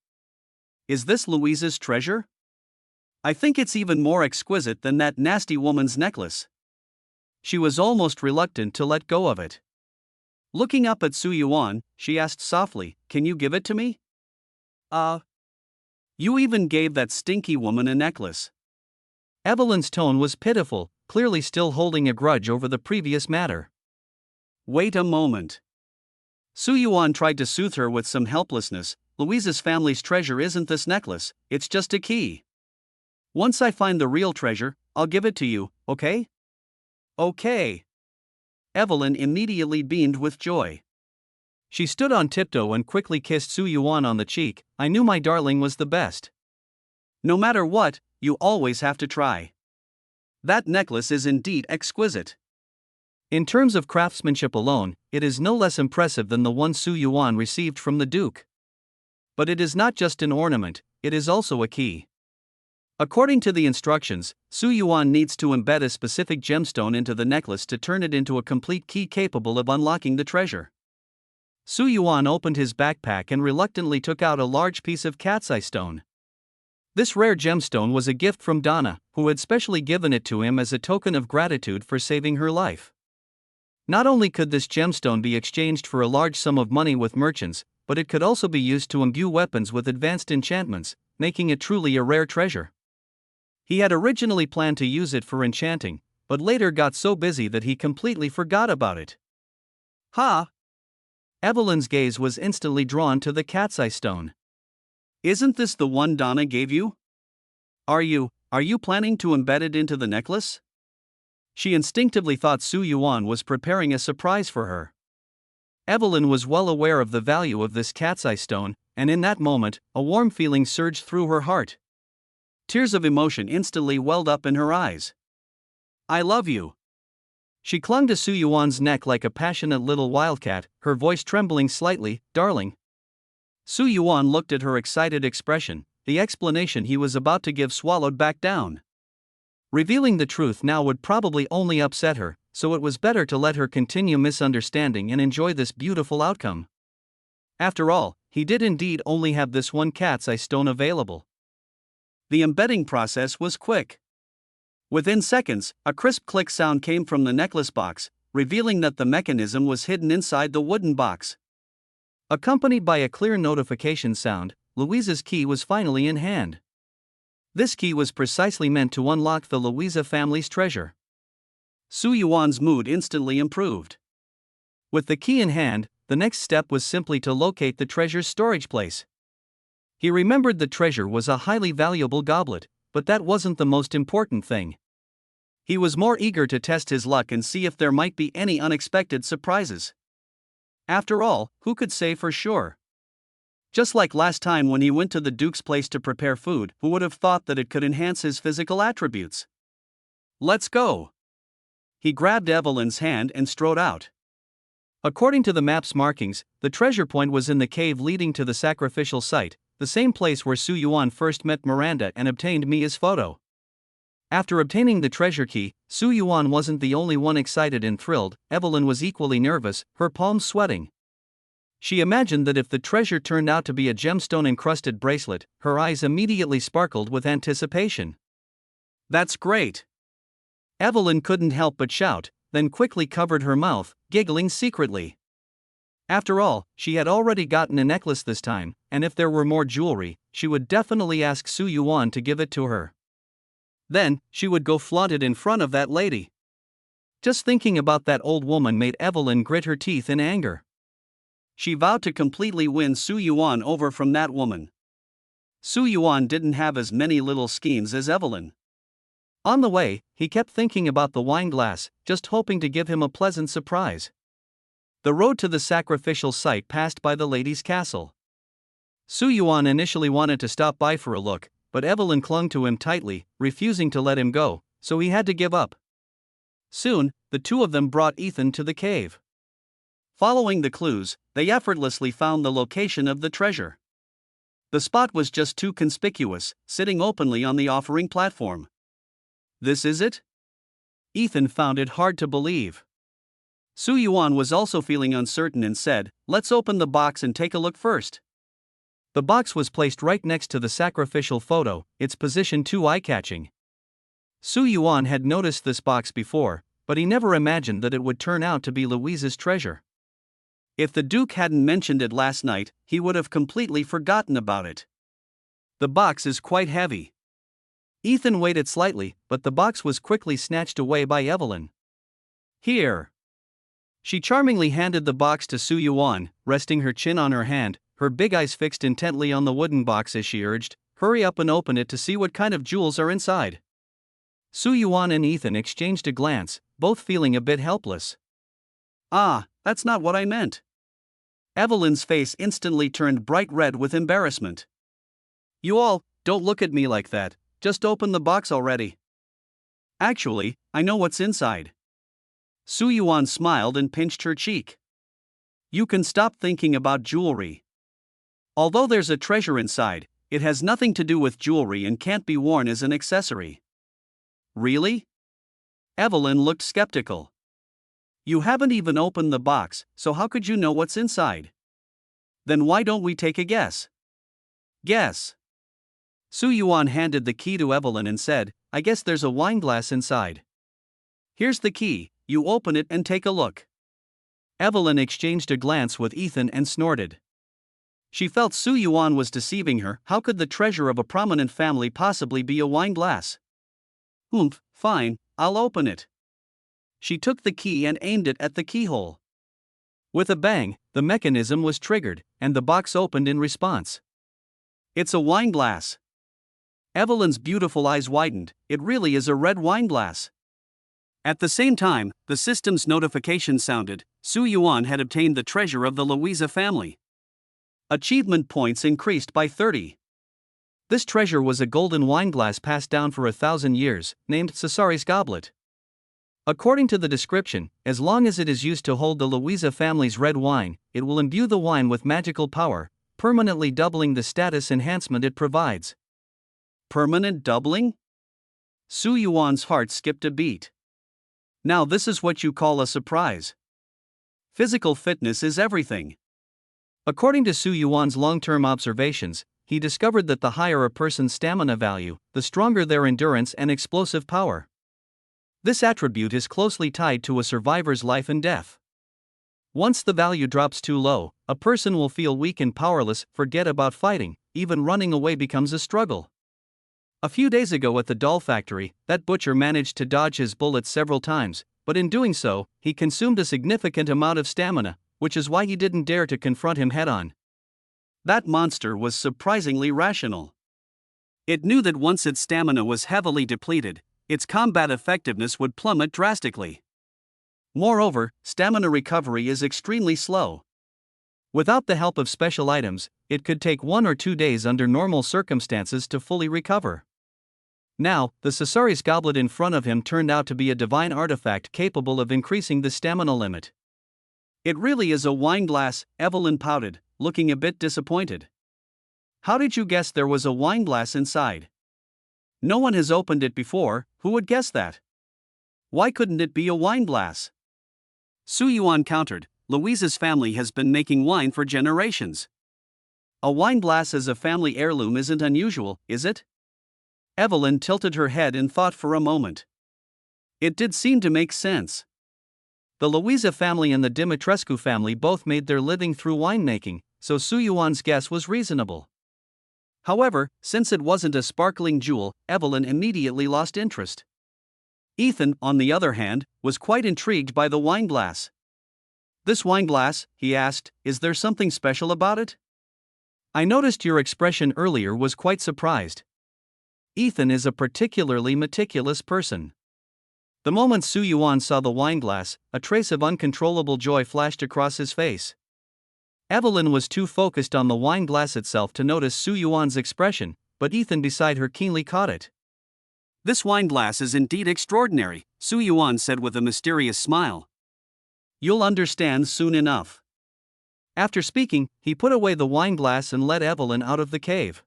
Is this Louisa's treasure? I think it's even more exquisite than that nasty woman's necklace. She was almost reluctant to let go of it. Looking up at Su Yuan, she asked softly, "Can you give it to me?" You even gave that stinky woman a necklace." Evelyn's tone was pitiful, clearly still holding a grudge over the previous matter. Wait a moment. Su Yuan tried to soothe her with some helplessness, Louise's family's treasure isn't this necklace, it's just a key. Once I find the real treasure, I'll give it to you, okay? Okay. Evelyn immediately beamed with joy. She stood on tiptoe and quickly kissed Su Yuan on the cheek. I knew my darling was the best. No matter what, you always have to try. That necklace is indeed exquisite. In terms of craftsmanship alone, it is no less impressive than the one Su Yuan received from the Duke. But it is not just an ornament, it is also a key. According to the instructions, Su Yuan needs to embed a specific gemstone into the necklace to turn it into a complete key capable of unlocking the treasure. Su Yuan opened his backpack and reluctantly took out a large piece of cat's eye stone. This rare gemstone was a gift from Donna, who had specially given it to him as a token of gratitude for saving her life. Not only could this gemstone be exchanged for a large sum of money with merchants, but it could also be used to imbue weapons with advanced enchantments, making it truly a rare treasure. He had originally planned to use it for enchanting, but later got so busy that he completely forgot about it. Ha! Evelyn's gaze was instantly drawn to the cat's eye stone. Isn't this the one Donna gave you? Are you planning to embed it into the necklace? She instinctively thought Su Yuan was preparing a surprise for her. Evelyn was well aware of the value of this cat's eye stone, and in that moment, a warm feeling surged through her heart. Tears of emotion instantly welled up in her eyes. I love you. She clung to Su Yuan's neck like a passionate little wildcat, her voice trembling slightly. Darling. Su Yuan looked at her excited expression, the explanation he was about to give swallowed back down. Revealing the truth now would probably only upset her, so it was better to let her continue misunderstanding and enjoy this beautiful outcome. After all, he did indeed only have this one cat's eye stone available. The embedding process was quick. Within seconds, a crisp click sound came from the necklace box, revealing that the mechanism was hidden inside the wooden box. Accompanied by a clear notification sound, Louise's key was finally in hand. This key was precisely meant to unlock the Louisa family's treasure. Su Yuan's mood instantly improved. With the key in hand, the next step was simply to locate the treasure's storage place. He remembered the treasure was a highly valuable goblet, but that wasn't the most important thing. He was more eager to test his luck and see if there might be any unexpected surprises. After all, who could say for sure? Just like last time when he went to the Duke's place to prepare food, who would have thought that it could enhance his physical attributes? Let's go. He grabbed Evelyn's hand and strode out. According to the map's markings, the treasure point was in the cave leading to the sacrificial site, the same place where Su Yuan first met Miranda and obtained Mia's photo. After obtaining the treasure key, Su Yuan wasn't the only one excited and thrilled. Evelyn was equally nervous, her palms sweating. She imagined that if the treasure turned out to be a gemstone-encrusted bracelet, her eyes immediately sparkled with anticipation. That's great! Evelyn couldn't help but shout, then quickly covered her mouth, giggling secretly. After all, she had already gotten a necklace this time, and if there were more jewelry, she would definitely ask Su Yuan to give it to her. Then, she would go flaunt it in front of that lady. Just thinking about that old woman made Evelyn grit her teeth in anger. She vowed to completely win Su Yuan over from that woman. Su Yuan didn't have as many little schemes as Evelyn. On the way, he kept thinking about the wine glass, just hoping to give him a pleasant surprise. The road to the sacrificial site passed by the lady's castle. Su Yuan initially wanted to stop by for a look, but Evelyn clung to him tightly, refusing to let him go, so he had to give up. Soon, the two of them brought Ethan to the cave. Following the clues, they effortlessly found the location of the treasure. The spot was just too conspicuous, sitting openly on the offering platform. This is it? Ethan found it hard to believe. Su Yuan was also feeling uncertain and said, "Let's open the box and take a look first." The box was placed right next to the sacrificial photo, its position too eye-catching. Su Yuan had noticed this box before, but he never imagined that it would turn out to be Louise's treasure. If the Duke hadn't mentioned it last night, he would have completely forgotten about it. The box is quite heavy. Ethan waited slightly, but the box was quickly snatched away by Evelyn. Here. She charmingly handed the box to Su Yuan, resting her chin on her hand, her big eyes fixed intently on the wooden box as she urged, "Hurry up and open it to see what kind of jewels are inside." Su Yuan and Ethan exchanged a glance, both feeling a bit helpless. "Ah, that's not what I meant." Evelyn's face instantly turned bright red with embarrassment. "You all, don't look at me like that, just open the box already." "Actually, I know what's inside." Su Yuan smiled and pinched her cheek. "You can stop thinking about jewelry. Although there's a treasure inside, it has nothing to do with jewelry and can't be worn as an accessory." "Really?" Evelyn looked skeptical. "You haven't even opened the box, so how could you know what's inside?" "Then why don't we take a guess?" "Guess." Su Yuan handed the key to Evelyn and said, "I guess there's a wine glass inside. Here's the key, you open it and take a look." Evelyn exchanged a glance with Ethan and snorted. She felt Su Yuan was deceiving her. How could the treasure of a prominent family possibly be a wine glass? Fine, I'll open it." She took the key and aimed it at the keyhole. With a bang, the mechanism was triggered, and the box opened in response. "It's a wine glass." Evelyn's beautiful eyes widened. "It really is a red wine glass." At the same time, the system's notification sounded. Su Yuan had obtained the treasure of the Louisa family. Achievement points increased by 30. This treasure was a golden wineglass passed down for 1,000 years, named Cesari's Goblet. According to the description, as long as it is used to hold the Louisa family's red wine, it will imbue the wine with magical power, permanently doubling the status enhancement it provides. Permanent doubling? Su Yuan's heart skipped a beat. Now this is what you call a surprise. Physical fitness is everything. According to Su Yuan's long-term observations, he discovered that the higher a person's stamina value, the stronger their endurance and explosive power. This attribute is closely tied to a survivor's life and death. Once the value drops too low, a person will feel weak and powerless. Forget about fighting, even running away becomes a struggle. A few days ago at the doll factory, that butcher managed to dodge his bullets several times, but in doing so, he consumed a significant amount of stamina, which is why he didn't dare to confront him head-on. That monster was surprisingly rational. It knew that once its stamina was heavily depleted, its combat effectiveness would plummet drastically. Moreover, stamina recovery is extremely slow. Without the help of special items, it could take 1 or 2 days under normal circumstances to fully recover. Now, the Cesari's goblet in front of him turned out to be a divine artifact capable of increasing the stamina limit. It really is a wine glass, Evelyn pouted, looking a bit disappointed. How did you guess there was a wine glass inside? No one has opened it before, who would guess that? Why couldn't it be a wine glass? Su Yuan countered, Louisa's family has been making wine for generations. A wine glass as a family heirloom isn't unusual, is it? Evelyn tilted her head in thought for a moment. It did seem to make sense. The Louisa family and the Dimitrescu family both made their living through winemaking, so Su Yuan's guess was reasonable. However, since it wasn't a sparkling jewel, Evelyn immediately lost interest. Ethan, on the other hand, was quite intrigued by the wine glass. "This wine glass," he asked, "is there something special about it? I noticed your expression earlier was quite surprised." Ethan is a particularly meticulous person. The moment Su Yuan saw the wine glass, a trace of uncontrollable joy flashed across his face. Evelyn was too focused on the wine glass itself to notice Su Yuan's expression, but Ethan beside her keenly caught it. "This wine glass is indeed extraordinary," Su Yuan said with a mysterious smile. "You'll understand soon enough." After speaking, he put away the wine glass and led Evelyn out of the cave.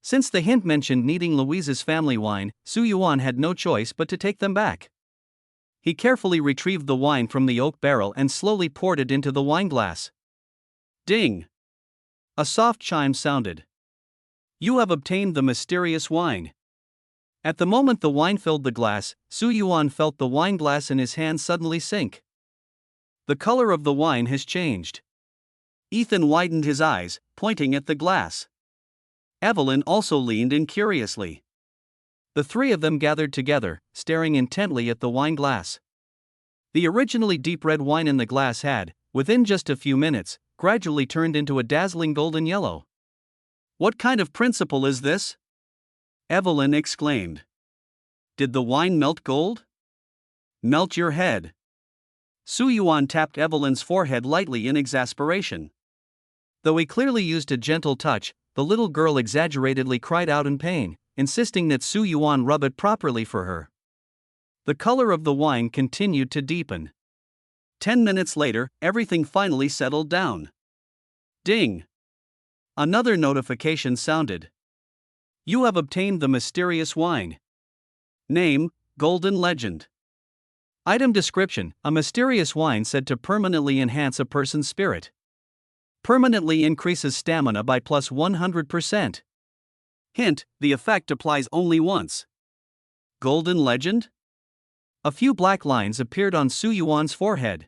Since the hint mentioned needing Louisa's family wine, Su Yuan had no choice but to take them back. He carefully retrieved the wine from the oak barrel and slowly poured it into the wine glass. Ding! A soft chime sounded. "You have obtained the mysterious wine." At the moment the wine filled the glass, Su Yuan felt the wine glass in his hand suddenly sink. The color of the wine has changed. Ethan widened his eyes, pointing at the glass. Evelyn also leaned in curiously. The three of them gathered together, staring intently at the wine glass. The originally deep red wine in the glass had, within just a few minutes, gradually turned into a dazzling golden yellow. What kind of principle is this? Evelyn exclaimed. Did the wine melt gold? Melt your head. Su Yuan tapped Evelyn's forehead lightly in exasperation. Though he clearly used a gentle touch, the little girl exaggeratedly cried out in pain, insisting that Su Yuan rub it properly for her. The color of the wine continued to deepen. 10 minutes later, everything finally settled down. Ding! Another notification sounded. You have obtained the mysterious wine. Name, Golden Legend. Item description: a mysterious wine said to permanently enhance a person's spirit. Permanently increases stamina by plus 100%. Hint: the effect applies only once. Golden Legend? A few black lines appeared on Su Yuan's forehead.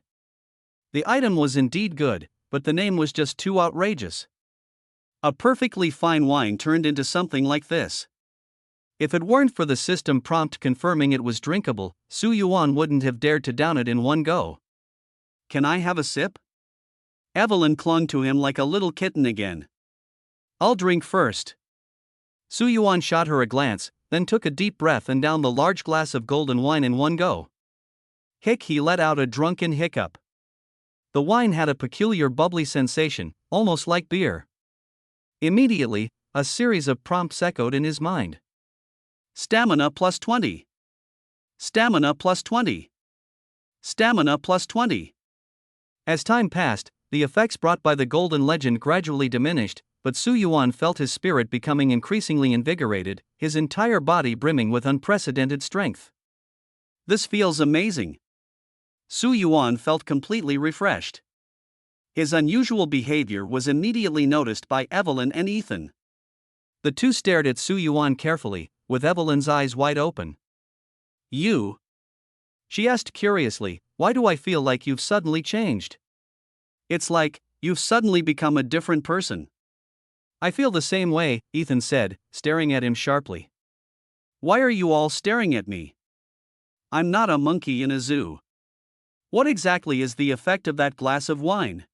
The item was indeed good, but the name was just too outrageous. A perfectly fine wine turned into something like this. If it weren't for the system prompt confirming it was drinkable, Su Yuan wouldn't have dared to down it in one go. Can I have a sip? Evelyn clung to him like a little kitten again. I'll drink first. Su Yuan shot her a glance, then took a deep breath and downed the large glass of golden wine in one go. He let out a drunken hiccup. The wine had a peculiar bubbly sensation, almost like beer. Immediately, a series of prompts echoed in his mind. Stamina plus 20. Stamina plus 20. Stamina plus 20. As time passed, the effects brought by the Golden Legend gradually diminished, but Su Yuan felt his spirit becoming increasingly invigorated, his entire body brimming with unprecedented strength. This feels amazing. Su Yuan felt completely refreshed. His unusual behavior was immediately noticed by Evelyn and Ethan. The two stared at Su Yuan carefully, with Evelyn's eyes wide open. You? She asked curiously, why do I feel like you've suddenly changed? It's like, you've suddenly become a different person. I feel the same way, Ethan said, staring at him sharply. Why are you all staring at me? I'm not a monkey in a zoo. What exactly is the effect of that glass of wine?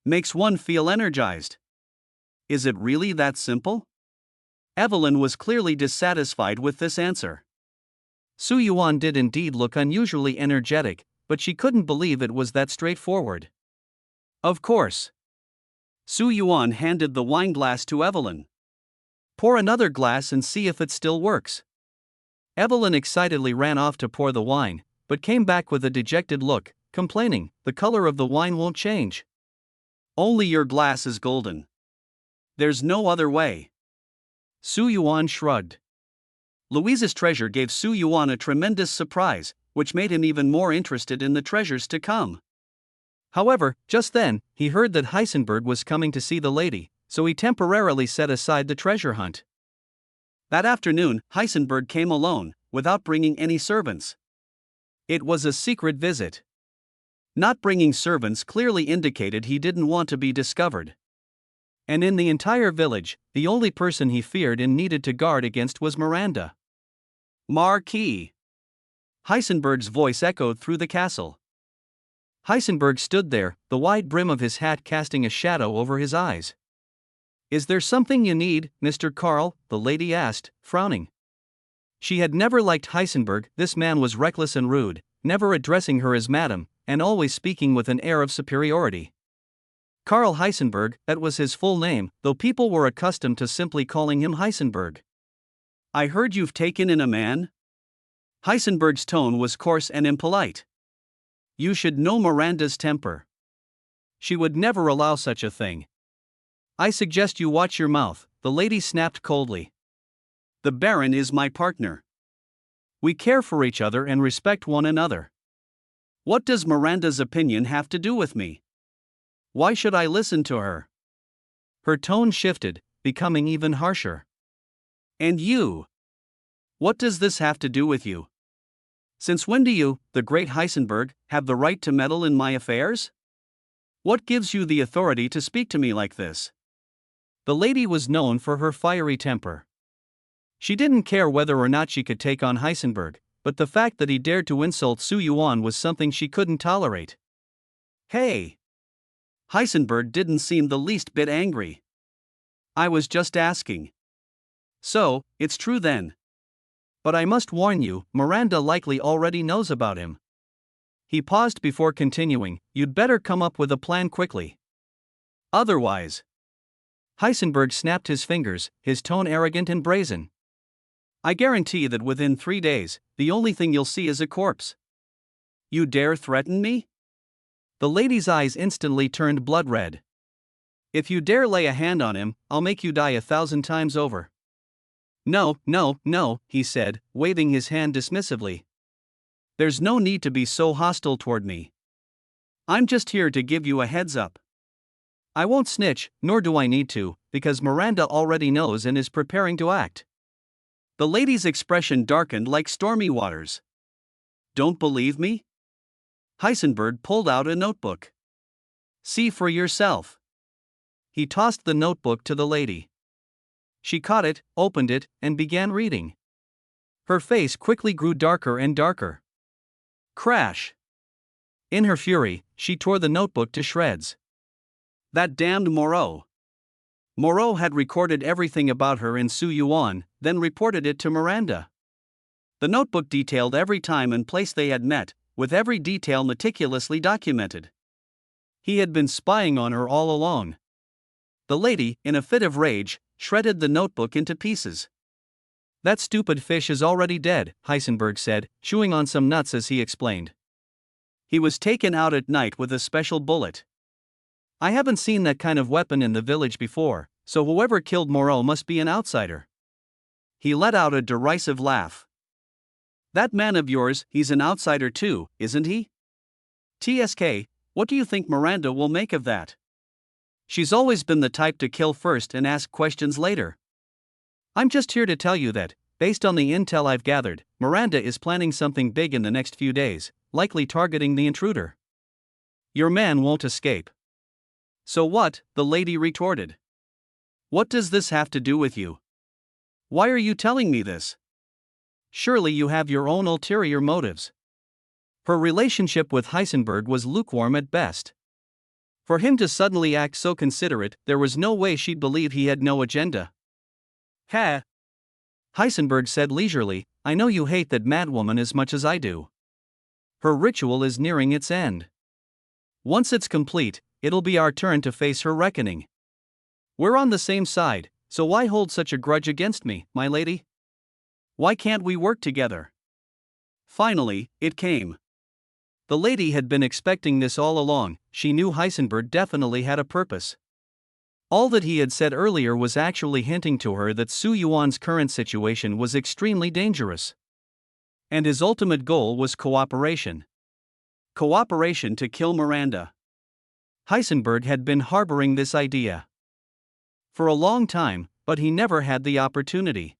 Makes one feel energized. Is it really that simple? Evelyn was clearly dissatisfied with this answer. Su Yuan did indeed look unusually energetic, but she couldn't believe it was that straightforward. Of course. Su Yuan handed the wine glass to Evelyn. Pour another glass and see if it still works. Evelyn excitedly ran off to pour the wine, but came back with a dejected look, complaining, the color of the wine won't change. Only your glass is golden. There's no other way. Su Yuan shrugged. Louise's treasure gave Su Yuan a tremendous surprise, which made him even more interested in the treasures to come. However, just then, he heard that Heisenberg was coming to see the lady, so he temporarily set aside the treasure hunt. That afternoon, Heisenberg came alone, without bringing any servants. It was a secret visit. Not bringing servants clearly indicated he didn't want to be discovered. And in the entire village, the only person he feared and needed to guard against was Miranda. Marquis. Heisenberg's voice echoed through the castle. Heisenberg stood there, the wide brim of his hat casting a shadow over his eyes. Is there something you need, Mr. Carl? The lady asked, frowning. She had never liked Heisenberg. This man was reckless and rude, never addressing her as madam, and always speaking with an air of superiority. Carl Heisenberg, that was his full name, though people were accustomed to simply calling him Heisenberg. I heard you've taken in a man? Heisenberg's tone was coarse and impolite. You should know Miranda's temper. She would never allow such a thing. I suggest you watch your mouth, the lady snapped coldly. The Baron is my partner. We care for each other and respect one another. What does Miranda's opinion have to do with me? Why should I listen to her? Her tone shifted, becoming even harsher. And you? What does this have to do with you? Since when do you, the great Heisenberg, have the right to meddle in my affairs? What gives you the authority to speak to me like this? The lady was known for her fiery temper. She didn't care whether or not she could take on Heisenberg, but the fact that he dared to insult Su Yuan was something she couldn't tolerate. Hey! Heisenberg didn't seem the least bit angry. I was just asking. So, it's true then. But I must warn you, Miranda likely already knows about him. He paused before continuing, you'd better come up with a plan quickly. Otherwise. Heisenberg snapped his fingers, his tone arrogant and brazen. I guarantee that within 3 days, the only thing you'll see is a corpse. You dare threaten me? The lady's eyes instantly turned blood red. If you dare lay a hand on him, I'll make you die 1,000 times over. No, no, no, he said, waving his hand dismissively. There's no need to be so hostile toward me. I'm just here to give you a heads up. I won't snitch, nor do I need to, because Miranda already knows and is preparing to act. The lady's expression darkened like stormy waters. Don't believe me? Heisenberg pulled out a notebook. See for yourself. He tossed the notebook to the lady. She caught it, opened it, and began reading. Her face quickly grew darker and darker. Crash. In her fury, she tore the notebook to shreds. That damned Moreau. Moreau had recorded everything about her in Su Yuan, then reported it to Miranda. The notebook detailed every time and place they had met, with every detail meticulously documented. He had been spying on her all along. The lady, in a fit of rage, shredded the notebook into pieces. That stupid fish is already dead, Heisenberg said, chewing on some nuts as he explained. He was taken out at night with a special bullet. I haven't seen that kind of weapon in the village before, so whoever killed Moreau must be an outsider. He let out a derisive laugh. That man of yours, he's an outsider too, isn't he? TSK, what do you think Miranda will make of that? She's always been the type to kill first and ask questions later. I'm just here to tell you that, based on the intel I've gathered, Miranda is planning something big in the next few days, likely targeting the intruder. Your man won't escape. So what? The lady retorted. What does this have to do with you? Why are you telling me this? Surely you have your own ulterior motives. Her relationship with Heisenberg was lukewarm at best. For him to suddenly act so considerate, there was no way she'd believe he had no agenda. Ha! Heisenberg said leisurely, I know you hate that madwoman as much as I do. Her ritual is nearing its end. Once it's complete, it'll be our turn to face her reckoning. We're on the same side, so why hold such a grudge against me, my lady? Why can't we work together? Finally, it came. The lady had been expecting this all along. She knew Heisenberg definitely had a purpose. All that he had said earlier was actually hinting to her that Su Yuan's current situation was extremely dangerous. And his ultimate goal was cooperation. Cooperation to kill Miranda. Heisenberg had been harboring this idea for a long time, but he never had the opportunity.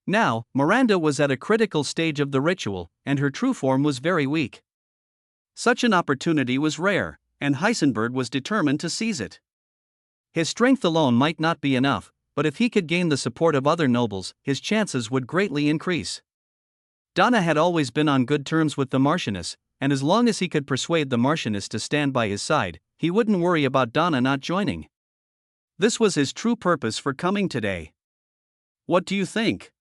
Now, Miranda was at a critical stage of the ritual, and her true form was very weak. Such an opportunity was rare, and Heisenberg was determined to seize it. His strength alone might not be enough, but if he could gain the support of other nobles, his chances would greatly increase. Donna had always been on good terms with the Marchioness, and as long as he could persuade the Marchioness to stand by his side, he wouldn't worry about Donna not joining. This was his true purpose for coming today. What do you think?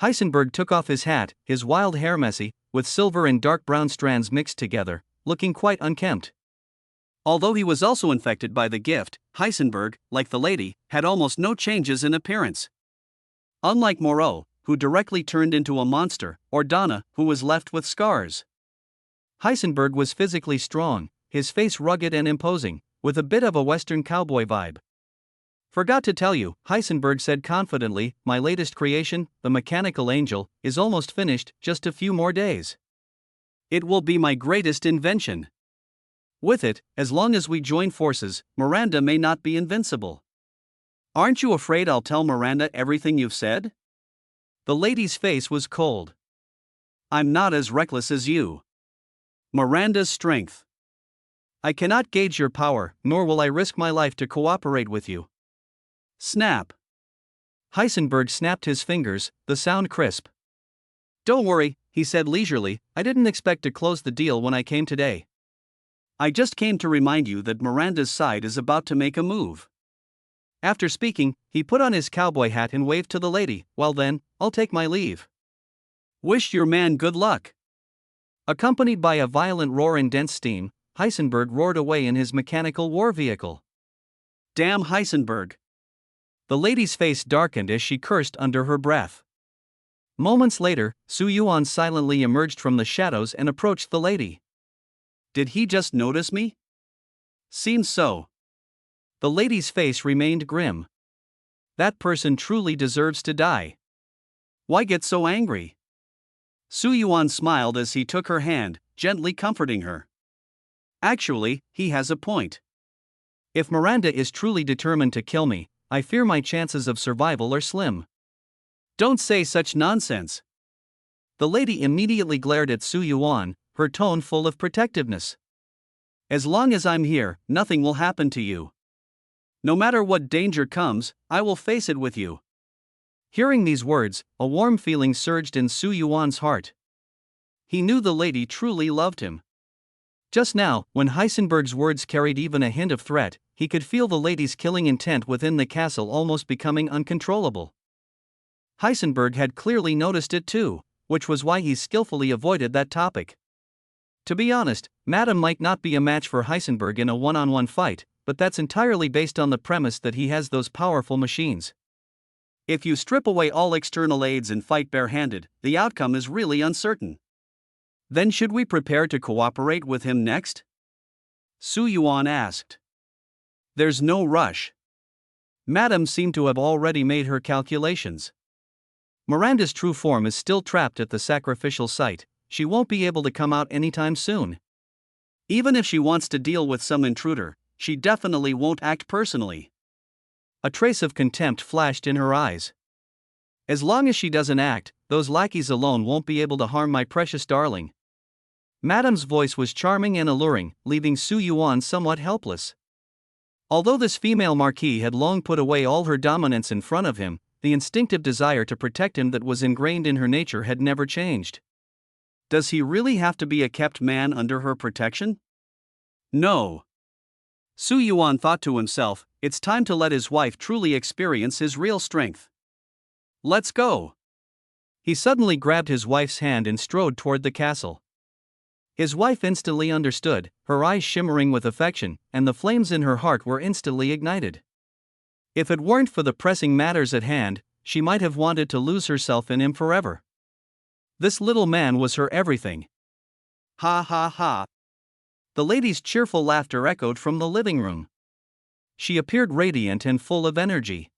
Heisenberg took off his hat, his wild hair messy, with silver and dark brown strands mixed together, looking quite unkempt. Although he was also infected by the gift, Heisenberg, like the lady, had almost no changes in appearance. Unlike Moreau, who directly turned into a monster, or Donna, who was left with scars. Heisenberg was physically strong, his face rugged and imposing, with a bit of a Western cowboy vibe. Forgot to tell you, Heisenberg said confidently, my latest creation, the mechanical angel, is almost finished, just a few more days. It will be my greatest invention. With it, as long as we join forces, Miranda may not be invincible. Aren't you afraid I'll tell Miranda everything you've said? The lady's face was cold. I'm not as reckless as you. Miranda's strength. I cannot gauge your power, nor will I risk my life to cooperate with you. Snap. Heisenberg snapped his fingers, the sound crisp. Don't worry, he said leisurely, I didn't expect to close the deal when I came today. I just came to remind you that Miranda's side is about to make a move. After speaking, he put on his cowboy hat and waved to the lady. Well then, I'll take my leave. Wish your man good luck. Accompanied by a violent roar and dense steam, Heisenberg roared away in his mechanical war vehicle. Damn Heisenberg. The lady's face darkened as she cursed under her breath. Moments later, Su Yuan silently emerged from the shadows and approached the lady. Did he just notice me? Seems so. The lady's face remained grim. That person truly deserves to die. Why get so angry? Su Yuan smiled as he took her hand, gently comforting her. Actually, he has a point. If Miranda is truly determined to kill me, I fear my chances of survival are slim. Don't say such nonsense. The lady immediately glared at Su Yuan, her tone full of protectiveness. As long as I'm here, nothing will happen to you. No matter what danger comes, I will face it with you. Hearing these words, a warm feeling surged in Su Yuan's heart. He knew the lady truly loved him. Just now, when Heisenberg's words carried even a hint of threat, he could feel the lady's killing intent within the castle almost becoming uncontrollable. Heisenberg had clearly noticed it too, which was why he skillfully avoided that topic. To be honest, Madame might not be a match for Heisenberg in a one-on-one fight, but that's entirely based on the premise that he has those powerful machines. If you strip away all external aids and fight barehanded, the outcome is really uncertain. Then should we prepare to cooperate with him next? Su Yuan asked. There's no rush. Madame seemed to have already made her calculations. Miranda's true form is still trapped at the sacrificial site. She won't be able to come out anytime soon. Even if she wants to deal with some intruder, she definitely won't act personally. A trace of contempt flashed in her eyes. As long as she doesn't act, those lackeys alone won't be able to harm my precious darling. Madame's voice was charming and alluring, leaving Su Yuan somewhat helpless. Although this female marquis had long put away all her dominance in front of him, the instinctive desire to protect him that was ingrained in her nature had never changed. Does he really have to be a kept man under her protection? No. Su Yuan thought to himself, it's time to let his wife truly experience his real strength. Let's go. He suddenly grabbed his wife's hand and strode toward the castle. His wife instantly understood, her eyes shimmering with affection, and the flames in her heart were instantly ignited. If it weren't for the pressing matters at hand, she might have wanted to lose herself in him forever. This little man was her everything. Ha ha ha. The lady's cheerful laughter echoed from the living room. She appeared radiant and full of energy.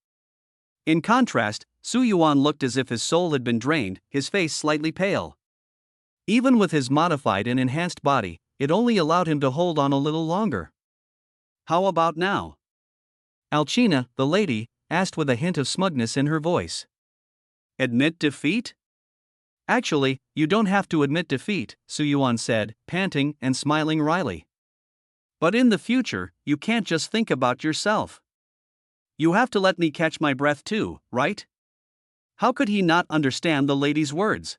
In contrast, Su Yuan looked as if his soul had been drained, his face slightly pale. Even with his modified and enhanced body, it only allowed him to hold on a little longer. How about now? Alcina, the lady, asked with a hint of smugness in her voice. Admit defeat? Actually, you don't have to admit defeat, Su Yuan said, panting and smiling wryly. But in the future, you can't just think about yourself. You have to let me catch my breath too, right? How could he not understand the lady's words?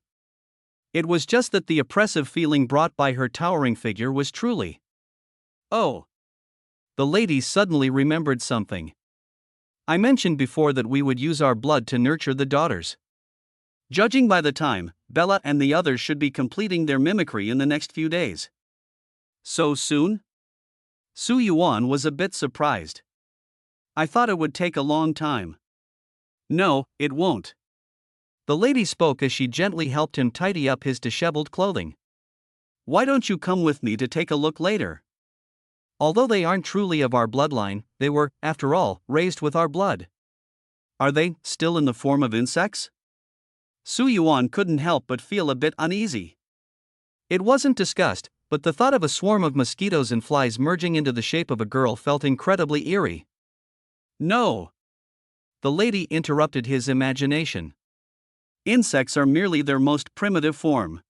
It was just that the oppressive feeling brought by her towering figure was truly. Oh. The lady suddenly remembered something. I mentioned before that we would use our blood to nurture the daughters. Judging by the time, Bella and the others should be completing their mimicry in the next few days. So soon? Su Yuan was a bit surprised. I thought it would take a long time. No, it won't. The lady spoke as she gently helped him tidy up his disheveled clothing. Why don't you come with me to take a look later? Although they aren't truly of our bloodline, they were, after all, raised with our blood. Are they still in the form of insects? Su Yuan couldn't help but feel a bit uneasy. It wasn't disgust, but the thought of a swarm of mosquitoes and flies merging into the shape of a girl felt incredibly eerie. No. The lady interrupted his imagination. Insects are merely their most primitive form.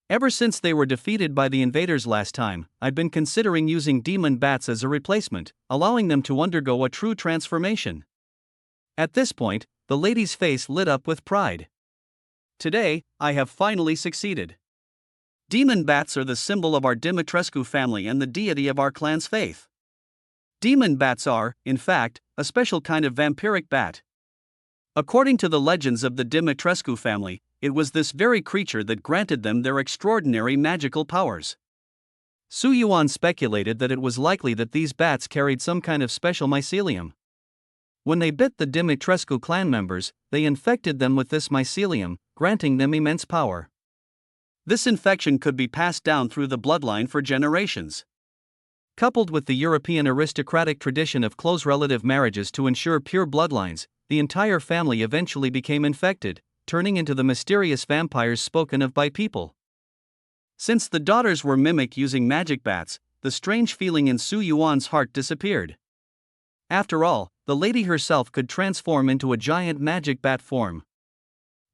Ever since they were defeated by the invaders last time, I'd been considering using demon bats as a replacement, allowing them to undergo a true transformation. At this point, the lady's face lit up with pride. Today, I have finally succeeded. Demon bats are the symbol of our Dimitrescu family and the deity of our clan's faith. Demon bats are, in fact, a special kind of vampiric bat. According to the legends of the Dimitrescu family, it was this very creature that granted them their extraordinary magical powers. Su Yuan speculated that it was likely that these bats carried some kind of special mycelium. When they bit the Dimitrescu clan members, they infected them with this mycelium, granting them immense power. This infection could be passed down through the bloodline for generations. Coupled with the European aristocratic tradition of close relative marriages to ensure pure bloodlines, the entire family eventually became infected, turning into the mysterious vampires spoken of by people. Since the daughters were mimicked using magic bats, the strange feeling in Su Yuan's heart disappeared. After all, the lady herself could transform into a giant magic bat form.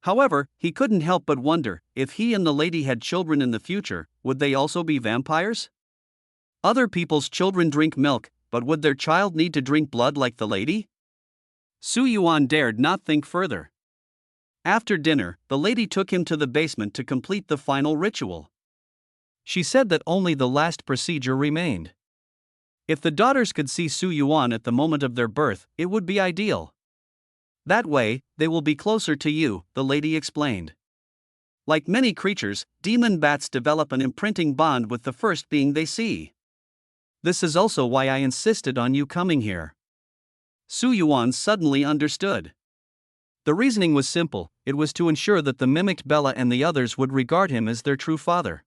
However, he couldn't help but wonder, if he and the lady had children in the future, would they also be vampires? Other people's children drink milk, but would their child need to drink blood like the lady? Su Yuan dared not think further. After dinner, the lady took him to the basement to complete the final ritual. She said that only the last procedure remained. If the daughters could see Su Yuan at the moment of their birth, it would be ideal. That way, they will be closer to you, the lady explained. Like many creatures, demon bats develop an imprinting bond with the first being they see. This is also why I insisted on you coming here. Su Yuan suddenly understood. The reasoning was simple, it was to ensure that the mimicked Bella and the others would regard him as their true father.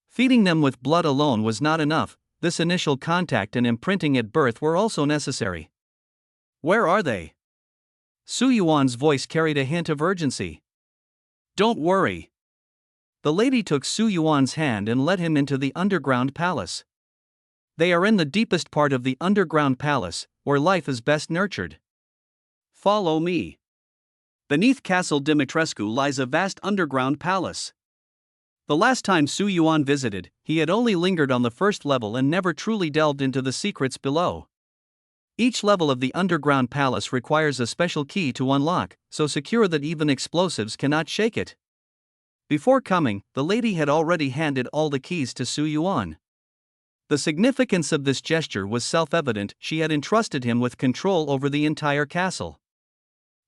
Feeding them with blood alone was not enough, this initial contact and imprinting at birth were also necessary. Where are they? Su Yuan's voice carried a hint of urgency. Don't worry. The lady took Su Yuan's hand and led him into the underground palace. They are in the deepest part of the underground palace, where life is best nurtured. Follow me. Beneath Castle Dimitrescu lies a vast underground palace. The last time Su Yuan visited, he had only lingered on the first level and never truly delved into the secrets below. Each level of the underground palace requires a special key to unlock, so secure that even explosives cannot shake it. Before coming, the lady had already handed all the keys to Su Yuan. The significance of this gesture was self-evident, she had entrusted him with control over the entire castle.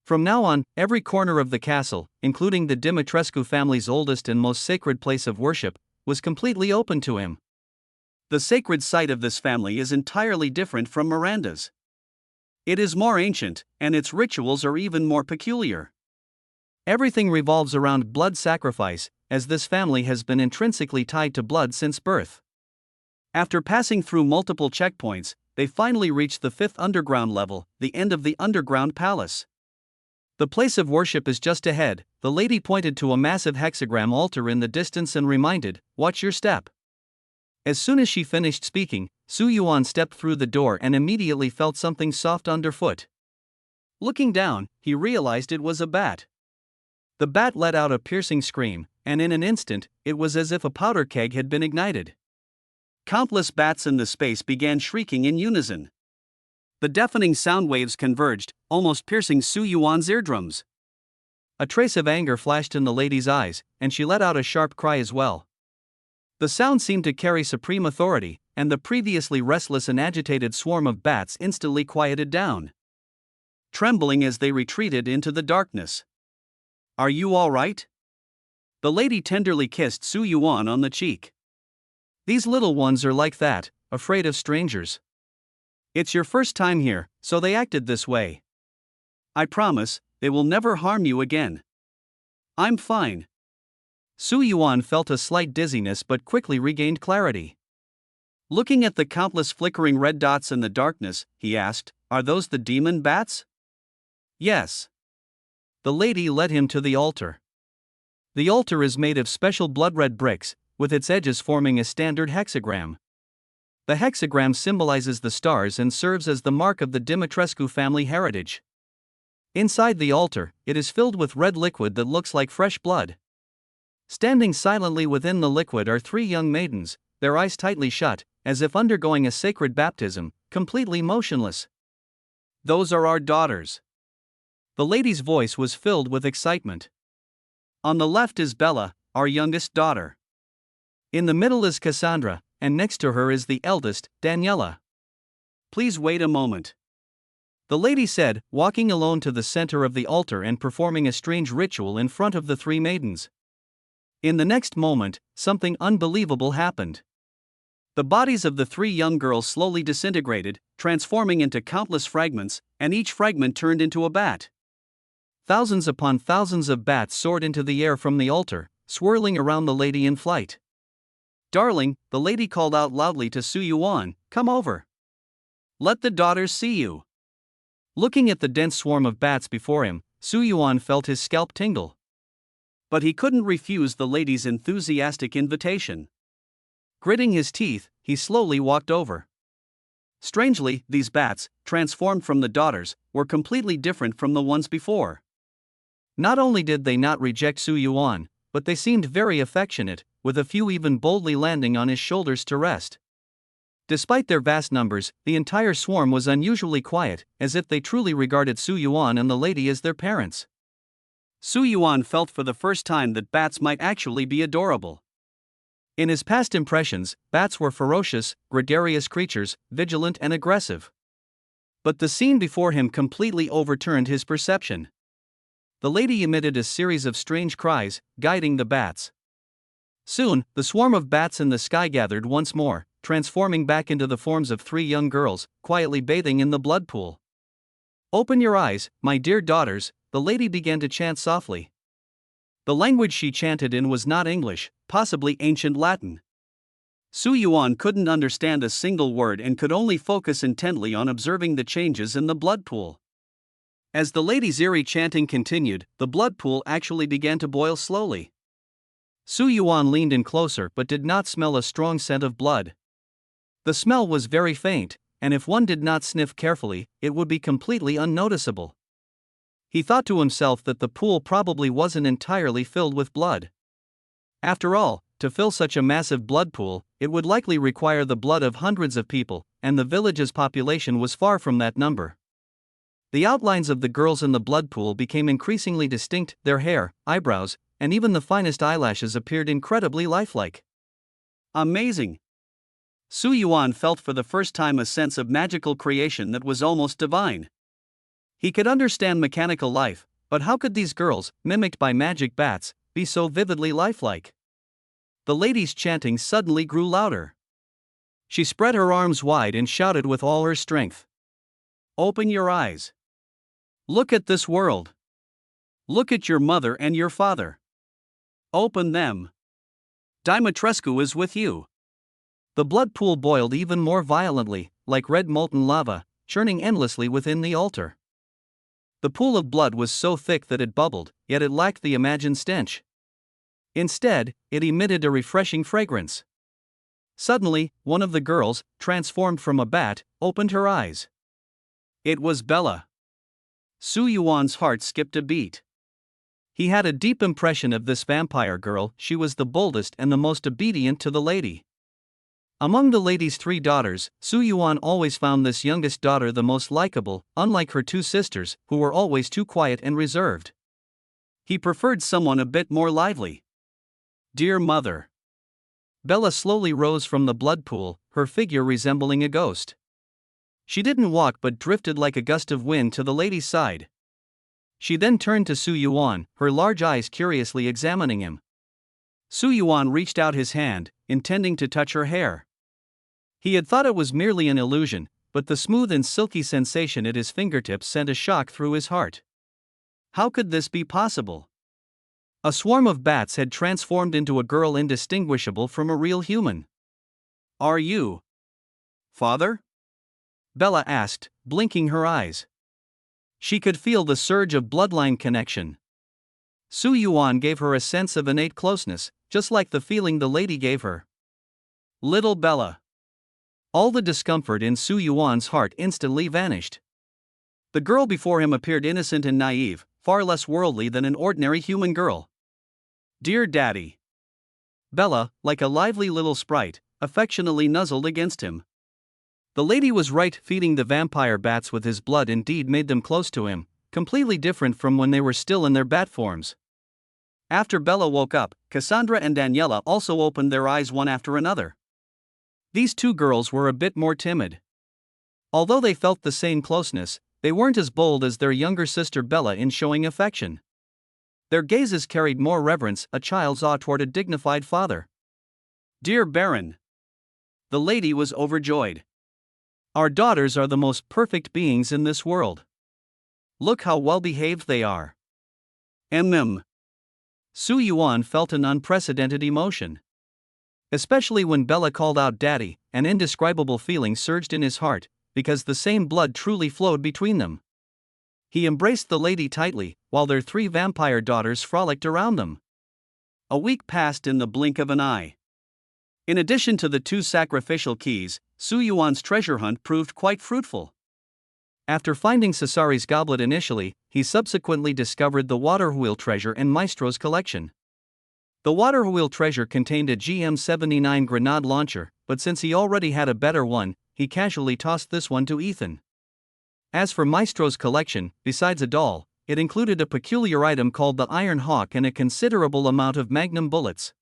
From now on, every corner of the castle, including the Dimitrescu family's oldest and most sacred place of worship, was completely open to him. The sacred site of this family is entirely different from Miranda's. It is more ancient, and its rituals are even more peculiar. Everything revolves around blood sacrifice, as this family has been intrinsically tied to blood since birth. After passing through multiple checkpoints, they finally reached the 5th underground level, the end of the underground palace. The place of worship is just ahead, the lady pointed to a massive hexagram altar in the distance and reminded, "Watch your step." As soon as she finished speaking, Su Yuan stepped through the door and immediately felt something soft underfoot. Looking down, he realized it was a bat. The bat let out a piercing scream, and in an instant, it was as if a powder keg had been ignited. Countless bats in the space began shrieking in unison. The deafening sound waves converged, almost piercing Su Yuan's eardrums. A trace of anger flashed in the lady's eyes, and she let out a sharp cry as well. The sound seemed to carry supreme authority, and the previously restless and agitated swarm of bats instantly quieted down, trembling as they retreated into the darkness. "Are you all right?" The lady tenderly kissed Su Yuan on the cheek. "These little ones are like that, afraid of strangers. It's your first time here, so they acted this way. I promise, they will never harm you again. I'm fine." Su Yuan felt a slight dizziness but quickly regained clarity. Looking at the countless flickering red dots in the darkness, he asked, "Are those the demon bats?" "Yes." The lady led him to the altar. The altar is made of special blood-red bricks, with its edges forming a standard hexagram. The hexagram symbolizes the stars and serves as the mark of the Dimitrescu family heritage. Inside the altar, it is filled with red liquid that looks like fresh blood. Standing silently within the liquid are 3 young maidens, their eyes tightly shut, as if undergoing a sacred baptism, completely motionless. "Those are our daughters." The lady's voice was filled with excitement. "On the left is Bella, our youngest daughter. In the middle is Cassandra, and next to her is the eldest, Daniela. Please wait a moment, the lady said, walking alone to the center of the altar and performing a strange ritual in front of the three maidens. In the next moment, something unbelievable happened. The bodies of the three young girls slowly disintegrated, transforming into countless fragments, and each fragment turned into a bat. Thousands upon thousands of bats soared into the air from the altar, swirling around the lady in flight. Darling, the lady called out loudly to Su Yuan, come over. Let the daughters see you. Looking at the dense swarm of bats before him, Su Yuan felt his scalp tingle. But he couldn't refuse the lady's enthusiastic invitation. Gritting his teeth, he slowly walked over. Strangely, these bats, transformed from the daughters, were completely different from the ones before. Not only did they not reject Su Yuan, but they seemed very affectionate, with a few even boldly landing on his shoulders to rest. Despite their vast numbers, the entire swarm was unusually quiet, as if they truly regarded Su Yuan and the lady as their parents. Su Yuan felt for the first time that bats might actually be adorable. In his past impressions, bats were ferocious, gregarious creatures, vigilant and aggressive. But the scene before him completely overturned his perception. The lady emitted a series of strange cries, guiding the bats. Soon, the swarm of bats in the sky gathered once more, transforming back into the forms of three young girls, quietly bathing in the blood pool. Open your eyes, my dear daughters, the lady began to chant softly. The language she chanted in was not English, possibly ancient Latin. Su Yuan couldn't understand a single word and could only focus intently on observing the changes in the blood pool. As the lady's eerie chanting continued, the blood pool actually began to boil slowly. Su Yuan leaned in closer but did not smell a strong scent of blood. The smell was very faint, and if one did not sniff carefully, it would be completely unnoticeable. He thought to himself that the pool probably wasn't entirely filled with blood. After all, to fill such a massive blood pool, it would likely require the blood of hundreds of people, and the village's population was far from that number. The outlines of the girls in the blood pool became increasingly distinct, their hair, eyebrows, and even the finest eyelashes appeared incredibly lifelike. Amazing! Su Yuan felt for the first time a sense of magical creation that was almost divine. He could understand mechanical life, but how could these girls, mimicked by magic bats, be so vividly lifelike? The lady's chanting suddenly grew louder. She spread her arms wide and shouted with all her strength. Open your eyes. Look at this world. Look at your mother and your father. Open them. Dimitrescu is with you. The blood pool boiled even more violently, like red molten lava, churning endlessly within the altar. The pool of blood was so thick that it bubbled, yet it lacked the imagined stench. Instead, it emitted a refreshing fragrance. Suddenly, one of the girls, transformed from a bat, opened her eyes. It was Bella. Su Yuan's heart skipped a beat. He had a deep impression of this vampire girl. She was the boldest and the most obedient to the lady. Among the lady's three daughters, Su Yuan always found this youngest daughter the most likable, unlike her two sisters, who were always too quiet and reserved. He preferred someone a bit more lively. Dear mother. Bella slowly rose from the blood pool, her figure resembling a ghost. She didn't walk but drifted like a gust of wind to the lady's side. She then turned to Su Yuan, her large eyes curiously examining him. Su Yuan reached out his hand, intending to touch her hair. He had thought it was merely an illusion, but the smooth and silky sensation at his fingertips sent a shock through his heart. How could this be possible? A swarm of bats had transformed into a girl indistinguishable from a real human. Are you father? Bella asked, blinking her eyes. She could feel the surge of bloodline connection. Su Yuan gave her a sense of innate closeness, just like the feeling the lady gave her. Little Bella. All the discomfort in Su Yuan's heart instantly vanished. The girl before him appeared innocent and naive, far less worldly than an ordinary human girl. Dear Daddy. Bella, like a lively little sprite, affectionately nuzzled against him. The lady was right, feeding the vampire bats with his blood indeed made them close to him, completely different from when they were still in their bat forms. After Bella woke up, Cassandra and Daniela also opened their eyes one after another. These two girls were a bit more timid. Although they felt the same closeness, they weren't as bold as their younger sister Bella in showing affection. Their gazes carried more reverence, a child's awe toward a dignified father. "Dear Baron." The lady was overjoyed. "Our daughters are the most perfect beings in this world. Look how well behaved they are." Su Yuan felt an unprecedented emotion. Especially when Bella called out Daddy, an indescribable feeling surged in his heart, because the same blood truly flowed between them. He embraced the lady tightly, while their 3 vampire daughters frolicked around them. A week passed in the blink of an eye. In addition to the 2 sacrificial keys, Su Yuan's treasure hunt proved quite fruitful. After finding Cesari's goblet initially, he subsequently discovered the water wheel treasure and Maestro's collection. The water wheel treasure contained a GM79 grenade launcher, but since he already had a better one, he casually tossed this one to Ethan. As for Maestro's collection, besides a doll, it included a peculiar item called the Iron Hawk and a considerable amount of magnum bullets.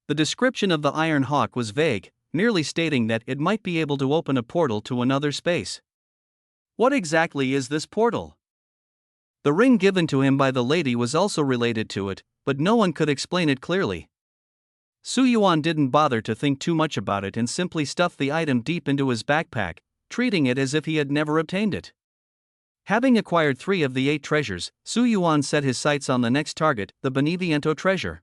The description of the Iron Hawk was vague, merely stating that it might be able to open a portal to another space. What exactly is this portal? The ring given to him by the lady was also related to it, but no one could explain it clearly. Su Yuan didn't bother to think too much about it and simply stuffed the item deep into his backpack, treating it as if he had never obtained it. Having acquired 3 of the 8 treasures, Su Yuan set his sights on the next target, the Beneviento treasure.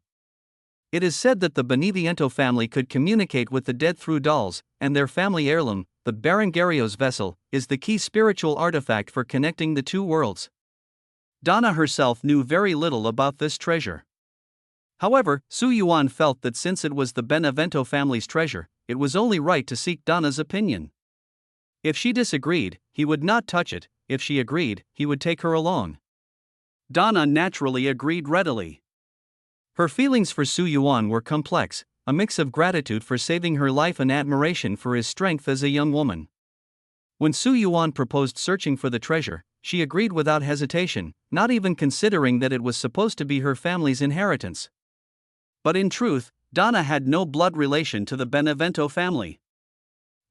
It is said that the Beneviento family could communicate with the dead through dolls, and their family heirloom, the Berengario's vessel, is the key spiritual artifact for connecting the 2 worlds. Donna herself knew very little about this treasure. However, Su Yuan felt that since it was the Benevento family's treasure, it was only right to seek Donna's opinion. If she disagreed, he would not touch it; if she agreed, he would take her along. Donna naturally agreed readily. Her feelings for Su Yuan were complex, a mix of gratitude for saving her life and admiration for his strength as a young woman. When Su Yuan proposed searching for the treasure, she agreed without hesitation, not even considering that it was supposed to be her family's inheritance. But in truth, Donna had no blood relation to the Benevento family.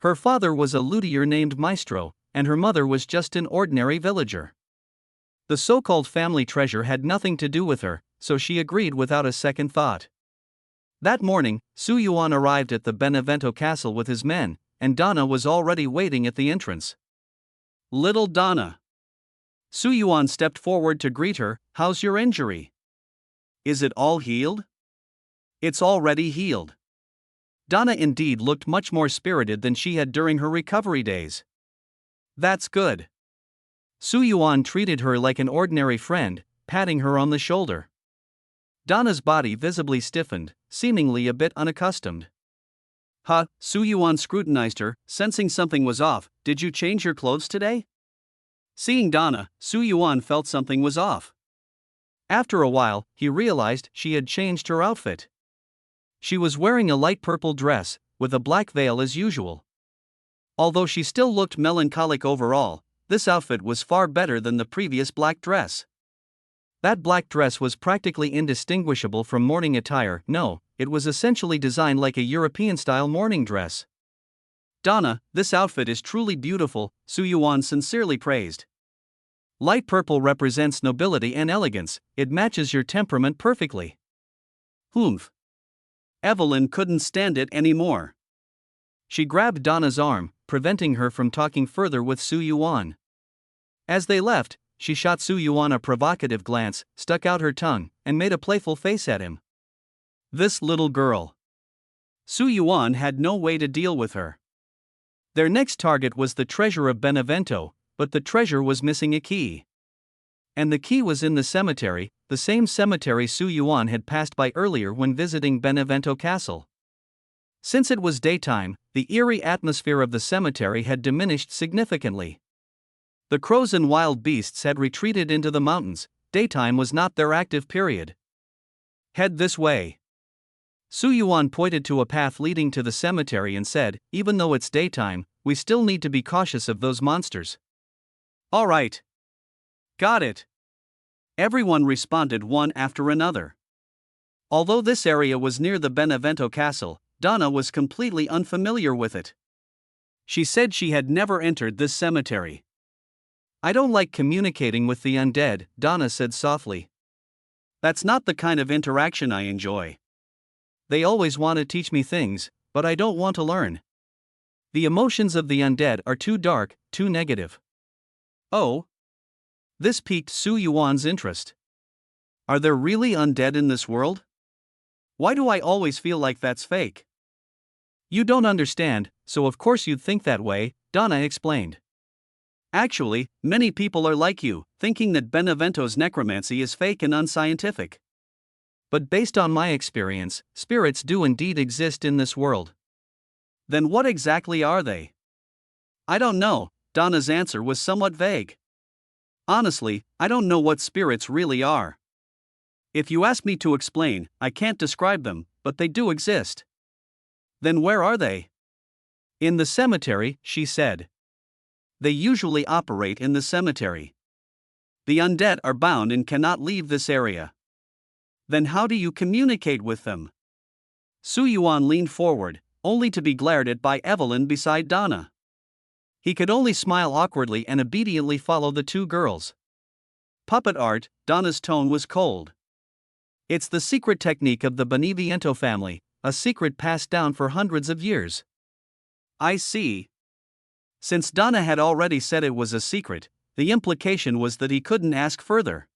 Her father was a luthier named Maestro, and her mother was just an ordinary villager. The so-called family treasure had nothing to do with her, so she agreed without a second thought. That morning, Su Yuan arrived at the Benevento castle with his men, and Donna was already waiting at the entrance. "Little Donna." Su Yuan stepped forward to greet her. "How's your injury? Is it all healed?" "It's already healed." Donna indeed looked much more spirited than she had during her recovery days. "That's good." Su Yuan treated her like an ordinary friend, patting her on the shoulder. Donna's body visibly stiffened, seemingly a bit unaccustomed. "Huh?" Su Yuan scrutinized her, sensing something was off. "Did you change your clothes today?" Seeing Donna, Su Yuan felt something was off. After a while, he realized she had changed her outfit. She was wearing a light purple dress, with a black veil as usual. Although she still looked melancholic overall, this outfit was far better than the previous black dress. That black dress was practically indistinguishable from morning attire. No, it was essentially designed like a European-style morning dress. "Donna, this outfit is truly beautiful," Su Yuan sincerely praised. "Light purple represents nobility and elegance, it matches your temperament perfectly." "Humph." Evelyn couldn't stand it anymore. She grabbed Donna's arm, preventing her from talking further with Su Yuan. As they left, she shot Su Yuan a provocative glance, stuck out her tongue, and made a playful face at him. This little girl. Su Yuan had no way to deal with her. Their next target was the treasure of Benevento, but the treasure was missing a key. And the key was in the cemetery, the same cemetery Su Yuan had passed by earlier when visiting Benevento Castle. Since it was daytime, the eerie atmosphere of the cemetery had diminished significantly. The crows and wild beasts had retreated into the mountains, daytime was not their active period. "Head this way." Su Yuan pointed to a path leading to the cemetery and said, "Even though it's daytime, we still need to be cautious of those monsters." "All right. Got it." Everyone responded one after another. Although this area was near the Benevento castle, Donna was completely unfamiliar with it. She said she had never entered this cemetery. I don't like communicating with the undead, Donna said softly. That's not the kind of interaction I enjoy. They always want to teach me things, but I don't want to learn. The emotions of the undead are too dark, too negative. Oh? This piqued Su Yuan's interest. Are there really undead in this world? Why do I always feel like that's fake? You don't understand, so of course you'd think that way, Donna explained. Actually, many people are like you, thinking that Benevento's necromancy is fake and unscientific. But based on my experience, spirits do indeed exist in this world. Then what exactly are they? I don't know, Donna's answer was somewhat vague. Honestly, I don't know what spirits really are. If you ask me to explain, I can't describe them, but they do exist. Then where are they? In the cemetery, she said. They usually operate in the cemetery. The undead are bound and cannot leave this area. Then how do you communicate with them? Su Yuan leaned forward, only to be glared at by Evelyn beside Donna. He could only smile awkwardly and obediently follow the two girls. Puppet art, Donna's tone was cold. It's the secret technique of the Beneviento family, a secret passed down for hundreds of years. I see. Since Donna had already said it was a secret, the implication was that he couldn't ask further.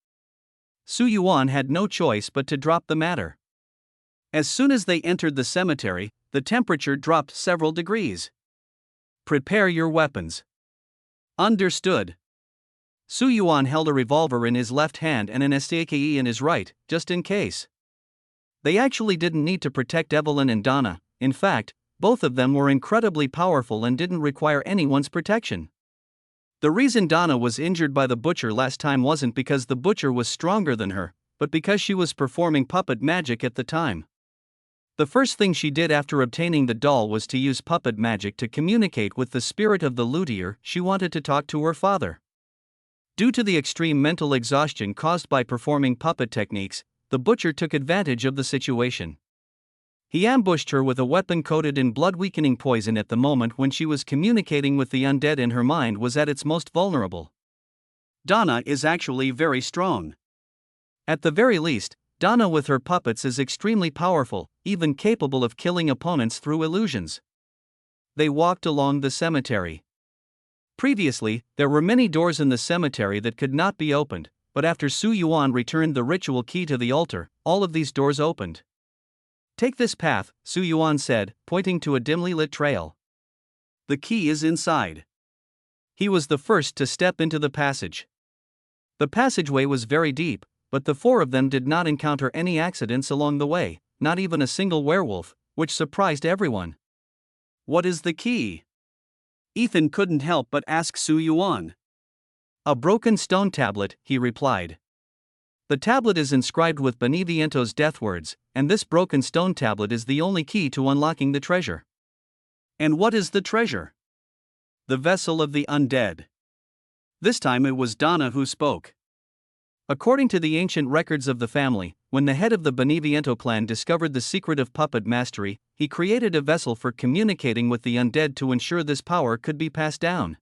Su Yuan had no choice but to drop the matter. As soon as they entered the cemetery, the temperature dropped several degrees. Prepare your weapons. Understood. Su Yuan held a revolver in his left hand and an STKE in his right, just in case. They actually didn't need to protect Evelyn and Donna. In fact, both of them were incredibly powerful and didn't require anyone's protection. The reason Donna was injured by the butcher last time wasn't because the butcher was stronger than her, but because she was performing puppet magic at the time. The first thing she did after obtaining the doll was to use puppet magic to communicate with the spirit of the luthier. She wanted to talk to her father. Due to the extreme mental exhaustion caused by performing puppet techniques, the butcher took advantage of the situation. He ambushed her with a weapon coated in blood-weakening poison at the moment when she was communicating with the undead and her mind was at its most vulnerable. Donna is actually very strong. At the very least, Donna with her puppets is extremely powerful, even capable of killing opponents through illusions. They walked along the cemetery. Previously, there were many doors in the cemetery that could not be opened, but after Su Yuan returned the ritual key to the altar, all of these doors opened. Take this path, Su Yuan said, pointing to a dimly lit trail. The key is inside. He was the first to step into the passage. The passageway was very deep, but the four of them did not encounter any accidents along the way, not even a single werewolf, which surprised everyone. What is the key? Ethan couldn't help but ask Su Yuan. A broken stone tablet, he replied. The tablet is inscribed with Beneviento's death words, and this broken stone tablet is the only key to unlocking the treasure. And what is the treasure? The vessel of the undead. This time it was Donna who spoke. According to the ancient records of the family, when the head of the Beneviento clan discovered the secret of puppet mastery, he created a vessel for communicating with the undead to ensure this power could be passed down.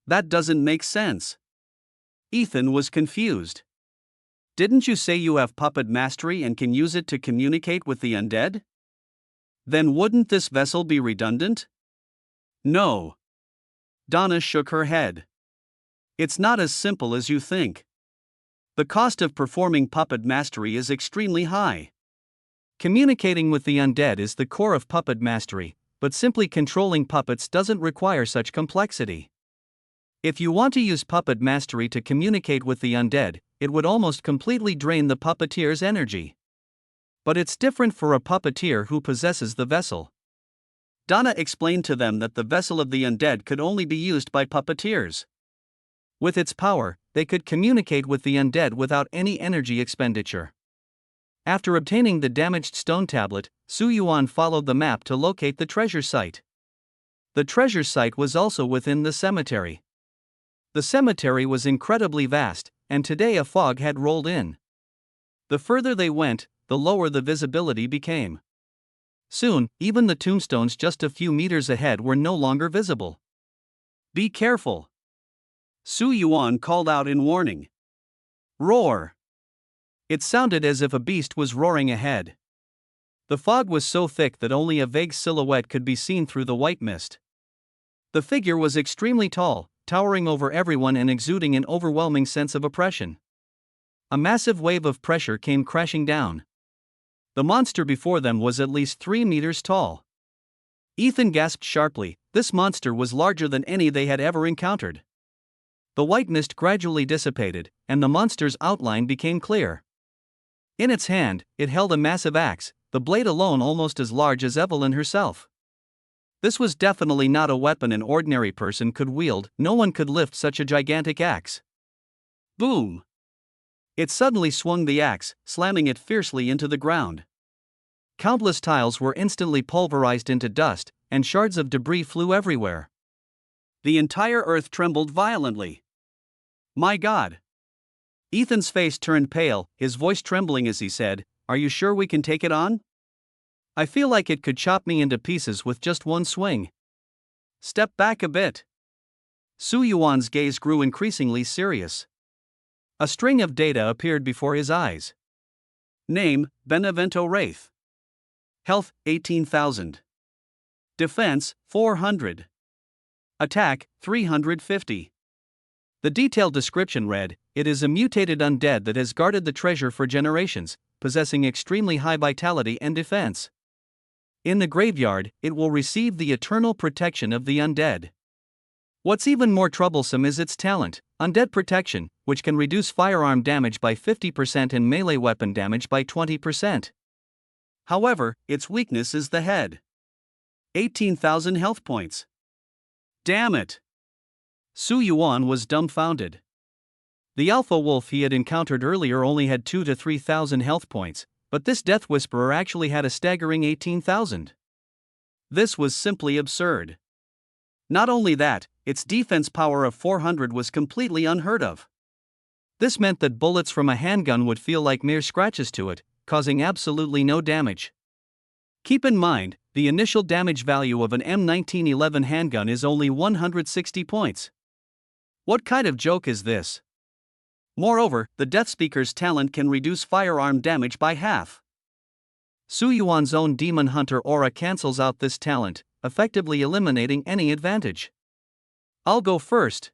That doesn't make sense. Ethan was confused. Didn't you say you have puppet mastery and can use it to communicate with the undead? Then wouldn't this vessel be redundant? No. Donna shook her head. It's not as simple as you think. The cost of performing puppet mastery is extremely high. Communicating with the undead is the core of puppet mastery, but simply controlling puppets doesn't require such complexity. If you want to use puppet mastery to communicate with the undead, it would almost completely drain the puppeteer's energy. But it's different for a puppeteer who possesses the vessel. Donna explained to them that the vessel of the undead could only be used by puppeteers. With its power, they could communicate with the undead without any energy expenditure. After obtaining the damaged stone tablet, Su Yuan followed the map to locate the treasure site. The treasure site was also within the cemetery. The cemetery was incredibly vast, and today a fog had rolled in. The further they went, the lower the visibility became. Soon, even the tombstones just a few meters ahead were no longer visible. Be careful! Su Yuan called out in warning. Roar! It sounded as if a beast was roaring ahead. The fog was so thick that only a vague silhouette could be seen through the white mist. The figure was extremely tall, towering over everyone and exuding an overwhelming sense of oppression. A massive wave of pressure came crashing down. The monster before them was at least 3 meters tall. Ethan gasped sharply. This monster was larger than any they had ever encountered. The white mist gradually dissipated, and the monster's outline became clear. In its hand, it held a massive axe, the blade alone almost as large as Evelyn herself. This was definitely not a weapon an ordinary person could wield. No one could lift such a gigantic axe. Boom! It suddenly swung the axe, slamming it fiercely into the ground. Countless tiles were instantly pulverized into dust, and shards of debris flew everywhere. The entire earth trembled violently. My God! Ethan's face turned pale, his voice trembling as he said, "Are you sure we can take it on? I feel like it could chop me into pieces with just one swing." Step back a bit. Su Yuan's gaze grew increasingly serious. A string of data appeared before his eyes. Name, Benevento Wraith. Health, 18,000. Defense, 400. Attack, 350. The detailed description read, "It is a mutated undead that has guarded the treasure for generations, possessing extremely high vitality and defense. In the graveyard, it will receive the eternal protection of the undead." What's even more troublesome is its talent, Undead Protection, which can reduce firearm damage by 50% and melee weapon damage by 20%. However, its weakness is the head. 18,000 health points. Damn it! Su Yuan was dumbfounded. The alpha wolf he had encountered earlier only had 2,000 to 3,000 health points, but this Death Whisperer actually had a staggering 18,000. This was simply absurd. Not only that, its defense power of 400 was completely unheard of. This meant that bullets from a handgun would feel like mere scratches to it, causing absolutely no damage. Keep in mind, the initial damage value of an M1911 handgun is only 160 points. What kind of joke is this? Moreover, the Death Speaker's talent can reduce firearm damage by half. Su Yuan's own Demon Hunter aura cancels out this talent, effectively eliminating any advantage. I'll go first.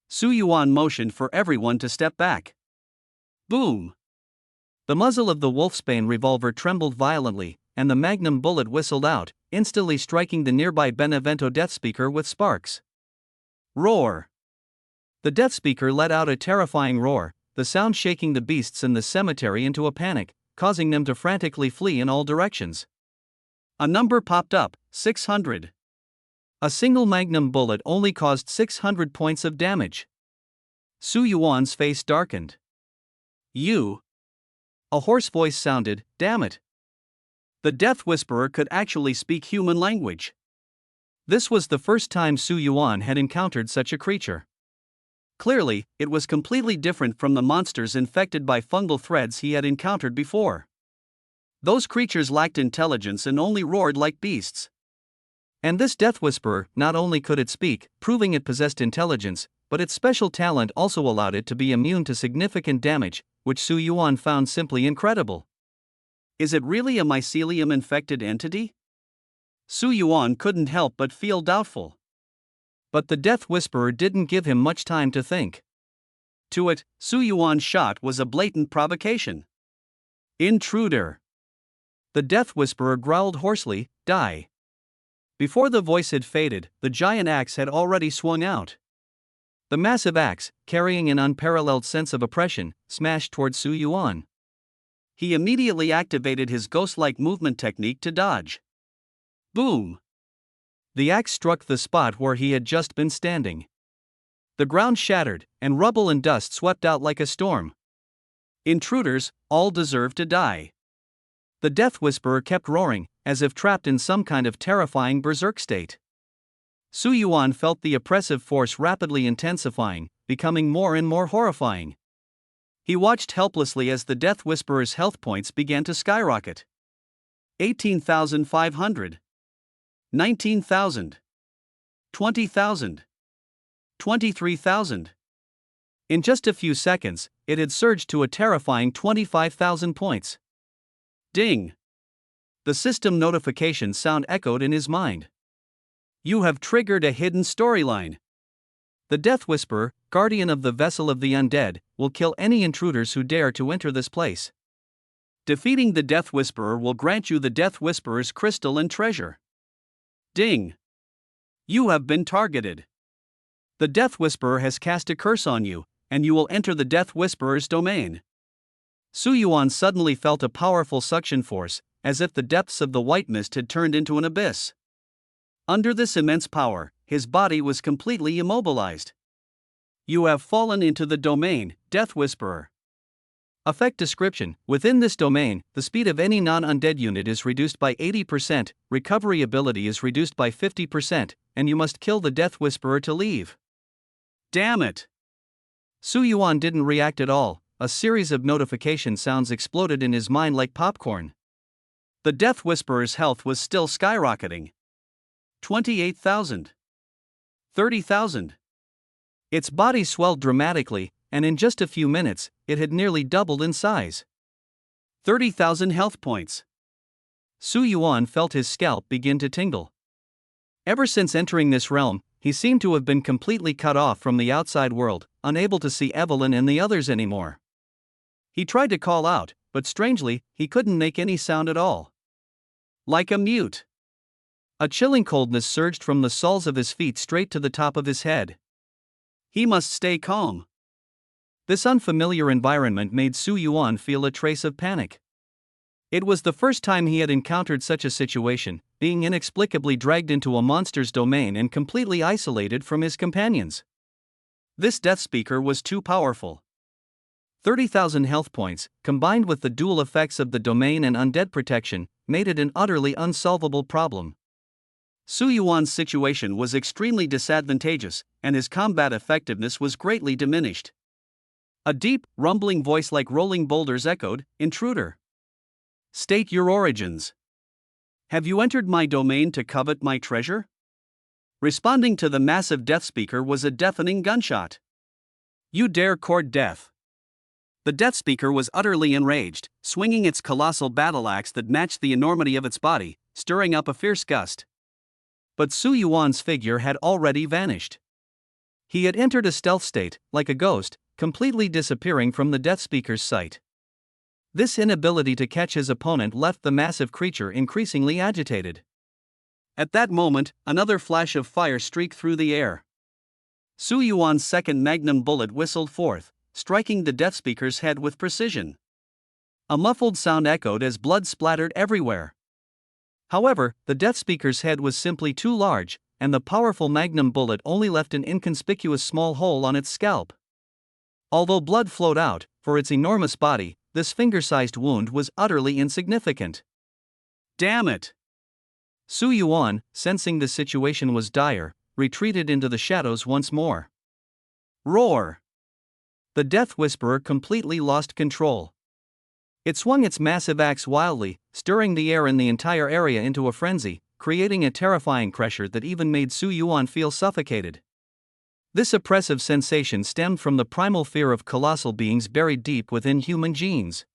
Su Yuan motioned for everyone to step back. Boom! The muzzle of the Wolfsbane revolver trembled violently, and the magnum bullet whistled out, instantly striking the nearby Benevento Death Speaker with sparks. Roar! The Death Speaker let out a terrifying roar, the sound shaking the beasts in the cemetery into a panic, causing them to frantically flee in all directions. A number popped up, 600. A single magnum bullet only caused 600 points of damage. Su Yuan's face darkened. You! A hoarse voice sounded, "Damn it." The Death Whisperer could actually speak human language. This was the first time Su Yuan had encountered such a creature. Clearly, it was completely different from the monsters infected by fungal threads he had encountered before. Those creatures lacked intelligence and only roared like beasts. And this Death Whisperer, not only could it speak, proving it possessed intelligence, but its special talent also allowed it to be immune to significant damage, which Su Yuan found simply incredible. Is it really a mycelium-infected entity? Su Yuan couldn't help but feel doubtful. But the Death Whisperer didn't give him much time to think. To it, Su Yuan's shot was a blatant provocation. Intruder! The Death Whisperer growled hoarsely, "Die." Before the voice had faded, the giant axe had already swung out. The massive axe, carrying an unparalleled sense of oppression, smashed toward Su Yuan. He immediately activated his ghost-like movement technique to dodge. Boom! The axe struck the spot where he had just been standing. The ground shattered, and rubble and dust swept out like a storm. Intruders, all deserve to die. The Death Whisperer kept roaring, as if trapped in some kind of terrifying berserk state. Su Yuan felt the oppressive force rapidly intensifying, becoming more and more horrifying. He watched helplessly as the Death Whisperer's health points began to skyrocket. 18,500. 19,000. 20,000. 23,000. In just a few seconds, it had surged to a terrifying 25,000 points. Ding! The system notification sound echoed in his mind. You have triggered a hidden storyline. The Death Whisperer, guardian of the vessel of the undead, will kill any intruders who dare to enter this place. Defeating the Death Whisperer will grant you the Death Whisperer's crystal and treasure. Ding! You have been targeted. The Death Whisperer has cast a curse on you, and you will enter the Death Whisperer's domain. Su Yuan suddenly felt a powerful suction force, as if the depths of the white mist had turned into an abyss. Under this immense power, his body was completely immobilized. You have fallen into the domain, Death Whisperer. Effect description: within this domain, the speed of any non-undead unit is reduced by 80%, recovery ability is reduced by 50%, and you must kill the Death Whisperer to leave. Damn it! Su Yuan didn't react at all. A series of notification sounds exploded in his mind like popcorn. The Death Whisperer's health was still skyrocketing. 28,000. 30,000. Its body swelled dramatically, and in just a few minutes, it had nearly doubled in size. 30,000 health points. Su Yuan felt his scalp begin to tingle. Ever since entering this realm, he seemed to have been completely cut off from the outside world, unable to see Evelyn and the others anymore. He tried to call out, but strangely, he couldn't make any sound at all. Like a mute. A chilling coldness surged from the soles of his feet straight to the top of his head. He must stay calm. This unfamiliar environment made Su Yuan feel a trace of panic. It was the first time he had encountered such a situation, being inexplicably dragged into a monster's domain and completely isolated from his companions. This Death Speaker was too powerful. 30,000 health points, combined with the dual effects of the domain and undead protection, made it an utterly unsolvable problem. Su Yuan's situation was extremely disadvantageous, and his combat effectiveness was greatly diminished. A deep, rumbling voice like rolling boulders echoed, "Intruder. State your origins. Have you entered my domain to covet my treasure?" Responding to the massive Death Speaker was a deafening gunshot. "You dare court death." The Death Speaker was utterly enraged, swinging its colossal battle axe that matched the enormity of its body, stirring up a fierce gust. But Su Yuan's figure had already vanished. He had entered a stealth state, like a ghost, completely disappearing from the Death Speaker's sight. This inability to catch his opponent left the massive creature increasingly agitated. At that moment, another flash of fire streaked through the air. Su Yuan's second magnum bullet whistled forth, striking the Death Speaker's head with precision. A muffled sound echoed as blood splattered everywhere. However, the Death Speaker's head was simply too large, and the powerful magnum bullet only left an inconspicuous small hole on its scalp. Although blood flowed out, for its enormous body, this finger-sized wound was utterly insignificant. Damn it! Su Yuan, sensing the situation was dire, retreated into the shadows once more. Roar! The Death Whisperer completely lost control. It swung its massive axe wildly, stirring the air in the entire area into a frenzy, creating a terrifying pressure that even made Su Yuan feel suffocated. This oppressive sensation stemmed from the primal fear of colossal beings buried deep within human genes.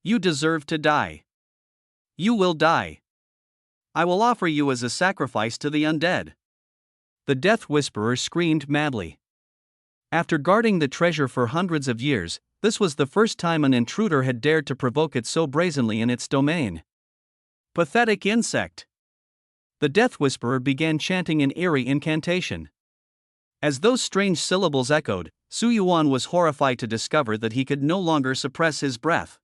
You deserve to die. You will die. I will offer you as a sacrifice to the undead. The Death Whisperer screamed madly. After guarding the treasure for hundreds of years, this was the first time an intruder had dared to provoke it so brazenly in its domain. Pathetic insect. The Death Whisperer began chanting an eerie incantation. As those strange syllables echoed, Su Yuan was horrified to discover that he could no longer suppress his breath.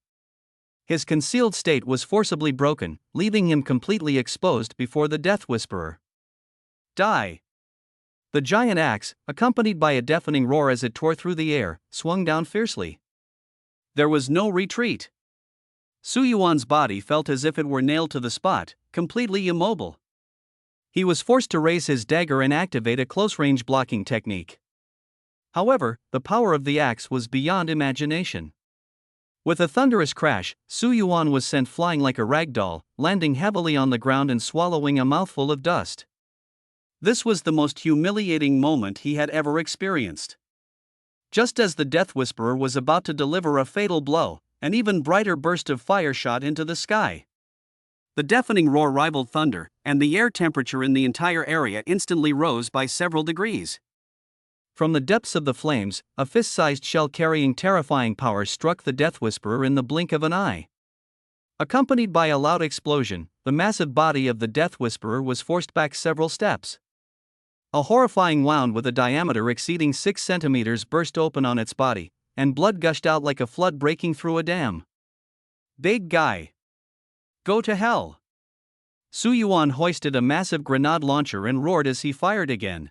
His concealed state was forcibly broken, leaving him completely exposed before the Death Whisperer. Die! The giant axe, accompanied by a deafening roar as it tore through the air, swung down fiercely. There was no retreat. Su Yuan's body felt as if it were nailed to the spot, completely immobile. He was forced to raise his dagger and activate a close-range blocking technique. However, the power of the axe was beyond imagination. With a thunderous crash, Su Yuan was sent flying like a rag doll, landing heavily on the ground and swallowing a mouthful of dust. This was the most humiliating moment he had ever experienced. Just as the Death Whisperer was about to deliver a fatal blow, an even brighter burst of fire shot into the sky. The deafening roar rivaled thunder, and the air temperature in the entire area instantly rose by several degrees. From the depths of the flames, a fist-sized shell carrying terrifying power struck the Death Whisperer in the blink of an eye. Accompanied by a loud explosion, the massive body of the Death Whisperer was forced back several steps. A horrifying wound with a diameter exceeding 6 centimeters burst open on its body, and blood gushed out like a flood breaking through a dam. Big guy. Go to hell. Su Yuan hoisted a massive grenade launcher and roared as he fired again.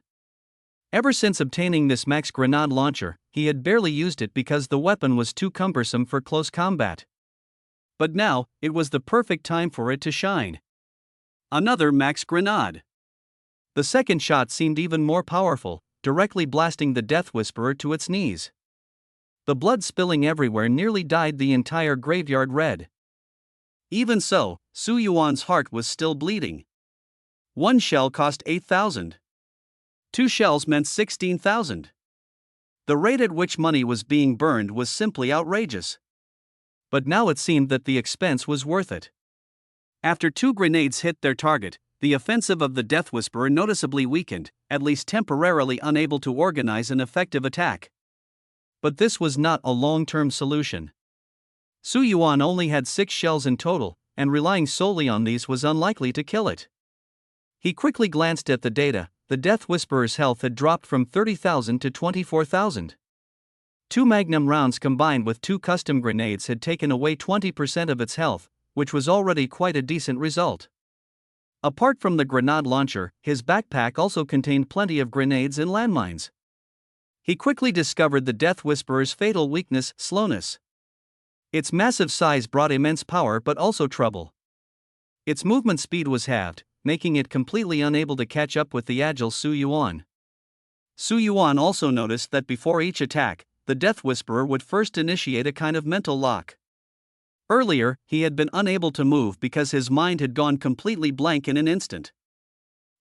Ever since obtaining this max grenade launcher, he had barely used it because the weapon was too cumbersome for close combat. But now, it was the perfect time for it to shine. Another max grenade. The second shot seemed even more powerful, directly blasting the Death Whisperer to its knees. The blood spilling everywhere nearly dyed the entire graveyard red. Even so, Su Yuan's heart was still bleeding. One shell cost 8,000. 2 shells meant 16,000. The rate at which money was being burned was simply outrageous. But now it seemed that the expense was worth it. After 2 grenades hit their target, the offensive of the Death Whisperer noticeably weakened, at least temporarily unable to organize an effective attack. But this was not a long-term solution. Su Yuan only had 6 shells in total, and relying solely on these was unlikely to kill it. He quickly glanced at the data. The Death Whisperer's health had dropped from 30,000 to 24,000. 2 magnum rounds combined with 2 custom grenades had taken away 20% of its health, which was already quite a decent result. Apart from the grenade launcher, his backpack also contained plenty of grenades and landmines. He quickly discovered the Death Whisperer's fatal weakness, slowness. Its massive size brought immense power but also trouble. Its movement speed was halved, making it completely unable to catch up with the agile Su Yuan. Su Yuan also noticed that before each attack, the Death Whisperer would first initiate a kind of mental lock. Earlier, he had been unable to move because his mind had gone completely blank in an instant.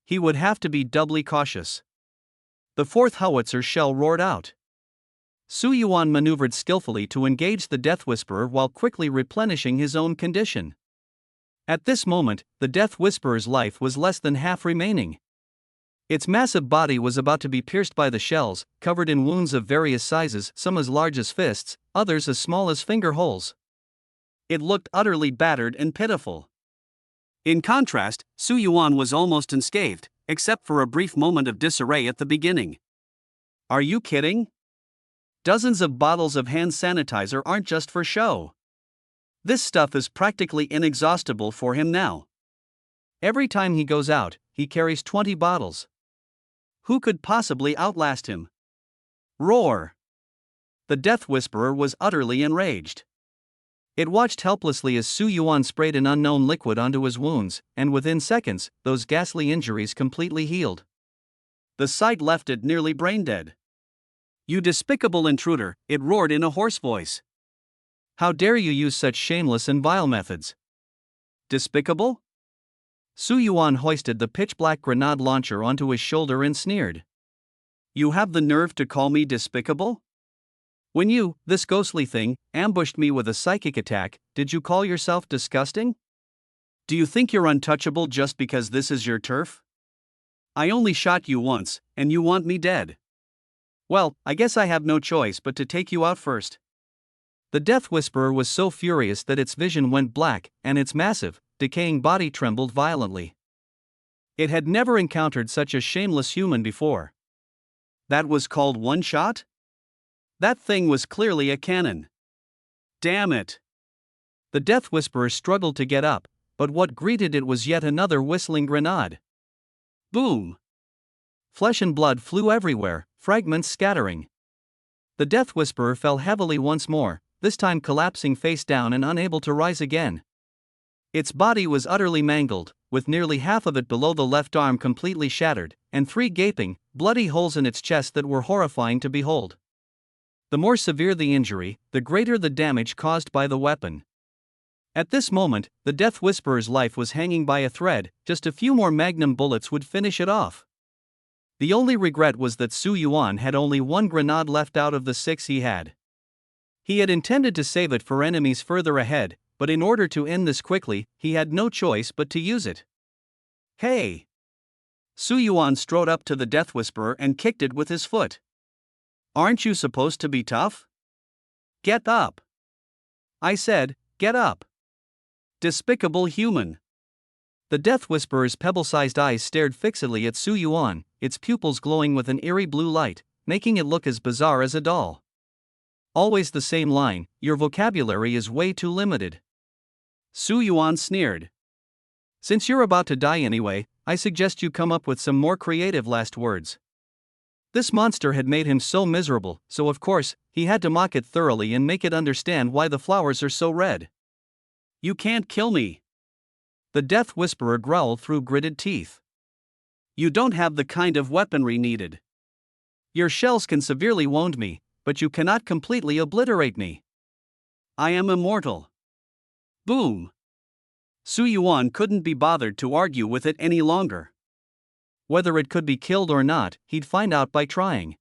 He would have to be doubly cautious. The 4th howitzer shell roared out. Su Yuan maneuvered skillfully to engage the Death Whisperer while quickly replenishing his own condition. At this moment, the Death Whisperer's life was less than half remaining. Its massive body was about to be pierced by the shells, covered in wounds of various sizes, some as large as fists, others as small as finger holes. It looked utterly battered and pitiful. In contrast, Su Yuan was almost unscathed, except for a brief moment of disarray at the beginning. Are you kidding? Dozens of bottles of hand sanitizer aren't just for show. This stuff is practically inexhaustible for him now. Every time he goes out, he carries 20 bottles. Who could possibly outlast him? Roar! The Death Whisperer was utterly enraged. It watched helplessly as Su Yuan sprayed an unknown liquid onto his wounds, and within seconds, those ghastly injuries completely healed. The sight left it nearly brain-dead. You despicable intruder, it roared in a hoarse voice. How dare you use such shameless and vile methods? Despicable? Su Yuan hoisted the pitch-black grenade launcher onto his shoulder and sneered. You have the nerve to call me despicable? When you, this ghostly thing, ambushed me with a psychic attack, did you call yourself disgusting? Do you think you're untouchable just because this is your turf? I only shot you once, and you want me dead. Well, I guess I have no choice but to take you out first. The Death Whisperer was so furious that its vision went black, and its massive, decaying body trembled violently. It had never encountered such a shameless human before. That was called one shot? That thing was clearly a cannon. Damn it! The Death Whisperer struggled to get up, but what greeted it was yet another whistling grenade. Boom! Flesh and blood flew everywhere, fragments scattering. The Death Whisperer fell heavily once more, this time collapsing face down and unable to rise again. Its body was utterly mangled, with nearly half of it below the left arm completely shattered, and 3 gaping, bloody holes in its chest that were horrifying to behold. The more severe the injury, the greater the damage caused by the weapon. At this moment, the Death Whisperer's life was hanging by a thread, just a few more magnum bullets would finish it off. The only regret was that Su Yuan had only one grenade left out of the 6 he had. He had intended to save it for enemies further ahead, but in order to end this quickly, he had no choice but to use it. Hey! Su Yuan strode up to the Death Whisperer and kicked it with his foot. Aren't you supposed to be tough? Get up! I said, get up! Despicable human! The Death Whisperer's pebble-sized eyes stared fixedly at Su Yuan, its pupils glowing with an eerie blue light, making it look as bizarre as a doll. Always the same line, your vocabulary is way too limited. Su Yuan sneered. Since you're about to die anyway, I suggest you come up with some more creative last words. This monster had made him so miserable, so of course, he had to mock it thoroughly and make it understand why the flowers are so red. You can't kill me. The Death Whisperer growled through gritted teeth. You don't have the kind of weaponry needed. Your shells can severely wound me, but you cannot completely obliterate me. I am immortal. Boom. Su Yuan couldn't be bothered to argue with it any longer. Whether it could be killed or not, he'd find out by trying.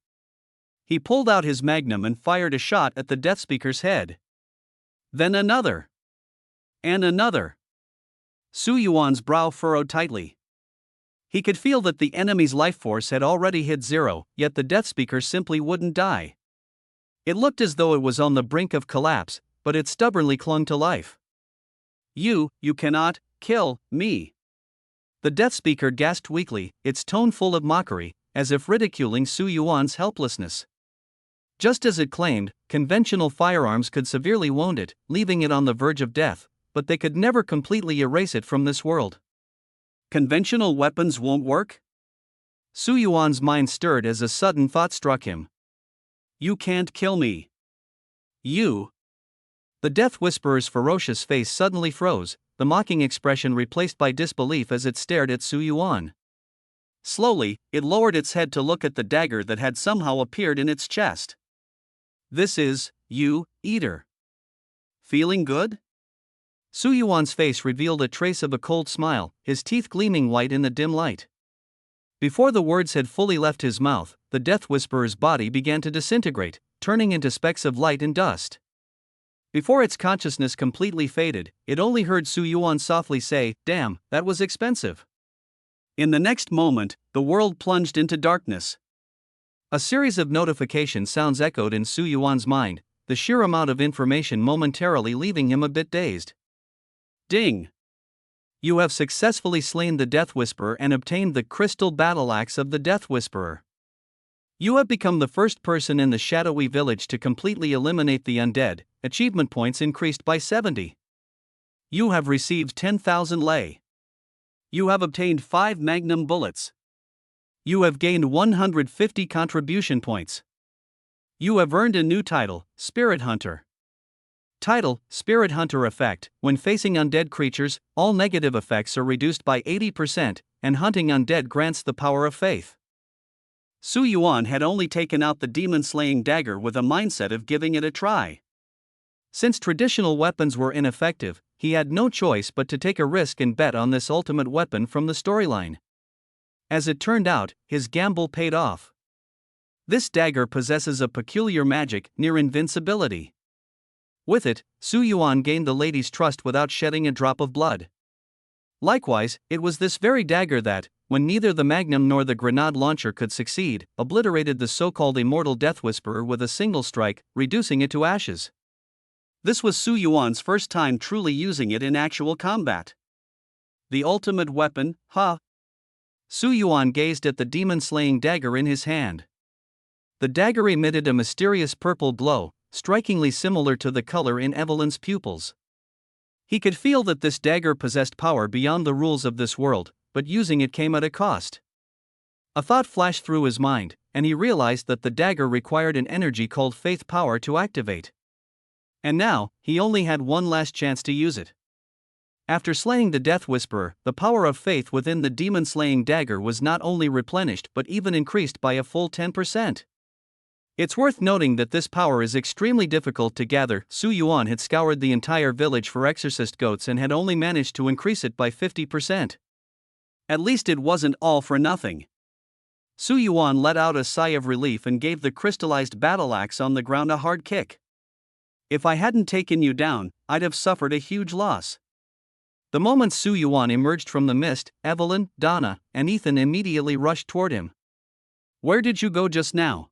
He pulled out his magnum and fired a shot at the Death Speaker's head. Then another. And another. Su Yuan's brow furrowed tightly. He could feel that the enemy's life force had already hit zero, yet the Death Speaker simply wouldn't die. It looked as though it was on the brink of collapse, but it stubbornly clung to life. You cannot kill me. The Death Speaker gasped weakly, its tone full of mockery, as if ridiculing Su Yuan's helplessness. Just as it claimed, conventional firearms could severely wound it, leaving it on the verge of death, but they could never completely erase it from this world. Conventional weapons won't work? Su Yuan's mind stirred as a sudden thought struck him. You can't kill me. You. The Death Whisperer's ferocious face suddenly froze, the mocking expression replaced by disbelief as it stared at Su Yuan. Slowly, it lowered its head to look at the dagger that had somehow appeared in its chest. This is, you, eater. Feeling good? Su Yuan's face revealed a trace of a cold smile, his teeth gleaming white in the dim light. Before the words had fully left his mouth, the Death Whisperer's body began to disintegrate, turning into specks of light and dust. Before its consciousness completely faded, it only heard Su Yuan softly say, "Damn, that was expensive." In the next moment, the world plunged into darkness. A series of notification sounds echoed in Su Yuan's mind, the sheer amount of information momentarily leaving him a bit dazed. Ding! You have successfully slain the Death Whisperer and obtained the crystal battle axe of the Death Whisperer. You have become the first person in the shadowy village to completely eliminate the undead, achievement points increased by 70. You have received 10,000 lei. You have obtained 5 magnum bullets. You have gained 150 contribution points. You have earned a new title, Spirit Hunter. Title, Spirit Hunter effect. When facing undead creatures, all negative effects are reduced by 80%, and hunting undead grants the power of faith. Su Yuan had only taken out the demon-slaying dagger with a mindset of giving it a try. Since traditional weapons were ineffective, he had no choice but to take a risk and bet on this ultimate weapon from the storyline. As it turned out, his gamble paid off. This dagger possesses a peculiar magic, near invincibility. With it, Su Yuan gained the lady's trust without shedding a drop of blood. Likewise, it was this very dagger that, when neither the magnum nor the grenade launcher could succeed, obliterated the so-called immortal Death Whisperer with a single strike, reducing it to ashes. This was Su Yuan's first time truly using it in actual combat. The ultimate weapon, huh? Su Yuan gazed at the demon-slaying dagger in his hand. The dagger emitted a mysterious purple glow, strikingly similar to the color in Evelyn's pupils. He could feel that this dagger possessed power beyond the rules of this world, but using it came at a cost. A thought flashed through his mind, and he realized that the dagger required an energy called faith power to activate. And now, he only had one last chance to use it. After slaying the Death Whisperer, the power of faith within the demon-slaying dagger was not only replenished but even increased by a full 10%. It's worth noting that this power is extremely difficult to gather. Su Yuan had scoured the entire village for exorcist goats and had only managed to increase it by 50%. At least it wasn't all for nothing. Su Yuan let out a sigh of relief and gave the crystallized battle axe on the ground a hard kick. If I hadn't taken you down, I'd have suffered a huge loss. The moment Su Yuan emerged from the mist, Evelyn, Donna, and Ethan immediately rushed toward him. Where did you go just now?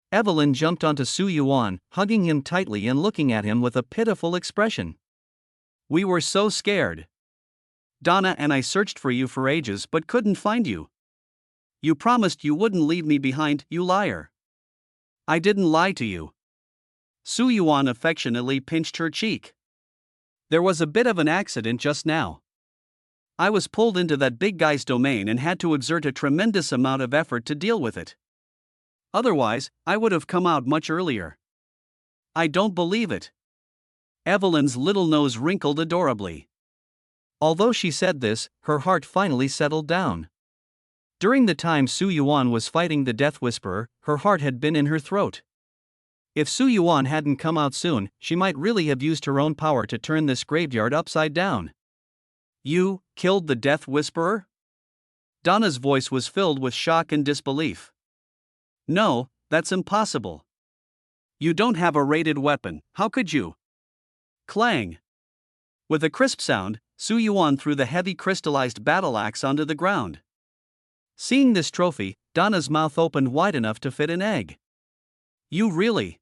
Evelyn jumped onto Su Yuan, hugging him tightly and looking at him with a pitiful expression. We were so scared. Donna and I searched for you for ages but couldn't find you. You promised you wouldn't leave me behind, you liar. I didn't lie to you. Su Yuan affectionately pinched her cheek. There was a bit of an accident just now. I was pulled into that big guy's domain and had to exert a tremendous amount of effort to deal with it. Otherwise, I would have come out much earlier. I don't believe it. Evelyn's little nose wrinkled adorably. Although she said this, her heart finally settled down. During the time Su Yuan was fighting the Death Whisperer, her heart had been in her throat. If Su Yuan hadn't come out soon, she might really have used her own power to turn this graveyard upside down. You killed the Death Whisperer? Donna's voice was filled with shock and disbelief. No, that's impossible. You don't have a rated weapon, how could you? Clang! With a crisp sound, Su Yuan threw the heavy crystallized battle axe onto the ground. Seeing this trophy, Donna's mouth opened wide enough to fit an egg. You really?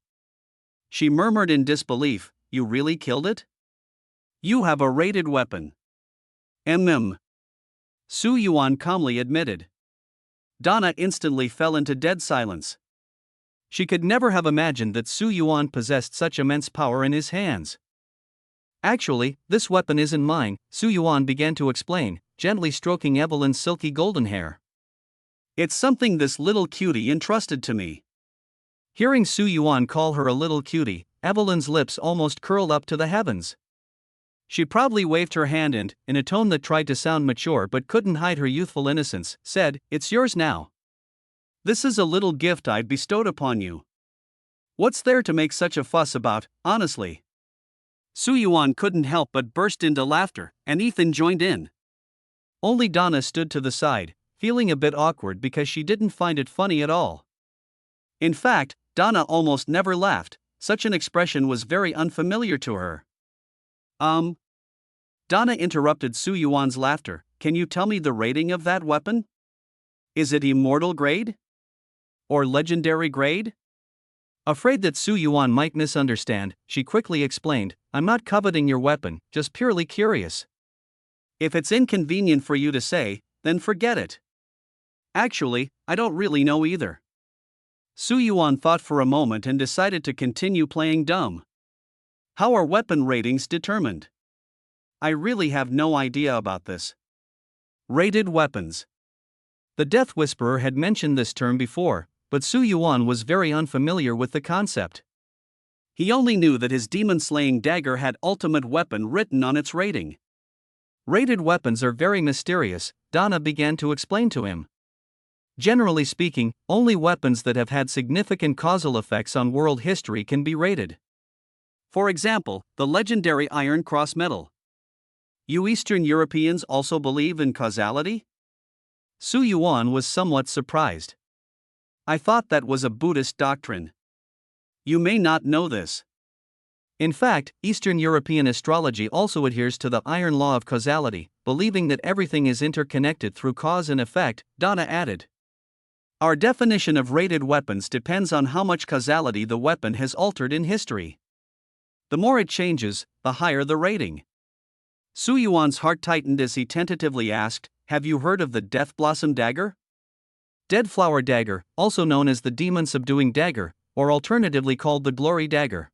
She murmured in disbelief, you really killed it? You have a rated weapon. Su Yuan calmly admitted. Donna instantly fell into dead silence. She could never have imagined that Su Yuan possessed such immense power in his hands. Actually, this weapon isn't mine, Su Yuan began to explain, gently stroking Evelyn's silky golden hair. It's something this little cutie entrusted to me. Hearing Su Yuan call her a little cutie, Evelyn's lips almost curled up to the heavens. She proudly waved her hand and, in a tone that tried to sound mature but couldn't hide her youthful innocence, said, "It's yours now. This is a little gift I've bestowed upon you. What's there to make such a fuss about, honestly?" Su Yuan couldn't help but burst into laughter, and Ethan joined in. Only Donna stood to the side, feeling a bit awkward because she didn't find it funny at all. In fact, Donna almost never laughed, such an expression was very unfamiliar to her. Donna interrupted Su Yuan's laughter, can you tell me the rating of that weapon? Is it immortal grade? Or legendary grade? Afraid that Su Yuan might misunderstand, she quickly explained, I'm not coveting your weapon, just purely curious. If it's inconvenient for you to say, then forget it. Actually, I don't really know either. Su Yuan thought for a moment and decided to continue playing dumb. How are weapon ratings determined? I really have no idea about this. Rated weapons. The Death Whisperer had mentioned this term before, but Su Yuan was very unfamiliar with the concept. He only knew that his demon-slaying dagger had ultimate weapon written on its rating. Rated weapons are very mysterious, Donna began to explain to him. Generally speaking, only weapons that have had significant causal effects on world history can be rated. For example, the legendary Iron Cross medal. You Eastern Europeans also believe in causality? Su Yuan was somewhat surprised. I thought that was a Buddhist doctrine. You may not know this. In fact, Eastern European astrology also adheres to the iron law of causality, believing that everything is interconnected through cause and effect, Donna added. Our definition of rated weapons depends on how much causality the weapon has altered in history. The more it changes, the higher the rating. Su Yuan's heart tightened as he tentatively asked, have you heard of the Death Blossom Dagger? Dead Flower Dagger, also known as the Demon Subduing Dagger, or alternatively called the Glory Dagger.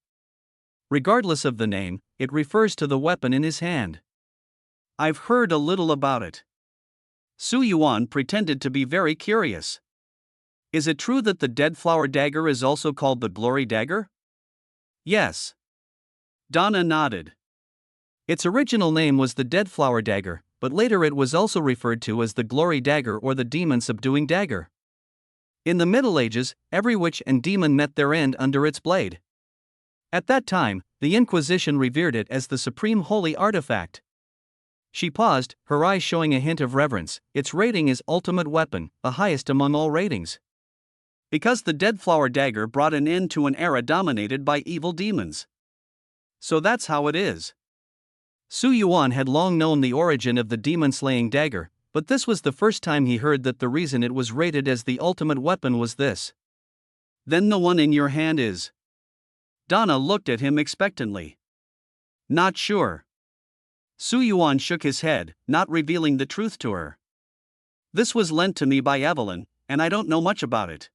Regardless of the name, it refers to the weapon in his hand. I've heard a little about it. Su Yuan pretended to be very curious. Is it true that the Dead Flower Dagger is also called the Glory Dagger? Yes. Donna nodded. Its original name was the Dead Flower Dagger, but later it was also referred to as the Glory Dagger or the Demon Subduing Dagger. In the Middle Ages, every witch and demon met their end under its blade. At that time, the Inquisition revered it as the supreme holy artifact. She paused, her eyes showing a hint of reverence. Its rating is Ultimate Weapon, the highest among all ratings. Because the Dead Flower Dagger brought an end to an era dominated by evil demons. So that's how it is. Su Yuan had long known the origin of the demon-slaying dagger, but this was the first time he heard that the reason it was rated as the ultimate weapon was this. Then the one in your hand is? Donna looked at him expectantly. Not sure. Su Yuan shook his head, not revealing the truth to her. This was lent to me by Evelyn, and I don't know much about it.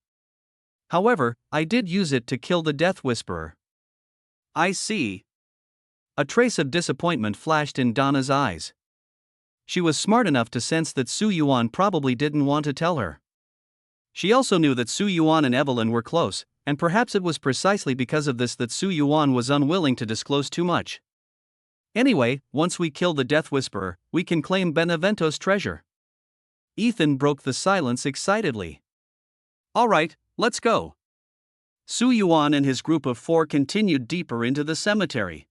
However, I did use it to kill the Death Whisperer. I see. A trace of disappointment flashed in Donna's eyes. She was smart enough to sense that Su Yuan probably didn't want to tell her. She also knew that Su Yuan and Evelyn were close, and perhaps it was precisely because of this that Su Yuan was unwilling to disclose too much. Anyway, once we kill the Death Whisperer, we can claim Benevento's treasure. Ethan broke the silence excitedly. All right, let's go. Su Yuan and his group of 4 continued deeper into the cemetery.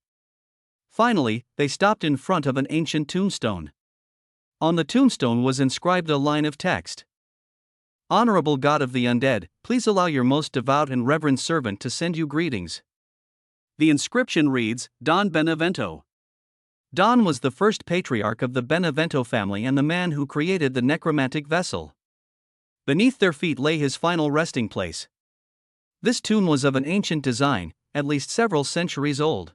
Finally, they stopped in front of an ancient tombstone. On the tombstone was inscribed a line of text. Honorable God of the Undead, please allow your most devout and reverend servant to send you greetings. The inscription reads, Don Benevento. Don was the first patriarch of the Benevento family and the man who created the necromantic vessel. Beneath their feet lay his final resting place. This tomb was of an ancient design, at least several centuries old.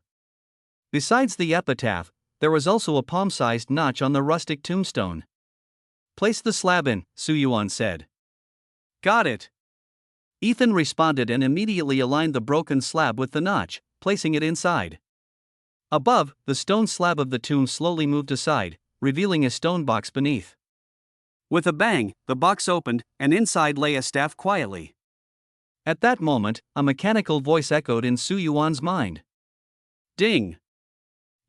Besides the epitaph, there was also a palm-sized notch on the rustic tombstone. Place the slab in, Su Yuan said. Got it. Ethan responded and immediately aligned the broken slab with the notch, placing it inside. Above, the stone slab of the tomb slowly moved aside, revealing a stone box beneath. With a bang, the box opened, and inside lay a staff quietly. At that moment, a mechanical voice echoed in Su Yuan's mind. Ding!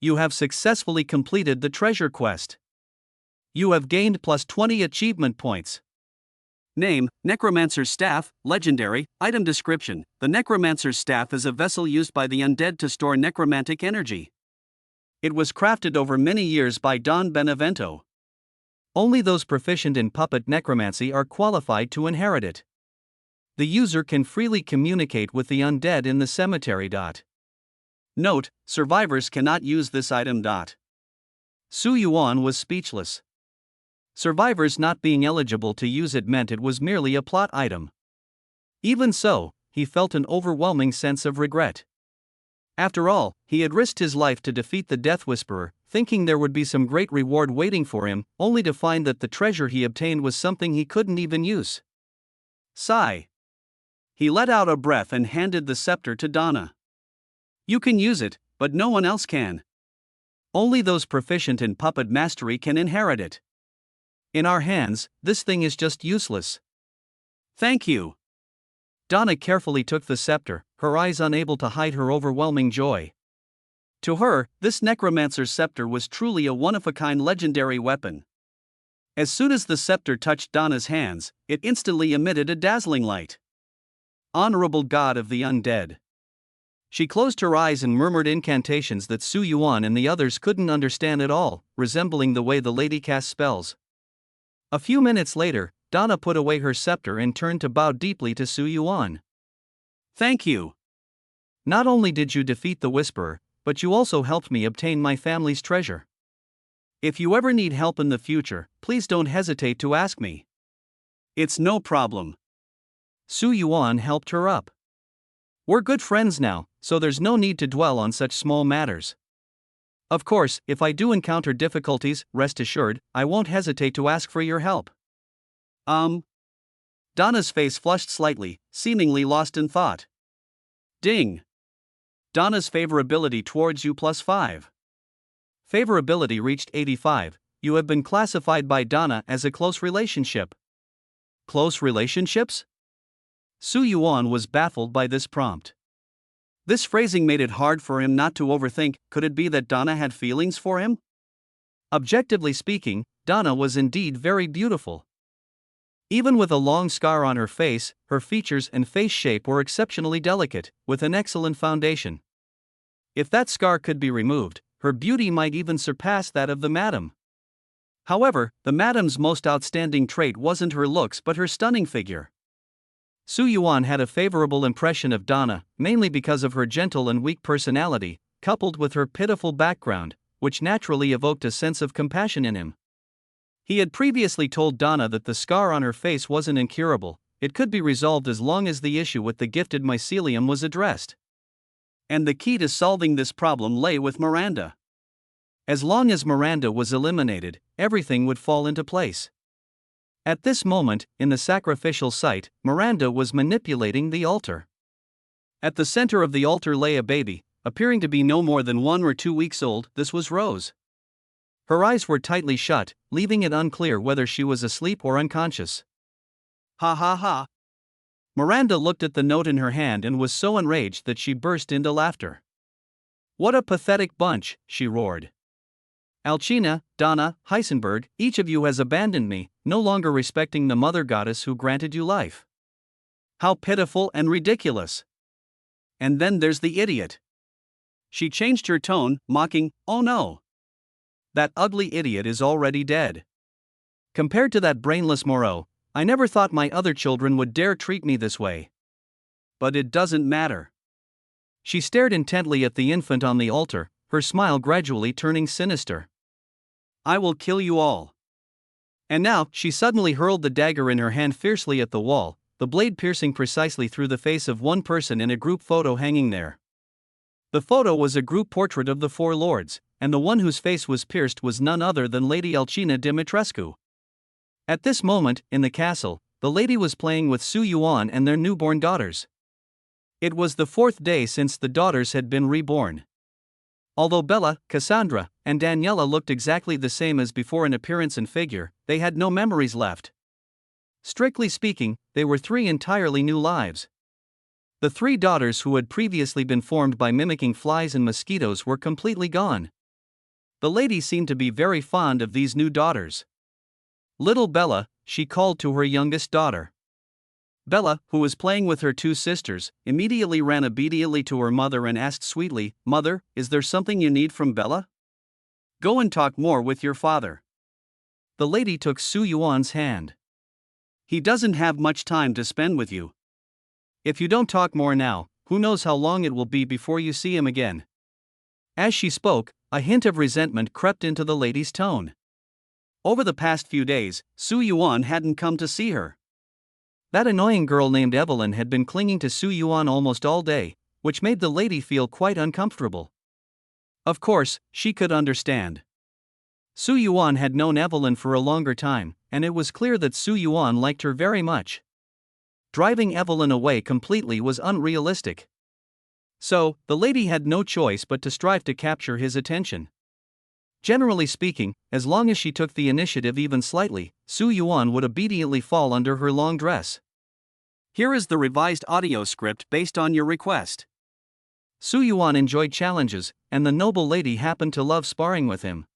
You have successfully completed the treasure quest. You have gained plus 20 achievement points. Name, Necromancer's Staff, Legendary, Item Description. The Necromancer's Staff is a vessel used by the undead to store necromantic energy. It was crafted over many years by Don Benevento. Only those proficient in puppet necromancy are qualified to inherit it. The user can freely communicate with the undead in the cemetery. Note, survivors cannot use this item. Su Yuan was speechless. Survivors not being eligible to use it meant it was merely a plot item. Even so, he felt an overwhelming sense of regret. After all, he had risked his life to defeat the Death Whisperer, thinking there would be some great reward waiting for him, only to find that the treasure he obtained was something he couldn't even use. Sigh. He let out a breath and handed the scepter to Donna. You can use it, but no one else can. Only those proficient in puppet mastery can inherit it. In our hands, this thing is just useless. Thank you. Donna carefully took the scepter, her eyes unable to hide her overwhelming joy. To her, this necromancer's scepter was truly a one-of-a-kind legendary weapon. As soon as the scepter touched Donna's hands, it instantly emitted a dazzling light. Honorable God of the Undead. She closed her eyes and murmured incantations that Su Yuan and the others couldn't understand at all, resembling the way the lady casts spells. A few minutes later, Donna put away her scepter and turned to bow deeply to Su Yuan. Thank you. Not only did you defeat the Whisperer, but you also helped me obtain my family's treasure. If you ever need help in the future, please don't hesitate to ask me. It's no problem. Su Yuan helped her up. We're good friends now, so there's no need to dwell on such small matters. Of course, if I do encounter difficulties, rest assured, I won't hesitate to ask for your help. Donna's face flushed slightly, seemingly lost in thought. Ding. Donna's favorability towards you +5. Favorability reached 85. You have been classified by Donna as a close relationship. Close relationships? Su Yuan was baffled by this prompt. This phrasing made it hard for him not to overthink. Could it be that Donna had feelings for him? Objectively speaking, Donna was indeed very beautiful. Even with a long scar on her face, her features and face shape were exceptionally delicate, with an excellent foundation. If that scar could be removed, her beauty might even surpass that of the madam. However, the madam's most outstanding trait wasn't her looks but her stunning figure. Su Yuan had a favorable impression of Donna, mainly because of her gentle and weak personality, coupled with her pitiful background, which naturally evoked a sense of compassion in him. He had previously told Donna that the scar on her face wasn't incurable, it could be resolved as long as the issue with the gifted mycelium was addressed. And the key to solving this problem lay with Miranda. As long as Miranda was eliminated, everything would fall into place. At this moment, in the sacrificial site, Miranda was manipulating the altar. At the center of the altar lay a baby, appearing to be no more than 1 or 2 weeks old. This was Rose. Her eyes were tightly shut, leaving it unclear whether she was asleep or unconscious. Ha ha ha. Miranda looked at the note in her hand and was so enraged that she burst into laughter. What a pathetic bunch, she roared. Alcina, Donna, Heisenberg, each of you has abandoned me, no longer respecting the mother goddess who granted you life. How pitiful and ridiculous. And then there's the idiot. She changed her tone, mocking, oh no. That ugly idiot is already dead. Compared to that brainless Moreau, I never thought my other children would dare treat me this way. But it doesn't matter. She stared intently at the infant on the altar, her smile gradually turning sinister. I will kill you all. And now, she suddenly hurled the dagger in her hand fiercely at the wall, the blade piercing precisely through the face of one person in a group photo hanging there. The photo was a group portrait of the 4 lords, and the one whose face was pierced was none other than Lady Alcina Dimitrescu. At this moment, in the castle, the lady was playing with Su Yuan and their newborn daughters. It was the 4th day since the daughters had been reborn. Although Bella, Cassandra, and Daniela looked exactly the same as before in appearance and figure, they had no memories left. Strictly speaking, they were 3 entirely new lives. The 3 daughters who had previously been formed by mimicking flies and mosquitoes were completely gone. The lady seemed to be very fond of these new daughters. Little Bella, she called to her youngest daughter. Bella, who was playing with her 2 sisters, immediately ran obediently to her mother and asked sweetly, "Mother, is there something you need from Bella? Go and talk more with your father." The lady took Su Yuan's hand. "He doesn't have much time to spend with you. If you don't talk more now, who knows how long it will be before you see him again." As she spoke, a hint of resentment crept into the lady's tone. Over the past few days, Su Yuan hadn't come to see her. That annoying girl named Evelyn had been clinging to Su Yuan almost all day, which made the lady feel quite uncomfortable. Of course, she could understand. Su Yuan had known Evelyn for a longer time, and it was clear that Su Yuan liked her very much. Driving Evelyn away completely was unrealistic. So, the lady had no choice but to strive to capture his attention. Generally speaking, as long as she took the initiative even slightly, Su Yuan would obediently fall under her long dress. Here is the revised audio script based on your request. Su Yuan enjoyed challenges, and the noble lady happened to love sparring with him.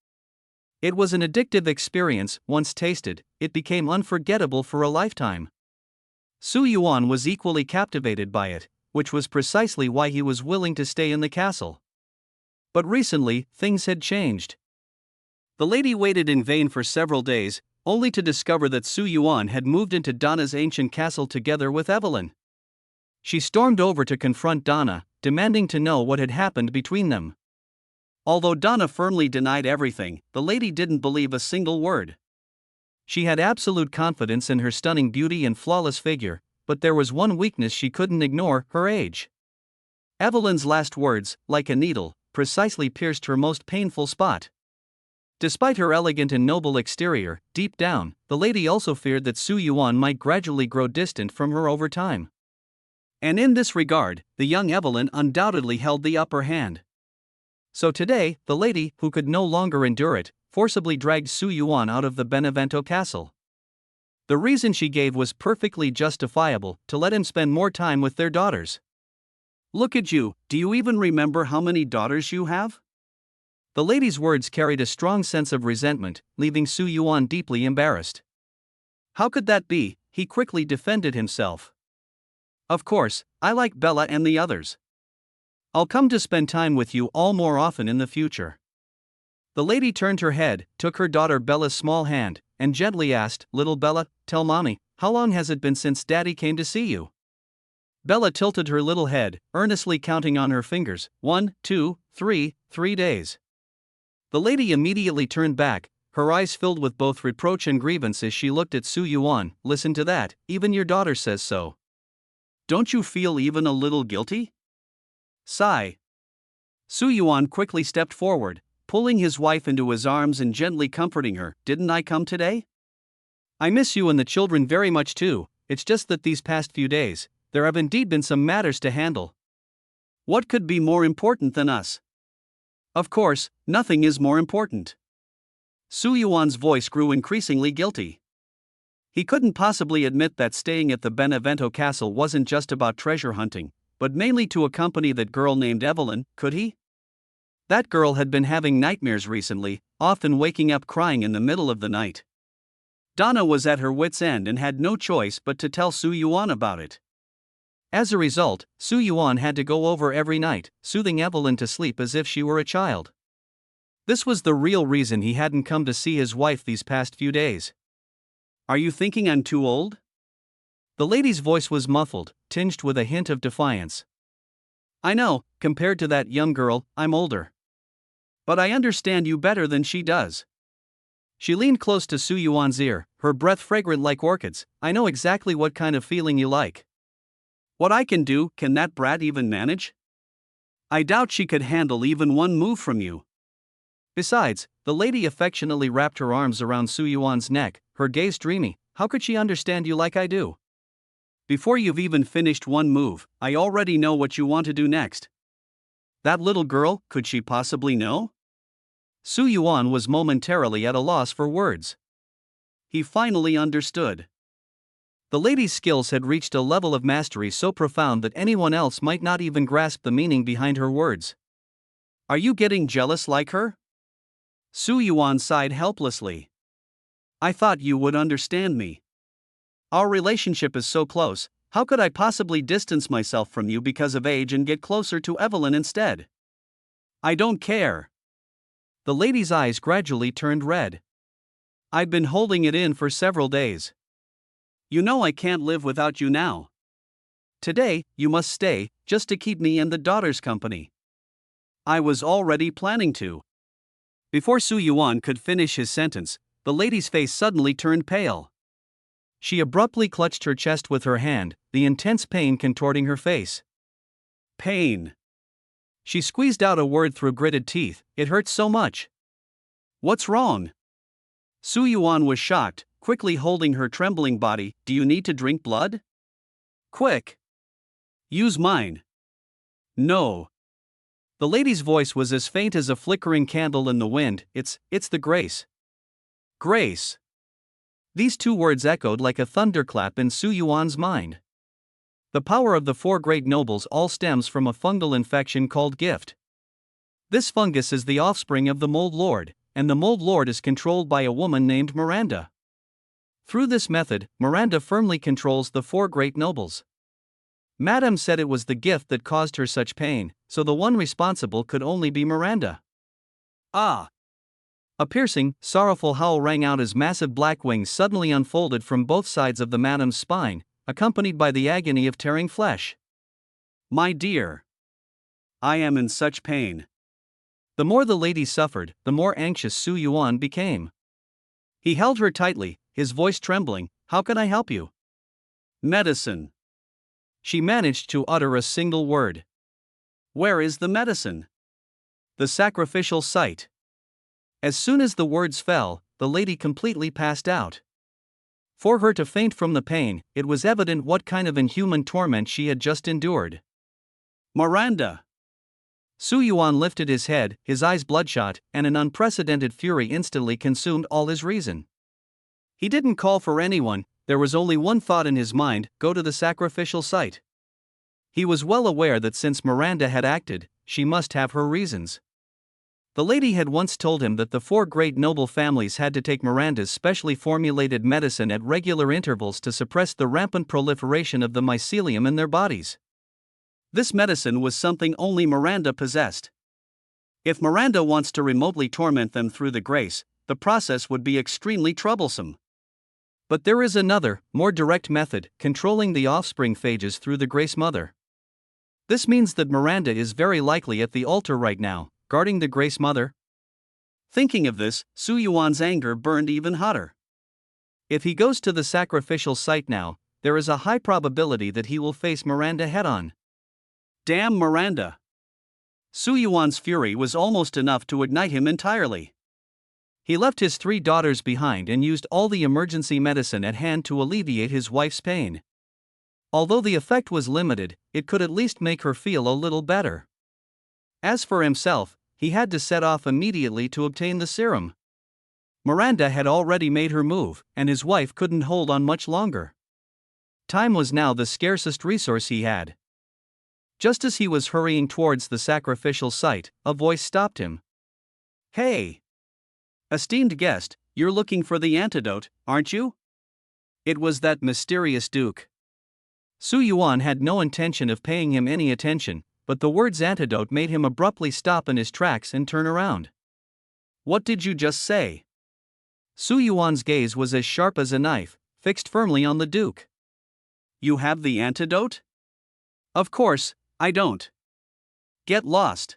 It was an addictive experience. Once tasted, it became unforgettable for a lifetime. Su Yuan was equally captivated by it, which was precisely why he was willing to stay in the castle. But recently, things had changed. The lady waited in vain for several days, only to discover that Su Yuan had moved into Donna's ancient castle together with Evelyn. She stormed over to confront Donna, demanding to know what had happened between them. Although Donna firmly denied everything, the lady didn't believe a single word. She had absolute confidence in her stunning beauty and flawless figure, but there was one weakness she couldn't ignore: her age. Evelyn's last words, like a needle, precisely pierced her most painful spot. Despite her elegant and noble exterior, deep down, the lady also feared that Su Yuan might gradually grow distant from her over time. And in this regard, the young Evelyn undoubtedly held the upper hand. So today, the lady, who could no longer endure it, forcibly dragged Su Yuan out of the Benevento castle. The reason she gave was perfectly justifiable: to let him spend more time with their daughters. Look at you, do you even remember how many daughters you have? The lady's words carried a strong sense of resentment, leaving Su Yuan deeply embarrassed. How could that be? He quickly defended himself. Of course, I like Bella and the others. I'll come to spend time with you all more often in the future. The lady turned her head, took her daughter Bella's small hand, and gently asked, "Little Bella, tell mommy, how long has it been since Daddy came to see you?" Bella tilted her little head, earnestly counting on her fingers. 1, 2, 3, 3 days. The lady immediately turned back, her eyes filled with both reproach and grievance as she looked at Su Yuan. "Listen to that, even your daughter says so. Don't you feel even a little guilty?" Sigh. Su Yuan quickly stepped forward, pulling his wife into his arms and gently comforting her. "Didn't I come today? I miss you and the children very much too. It's just that these past few days, there have indeed been some matters to handle." What could be more important than us? Of course, nothing is more important. Su Yuan's voice grew increasingly guilty. He couldn't possibly admit that staying at the Benevento castle wasn't just about treasure hunting, but mainly to accompany that girl named Evelyn, could he? That girl had been having nightmares recently, often waking up crying in the middle of the night. Donna was at her wit's end and had no choice but to tell Su Yuan about it. As a result, Su Yuan had to go over every night, soothing Evelyn to sleep as if she were a child. This was the real reason he hadn't come to see his wife these past few days. Are you thinking I'm too old? The lady's voice was muffled, tinged with a hint of defiance. I know, compared to that young girl, I'm older. But I understand you better than she does. She leaned close to Su Yuan's ear, her breath fragrant like orchids. "I know exactly what kind of feeling you like. What I can do, can that brat even manage? I doubt she could handle even one move from you." Besides, the lady affectionately wrapped her arms around Su Yuan's neck, her gaze dreamy. "How could she understand you like I do? Before you've even finished one move, I already know what you want to do next." That little girl, could she possibly know? Su Yuan was momentarily at a loss for words. He finally understood. The lady's skills had reached a level of mastery so profound that anyone else might not even grasp the meaning behind her words. Are you getting jealous like her? Su Yuan sighed helplessly. I thought you would understand me. Our relationship is so close, how could I possibly distance myself from you because of age and get closer to Evelyn instead? I don't care. The lady's eyes gradually turned red. I've been holding it in for several days. You know I can't live without you now. Today, you must stay, just to keep me and the daughters company. I was already planning to. Before Su Yuan could finish his sentence, the lady's face suddenly turned pale. She abruptly clutched her chest with her hand, the intense pain contorting her face. Pain. She squeezed out a word through gritted teeth. "It hurts so much." What's wrong? Su Yuan was shocked, quickly holding her trembling body. Do you need to drink blood? Quick. Use mine. No. The lady's voice was as faint as a flickering candle in the wind. It's the grace." Grace. These two words echoed like a thunderclap in Su Yuan's mind. The power of the four great nobles all stems from a fungal infection called gift. This fungus is the offspring of the Mold Lord, and the Mold Lord is controlled by a woman named Miranda. Through this method, Miranda firmly controls the four great nobles. Madame said it was the gift that caused her such pain, so the one responsible could only be Miranda. Ah! A piercing, sorrowful howl rang out as massive black wings suddenly unfolded from both sides of the madame's spine, accompanied by the agony of tearing flesh. My dear. I am in such pain. The more the lady suffered, the more anxious Su Yuan became. He held her tightly, his voice trembling. "How can I help you?" Medicine. She managed to utter a single word. Where is the medicine? The sacrificial site. As soon as the words fell, the lady completely passed out. For her to faint from the pain, it was evident what kind of inhuman torment she had just endured. Miranda! Su Yuan lifted his head, his eyes bloodshot, and an unprecedented fury instantly consumed all his reason. He didn't call for anyone, there was only one thought in his mind: go to the sacrificial site. He was well aware that since Miranda had acted, she must have her reasons. The lady had once told him that the 4 great noble families had to take Miranda's specially formulated medicine at regular intervals to suppress the rampant proliferation of the mycelium in their bodies. This medicine was something only Miranda possessed. If Miranda wants to remotely torment them through the grace, the process would be extremely troublesome. But there is another, more direct method, controlling the offspring phages through the Grace Mother. This means that Miranda is very likely at the altar right now, guarding the Grace Mother. Thinking of this, Su Yuan's anger burned even hotter. If he goes to the sacrificial site now, there is a high probability that he will face Miranda head-on. Damn Miranda! Su Yuan's fury was almost enough to ignite him entirely. He left his 3 daughters behind and used all the emergency medicine at hand to alleviate his wife's pain. Although the effect was limited, it could at least make her feel a little better. As for himself, he had to set off immediately to obtain the serum. Miranda had already made her move, and his wife couldn't hold on much longer. Time was now the scarcest resource he had. Just as he was hurrying towards the sacrificial site, a voice stopped him. "Hey! Esteemed guest, you're looking for the antidote, aren't you?" It was that mysterious Duke. Su Yuan had no intention of paying him any attention, but the words antidote made him abruptly stop in his tracks and turn around. "What did you just say?" Su Yuan's gaze was as sharp as a knife, fixed firmly on the Duke. "You have the antidote?" "Of course, I don't." "Get lost."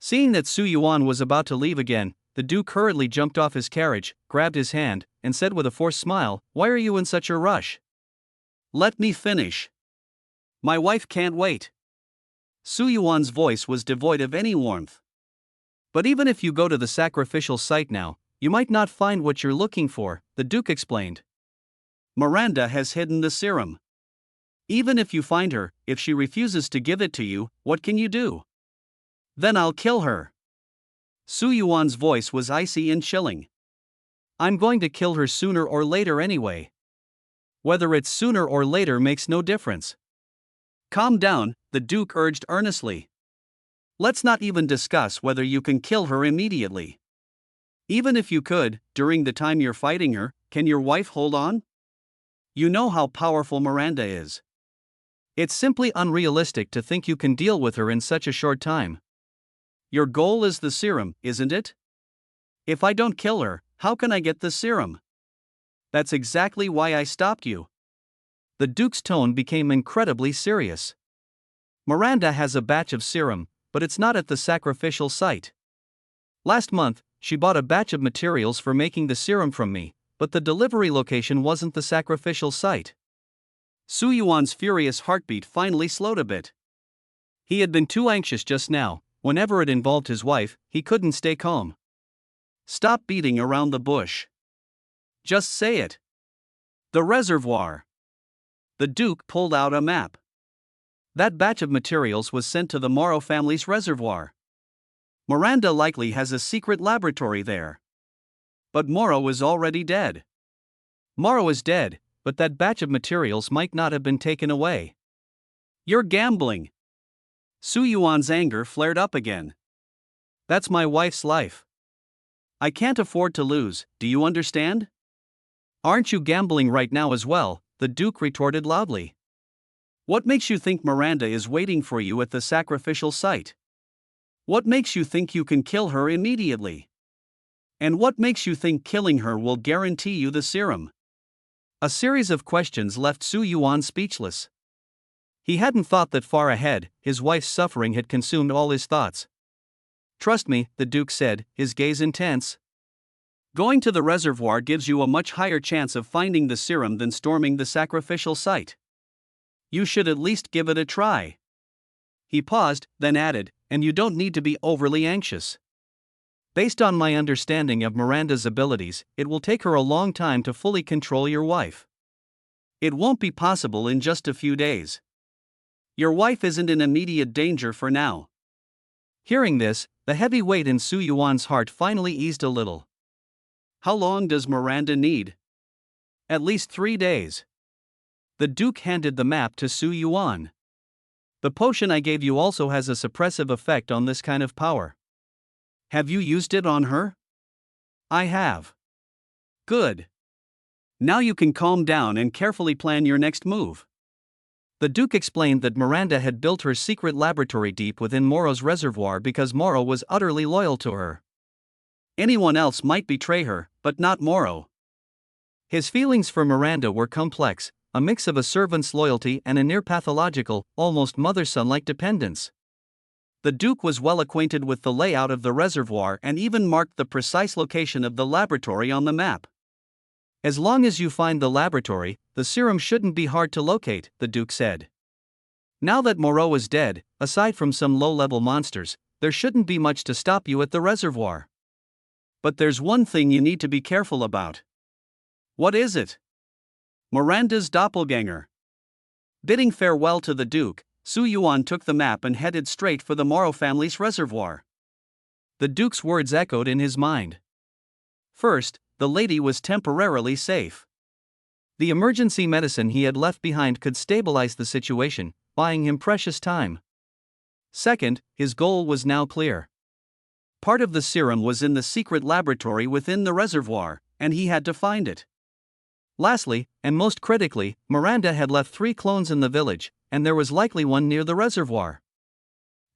Seeing that Su Yuan was about to leave again, the Duke hurriedly jumped off his carriage, grabbed his hand, and said with a forced smile, "Why are you in such a rush?" "Let me finish. My wife can't wait." Su Yuan's voice was devoid of any warmth. "But even if you go to the sacrificial site now, you might not find what you're looking for," the Duke explained. "Miranda has hidden the serum. Even if you find her, if she refuses to give it to you, what can you do?" "Then I'll kill her." Su Yuan's voice was icy and chilling. "I'm going to kill her sooner or later anyway. Whether it's sooner or later makes no difference." "Calm down," the Duke urged earnestly. "Let's not even discuss whether you can kill her immediately. Even if you could, during the time you're fighting her, can your wife hold on? You know how powerful Miranda is. It's simply unrealistic to think you can deal with her in such a short time." "Your goal is the serum, isn't it? If I don't kill her, how can I get the serum? That's exactly why I stopped you." The Duke's tone became incredibly serious. "Miranda has a batch of serum, but it's not at the sacrificial site. Last month, she bought a batch of materials for making the serum from me, but the delivery location wasn't the sacrificial site." Su Yuan's furious heartbeat finally slowed a bit. He had been too anxious just now. Whenever it involved his wife, he couldn't stay calm. "Stop beating around the bush. Just say it." "The reservoir." The Duke pulled out a map. "That batch of materials was sent to the Morrow family's reservoir. Miranda likely has a secret laboratory there. But Morrow is already dead." "Morrow is dead, but that batch of materials might not have been taken away." "You're gambling." Su Yuan's anger flared up again. "That's my wife's life. I can't afford to lose, do you understand?" "Aren't you gambling right now as well?" the Duke retorted loudly. "What makes you think Miranda is waiting for you at the sacrificial site? What makes you think you can kill her immediately? And what makes you think killing her will guarantee you the serum?" A series of questions left Su Yuan speechless. He hadn't thought that far ahead. His wife's suffering had consumed all his thoughts. "Trust me," the Duke said, his gaze intense. "Going to the reservoir gives you a much higher chance of finding the serum than storming the sacrificial site. You should at least give it a try." He paused, then added, "And you don't need to be overly anxious. Based on my understanding of Miranda's abilities, it will take her a long time to fully control your wife. It won't be possible in just a few days. Your wife isn't in immediate danger for now." Hearing this, the heavy weight in Su Yuan's heart finally eased a little. "How long does Miranda need?" "At least 3 days." The Duke handed the map to Su Yuan. The potion I gave you also has a suppressive effect on this kind of power. Have you used it on her? I have. Good. Now you can calm down and carefully plan your next move. The Duke explained that Miranda had built her secret laboratory deep within Moro's reservoir because Moro was utterly loyal to her. Anyone else might betray her, but not Moro. His feelings for Miranda were complex, a mix of a servant's loyalty and a near-pathological, almost mother-son-like dependence. The Duke was well acquainted with the layout of the reservoir and even marked the precise location of the laboratory on the map. As long as you find the laboratory, the serum shouldn't be hard to locate, the Duke said. Now that Moro is dead, aside from some low-level monsters, there shouldn't be much to stop you at the reservoir. But there's one thing you need to be careful about. What is it? Miranda's doppelganger. Bidding farewell to the Duke, Su Yuan took the map and headed straight for the Moro family's reservoir. The Duke's words echoed in his mind. First, the lady was temporarily safe. The emergency medicine he had left behind could stabilize the situation, buying him precious time. Second, his goal was now clear. Part of the serum was in the secret laboratory within the reservoir, and he had to find it. Lastly, and most critically, Miranda had left 3 clones in the village, and there was likely one near the reservoir.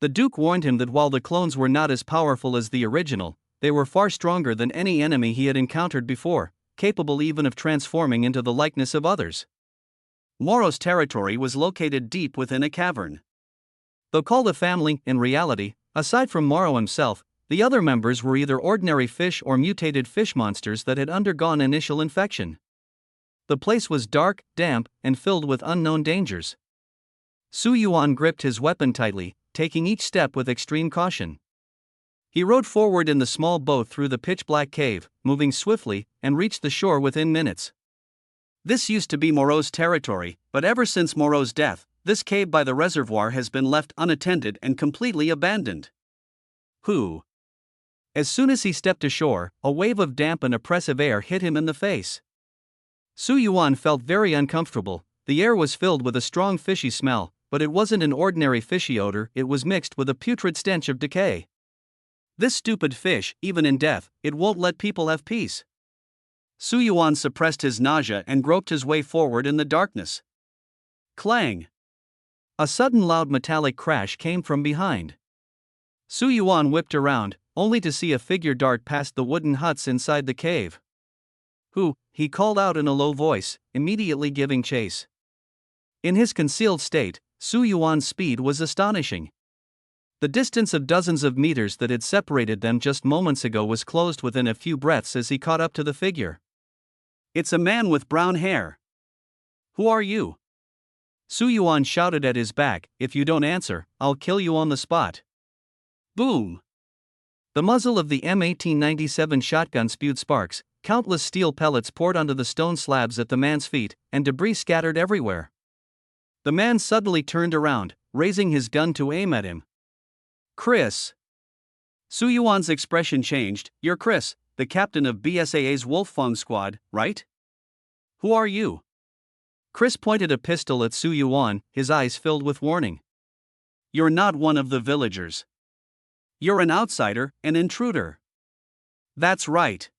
The Duke warned him that while the clones were not as powerful as the original, they were far stronger than any enemy he had encountered before, capable even of transforming into the likeness of others. Moro's territory was located deep within a cavern. Though called a family, in reality, aside from Moro himself, the other members were either ordinary fish or mutated fish monsters that had undergone initial infection. The place was dark, damp, and filled with unknown dangers. Su Yuan gripped his weapon tightly, taking each step with extreme caution. He rowed forward in the small boat through the pitch-black cave, moving swiftly, and reached the shore within minutes. This used to be Moro's territory, but ever since Moro's death, this cave by the reservoir has been left unattended and completely abandoned. Who? As soon as he stepped ashore, a wave of damp and oppressive air hit him in the face. Su Yuan felt very uncomfortable. The air was filled with a strong fishy smell, but it wasn't an ordinary fishy odor, it was mixed with a putrid stench of decay. This stupid fish, even in death, it won't let people have peace. Su Yuan suppressed his nausea and groped his way forward in the darkness. Clang! A sudden loud metallic crash came from behind. Su Yuan whipped around, only to see a figure dart past the wooden huts inside the cave. Who? He called out in a low voice, immediately giving chase. In his concealed state, Su Yuan's speed was astonishing. The distance of dozens of meters that had separated them just moments ago was closed within a few breaths as he caught up to the figure. It's a man with brown hair. Who are you? Su Yuan shouted at his back, if you don't answer, I'll kill you on the spot. Boom! The muzzle of the M1897 shotgun spewed sparks, countless steel pellets poured onto the stone slabs at the man's feet, and debris scattered everywhere. The man suddenly turned around, raising his gun to aim at him. Chris. Su Yuan's expression changed. You're Chris, the captain of BSAA's Wolffang squad, right? Who are you? Chris pointed a pistol at Su Yuan, his eyes filled with warning. You're not one of the villagers. You're an outsider, an intruder. That's right.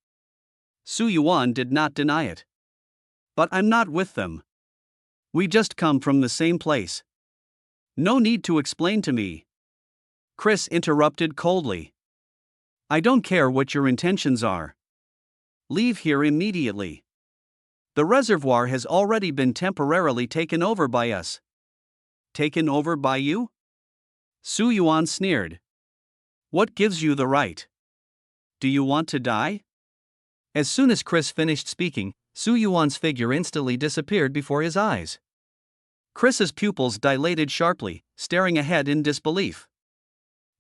Su Yuan did not deny it. But I'm not with them. We just come from the same place. No need to explain to me. Chris interrupted coldly. I don't care what your intentions are. Leave here immediately. The reservoir has already been temporarily taken over by us. Taken over by you? Su Yuan sneered. What gives you the right? Do you want to die? As soon as Chris finished speaking, Su Yuan's figure instantly disappeared before his eyes. Chris's pupils dilated sharply, staring ahead in disbelief.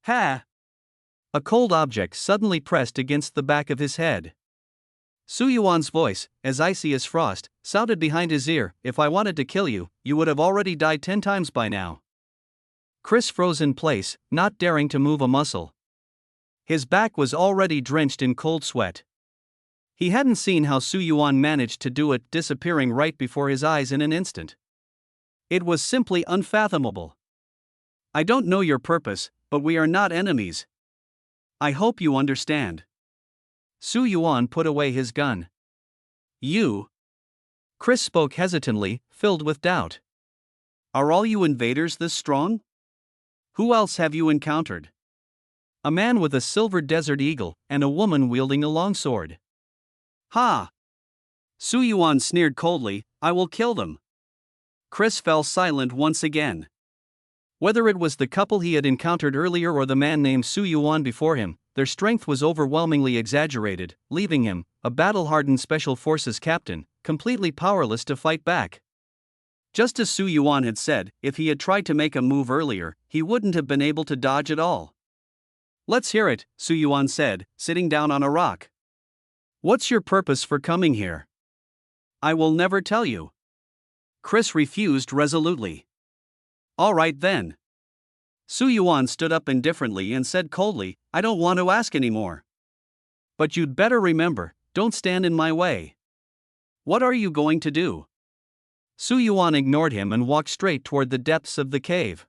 Ha! A cold object suddenly pressed against the back of his head. Su Yuan's voice, as icy as frost, sounded behind his ear, if I wanted to kill you, you would have already died 10 times by now. Chris froze in place, not daring to move a muscle. His back was already drenched in cold sweat. He hadn't seen how Su Yuan managed to do it, disappearing right before his eyes in an instant. It was simply unfathomable. I don't know your purpose, but we are not enemies. I hope you understand. Su Yuan put away his gun. You? Chris spoke hesitantly, filled with doubt. Are all you invaders this strong? Who else have you encountered? A man with a silver desert eagle, and a woman wielding a longsword. Ha! Su Yuan sneered coldly, I will kill them. Chris fell silent once again. Whether it was the couple he had encountered earlier or the man named Su Yuan before him, their strength was overwhelmingly exaggerated, leaving him, a battle-hardened Special Forces captain, completely powerless to fight back. Just as Su Yuan had said, if he had tried to make a move earlier, he wouldn't have been able to dodge at all. Let's hear it, Su Yuan said, sitting down on a rock. What's your purpose for coming here? I will never tell you. Chris refused resolutely. All right then. Su Yuan stood up indifferently and said coldly, I don't want to ask anymore. But you'd better remember, don't stand in my way. What are you going to do? Su Yuan ignored him and walked straight toward the depths of the cave.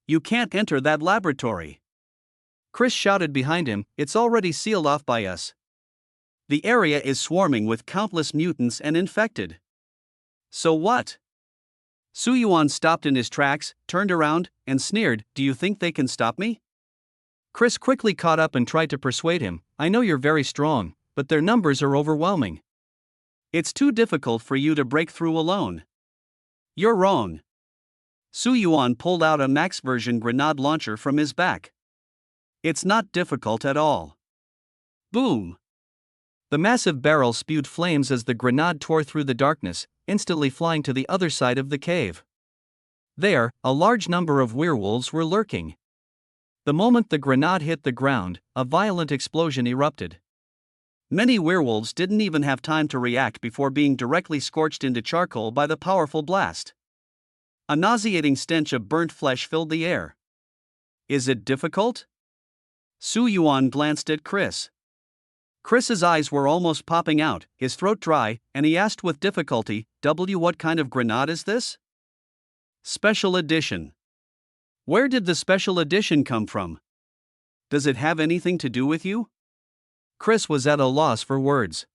You can't enter that laboratory. Chris shouted behind him, it's already sealed off by us. The area is swarming with countless mutants and infected. So what? Su Yuan stopped in his tracks, turned around, and sneered, do you think they can stop me? Chris quickly caught up and tried to persuade him, I know you're very strong, but their numbers are overwhelming. It's too difficult for you to break through alone. You're wrong. Su Yuan pulled out a max version grenade launcher from his back. It's not difficult at all. Boom! The massive barrel spewed flames as the grenade tore through the darkness, instantly flying to the other side of the cave. There, a large number of werewolves were lurking. The moment the grenade hit the ground, a violent explosion erupted. Many werewolves didn't even have time to react before being directly scorched into charcoal by the powerful blast. A nauseating stench of burnt flesh filled the air. Is it difficult? Su Yuan glanced at Chris. Chris's eyes were almost popping out, his throat dry, and he asked with difficulty, what kind of grenade is this? Special edition. Where did the special edition come from? Does it have anything to do with you? Chris was at a loss for words.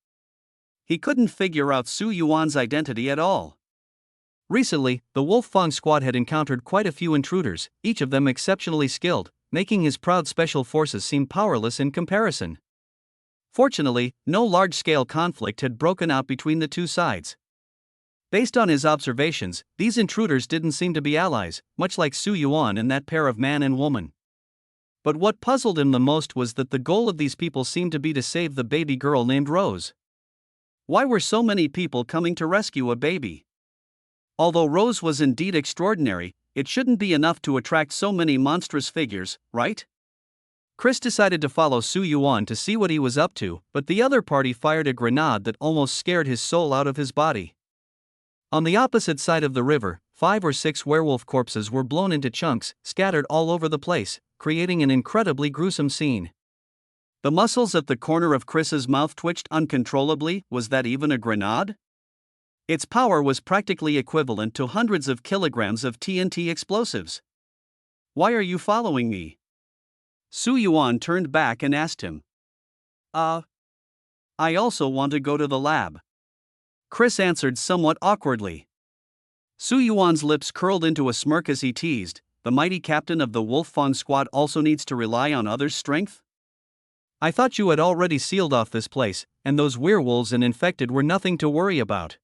He couldn't figure out Su Yuan's identity at all. Recently, the Wolf Fang squad had encountered quite a few intruders, each of them exceptionally skilled, making his proud special forces seem powerless in comparison. Fortunately, no large-scale conflict had broken out between the two sides. Based on his observations, these intruders didn't seem to be allies, much like Su Yuan and that pair of man and woman. But what puzzled him the most was that the goal of these people seemed to be to save the baby girl named Rose. Why were so many people coming to rescue a baby? Although Rose was indeed extraordinary, it shouldn't be enough to attract so many monstrous figures, right? Chris decided to follow Su Yuan to see what he was up to, but the other party fired a grenade that almost scared his soul out of his body. On the opposite side of the river, 5 or 6 werewolf corpses were blown into chunks, scattered all over the place, creating an incredibly gruesome scene. The muscles at the corner of Chris's mouth twitched uncontrollably. Was that even a grenade? Its power was practically equivalent to hundreds of kilograms of TNT explosives. Why are you following me? Su Yuan turned back and asked him. I also want to go to the lab. Chris answered somewhat awkwardly. Su Yuan's lips curled into a smirk as he teased, the mighty captain of the Wolf Fang squad also needs to rely on others' strength? I thought you had already sealed off this place, and those werewolves and infected were nothing to worry about.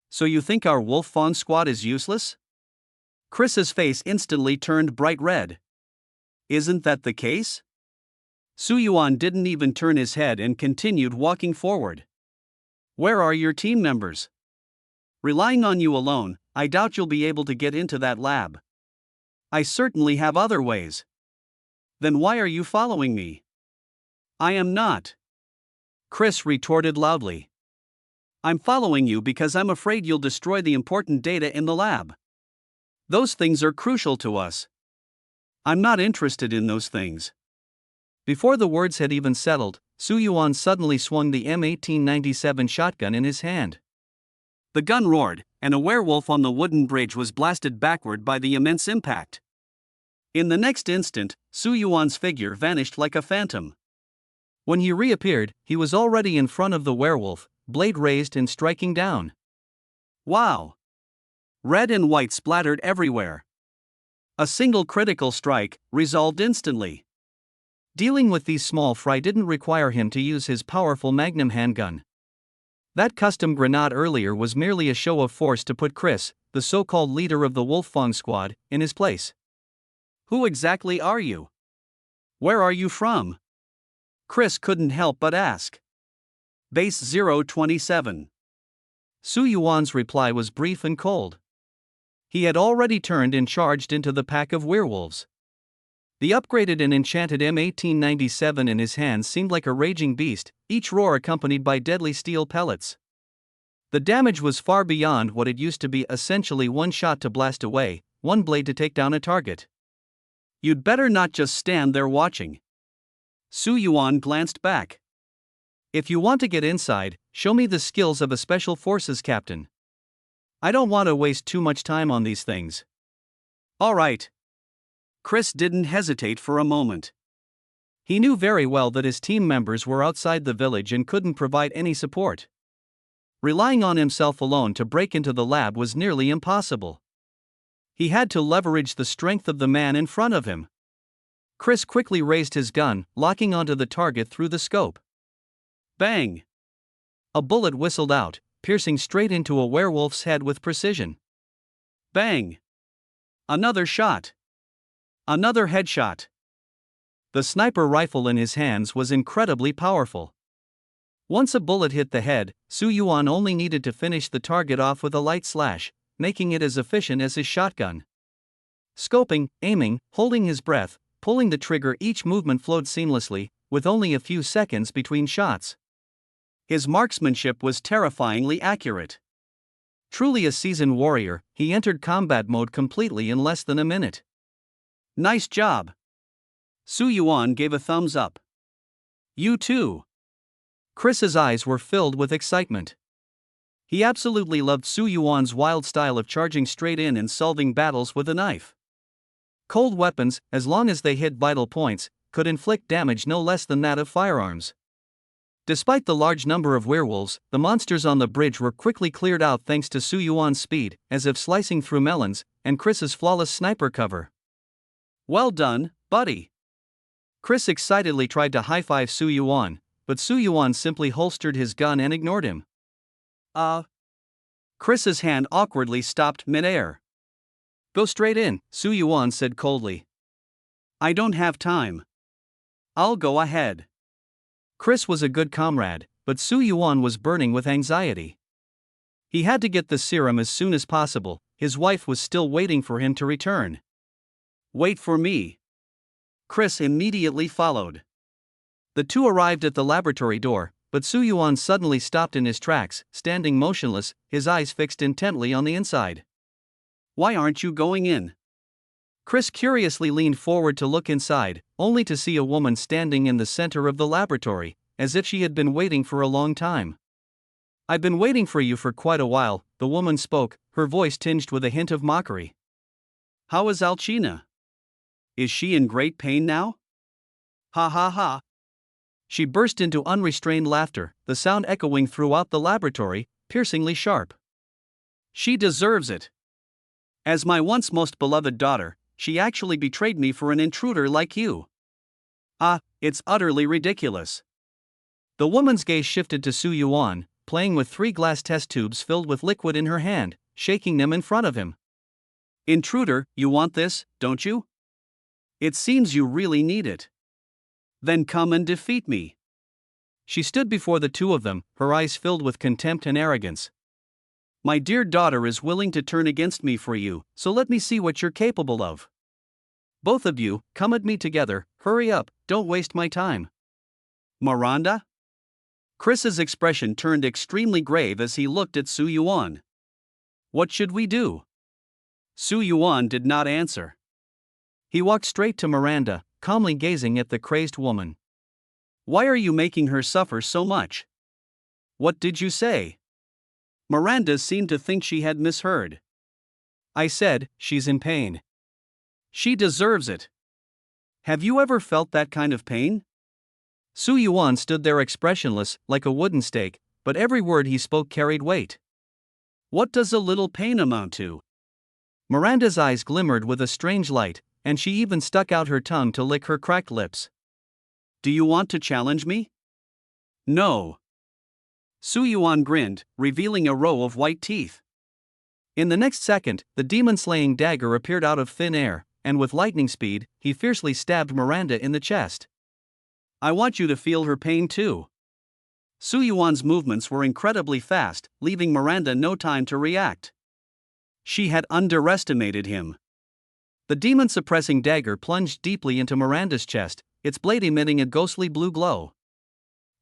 So you think our Wolf Fang squad is useless? Chris's face instantly turned bright red. Isn't that the case? Su Yuan didn't even turn his head and continued walking forward. Where are your team members? Relying on you alone, I doubt you'll be able to get into that lab. I certainly have other ways. Then why are you following me? I am not. Chris retorted loudly. I'm following you because I'm afraid you'll destroy the important data in the lab. Those things are crucial to us. I'm not interested in those things. Before the words had even settled, Su Yuan suddenly swung the M1897 shotgun in his hand. The gun roared, and a werewolf on the wooden bridge was blasted backward by the immense impact. In the next instant, Su Yuan's figure vanished like a phantom. When he reappeared, he was already in front of the werewolf, blade raised and striking down. Wow! Red and white splattered everywhere. A single critical strike, resolved instantly. Dealing with these small fry didn't require him to use his powerful magnum handgun. That custom grenade earlier was merely a show of force to put Chris, the so-called leader of the Wolfang squad, in his place. Who exactly are you? Where are you from? Chris couldn't help but ask. Base 027. Su Yuan's reply was brief and cold. He had already turned and charged into the pack of werewolves. The upgraded and enchanted M1897 in his hands seemed like a raging beast, each roar accompanied by deadly steel pellets. The damage was far beyond what it used to be, essentially one shot to blast away, one blade to take down a target. You'd better not just stand there watching. Su Yuan glanced back. If you want to get inside, show me the skills of a special forces captain. I don't want to waste too much time on these things. All right. Chris didn't hesitate for a moment. He knew very well that his team members were outside the village and couldn't provide any support. Relying on himself alone to break into the lab was nearly impossible. He had to leverage the strength of the man in front of him. Chris quickly raised his gun, locking onto the target through the scope. Bang! A bullet whistled out, piercing straight into a werewolf's head with precision. Bang! Another shot. Another headshot. The sniper rifle in his hands was incredibly powerful. Once a bullet hit the head, Su Yuan only needed to finish the target off with a light slash, making it as efficient as his shotgun. Scoping, aiming, holding his breath, pulling the trigger, each movement flowed seamlessly, with only a few seconds between shots. His marksmanship was terrifyingly accurate. Truly a seasoned warrior, he entered combat mode completely in less than a minute. Nice job. Su Yuan gave a thumbs up. You too. Chris's eyes were filled with excitement. He absolutely loved Su Yuan's wild style of charging straight in and solving battles with a knife. Cold weapons, as long as they hit vital points, could inflict damage no less than that of firearms. Despite the large number of werewolves, the monsters on the bridge were quickly cleared out thanks to Su Yuan's speed, as if slicing through melons, and Chris's flawless sniper cover. Well done, buddy. Chris excitedly tried to high-five Su Yuan, but Su Yuan simply holstered his gun and ignored him. Chris's hand awkwardly stopped mid-air. Go straight in, Su Yuan said coldly. I don't have time. I'll go ahead. Chris was a good comrade, but Su Yuan was burning with anxiety. He had to get the serum as soon as possible, his wife was still waiting for him to return. Wait for me. Chris immediately followed. The two arrived at the laboratory door, but Su Yuan suddenly stopped in his tracks, standing motionless, his eyes fixed intently on the inside. Why aren't you going in? Chris curiously leaned forward to look inside, only to see a woman standing in the center of the laboratory, as if she had been waiting for a long time. I've been waiting for you for quite a while, the woman spoke, her voice tinged with a hint of mockery. How is Alcina? Is she in great pain now? Ha ha ha. She burst into unrestrained laughter, the sound echoing throughout the laboratory, piercingly sharp. She deserves it. As my once most beloved daughter, she actually betrayed me for an intruder like you. It's utterly ridiculous. The woman's gaze shifted to Su Yuan, playing with 3 glass test tubes filled with liquid in her hand, shaking them in front of him. Intruder, you want this, don't you? It seems you really need it. Then come and defeat me. She stood before the two of them, her eyes filled with contempt and arrogance. My dear daughter is willing to turn against me for you, so let me see what you're capable of. Both of you, come at me together, hurry up, don't waste my time. Miranda? Chris's expression turned extremely grave as he looked at Su Yuan. What should we do? Su Yuan did not answer. He walked straight to Miranda, calmly gazing at the crazed woman. Why are you making her suffer so much? What did you say? Miranda seemed to think she had misheard. I said, she's in pain. She deserves it. Have you ever felt that kind of pain? Su Yuan stood there expressionless, like a wooden stake, but every word he spoke carried weight. What does a little pain amount to? Miranda's eyes glimmered with a strange light, and she even stuck out her tongue to lick her cracked lips. Do you want to challenge me? No. Su Yuan grinned, revealing a row of white teeth. In the next second, the demon-slaying dagger appeared out of thin air, and with lightning speed, he fiercely stabbed Miranda in the chest. I want you to feel her pain too. Su Yuan's movements were incredibly fast, leaving Miranda no time to react. She had underestimated him. The demon-suppressing dagger plunged deeply into Miranda's chest, its blade emitting a ghostly blue glow.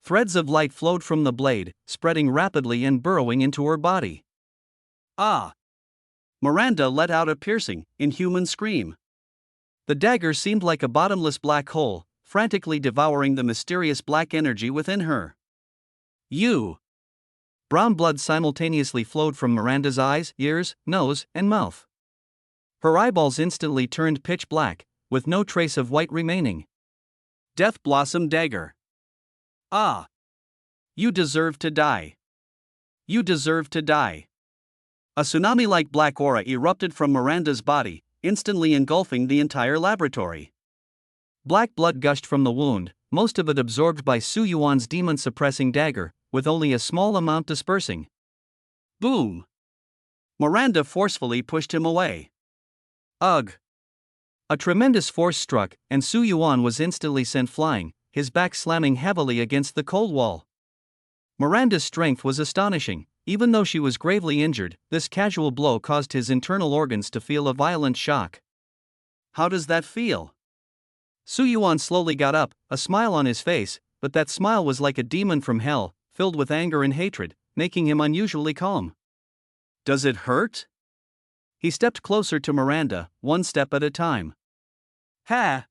Threads of light flowed from the blade, spreading rapidly and burrowing into her body. Ah! Miranda let out a piercing, inhuman scream. The dagger seemed like a bottomless black hole, frantically devouring the mysterious black energy within her. You! Brown blood simultaneously flowed from Miranda's eyes, ears, nose, and mouth. Her eyeballs instantly turned pitch black, with no trace of white remaining. Death Blossom Dagger. Ah! You deserve to die. You deserve to die. A tsunami-like black aura erupted from Miranda's body, instantly engulfing the entire laboratory. Black blood gushed from the wound, most of it absorbed by Su Yuan's demon-suppressing dagger, with only a small amount dispersing. Boom! Miranda forcefully pushed him away. Ugh! A tremendous force struck, and Su Yuan was instantly sent flying, his back slamming heavily against the cold wall. Miranda's strength was astonishing. Even though she was gravely injured, this casual blow caused his internal organs to feel a violent shock. How does that feel? Su Yuan slowly got up, a smile on his face, but that smile was like a demon from hell, filled with anger and hatred, making him unusually calm. Does it hurt? He stepped closer to Miranda, one step at a time. Ha!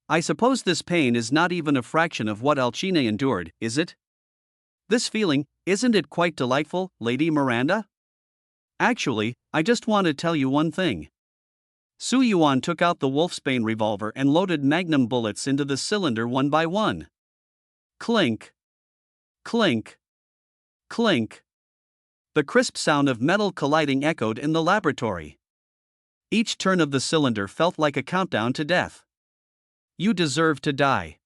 I suppose this pain is not even a fraction of what Alcina endured, is it? This feeling, isn't it quite delightful, Lady Miranda? Actually, I just want to tell you one thing. Su Yuan took out the Wolfsbane revolver and loaded magnum bullets into the cylinder one by one. Clink. Clink. Clink. The crisp sound of metal colliding echoed in the laboratory. Each turn of the cylinder felt like a countdown to death. You deserve to die.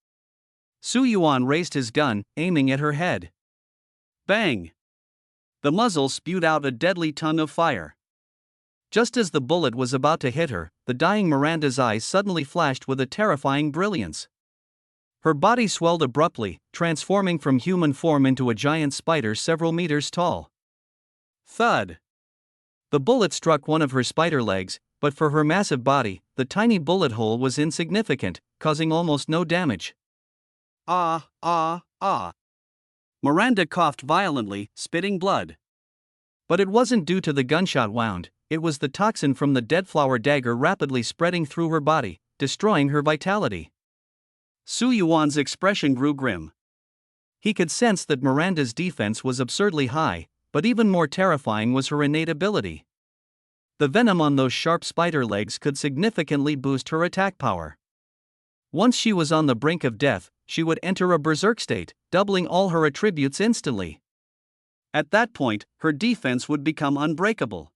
Su Yuan raised his gun, aiming at her head. Bang! The muzzle spewed out a deadly tongue of fire. Just as the bullet was about to hit her, the dying Miranda's eyes suddenly flashed with a terrifying brilliance. Her body swelled abruptly, transforming from human form into a giant spider several meters tall. Thud! The bullet struck one of her spider legs, but for her massive body, the tiny bullet hole was insignificant, causing almost no damage. Ah, ah, ah. Miranda coughed violently, spitting blood. But it wasn't due to the gunshot wound, it was the toxin from the dead flower dagger rapidly spreading through her body, destroying her vitality. Su Yuan's expression grew grim. He could sense that Miranda's defense was absurdly high, but even more terrifying was her innate ability. The venom on those sharp spider legs could significantly boost her attack power. Once she was on the brink of death, she would enter a berserk state, doubling all her attributes instantly. At that point, her defense would become unbreakable.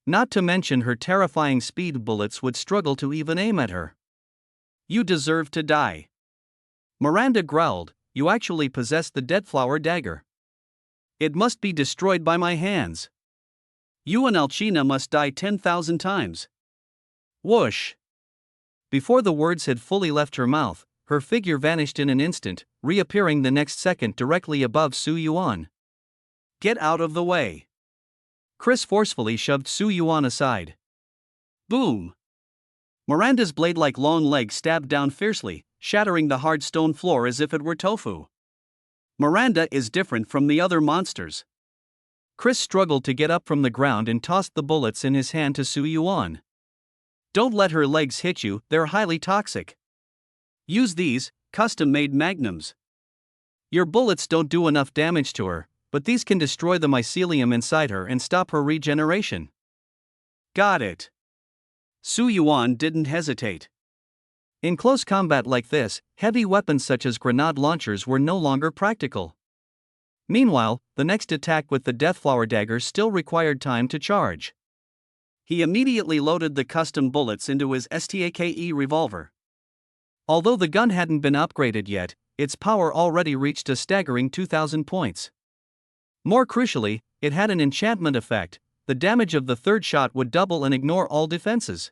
Not to mention her terrifying speed, bullets would struggle to even aim at her. You deserve to die. Miranda growled, you actually possess the dead flower dagger. It must be destroyed by my hands. You and Alcina must die 10,000 times. Whoosh! Before the words had fully left her mouth, her figure vanished in an instant, reappearing the next second directly above Su Yuan. Get out of the way. Chris forcefully shoved Su Yuan aside. Boom! Miranda's blade-like long legs stabbed down fiercely, shattering the hard stone floor as if it were tofu. Miranda is different from the other monsters. Chris struggled to get up from the ground and tossed the bullets in his hand to Su Yuan. Don't let her legs hit you, they're highly toxic. Use these, custom-made magnums. Your bullets don't do enough damage to her, but these can destroy the mycelium inside her and stop her regeneration. Got it. Su Yuan didn't hesitate. In close combat like this, heavy weapons such as grenade launchers were no longer practical. Meanwhile, the next attack with the Deathflower dagger still required time to charge. He immediately loaded the custom bullets into his STAKE revolver. Although the gun hadn't been upgraded yet, its power already reached a staggering 2,000 points. More crucially, it had an enchantment effect. The damage of the third shot would double and ignore all defenses.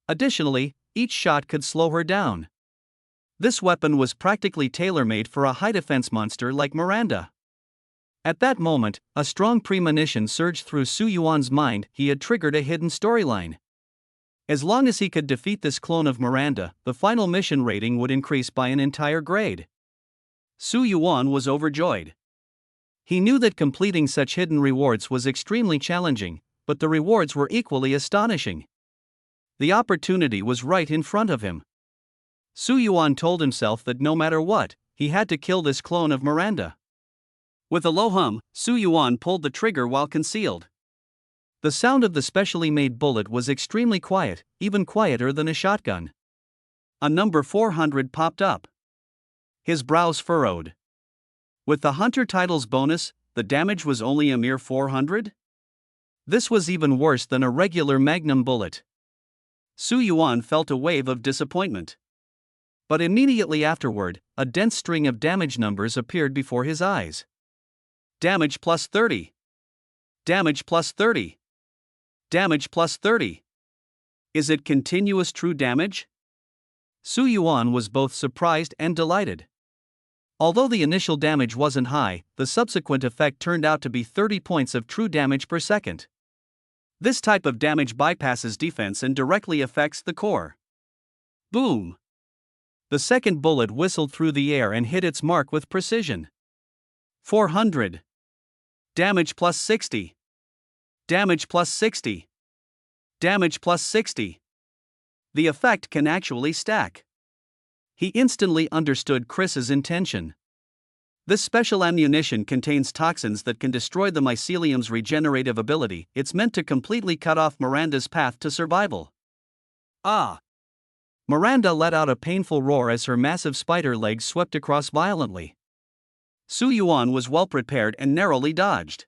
Additionally, each shot could slow her down. This weapon was practically tailor-made for a high-defense monster like Miranda. At that moment, a strong premonition surged through Su Yuan's mind. He had triggered a hidden storyline. As long as he could defeat this clone of Miranda, the final mission rating would increase by an entire grade. Su Yuan was overjoyed. He knew that completing such hidden rewards was extremely challenging, but the rewards were equally astonishing. The opportunity was right in front of him. Su Yuan told himself that no matter what, he had to kill this clone of Miranda. With a low hum, Su Yuan pulled the trigger while concealed. The sound of the specially made bullet was extremely quiet, even quieter than a shotgun. A number 400 popped up. His brows furrowed. With the Hunter title's bonus, the damage was only a mere 400? This was even worse than a regular magnum bullet. Su Yuan felt a wave of disappointment. But immediately afterward, a dense string of damage numbers appeared before his eyes. Damage plus 30. Damage plus 30. Damage plus 30. Is it continuous true damage? Su Yuan was both surprised and delighted. Although the initial damage wasn't high, the subsequent effect turned out to be 30 points of true damage per second. This type of damage bypasses defense and directly affects the core. Boom! The second bullet whistled through the air and hit its mark with precision. 400. Damage plus 60. Damage plus 60. Damage plus 60. The effect can actually stack. He instantly understood Chris's intention. This special ammunition contains toxins that can destroy the mycelium's regenerative ability. It's meant to completely cut off Miranda's path to survival. Ah! Miranda let out a painful roar as her massive spider legs swept across violently. Su Yuan was well prepared and narrowly dodged.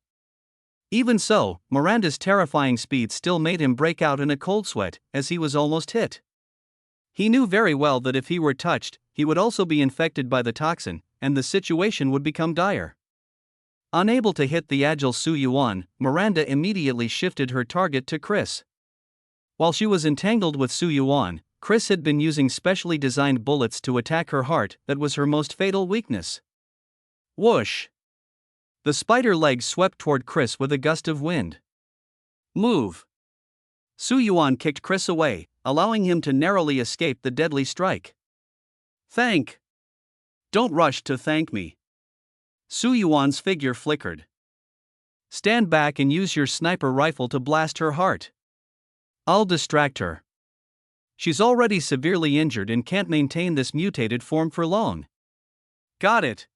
Even so, Miranda's terrifying speed still made him break out in a cold sweat, as he was almost hit. He knew very well that if he were touched, he would also be infected by the toxin, and the situation would become dire. Unable to hit the agile Su Yuan, Miranda immediately shifted her target to Chris. While she was entangled with Su Yuan, Chris had been using specially designed bullets to attack her heart. That was her most fatal weakness. Whoosh! The spider legs swept toward Chris with a gust of wind. Move! Su Yuan kicked Chris away, allowing him to narrowly escape the deadly strike. Thank! Don't rush to thank me. Su Yuan's figure flickered. Stand back and use your sniper rifle to blast her heart. I'll distract her. She's already severely injured and can't maintain this mutated form for long. Got it.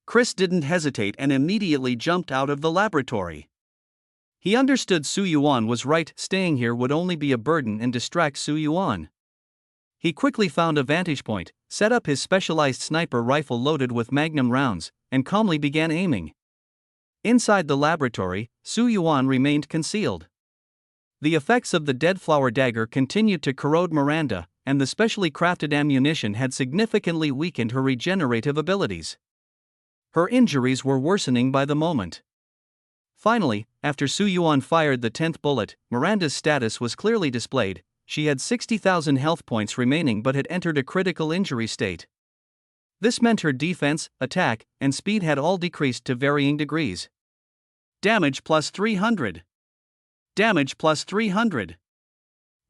Chris didn't hesitate and immediately jumped out of the laboratory. He understood Su Yuan was right. Staying here would only be a burden and distract Su Yuan. He quickly found a vantage point, set up his specialized sniper rifle loaded with magnum rounds, and calmly began aiming. Inside the laboratory, Su Yuan remained concealed. The effects of the Deathflower dagger continued to corrode Miranda, and the specially crafted ammunition had significantly weakened her regenerative abilities. Her injuries were worsening by the moment. Finally, after Su Yuan fired the 10th bullet, Miranda's status was clearly displayed. She had 60,000 health points remaining but had entered a critical injury state. This meant her defense, attack, and speed had all decreased to varying degrees. Damage plus 300. Damage plus 300.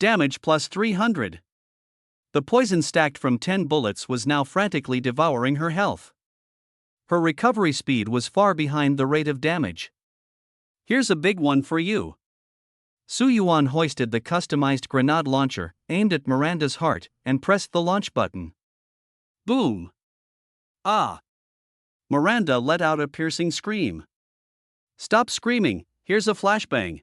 Damage plus 300. The poison stacked from 10 bullets was now frantically devouring her health. Her recovery speed was far behind the rate of damage. Here's a big one for you. Su Yuan hoisted the customized grenade launcher, aimed at Miranda's heart, and pressed the launch button. Boom! Ah! Miranda let out a piercing scream. Stop screaming, here's a flashbang.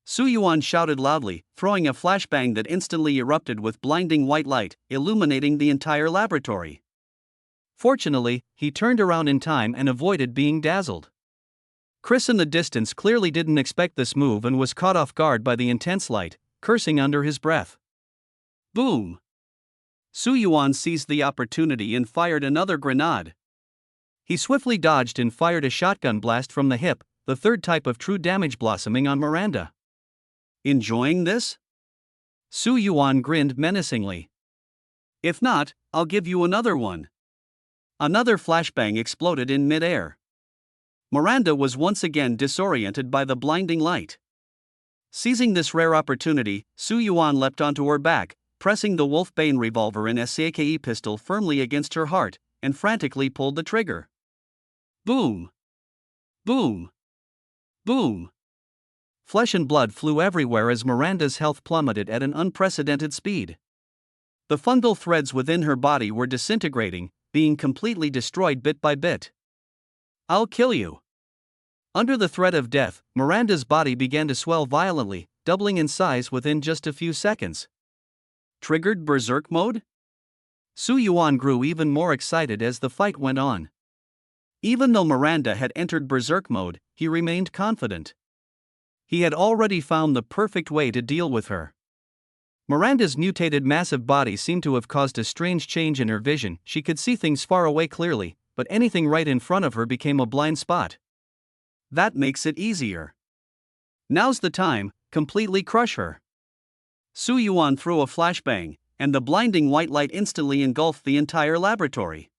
Su Yuan shouted loudly, throwing a flashbang that instantly erupted with blinding white light, illuminating the entire laboratory. Fortunately, he turned around in time and avoided being dazzled. Chris in the distance clearly didn't expect this move and was caught off guard by the intense light, cursing under his breath. Boom! Su Yuan seized the opportunity and fired another grenade. He swiftly dodged and fired a shotgun blast from the hip, the third type of true damage blossoming on Miranda. Enjoying this? Su Yuan grinned menacingly. If not, I'll give you another one. Another flashbang exploded in midair. Miranda was once again disoriented by the blinding light. Seizing this rare opportunity, Su Yuan leapt onto her back, pressing the Wolfbane revolver and SAKE pistol firmly against her heart, and frantically pulled the trigger. Boom! Boom! Boom! Flesh and blood flew everywhere as Miranda's health plummeted at an unprecedented speed. The fungal threads within her body were disintegrating, being completely destroyed bit by bit. I'll kill you. Under the threat of death, Miranda's body began to swell violently, doubling in size within just a few seconds. Triggered berserk mode? Su Yuan grew even more excited as the fight went on. Even though Miranda had entered berserk mode, he remained confident. He had already found the perfect way to deal with her. Miranda's mutated massive body seemed to have caused a strange change in her vision. She could see things far away clearly, but anything right in front of her became a blind spot. That makes it easier. Now's the time, completely crush her. Su Yuan threw a flashbang, and the blinding white light instantly engulfed the entire laboratory.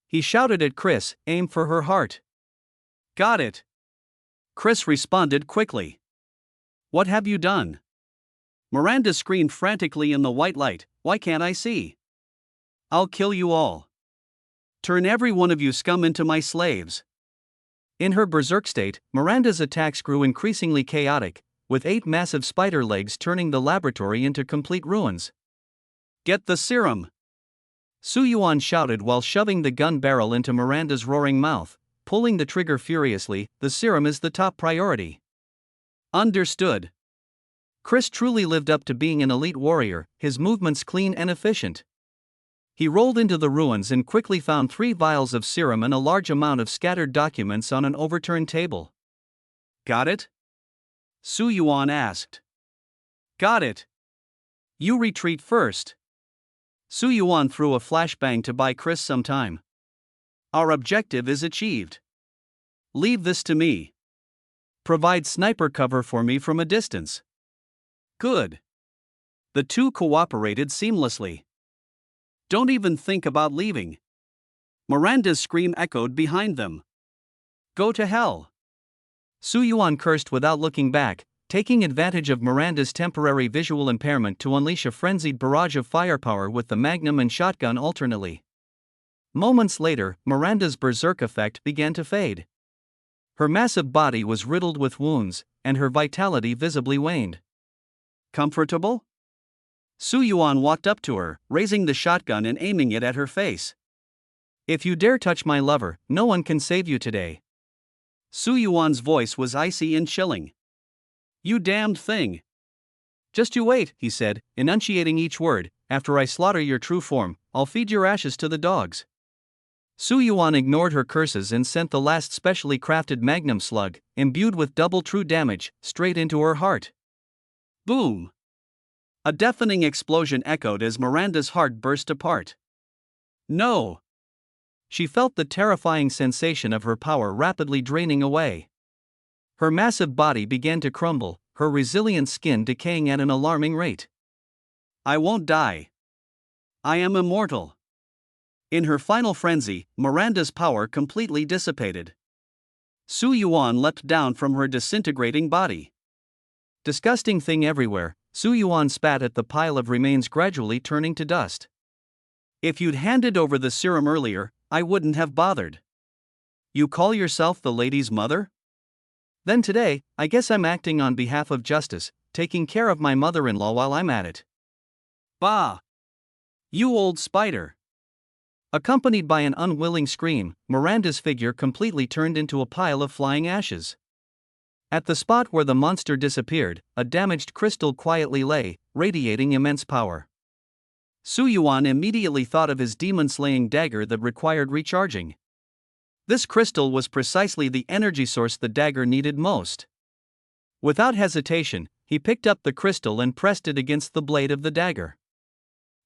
He shouted at Chris, "Aim for her heart." Got it. Chris responded quickly. What have you done? Miranda screamed frantically in the white light, why can't I see? I'll kill you all. Turn every one of you scum into my slaves. In her berserk state, Miranda's attacks grew increasingly chaotic, with 8 massive spider legs turning the laboratory into complete ruins. Get the serum! Su Yuan shouted while shoving the gun barrel into Miranda's roaring mouth, pulling the trigger furiously. The serum is the top priority. Understood. Chris truly lived up to being an elite warrior, his movements clean and efficient. He rolled into the ruins and quickly found 3 vials of serum and a large amount of scattered documents on an overturned table. Got it? Su Yuan asked. Got it. You retreat first. Su Yuan threw a flashbang to buy Chris some time. Our objective is achieved. Leave this to me. Provide sniper cover for me from a distance. Good. The two cooperated seamlessly. Don't even think about leaving. Miranda's scream echoed behind them. Go to hell. Su Yuan cursed without looking back, taking advantage of Miranda's temporary visual impairment to unleash a frenzied barrage of firepower with the magnum and shotgun alternately. Moments later, Miranda's berserk effect began to fade. Her massive body was riddled with wounds, and her vitality visibly waned. Comfortable? Su Yuan walked up to her, raising the shotgun and aiming it at her face. If you dare touch my lover, no one can save you today. Su Yuan's voice was icy and chilling. You damned thing. Just you wait, he said, enunciating each word. After I slaughter your true form, I'll feed your ashes to the dogs. Su Yuan ignored her curses and sent the last specially crafted magnum slug, imbued with double true damage, straight into her heart. Boom! A deafening explosion echoed as Miranda's heart burst apart. No! She felt the terrifying sensation of her power rapidly draining away. Her massive body began to crumble, her resilient skin decaying at an alarming rate. I won't die. I am immortal. In her final frenzy, Miranda's power completely dissipated. Su Yuan leapt down from her disintegrating body. Disgusting thing everywhere, Su Yuan spat at the pile of remains gradually turning to dust. If you'd handed over the serum earlier, I wouldn't have bothered. You call yourself the lady's mother? Then today, I guess I'm acting on behalf of justice, taking care of my mother-in-law while I'm at it. Bah! You old spider! Accompanied by an unwilling scream, Miranda's figure completely turned into a pile of flying ashes. At the spot where the monster disappeared, a damaged crystal quietly lay, radiating immense power. Su Yuan immediately thought of his demon-slaying dagger that required recharging. This crystal was precisely the energy source the dagger needed most. Without hesitation, he picked up the crystal and pressed it against the blade of the dagger.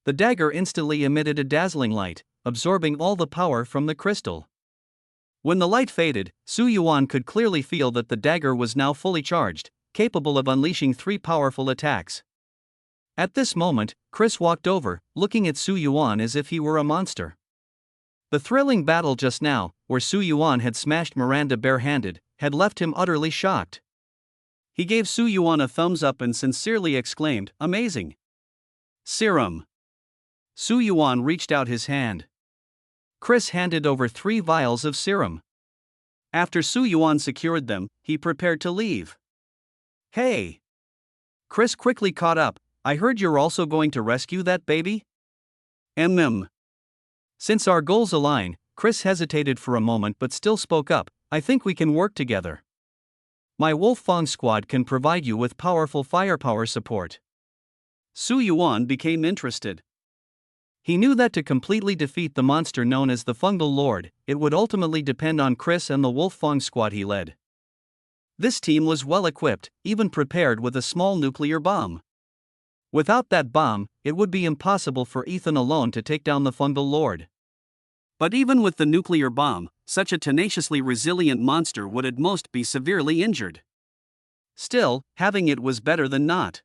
The dagger instantly emitted a dazzling light, absorbing all the power from the crystal. When the light faded, Su Yuan could clearly feel that the dagger was now fully charged, capable of unleashing 3 powerful attacks. At this moment, Chris walked over, looking at Su Yuan as if he were a monster. The thrilling battle just now, where Su Yuan had smashed Miranda barehanded, had left him utterly shocked. He gave Su Yuan a thumbs up and sincerely exclaimed, "Amazing! Serum!" Su Yuan reached out his hand. Chris handed over 3 vials of serum. After Su Yuan secured them, he prepared to leave. "Hey!" Chris quickly caught up. "I heard you're also going to rescue that baby?" Since our goals align, Chris hesitated for a moment but still spoke up. "I think we can work together. My Wolfang squad can provide you with powerful firepower support." Su Yuan became interested. He knew that to completely defeat the monster known as the Fungal Lord, it would ultimately depend on Chris and the Wolfang squad he led. This team was well equipped, even prepared with a small nuclear bomb. Without that bomb, it would be impossible for Ethan alone to take down the Fungal Lord. But even with the nuclear bomb, such a tenaciously resilient monster would at most be severely injured. Still, having it was better than not.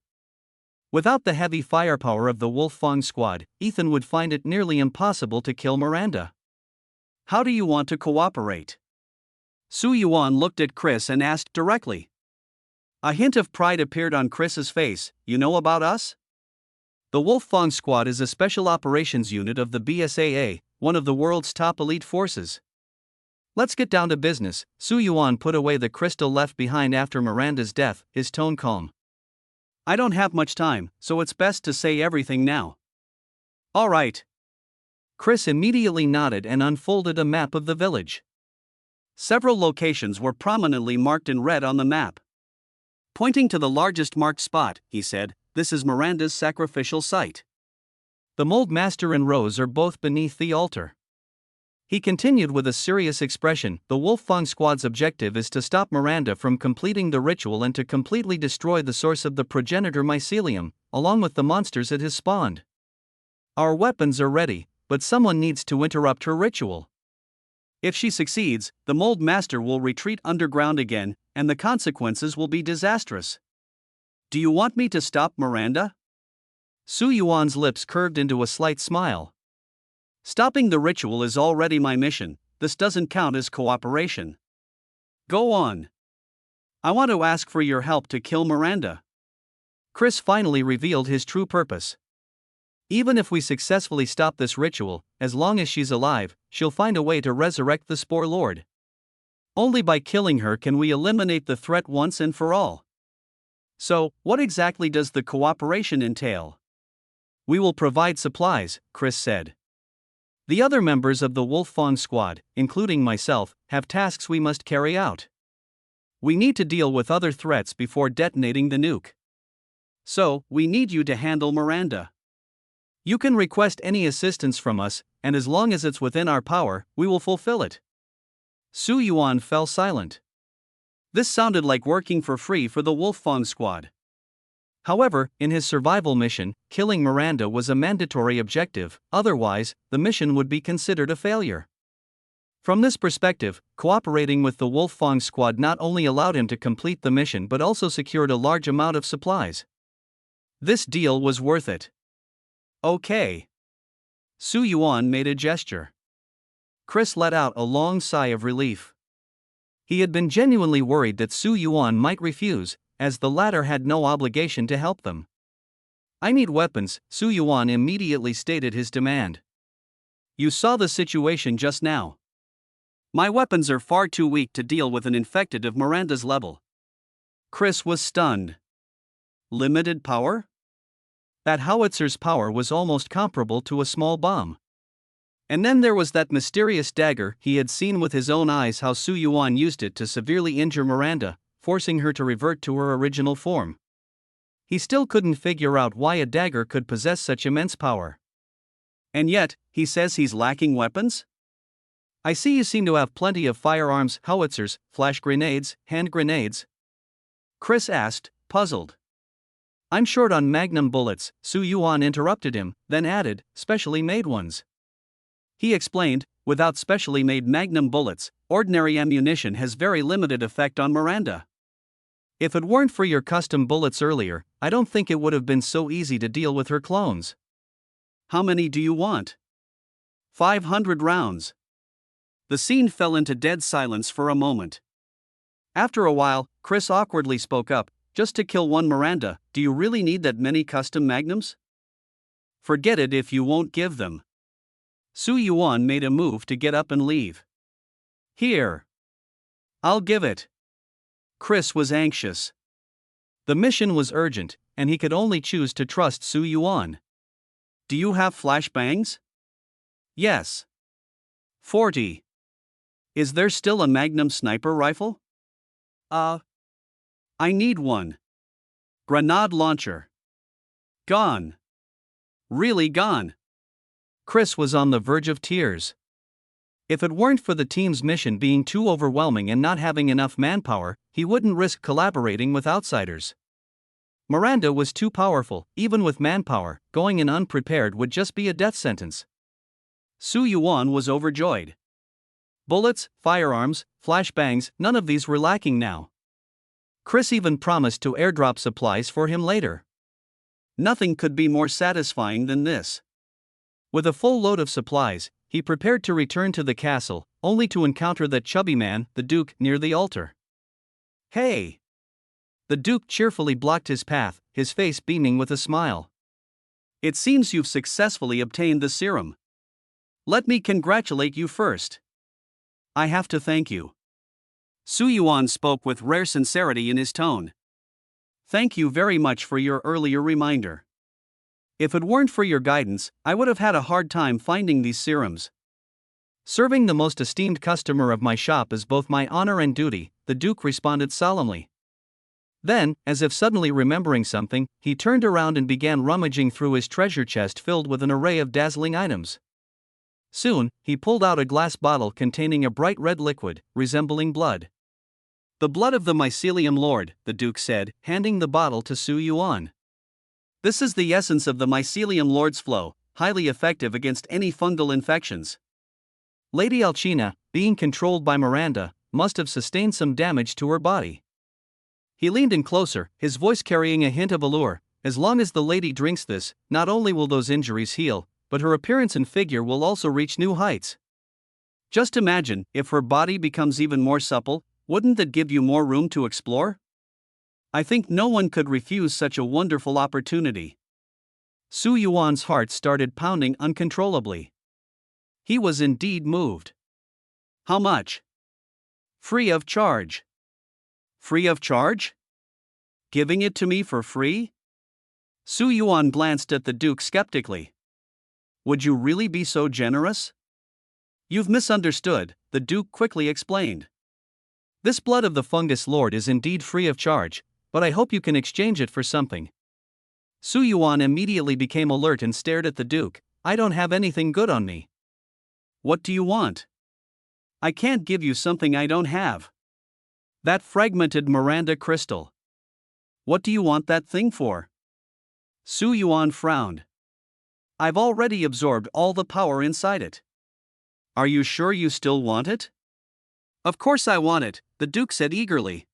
Without the heavy firepower of the Wolfang squad, Ethan would find it nearly impossible to kill Miranda. "How do you want to cooperate?" Su Yuan looked at Chris and asked directly. A hint of pride appeared on Chris's face. "You know about us? The Wolfang Squad is a special operations unit of the BSAA, one of the world's top elite forces. Let's get down to business." Su Yuan put away the crystal left behind after Miranda's death, his tone calm. "I don't have much time, so it's best to say everything now." "All right." Chris immediately nodded and unfolded a map of the village. Several locations were prominently marked in red on the map. Pointing to the largest marked spot, he said, "This is Miranda's sacrificial site. The mold master and Rose are both beneath the altar." He continued with a serious expression. "The Wolfang Squad's objective is to stop Miranda from completing the ritual and to completely destroy the source of the progenitor mycelium, along with the monsters it has spawned. Our weapons are ready, but someone needs to interrupt her ritual. If she succeeds, the mold master will retreat underground again, and the consequences will be disastrous. Do you want me to stop Miranda?" Su Yuan's lips curved into a slight smile. "Stopping the ritual is already my mission. This doesn't count as cooperation. Go on. I want to ask for your help to kill Miranda." Chris finally revealed his true purpose. "Even if we successfully stop this ritual, as long as she's alive, she'll find a way to resurrect the Spore Lord. Only by killing her can we eliminate the threat once and for all." "So, what exactly does the cooperation entail?" "We will provide supplies," Chris said. "The other members of the Wolfang Squad, including myself, have tasks we must carry out. We need to deal with other threats before detonating the nuke. So, we need you to handle Miranda. You can request any assistance from us, and as long as it's within our power, we will fulfill it." Su Yuan fell silent. This sounded like working for free for the Wolfang Squad. However, in his survival mission, killing Miranda was a mandatory objective, otherwise, the mission would be considered a failure. From this perspective, cooperating with the Wolfang Squad not only allowed him to complete the mission but also secured a large amount of supplies. This deal was worth it. "Okay." Su Yuan made a gesture. Chris let out a long sigh of relief. He had been genuinely worried that Su Yuan might refuse, as the latter had no obligation to help them. "I need weapons," Su Yuan immediately stated his demand. "You saw the situation just now. My weapons are far too weak to deal with an infected of Miranda's level." Chris was stunned. Limited power? That howitzer's power was almost comparable to a small bomb. And then there was that mysterious dagger. He had seen with his own eyes how Su Yuan used it to severely injure Miranda, forcing her to revert to her original form. He still couldn't figure out why a dagger could possess such immense power. And yet, he says he's lacking weapons? I see you seem to have plenty of firearms, howitzers, flash grenades, hand grenades. Chris asked, puzzled. I'm short on magnum bullets, Su Yuan interrupted him, then added, specially made ones. He explained, without specially made magnum bullets, ordinary ammunition has very limited effect on Miranda. If it weren't for your custom bullets earlier, I don't think it would have been so easy to deal with her clones. How many do you want? 500 rounds. The scene fell into dead silence for a moment. After a while, Chris awkwardly spoke up, just to kill one Miranda, do you really need that many custom magnums? Forget it if you won't give them. Su Yuan made a move to get up and leave. Here. I'll give it. Chris was anxious. The mission was urgent, and he could only choose to trust Su Yuan. Do you have flashbangs? Yes. 40. Is there still a Magnum sniper rifle? I need one. Grenade launcher. Gone. Really gone. Chris was on the verge of tears. If it weren't for the team's mission being too overwhelming and not having enough manpower, he wouldn't risk collaborating with outsiders. Miranda was too powerful, even with manpower, going in unprepared would just be a death sentence. Su Yuan was overjoyed. Bullets, firearms, flashbangs, none of these were lacking now. Chris even promised to airdrop supplies for him later. Nothing could be more satisfying than this. With a full load of supplies, he prepared to return to the castle, only to encounter that chubby man, the Duke, near the altar. Hey! The Duke cheerfully blocked his path, his face beaming with a smile. It seems you've successfully obtained the serum. Let me congratulate you first. I have to thank you. Su Yuan spoke with rare sincerity in his tone. Thank you very much for your earlier reminder. If it weren't for your guidance, I would have had a hard time finding these serums. Serving the most esteemed customer of my shop is both my honor and duty, the Duke responded solemnly. Then, as if suddenly remembering something, he turned around and began rummaging through his treasure chest filled with an array of dazzling items. Soon, he pulled out a glass bottle containing a bright red liquid, resembling blood. The blood of the mycelium lord, the Duke said, handing the bottle to Su Yuan. This is the essence of the mycelium lord's flow, highly effective against any fungal infections. Lady Alcina, being controlled by Miranda, must have sustained some damage to her body. He leaned in closer, his voice carrying a hint of allure. As long as the lady drinks this, not only will those injuries heal, but her appearance and figure will also reach new heights. Just imagine, if her body becomes even more supple, wouldn't that give you more room to explore? I think no one could refuse such a wonderful opportunity. Su Yuan's heart started pounding uncontrollably. He was indeed moved. How much? Free of charge. Free of charge? Giving it to me for free? Su Yuan glanced at the Duke skeptically. Would you really be so generous? You've misunderstood, the Duke quickly explained. This blood of the fungus lord is indeed free of charge, but I hope you can exchange it for something. Su Yuan immediately became alert and stared at the Duke. I don't have anything good on me. What do you want? I can't give you something I don't have. That fragmented Miranda crystal. What do you want that thing for? Su Yuan frowned. I've already absorbed all the power inside it. Are you sure you still want it? Of course I want it, the Duke said eagerly.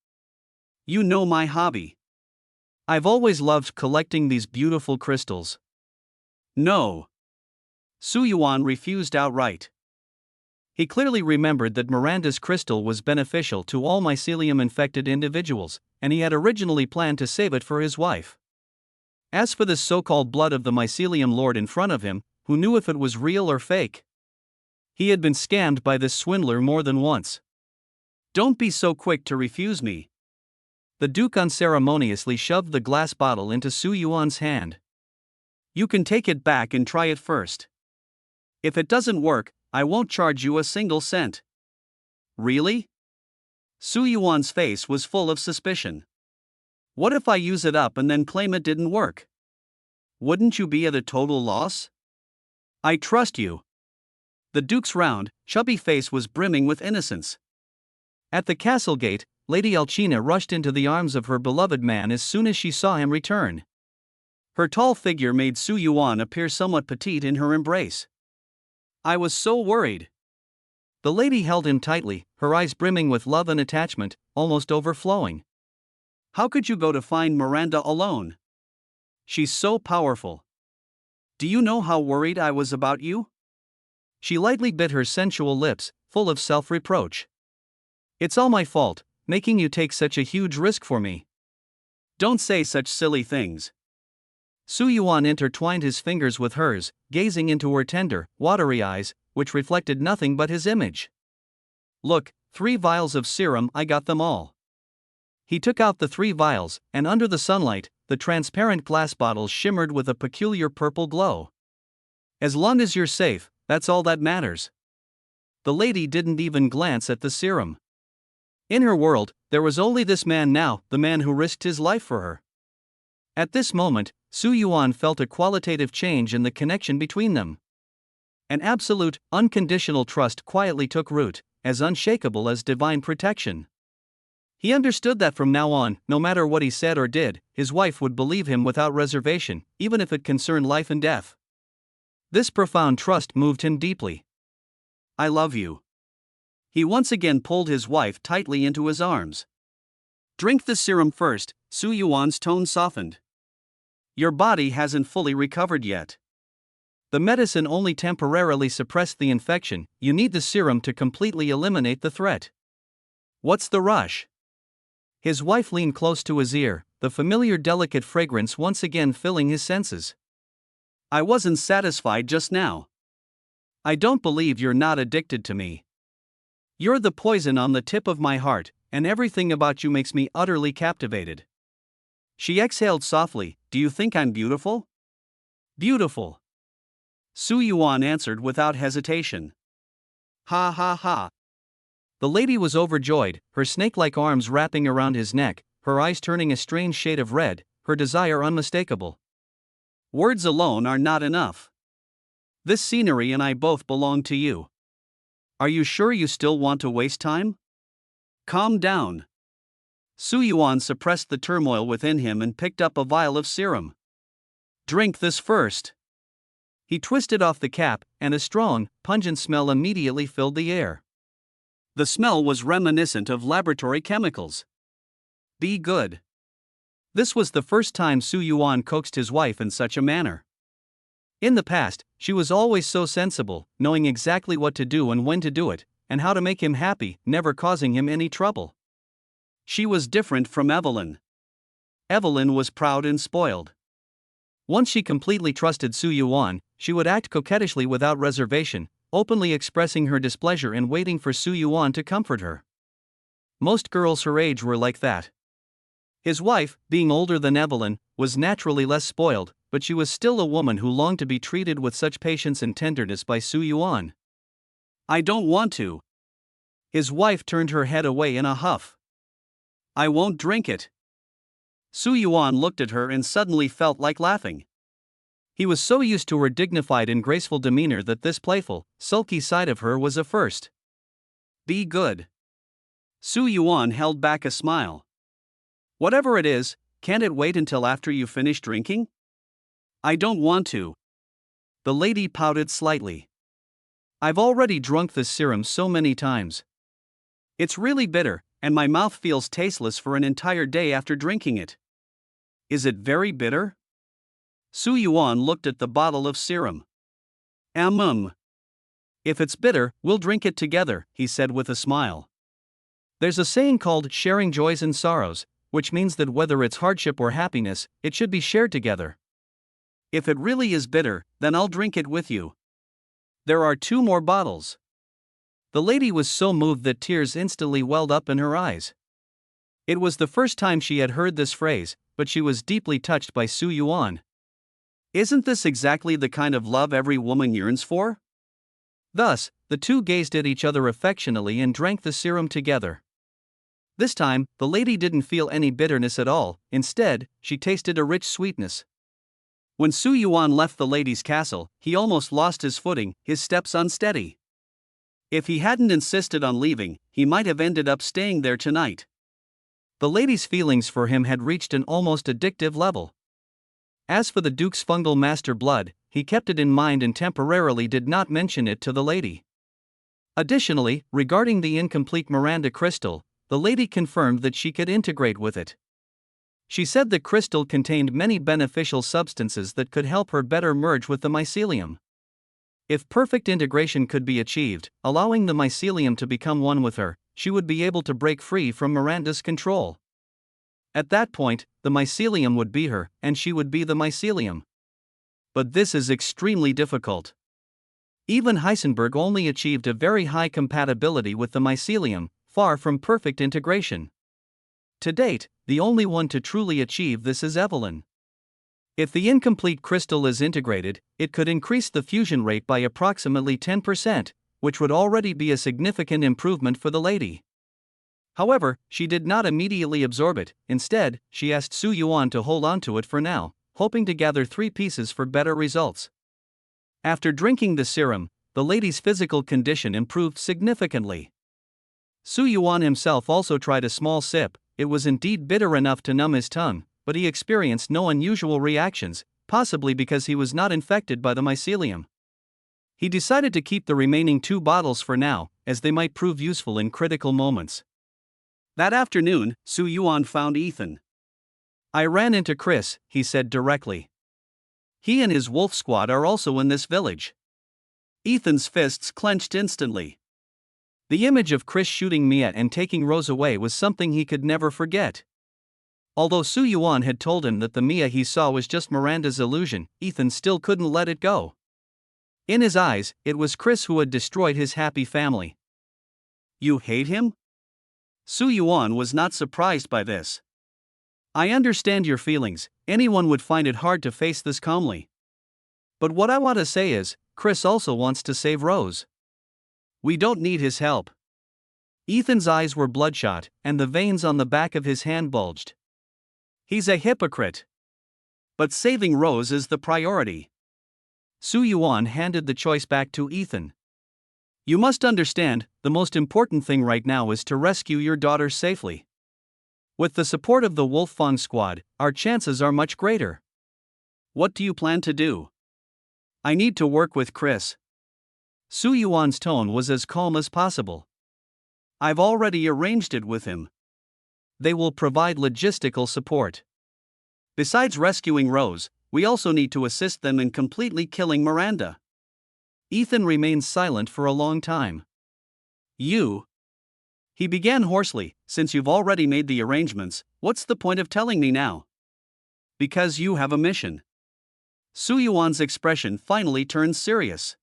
You know my hobby. I've always loved collecting these beautiful crystals. No. Su Yuan refused outright. He clearly remembered that Miranda's crystal was beneficial to all mycelium-infected individuals, and he had originally planned to save it for his wife. As for this so-called blood of the mycelium lord in front of him, who knew if it was real or fake? He had been scammed by this swindler more than once. Don't be so quick to refuse me. The Duke unceremoniously shoved the glass bottle into Su Yuan's hand. You can take it back and try it first. If it doesn't work, I won't charge you a single cent. Really? Su Yuan's face was full of suspicion. What if I use it up and then claim it didn't work? Wouldn't you be at a total loss? I trust you. The Duke's round, chubby face was brimming with innocence. At the castle gate, Lady Alcina rushed into the arms of her beloved man as soon as she saw him return. Her tall figure made Su Yuan appear somewhat petite in her embrace. I was so worried. The lady held him tightly, her eyes brimming with love and attachment, almost overflowing. How could you go to find Miranda alone? She's so powerful. Do you know how worried I was about you? She lightly bit her sensual lips, full of self-reproach. It's all my fault, making you take such a huge risk for me. Don't say such silly things. Su Yuan intertwined his fingers with hers, gazing into her tender, watery eyes, which reflected nothing but his image. Look, 3 vials of serum, I got them all. He took out the 3 vials, and under the sunlight, the transparent glass bottles shimmered with a peculiar purple glow. As long as you're safe, that's all that matters. The lady didn't even glance at the serum. In her world, there was only this man now, the man who risked his life for her. At this moment, Su Yuan felt a qualitative change in the connection between them. An absolute, unconditional trust quietly took root, as unshakable as divine protection. He understood that from now on, no matter what he said or did, his wife would believe him without reservation, even if it concerned life and death. This profound trust moved him deeply. I love you. He once again pulled his wife tightly into his arms. Drink the serum first, Su Yuan's tone softened. Your body hasn't fully recovered yet. The medicine only temporarily suppressed the infection, you need the serum to completely eliminate the threat. What's the rush? His wife leaned close to his ear, the familiar delicate fragrance once again filling his senses. I wasn't satisfied just now. I don't believe you're not addicted to me. You're the poison on the tip of my heart, and everything about you makes me utterly captivated. She exhaled softly, do you think I'm beautiful? Beautiful. Su Yuan answered without hesitation. Ha ha ha. The lady was overjoyed, her snake-like arms wrapping around his neck, her eyes turning a strange shade of red, her desire unmistakable. Words alone are not enough. This scenery and I both belong to you. Are you sure you still want to waste time? Calm down. Su Yuan suppressed the turmoil within him and picked up a vial of serum. Drink this first. He twisted off the cap, and a strong, pungent smell immediately filled the air. The smell was reminiscent of laboratory chemicals. Be good. This was the first time Su Yuan coaxed his wife in such a manner. In the past, she was always so sensible, knowing exactly what to do and when to do it, and how to make him happy, never causing him any trouble. She was different from Evelyn. Evelyn was proud and spoiled. Once she completely trusted Su Yuan, she would act coquettishly without reservation, openly expressing her displeasure and waiting for Su Yuan to comfort her. Most girls her age were like that. His wife, being older than Evelyn, was naturally less spoiled, but she was still a woman who longed to be treated with such patience and tenderness by Su Yuan. I don't want to. His wife turned her head away in a huff. I won't drink it. Su Yuan looked at her and suddenly felt like laughing. He was so used to her dignified and graceful demeanor that this playful, sulky side of her was a first. Be good. Su Yuan held back a smile. Whatever it is, can't it wait until after you finish drinking? I don't want to. The lady pouted slightly. I've already drunk this serum so many times. It's really bitter, and my mouth feels tasteless for an entire day after drinking it. Is it very bitter? Su Yuan looked at the bottle of serum. If it's bitter, we'll drink it together, he said with a smile. There's a saying called sharing joys and sorrows, which means that whether it's hardship or happiness, it should be shared together. If it really is bitter, then I'll drink it with you. There are 2 more bottles. The lady was so moved that tears instantly welled up in her eyes. It was the first time she had heard this phrase, but she was deeply touched by Su Yuan. Isn't this exactly the kind of love every woman yearns for? Thus, the two gazed at each other affectionately and drank the serum together. This time, the lady didn't feel any bitterness at all, instead, she tasted a rich sweetness. When Su Yuan left the lady's castle, he almost lost his footing, his steps unsteady. If he hadn't insisted on leaving, he might have ended up staying there tonight. The lady's feelings for him had reached an almost addictive level. As for the Duke's fungal master blood, he kept it in mind and temporarily did not mention it to the lady. Additionally, regarding the incomplete Miranda crystal, the lady confirmed that she could integrate with it. She said the crystal contained many beneficial substances that could help her better merge with the mycelium. If perfect integration could be achieved, allowing the mycelium to become one with her, she would be able to break free from Miranda's control. At that point, the mycelium would be her, and she would be the mycelium. But this is extremely difficult. Even Heisenberg only achieved a very high compatibility with the mycelium, far from perfect integration. To date, the only one to truly achieve this is Evelyn. If the incomplete crystal is integrated, it could increase the fusion rate by approximately 10%, which would already be a significant improvement for the lady. However, she did not immediately absorb it. Instead, she asked Su Yuan to hold on to it for now, hoping to gather 3 pieces for better results. After drinking the serum, the lady's physical condition improved significantly. Su Yuan himself also tried a small sip. It was indeed bitter enough to numb his tongue, but he experienced no unusual reactions, possibly because he was not infected by the mycelium. He decided to keep the remaining 2 bottles for now, as they might prove useful in critical moments. That afternoon, Su Yuan found Ethan. I ran into Chris, he said directly. He and his wolf squad are also in this village. Ethan's fists clenched instantly. The image of Chris shooting Mia and taking Rose away was something he could never forget. Although Su Yuan had told him that the Mia he saw was just Miranda's illusion, Ethan still couldn't let it go. In his eyes, it was Chris who had destroyed his happy family. You hate him? Su Yuan was not surprised by this. I understand your feelings, anyone would find it hard to face this calmly. But what I want to say is, Chris also wants to save Rose. We don't need his help. Ethan's eyes were bloodshot, and the veins on the back of his hand bulged. He's a hypocrite. But saving Rose is the priority. Su Yuan handed the choice back to Ethan. You must understand, the most important thing right now is to rescue your daughter safely. With the support of the Wolf Fang squad, our chances are much greater. What do you plan to do? I need to work with Chris. Su Yuan's tone was as calm as possible. I've already arranged it with him. They will provide logistical support. Besides rescuing Rose, we also need to assist them in completely killing Miranda. Ethan remained silent for a long time. You? He began hoarsely, since you've already made the arrangements, what's the point of telling me now? Because you have a mission. Su Yuan's expression finally turned serious.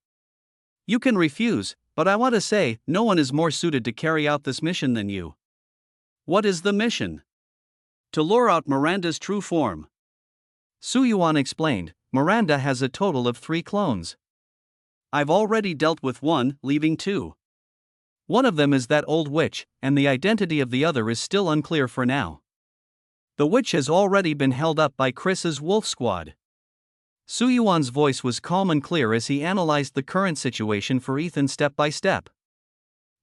You can refuse, but I want to say, no one is more suited to carry out this mission than you. What is the mission? To lure out Miranda's true form. Su Yuan explained, Miranda has a total of 3 clones. I've already dealt with one, leaving 2. One of them is that old witch, and the identity of the other is still unclear for now. The witch has already been held up by Chris's wolf squad. Su Yuan's voice was calm and clear as he analyzed the current situation for Ethan step by step.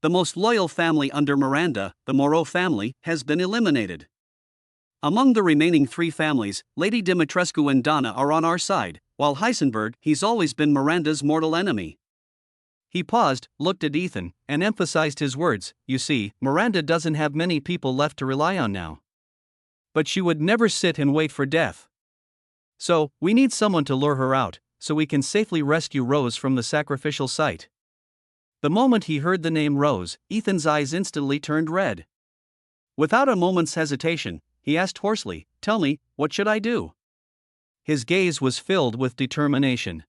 The most loyal family under Miranda, the Moreau family, has been eliminated. Among the remaining 3 families, Lady Dimitrescu and Donna are on our side, while Heisenberg, he's always been Miranda's mortal enemy. He paused, looked at Ethan, and emphasized his words, you see, Miranda doesn't have many people left to rely on now. But she would never sit and wait for death. So, we need someone to lure her out, so we can safely rescue Rose from the sacrificial site. The moment he heard the name Rose, Ethan's eyes instantly turned red. Without a moment's hesitation, he asked hoarsely, tell me, what should I do? His gaze was filled with determination.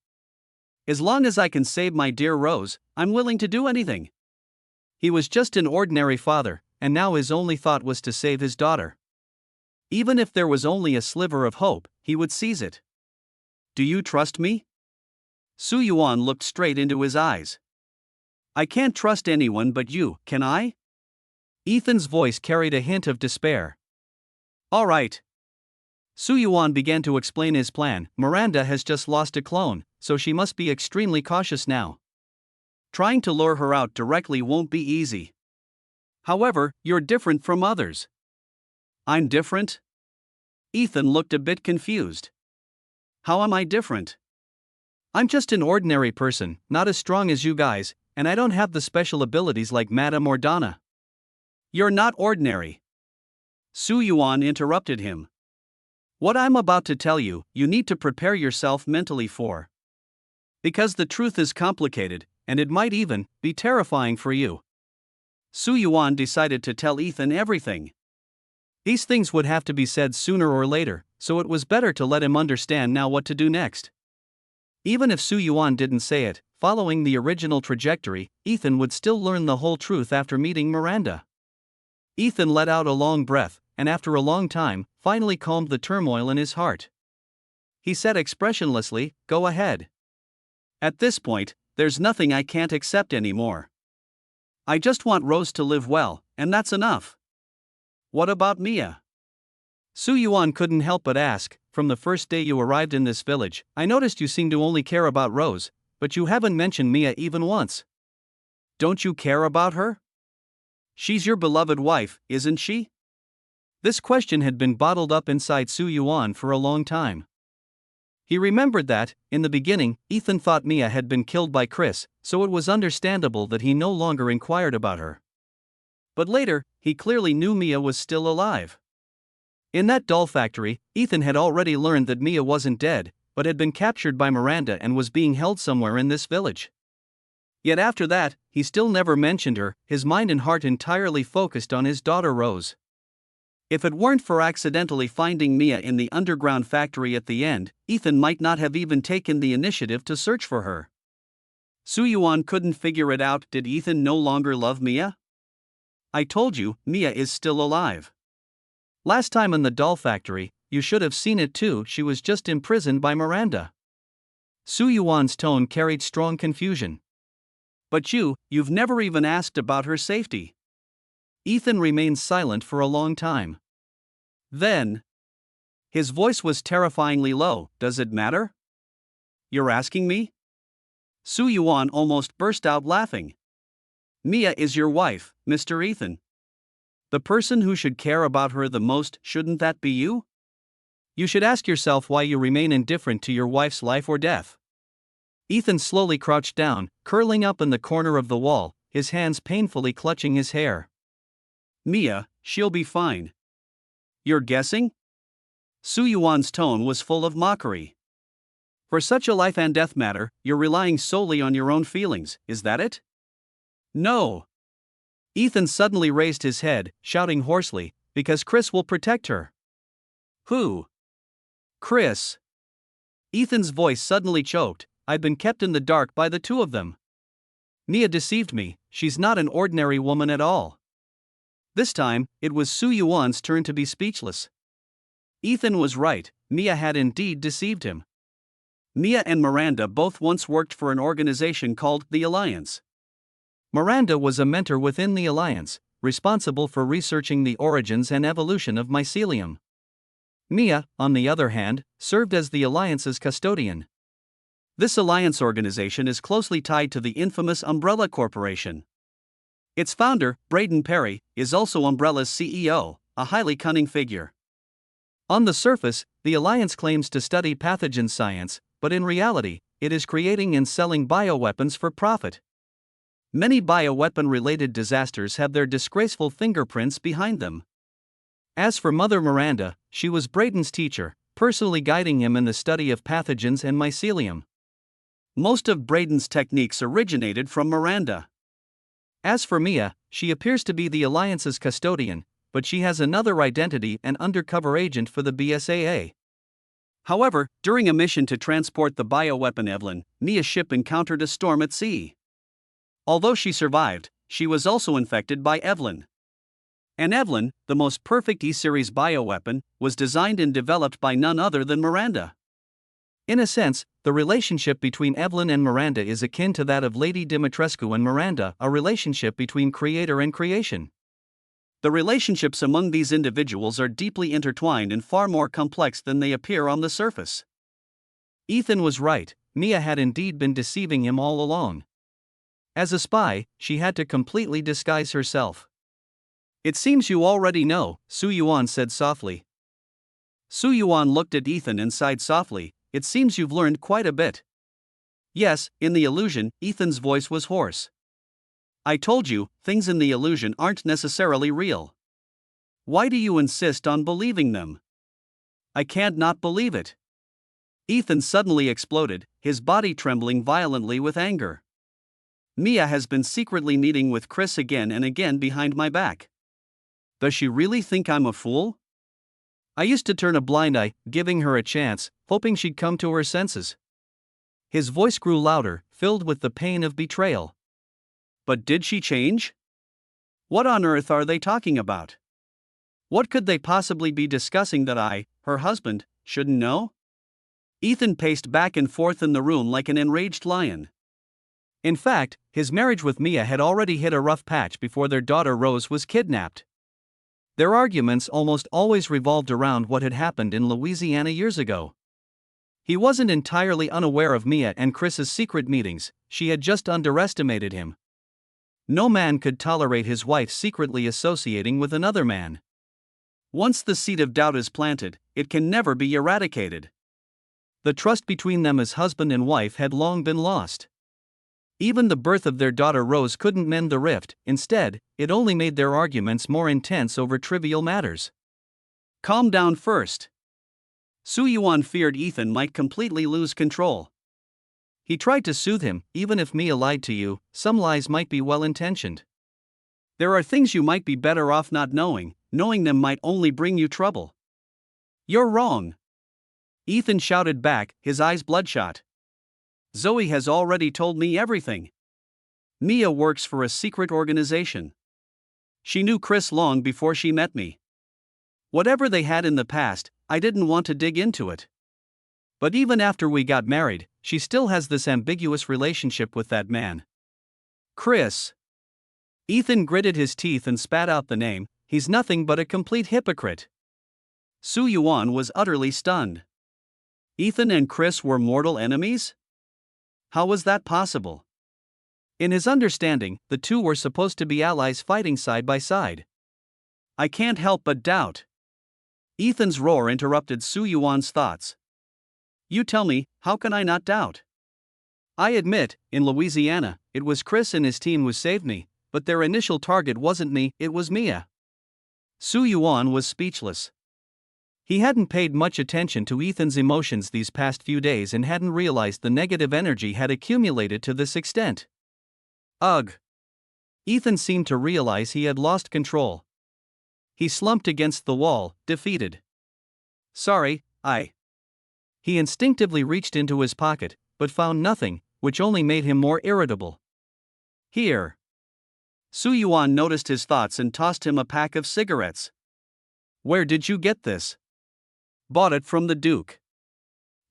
As long as I can save my dear Rose, I'm willing to do anything. He was just an ordinary father, and now his only thought was to save his daughter. Even if there was only a sliver of hope, he would seize it. Do you trust me? Su Yuan looked straight into his eyes. I can't trust anyone but you, can I? Ethan's voice carried a hint of despair. All right. Suyuan began to explain his plan. Miranda has just lost a clone, so she must be extremely cautious now. Trying to lure her out directly won't be easy. However, you're different from others. I'm different? Ethan looked a bit confused. How am I different? I'm just an ordinary person, not as strong as you guys, and I don't have the special abilities like Madame or Donna. You're not ordinary. Suyuan interrupted him. What I'm about to tell you, you need to prepare yourself mentally for. Because the truth is complicated, and it might even be terrifying for you. Suyuan decided to tell Ethan everything. These things would have to be said sooner or later, so it was better to let him understand now what to do next. Even if Suyuan didn't say it, following the original trajectory, Ethan would still learn the whole truth after meeting Miranda. Ethan let out a long breath, and after a long time, finally calmed the turmoil in his heart. He said expressionlessly, "Go ahead. At this point, there's nothing I can't accept anymore. I just want Rose to live well, and that's enough. What about Mia?" Suyuan couldn't help but ask, "From the first day you arrived in this village, I noticed you seem to only care about Rose, but you haven't mentioned Mia even once. Don't you care about her? She's your beloved wife, isn't she?" This question had been bottled up inside Suyuan for a long time. He remembered that, in the beginning, Ethan thought Mia had been killed by Chris, so it was understandable that he no longer inquired about her. But later, he clearly knew Mia was still alive. In that doll factory, Ethan had already learned that Mia wasn't dead, but had been captured by Miranda and was being held somewhere in this village. Yet after that, he still never mentioned her, his mind and heart entirely focused on his daughter Rose. If it weren't for accidentally finding Mia in the underground factory at the end, Ethan might not have even taken the initiative to search for her. Suyuan couldn't figure it out. Did Ethan no longer love Mia? I told you, Mia is still alive. Last time in the doll factory, you should have seen it too. She was just imprisoned by Miranda. Suyuan's tone carried strong confusion. But you've never even asked about her safety. Ethan remained silent for a long time. Then, his voice was terrifyingly low. Does it matter? You're asking me? Suyuan almost burst out laughing. Mia is your wife, Mr. Ethan. The person who should care about her the most, shouldn't that be you? You should ask yourself why you remain indifferent to your wife's life or death. Ethan slowly crouched down, curling up in the corner of the wall, his hands painfully clutching his hair. Mia, she'll be fine. You're guessing? Suyuan's tone was full of mockery. For such a life and death matter, you're relying solely on your own feelings, is that it? No. Ethan suddenly raised his head, shouting hoarsely, "Because Chris will protect her." Who? Chris. Ethan's voice suddenly choked. I'd been kept in the dark by the two of them. Mia deceived me, she's not an ordinary woman at all. This time, it was Suyuan's turn to be speechless. Ethan was right, Mia had indeed deceived him. Mia and Miranda both once worked for an organization called the Alliance. Miranda was a mentor within the Alliance, responsible for researching the origins and evolution of mycelium. Mia, on the other hand, served as the Alliance's custodian. This Alliance organization is closely tied to the infamous Umbrella Corporation. Its founder, Braden Perry, is also Umbrella's CEO, a highly cunning figure. On the surface, the Alliance claims to study pathogen science, but in reality, it is creating and selling bioweapons for profit. Many bioweapon-related disasters have their disgraceful fingerprints behind them. As for Mother Miranda, she was Braden's teacher, personally guiding him in the study of pathogens and mycelium. Most of Braden's techniques originated from Miranda. As for Mia, she appears to be the Alliance's custodian, but she has another identity, an undercover agent for the BSAA. However, during a mission to transport the bioweapon Evelyn, Mia's ship encountered a storm at sea. Although she survived, she was also infected by Evelyn. And Evelyn, the most perfect E-series bioweapon, was designed and developed by none other than Miranda. In a sense, the relationship between Evelyn and Miranda is akin to that of Lady Dimitrescu and Miranda, a relationship between creator and creation. The relationships among these individuals are deeply intertwined and far more complex than they appear on the surface. Ethan was right, Mia had indeed been deceiving him all along. As a spy, she had to completely disguise herself. It seems you already know, Su Yuan said softly. Su Yuan looked at Ethan and sighed softly. It seems you've learned quite a bit. Yes, in the illusion, Ethan's voice was hoarse. I told you, things in the illusion aren't necessarily real. Why do you insist on believing them? I can't not believe it. Ethan suddenly exploded, his body trembling violently with anger. Mia has been secretly meeting with Chris again and again behind my back. Does she really think I'm a fool? I used to turn a blind eye, giving her a chance, hoping she'd come to her senses. His voice grew louder, filled with the pain of betrayal. But did she change? What on earth are they talking about? What could they possibly be discussing that I, her husband, shouldn't know? Ethan paced back and forth in the room like an enraged lion. In fact, his marriage with Mia had already hit a rough patch before their daughter Rose was kidnapped. Their arguments almost always revolved around what had happened in Louisiana years ago. He wasn't entirely unaware of Mia and Chris's secret meetings, she had just underestimated him. No man could tolerate his wife secretly associating with another man. Once the seed of doubt is planted, it can never be eradicated. The trust between them as husband and wife had long been lost. Even the birth of their daughter Rose couldn't mend the rift, instead, it only made their arguments more intense over trivial matters. Calm down first. Su Yuan feared Ethan might completely lose control. He tried to soothe him. Even if Mia lied to you, some lies might be well-intentioned. There are things you might be better off not knowing them might only bring you trouble. You're wrong. Ethan shouted back, his eyes bloodshot. Zoe has already told me everything. Mia works for a secret organization. She knew Chris long before she met me. Whatever they had in the past, I didn't want to dig into it. But even after we got married, she still has this ambiguous relationship with that man. Chris. Ethan gritted his teeth and spat out the name. He's nothing but a complete hypocrite. Su Yuan was utterly stunned. Ethan and Chris were mortal enemies? How was that possible? In his understanding, the two were supposed to be allies fighting side by side. I can't help but doubt. Ethan's roar interrupted Su Yuan's thoughts. You tell me, how can I not doubt? I admit, in Louisiana, it was Chris and his team who saved me, but their initial target wasn't me, it was Mia. Su Yuan was speechless. He hadn't paid much attention to Ethan's emotions these past few days and hadn't realized the negative energy had accumulated to this extent. Ugh. Ethan seemed to realize he had lost control. He slumped against the wall, defeated. Sorry, He instinctively reached into his pocket, but found nothing, which only made him more irritable. Here. Su Yuan noticed his thoughts and tossed him a pack of cigarettes. Where did you get this? Bought it from the Duke.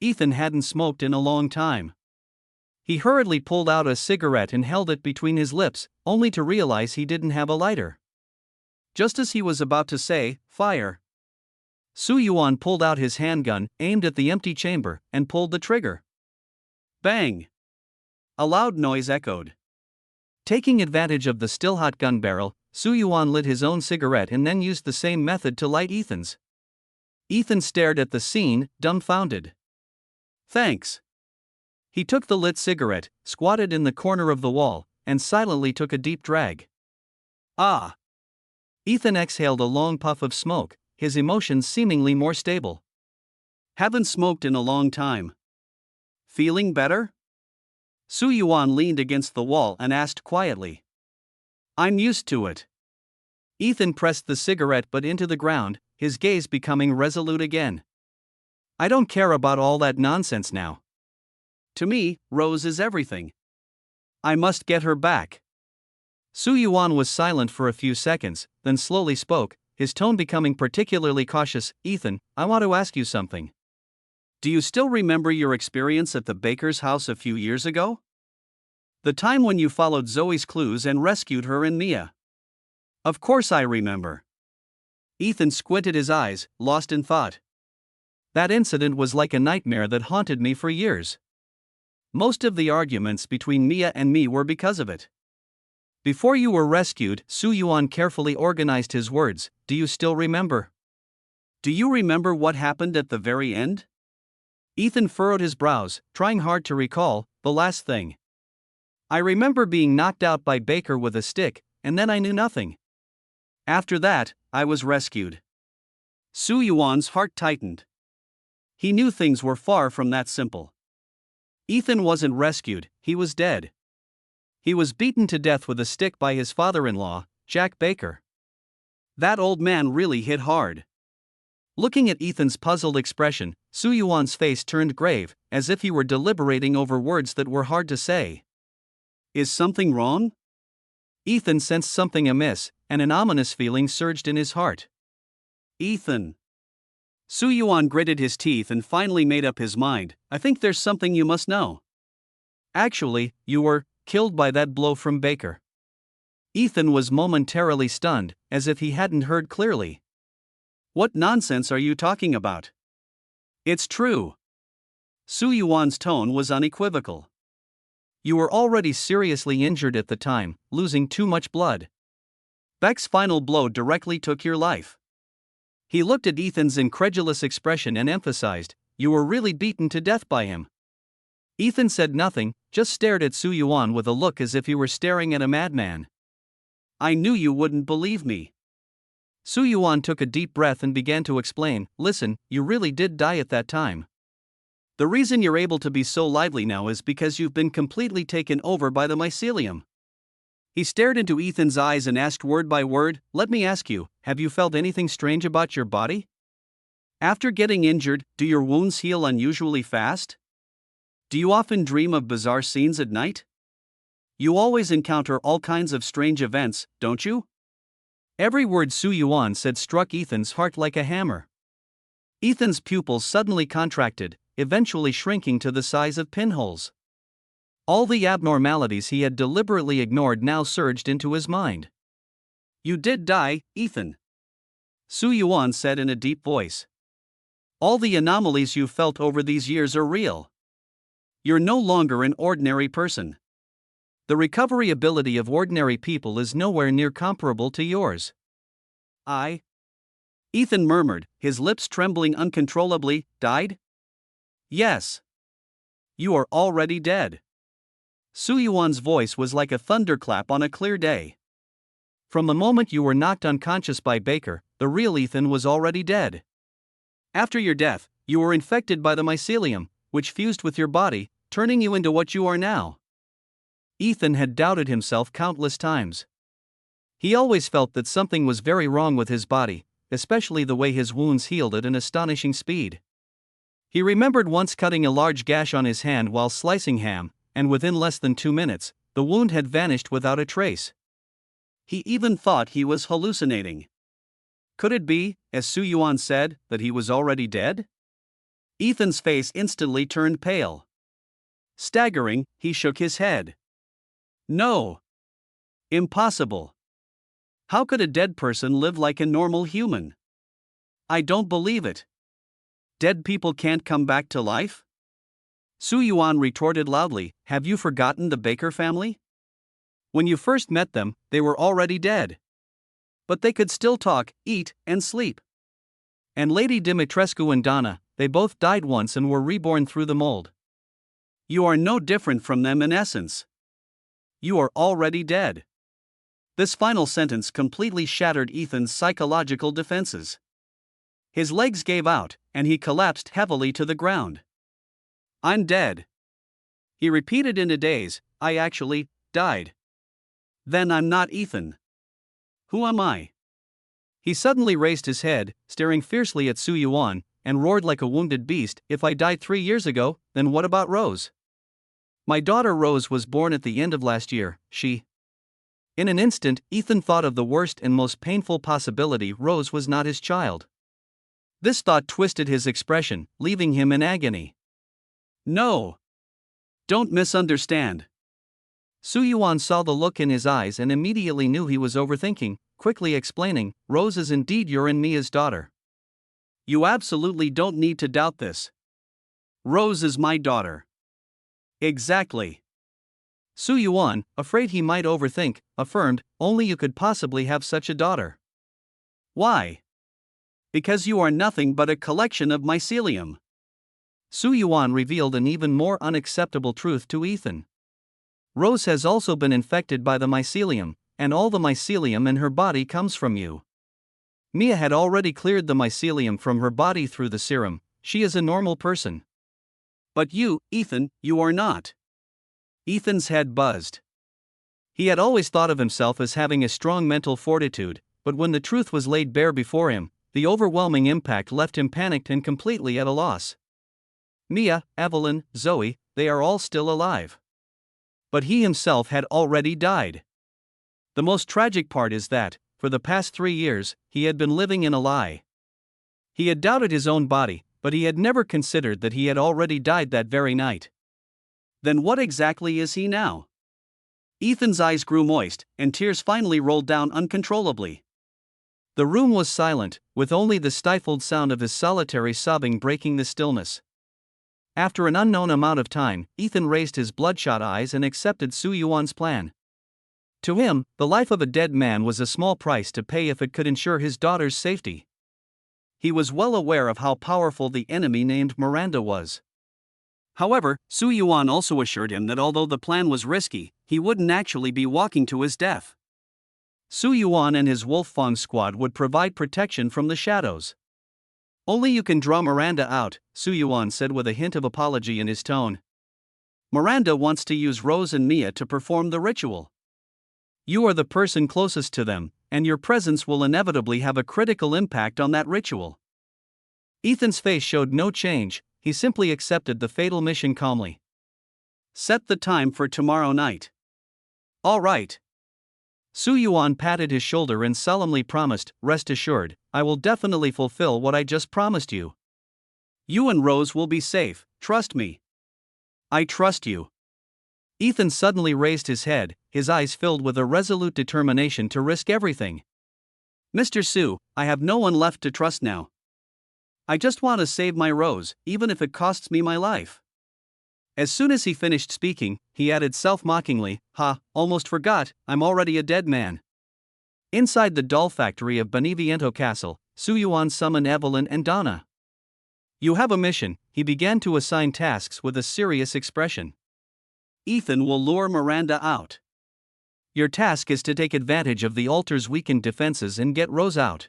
Ethan hadn't smoked in a long time. He hurriedly pulled out a cigarette and held it between his lips, only to realize he didn't have a lighter. Just as he was about to say, fire, Su Yuan pulled out his handgun, aimed at the empty chamber, and pulled the trigger. Bang! A loud noise echoed. Taking advantage of the still-hot gun barrel, Su Yuan lit his own cigarette and then used the same method to light Ethan's. Ethan stared at the scene, dumbfounded. Thanks. He took the lit cigarette, squatted in the corner of the wall, and silently took a deep drag. Ah! Ethan exhaled a long puff of smoke, his emotions seemingly more stable. Haven't smoked in a long time. Feeling better? Su Yuan leaned against the wall and asked quietly. I'm used to it. Ethan pressed the cigarette butt into the ground, his gaze becoming resolute again. I don't care about all that nonsense now. To me, Rose is everything. I must get her back. Su Yuan was silent for a few seconds, then slowly spoke, his tone becoming particularly cautious. Ethan, I want to ask you something. Do you still remember your experience at the baker's house a few years ago? The time when you followed Zoe's clues and rescued her and Mia? Of course I remember. Ethan squinted his eyes, lost in thought. That incident was like a nightmare that haunted me for years. Most of the arguments between Mia and me were because of it. Before you were rescued, Su Yuan carefully organized his words. Do you still remember? Do you remember what happened at the very end? Ethan furrowed his brows, trying hard to recall the last thing. I remember being knocked out by Baker with a stick, and then I knew nothing. After that, I was rescued. Su Yuan's heart tightened. He knew things were far from that simple. Ethan wasn't rescued, he was dead. He was beaten to death with a stick by his father-in-law, Jack Baker. That old man really hit hard. Looking at Ethan's puzzled expression, Su Yuan's face turned grave, as if he were deliberating over words that were hard to say. Is something wrong? Ethan sensed something amiss, and an ominous feeling surged in his heart. Ethan. Su Yuan gritted his teeth and finally made up his mind. I think there's something you must know. Actually, you were killed by that blow from Baker. Ethan was momentarily stunned, as if he hadn't heard clearly. What nonsense are you talking about? It's true. Su Yuan's tone was unequivocal. You were already seriously injured at the time, losing too much blood. Beck's final blow directly took your life. He looked at Ethan's incredulous expression and emphasized, you were really beaten to death by him. Ethan said nothing, just stared at Su Yuan with a look as if he were staring at a madman. I knew you wouldn't believe me. Su Yuan took a deep breath and began to explain, listen, you really did die at that time. The reason you're able to be so lively now is because you've been completely taken over by the mycelium. He stared into Ethan's eyes and asked word by word, let me ask you, have you felt anything strange about your body? After getting injured, do your wounds heal unusually fast? Do you often dream of bizarre scenes at night? You always encounter all kinds of strange events, don't you? Every word Su Yuan said struck Ethan's heart like a hammer. Ethan's pupils suddenly contracted, eventually shrinking to the size of pinholes. All the abnormalities he had deliberately ignored now surged into his mind. You did die, Ethan. Su Yuan said in a deep voice. All the anomalies you've felt over these years are real. You're no longer an ordinary person. The recovery ability of ordinary people is nowhere near comparable to yours. Ethan murmured, his lips trembling uncontrollably, died? Yes. You are already dead. Su Yuan's voice was like a thunderclap on a clear day. From the moment you were knocked unconscious by Baker, the real Ethan was already dead. After your death, you were infected by the mycelium, which fused with your body, turning you into what you are now. Ethan had doubted himself countless times. He always felt that something was very wrong with his body, especially the way his wounds healed at an astonishing speed. He remembered once cutting a large gash on his hand while slicing ham, and within less than 2 minutes, the wound had vanished without a trace. He even thought he was hallucinating. Could it be, as Su Yuan said, that he was already dead? Ethan's face instantly turned pale. Staggering, he shook his head. No. Impossible. How could a dead person live like a normal human? I don't believe it. Dead people can't come back to life? Su Yuan retorted loudly, have you forgotten the Baker family? When you first met them, they were already dead. But they could still talk, eat, and sleep. And Lady Dimitrescu and Donna, they both died once and were reborn through the mold. You are no different from them in essence. You are already dead. This final sentence completely shattered Ethan's psychological defenses. His legs gave out, and he collapsed heavily to the ground. I'm dead. He repeated in a daze, I actually died. Then I'm not Ethan. Who am I? He suddenly raised his head, staring fiercely at Su Yuan, and roared like a wounded beast, if I died 3 years ago, then what about Rose? My daughter Rose was born at the end of last year, In an instant, Ethan thought of the worst and most painful possibility: Rose was not his child. This thought twisted his expression, leaving him in agony. No. Don't misunderstand. Su Yuan saw the look in his eyes and immediately knew he was overthinking. quickly explaining, Rose is indeed your and Mia's daughter. You absolutely don't need to doubt this. Rose is my daughter. Exactly. Su Yuan, afraid he might overthink, affirmed, only you could possibly have such a daughter. Why? Because you are nothing but a collection of mycelium. Su Yuan revealed an even more unacceptable truth to Ethan. Rose has also been infected by the mycelium, and all the mycelium in her body comes from you. Mia had already cleared the mycelium from her body through the serum. She is a normal person. But you, Ethan, you are not. Ethan's head buzzed. He had always thought of himself as having a strong mental fortitude, but when the truth was laid bare before him, the overwhelming impact left him panicked and completely at a loss. Mia, Evelyn, Zoe, they are all still alive. But he himself had already died. The most tragic part is that, for the past 3 years, he had been living in a lie. He had doubted his own body, but he had never considered that he had already died that very night. Then what exactly is he now? Ethan's eyes grew moist, and tears finally rolled down uncontrollably. The room was silent, with only the stifled sound of his solitary sobbing breaking the stillness. After an unknown amount of time, Ethan raised his bloodshot eyes and accepted Su Yuan's plan. To him, the life of a dead man was a small price to pay if it could ensure his daughter's safety. He was well aware of how powerful the enemy named Miranda was. However, Su Yuan also assured him that although the plan was risky, he wouldn't actually be walking to his death. Su Yuan and his Wolf Fang squad would provide protection from the shadows. Only you can draw Miranda out, Su Yuan said with a hint of apology in his tone. Miranda wants to use Rose and Mia to perform the ritual. You are the person closest to them, and your presence will inevitably have a critical impact on that ritual. Ethan's face showed no change, he simply accepted the fatal mission calmly. Set the time for tomorrow night. All right. Su Yuan patted his shoulder and solemnly promised, rest assured, I will definitely fulfill what I just promised you. You and Rose will be safe, trust me. I trust you. Ethan suddenly raised his head, his eyes filled with a resolute determination to risk everything. Mr. Su, I have no one left to trust now. I just want to save my Rose, even if it costs me my life. As soon as he finished speaking, he added self-mockingly, almost forgot, I'm already a dead man. Inside the doll factory of Beneviento Castle, Su Yuan summoned Evelyn and Donna. You have a mission, he began to assign tasks with a serious expression. Ethan will lure Miranda out. Your task is to take advantage of the altar's weakened defenses and get Rose out.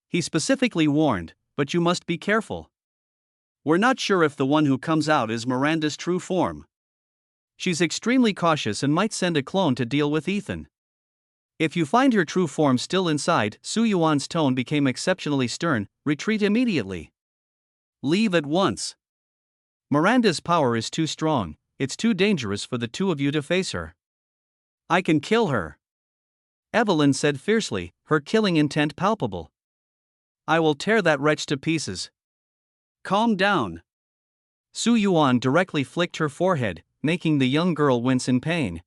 He specifically warned, but you must be careful. We're not sure if the one who comes out is Miranda's true form. She's extremely cautious and might send a clone to deal with Ethan. If you find her true form still inside, Su Yuan's tone became exceptionally stern, retreat immediately. Leave at once. Miranda's power is too strong, it's too dangerous for the two of you to face her. I can kill her, Evelyn said fiercely, her killing intent palpable. I will tear that wretch to pieces. Calm down. Su Yuan directly flicked her forehead, making the young girl wince in pain.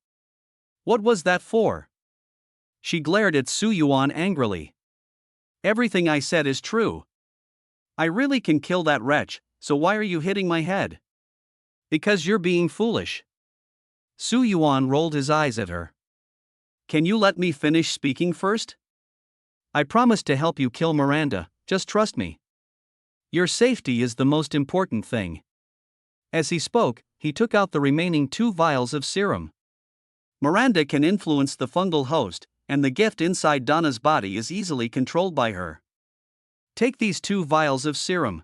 What was that for? She glared at Su Yuan angrily. Everything I said is true. I really can kill that wretch, so why are you hitting my head? Because you're being foolish. Su Yuan rolled his eyes at her. Can you let me finish speaking first? I promised to help you kill Miranda, just trust me. Your safety is the most important thing. As he spoke, he took out the remaining 2 vials of serum. Miranda can influence the fungal host, and the gift inside Donna's body is easily controlled by her. Take these 2 vials of serum.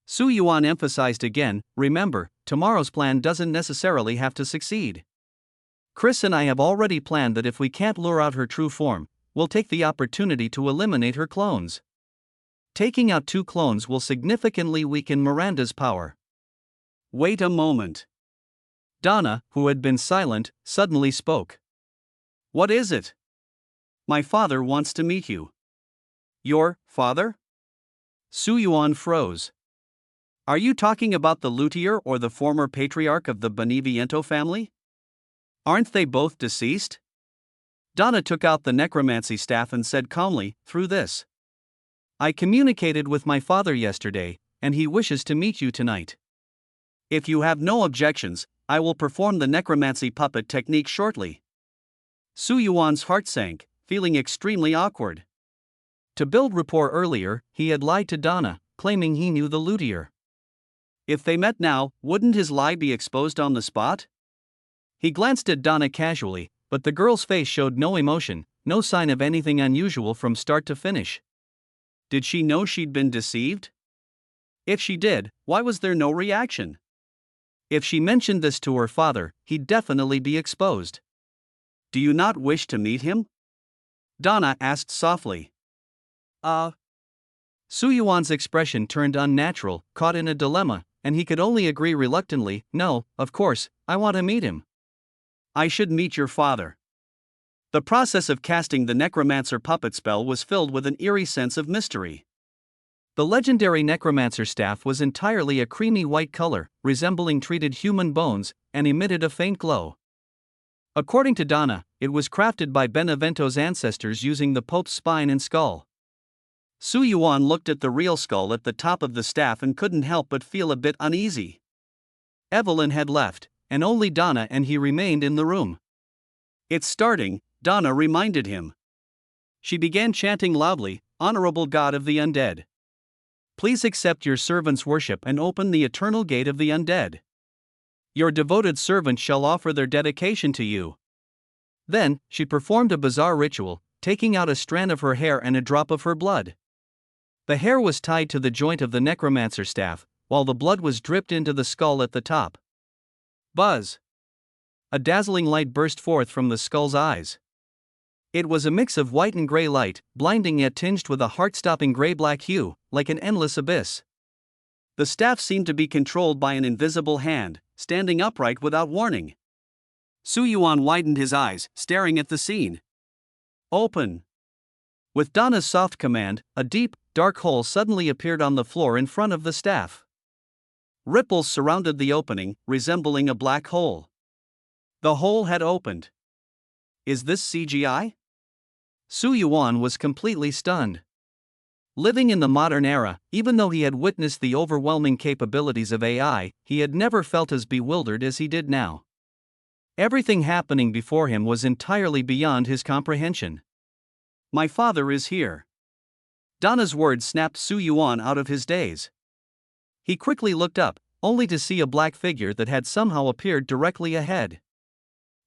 Su Yuan emphasized again, remember, tomorrow's plan doesn't necessarily have to succeed. Chris and I have already planned that if we can't lure out her true form, we'll take the opportunity to eliminate her clones. Taking out 2 clones will significantly weaken Miranda's power. Wait a moment. Donna, who had been silent, suddenly spoke. What is it? My father wants to meet you. Your father? Su Yuan froze. Are you talking about the luthier or the former patriarch of the Beneviento family? Aren't they both deceased? Donna took out the necromancy staff and said calmly, "Through this. I communicated with my father yesterday, and he wishes to meet you tonight. If you have no objections, I will perform the necromancy puppet technique shortly." Su Yuan's heart sank, feeling extremely awkward. To build rapport earlier, he had lied to Donna, claiming he knew the luthier. If they met now, wouldn't his lie be exposed on the spot? He glanced at Donna casually, but the girl's face showed no emotion, no sign of anything unusual from start to finish. Did she know she'd been deceived? If she did, why was there no reaction? If she mentioned this to her father, he'd definitely be exposed. "Do you not wish to meet him?" Donna asked softly. Su Yuan's expression turned unnatural, caught in a dilemma, and he could only agree reluctantly, "No, of course, I want to meet him. I should meet your father." The process of casting the necromancer puppet spell was filled with an eerie sense of mystery. The legendary necromancer staff was entirely a creamy white color, resembling treated human bones, and emitted a faint glow. According to Donna, it was crafted by Benevento's ancestors using the Pope's spine and skull. Su Yuan looked at the real skull at the top of the staff and couldn't help but feel a bit uneasy. Evelyn had left, and only Donna and he remained in the room. "It's starting," Donna reminded him. She began chanting loudly, "Honorable God of the Undead, please accept your servant's worship and open the eternal gate of the undead. Your devoted servant shall offer their dedication to you." Then, she performed a bizarre ritual, taking out a strand of her hair and a drop of her blood. The hair was tied to the joint of the necromancer staff, while the blood was dripped into the skull at the top. Buzz! A dazzling light burst forth from the skull's eyes. It was a mix of white and gray light, blinding yet tinged with a heart-stopping gray-black hue, like an endless abyss. The staff seemed to be controlled by an invisible hand, standing upright without warning. Su Yuan widened his eyes, staring at the scene. "Open!" With Donna's soft command, a deep, dark hole suddenly appeared on the floor in front of the staff. Ripples surrounded the opening, resembling a black hole. The hole had opened. Is this CGI? Su Yuan was completely stunned. Living in the modern era, even though he had witnessed the overwhelming capabilities of AI, he had never felt as bewildered as he did now. Everything happening before him was entirely beyond his comprehension. "My father is here." Donna's words snapped Su Yuan out of his daze. He quickly looked up, only to see a black figure that had somehow appeared directly ahead.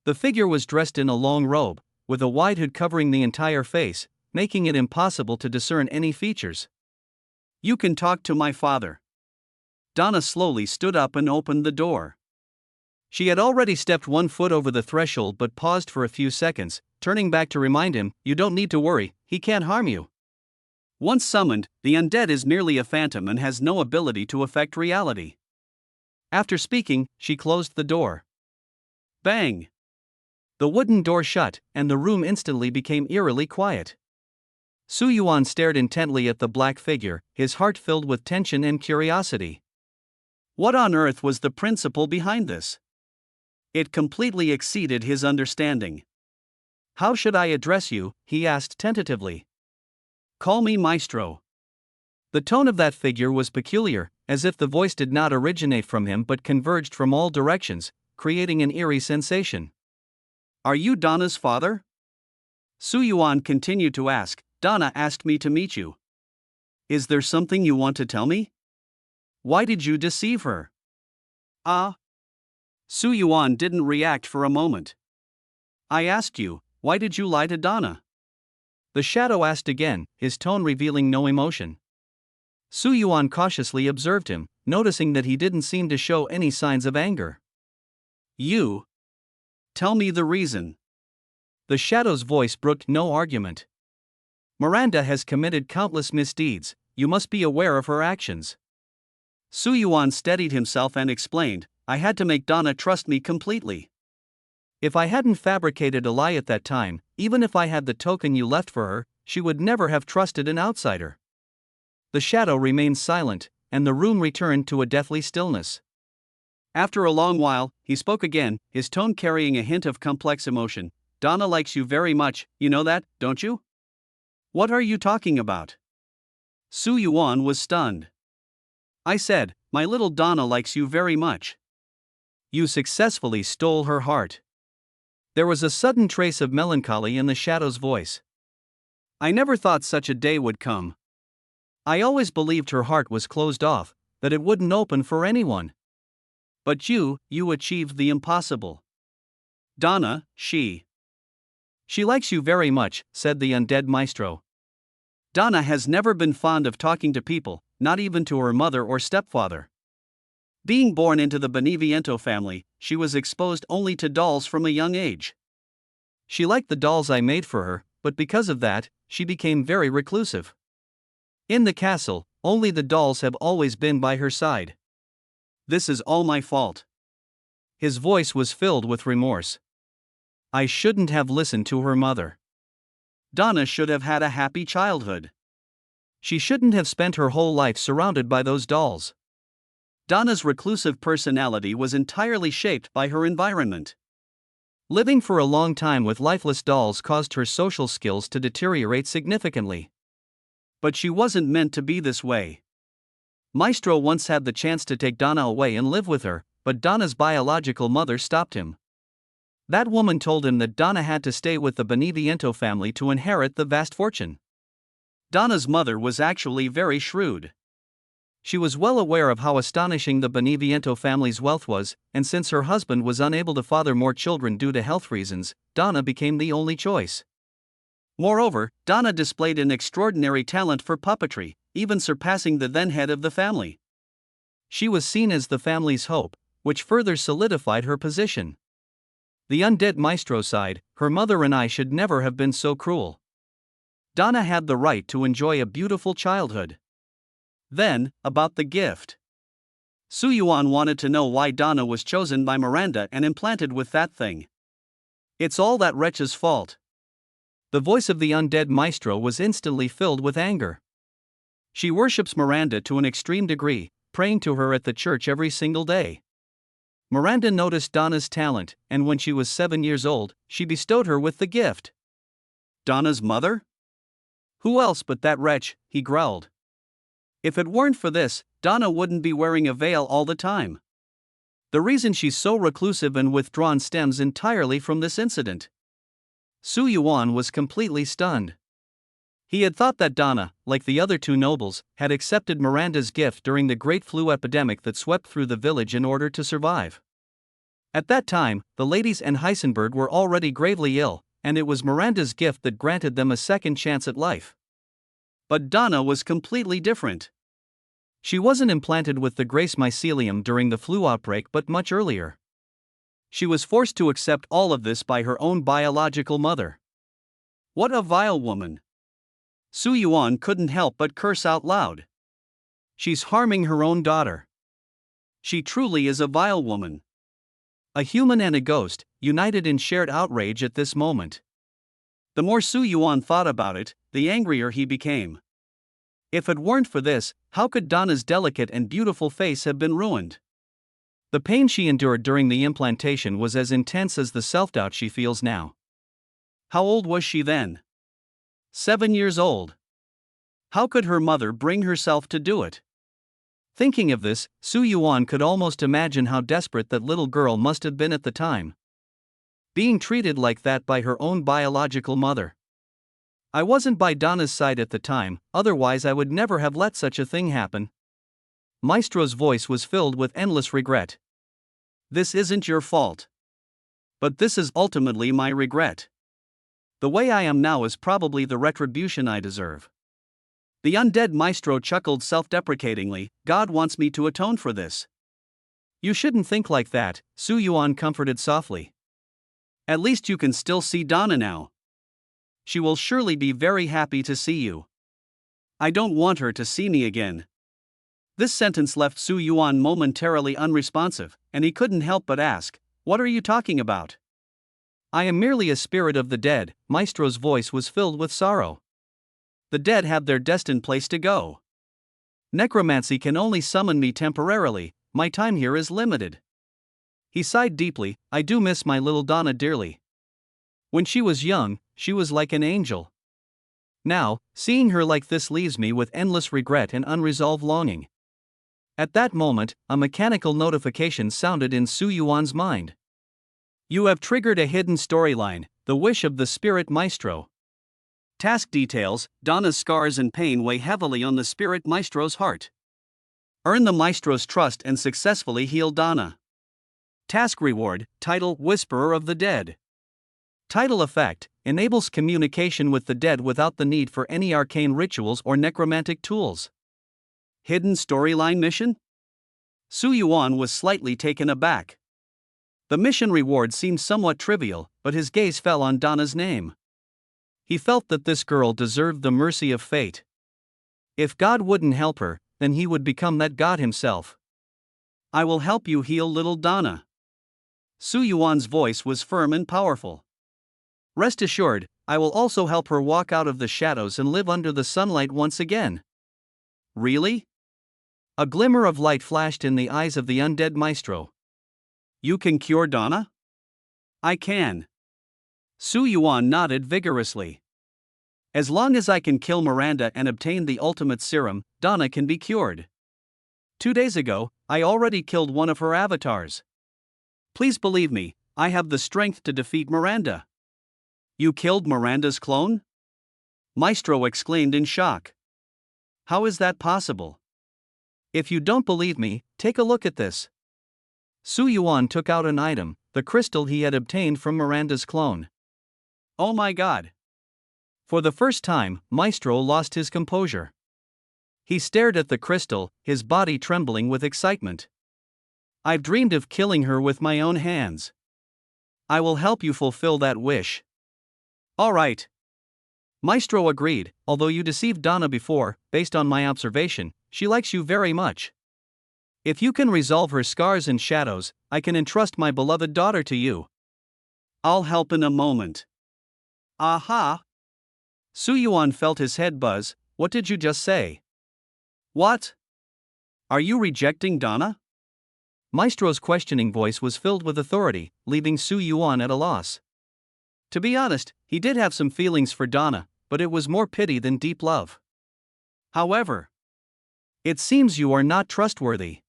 The figure was dressed in a long robe, with a wide hood covering the entire face, making it impossible to discern any features. "You can talk to my father." Donna slowly stood up and opened the door. She had already stepped 1 foot over the threshold but paused for a few seconds, turning back to remind him, "You don't need to worry, he can't harm you." Once summoned, the undead is merely a phantom and has no ability to affect reality. After speaking, she closed the door. Bang! The wooden door shut, and the room instantly became eerily quiet. Su Yuan stared intently at the black figure, his heart filled with tension and curiosity. What on earth was the principle behind this? It completely exceeded his understanding. "How should I address you?" he asked tentatively. "Call me Maestro." The tone of that figure was peculiar, as if the voice did not originate from him but converged from all directions, creating an eerie sensation. "Are you Donna's father?" Su Yuan continued to ask. "Donna asked me to meet you. Is there something you want to tell me? Why did you deceive her?" Su Yuan didn't react for a moment. "I asked you, why did you lie to Donna?" The shadow asked again, his tone revealing no emotion. Su Yuan cautiously observed him, noticing that he didn't seem to show any signs of anger. "You? Tell me the reason." The shadow's voice brooked no argument. "Miranda has committed countless misdeeds, you must be aware of her actions." Su Yuan steadied himself and explained, "I had to make Donna trust me completely. If I hadn't fabricated a lie at that time, even if I had the token you left for her, she would never have trusted an outsider." The shadow remained silent, and the room returned to a deathly stillness. After a long while, he spoke again, his tone carrying a hint of complex emotion. Donna likes you very much, you know that, don't you? What are you talking about? Su Yuan was stunned. I said, my little Donna likes you very much. You successfully stole her heart. There was a sudden trace of melancholy in the shadow's voice. I never thought such a day would come. I always believed her heart was closed off, that it wouldn't open for anyone. But you achieved the impossible. Donna, she likes you very much, said the undead maestro. Donna has never been fond of talking to people, not even to her mother or stepfather. Being born into the Beneviento family, she was exposed only to dolls from a young age. She liked the dolls I made for her, but because of that, she became very reclusive. In the castle, only the dolls have always been by her side. This is all my fault. His voice was filled with remorse. I shouldn't have listened to her mother. Donna should have had a happy childhood. She shouldn't have spent her whole life surrounded by those dolls. Donna's reclusive personality was entirely shaped by her environment. Living for a long time with lifeless dolls caused her social skills to deteriorate significantly. But she wasn't meant to be this way. Maestro once had the chance to take Donna away and live with her, but Donna's biological mother stopped him. That woman told him that Donna had to stay with the Beneviento family to inherit the vast fortune. Donna's mother was actually very shrewd. She was well aware of how astonishing the Beneviento family's wealth was, and since her husband was unable to father more children due to health reasons, Donna became the only choice. Moreover, Donna displayed an extraordinary talent for puppetry, even surpassing the then head of the family. She was seen as the family's hope, which further solidified her position. The undead maestro sighed, her mother and I should never have been so cruel. Donna had the right to enjoy a beautiful childhood. Then, about the gift. Su Yuan wanted to know why Donna was chosen by Miranda and implanted with that thing. It's all that wretch's fault. The voice of the undead maestro was instantly filled with anger. She worships Miranda to an extreme degree, praying to her at the church every single day. Miranda noticed Donna's talent, and when she was 7 years old, she bestowed her with the gift. Donna's mother? Who else but that wretch, he growled. If it weren't for this, Donna wouldn't be wearing a veil all the time. The reason she's so reclusive and withdrawn stems entirely from this incident. Su Yuan was completely stunned. He had thought that Donna, like the other two nobles, had accepted Miranda's gift during the great flu epidemic that swept through the village in order to survive. At that time, the ladies and Heisenberg were already gravely ill, and it was Miranda's gift that granted them a second chance at life. But Donna was completely different. She wasn't implanted with the grace mycelium during the flu outbreak but much earlier. She was forced to accept all of this by her own biological mother. What a vile woman! Su Yuan couldn't help but curse out loud. She's harming her own daughter. She truly is a vile woman. A human and a ghost, united in shared outrage at this moment. The more Su Yuan thought about it, the angrier he became. If it weren't for this, how could Donna's delicate and beautiful face have been ruined? The pain she endured during the implantation was as intense as the self-doubt she feels now. How old was she then? 7 years old. How could her mother bring herself to do it? Thinking of this, Su Yuan could almost imagine how desperate that little girl must have been at the time. Being treated like that by her own biological mother. I wasn't by Donna's side at the time, otherwise I would never have let such a thing happen. Maestro's voice was filled with endless regret. This isn't your fault. But this is ultimately my regret. The way I am now is probably the retribution I deserve. The undead maestro chuckled self-deprecatingly. God wants me to atone for this. You shouldn't think like that, Su Yuan comforted softly. At least you can still see Donna now. She will surely be very happy to see you. I don't want her to see me again. This sentence left Su Yuan momentarily unresponsive, and he couldn't help but ask, "What are you talking about?" I am merely a spirit of the dead, Maestro's voice was filled with sorrow. The dead have their destined place to go. Necromancy can only summon me temporarily, my time here is limited. He sighed deeply. I do miss my little Donna dearly. When she was young, she was like an angel. Now, seeing her like this leaves me with endless regret and unresolved longing. At that moment, a mechanical notification sounded in Su Yuan's mind. You have triggered a hidden storyline, the wish of the spirit maestro. Task details: Donna's scars and pain weigh heavily on the spirit maestro's heart. Earn the maestro's trust and successfully heal Donna. Task reward: title Whisperer of the Dead. Title effect: enables communication with the dead without the need for any arcane rituals or necromantic tools. Hidden storyline mission? Su Yuan was slightly taken aback. The mission reward seemed somewhat trivial, but his gaze fell on Donna's name. He felt that this girl deserved the mercy of fate. If God wouldn't help her, then he would become that God himself. I will help you heal little Donna. Su Yuan's voice was firm and powerful. Rest assured, I will also help her walk out of the shadows and live under the sunlight once again. Really? A glimmer of light flashed in the eyes of the undead maestro. You can cure Donna? I can. Su Yuan nodded vigorously. As long as I can kill Miranda and obtain the ultimate serum, Donna can be cured. 2 days ago, I already killed one of her avatars. Please believe me, I have the strength to defeat Miranda. You killed Miranda's clone? Maestro exclaimed in shock. How is that possible? If you don't believe me, take a look at this. Su Yuan took out an item, the crystal he had obtained from Miranda's clone. Oh my god! For the first time, Maestro lost his composure. He stared at the crystal, his body trembling with excitement. I've dreamed of killing her with my own hands. I will help you fulfill that wish. All right. Maestro agreed, although you deceived Donna before, based on my observation, she likes you very much. If you can resolve her scars and shadows, I can entrust my beloved daughter to you. I'll help in a moment. Aha! Su Yuan felt his head buzz. What did you just say? What? Are you rejecting Donna? Maestro's questioning voice was filled with authority, leaving Su Yuan at a loss. To be honest, he did have some feelings for Donna, but it was more pity than deep love. However, it seems you are not trustworthy.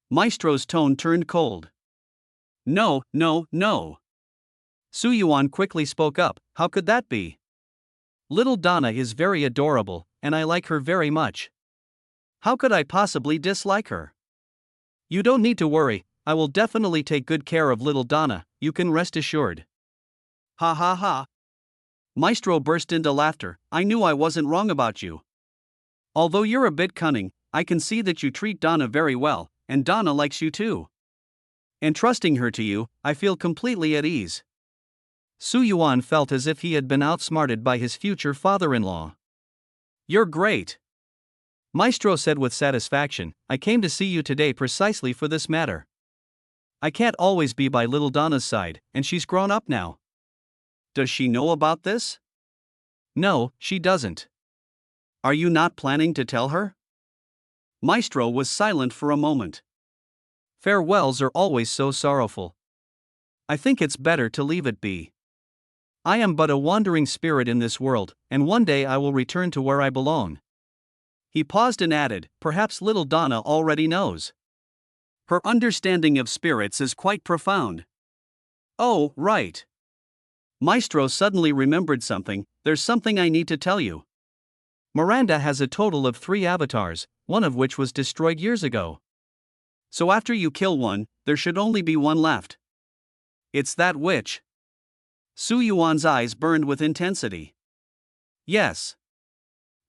Maestro's tone turned cold. No. Su Yuan quickly spoke up. How could that be? Little Donna is very adorable, and I like her very much. How could I possibly dislike her? You don't need to worry, I will definitely take good care of little Donna, you can rest assured. Ha ha ha. Maestro burst into laughter. I knew I wasn't wrong about you. Although you're a bit cunning, I can see that you treat Donna very well, and Donna likes you too. Entrusting her to you, I feel completely at ease. Su Yuan felt as if he had been outsmarted by his future father-in-law. You're great. Maestro said with satisfaction, I came to see you today precisely for this matter. I can't always be by little Donna's side, and she's grown up now. Does she know about this? No, she doesn't. Are you not planning to tell her? Maestro was silent for a moment. Farewells are always so sorrowful. I think it's better to leave it be. I am but a wandering spirit in this world, and one day I will return to where I belong. He paused and added, perhaps little Donna already knows. Her understanding of spirits is quite profound. Oh, right. Maestro suddenly remembered something. There's something I need to tell you. Miranda has a total of 3 avatars, one of which was destroyed years ago. So after you kill one, there should only be one left. It's that witch. Su Yuan's eyes burned with intensity. Yes.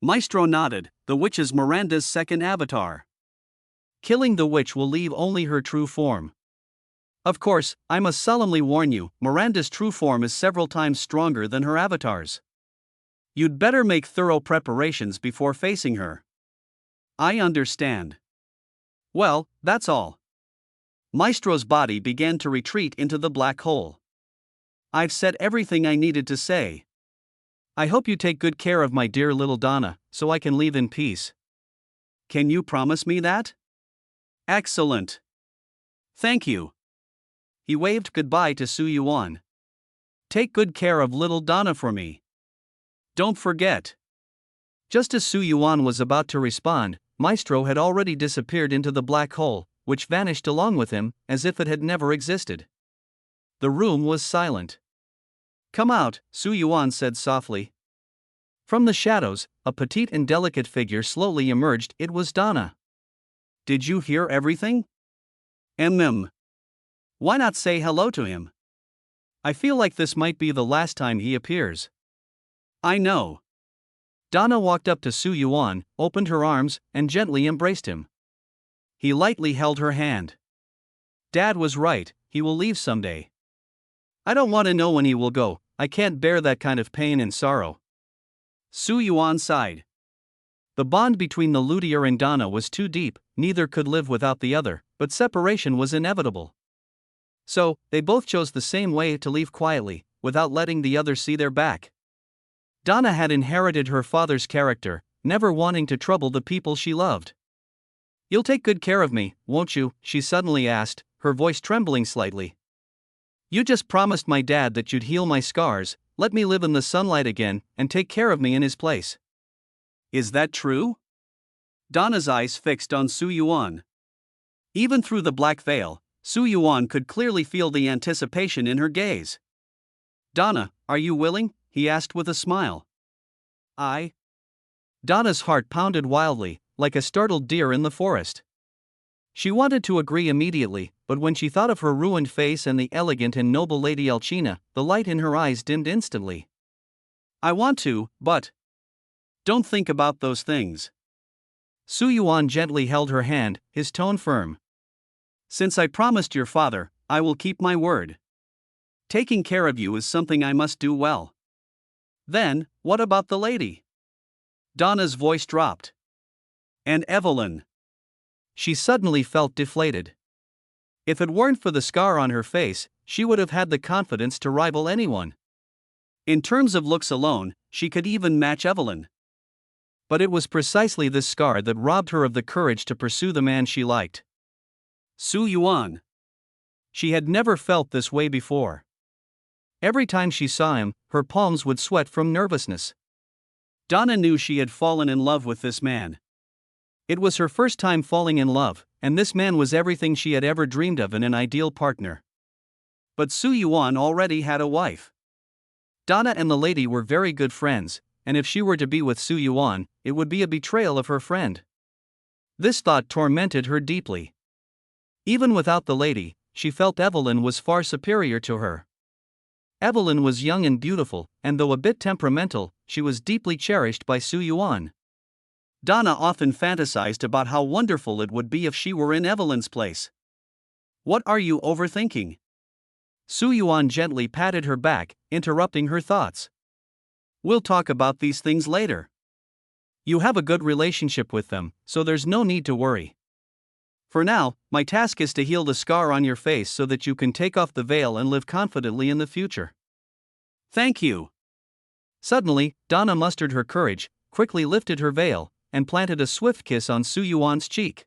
Maestro nodded. The witch is Miranda's second avatar. Killing the witch will leave only her true form. Of course, I must solemnly warn you, Miranda's true form is several times stronger than her avatars. You'd better make thorough preparations before facing her. I understand. Well, that's all. Maestro's body began to retreat into the black hole. I've said everything I needed to say. I hope you take good care of my dear little Donna, so I can leave in peace. Can you promise me that? Excellent. Thank you. He waved goodbye to Su Yuan. Take good care of little Donna for me. Don't forget. Just as Su Yuan was about to respond, Maestro had already disappeared into the black hole, which vanished along with him, as if it had never existed. The room was silent. Come out, Su Yuan said softly. From the shadows, a petite and delicate figure slowly emerged. It was Donna. Did you hear everything? Why not say hello to him? I feel like this might be the last time he appears. I know. Donna walked up to Su Yuan, opened her arms, and gently embraced him. He lightly held her hand. Dad was right, he will leave someday. I don't want to know when he will go, I can't bear that kind of pain and sorrow. Su Yuan sighed. The bond between the luthier and Donna was too deep, neither could live without the other, but separation was inevitable. So, they both chose the same way to leave quietly, without letting the other see their back. Donna had inherited her father's character, never wanting to trouble the people she loved. You'll take good care of me, won't you? She suddenly asked, her voice trembling slightly. You just promised my dad that you'd heal my scars, let me live in the sunlight again, and take care of me in his place. Is that true? Donna's eyes fixed on Su Yuan. Even through the black veil, Su Yuan could clearly feel the anticipation in her gaze. Donna, are you willing? He asked with a smile. Donna's heart pounded wildly, like a startled deer in the forest. She wanted to agree immediately, but when she thought of her ruined face and the elegant and noble Lady Alcina, the light in her eyes dimmed instantly. I want to, but don't think about those things. Su Yuan gently held her hand, his tone firm. Since I promised your father, I will keep my word. Taking care of you is something I must do well. Then, what about the lady? Donna's voice dropped. And Evelyn? She suddenly felt deflated. If it weren't for the scar on her face, she would have had the confidence to rival anyone. In terms of looks alone, she could even match Evelyn. But it was precisely this scar that robbed her of the courage to pursue the man she liked. Su Yuan. She had never felt this way before. Every time she saw him, her palms would sweat from nervousness. Donna knew she had fallen in love with this man. It was her first time falling in love, and this man was everything she had ever dreamed of in an ideal partner. But Su Yuan already had a wife. Donna and the lady were very good friends, and if she were to be with Su Yuan, it would be a betrayal of her friend. This thought tormented her deeply. Even without the lady, she felt Evelyn was far superior to her. Evelyn was young and beautiful, and though a bit temperamental, she was deeply cherished by Su Yuan. Donna often fantasized about how wonderful it would be if she were in Evelyn's place. What are you overthinking? Su Yuan gently patted her back, interrupting her thoughts. We'll talk about these things later. You have a good relationship with them, so there's no need to worry. For now, my task is to heal the scar on your face so that you can take off the veil and live confidently in the future. Thank you. Suddenly, Donna mustered her courage, quickly lifted her veil, and planted a swift kiss on Su Yuan's cheek.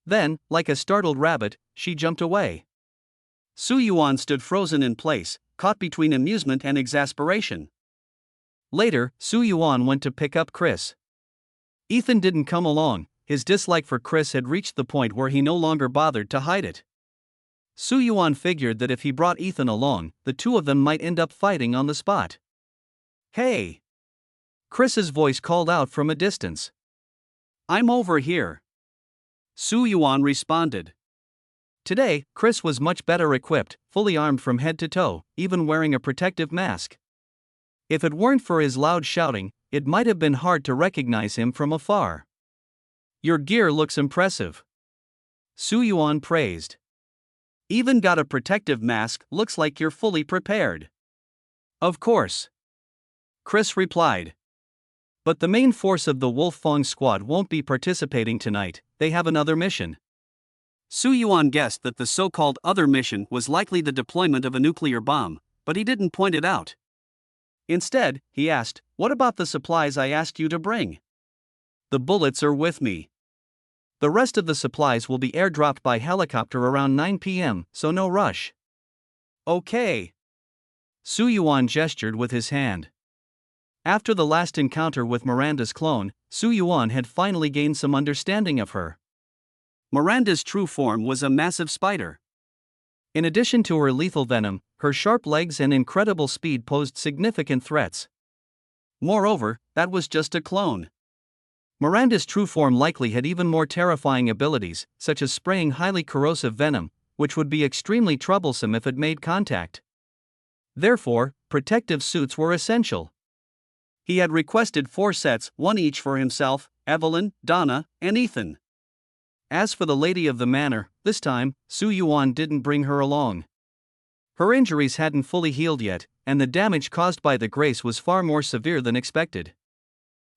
Then, like a startled rabbit, she jumped away. Su Yuan stood frozen in place, caught between amusement and exasperation. Later, Su Yuan went to pick up Chris. Ethan didn't come along. His dislike for Chris had reached the point where he no longer bothered to hide it. Su Yuan figured that if he brought Ethan along, the two of them might end up fighting on the spot. Hey! Chris's voice called out from a distance. I'm over here. Su Yuan responded. Today, Chris was much better equipped, fully armed from head to toe, even wearing a protective mask. If it weren't for his loud shouting, it might have been hard to recognize him from afar. Your gear looks impressive. Su Yuan praised. Even got a protective mask, looks like you're fully prepared. Of course. Chris replied. But the main force of the Wolf-Fong squad won't be participating tonight, they have another mission. Su Yuan guessed that the so-called other mission was likely the deployment of a nuclear bomb, but he didn't point it out. Instead, he asked, what about the supplies I asked you to bring? The bullets are with me. The rest of the supplies will be airdropped by helicopter around 9 p.m., so no rush. Okay. Su Yuan gestured with his hand. After the last encounter with Miranda's clone, Su Yuan had finally gained some understanding of her. Miranda's true form was a massive spider. In addition to her lethal venom, her sharp legs and incredible speed posed significant threats. Moreover, that was just a clone. Miranda's true form likely had even more terrifying abilities, such as spraying highly corrosive venom, which would be extremely troublesome if it made contact. Therefore, protective suits were essential. He had requested 4 sets, 1 each for himself, Evelyn, Donna, and Ethan. As for the lady of the manor, this time, Su Yuan didn't bring her along. Her injuries hadn't fully healed yet, and the damage caused by the grace was far more severe than expected.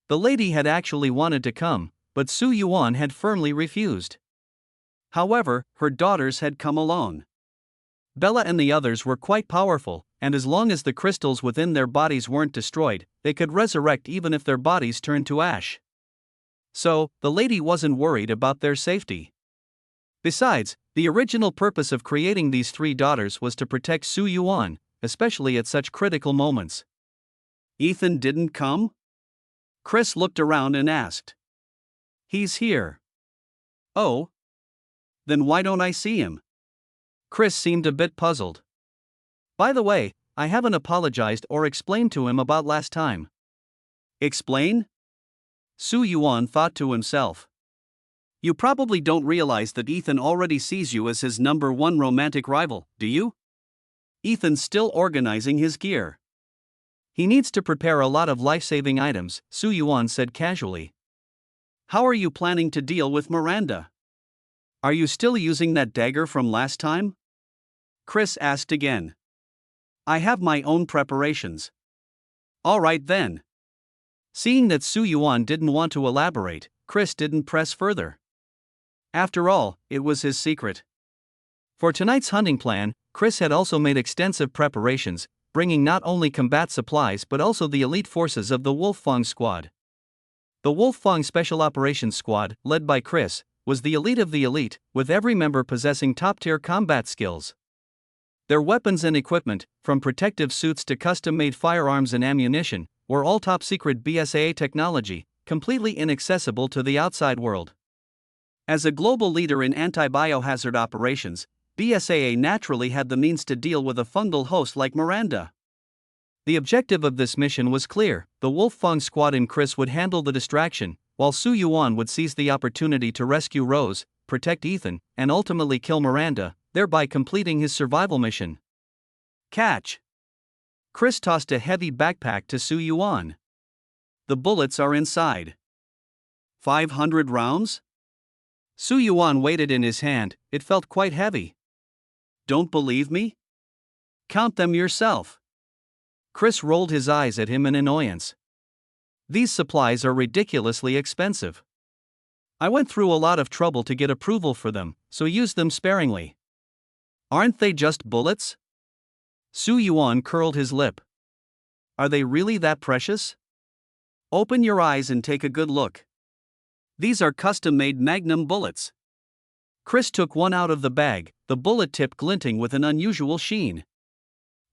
The lady had actually wanted to come, but Su Yuan had firmly refused. However, her daughters had come along. Bella and the others were quite powerful, and as long as the crystals within their bodies weren't destroyed, they could resurrect even if their bodies turned to ash. So, the lady wasn't worried about their safety. Besides, the original purpose of creating these 3 daughters was to protect Su Yuan, especially at such critical moments. Ethan didn't come? Chris looked around and asked. He's here. Oh? Then why don't I see him? Chris seemed a bit puzzled. By the way, I haven't apologized or explained to him about last time. Explain? Su Yuan thought to himself. You probably don't realize that Ethan already sees you as his number 1 romantic rival, do you? Ethan's still organizing his gear. He needs to prepare a lot of life-saving items, Su Yuan said casually. How are you planning to deal with Miranda? Are you still using that dagger from last time? Chris asked again. I have my own preparations. All right then. Seeing that Su Yuan didn't want to elaborate, Chris didn't press further. After all, it was his secret. For tonight's hunting plan, Chris had also made extensive preparations, bringing not only combat supplies but also the elite forces of the Wolffang Squad. The Wolffang Special Operations Squad, led by Chris, was the elite of the elite, with every member possessing top-tier combat skills. Their weapons and equipment, from protective suits to custom-made firearms and ammunition, were all top-secret BSAA technology, completely inaccessible to the outside world. As a global leader in anti-biohazard operations, BSAA naturally had the means to deal with a fungal host like Miranda. The objective of this mission was clear: the Wolffang Squad and Chris would handle the distraction, while Su Yuan would seize the opportunity to rescue Rose, protect Ethan, and ultimately kill Miranda, thereby completing his survival mission. Catch! Chris tossed a heavy backpack to Su Yuan. The bullets are inside. 500 rounds? Su Yuan weighed it in his hand. It felt quite heavy. Don't believe me? Count them yourself. Chris rolled his eyes at him in annoyance. These supplies are ridiculously expensive. I went through a lot of trouble to get approval for them, so use them sparingly. Aren't they just bullets? Su Yuan curled his lip. Are they really that precious? Open your eyes and take a good look. These are custom-made Magnum bullets. Chris took one out of the bag, the bullet tip glinting with an unusual sheen.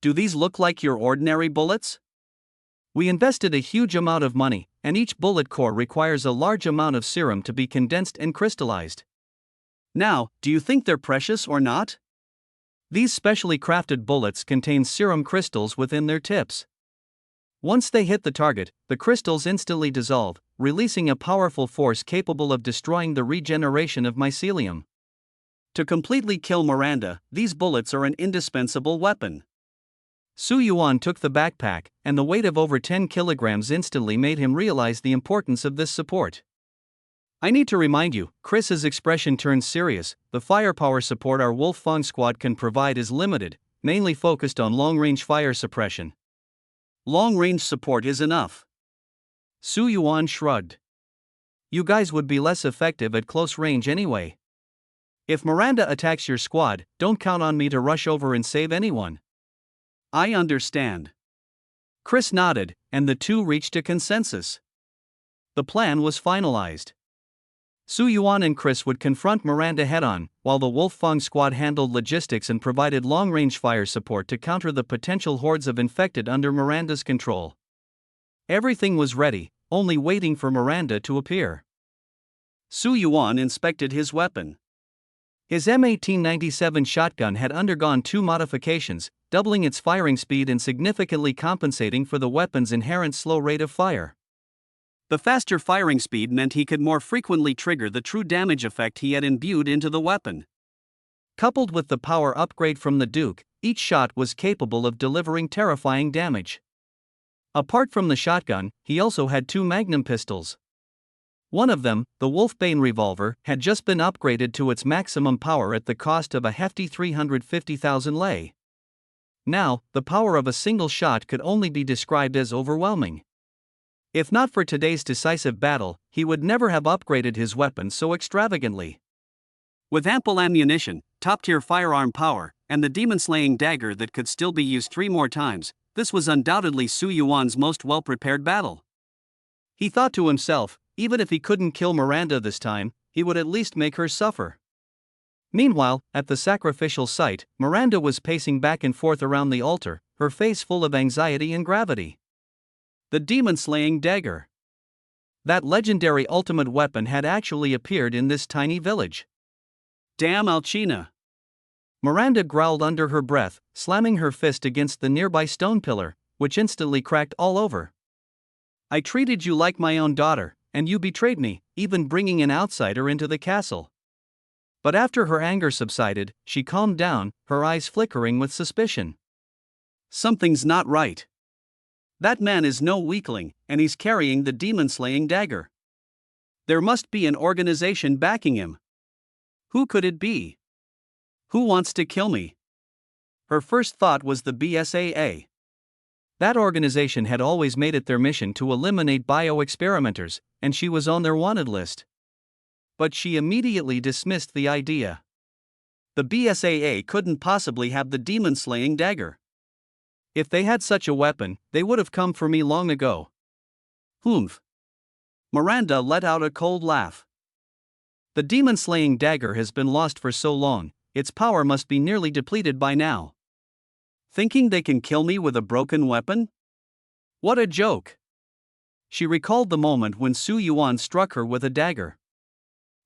Do these look like your ordinary bullets? We invested a huge amount of money, and each bullet core requires a large amount of serum to be condensed and crystallized. Now, do you think they're precious or not? These specially crafted bullets contain serum crystals within their tips. Once they hit the target, the crystals instantly dissolve, releasing a powerful force capable of destroying the regeneration of mycelium. To completely kill Miranda, these bullets are an indispensable weapon. Su Yuan took the backpack, and the weight of over 10 kilograms instantly made him realize the importance of this support. I need to remind you, Chris's expression turned serious. The firepower support our Wolffang Squad can provide is limited, mainly focused on long-range fire suppression. Long-range support is enough. Su Yuan shrugged. You guys would be less effective at close range anyway. If Miranda attacks your squad, don't count on me to rush over and save anyone. I understand. Chris nodded, and the two reached a consensus. The plan was finalized. Su Yuan and Chris would confront Miranda head-on, while the Wolf Fang squad handled logistics and provided long-range fire support to counter the potential hordes of infected under Miranda's control. Everything was ready, only waiting for Miranda to appear. Su Yuan inspected his weapon. His M1897 shotgun had undergone 2 modifications, doubling its firing speed and significantly compensating for the weapon's inherent slow rate of fire. The faster firing speed meant he could more frequently trigger the true damage effect he had imbued into the weapon. Coupled with the power upgrade from the Duke, each shot was capable of delivering terrifying damage. Apart from the shotgun, he also had 2 magnum pistols. One of them, the Wolfbane revolver, had just been upgraded to its maximum power at the cost of a hefty 350,000 lei. Now, the power of a single shot could only be described as overwhelming. If not for today's decisive battle, he would never have upgraded his weapon so extravagantly. With ample ammunition, top-tier firearm power, and the demon-slaying dagger that could still be used 3 more times, this was undoubtedly Su Yuan's most well-prepared battle. He thought to himself, even if he couldn't kill Miranda this time, he would at least make her suffer. Meanwhile, at the sacrificial site, Miranda was pacing back and forth around the altar, her face full of anxiety and gravity. The demon-slaying dagger. That legendary ultimate weapon had actually appeared in this tiny village. Damn Alcina! Miranda growled under her breath, slamming her fist against the nearby stone pillar, which instantly cracked all over. I treated you like my own daughter, and you betrayed me, even bringing an outsider into the castle. But after her anger subsided, she calmed down, her eyes flickering with suspicion. Something's not right. That man is no weakling, and he's carrying the demon-slaying dagger. There must be an organization backing him. Who could it be? Who wants to kill me? Her first thought was the BSAA. That organization had always made it their mission to eliminate bio-experimenters, and she was on their wanted list. But she immediately dismissed the idea. The BSAA couldn't possibly have the demon-slaying dagger. If they had such a weapon, they would have come for me long ago. Humph. Miranda let out a cold laugh. The demon-slaying dagger has been lost for so long, its power must be nearly depleted by now. Thinking they can kill me with a broken weapon? What a joke! She recalled the moment when Su Yuan struck her with a dagger.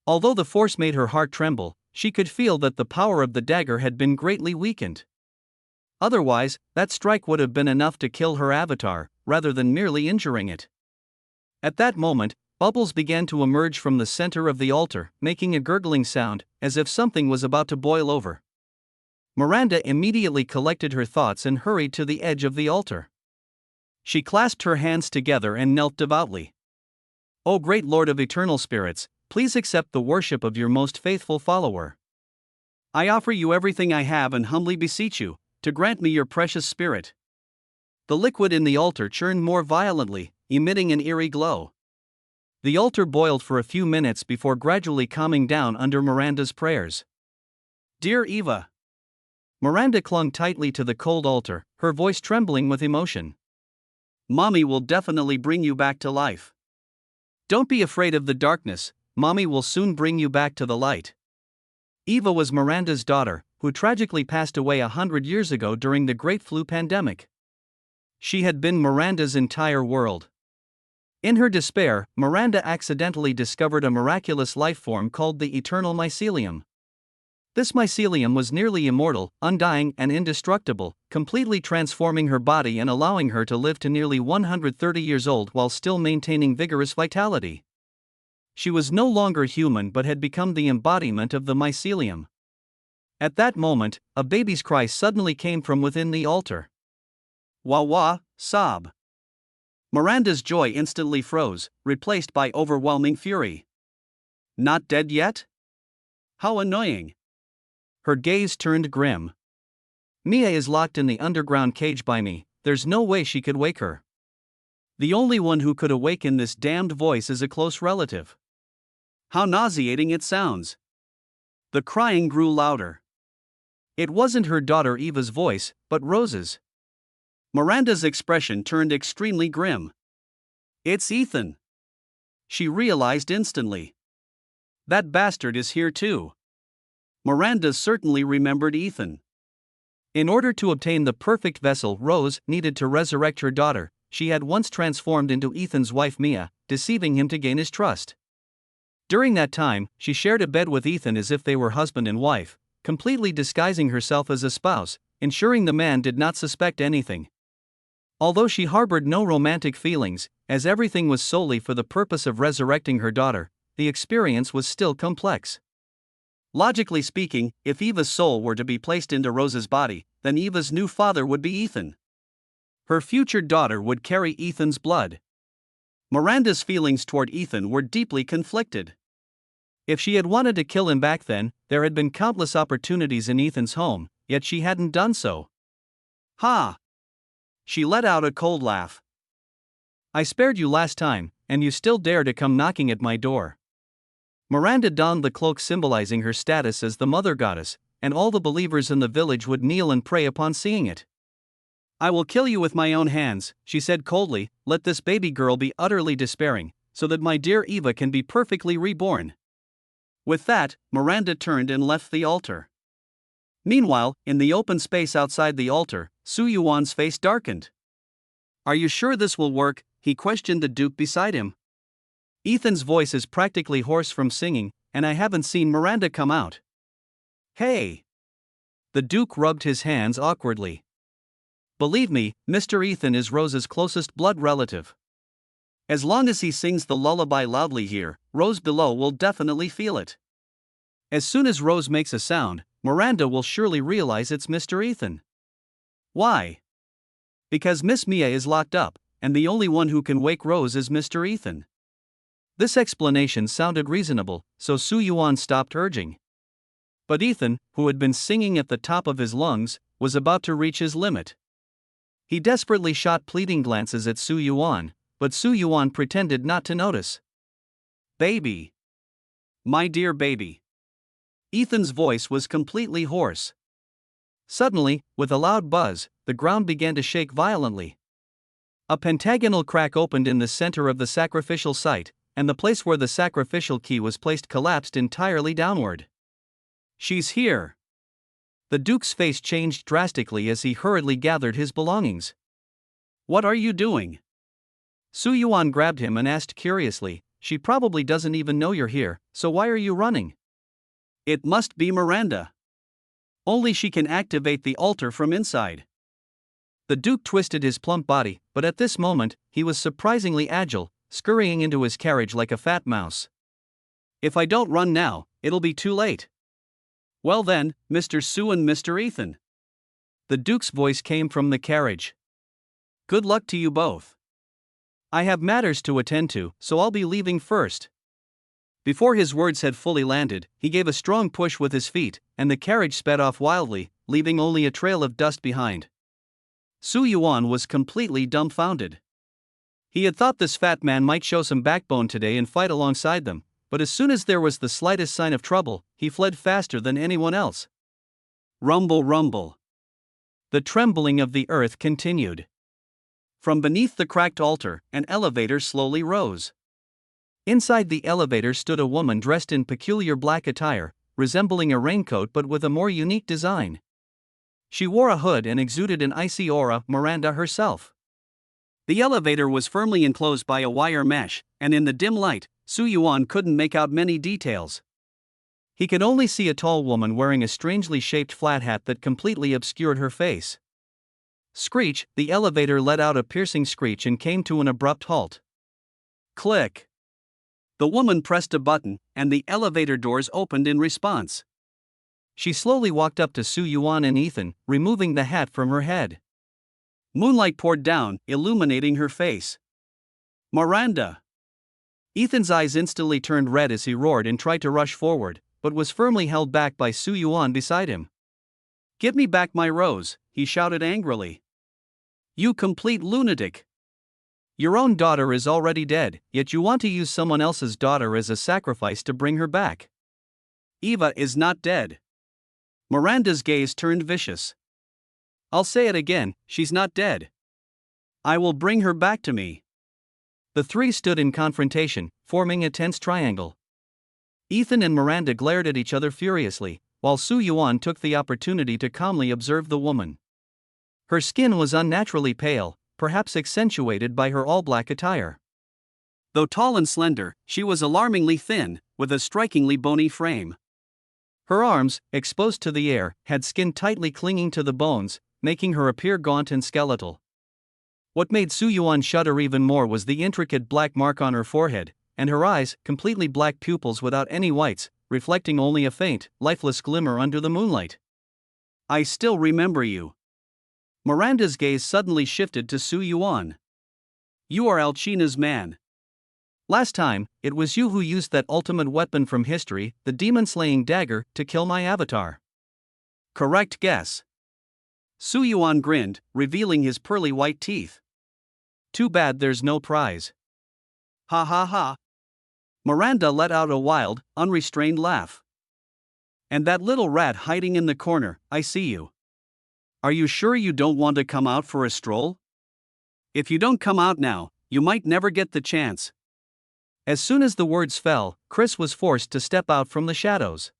Although the force made her heart tremble, she could feel that the power of the dagger had been greatly weakened. Otherwise, that strike would have been enough to kill her avatar, rather than merely injuring it. At that moment, bubbles began to emerge from the center of the altar, making a gurgling sound, as if something was about to boil over. Miranda immediately collected her thoughts and hurried to the edge of the altar. She clasped her hands together and knelt devoutly. O great Lord of eternal spirits, please accept the worship of your most faithful follower. I offer you everything I have and humbly beseech you to grant me your precious spirit. The liquid in the altar churned more violently, emitting an eerie glow. The altar boiled for a few minutes before gradually calming down under Miranda's prayers. Dear Eva. Miranda clung tightly to the cold altar, her voice trembling with emotion. Mommy will definitely bring you back to life. Don't be afraid of the darkness, Mommy will soon bring you back to the light. Eva was Miranda's daughter, who tragically passed away 100 years ago during the Great Flu pandemic. She had been Miranda's entire world. In her despair, Miranda accidentally discovered a miraculous life form called the eternal mycelium. This mycelium was nearly immortal, undying, and indestructible, completely transforming her body and allowing her to live to nearly 130 years old while still maintaining vigorous vitality. She was no longer human but had become the embodiment of the mycelium. At that moment, a baby's cry suddenly came from within the altar. Wah wah, sob. Miranda's joy instantly froze, replaced by overwhelming fury. Not dead yet? How annoying. Her gaze turned grim. Mia is locked in the underground cage by me, there's no way she could wake her. The only one who could awaken this damned voice is a close relative. How nauseating it sounds. The crying grew louder. It wasn't her daughter Eva's voice, but Rose's. Miranda's expression turned extremely grim. It's Ethan. She realized instantly. That bastard is here too. Miranda certainly remembered Ethan. In order to obtain the perfect vessel, Rose needed to resurrect her daughter. She had once transformed into Ethan's wife Mia, deceiving him to gain his trust. During that time, she shared a bed with Ethan as if they were husband and wife, completely disguising herself as a spouse, ensuring the man did not suspect anything. Although she harbored no romantic feelings, as everything was solely for the purpose of resurrecting her daughter, the experience was still complex. Logically speaking, if Eva's soul were to be placed into Rose's body, then Eva's new father would be Ethan. Her future daughter would carry Ethan's blood. Miranda's feelings toward Ethan were deeply conflicted. If she had wanted to kill him back then, there had been countless opportunities in Ethan's home, yet she hadn't done so. Ha! She let out a cold laugh. I spared you last time, and you still dare to come knocking at my door. Miranda donned the cloak symbolizing her status as the mother goddess, and all the believers in the village would kneel and pray upon seeing it. I will kill you with my own hands, she said coldly. Let this baby girl be utterly despairing, so that my dear Eva can be perfectly reborn. With that, Miranda turned and left the altar. Meanwhile, in the open space outside the altar, Su Yuan's face darkened. Are you sure this will work? He questioned the Duke beside him. Ethan's voice is practically hoarse from singing, and I haven't seen Miranda come out. Hey! The Duke rubbed his hands awkwardly. Believe me, Mr. Ethan is Rose's closest blood relative. As long as he sings the lullaby loudly here, Rose below will definitely feel it. As soon as Rose makes a sound, Miranda will surely realize it's Mr. Ethan. Why? Because Miss Mia is locked up, and the only one who can wake Rose is Mr. Ethan. This explanation sounded reasonable, so Su Yuan stopped urging. But Ethan, who had been singing at the top of his lungs, was about to reach his limit. He desperately shot pleading glances at Su Yuan, but Su Yuan pretended not to notice. Baby. My dear baby. Ethan's voice was completely hoarse. Suddenly, with a loud buzz, the ground began to shake violently. A pentagonal crack opened in the center of the sacrificial site, and the place where the sacrificial key was placed collapsed entirely downward. She's here. The Duke's face changed drastically as he hurriedly gathered his belongings. What are you doing? Su Yuan grabbed him and asked curiously, she probably doesn't even know you're here, so why are you running? It must be Miranda. Only she can activate the altar from inside. The Duke twisted his plump body, but at this moment, he was surprisingly agile, scurrying into his carriage like a fat mouse. If I don't run now, it'll be too late. Well then, Mr. Su and Mr. Ethan. The Duke's voice came from the carriage. Good luck to you both. I have matters to attend to, so I'll be leaving first. Before his words had fully landed, he gave a strong push with his feet, and the carriage sped off wildly, leaving only a trail of dust behind. Su Yuan was completely dumbfounded. He had thought this fat man might show some backbone today and fight alongside them, but as soon as there was the slightest sign of trouble, he fled faster than anyone else. Rumble, rumble. The trembling of the earth continued. From beneath the cracked altar, an elevator slowly rose. Inside the elevator stood a woman dressed in peculiar black attire, resembling a raincoat but with a more unique design. She wore a hood and exuded an icy aura, Miranda herself. The elevator was firmly enclosed by a wire mesh, and in the dim light, Su Yuan couldn't make out many details. He could only see a tall woman wearing a strangely shaped flat hat that completely obscured her face. Screech, the elevator let out a piercing screech and came to an abrupt halt. Click. The woman pressed a button, and the elevator doors opened in response. She slowly walked up to Su Yuan and Ethan, removing the hat from her head. Moonlight poured down, illuminating her face. Miranda! Ethan's eyes instantly turned red as he roared and tried to rush forward, but was firmly held back by Su Yuan beside him. Give me back my rose, he shouted angrily. You complete lunatic! Your own daughter is already dead, yet you want to use someone else's daughter as a sacrifice to bring her back. Eva is not dead. Miranda's gaze turned vicious. I'll say it again, she's not dead. I will bring her back to me. The three stood in confrontation, forming a tense triangle. Ethan and Miranda glared at each other furiously, while Su Yuan took the opportunity to calmly observe the woman. Her skin was unnaturally pale, perhaps accentuated by her all-black attire. Though tall and slender, she was alarmingly thin, with a strikingly bony frame. Her arms, exposed to the air, had skin tightly clinging to the bones, making her appear gaunt and skeletal. What made Su Yuan shudder even more was the intricate black mark on her forehead, and her eyes, completely black pupils without any whites, reflecting only a faint, lifeless glimmer under the moonlight. I still remember you. Miranda's gaze suddenly shifted to Su Yuan. You are Alchina's man. Last time, it was you who used that ultimate weapon from history, the demon-slaying dagger, to kill my avatar. Correct guess. Su Yuan grinned, revealing his pearly white teeth. Too bad there's no prize. Ha ha ha. Miranda let out a wild, unrestrained laugh. And that little rat hiding in the corner, I see you. Are you sure you don't want to come out for a stroll? If you don't come out now, you might never get the chance. As soon as the words fell, Chris was forced to step out from the shadows.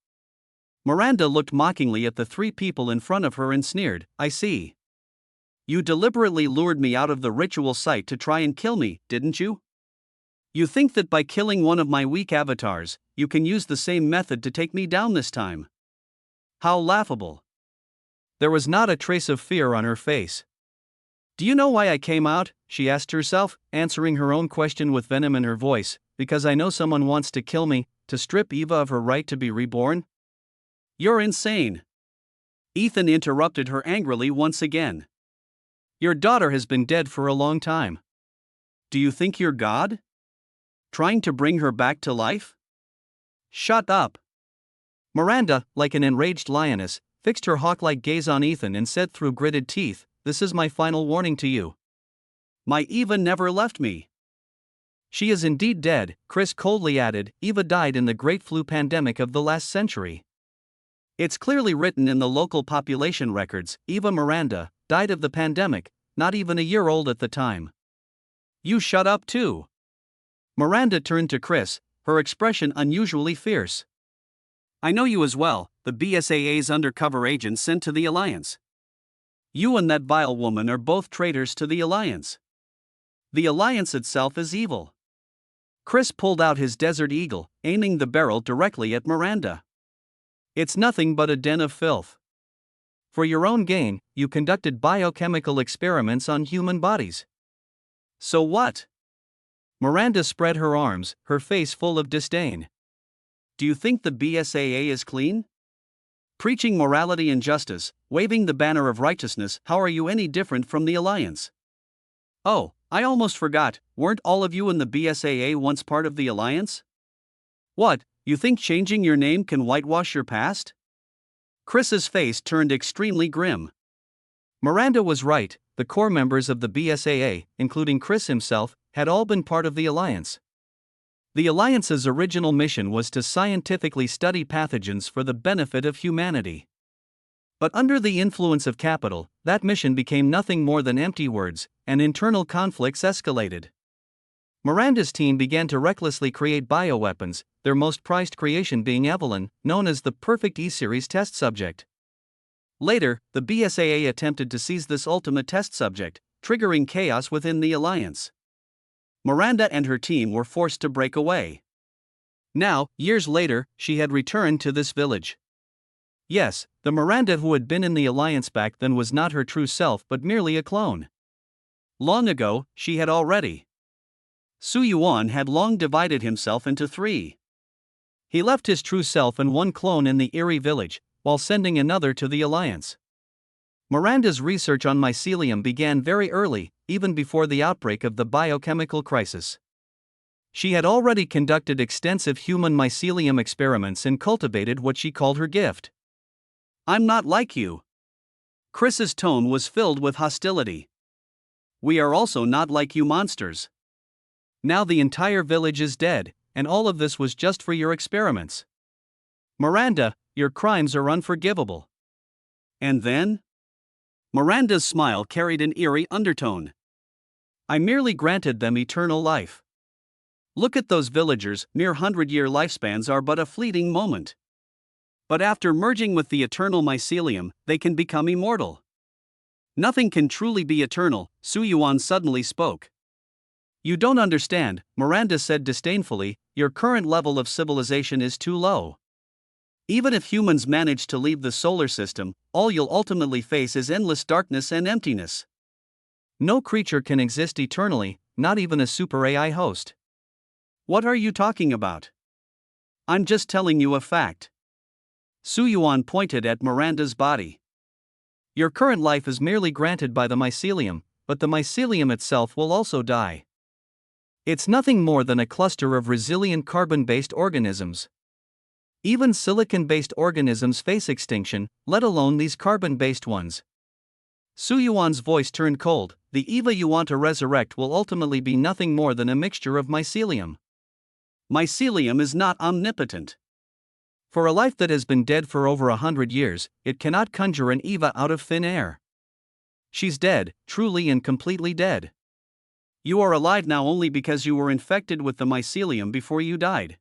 Miranda looked mockingly at the three people in front of her and sneered, I see. You deliberately lured me out of the ritual site to try and kill me, didn't you? You think that by killing one of my weak avatars, you can use the same method to take me down this time? How laughable. There was not a trace of fear on her face. Do you know why I came out? She asked herself, answering her own question with venom in her voice. Because I know someone wants to kill me, to strip Eva of her right to be reborn? You're insane. Ethan interrupted her angrily once again. Your daughter has been dead for a long time. Do you think you're God? Trying to bring her back to life? Shut up. Miranda, like an enraged lioness, fixed her hawk-like gaze on Ethan and said through gritted teeth, This is my final warning to you. My Eva never left me. She is indeed dead, Chris coldly added. Eva died in the Great Flu pandemic of the last century. It's clearly written in the local population records, Eva Miranda died of the pandemic, not even a year old at the time. You shut up too. Miranda turned to Chris, her expression unusually fierce. I know you as well, the BSAA's undercover agent sent to the Alliance. You and that vile woman are both traitors to the Alliance. The Alliance itself is evil. Chris pulled out his Desert Eagle, aiming the barrel directly at Miranda. It's nothing but a den of filth. For your own gain, you conducted biochemical experiments on human bodies. So what? Miranda spread her arms, her face full of disdain. Do you think the BSAA is clean? Preaching morality and justice, waving the banner of righteousness, how are you any different from the Alliance? Oh, I almost forgot, weren't all of you in the BSAA once part of the Alliance? What, you think changing your name can whitewash your past? Chris's face turned extremely grim. Miranda was right, the core members of the BSAA, including Chris himself, had all been part of the Alliance. The Alliance's original mission was to scientifically study pathogens for the benefit of humanity. But under the influence of capital, that mission became nothing more than empty words, and internal conflicts escalated. Miranda's team began to recklessly create bioweapons, their most prized creation being Evelyn, known as the perfect E-Series test subject. Later, the BSAA attempted to seize this ultimate test subject, triggering chaos within the Alliance. Miranda and her team were forced to break away. Now, years later, she had returned to this village. Yes, the Miranda who had been in the Alliance back then was not her true self but merely a clone. Long ago, she had already. Su Yuan had long divided himself into three. He left his true self and one clone in the Eerie village, while sending another to the Alliance. Miranda's research on mycelium began very early, even before the outbreak of the biochemical crisis. She had already conducted extensive human mycelium experiments and cultivated what she called her gift. I'm not like you. Chris's tone was filled with hostility. We are also not like you monsters. Now the entire village is dead, and all of this was just for your experiments. Miranda, your crimes are unforgivable. And then? Miranda's smile carried an eerie undertone. I merely granted them eternal life. Look at those villagers, mere 100-year lifespans are but a fleeting moment. But after merging with the eternal mycelium, they can become immortal. Nothing can truly be eternal, Su Yuan suddenly spoke. You don't understand, Miranda said disdainfully, your current level of civilization is too low. Even if humans manage to leave the solar system, all you'll ultimately face is endless darkness and emptiness. No creature can exist eternally, not even a super AI host. What are you talking about? I'm just telling you a fact. Su Yuan pointed at Miranda's body. Your current life is merely granted by the mycelium, but the mycelium itself will also die. It's nothing more than a cluster of resilient carbon-based organisms. Even silicon-based organisms face extinction, let alone these carbon-based ones. Su Yuan's voice turned cold. The Eva you want to resurrect will ultimately be nothing more than a mixture of mycelium. Mycelium is not omnipotent. For a life that has been dead for over 100 years, it cannot conjure an Eva out of thin air. She's dead, truly and completely dead. You are alive now only because you were infected with the mycelium before you died.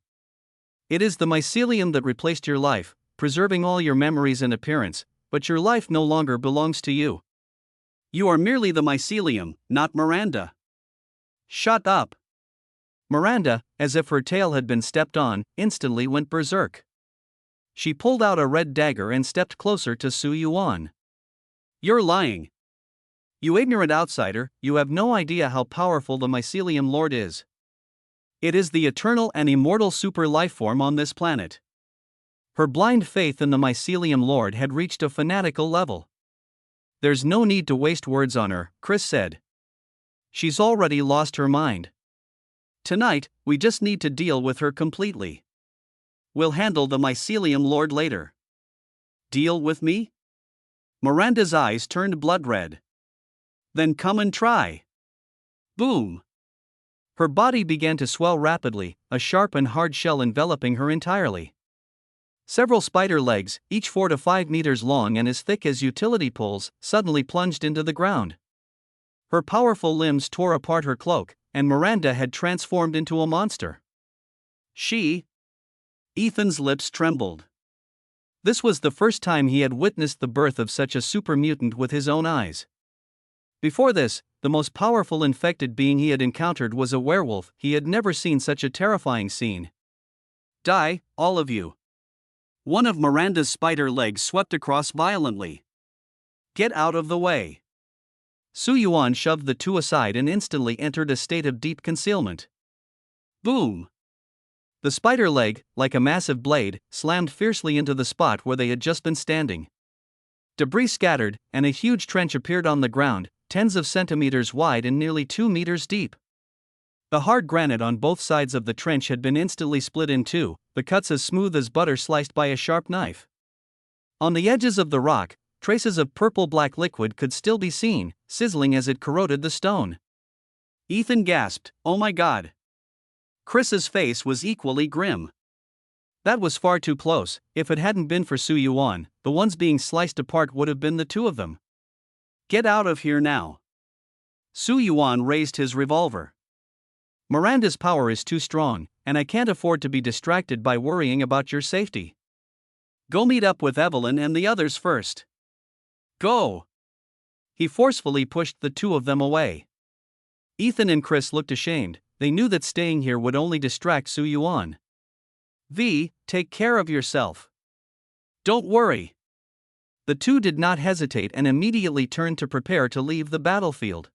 It is the mycelium that replaced your life, preserving all your memories and appearance, but your life no longer belongs to you. You are merely the mycelium, not Miranda. Shut up. Miranda, as if her tail had been stepped on, instantly went berserk. She pulled out a red dagger and stepped closer to Su Yuan. You're lying. You ignorant outsider, you have no idea how powerful the mycelium lord is. It is the eternal and immortal super lifeform on this planet. Her blind faith in the mycelium lord had reached a fanatical level. There's no need to waste words on her, Chris said. She's already lost her mind. Tonight, we just need to deal with her completely. We'll handle the mycelium lord later. Deal with me? Miranda's eyes turned blood red. Then come and try. Boom. Her body began to swell rapidly, a sharp and hard shell enveloping her entirely. Several spider legs, each 4 to 5 meters long and as thick as utility poles, suddenly plunged into the ground. Her powerful limbs tore apart her cloak, and Miranda had transformed into a monster. Ethan's lips trembled. This was the first time he had witnessed the birth of such a super mutant with his own eyes. Before this, the most powerful infected being he had encountered was a werewolf. He had never seen such a terrifying scene. Die, all of you. One of Miranda's spider legs swept across violently. Get out of the way. Su Yuan shoved the two aside and instantly entered a state of deep concealment. Boom. The spider leg, like a massive blade, slammed fiercely into the spot where they had just been standing. Debris scattered, and a huge trench appeared on the ground, tens of centimeters wide and nearly 2 meters deep. The hard granite on both sides of the trench had been instantly split in two, the cuts as smooth as butter sliced by a sharp knife. On the edges of the rock, traces of purple-black liquid could still be seen, sizzling as it corroded the stone. Ethan gasped, "Oh my God." Chris's face was equally grim. That was far too close. If it hadn't been for Su Yuan, the ones being sliced apart would have been the two of them. Get out of here now. Su Yuan raised his revolver. Miranda's power is too strong, and I can't afford to be distracted by worrying about your safety. Go meet up with Evelyn and the others first. Go! He forcefully pushed the two of them away. Ethan and Chris looked ashamed. They knew that staying here would only distract Su Yuan. Take care of yourself. Don't worry. The two did not hesitate and immediately turned to prepare to leave the battlefield.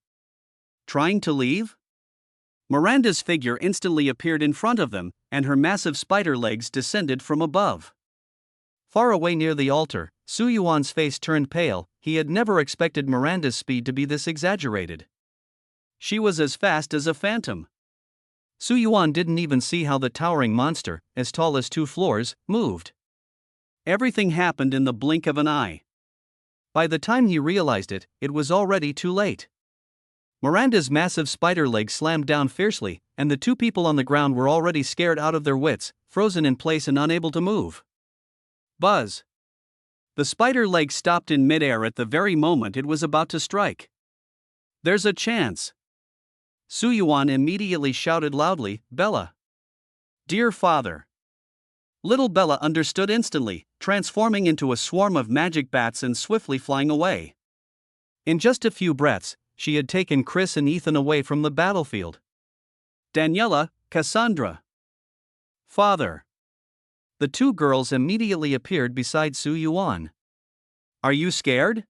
Trying to leave? Miranda's figure instantly appeared in front of them, and her massive spider legs descended from above. Far away near the altar, Su Yuan's face turned pale. He had never expected Miranda's speed to be this exaggerated. She was as fast as a phantom. Su Yuan didn't even see how the towering monster, as tall as 2 floors, moved. Everything happened in the blink of an eye. By the time he realized it, it was already too late. Miranda's massive spider leg slammed down fiercely, and the two people on the ground were already scared out of their wits, frozen in place and unable to move. Buzz! The spider leg stopped in midair at the very moment it was about to strike. There's a chance. Su Yuan immediately shouted loudly, Bella. Dear father. Little Bella understood instantly, transforming into a swarm of magic bats and swiftly flying away. In just a few breaths, she had taken Chris and Ethan away from the battlefield. Daniela, Cassandra. Father. The two girls immediately appeared beside Su Yuan. Are you scared?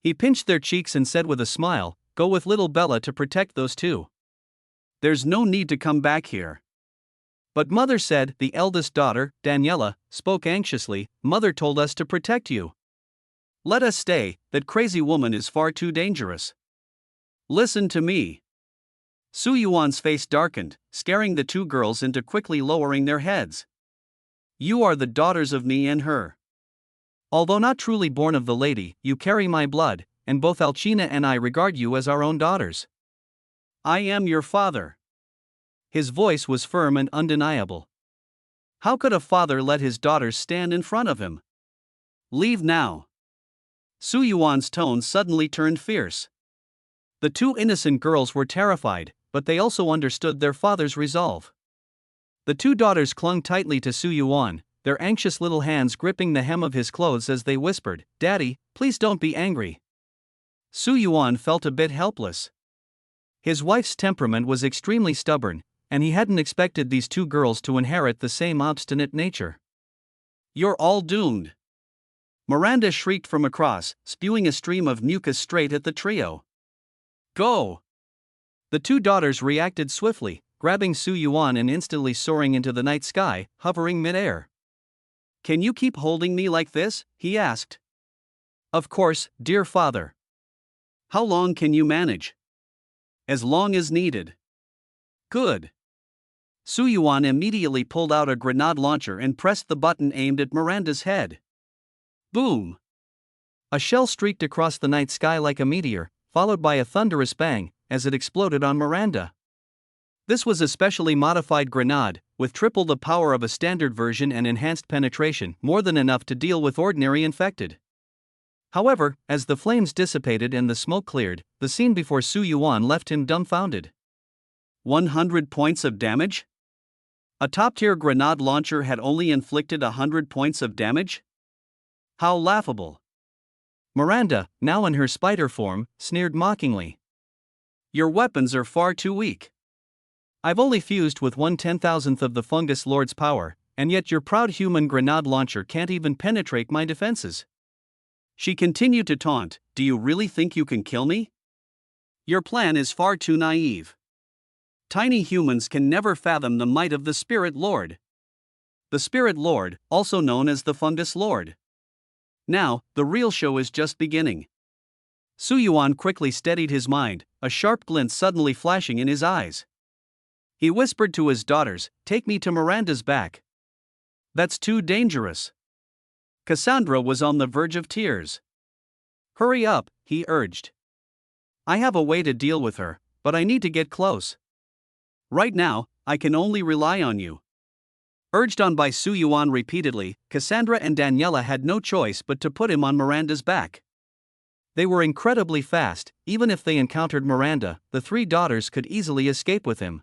He pinched their cheeks and said with a smile, "Go with little Bella to protect those two. There's no need to come back here." But Mother said, the eldest daughter, Daniela, spoke anxiously, "Mother told us to protect you." Let us stay, that crazy woman is far too dangerous. Listen to me. Su Yuan's face darkened, scaring the two girls into quickly lowering their heads. You are the daughters of me and her. Although not truly born of the lady, you carry my blood, and both Alcina and I regard you as our own daughters. I am your father. His voice was firm and undeniable. How could a father let his daughters stand in front of him? Leave now. Su Yuan's tone suddenly turned fierce. The two innocent girls were terrified, but they also understood their father's resolve. The two daughters clung tightly to Su Yuan, their anxious little hands gripping the hem of his clothes as they whispered, "Daddy, please don't be angry." Su Yuan felt a bit helpless. His wife's temperament was extremely stubborn, and he hadn't expected these two girls to inherit the same obstinate nature. You're all doomed. Miranda shrieked from across, spewing a stream of mucus straight at the trio. Go! The two daughters reacted swiftly, grabbing Su Yuan and instantly soaring into the night sky, hovering mid-air. Can you keep holding me like this? He asked. Of course, dear father. How long can you manage? As long as needed. Good. Su Yuan immediately pulled out a grenade launcher and pressed the button aimed at Miranda's head. Boom! A shell streaked across the night sky like a meteor, followed by a thunderous bang, as it exploded on Miranda. This was a specially modified grenade, with triple the power of a standard version and enhanced penetration, more than enough to deal with ordinary infected. However, as the flames dissipated and the smoke cleared, the scene before Su Yuan left him dumbfounded. 100 points of damage? A top-tier grenade launcher had only inflicted 100 points of damage? How laughable. Miranda, now in her spider form, sneered mockingly. Your weapons are far too weak. I've only fused with 1/10,000th of the Fungus Lord's power, and yet your proud human grenade launcher can't even penetrate my defenses. She continued to taunt, do you really think you can kill me? Your plan is far too naive. Tiny humans can never fathom the might of the Spirit Lord. The Spirit Lord, also known as the Fungus Lord. Now, the real show is just beginning. Su Yuan quickly steadied his mind, a sharp glint suddenly flashing in his eyes. He whispered to his daughters, "Take me to Miranda's back." That's too dangerous. Cassandra was on the verge of tears. Hurry up, he urged. I have a way to deal with her, but I need to get close. Right now, I can only rely on you. Urged on by Su Yuan repeatedly, Cassandra and Daniela had no choice but to put him on Miranda's back. They were incredibly fast, even if they encountered Miranda, the three daughters could easily escape with him.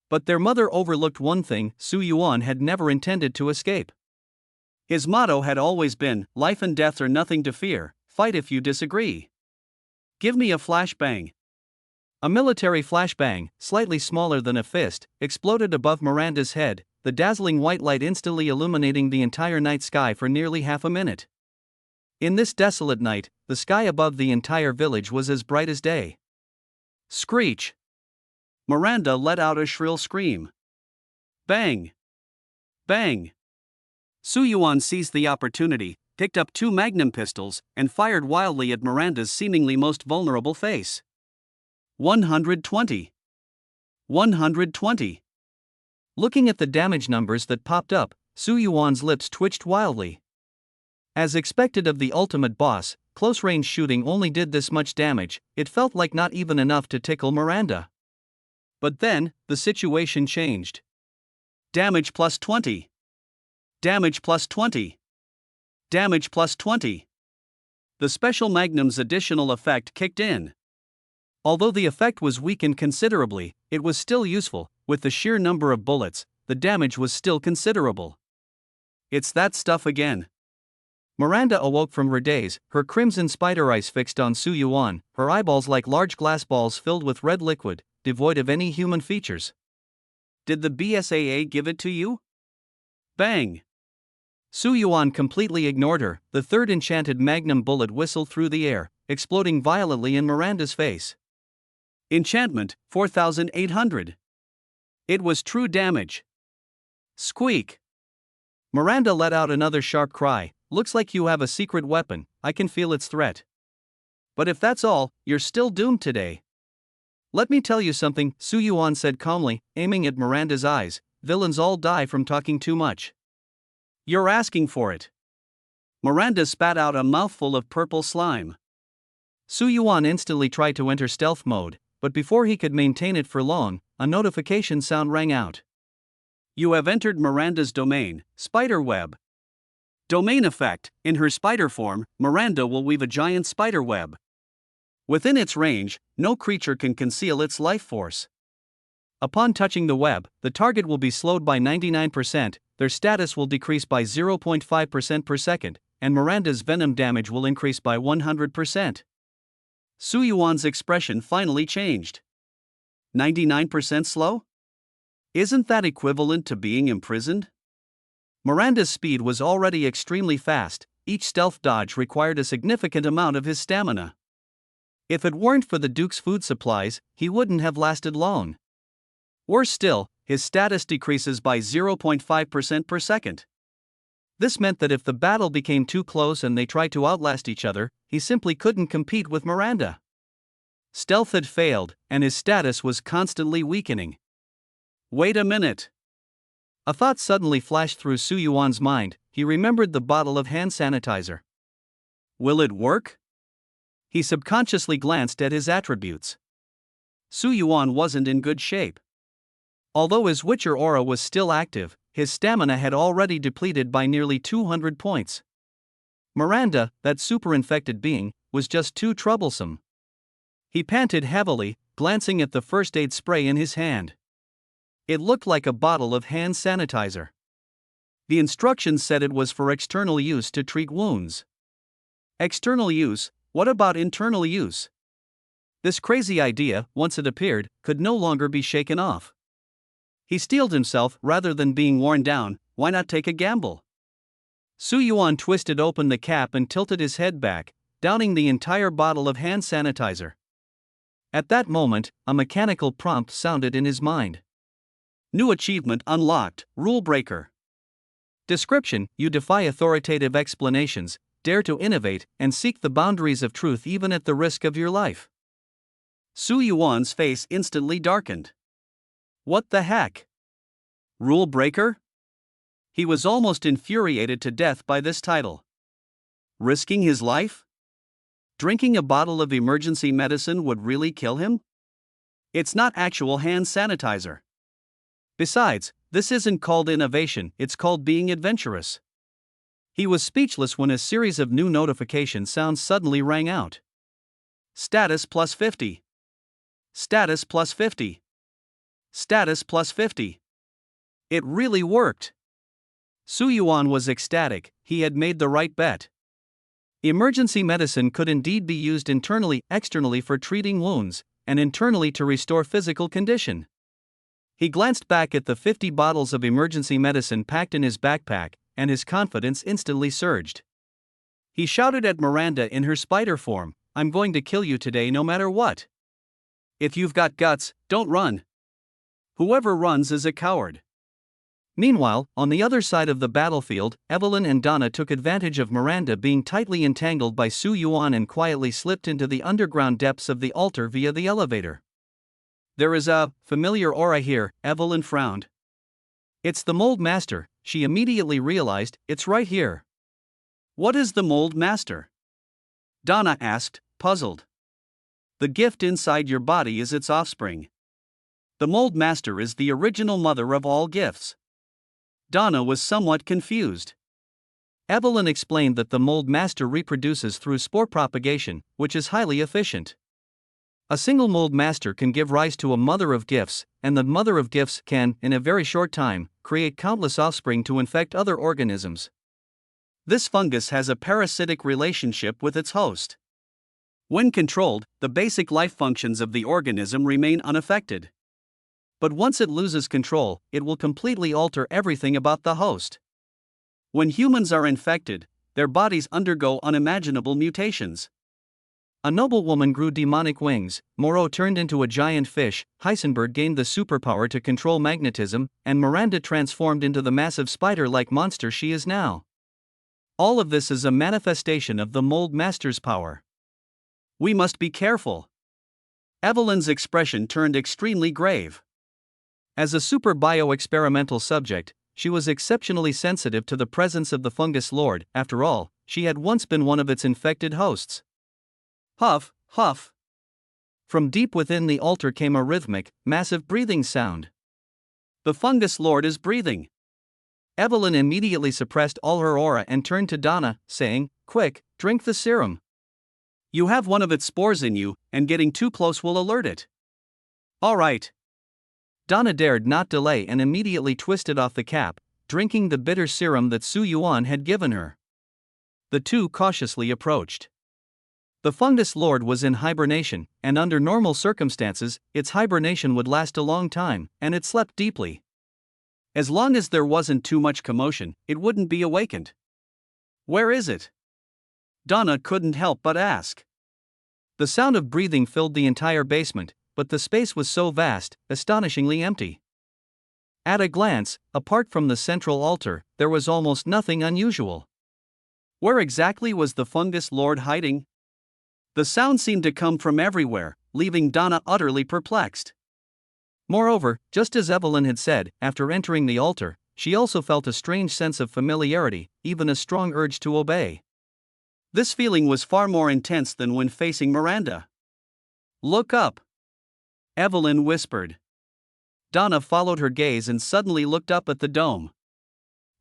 But their mother overlooked one thing: Su Yuan had never intended to escape. His motto had always been, life and death are nothing to fear, fight if you disagree. Give me a flashbang. A military flashbang, slightly smaller than a fist, exploded above Miranda's head, the dazzling white light instantly illuminating the entire night sky for nearly half a minute. In this desolate night, the sky above the entire village was as bright as day. Screech! Miranda let out a shrill scream. Bang! Bang! Su Yuan seized the opportunity, picked up two magnum pistols, and fired wildly at Miranda's seemingly most vulnerable face. 120. 120. Looking at the damage numbers that popped up, Su Yuan's lips twitched wildly. As expected of the ultimate boss, close-range shooting only did this much damage. It felt like not even enough to tickle Miranda. But then, the situation changed. Damage plus 20. Damage plus 20. Damage plus 20. The Special Magnum's additional effect kicked in. Although the effect was weakened considerably, it was still useful. With the sheer number of bullets, the damage was still considerable. It's that stuff again. Miranda awoke from her daze, her crimson spider eyes fixed on Su Yuan, her eyeballs like large glass balls filled with red liquid, devoid of any human features. Did the BSAA give it to you? Bang! Su Yuan completely ignored her. The third enchanted magnum bullet whistled through the air, exploding violently in Miranda's face. Enchantment, 4,800. It was true damage. Squeak! Miranda let out another sharp cry. Looks like you have a secret weapon, I can feel its threat. But if that's all, you're still doomed today. Let me tell you something, Su Yuan said calmly, aiming at Miranda's eyes. Villains all die from talking too much. You're asking for it. Miranda spat out a mouthful of purple slime. Su Yuan instantly tried to enter stealth mode, but before he could maintain it for long, a notification sound rang out. You have entered Miranda's domain, spiderweb. Domain effect: in her spider form, Miranda will weave a giant spider web. Within its range, no creature can conceal its life force. Upon touching the web, the target will be slowed by 99%, their status will decrease by 0.5% per second, and Miranda's venom damage will increase by 100%. Su Yuan's expression finally changed. 99% slow? Isn't that equivalent to being imprisoned? Miranda's speed was already extremely fast, each stealth dodge required a significant amount of his stamina. If it weren't for the Duke's food supplies, he wouldn't have lasted long. Worse still, his status decreases by 0.5% per second. This meant that if the battle became too close and they tried to outlast each other, he simply couldn't compete with Miranda. Stealth had failed, and his status was constantly weakening. Wait a minute. A thought suddenly flashed through Su Yuan's mind. He remembered the bottle of hand sanitizer. Will it work? He subconsciously glanced at his attributes. Su Yuan wasn't in good shape. Although his Witcher aura was still active, his stamina had already depleted by nearly 200 points. Miranda, that super-infected being, was just too troublesome. He panted heavily, glancing at the first aid spray in his hand. It looked like a bottle of hand sanitizer. The instructions said it was for external use to treat wounds. External use? What about internal use? This crazy idea, once it appeared, could no longer be shaken off. He steeled himself. Rather than being worn down, why not take a gamble? Su Yuan twisted open the cap and tilted his head back, downing the entire bottle of hand sanitizer. At that moment, a mechanical prompt sounded in his mind. New achievement unlocked, Rule Breaker. Description: you defy authoritative explanations, dare to innovate, and seek the boundaries of truth even at the risk of your life. Su Yuan's face instantly darkened. What the heck? Rule Breaker? He was almost infuriated to death by this title. Risking his life? Drinking a bottle of emergency medicine would really kill him? It's not actual hand sanitizer. Besides, this isn't called innovation, it's called being adventurous. He was speechless when a series of new notification sounds suddenly rang out. Status plus 50. Status plus 50. Status plus 50. It really worked. Su Yuan was ecstatic. He had made the right bet. Emergency medicine could indeed be used internally, externally for treating wounds, and internally to restore physical condition. He glanced back at the 50 bottles of emergency medicine packed in his backpack, and his confidence instantly surged. He shouted at Miranda in her spider form, "I'm going to kill you today no matter what. If you've got guts, don't run. Whoever runs is a coward." Meanwhile, on the other side of the battlefield, Evelyn and Donna took advantage of Miranda being tightly entangled by Su Yuan and quietly slipped into the underground depths of the altar via the elevator. There is a familiar aura here, Evelyn frowned. It's the Mold Master, she immediately realized. It's right here. What is the Mold Master? Donna asked, puzzled. The gift inside your body is its offspring. The Mold Master is the original mother of all gifts. Donna was somewhat confused. Evelyn explained that the Mold Master reproduces through spore propagation, which is highly efficient. A single Mold Master can give rise to a Mother of Gifts, and the Mother of Gifts can, in a very short time, create countless offspring to infect other organisms. This fungus has a parasitic relationship with its host. When controlled, the basic life functions of the organism remain unaffected. But once it loses control, it will completely alter everything about the host. When humans are infected, their bodies undergo unimaginable mutations. A noblewoman grew demonic wings, Moreau turned into a giant fish, Heisenberg gained the superpower to control magnetism, and Miranda transformed into the massive spider-like monster she is now. All of this is a manifestation of the Mold Master's power. We must be careful. Evelyn's expression turned extremely grave. As a super bio-experimental subject, she was exceptionally sensitive to the presence of the fungus lord. After all, she had once been one of its infected hosts. Huff, huff. From deep within the altar came a rhythmic, massive breathing sound. The fungus lord is breathing. Evelyn immediately suppressed all her aura and turned to Donna, saying, "Quick, drink the serum. You have one of its spores in you, and getting too close will alert it." "All right." Donna dared not delay and immediately twisted off the cap, drinking the bitter serum that Su Yuan had given her. The two cautiously approached. The fungus lord was in hibernation, and under normal circumstances, its hibernation would last a long time, and it slept deeply. As long as there wasn't too much commotion, it wouldn't be awakened. "Where is it?" Donna couldn't help but ask. The sound of breathing filled the entire basement, but the space was so vast, astonishingly empty. At a glance, apart from the central altar, there was almost nothing unusual. Where exactly was the fungus lord hiding? The sound seemed to come from everywhere, leaving Donna utterly perplexed. Moreover, just as Evelyn had said, after entering the altar, she also felt a strange sense of familiarity, even a strong urge to obey. This feeling was far more intense than when facing Miranda. "Look up," Evelyn whispered. Donna followed her gaze and suddenly looked up at the dome.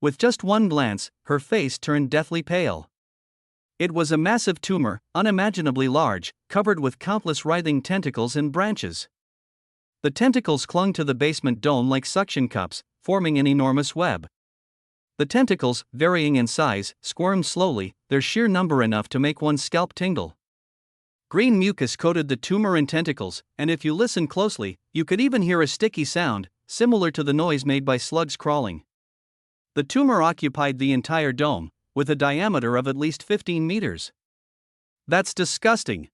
With just one glance, her face turned deathly pale. It was a massive tumor, unimaginably large, covered with countless writhing tentacles and branches. The tentacles clung to the basement dome like suction cups, forming an enormous web. The tentacles, varying in size, squirmed slowly, their sheer number enough to make one's scalp tingle. Green mucus coated the tumor and tentacles, and if you listen closely, you could even hear a sticky sound, similar to the noise made by slugs crawling. The tumor occupied the entire dome, with a diameter of at least 15 meters. "That's disgusting."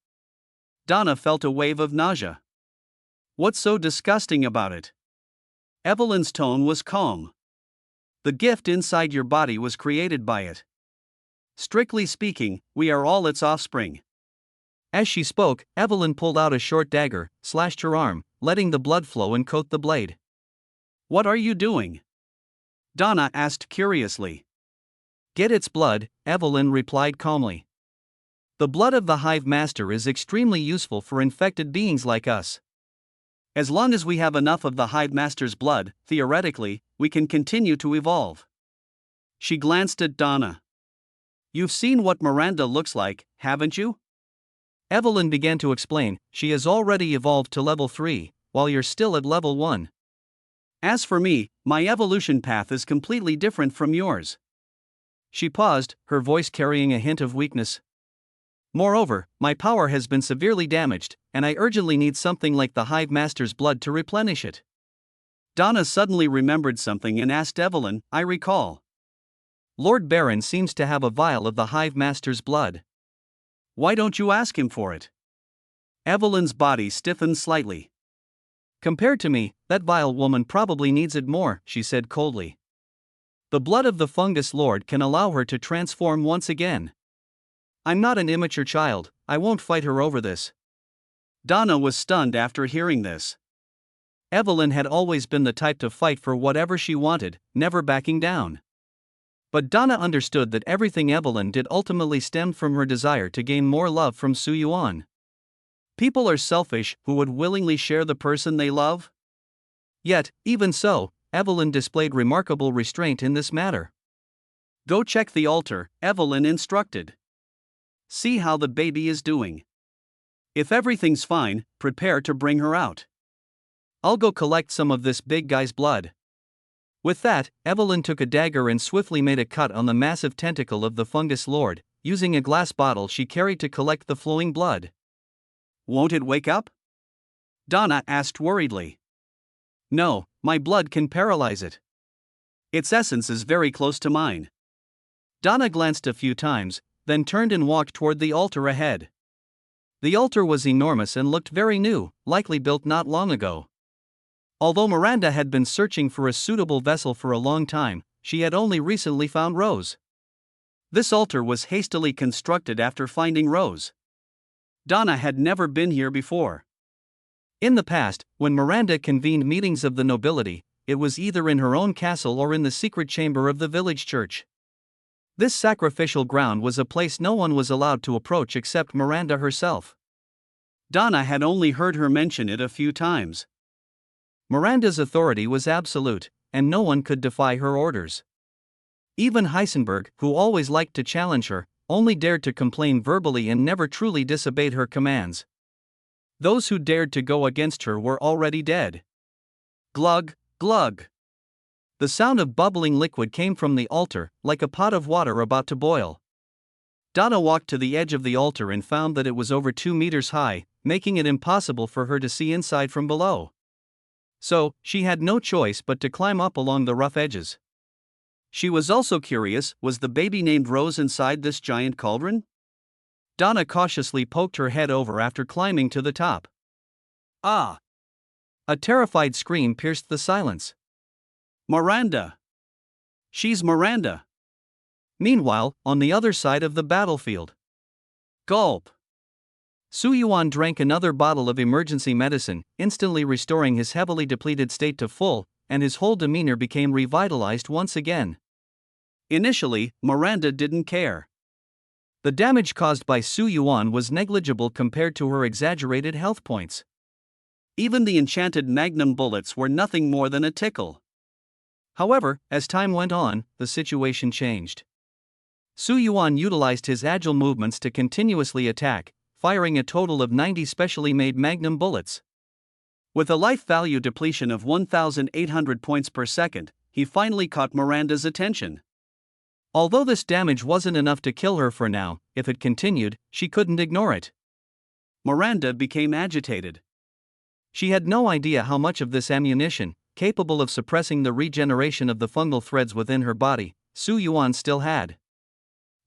Donna felt a wave of nausea. "What's so disgusting about it?" Evelyn's tone was calm. "The gift inside your body was created by it. Strictly speaking, we are all its offspring." As she spoke, Evelyn pulled out a short dagger, slashed her arm, letting the blood flow and coat the blade. "What are you doing?" Donna asked curiously. "Get its blood," Evelyn replied calmly. "The blood of the Hive Master is extremely useful for infected beings like us. As long as we have enough of the Hive Master's blood, theoretically, we can continue to evolve." She glanced at Donna. "You've seen what Miranda looks like, haven't you?" Evelyn began to explain, "She has already evolved to level 3, while you're still at level 1. As for me, my evolution path is completely different from yours." She paused, her voice carrying a hint of weakness. "Moreover, my power has been severely damaged, and I urgently need something like the Hive Master's blood to replenish it." Donna suddenly remembered something and asked Evelyn, "I recall. Lord Baron seems to have a vial of the Hive Master's blood. Why don't you ask him for it?" Evelyn's body stiffened slightly. "Compared to me, that vile woman probably needs it more," she said coldly. "The blood of the fungus lord can allow her to transform once again. I'm not an immature child, I won't fight her over this." Donna was stunned after hearing this. Evelyn had always been the type to fight for whatever she wanted, never backing down. But Donna understood that everything Evelyn did ultimately stemmed from her desire to gain more love from Su Yuan. People are selfish who would willingly share the person they love. Yet, even so, Evelyn displayed remarkable restraint in this matter. "Go check the altar," Evelyn instructed. "See how the baby is doing. If everything's fine, prepare to bring her out. I'll go collect some of this big guy's blood." With that, Evelyn took a dagger and swiftly made a cut on the massive tentacle of the fungus lord, using a glass bottle she carried to collect the flowing blood. Won't it wake up? Donna asked worriedly. No, my blood can paralyze it. Its essence is very close to mine. Donna glanced a few times, then turned and walked toward the altar ahead. The altar was enormous and looked very new, likely built not long ago. Although Miranda had been searching for a suitable vessel for a long time, she had only recently found Rose. This altar was hastily constructed after finding Rose. Donna had never been here before. In the past, when Miranda convened meetings of the nobility, it was either in her own castle or in the secret chamber of the village church. This sacrificial ground was a place no one was allowed to approach except Miranda herself. Donna had only heard her mention it a few times. Miranda's authority was absolute, and no one could defy her orders. Even Heisenberg, who always liked to challenge her, only dared to complain verbally and never truly disobeyed her commands. Those who dared to go against her were already dead. Glug, glug. The sound of bubbling liquid came from the altar, like a pot of water about to boil. Donna walked to the edge of the altar and found that it was over 2 meters high, making it impossible for her to see inside from below. So, she had no choice but to climb up along the rough edges. She was also curious, was the baby named Rose inside this giant cauldron? Donna cautiously poked her head over after climbing to the top. Ah! A terrified scream pierced the silence. Miranda! She's Miranda! Meanwhile, on the other side of the battlefield. Gulp! Su Yuan drank another bottle of emergency medicine, instantly restoring his heavily depleted state to full, and his whole demeanor became revitalized once again. Initially, Miranda didn't care. The damage caused by Su Yuan was negligible compared to her exaggerated health points. Even the enchanted magnum bullets were nothing more than a tickle. However, as time went on, the situation changed. Su Yuan utilized his agile movements to continuously attack, firing a total of 90 specially made magnum bullets. With a life value depletion of 1,800 points per second, he finally caught Miranda's attention. Although this damage wasn't enough to kill her for now, if it continued, she couldn't ignore it. Miranda became agitated. She had no idea how much of this ammunition, capable of suppressing the regeneration of the fungal threads within her body, Su Yuan still had.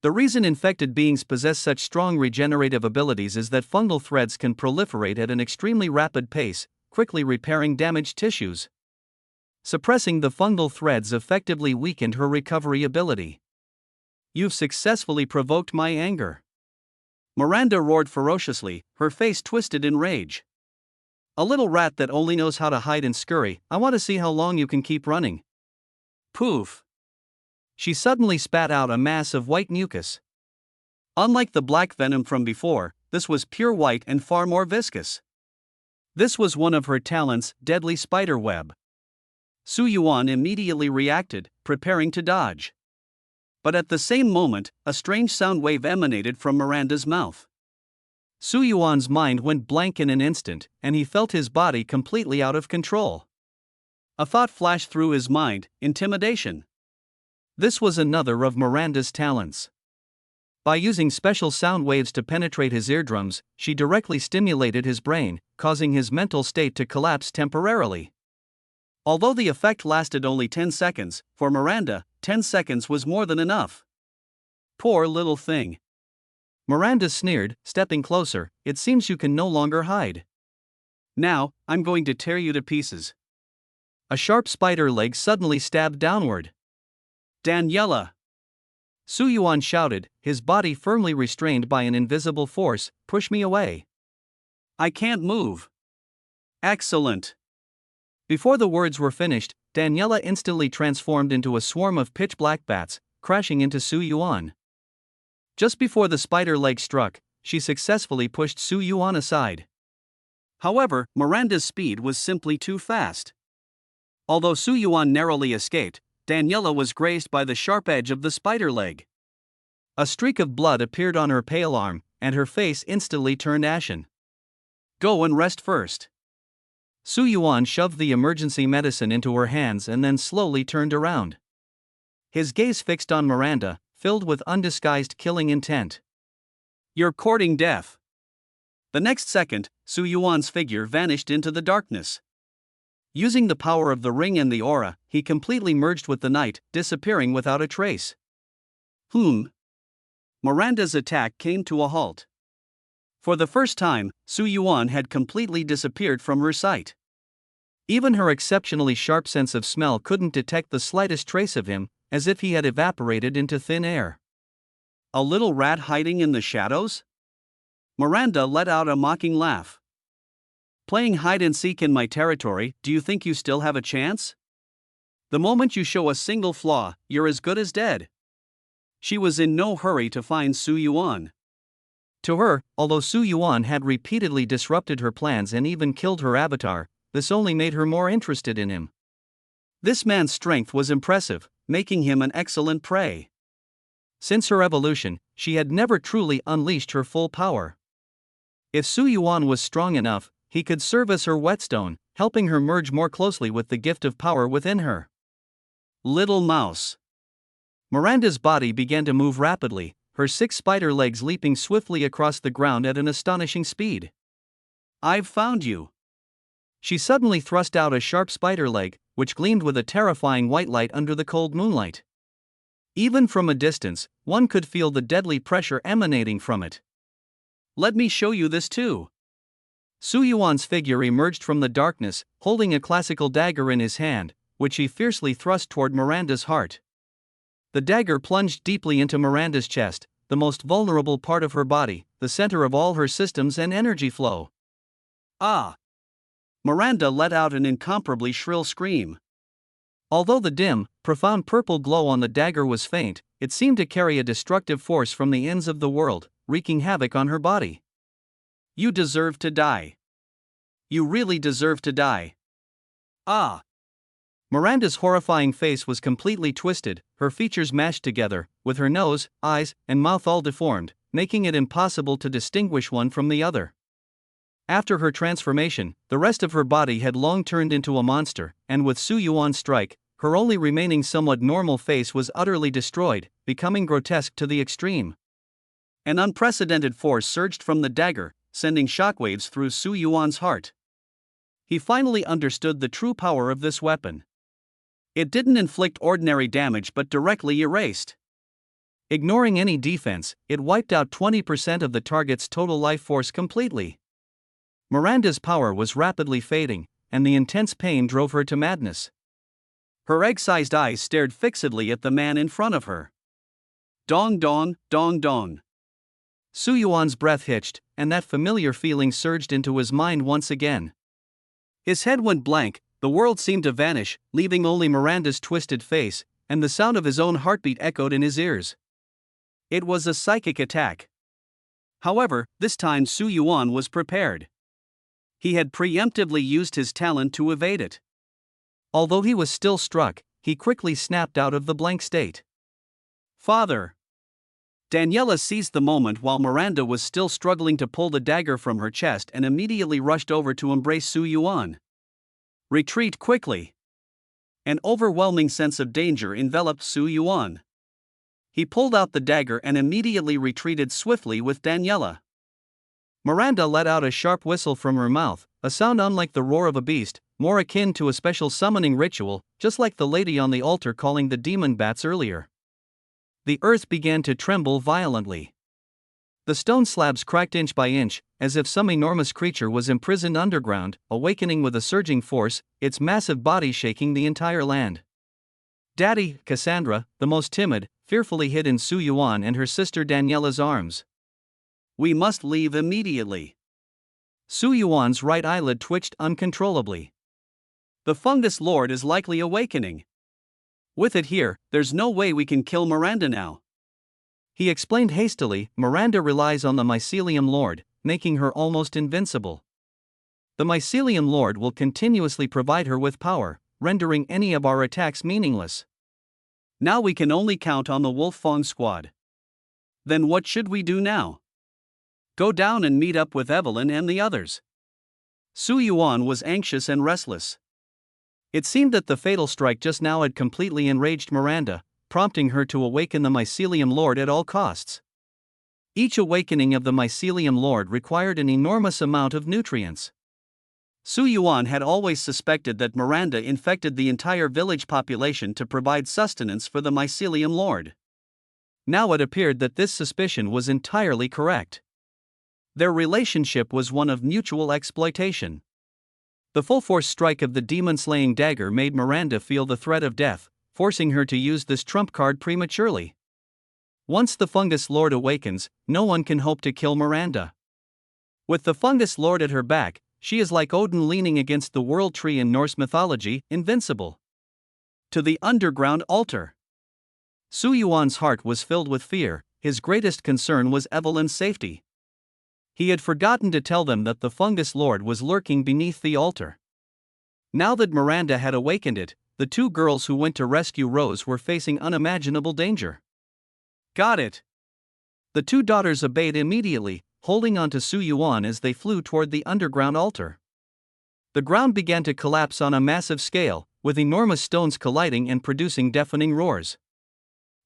The reason infected beings possess such strong regenerative abilities is that fungal threads can proliferate at an extremely rapid pace, quickly repairing damaged tissues. Suppressing the fungal threads effectively weakened her recovery ability. You've successfully provoked my anger. Miranda roared ferociously, her face twisted in rage. A little rat that only knows how to hide and scurry, I want to see how long you can keep running. Poof. She suddenly spat out a mass of white mucus. Unlike the black venom from before, this was pure white and far more viscous. This was one of her talents, deadly spider web. Su Yuan immediately reacted, preparing to dodge. But at the same moment, a strange sound wave emanated from Miranda's mouth. Su Yuan's mind went blank in an instant, and he felt his body completely out of control. A thought flashed through his mind: intimidation. This was another of Miranda's talents. By using special sound waves to penetrate his eardrums, she directly stimulated his brain, causing his mental state to collapse temporarily. Although the effect lasted only 10 seconds, for Miranda, 10 seconds was more than enough. Poor little thing. Miranda sneered, stepping closer, it seems you can no longer hide. Now, I'm going to tear you to pieces. A sharp spider leg suddenly stabbed downward. Daniela! Su Yuan shouted, his body firmly restrained by an invisible force, push me away. I can't move. Excellent. Before the words were finished, Daniela instantly transformed into a swarm of pitch-black bats, crashing into Su Yuan. Just before the spider leg struck, she successfully pushed Su Yuan aside. However, Miranda's speed was simply too fast. Although Su Yuan narrowly escaped, Daniela was grazed by the sharp edge of the spider leg. A streak of blood appeared on her pale arm, and her face instantly turned ashen. Go and rest first. Su Yuan shoved the emergency medicine into her hands and then slowly turned around. His gaze fixed on Miranda, filled with undisguised killing intent. "You're courting death." The next second, Su Yuan's figure vanished into the darkness. Using the power of the ring and the aura, he completely merged with the night, disappearing without a trace. Miranda's attack came to a halt. For the first time, Su Yuan had completely disappeared from her sight. Even her exceptionally sharp sense of smell couldn't detect the slightest trace of him, as if he had evaporated into thin air. "A little rat hiding in the shadows?" Miranda let out a mocking laugh. "Playing hide and seek in my territory, do you think you still have a chance? The moment you show a single flaw, you're as good as dead." She was in no hurry to find Su Yuan. To her, although Su Yuan had repeatedly disrupted her plans and even killed her avatar, this only made her more interested in him. This man's strength was impressive, making him an excellent prey. Since her evolution, she had never truly unleashed her full power. If Su Yuan was strong enough, he could serve as her whetstone, helping her merge more closely with the gift of power within her. Little mouse. Miranda's body began to move rapidly, her 6 spider legs leaping swiftly across the ground at an astonishing speed. "I've found you." She suddenly thrust out a sharp spider leg, which gleamed with a terrifying white light under the cold moonlight. Even from a distance, one could feel the deadly pressure emanating from it. "Let me show you this too." Su Yuan's figure emerged from the darkness, holding a classical dagger in his hand, which he fiercely thrust toward Miranda's heart. The dagger plunged deeply into Miranda's chest, the most vulnerable part of her body, the center of all her systems and energy flow. "Ah!" Miranda let out an incomparably shrill scream. Although the dim, profound purple glow on the dagger was faint, it seemed to carry a destructive force from the ends of the world, wreaking havoc on her body. "You deserve to die. You really deserve to die." "Ah!" Miranda's horrifying face was completely twisted, her features mashed together, with her nose, eyes, and mouth all deformed, making it impossible to distinguish one from the other. After her transformation, the rest of her body had long turned into a monster, and with Su Yuan's strike, her only remaining somewhat normal face was utterly destroyed, becoming grotesque to the extreme. An unprecedented force surged from the dagger, sending shockwaves through Su Yuan's heart. He finally understood the true power of this weapon. It didn't inflict ordinary damage but directly erased. Ignoring any defense, it wiped out 20% of the target's total life force completely. Miranda's power was rapidly fading, and the intense pain drove her to madness. Her egg-sized eyes stared fixedly at the man in front of her. Dong dong, dong dong. Su Yuan's breath hitched, and that familiar feeling surged into his mind once again. His head went blank, the world seemed to vanish, leaving only Miranda's twisted face, and the sound of his own heartbeat echoed in his ears. It was a psychic attack. However, this time Su Yuan was prepared. He had preemptively used his talent to evade it. Although he was still struck, he quickly snapped out of the blank state. "Father!" Daniela seized the moment while Miranda was still struggling to pull the dagger from her chest and immediately rushed over to embrace Su Yuan. "Retreat quickly!" An overwhelming sense of danger enveloped Su Yuan. He pulled out the dagger and immediately retreated swiftly with Daniela. Miranda let out a sharp whistle from her mouth, a sound unlike the roar of a beast, more akin to a special summoning ritual, just like the lady on the altar calling the demon bats earlier. The earth began to tremble violently. The stone slabs cracked inch by inch, as if some enormous creature was imprisoned underground, awakening with a surging force, its massive body shaking the entire land. Daddy, Cassandra, the most timid, fearfully hid in Su Yuan and her sister Daniela's arms. "We must leave immediately." Su Yuan's right eyelid twitched uncontrollably. "The fungus lord is likely awakening. With it here, there's no way we can kill Miranda now." He explained hastily, Miranda relies on the mycelium lord, making her almost invincible. The mycelium lord will continuously provide her with power, rendering any of our attacks meaningless. Now we can only count on the Wolf Fong squad. Then what should we do now? Go down and meet up with Evelyn and the others. Su Yuan was anxious and restless. It seemed that the fatal strike just now had completely enraged Miranda, prompting her to awaken the Mycelium Lord at all costs. Each awakening of the Mycelium Lord required an enormous amount of nutrients. Su Yuan had always suspected that Miranda infected the entire village population to provide sustenance for the Mycelium Lord. Now it appeared that this suspicion was entirely correct. Their relationship was one of mutual exploitation. The full-force strike of the demon-slaying dagger made Miranda feel the threat of death, forcing her to use this trump card prematurely. Once the Fungus Lord awakens, no one can hope to kill Miranda. With the Fungus Lord at her back, she is like Odin leaning against the World Tree in Norse mythology, invincible. To the underground altar. Su Yuan's heart was filled with fear. His greatest concern was Evelyn's safety. He had forgotten to tell them that the Fungus Lord was lurking beneath the altar. Now that Miranda had awakened it, the two girls who went to rescue Rose were facing unimaginable danger. Got it. The two daughters obeyed immediately, holding on to Su Yuan as they flew toward the underground altar. The ground began to collapse on a massive scale, with enormous stones colliding and producing deafening roars.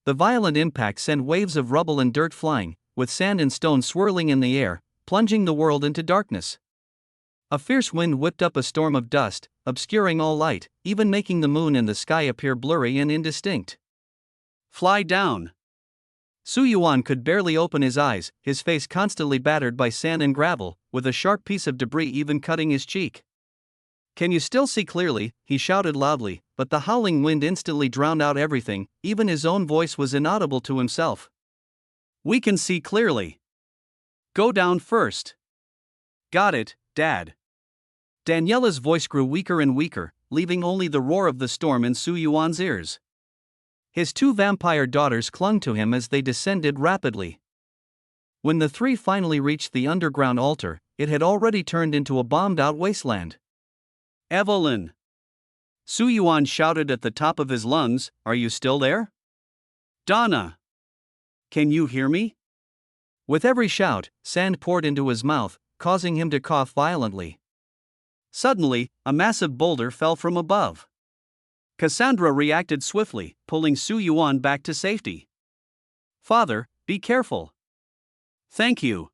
The violent impact sent waves of rubble and dirt flying, with sand and stone swirling in the air, plunging the world into darkness. A fierce wind whipped up a storm of dust, obscuring all light, even making the moon and the sky appear blurry and indistinct. Fly down. Su Yuan could barely open his eyes, his face constantly battered by sand and gravel, with a sharp piece of debris even cutting his cheek. Can you still see clearly? He shouted loudly, but the howling wind instantly drowned out everything, even his own voice was inaudible to himself. We can see clearly. Go down first. Got it, Dad. Daniela's voice grew weaker and weaker, leaving only the roar of the storm in Su Yuan's ears. His two vampire daughters clung to him as they descended rapidly. When the three finally reached the underground altar, it had already turned into a bombed-out wasteland. Evelyn! Su Yuan shouted at the top of his lungs, are you still there? Donna! Can you hear me? With every shout, sand poured into his mouth, causing him to cough violently. Suddenly, a massive boulder fell from above. Cassandra reacted swiftly, pulling Su Yuan back to safety. Father, be careful. Thank you.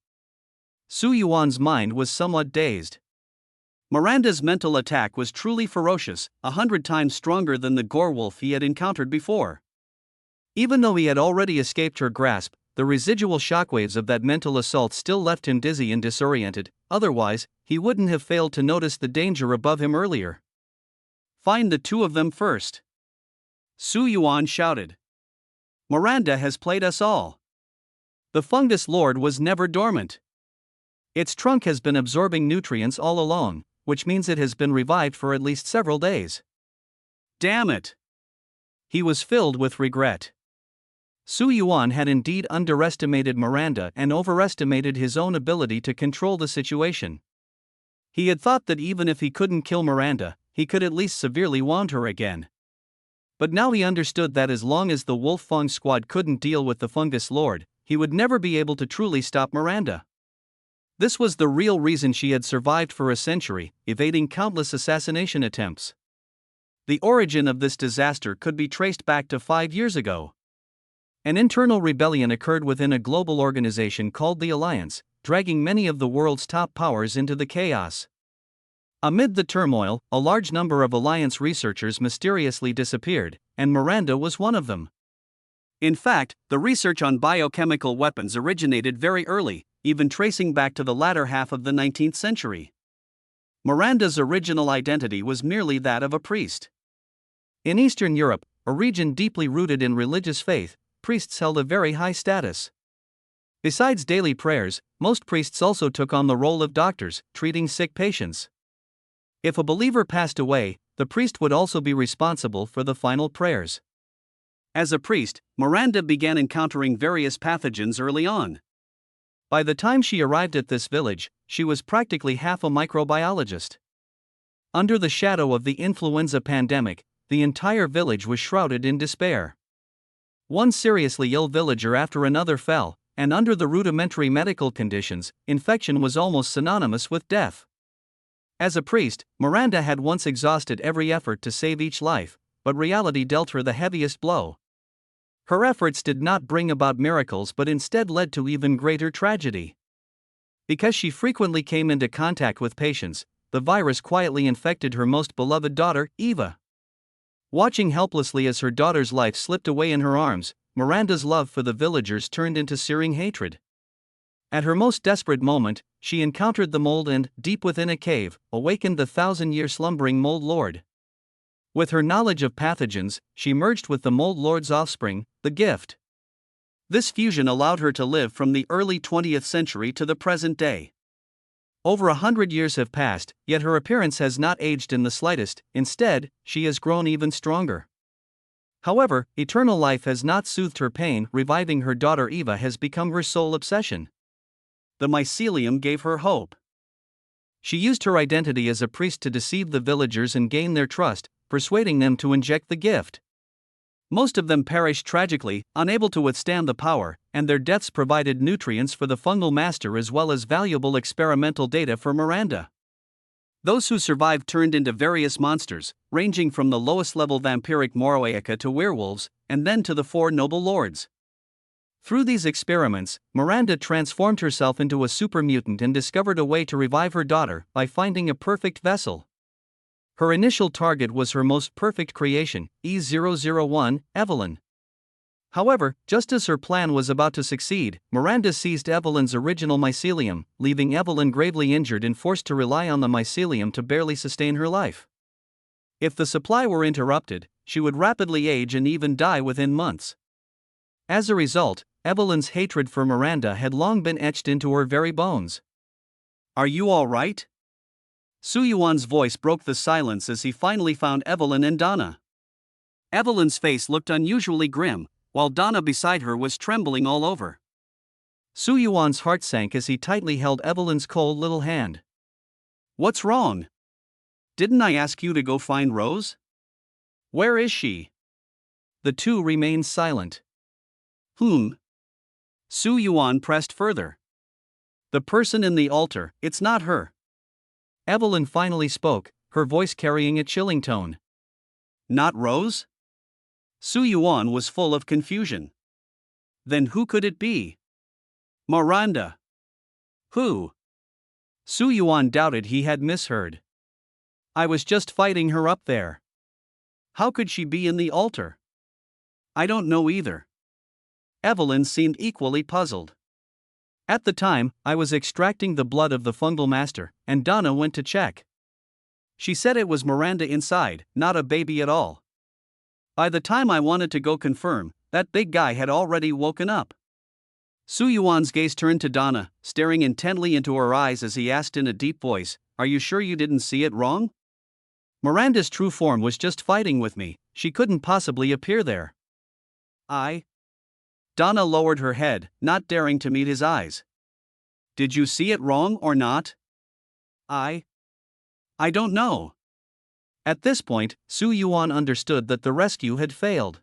Su Yuan's mind was somewhat dazed. Miranda's mental attack was truly ferocious, 100 times stronger than the gorewolf he had encountered before. Even though he had already escaped her grasp, the residual shockwaves of that mental assault still left him dizzy and disoriented, otherwise, he wouldn't have failed to notice the danger above him earlier. Find the two of them first. Su Yuan shouted. Miranda has played us all. The Fungus Lord was never dormant. Its trunk has been absorbing nutrients all along, which means it has been revived for at least several days. Damn it! He was filled with regret. Su Yuan had indeed underestimated Miranda and overestimated his own ability to control the situation. He had thought that even if he couldn't kill Miranda, he could at least severely wound her again. But now he understood that as long as the Wolf Fong squad couldn't deal with the Fungus Lord, he would never be able to truly stop Miranda. This was the real reason she had survived for a century, evading countless assassination attempts. The origin of this disaster could be traced back to 5 years ago. An internal rebellion occurred within a global organization called the Alliance, dragging many of the world's top powers into the chaos. Amid the turmoil, a large number of Alliance researchers mysteriously disappeared, and Miranda was one of them. In fact, the research on biochemical weapons originated very early, even tracing back to the latter half of the 19th century. Miranda's original identity was merely that of a priest. In Eastern Europe, a region deeply rooted in religious faith, priests held a very high status. Besides daily prayers, most priests also took on the role of doctors, treating sick patients. If a believer passed away, the priest would also be responsible for the final prayers. As a priest, Miranda began encountering various pathogens early on. By the time she arrived at this village, she was practically half a microbiologist. Under the shadow of the influenza pandemic, the entire village was shrouded in despair. One seriously ill villager after another fell, and under the rudimentary medical conditions, infection was almost synonymous with death. As a priest, Miranda had once exhausted every effort to save each life, but reality dealt her the heaviest blow. Her efforts did not bring about miracles but instead led to even greater tragedy. Because she frequently came into contact with patients, the virus quietly infected her most beloved daughter, Eva. Watching helplessly as her daughter's life slipped away in her arms, Miranda's love for the villagers turned into searing hatred. At her most desperate moment, she encountered the mold and, deep within a cave, awakened the 1,000-year slumbering mold lord. With her knowledge of pathogens, she merged with the mold lord's offspring, the gift. This fusion allowed her to live from the early 20th century to the present day. Over 100 years have passed, yet her appearance has not aged in the slightest. Instead, she has grown even stronger. However, eternal life has not soothed her pain. Reviving her daughter Eva has become her sole obsession. The mycelium gave her hope. She used her identity as a priest to deceive the villagers and gain their trust, persuading them to inject the gift. Most of them perished tragically, unable to withstand the power, and their deaths provided nutrients for the fungal master as well as valuable experimental data for Miranda. Those who survived turned into various monsters, ranging from the lowest level vampiric manhwaedit to werewolves, and then to the four noble lords. Through these experiments, Miranda transformed herself into a super mutant and discovered a way to revive her daughter by finding a perfect vessel. Her initial target was her most perfect creation, E001, Evelyn. However, just as her plan was about to succeed, Miranda seized Evelyn's original mycelium, leaving Evelyn gravely injured and forced to rely on the mycelium to barely sustain her life. If the supply were interrupted, she would rapidly age and even die within months. As a result, Evelyn's hatred for Miranda had long been etched into her very bones. "Are you all right?" Suyuan's voice broke the silence as he finally found Evelyn and Donna. Evelyn's face looked unusually grim, while Donna beside her was trembling all over. Suyuan's heart sank as he tightly held Evelyn's cold little hand. "What's wrong? Didn't I ask you to go find Rose? Where is she?" The two remained silent. Suyuan pressed further. "The person in the altar, it's not her." Evelyn finally spoke, her voice carrying a chilling tone. "Not Rose?" Suyuan was full of confusion. "Then who could it be?" "Miranda." "Who?" Suyuan doubted he had misheard. "I was just fighting her up there." "How could she be in the altar?" "I don't know either." Evelyn seemed equally puzzled. "At the time, I was extracting the blood of the fungal master, and Donna went to check. She said it was Miranda inside, not a baby at all. By the time I wanted to go confirm, that big guy had already woken up." Suyuan's gaze turned to Donna, staring intently into her eyes as he asked in a deep voice, "Are you sure you didn't see it wrong? Miranda's true form was just fighting with me, she couldn't possibly appear there." Donna lowered her head, not daring to meet his eyes. "Did you see it wrong or not?" I don't know." At this point, Suyuan understood that the rescue had failed.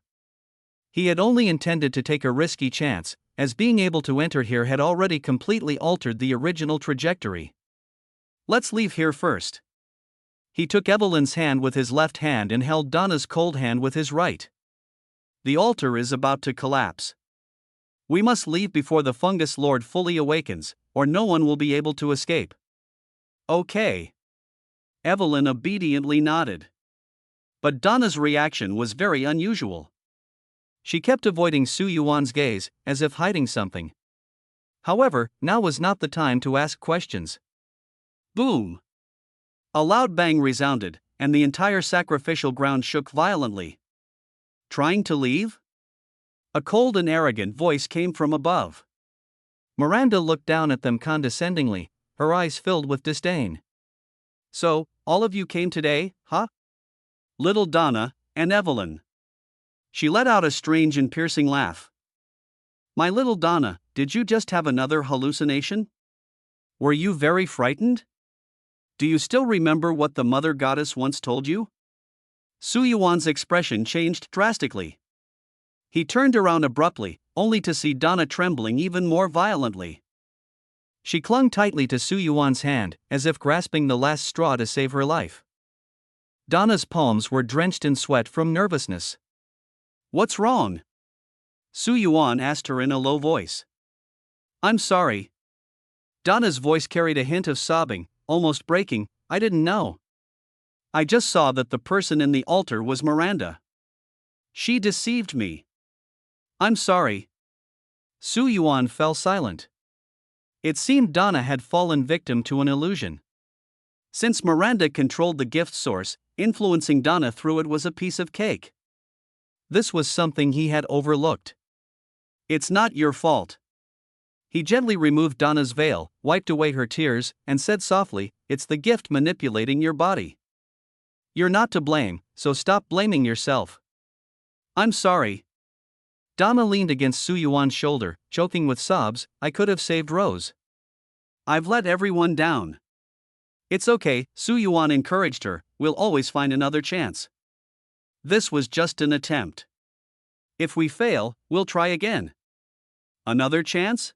He had only intended to take a risky chance, as being able to enter here had already completely altered the original trajectory. "Let's leave here first." He took Evelyn's hand with his left hand and held Donna's cold hand with his right. "The altar is about to collapse. We must leave before the fungus lord fully awakens, or no one will be able to escape." "Okay." Evelyn obediently nodded. But Donna's reaction was very unusual. She kept avoiding Suyuan's gaze, as if hiding something. However, now was not the time to ask questions. Boom! A loud bang resounded, and the entire sacrificial ground shook violently. "Trying to leave?" A cold and arrogant voice came from above. Miranda looked down at them condescendingly, her eyes filled with disdain. "So, all of you came today, huh? Little Donna, and Evelyn." She let out a strange and piercing laugh. "My little Donna, did you just have another hallucination? Were you very frightened? Do you still remember what the mother goddess once told you?" Suyuan's expression changed drastically. He turned around abruptly, only to see Donna trembling even more violently. She clung tightly to Su Yuan's hand, as if grasping the last straw to save her life. Donna's palms were drenched in sweat from nervousness. What's wrong? Su Yuan asked her in a low voice. I'm sorry. Donna's voice carried a hint of sobbing, almost breaking. I didn't know. I just saw that the person in the altar was Miranda. She deceived me. I'm sorry. Su Yuan fell silent. It seemed Donna had fallen victim to an illusion. Since Miranda controlled the gift source, influencing Donna through it was a piece of cake. This was something he had overlooked. It's not your fault. He gently removed Donna's veil, wiped away her tears, and said softly, it's the gift manipulating your body. You're not to blame, so stop blaming yourself. I'm sorry. Donna leaned against Su Yuan's shoulder, choking with sobs. I could have saved Rose. I've let everyone down. It's okay, Su Yuan encouraged her, we'll always find another chance. This was just an attempt. If we fail, we'll try again. Another chance?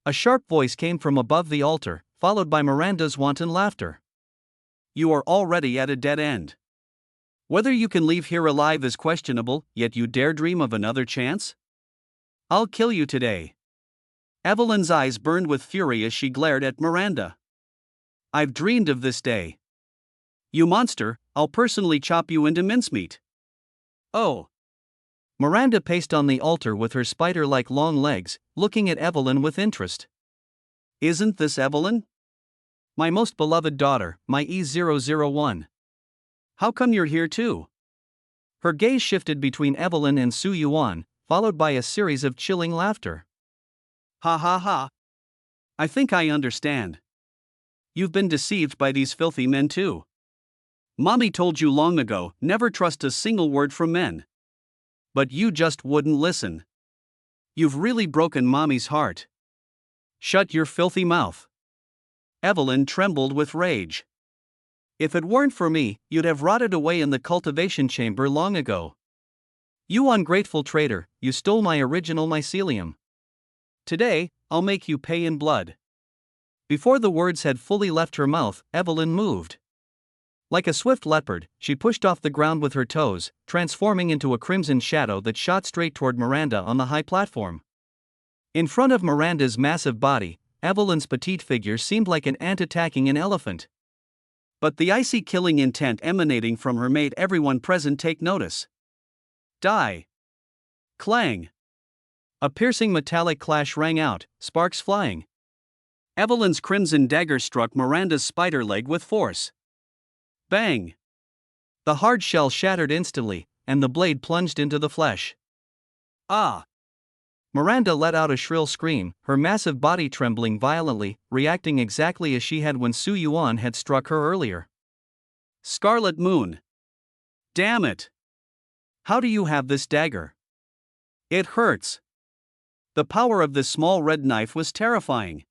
A sharp voice came from above the altar, followed by Miranda's wanton laughter. You are already at a dead end. Whether you can leave here alive is questionable, yet you dare dream of another chance? I'll kill you today. Evelyn's eyes burned with fury as she glared at Miranda. I've dreamed of this day. You monster, I'll personally chop you into mincemeat. Oh. Miranda paced on the altar with her spider-like long legs, looking at Evelyn with interest. Isn't this Evelyn? My most beloved daughter, my E001. How come you're here too? Her gaze shifted between Evelyn and Su Yuan, followed by a series of chilling laughter. Ha ha ha. I think I understand. You've been deceived by these filthy men too. Mommy told you long ago, never trust a single word from men. But you just wouldn't listen. You've really broken Mommy's heart. Shut your filthy mouth. Evelyn trembled with rage. If it weren't for me, you'd have rotted away in the cultivation chamber long ago. You ungrateful traitor, you stole my original mycelium. Today, I'll make you pay in blood. Before the words had fully left her mouth, Evelyn moved. Like a swift leopard, she pushed off the ground with her toes, transforming into a crimson shadow that shot straight toward Miranda on the high platform. In front of Miranda's massive body, Evelyn's petite figure seemed like an ant attacking an elephant. But the icy killing intent emanating from her made everyone present take notice. Die! Clang! A piercing metallic clash rang out, sparks flying. Evelyn's crimson dagger struck Miranda's spider leg with force. Bang! The hard shell shattered instantly, and the blade plunged into the flesh. Ah! Miranda let out a shrill scream, her massive body trembling violently, reacting exactly as she had when Su Yuan had struck her earlier. Scarlet Moon! Damn it! How do you have this dagger? It hurts. The power of this small red knife was terrifying.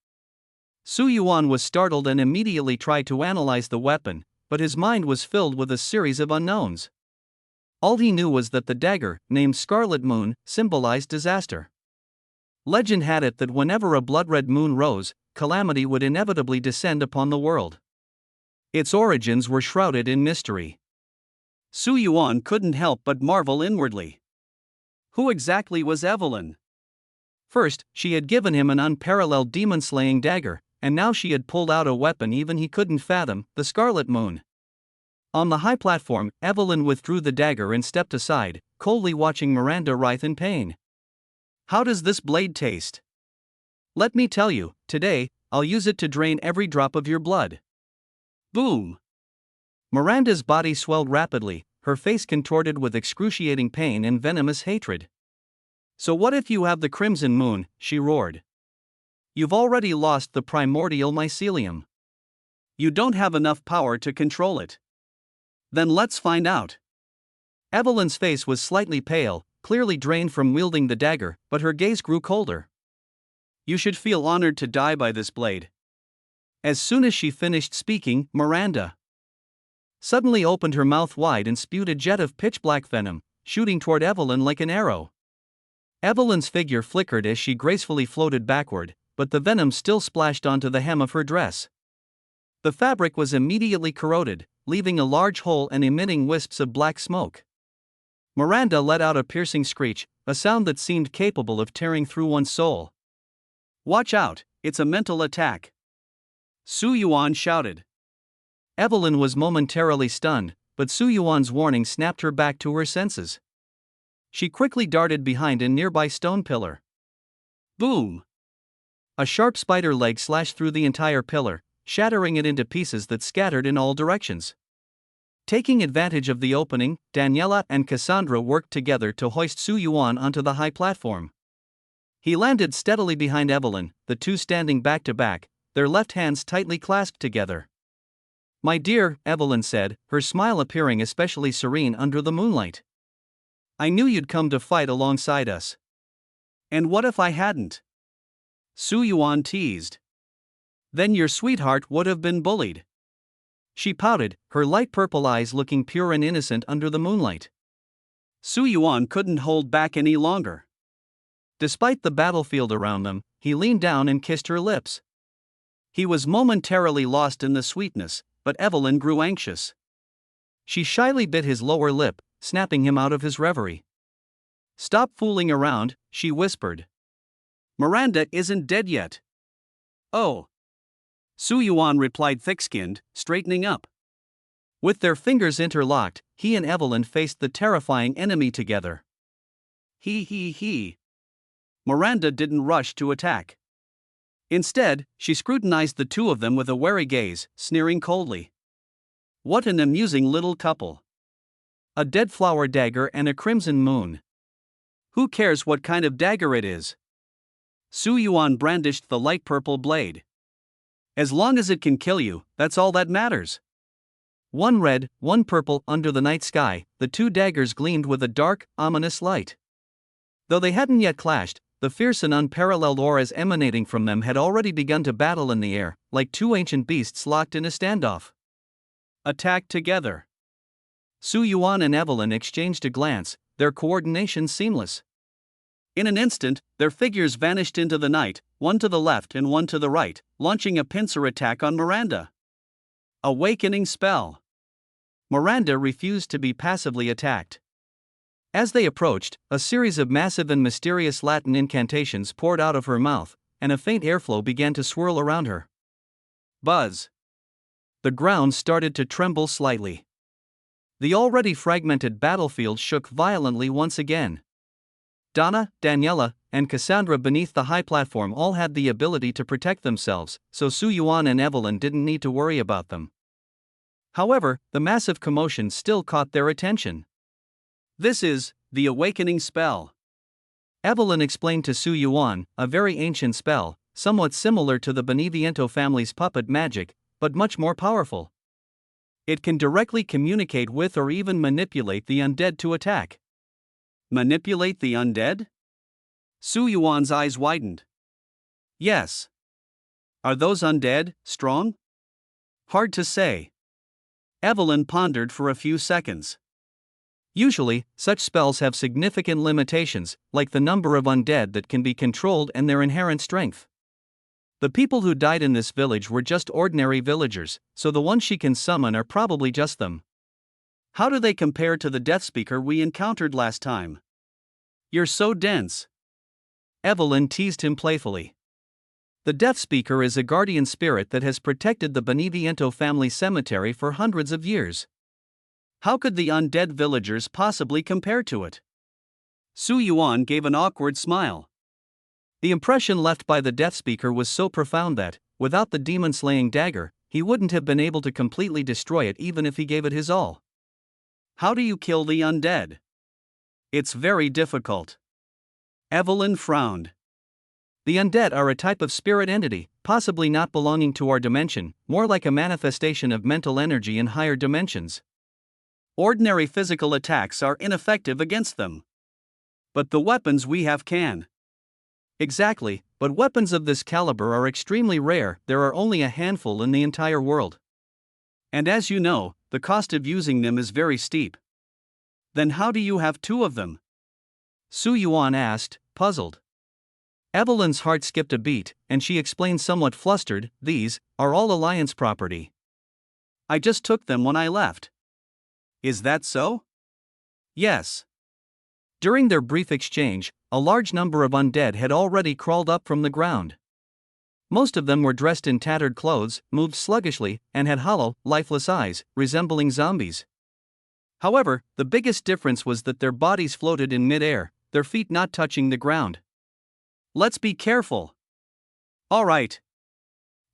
Su Yuan was startled and immediately tried to analyze the weapon, but his mind was filled with a series of unknowns. All he knew was that the dagger, named Scarlet Moon, symbolized disaster. Legend had it that whenever a blood-red moon rose, calamity would inevitably descend upon the world. Its origins were shrouded in mystery. Su Yuan couldn't help but marvel inwardly. Who exactly was Evelyn? First, she had given him an unparalleled demon-slaying dagger, and now she had pulled out a weapon even he couldn't fathom, the Scarlet Moon. On the high platform, Evelyn withdrew the dagger and stepped aside, coldly watching Miranda writhe in pain. How does this blade taste? Let me tell you, today, I'll use it to drain every drop of your blood. Boom! Miranda's body swelled rapidly, her face contorted with excruciating pain and venomous hatred. So what if you have the Crimson Moon, she roared. You've already lost the primordial mycelium. You don't have enough power to control it. Then let's find out. Evelyn's face was slightly pale, clearly drained from wielding the dagger, but her gaze grew colder. You should feel honored to die by this blade. As soon as she finished speaking, Miranda suddenly opened her mouth wide and spewed a jet of pitch-black venom, shooting toward Evelyn like an arrow. Evelyn's figure flickered as she gracefully floated backward, but the venom still splashed onto the hem of her dress. The fabric was immediately corroded, leaving a large hole and emitting wisps of black smoke. Miranda let out a piercing screech, a sound that seemed capable of tearing through one's soul. "Watch out, it's a mental attack," Su Yuan shouted. Evelyn was momentarily stunned, but Su Yuan's warning snapped her back to her senses. She quickly darted behind a nearby stone pillar. Boom! A sharp spider leg slashed through the entire pillar, shattering it into pieces that scattered in all directions. Taking advantage of the opening, Daniela and Cassandra worked together to hoist Su Yuan onto the high platform. He landed steadily behind Evelyn, the two standing back to back, their left hands tightly clasped together. "My dear," Evelyn said, her smile appearing especially serene under the moonlight. "I knew you'd come to fight alongside us." "And what if I hadn't?" Su Yuan teased. "Then your sweetheart would have been bullied." She pouted, her light purple eyes looking pure and innocent under the moonlight. Su Yuan couldn't hold back any longer. Despite the battlefield around them, he leaned down and kissed her lips. He was momentarily lost in the sweetness, but Evelyn grew anxious. She shyly bit his lower lip, snapping him out of his reverie. "Stop fooling around," she whispered. "Miranda isn't dead yet." "Oh," Su Yuan replied, thick-skinned, straightening up. With their fingers interlocked, he and Evelyn faced the terrifying enemy together. He. Miranda didn't rush to attack. Instead, she scrutinized the two of them with a wary gaze, sneering coldly. What an amusing little couple. A dead flower dagger and a crimson moon. Who cares what kind of dagger it is? Su Yuan brandished the light purple blade. As long as it can kill you, that's all that matters. One red, one purple, under the night sky, the two daggers gleamed with a dark, ominous light. Though they hadn't yet clashed, the fierce and unparalleled auras emanating from them had already begun to battle in the air, like two ancient beasts locked in a standoff. Attack together. Su Yuan and Evelyn exchanged a glance, their coordination seamless. In an instant, their figures vanished into the night, one to the left and one to the right, launching a pincer attack on Miranda. Awakening spell. Miranda refused to be passively attacked. As they approached, a series of massive and mysterious Latin incantations poured out of her mouth, and a faint airflow began to swirl around her. Buzz. The ground started to tremble slightly. The already fragmented battlefield shook violently once again. Donna, Daniela, and Cassandra beneath the high platform all had the ability to protect themselves, so Su Yuan and Evelyn didn't need to worry about them. However, the massive commotion still caught their attention. "This is the awakening spell," Evelyn explained to Su Yuan, a very ancient spell, somewhat similar to the Beneviento family's puppet magic, but much more powerful. It can directly communicate with or even manipulate the undead to attack. Manipulate the undead? Su Yuan's eyes widened. Yes. Are those undead strong? Hard to say. Evelyn pondered for a few seconds. Usually, such spells have significant limitations, like the number of undead that can be controlled and their inherent strength. The people who died in this village were just ordinary villagers, so the ones she can summon are probably just them. How do they compare to the death speaker we encountered last time? You're so dense. Evelyn teased him playfully. The Death Speaker is a guardian spirit that has protected the Beneviento family cemetery for hundreds of years. How could the undead villagers possibly compare to it? Su Yuan gave an awkward smile. The impression left by the Death Speaker was so profound that, without the demon-slaying dagger, he wouldn't have been able to completely destroy it even if he gave it his all. How do you kill the undead? It's very difficult. Evelyn frowned. The undead are a type of spirit entity, possibly not belonging to our dimension, more like a manifestation of mental energy in higher dimensions. Ordinary physical attacks are ineffective against them. But the weapons we have can. Exactly, but weapons of this caliber are extremely rare, there are only a handful in the entire world. And as you know, the cost of using them is very steep. Then how do you have two of them? Su Yuan asked, puzzled. Evelyn's heart skipped a beat, and she explained somewhat flustered, "These are all Alliance property. I just took them when I left." "Is that so?" "Yes." During their brief exchange, a large number of undead had already crawled up from the ground. Most of them were dressed in tattered clothes, moved sluggishly, and had hollow, lifeless eyes, resembling zombies. However, the biggest difference was that their bodies floated in mid-air, their feet not touching the ground. "Let's be careful." "All right."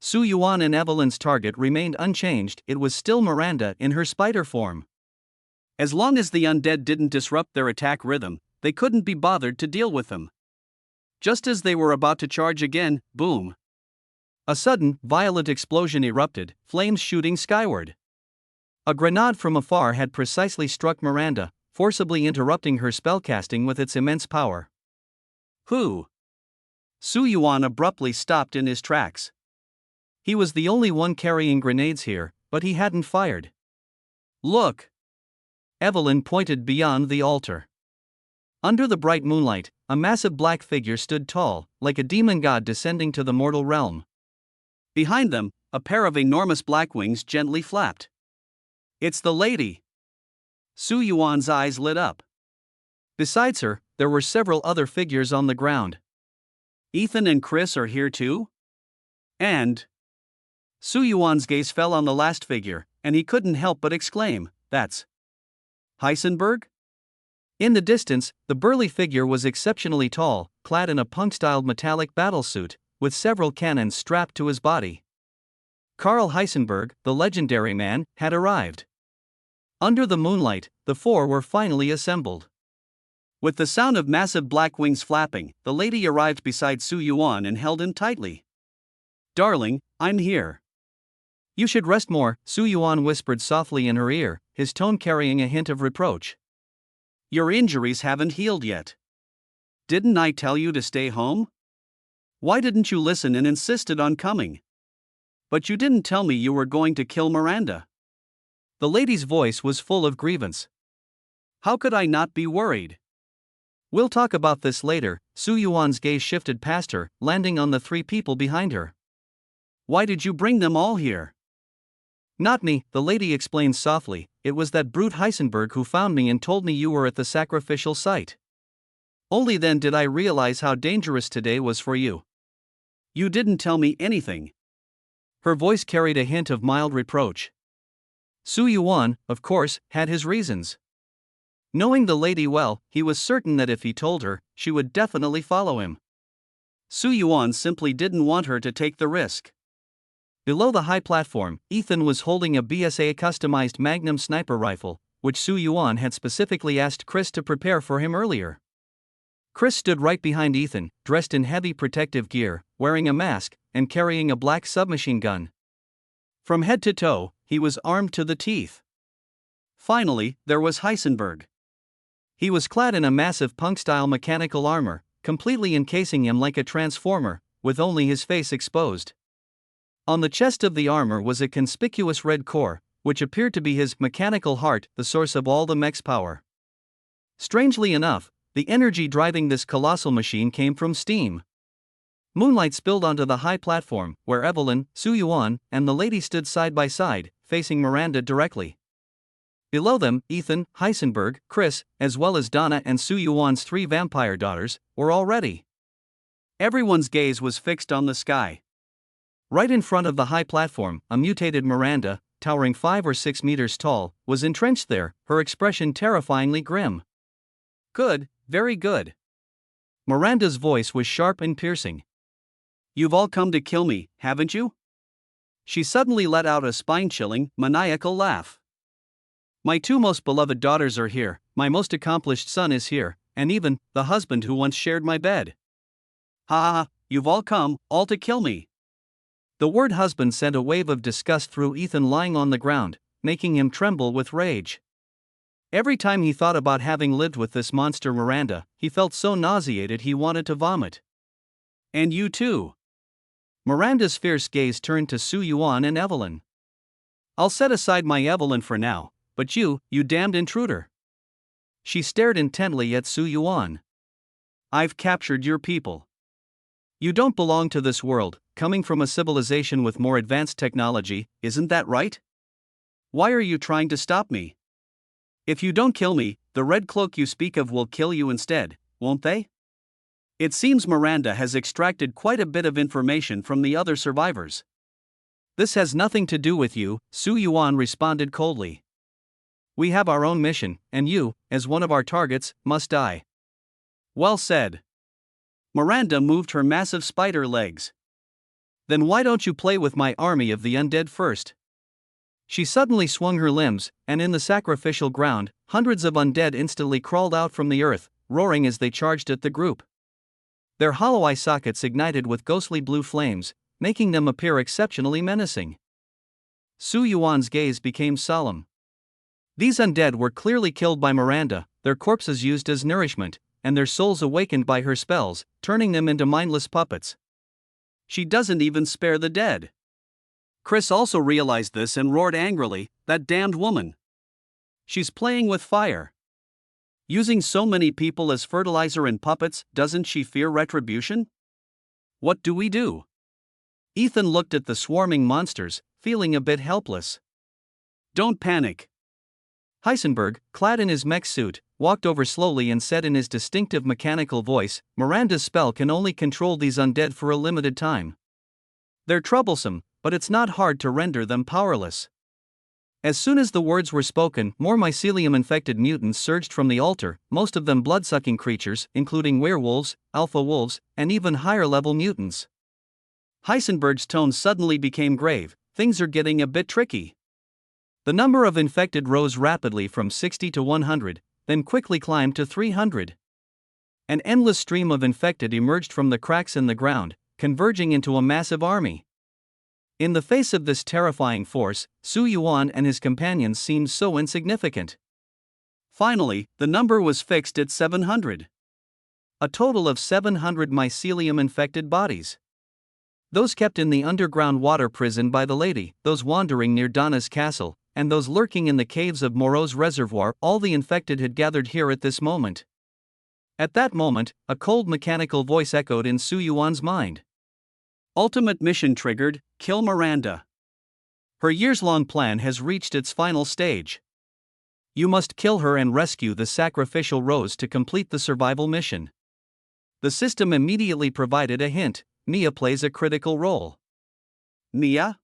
Su Yuan and Evelyn's target remained unchanged, it was still Miranda in her spider form. As long as the undead didn't disrupt their attack rhythm, they couldn't be bothered to deal with them. Just as they were about to charge again, boom. A sudden, violent explosion erupted, flames shooting skyward. A grenade from afar had precisely struck Miranda, forcibly interrupting her spellcasting with its immense power. "Who?" Su Yuan abruptly stopped in his tracks. He was the only one carrying grenades here, but he hadn't fired. "Look!" Evelyn pointed beyond the altar. Under the bright moonlight, a massive black figure stood tall, like a demon god descending to the mortal realm. Behind them, a pair of enormous black wings gently flapped. "It's the lady!" Su Yuan's eyes lit up. Besides her, there were several other figures on the ground. "Ethan and Chris are here too?" And Su Yuan's gaze fell on the last figure, and he couldn't help but exclaim, "That's Heisenberg?" In the distance, the burly figure was exceptionally tall, clad in a punk-styled metallic battlesuit, with several cannons strapped to his body. Karl Heisenberg, the legendary man, had arrived. Under the moonlight, the four were finally assembled. With the sound of massive black wings flapping, the lady arrived beside Su Yuan and held him tightly. "Darling, I'm here." "You should rest more," Su Yuan whispered softly in her ear, his tone carrying a hint of reproach. "Your injuries haven't healed yet. Didn't I tell you to stay home? Why didn't you listen and insisted on coming? But you didn't tell me you were going to kill Miranda." The lady's voice was full of grievance. "How could I not be worried?" "We'll talk about this later." Su Yuan's gaze shifted past her, landing on the three people behind her. "Why did you bring them all here?" "Not me," the lady explained softly, "it was that brute Heisenberg who found me and told me you were at the sacrificial site. Only then did I realize how dangerous today was for you." "You didn't tell me anything." Her voice carried a hint of mild reproach. Su Yuan, of course, had his reasons. Knowing the lady well, he was certain that if he told her, she would definitely follow him. Su Yuan simply didn't want her to take the risk. Below the high platform, Ethan was holding a BSA customized Magnum sniper rifle, which Su Yuan had specifically asked Chris to prepare for him earlier. Chris stood right behind Ethan, dressed in heavy protective gear, wearing a mask, and carrying a black submachine gun. From head to toe, he was armed to the teeth. Finally, there was Heisenberg. He was clad in a massive punk-style mechanical armor, completely encasing him like a transformer, with only his face exposed. On the chest of the armor was a conspicuous red core, which appeared to be his mechanical heart, the source of all the mech's power. Strangely enough, the energy driving this colossal machine came from steam. Moonlight spilled onto the high platform, where Evelyn, Su Yuan, and the lady stood side by side, facing Miranda directly. Below them, Ethan, Heisenberg, Chris, as well as Donna and Su Yuan's three vampire daughters, were all ready. Everyone's gaze was fixed on the sky. Right in front of the high platform, a mutated Miranda, towering 5 or 6 meters tall, was entrenched there, her expression terrifyingly grim. "Good, very good." Miranda's voice was sharp and piercing. "You've all come to kill me, haven't you?" She suddenly let out a spine-chilling, maniacal laugh. "My two most beloved daughters are here, my most accomplished son is here, and even the husband who once shared my bed." "Ha ha ha, you've all come, all to kill me." The word husband sent a wave of disgust through Ethan lying on the ground, making him tremble with rage. Every time he thought about having lived with this monster Miranda, he felt so nauseated he wanted to vomit. "And you too." Miranda's fierce gaze turned to Su Yuan and Evelyn. "I'll set aside my Evelyn for now, but you damned intruder." She stared intently at Su Yuan. "I've captured your people." You don't belong to this world, coming from a civilization with more advanced technology, isn't that right? Why are you trying to stop me? If you don't kill me, the red cloak you speak of will kill you instead, won't they? It seems Miranda has extracted quite a bit of information from the other survivors. This has nothing to do with you, Su Yuan responded coldly. We have our own mission, and you, as one of our targets, must die. Well said. Miranda moved her massive spider legs. Then why don't you play with my army of the undead first? She suddenly swung her limbs, and in the sacrificial ground, hundreds of undead instantly crawled out from the earth, roaring as they charged at the group. Their hollow eye sockets ignited with ghostly blue flames, making them appear exceptionally menacing. Su Yuan's gaze became solemn. These undead were clearly killed by Miranda, their corpses used as nourishment, and their souls awakened by her spells, turning them into mindless puppets. She doesn't even spare the dead. Chris also realized this and roared angrily, that damned woman. She's playing with fire. Using so many people as fertilizer and puppets, doesn't she fear retribution? What do we do? Ethan looked at the swarming monsters, feeling a bit helpless. Don't panic. Heisenberg, clad in his mech suit, walked over slowly and said in his distinctive mechanical voice, Miranda's spell can only control these undead for a limited time. They're troublesome, but it's not hard to render them powerless. As soon as the words were spoken, more mycelium-infected mutants surged from the altar, most of them blood-sucking creatures, including werewolves, alpha wolves, and even higher-level mutants. Heisenberg's tone suddenly became grave. Things are getting a bit tricky. The number of infected rose rapidly from 60 to 100, then quickly climbed to 300. An endless stream of infected emerged from the cracks in the ground, converging into a massive army. In the face of this terrifying force, Su Yuan and his companions seemed so insignificant. Finally, the number was fixed at 700. A total of 700 mycelium-infected bodies. Those kept in the underground water prison by the lady, those wandering near Donna's castle, and those lurking in the caves of Moreau's reservoir, all the infected had gathered here at this moment. At that moment, a cold mechanical voice echoed in Su Yuan's mind. Ultimate mission triggered, kill Miranda. Her years-long plan has reached its final stage. You must kill her and rescue the sacrificial rose to complete the survival mission. The system immediately provided a hint. Mia plays a critical role. Mia?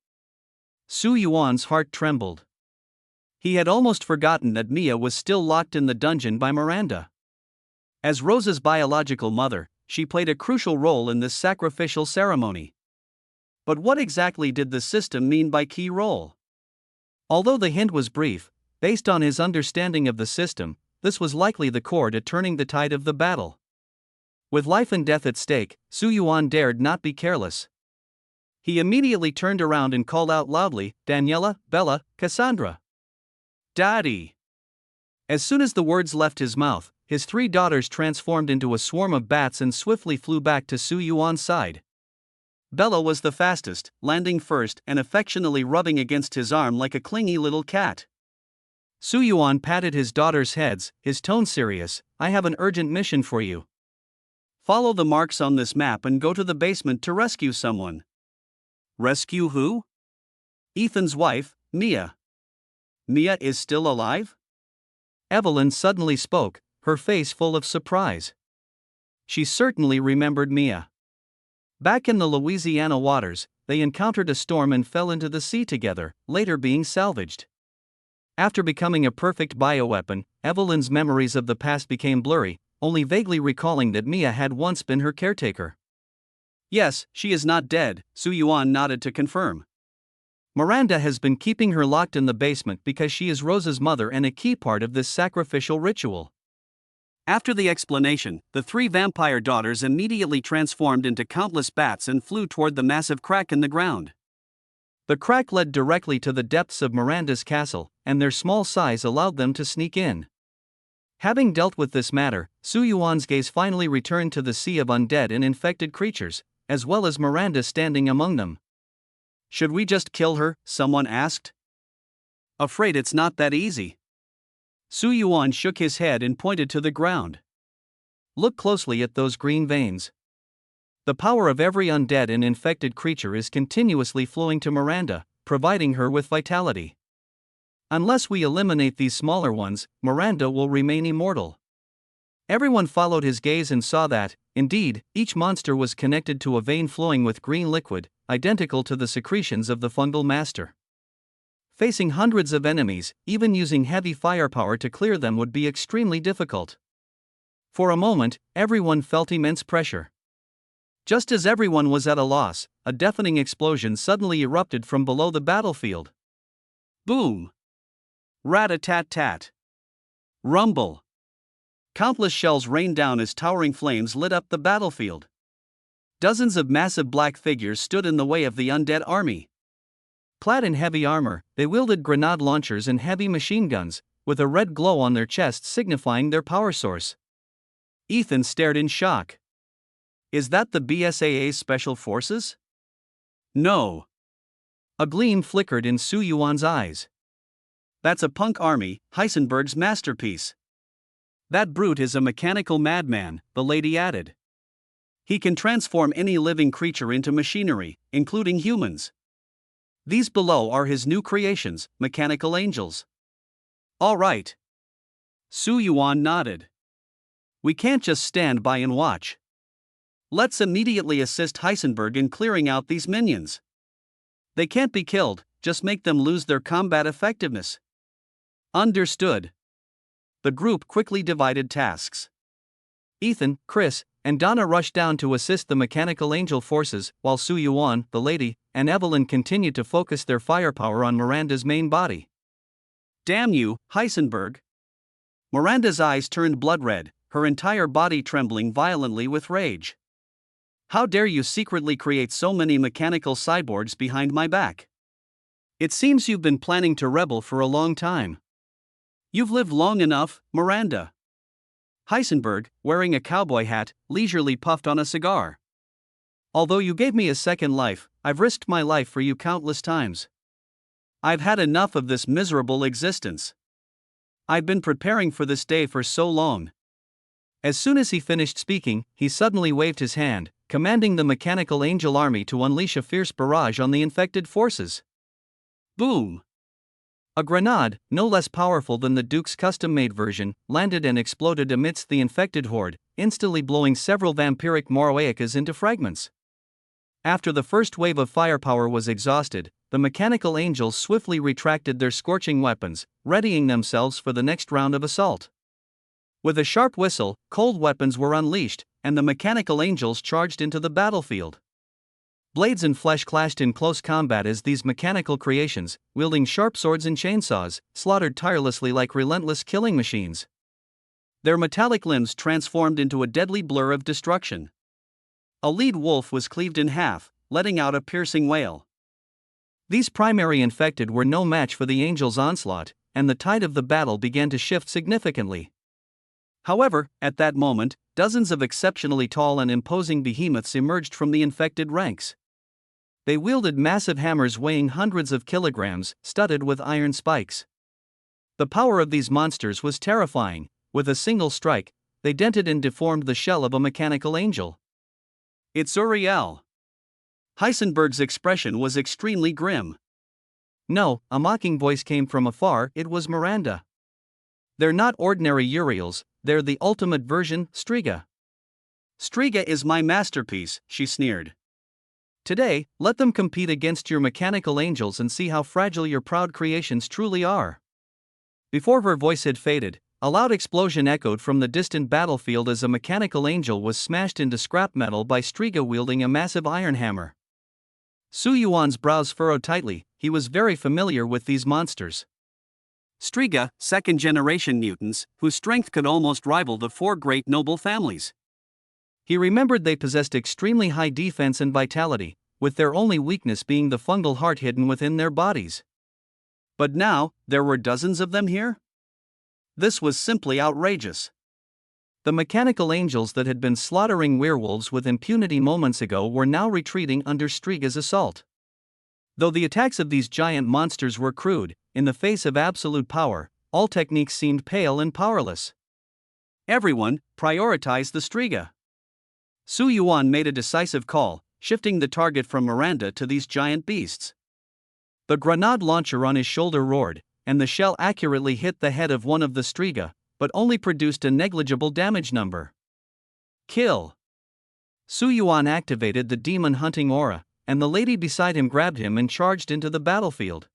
Su Yuan's heart trembled. He had almost forgotten that Mia was still locked in the dungeon by Miranda. As Rose's biological mother, she played a crucial role in this sacrificial ceremony. But what exactly did the system mean by key role? Although the hint was brief, based on his understanding of the system, this was likely the core to turning the tide of the battle. With life and death at stake, Su Yuan dared not be careless. He immediately turned around and called out loudly, Daniela, Bella, Cassandra. Daddy! As soon as the words left his mouth, his three daughters transformed into a swarm of bats and swiftly flew back to Su Yuan's side. Bella was the fastest, landing first and affectionately rubbing against his arm like a clingy little cat. Su Yuan patted his daughters' heads, his tone serious, I have an urgent mission for you. Follow the marks on this map and go to the basement to rescue someone. Rescue who? Ethan's wife, Mia. Mia is still alive? Evelyn suddenly spoke, her face full of surprise. She certainly remembered Mia. Back in the Louisiana waters, they encountered a storm and fell into the sea together, later being salvaged. After becoming a perfect bioweapon, Evelyn's memories of the past became blurry, only vaguely recalling that Mia had once been her caretaker. Yes, she is not dead, Su Yuan nodded to confirm. Miranda has been keeping her locked in the basement because she is Rose's mother and a key part of this sacrificial ritual. After the explanation, the three vampire daughters immediately transformed into countless bats and flew toward the massive crack in the ground. The crack led directly to the depths of Miranda's castle, and their small size allowed them to sneak in. Having dealt with this matter, Su Yuan's gaze finally returned to the sea of undead and infected creatures, as well as Miranda standing among them. Should we just kill her? Someone asked. Afraid it's not that easy. Su Yuan shook his head and pointed to the ground. Look closely at those green veins. The power of every undead and infected creature is continuously flowing to Miranda, providing her with vitality. Unless we eliminate these smaller ones, Miranda will remain immortal. Everyone followed his gaze and saw that, indeed, each monster was connected to a vein flowing with green liquid, identical to the secretions of the fungal master. Facing hundreds of enemies, even using heavy firepower to clear them would be extremely difficult. For a moment, everyone felt immense pressure. Just as everyone was at a loss, a deafening explosion suddenly erupted from below the battlefield. Boom! Rat-a-tat-tat! Rumble! Countless shells rained down as towering flames lit up the battlefield. Dozens of massive black figures stood in the way of the undead army. Clad in heavy armor, they wielded grenade launchers and heavy machine guns, with a red glow on their chests signifying their power source. Ethan stared in shock. Is that the BSAA's special forces? No. A gleam flickered in Su Yuan's eyes. That's a punk army, Heisenberg's masterpiece. That brute is a mechanical madman, the lady added. He can transform any living creature into machinery, including humans. These below are his new creations, mechanical angels. All right. Su Yuan nodded. We can't just stand by and watch. Let's immediately assist Heisenberg in clearing out these minions. They can't be killed, just make them lose their combat effectiveness. Understood. The group quickly divided tasks. Ethan, Chris, and Donna rushed down to assist the mechanical angel forces, while Su Yuan, the lady, and Evelyn continued to focus their firepower on Miranda's main body. Damn you, Heisenberg! Miranda's eyes turned blood red, her entire body trembling violently with rage. How dare you secretly create so many mechanical cyborgs behind my back? It seems you've been planning to rebel for a long time. You've lived long enough, Miranda. Heisenberg, wearing a cowboy hat, leisurely puffed on a cigar. Although you gave me a second life, I've risked my life for you countless times. I've had enough of this miserable existence. I've been preparing for this day for so long. As soon as he finished speaking, he suddenly waved his hand, commanding the mechanical angel army to unleash a fierce barrage on the infected forces. Boom! A grenade, no less powerful than the Duke's custom-made version, landed and exploded amidst the infected horde, instantly blowing several vampiric manhwaedits into fragments. After the first wave of firepower was exhausted, the mechanical angels swiftly retracted their scorching weapons, readying themselves for the next round of assault. With a sharp whistle, cold weapons were unleashed, and the mechanical angels charged into the battlefield. Blades and flesh clashed in close combat as these mechanical creations, wielding sharp swords and chainsaws, slaughtered tirelessly like relentless killing machines. Their metallic limbs transformed into a deadly blur of destruction. A lead wolf was cleaved in half, letting out a piercing wail. These primary infected were no match for the angels' onslaught, and the tide of the battle began to shift significantly. However, at that moment, dozens of exceptionally tall and imposing behemoths emerged from the infected ranks. They wielded massive hammers weighing hundreds of kilograms, studded with iron spikes. The power of these monsters was terrifying. With a single strike, they dented and deformed the shell of a mechanical angel. It's Uriel. Heisenberg's expression was extremely grim. No, a mocking voice came from afar, it was Miranda. They're not ordinary Uriels, they're the ultimate version, Striga. Striga is my masterpiece, she sneered. Today, let them compete against your mechanical angels and see how fragile your proud creations truly are. Before her voice had faded, a loud explosion echoed from the distant battlefield as a mechanical angel was smashed into scrap metal by Striga wielding a massive iron hammer. Su Yuan's brows furrowed tightly, he was very familiar with these monsters. Striga, second-generation mutants, whose strength could almost rival the four great noble families. He remembered they possessed extremely high defense and vitality, with their only weakness being the fungal heart hidden within their bodies. But now, there were dozens of them here? This was simply outrageous. The mechanical angels that had been slaughtering werewolves with impunity moments ago were now retreating under Striga's assault. Though the attacks of these giant monsters were crude, in the face of absolute power, all techniques seemed pale and powerless. Everyone, prioritize the Striga. Su Yuan made a decisive call, shifting the target from Miranda to these giant beasts. The grenade launcher on his shoulder roared, and the shell accurately hit the head of one of the striga, but only produced a negligible damage number. Kill! Su Yuan activated the demon hunting aura, and the lady beside him grabbed him and charged into the battlefield.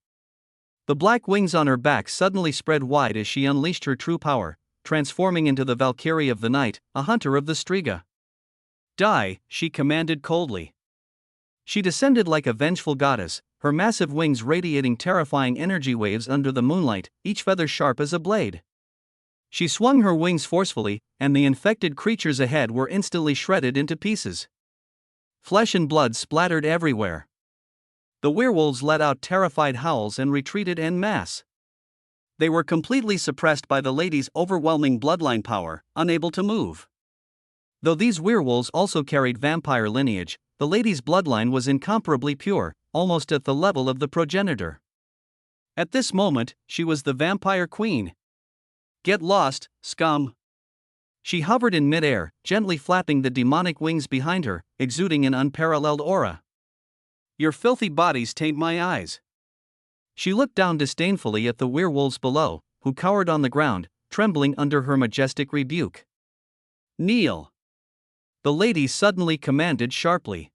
The black wings on her back suddenly spread wide as she unleashed her true power, transforming into the Valkyrie of the night, a hunter of the striga. Die, she commanded coldly. She descended like a vengeful goddess, her massive wings radiating terrifying energy waves under the moonlight, each feather sharp as a blade. She swung her wings forcefully, and the infected creatures ahead were instantly shredded into pieces. Flesh and blood splattered everywhere. The werewolves let out terrified howls and retreated en masse. They were completely suppressed by the lady's overwhelming bloodline power, unable to move. Though these werewolves also carried vampire lineage, the lady's bloodline was incomparably pure, almost at the level of the progenitor. At this moment, she was the vampire queen. Get lost, scum! She hovered in midair, gently flapping the demonic wings behind her, exuding an unparalleled aura. Your filthy bodies taint my eyes. She looked down disdainfully at the werewolves below, who cowered on the ground, trembling under her majestic rebuke. Kneel! The lady suddenly commanded sharply.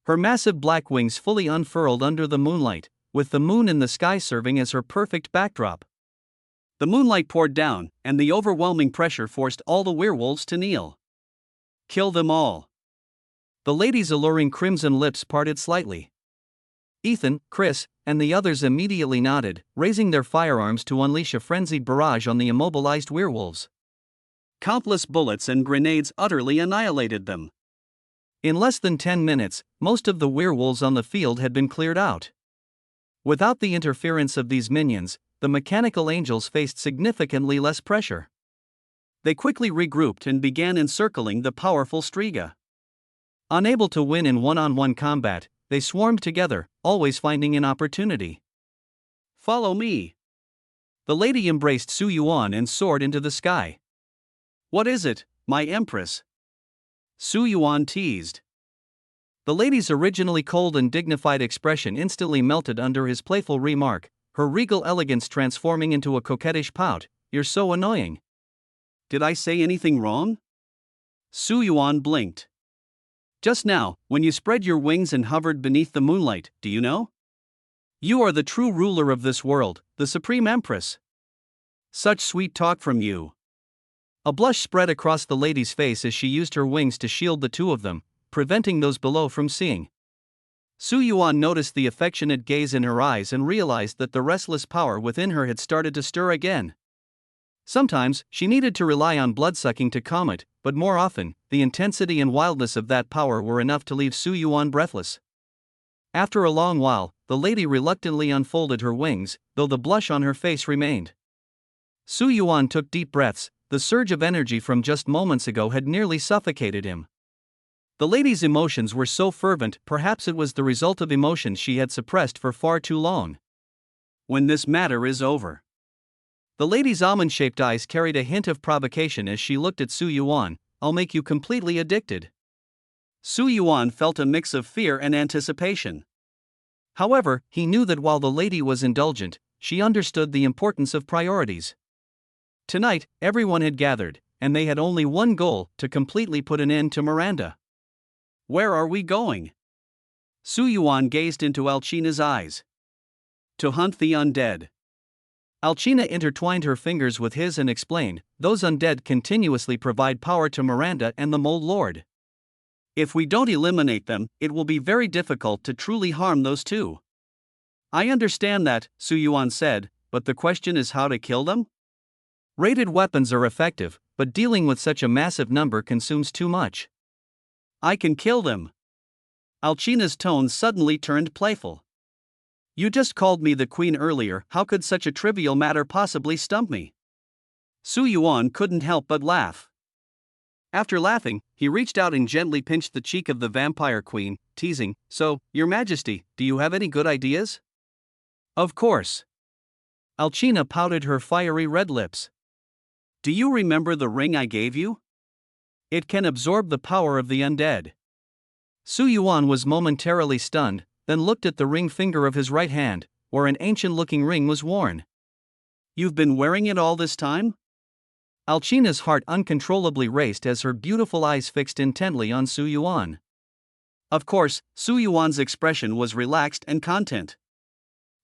Her massive black wings fully unfurled under the moonlight, with the moon in the sky serving as her perfect backdrop. The moonlight poured down, and the overwhelming pressure forced all the werewolves to kneel. Kill them all. The lady's alluring crimson lips parted slightly. Ethan, Chris, and the others immediately nodded, raising their firearms to unleash a frenzied barrage on the immobilized werewolves. Countless bullets and grenades utterly annihilated them. In less than 10 minutes, most of the werewolves on the field had been cleared out. Without the interference of these minions, the mechanical angels faced significantly less pressure. They quickly regrouped and began encircling the powerful striga. Unable to win in one-on-one combat, they swarmed together, always finding an opportunity. Follow me. The lady embraced Su Yuan and soared into the sky. What is it, my empress? Su Yuan teased. The lady's originally cold and dignified expression instantly melted under his playful remark, her regal elegance transforming into a coquettish pout. You're so annoying. Did I say anything wrong? Su Yuan blinked. Just now, when you spread your wings and hovered beneath the moonlight, do you know? You are the true ruler of this world, the supreme empress. Such sweet talk from you. A blush spread across the lady's face as she used her wings to shield the two of them, preventing those below from seeing. Su Yuan noticed the affectionate gaze in her eyes and realized that the restless power within her had started to stir again. Sometimes, she needed to rely on bloodsucking to calm it, but more often, the intensity and wildness of that power were enough to leave Su Yuan breathless. After a long while, the lady reluctantly unfolded her wings, though the blush on her face remained. Su Yuan took deep breaths. The surge of energy from just moments ago had nearly suffocated him. The lady's emotions were so fervent, perhaps it was the result of emotions she had suppressed for far too long. When this matter is over. The lady's almond-shaped eyes carried a hint of provocation as she looked at Su Yuan. I'll make you completely addicted. Su Yuan felt a mix of fear and anticipation. However, he knew that while the lady was indulgent, she understood the importance of priorities. Tonight, everyone had gathered, and they had only one goal: to completely put an end to Miranda. Where are we going? Su Yuan gazed into Alcina's eyes. To hunt the undead. Alcina intertwined her fingers with his and explained, those undead continuously provide power to Miranda and the Mole Lord. If we don't eliminate them, it will be very difficult to truly harm those two. I understand that, Su Yuan said, but the question is how to kill them? Rated weapons are effective, but dealing with such a massive number consumes too much. I can kill them. Alcina's tone suddenly turned playful. You just called me the queen earlier, how could such a trivial matter possibly stump me? Su Yuan couldn't help but laugh. After laughing, he reached out and gently pinched the cheek of the vampire queen, teasing, So, Your Majesty, do you have any good ideas? Of course. Alcina pouted her fiery red lips. Do you remember the ring I gave you? It can absorb the power of the undead. Su Yuan was momentarily stunned, then looked at the ring finger of his right hand, where an ancient-looking ring was worn. You've been wearing it all this time? Alcina's heart uncontrollably raced as her beautiful eyes fixed intently on Su Yuan. Of course, Su Yuan's expression was relaxed and content.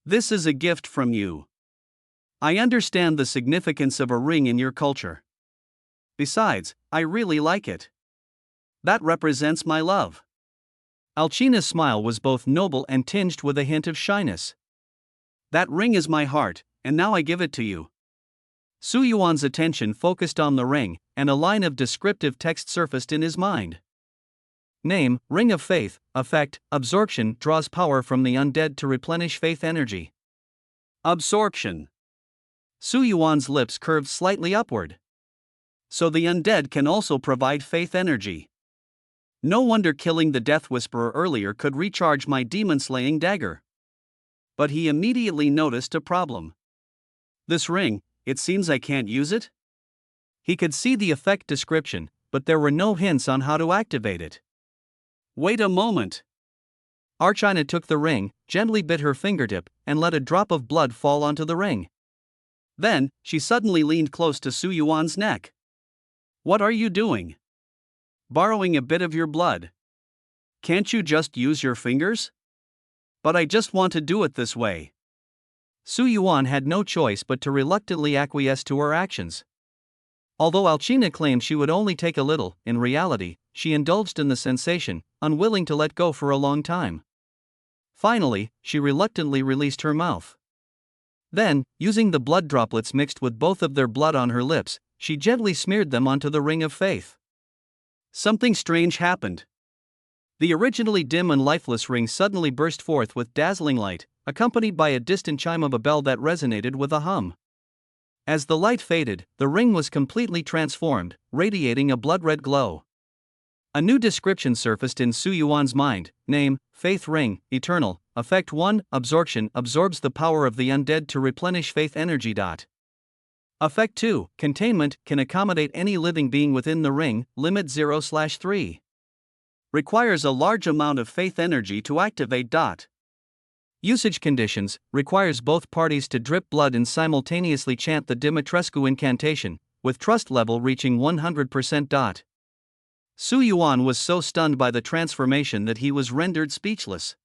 This is a gift from you. I understand the significance of a ring in your culture. Besides, I really like it. That represents my love. Alcina's smile was both noble and tinged with a hint of shyness. That ring is my heart, and now I give it to you. Su Yuan's attention focused on the ring, and a line of descriptive text surfaced in his mind. Name, Ring of Faith. Effect, absorption, draws power from the undead to replenish faith energy. Absorption. Su Yuan's lips curved slightly upward. So the undead can also provide faith energy. No wonder killing the Death Whisperer earlier could recharge my demon-slaying dagger. But he immediately noticed a problem. This ring, it seems I can't use it? He could see the effect description, but there were no hints on how to activate it. Wait a moment. Archina took the ring, gently bit her fingertip, and let a drop of blood fall onto the ring. Then, she suddenly leaned close to Su Yuan's neck. What are you doing? Borrowing a bit of your blood. Can't you just use your fingers? But I just want to do it this way. Su Yuan had no choice but to reluctantly acquiesce to her actions. Although Alcina claimed she would only take a little, in reality, she indulged in the sensation, unwilling to let go for a long time. Finally, she reluctantly released her mouth. Then, using the blood droplets mixed with both of their blood on her lips, she gently smeared them onto the ring of faith. Something strange happened. The originally dim and lifeless ring suddenly burst forth with dazzling light, accompanied by a distant chime of a bell that resonated with a hum. As the light faded, the ring was completely transformed, radiating a blood-red glow. A new description surfaced in Su Yuan's mind. Name, Faith Ring, Eternal. Effect 1, Absorption, absorbs the power of the undead to replenish faith energy. Effect 2, Containment, can accommodate any living being within the ring, limit 0/3. Requires a large amount of faith energy to activate. Usage conditions, requires both parties to drip blood and simultaneously chant the Dimitrescu incantation, with trust level reaching 100%. Su Yuan was so stunned by the transformation that he was rendered speechless.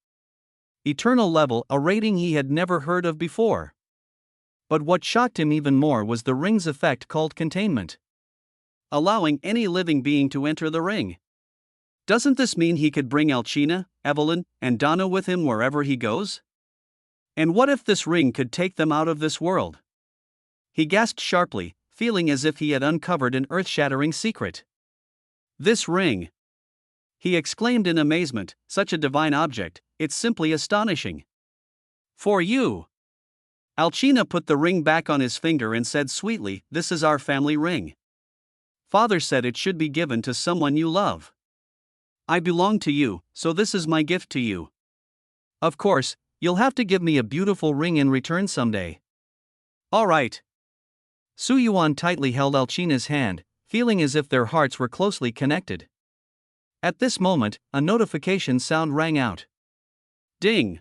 Eternal level, a rating he had never heard of before. But what shocked him even more was the ring's effect called containment. Allowing any living being to enter the ring. Doesn't this mean he could bring Alcina, Evelyn, and Donna with him wherever he goes? And what if this ring could take them out of this world? He gasped sharply, feeling as if he had uncovered an earth-shattering secret. This ring! He exclaimed in amazement, such a divine object, it's simply astonishing. For you! Alcina put the ring back on his finger and said sweetly, this is our family ring. Father said it should be given to someone you love. I belong to you, so this is my gift to you. Of course, you'll have to give me a beautiful ring in return someday. All right. Su Yuan tightly held Alcina's hand, feeling as if their hearts were closely connected. At this moment, a notification sound rang out. Ding!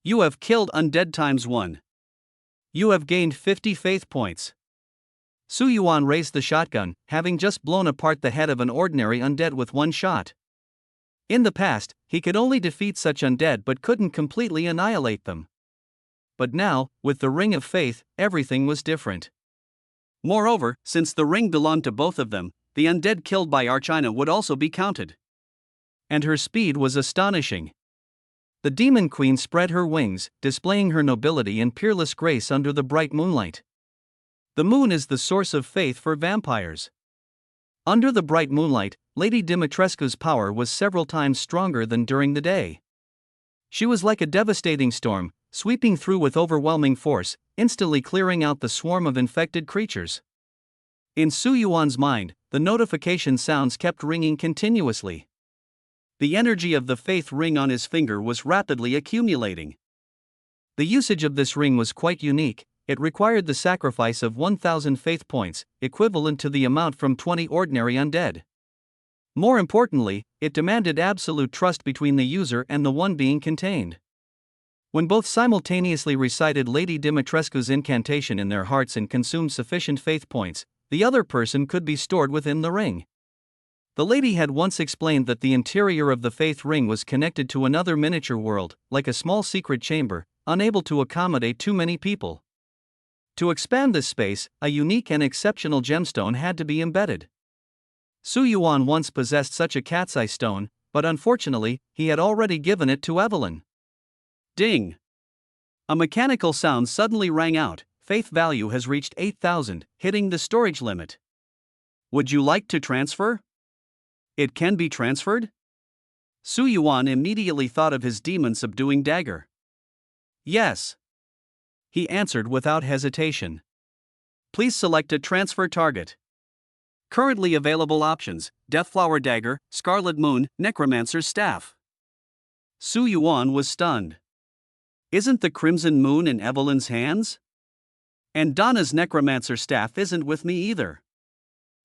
You have killed undead ×1. You have gained 50 faith points. Su Yuan raised the shotgun, having just blown apart the head of an ordinary undead with one shot. In the past, he could only defeat such undead but couldn't completely annihilate them. But now, with the Ring of Faith, everything was different. Moreover, since the ring belonged to both of them, the undead killed by Archina would also be counted. And her speed was astonishing. The Demon Queen spread her wings, displaying her nobility and peerless grace under the bright moonlight. The moon is the source of faith for vampires. Under the bright moonlight, Lady Dimitrescu's power was several times stronger than during the day. She was like a devastating storm, sweeping through with overwhelming force, instantly clearing out the swarm of infected creatures. In Su Yuan's mind, the notification sounds kept ringing continuously. The energy of the faith ring on his finger was rapidly accumulating. The usage of this ring was quite unique. It required the sacrifice of 1,000 faith points, equivalent to the amount from 20 ordinary undead. More importantly, it demanded absolute trust between the user and the one being contained. When both simultaneously recited Lady Dimitrescu's incantation in their hearts and consumed sufficient faith points, the other person could be stored within the ring. The lady had once explained that the interior of the faith ring was connected to another miniature world, like a small secret chamber, unable to accommodate too many people. To expand this space, a unique and exceptional gemstone had to be embedded. Su Yuan once possessed such a cat's eye stone, but unfortunately, he had already given it to Evelyn. Ding! A mechanical sound suddenly rang out. Faith value has reached 8,000, hitting the storage limit. Would you like to transfer? It can be transferred? Su Yuan immediately thought of his demon-subduing dagger. Yes, he answered without hesitation. Please select a transfer target. Currently available options: Deathflower Dagger, Scarlet Moon, Necromancer's Staff. Su Yuan was stunned. Isn't the Crimson Moon in Evelyn's hands? And Donna's Necromancer Staff isn't with me either.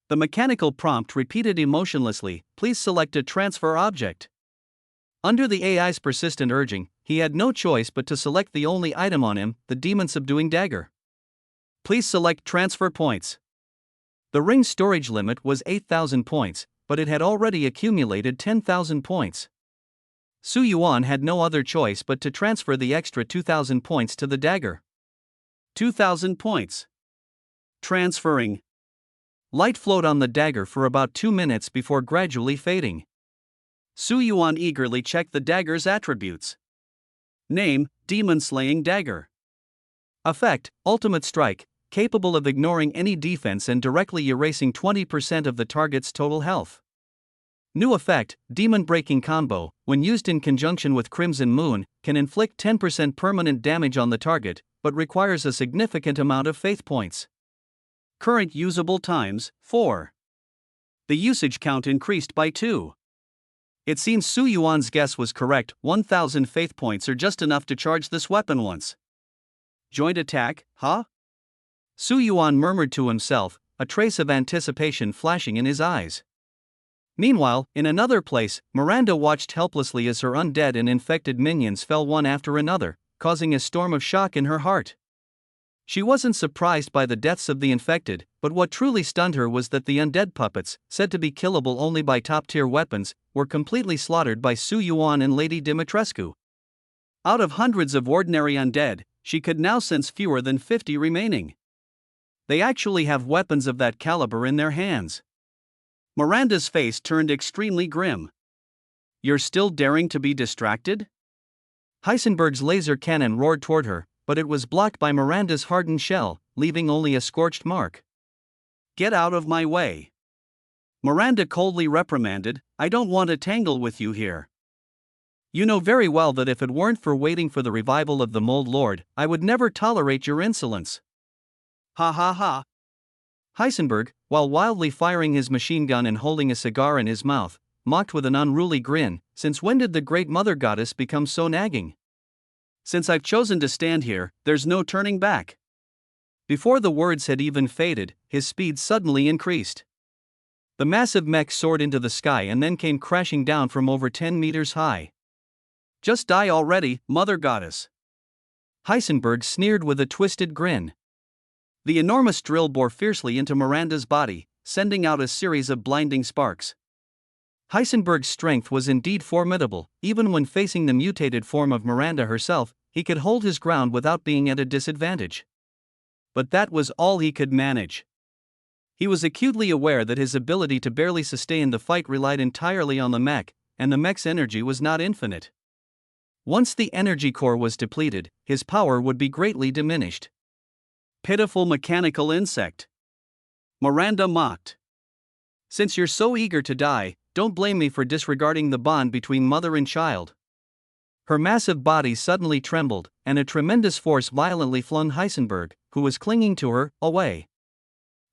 The mechanical prompt repeated emotionlessly, please select a transfer object. Under the AI's persistent urging, he had no choice but to select the only item on him, the demon-subduing dagger. Please select transfer points. The ring's storage limit was 8,000 points, but it had already accumulated 10,000 points. Su Yuan had no other choice but to transfer the extra 2,000 points to the dagger. 2,000 points. Transferring. Light flowed on the dagger for about 2 minutes before gradually fading. Su Yuan eagerly checked the dagger's attributes. Name: Demon-Slaying Dagger. Effect: Ultimate Strike, capable of ignoring any defense and directly erasing 20% of the target's total health. New effect: Demon Breaking Combo, when used in conjunction with Crimson Moon, can inflict 10% permanent damage on the target, but requires a significant amount of faith points. Current usable times: 4. The usage count increased by 2. It seems Su Yuan's guess was correct. 1,000 faith points are just enough to charge this weapon once. Joint attack, huh? Su Yuan murmured to himself, a trace of anticipation flashing in his eyes. Meanwhile, in another place, Miranda watched helplessly as her undead and infected minions fell one after another, causing a storm of shock in her heart. She wasn't surprised by the deaths of the infected, but what truly stunned her was that the undead puppets, said to be killable only by top-tier weapons, were completely slaughtered by Su Yuan and Lady Dimitrescu. Out of hundreds of ordinary undead, she could now sense fewer than 50 remaining. They actually have weapons of that caliber in their hands. Miranda's face turned extremely grim. You're still daring to be distracted? Heisenberg's laser cannon roared toward her, but it was blocked by Miranda's hardened shell, leaving only a scorched mark. Get out of my way. Miranda coldly reprimanded, I don't want to tangle with you here. You know very well that if it weren't for waiting for the revival of the Mold Lord, I would never tolerate your insolence. Ha ha ha. Heisenberg, while wildly firing his machine gun and holding a cigar in his mouth, mocked with an unruly grin, since when did the great mother goddess become so nagging? Since I've chosen to stand here, there's no turning back. Before the words had even faded, his speed suddenly increased. The massive mech soared into the sky and then came crashing down from over 10 meters high. Just die already, mother goddess. Heisenberg sneered with a twisted grin. The enormous drill bore fiercely into Miranda's body, sending out a series of blinding sparks. Heisenberg's strength was indeed formidable. Even when facing the mutated form of Miranda herself, he could hold his ground without being at a disadvantage. But that was all he could manage. He was acutely aware that his ability to barely sustain the fight relied entirely on the mech, and the mech's energy was not infinite. Once the energy core was depleted, his power would be greatly diminished. Pitiful mechanical insect. Miranda mocked. Since you're so eager to die, don't blame me for disregarding the bond between mother and child. Her massive body suddenly trembled, and a tremendous force violently flung Heisenberg, who was clinging to her, away.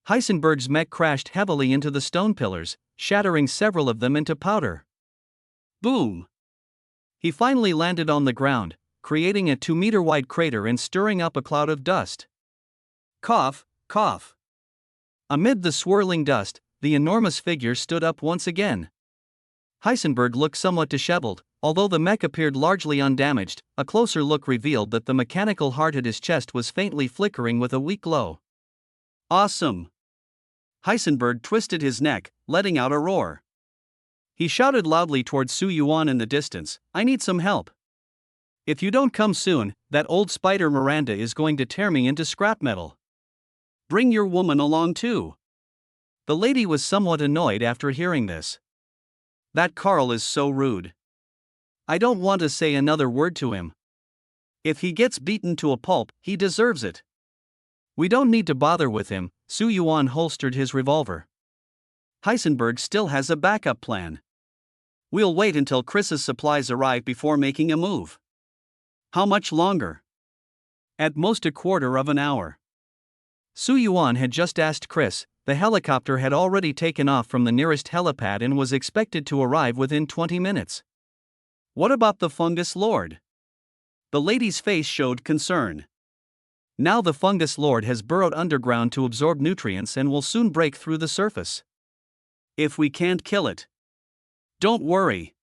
Heisenberg's mech crashed heavily into the stone pillars, shattering several of them into powder. Boom! He finally landed on the ground, creating a 2-meter-wide crater and stirring up a cloud of dust. Cough, cough. Amid the swirling dust, the enormous figure stood up once again. Heisenberg looked somewhat disheveled. Although the mech appeared largely undamaged, a closer look revealed that the mechanical heart at his chest was faintly flickering with a weak glow. Awesome! Heisenberg twisted his neck, letting out a roar. He shouted loudly towards Su Yuan in the distance, "I need some help. If you don't come soon, that old spider Miranda is going to tear me into scrap metal. Bring your woman along too." The lady was somewhat annoyed after hearing this. "That Carl is so rude. I don't want to say another word to him. If he gets beaten to a pulp, he deserves it." "We don't need to bother with him." Su Yuan holstered his revolver. "Heisenberg still has a backup plan. We'll wait until Chris's supplies arrive before making a move." "How much longer?" "At most a quarter of an hour." Su Yuan had just asked Chris. The helicopter had already taken off from the nearest helipad and was expected to arrive within 20 minutes. "What about the fungus lord?" The lady's face showed concern. "Now the fungus lord has burrowed underground to absorb nutrients and will soon break through the surface." "If we can't kill it." "Don't worry."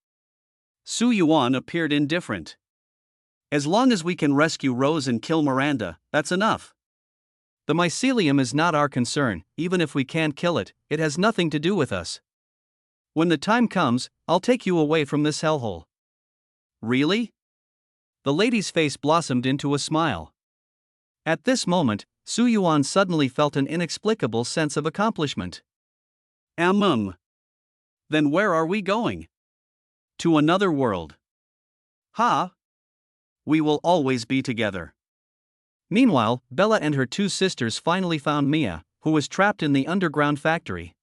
Su Yuan appeared indifferent. "As long as we can rescue Rose and kill Miranda, that's enough." "The mycelium is not our concern. Even if we can't kill it, it has nothing to do with us. When the time comes, I'll take you away from this hellhole." "Really?" The lady's face blossomed into a smile. At this moment, Su Yuan suddenly felt an inexplicable sense of accomplishment. Then where are we going?" "To another world." "Ha! We will always be together." Meanwhile, Bella and her two sisters finally found Mia, who was trapped in the underground factory.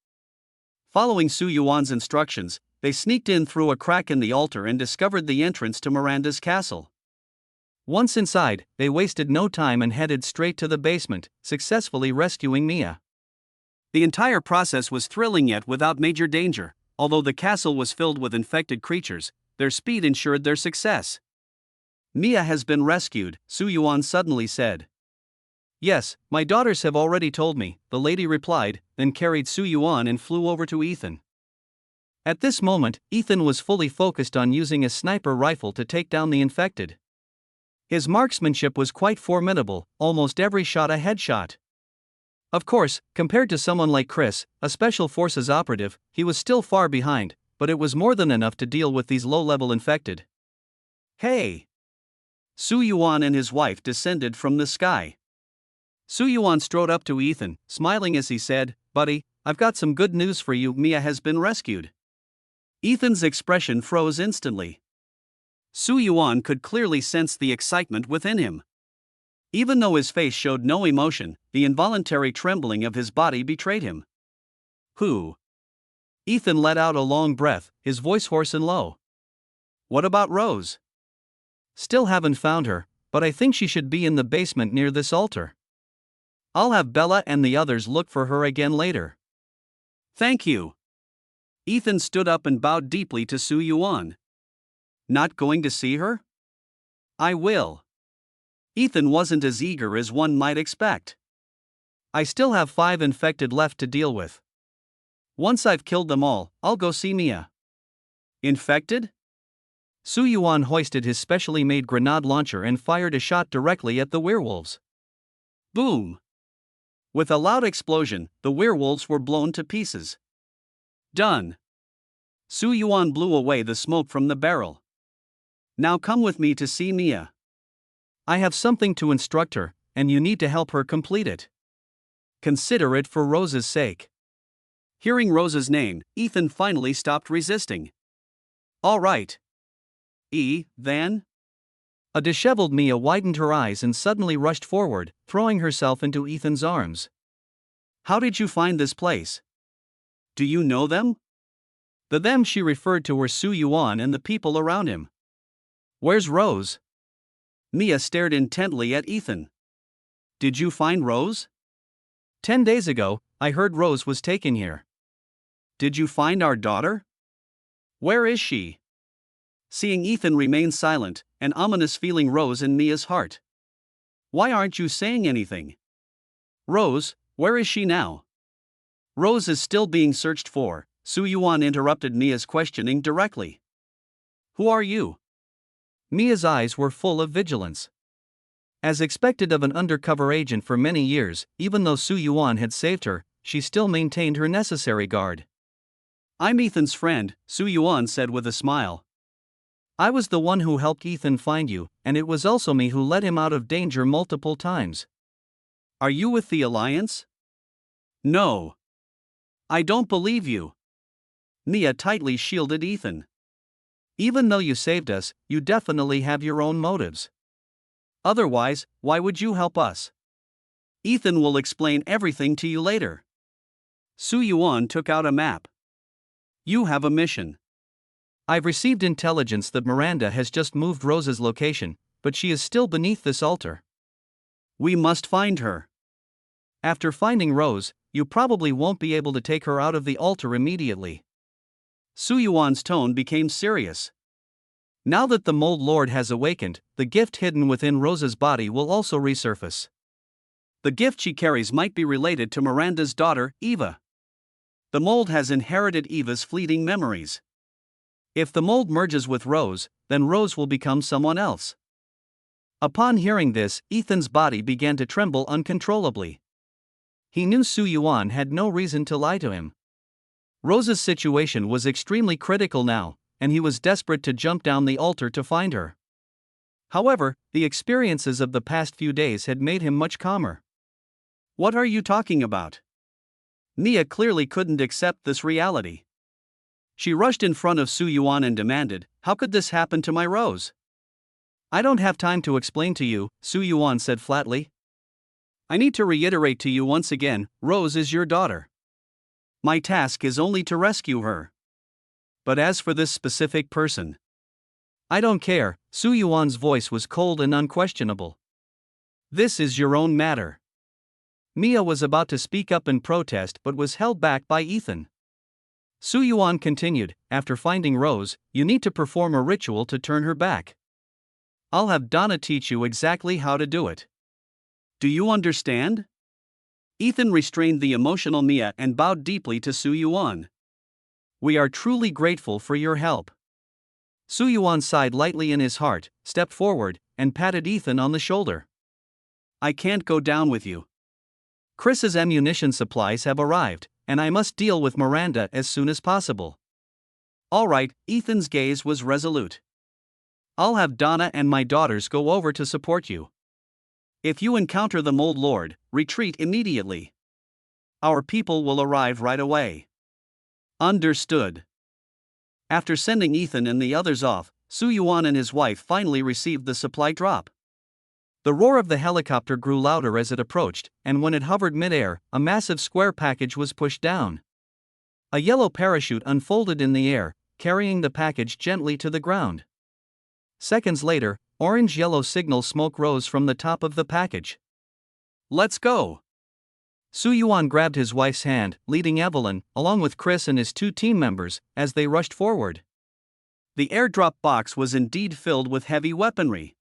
Following Su Yuan's instructions, they sneaked in through a crack in the altar and discovered the entrance to Miranda's castle. Once inside, they wasted no time and headed straight to the basement, successfully rescuing Mia. The entire process was thrilling yet without major danger. Although the castle was filled with infected creatures, their speed ensured their success. "Mia has been rescued," Su Yuan suddenly said. "Yes, my daughters have already told me," the lady replied, then carried Su Yuan and flew over to Ethan. At this moment, Ethan was fully focused on using a sniper rifle to take down the infected. His marksmanship was quite formidable, almost every shot a headshot. Of course, compared to someone like Chris, a special forces operative, he was still far behind, but it was more than enough to deal with these low-level infected. "Hey!" Su Yuan and his wife descended from the sky. Su Yuan strode up to Ethan, smiling as he said, "Buddy, I've got some good news for you. Mia has been rescued." Ethan's expression froze instantly. Su Yuan could clearly sense the excitement within him. Even though his face showed no emotion, the involuntary trembling of his body betrayed him. "Who?" Ethan let out a long breath, his voice hoarse and low. "What about Rose?" "Still haven't found her, but I think she should be in the basement near this altar. I'll have Bella and the others look for her again later." "Thank you." Ethan stood up and bowed deeply to Su Yuan. "Not going to see her?" "I will." Ethan wasn't as eager as one might expect. "I still have 5 infected left to deal with. Once I've killed them all, I'll go see Mia." "Infected?" Su Yuan hoisted his specially made grenade launcher and fired a shot directly at the werewolves. Boom! With a loud explosion, the werewolves were blown to pieces. "Done." Su Yuan blew away the smoke from the barrel. "Now come with me to see Mia. I have something to instruct her, and you need to help her complete it. Consider it for Rose's sake." Hearing Rose's name, Ethan finally stopped resisting. "All right." Then? A disheveled Mia widened her eyes and suddenly rushed forward, throwing herself into Ethan's arms. "How did you find this place? Do you know them?" The them she referred to were Su Yuan and the people around him. "Where's Rose?" Mia stared intently at Ethan. "Did you find Rose?" 10 days ago, I heard Rose was taken here." "Did you find our daughter? Where is she?" Seeing Ethan remain silent, an ominous feeling rose in Mia's heart. "Why aren't you saying anything? Rose, where is she now?" "Rose is still being searched for. Su Yuan interrupted Mia's questioning directly. Who are you? Mia's eyes were full of vigilance. As expected of an undercover agent for many years, even though Su Yuan had saved her, she still maintained her necessary guard. I'm Ethan's friend, Su Yuan said with a smile. I was the one who helped Ethan find you, and it was also me who let him out of danger multiple times. Are you with the Alliance? No. I don't believe you. Mia tightly shielded Ethan. Even though you saved us, you definitely have your own motives. Otherwise, why would you help us? Ethan will explain everything to you later. Su Yuan took out a map. You have a mission. I've received intelligence that Miranda has just moved Rose's location, but she is still beneath this altar. We must find her. After finding Rose, you probably won't be able to take her out of the altar immediately. Su Yuan's tone became serious. Now that the Mold Lord has awakened, the gift hidden within Rose's body will also resurface. The gift she carries might be related to Miranda's daughter, Eva. The mold has inherited Eva's fleeting memories. If the mold merges with Rose, then Rose will become someone else. Upon hearing this, Ethan's body began to tremble uncontrollably. He knew Su Yuan had no reason to lie to him. Rose's situation was extremely critical now, and he was desperate to jump down the altar to find her. However, the experiences of the past few days had made him much calmer. What are you talking about? Mia clearly couldn't accept this reality. She rushed in front of Su Yuan and demanded, "How could this happen to my Rose?" I don't have time to explain to you, Su Yuan said flatly. I need to reiterate to you once again, Rose is your daughter. My task is only to rescue her. But as for this specific person, I don't care. Su Yuan's voice was cold and unquestionable. This is your own matter. Mia was about to speak up in protest but was held back by Ethan. Su Yuan continued, after finding Rose, you need to perform a ritual to turn her back. I'll have Donna teach you exactly how to do it. Do you understand? Ethan restrained the emotional Mia and bowed deeply to Su Yuan. We are truly grateful for your help. Su Yuan sighed lightly in his heart, stepped forward, and patted Ethan on the shoulder. I can't go down with you. Chris's ammunition supplies have arrived, and I must deal with Miranda as soon as possible. All right, Ethan's gaze was resolute. I'll have Donna and my daughters go over to support you. If you encounter the Mold Lord, retreat immediately. Our people will arrive right away. Understood. After sending Ethan and the others off, Su Yuan and his wife finally received the supply drop. The roar of the helicopter grew louder as it approached, and when it hovered mid-air, a massive square package was pushed down. A yellow parachute unfolded in the air, carrying the package gently to the ground. Seconds later, orange-yellow signal smoke rose from the top of the package. Let's go! Su Yuan grabbed his wife's hand, leading Evelyn, along with Chris and his two team members, as they rushed forward. The airdrop box was indeed filled with heavy weaponry.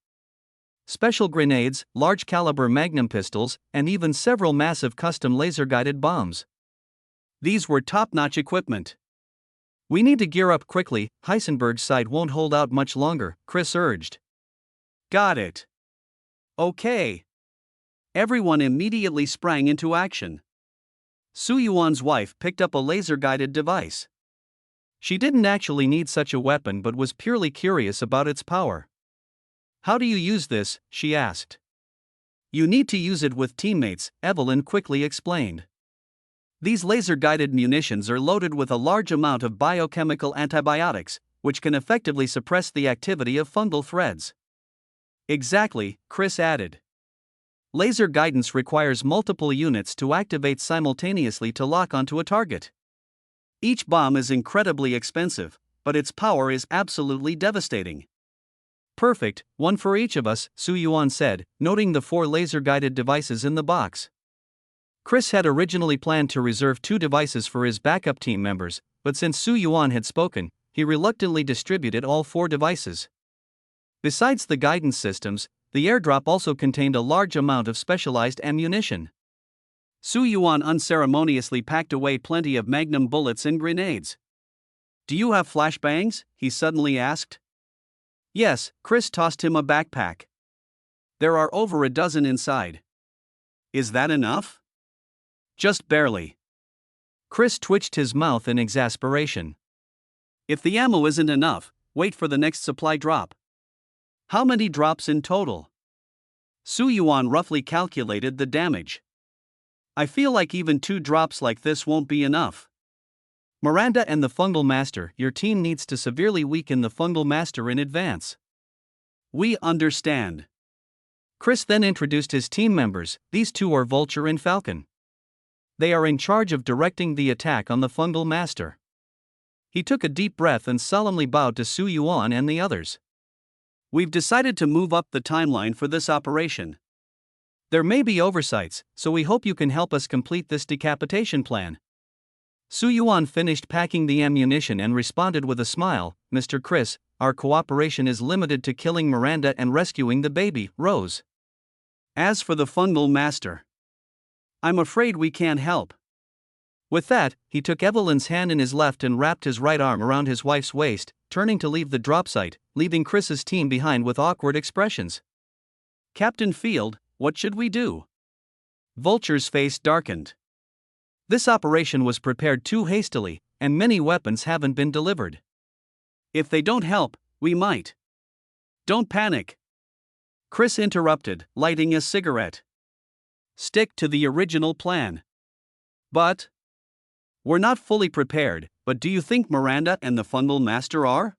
Special grenades, large-caliber magnum pistols, and even several massive custom laser-guided bombs. These were top-notch equipment. We need to gear up quickly, Heisenberg's side won't hold out much longer, Chris urged. Got it. Okay. Everyone immediately sprang into action. Su Yuan's wife picked up a laser-guided device. She didn't actually need such a weapon but was purely curious about its power. How do you use this? She asked. You need to use it with teammates, Evelyn quickly explained. These laser-guided munitions are loaded with a large amount of biochemical antibiotics, which can effectively suppress the activity of fungal threads. Exactly, Chris added. Laser guidance requires multiple units to activate simultaneously to lock onto a target. Each bomb is incredibly expensive, but its power is absolutely devastating. Perfect, one for each of us, Su Yuan said, noting the 4 laser-guided devices in the box. Chris had originally planned to reserve 2 devices for his backup team members, but since Su Yuan had spoken, he reluctantly distributed all 4 devices. Besides the guidance systems, the airdrop also contained a large amount of specialized ammunition. Su Yuan unceremoniously packed away plenty of magnum bullets and grenades. Do you have flashbangs? He suddenly asked. Yes, Chris tossed him a backpack. There are over a dozen inside. Is that enough? Just barely. Chris twitched his mouth in exasperation. If the ammo isn't enough, wait for the next supply drop. How many drops in total? Su Yuan roughly calculated the damage. I feel like even 2 drops like this won't be enough. Miranda and the Fungal Master, your team needs to severely weaken the Fungal Master in advance. We understand. Chris then introduced his team members. These two are Vulture and Falcon. They are in charge of directing the attack on the Fungal Master. He took a deep breath and solemnly bowed to Su Yuan and the others. We've decided to move up the timeline for this operation. There may be oversights, so we hope you can help us complete this decapitation plan. Su Yuan finished packing the ammunition and responded with a smile, Mr. Chris, our cooperation is limited to killing Miranda and rescuing the baby, Rose. As for the Fungal Master, I'm afraid we can't help. With that, he took Evelyn's hand in his left and wrapped his right arm around his wife's waist, turning to leave the drop site, leaving Chris's team behind with awkward expressions. Captain Field, what should we do? Vulture's face darkened. This operation was prepared too hastily, and many weapons haven't been delivered. If they don't help, we might. Don't panic. Chris interrupted, lighting a cigarette. Stick to the original plan. But we're not fully prepared, but do you think Miranda and the Fungal Master are?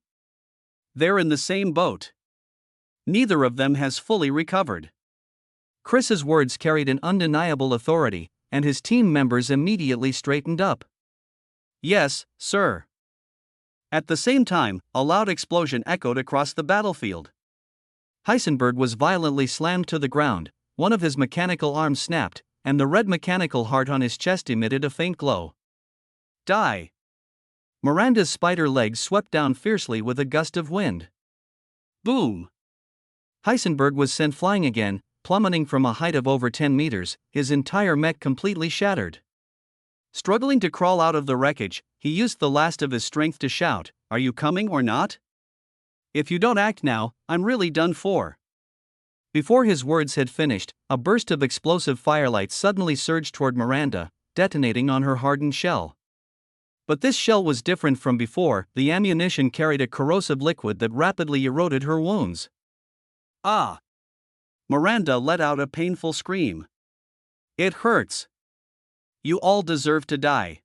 They're in the same boat. Neither of them has fully recovered. Chris's words carried an undeniable authority, and his team members immediately straightened up. Yes, sir. At the same time, a loud explosion echoed across the battlefield. Heisenberg was violently slammed to the ground, one of his mechanical arms snapped, and the red mechanical heart on his chest emitted a faint glow. Die! Miranda's spider legs swept down fiercely with a gust of wind. Boom! Heisenberg was sent flying again, plummeting from a height of over 10 meters, his entire mech completely shattered. Struggling to crawl out of the wreckage, he used the last of his strength to shout, "Are you coming or not? If you don't act now, I'm really done for." Before his words had finished, a burst of explosive firelight suddenly surged toward Miranda, detonating on her hardened shell. But this shell was different from before. The ammunition carried a corrosive liquid that rapidly eroded her wounds. Ah! Miranda let out a painful scream. It hurts. You all deserve to die.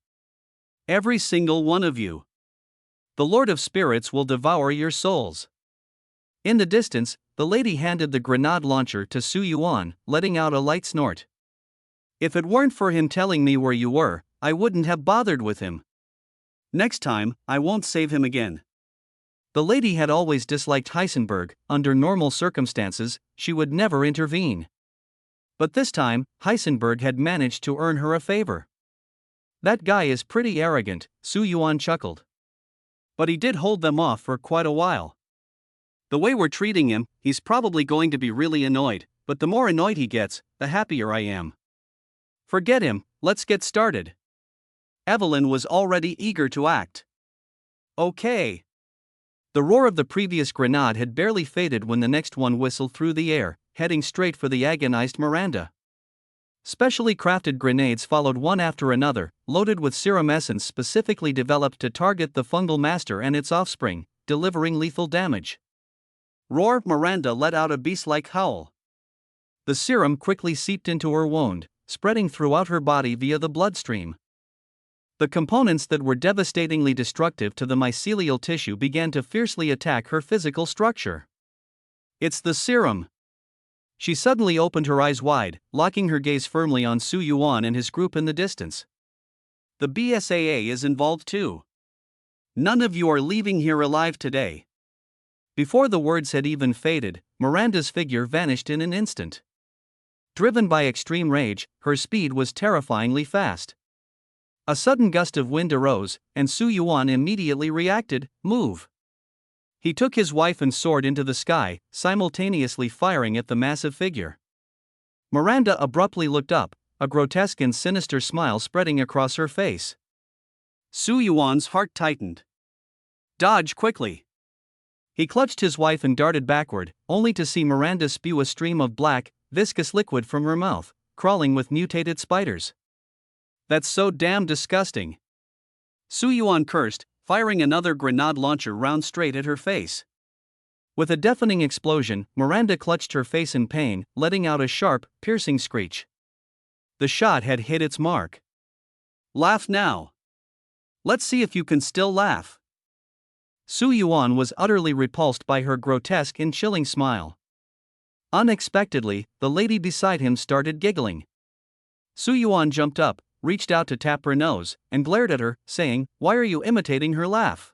Every single one of you. The Lord of Spirits will devour your souls. In the distance, the lady handed the grenade launcher to Su Yuan, letting out a light snort. If it weren't for him telling me where you were, I wouldn't have bothered with him. Next time, I won't save him again. The lady had always disliked Heisenberg. Under normal circumstances, she would never intervene. But this time, Heisenberg had managed to earn her a favor. That guy is pretty arrogant, Su Yuan chuckled. But he did hold them off for quite a while. The way we're treating him, he's probably going to be really annoyed, but the more annoyed he gets, the happier I am. Forget him, let's get started. Evelyn was already eager to act. Okay. The roar of the previous grenade had barely faded when the next one whistled through the air, heading straight for the agonized Miranda. Specially crafted grenades followed one after another, loaded with serum essence specifically developed to target the Fungal Master and its offspring, delivering lethal damage. Roar! Miranda let out a beast-like howl. The serum quickly seeped into her wound, spreading throughout her body via the bloodstream. The components that were devastatingly destructive to the mycelial tissue began to fiercely attack her physical structure. It's the serum. She suddenly opened her eyes wide, locking her gaze firmly on Su Yuan and his group in the distance. The BSAA is involved too. None of you are leaving here alive today. Before the words had even faded, Miranda's figure vanished in an instant. Driven by extreme rage, her speed was terrifyingly fast. A sudden gust of wind arose, and Su Yuan immediately reacted, "Move." He took his wife and sword into the sky, simultaneously firing at the massive figure. Miranda abruptly looked up, a grotesque and sinister smile spreading across her face. Su Yuan's heart tightened. Dodge quickly. He clutched his wife and darted backward, only to see Miranda spew a stream of black, viscous liquid from her mouth, crawling with mutated spiders. That's so damn disgusting. Su Yuan cursed, firing another grenade launcher round straight at her face. With a deafening explosion, Miranda clutched her face in pain, letting out a sharp, piercing screech. The shot had hit its mark. Laugh now. Let's see if you can still laugh. Su Yuan was utterly repulsed by her grotesque and chilling smile. Unexpectedly, the lady beside him started giggling. Su Yuan jumped up, reached out to tap her nose, and glared at her, saying, "Why are you imitating her laugh?"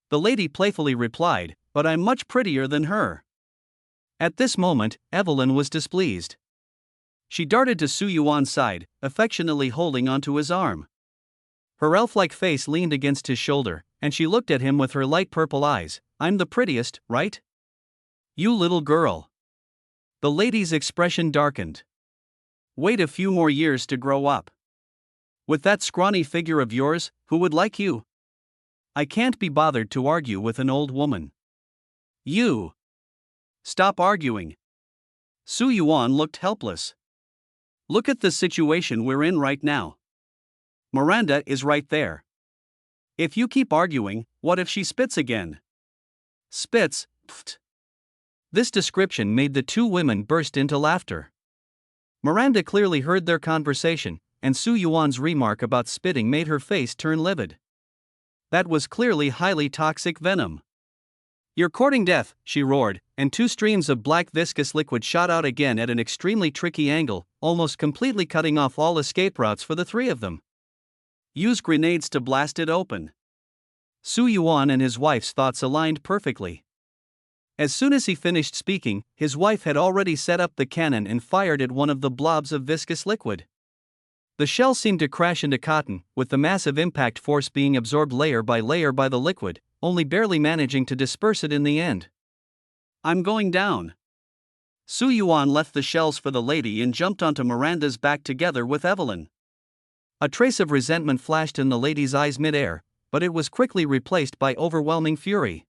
The lady playfully replied, "But I'm much prettier than her." At this moment, Evelyn was displeased. She darted to Su Yuan's side, affectionately holding onto his arm. Her elf-like face leaned against his shoulder, and she looked at him with her light purple eyes. "I'm the prettiest, right? You little girl." The lady's expression darkened. "Wait a few more years to grow up. With that scrawny figure of yours, who would like you? I can't be bothered to argue with an old woman." "You." "Stop arguing." Su Yuan looked helpless. "Look at the situation we're in right now. Miranda is right there. If you keep arguing, what if she spits again?" "Spits? Pfft." This description made the two women burst into laughter. Miranda clearly heard their conversation, and Su Yuan's remark about spitting made her face turn livid. That was clearly highly toxic venom. "You're courting death," she roared, and two streams of black viscous liquid shot out again at an extremely tricky angle, almost completely cutting off all escape routes for the three of them. "Use grenades to blast it open." Su Yuan and his wife's thoughts aligned perfectly. As soon as he finished speaking, his wife had already set up the cannon and fired at one of the blobs of viscous liquid. The shell seemed to crash into cotton, with the massive impact force being absorbed layer by the liquid, only barely managing to disperse it in the end. "I'm going down." Su Yuan left the shells for the lady and jumped onto Miranda's back together with Evelyn. A trace of resentment flashed in the lady's eyes mid-air, but it was quickly replaced by overwhelming fury.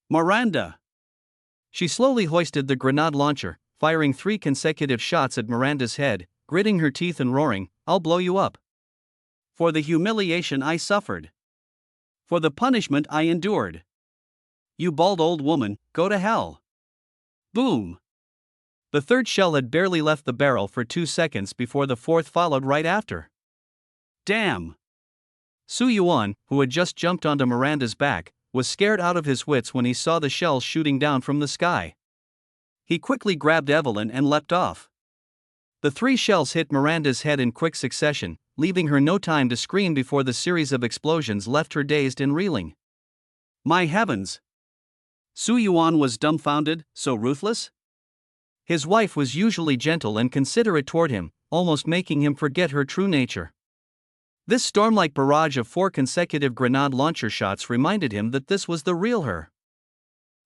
"Miranda!" She slowly hoisted the grenade launcher, firing 3 consecutive shots at Miranda's head, gritting her teeth and roaring, "I'll blow you up. For the humiliation I suffered. For the punishment I endured. You bald old woman, go to hell." Boom! The third shell had barely left the barrel for 2 seconds before the fourth followed right after. Damn! Su Yuan, who had just jumped onto Miranda's back, was scared out of his wits when he saw the shells shooting down from the sky. He quickly grabbed Evelyn and leapt off. The 3 shells hit Miranda's head in quick succession, leaving her no time to scream before the series of explosions left her dazed and reeling. My heavens! Su Yuan was dumbfounded, so ruthless? His wife was usually gentle and considerate toward him, almost making him forget her true nature. This storm-like barrage of 4 consecutive grenade launcher shots reminded him that this was the real her.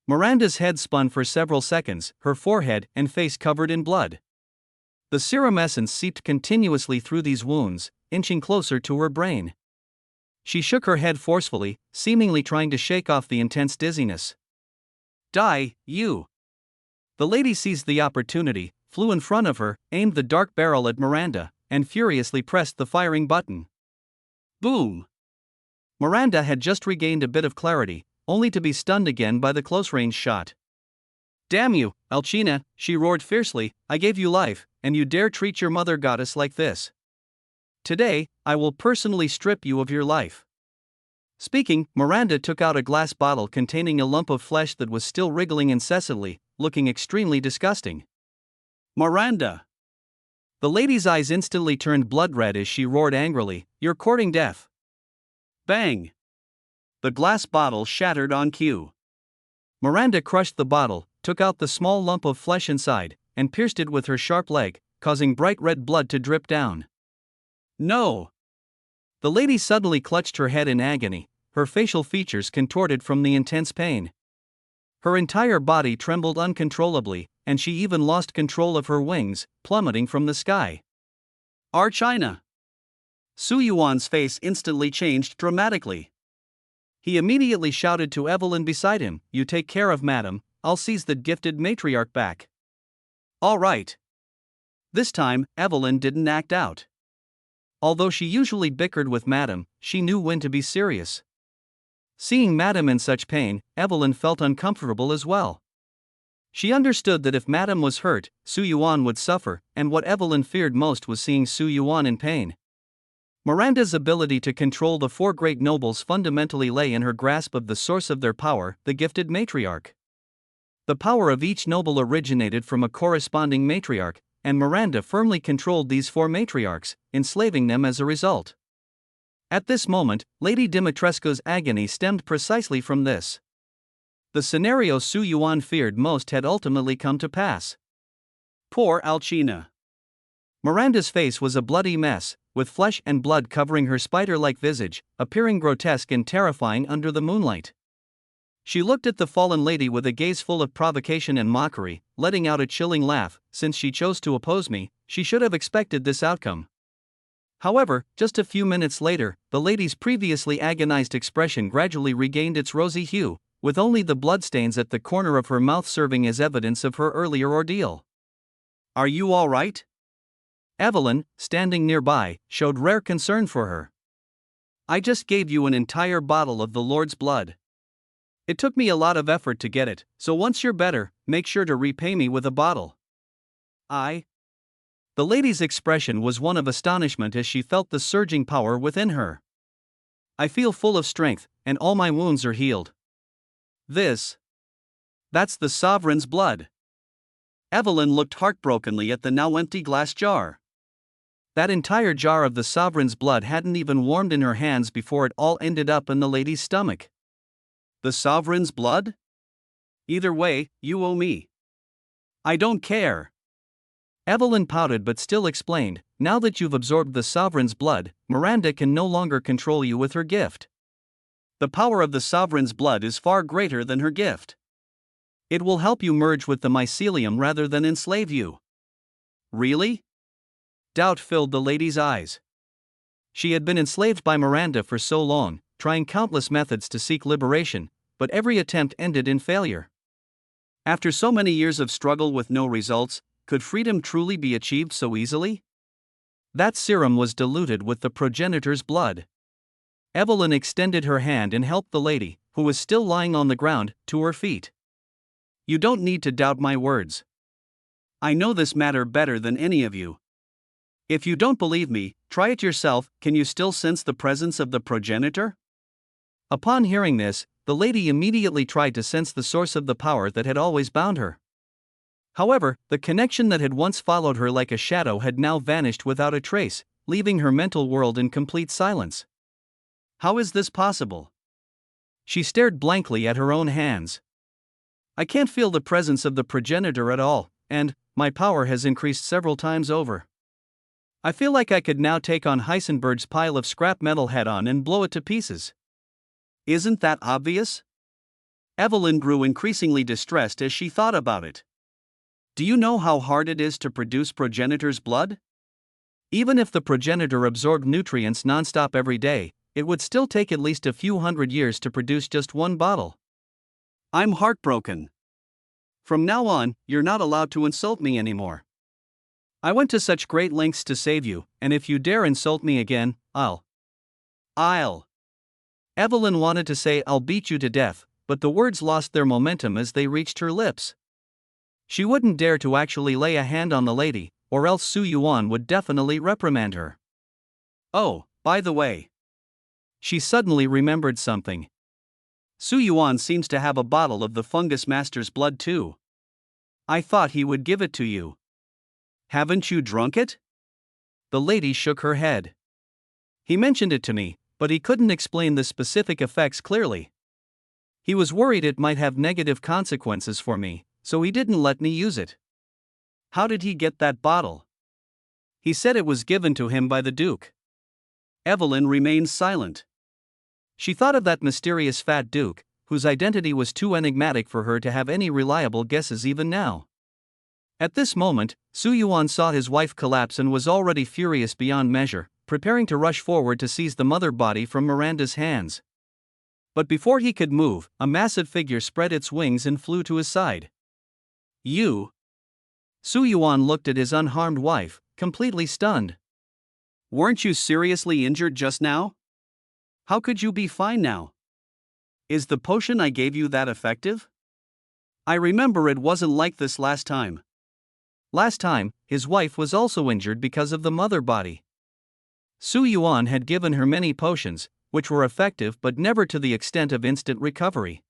Miranda's head spun for several seconds, her forehead and face covered in blood. The serum essence seeped continuously through these wounds, inching closer to her brain. She shook her head forcefully, seemingly trying to shake off the intense dizziness. "Die, you!" The lady seized the opportunity, flew in front of her, aimed the dark barrel at Miranda, and furiously pressed the firing button. Boom! Miranda had just regained a bit of clarity, only to be stunned again by the close-range shot. "Damn you, Alcina," she roared fiercely, "I gave you life, and you dare treat your mother goddess like this. Today, I will personally strip you of your life." Speaking, Miranda took out a glass bottle containing a lump of flesh that was still wriggling incessantly, looking extremely disgusting. "Miranda!" The lady's eyes instantly turned blood red as she roared angrily, "You're courting death." Bang! The glass bottle shattered on cue. Miranda crushed the bottle, took out the small lump of flesh inside, and pierced it with her sharp leg, causing bright red blood to drip down. No! The lady suddenly clutched her head in agony, her facial features contorted from the intense pain. Her entire body trembled uncontrollably, and she even lost control of her wings, plummeting from the sky. Our China. Su Yuan's face instantly changed dramatically. He immediately shouted to Evelyn beside him, "You take care of madam, I'll seize the gifted matriarch back." All right. This time, Evelyn didn't act out. Although she usually bickered with madam, she knew when to be serious. Seeing madam in such pain, Evelyn felt uncomfortable as well. She understood that if madam was hurt, Su Yuan would suffer, and what Evelyn feared most was seeing Su Yuan in pain. Miranda's ability to control the four great nobles fundamentally lay in her grasp of the source of their power, the gifted matriarch. The power of each noble originated from a corresponding matriarch, and Miranda firmly controlled these four matriarchs, enslaving them as a result. At this moment, Lady Dimitrescu's agony stemmed precisely from this. The scenario Su Yuan feared most had ultimately come to pass. Poor Alcina. Miranda's face was a bloody mess, with flesh and blood covering her spider-like visage, appearing grotesque and terrifying under the moonlight. She looked at the fallen lady with a gaze full of provocation and mockery, letting out a chilling laugh. Since she chose to oppose me, she should have expected this outcome. However, just a few minutes later, the lady's previously agonized expression gradually regained its rosy hue, with only the bloodstains at the corner of her mouth serving as evidence of her earlier ordeal. Are you all right? Evelyn, standing nearby, showed rare concern for her. I just gave you an entire bottle of the Lord's blood. It took me a lot of effort to get it, so once you're better, make sure to repay me with a bottle. The lady's expression was one of astonishment as she felt the surging power within her. "I feel full of strength, and all my wounds are healed." That's the sovereign's blood. Evelyn looked heartbrokenly at the now empty glass jar. That entire jar of the sovereign's blood hadn't even warmed in her hands before it all ended up in the lady's stomach. The sovereign's blood? Either way, you owe me. I don't care. Evelyn pouted but still explained, "Now that you've absorbed the sovereign's blood, Miranda can no longer control you with her gift. The power of the sovereign's blood is far greater than her gift. It will help you merge with the mycelium rather than enslave you." Really? Doubt filled the lady's eyes. She had been enslaved by Miranda for so long, trying countless methods to seek liberation, but every attempt ended in failure. After so many years of struggle with no results, could freedom truly be achieved so easily? That serum was diluted with the progenitor's blood. Evelyn extended her hand and helped the lady, who was still lying on the ground, to her feet. You don't need to doubt my words. I know this matter better than any of you. If you don't believe me, try it yourself. Can you still sense the presence of the progenitor? Upon hearing this, the lady immediately tried to sense the source of the power that had always bound her. However, the connection that had once followed her like a shadow had now vanished without a trace, leaving her mental world in complete silence. How is this possible? She stared blankly at her own hands. "I can't feel the presence of the progenitor at all, and my power has increased several times over. I feel like I could now take on Heisenberg's pile of scrap metal head-on and blow it to pieces." Isn't that obvious? Evelyn grew increasingly distressed as she thought about it. Do you know how hard it is to produce progenitor's blood? Even if the progenitor absorbed nutrients nonstop every day, it would still take at least a few hundred years to produce just one bottle. I'm heartbroken. From now on, you're not allowed to insult me anymore. I went to such great lengths to save you, and if you dare insult me again, I'll. Evelyn wanted to say "I'll beat you to death," but the words lost their momentum as they reached her lips. She wouldn't dare to actually lay a hand on the lady, or else Su Yuan would definitely reprimand her. Oh, by the way. She suddenly remembered something. Su Yuan seems to have a bottle of the fungus master's blood too. I thought he would give it to you. Haven't you drunk it? The lady shook her head. He mentioned it to me, but he couldn't explain the specific effects clearly. He was worried it might have negative consequences for me, so he didn't let me use it. How did he get that bottle? He said it was given to him by the Duke. Evelyn remained silent. She thought of that mysterious fat Duke, whose identity was too enigmatic for her to have any reliable guesses even now. At this moment, Su Yuan saw his wife collapse and was already furious beyond measure, preparing to rush forward to seize the mother body from Miranda's hands. But before he could move, a massive figure spread its wings and flew to his side. You? Su Yuan looked at his unharmed wife, completely stunned. Weren't you seriously injured just now? How could you be fine now? Is the potion I gave you that effective? I remember it wasn't like this last time. Last time, his wife was also injured because of the mother body. Su Yuan had given her many potions, which were effective but never to the extent of instant recovery.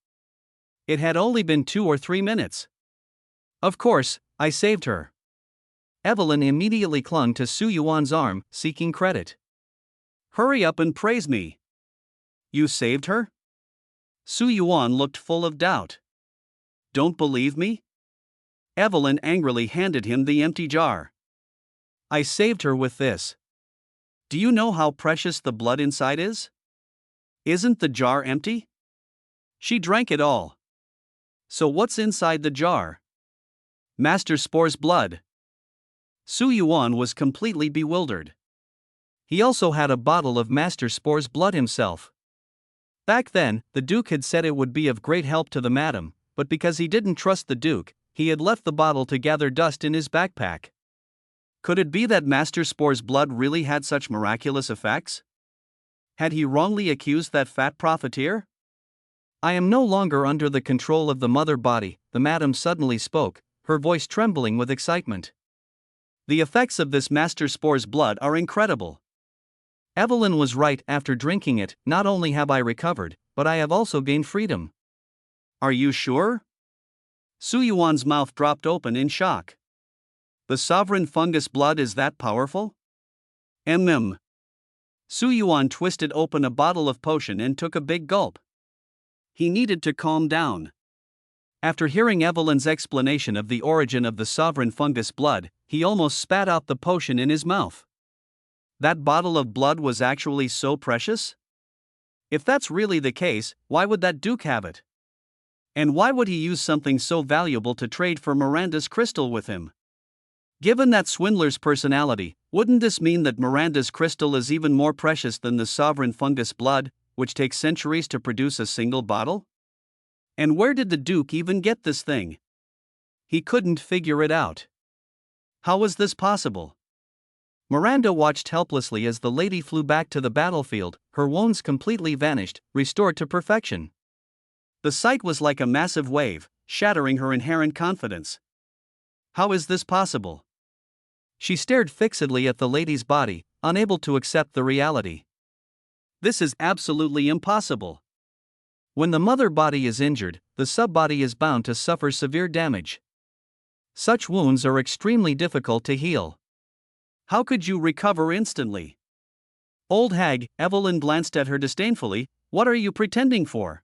It had only been 2 or 3 minutes. Of course, I saved her. Evelyn immediately clung to Su Yuan's arm, seeking credit. Hurry up and praise me. You saved her? Su Yuan looked full of doubt. Don't believe me? Evelyn angrily handed him the empty jar. I saved her with this. Do you know how precious the blood inside is? Isn't the jar empty? She drank it all. So what's inside the jar? Master Spore's blood. Su Yuan was completely bewildered. He also had a bottle of Master Spore's blood himself. Back then, the Duke had said it would be of great help to the madam, but because he didn't trust the Duke, he had left the bottle to gather dust in his backpack. Could it be that Master Spore's blood really had such miraculous effects? Had he wrongly accused that fat profiteer? I am no longer under the control of the mother body, the madam suddenly spoke, her voice trembling with excitement. The effects of this Master Spore's blood are incredible. Evelyn was right. After drinking it, not only have I recovered, but I have also gained freedom. Are you sure? Su Yuan's mouth dropped open in shock. The sovereign fungus blood is that powerful? Su Yuan twisted open a bottle of potion and took a big gulp. He needed to calm down. After hearing Evelyn's explanation of the origin of the sovereign fungus blood, he almost spat out the potion in his mouth. That bottle of blood was actually so precious? If that's really the case, why would that Duke have it? And why would he use something so valuable to trade for Miranda's crystal with him? Given that swindler's personality, wouldn't this mean that Miranda's crystal is even more precious than the sovereign fungus blood, which takes centuries to produce a single bottle? And where did the Duke even get this thing? He couldn't figure it out. How was this possible? Miranda watched helplessly as the lady flew back to the battlefield, her wounds completely vanished, restored to perfection. The sight was like a massive wave, shattering her inherent confidence. How is this possible? She stared fixedly at the lady's body, unable to accept the reality. This is absolutely impossible. When the mother body is injured, the subbody is bound to suffer severe damage. Such wounds are extremely difficult to heal. How could you recover instantly? Old hag, Evelyn glanced at her disdainfully. What are you pretending for?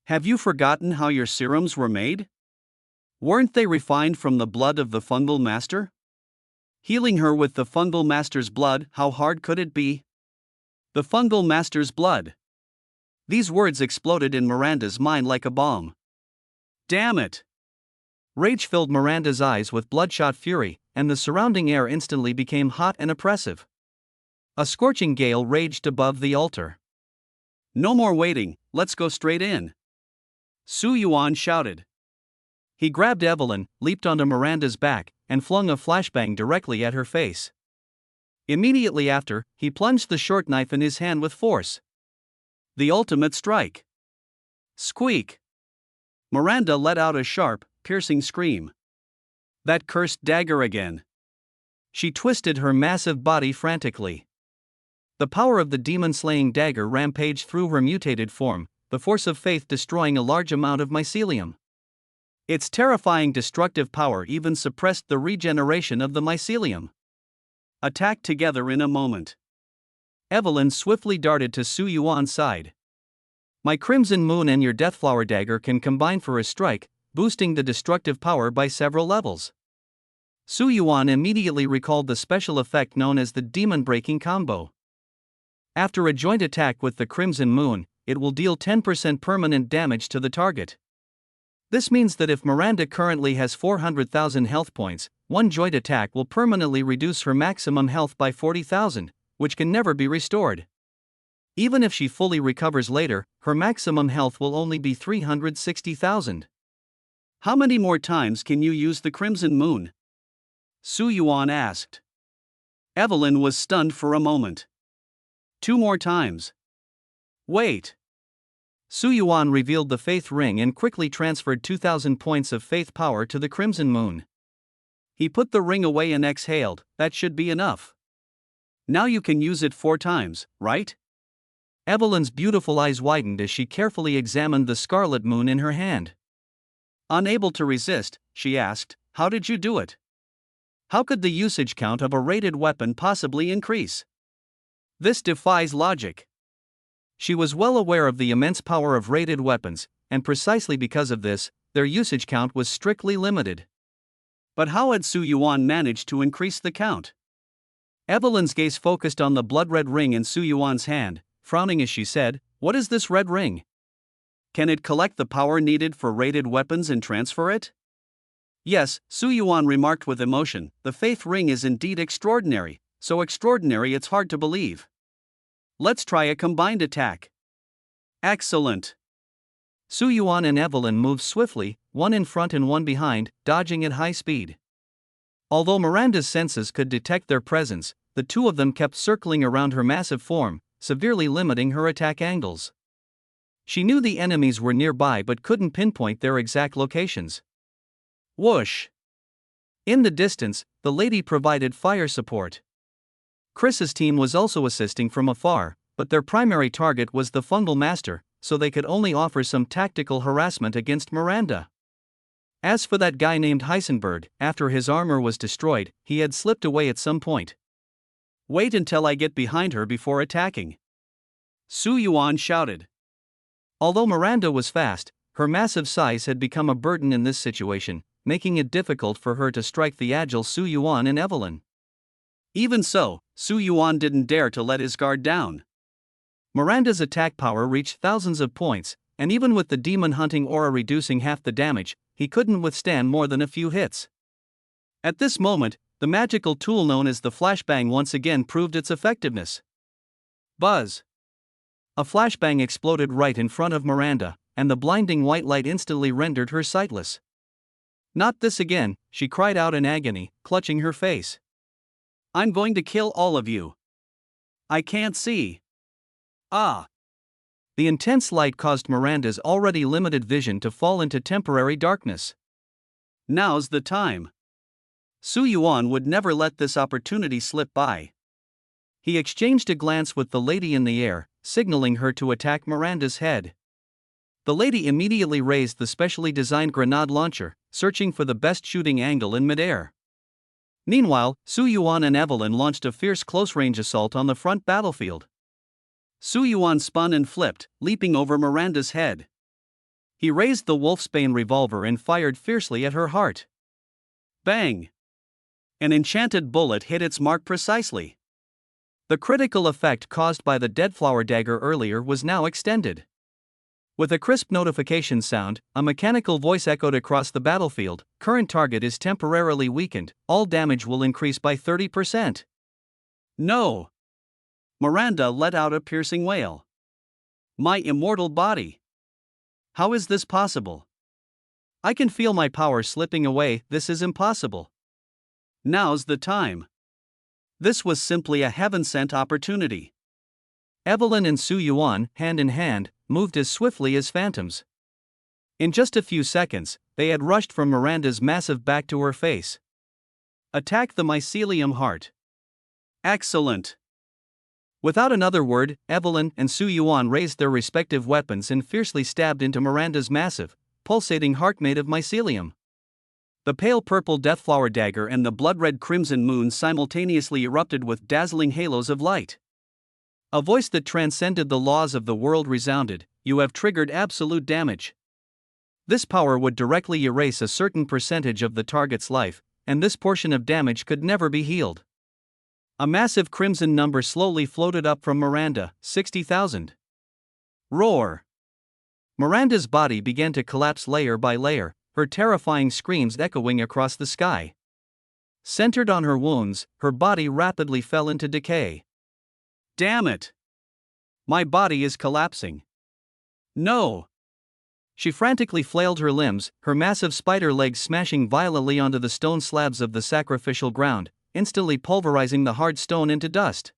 Have you forgotten how your serums were made? Weren't they refined from the blood of the fungal master? Healing her with the fungal master's blood, how hard could it be? The fungal master's blood. These words exploded in Miranda's mind like a bomb. Damn it! Rage filled Miranda's eyes with bloodshot fury, and the surrounding air instantly became hot and oppressive. A scorching gale raged above the altar. No more waiting, let's go straight in. Su Yuan shouted. He grabbed Evelyn, leaped onto Miranda's back, and flung a flashbang directly at her face. Immediately after, he plunged the short knife in his hand with force. The ultimate strike. Squeak! Miranda let out a sharp, piercing scream. That cursed dagger again. She twisted her massive body frantically. The power of the demon-slaying dagger rampaged through her mutated form, the force of faith destroying a large amount of mycelium. Its terrifying destructive power even suppressed the regeneration of the mycelium. Attacked together in a moment. Evelyn swiftly darted to Su Yuan's side. My Crimson Moon and your Deathflower Dagger can combine for a strike, boosting the destructive power by several levels. Su Yuan immediately recalled the special effect known as the Demon Breaking Combo. After a joint attack with the Crimson Moon, it will deal 10% permanent damage to the target. This means that if Miranda currently has 400,000 health points, one joint attack will permanently reduce her maximum health by 40,000, which can never be restored. Even if she fully recovers later, her maximum health will only be 360,000. How many more times can you use the Crimson Moon? Su Yuan asked. Evelyn was stunned for a moment. 2 more times. Wait. Su Yuan revealed the Faith Ring and quickly transferred 2,000 points of faith power to the Crimson Moon. He put the ring away and exhaled. That should be enough. Now you can use it 4 times, right? Evelyn's beautiful eyes widened as she carefully examined the scarlet moon in her hand. Unable to resist, she asked, "How did you do it? How could the usage count of a rated weapon possibly increase? This defies logic." She was well aware of the immense power of rated weapons, and precisely because of this, their usage count was strictly limited. But how had Su Yuan managed to increase the count? Evelyn's gaze focused on the blood-red ring in Su Yuan's hand, frowning as she said, "What is this red ring? Can it collect the power needed for rated weapons and transfer it?" "Yes," Su Yuan remarked with emotion, "the Faith Ring is indeed extraordinary, so extraordinary it's hard to believe. Let's try a combined attack." "Excellent." Su Yuan and Evelyn moved swiftly, one in front and one behind, dodging at high speed. Although Miranda's senses could detect their presence, the two of them kept circling around her massive form, severely limiting her attack angles. She knew the enemies were nearby but couldn't pinpoint their exact locations. Whoosh! In the distance, the lady provided fire support. Chris's team was also assisting from afar, but their primary target was the fungal master, so they could only offer some tactical harassment against Miranda. As for that guy named Heisenberg, after his armor was destroyed, he had slipped away at some point. "Wait until I get behind her before attacking," Su Yuan shouted. Although Miranda was fast, her massive size had become a burden in this situation, making it difficult for her to strike the agile Su Yuan and Evelyn. Even so, Su Yuan didn't dare to let his guard down. Miranda's attack power reached thousands of points, and even with the demon hunting aura reducing half the damage, he couldn't withstand more than a few hits. At this moment, the magical tool known as the flashbang once again proved its effectiveness. Buzz! A flashbang exploded right in front of Miranda, and the blinding white light instantly rendered her sightless. "Not this again," she cried out in agony, clutching her face. "I'm going to kill all of you. I can't see." Ah! The intense light caused Miranda's already limited vision to fall into temporary darkness. Now's the time. Su Yuan would never let this opportunity slip by. He exchanged a glance with the lady in the air, signaling her to attack Miranda's head. The lady immediately raised the specially designed grenade launcher, searching for the best shooting angle in midair. Meanwhile, Su Yuan and Evelyn launched a fierce close-range assault on the front battlefield. Su Yuan spun and flipped, leaping over Miranda's head. He raised the wolfsbane revolver and fired fiercely at her heart. Bang! An enchanted bullet hit its mark precisely. The critical effect caused by the deadflower dagger earlier was now extended. With a crisp notification sound, a mechanical voice echoed across the battlefield, "Current target is temporarily weakened, all damage will increase by 30%. No! Miranda let out a piercing wail. My immortal body! How is this possible? I can feel my power slipping away, this is impossible. Now's the time. This was simply a heaven-sent opportunity. Evelyn and Su Yuan, hand in hand, moved as swiftly as phantoms. In just a few seconds, they had rushed from Miranda's massive back to her face. Attack the mycelium heart. Excellent. Without another word, Evelyn and Su Yuan raised their respective weapons and fiercely stabbed into Miranda's massive, pulsating heart made of mycelium. The pale purple deathflower dagger and the blood-red crimson moon simultaneously erupted with dazzling halos of light. A voice that transcended the laws of the world resounded, "You have triggered absolute damage." This power would directly erase a certain percentage of the target's life, and this portion of damage could never be healed. A massive crimson number slowly floated up from Miranda, 60,000. Roar! Miranda's body began to collapse layer by layer, her terrifying screams echoing across the sky. Centered on her wounds, her body rapidly fell into decay. Damn it! My body is collapsing. No! She frantically flailed her limbs, her massive spider legs smashing violently onto the stone slabs of the sacrificial ground, instantly pulverizing the hard stone into dust.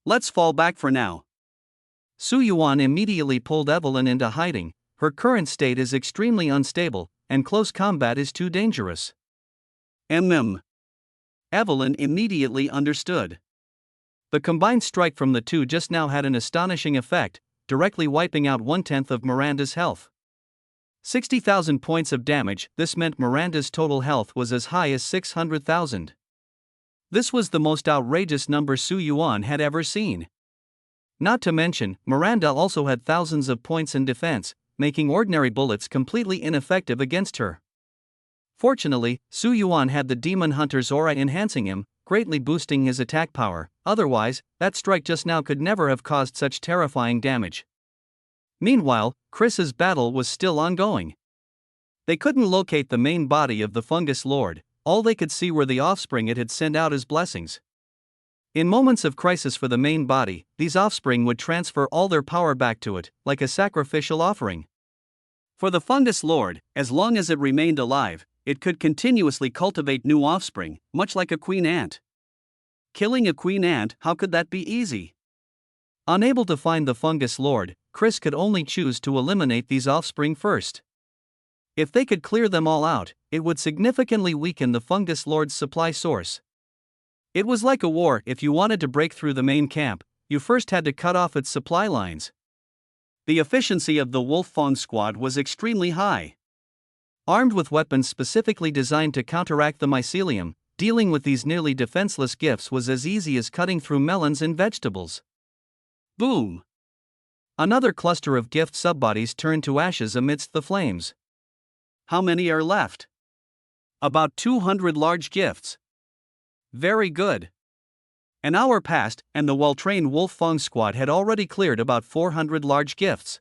Let's fall back for now. Su Yuan immediately pulled Evelyn into hiding. Her current state is extremely unstable, and close combat is too dangerous. Evelyn immediately understood. The combined strike from the two just now had an astonishing effect, directly wiping out 1/10 of Miranda's health. 60,000 points of damage. This meant Miranda's total health was as high as 600,000. This was the most outrageous number Su Yuan had ever seen. Not to mention, Miranda also had thousands of points in defense, making ordinary bullets completely ineffective against her. Fortunately, Su Yuan had the Demon Hunter's aura enhancing him, greatly boosting his attack power, otherwise, that strike just now could never have caused such terrifying damage. Meanwhile, Chris's battle was still ongoing. They couldn't locate the main body of the Fungus Lord, all they could see were the offspring it had sent out as blessings. In moments of crisis for the main body, these offspring would transfer all their power back to it, like a sacrificial offering. For the Fungus Lord, as long as it remained alive, it could continuously cultivate new offspring, much like a queen ant. Killing a queen ant, how could that be easy? Unable to find the Fungus Lord, Chris could only choose to eliminate these offspring first. If they could clear them all out, it would significantly weaken the Fungus Lord's supply source. It was like a war. If you wanted to break through the main camp, you first had to cut off its supply lines. The efficiency of the Wolf Fang squad was extremely high. Armed with weapons specifically designed to counteract the mycelium, dealing with these nearly defenseless gifts was as easy as cutting through melons and vegetables. Boom! Another cluster of gift subbodies turned to ashes amidst the flames. How many are left? About 200 large gifts. Very good. An hour passed, and the well-trained Wolf Fang squad had already cleared about 400 large gifts.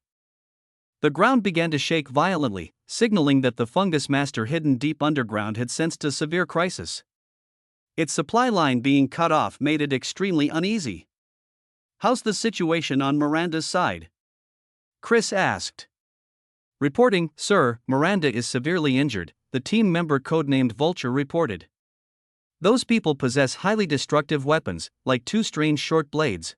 The ground began to shake violently, signaling that the fungus master hidden deep underground had sensed a severe crisis. Its supply line being cut off made it extremely uneasy. How's the situation on Miranda's side? Chris asked. Reporting, sir, Miranda is severely injured, the team member codenamed Vulture reported. Those people possess highly destructive weapons, like two strange short blades.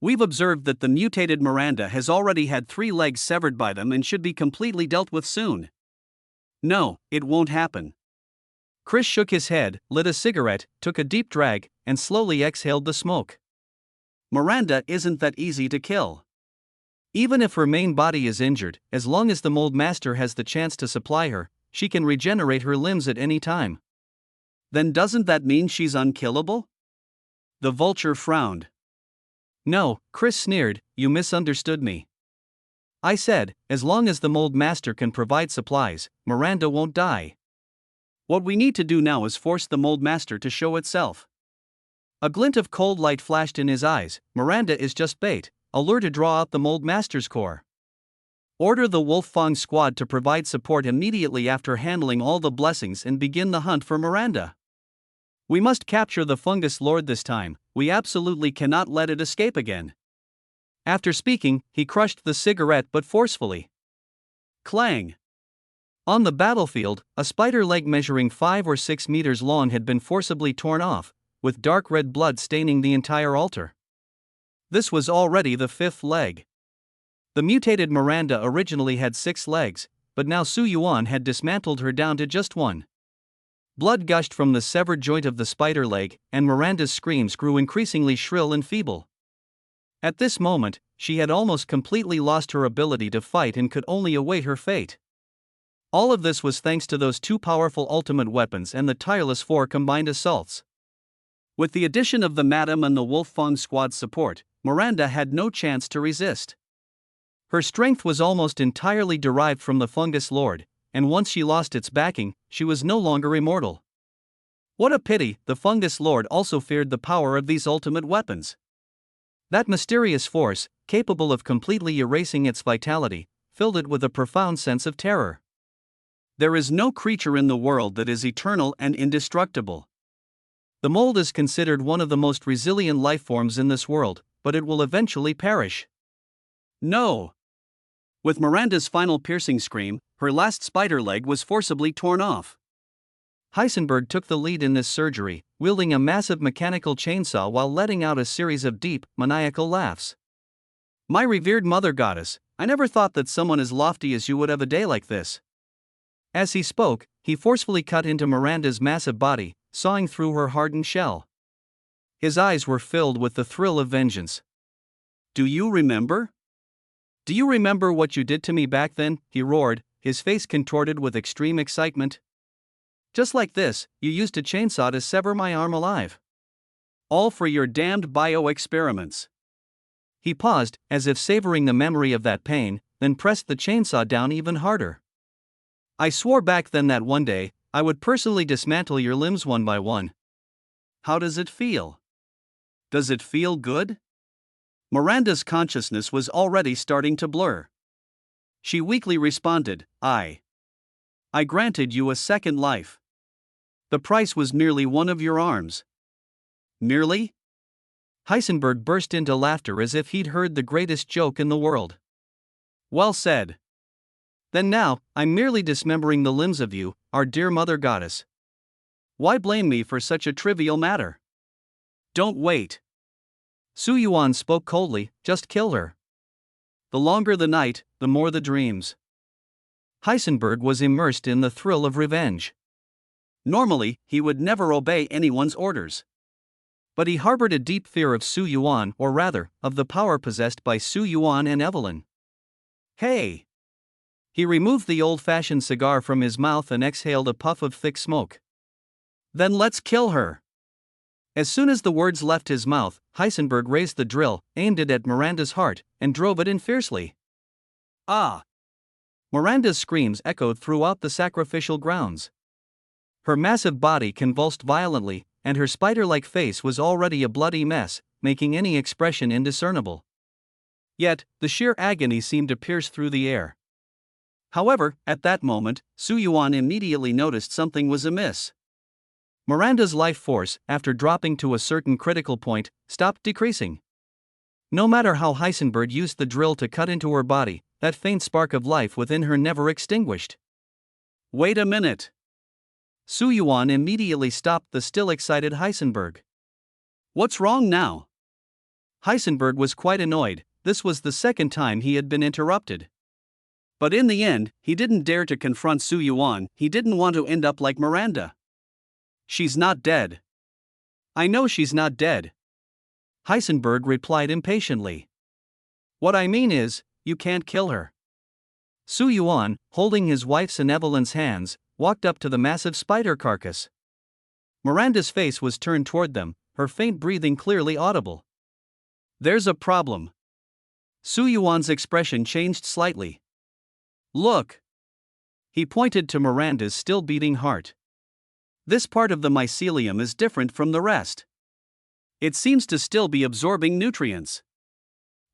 We've observed that the mutated Miranda has already had 3 legs severed by them and should be completely dealt with soon. No, it won't happen. Chris shook his head, lit a cigarette, took a deep drag, and slowly exhaled the smoke. Miranda isn't that easy to kill. Even if her main body is injured, as long as the Mold Master has the chance to supply her, she can regenerate her limbs at any time. Then doesn't that mean she's unkillable? The Vulture frowned. No, Chris sneered, you misunderstood me. I said, as long as the Mold Master can provide supplies, Miranda won't die. What we need to do now is force the Mold Master to show itself. A glint of cold light flashed in his eyes. Miranda is just bait, a lure to draw out the Mold Master's core. Order the Wolf Fang squad to provide support immediately after handling all the blessings and begin the hunt for Miranda. We must capture the Fungus Lord this time, we absolutely cannot let it escape again. After speaking, he crushed the cigarette but forcefully. Clang! On the battlefield, a spider leg measuring 5 or 6 meters long had been forcibly torn off, with dark red blood staining the entire altar. This was already the 5th leg. The mutated Miranda originally had 6 legs, but now Su Yuan had dismantled her down to just 1. Blood gushed from the severed joint of the spider leg, and Miranda's screams grew increasingly shrill and feeble. At this moment, she had almost completely lost her ability to fight and could only await her fate. All of this was thanks to those 2 powerful ultimate weapons and the tireless 4 combined assaults. With the addition of the Madam and the Wolf Fang squad's support, Miranda had no chance to resist. Her strength was almost entirely derived from the Fungus Lord, and once she lost its backing, she was no longer immortal. What a pity, the Fungus Lord also feared the power of these ultimate weapons. That mysterious force, capable of completely erasing its vitality, filled it with a profound sense of terror. There is no creature in the world that is eternal and indestructible. The mold is considered one of the most resilient life forms in this world, but it will eventually perish. No! With Miranda's final piercing scream, her last spider leg was forcibly torn off. Heisenberg took the lead in this surgery, wielding a massive mechanical chainsaw while letting out a series of deep, maniacal laughs. My revered mother goddess, I never thought that someone as lofty as you would have a day like this. As he spoke, he forcefully cut into Miranda's massive body, sawing through her hardened shell. His eyes were filled with the thrill of vengeance. Do you remember? Do you remember what you did to me back then? He roared, his face contorted with extreme excitement. Just like this, you used a chainsaw to sever my arm alive. All for your damned bio-experiments. He paused, as if savoring the memory of that pain, then pressed the chainsaw down even harder. I swore back then that one day, I would personally dismantle your limbs one by one. How does it feel? Does it feel good? Miranda's consciousness was already starting to blur. She weakly responded, I granted you a second life. The price was merely one of your arms. Merely? Heisenberg burst into laughter as if he'd heard the greatest joke in the world. Well said. Then now, I'm merely dismembering the limbs of you, our dear mother goddess. Why blame me for such a trivial matter? Don't wait. Su Yuan spoke coldly, just kill her. The longer the night, the more the dreams. Heisenberg was immersed in the thrill of revenge. Normally, he would never obey anyone's orders. But he harbored a deep fear of Su Yuan, or rather, of the power possessed by Su Yuan and Evelyn. Hey! He removed the old-fashioned cigar from his mouth and exhaled a puff of thick smoke. Then let's kill her. As soon as the words left his mouth, Heisenberg raised the drill, aimed it at Miranda's heart, and drove it in fiercely. Ah! Miranda's screams echoed throughout the sacrificial grounds. Her massive body convulsed violently, and her spider-like face was already a bloody mess, making any expression indiscernible. Yet, the sheer agony seemed to pierce through the air. However, at that moment, Su Yuan immediately noticed something was amiss. Miranda's life force, after dropping to a certain critical point, stopped decreasing. No matter how Heisenberg used the drill to cut into her body, that faint spark of life within her never extinguished. Wait a minute. Su Yuan immediately stopped the still excited Heisenberg. What's wrong now? Heisenberg was quite annoyed. This was the second time he had been interrupted. But in the end, he didn't dare to confront Su Yuan. He didn't want to end up like Miranda. She's not dead. I know she's not dead. Heisenberg replied impatiently. What I mean is, you can't kill her. Su Yuan, holding his wife's and Evelyn's hands, walked up to the massive spider carcass. Miranda's face was turned toward them, her faint breathing clearly audible. There's a problem. Su Yuan's expression changed slightly. Look. He pointed to Miranda's still beating heart. This part of the mycelium is different from the rest. It seems to still be absorbing nutrients.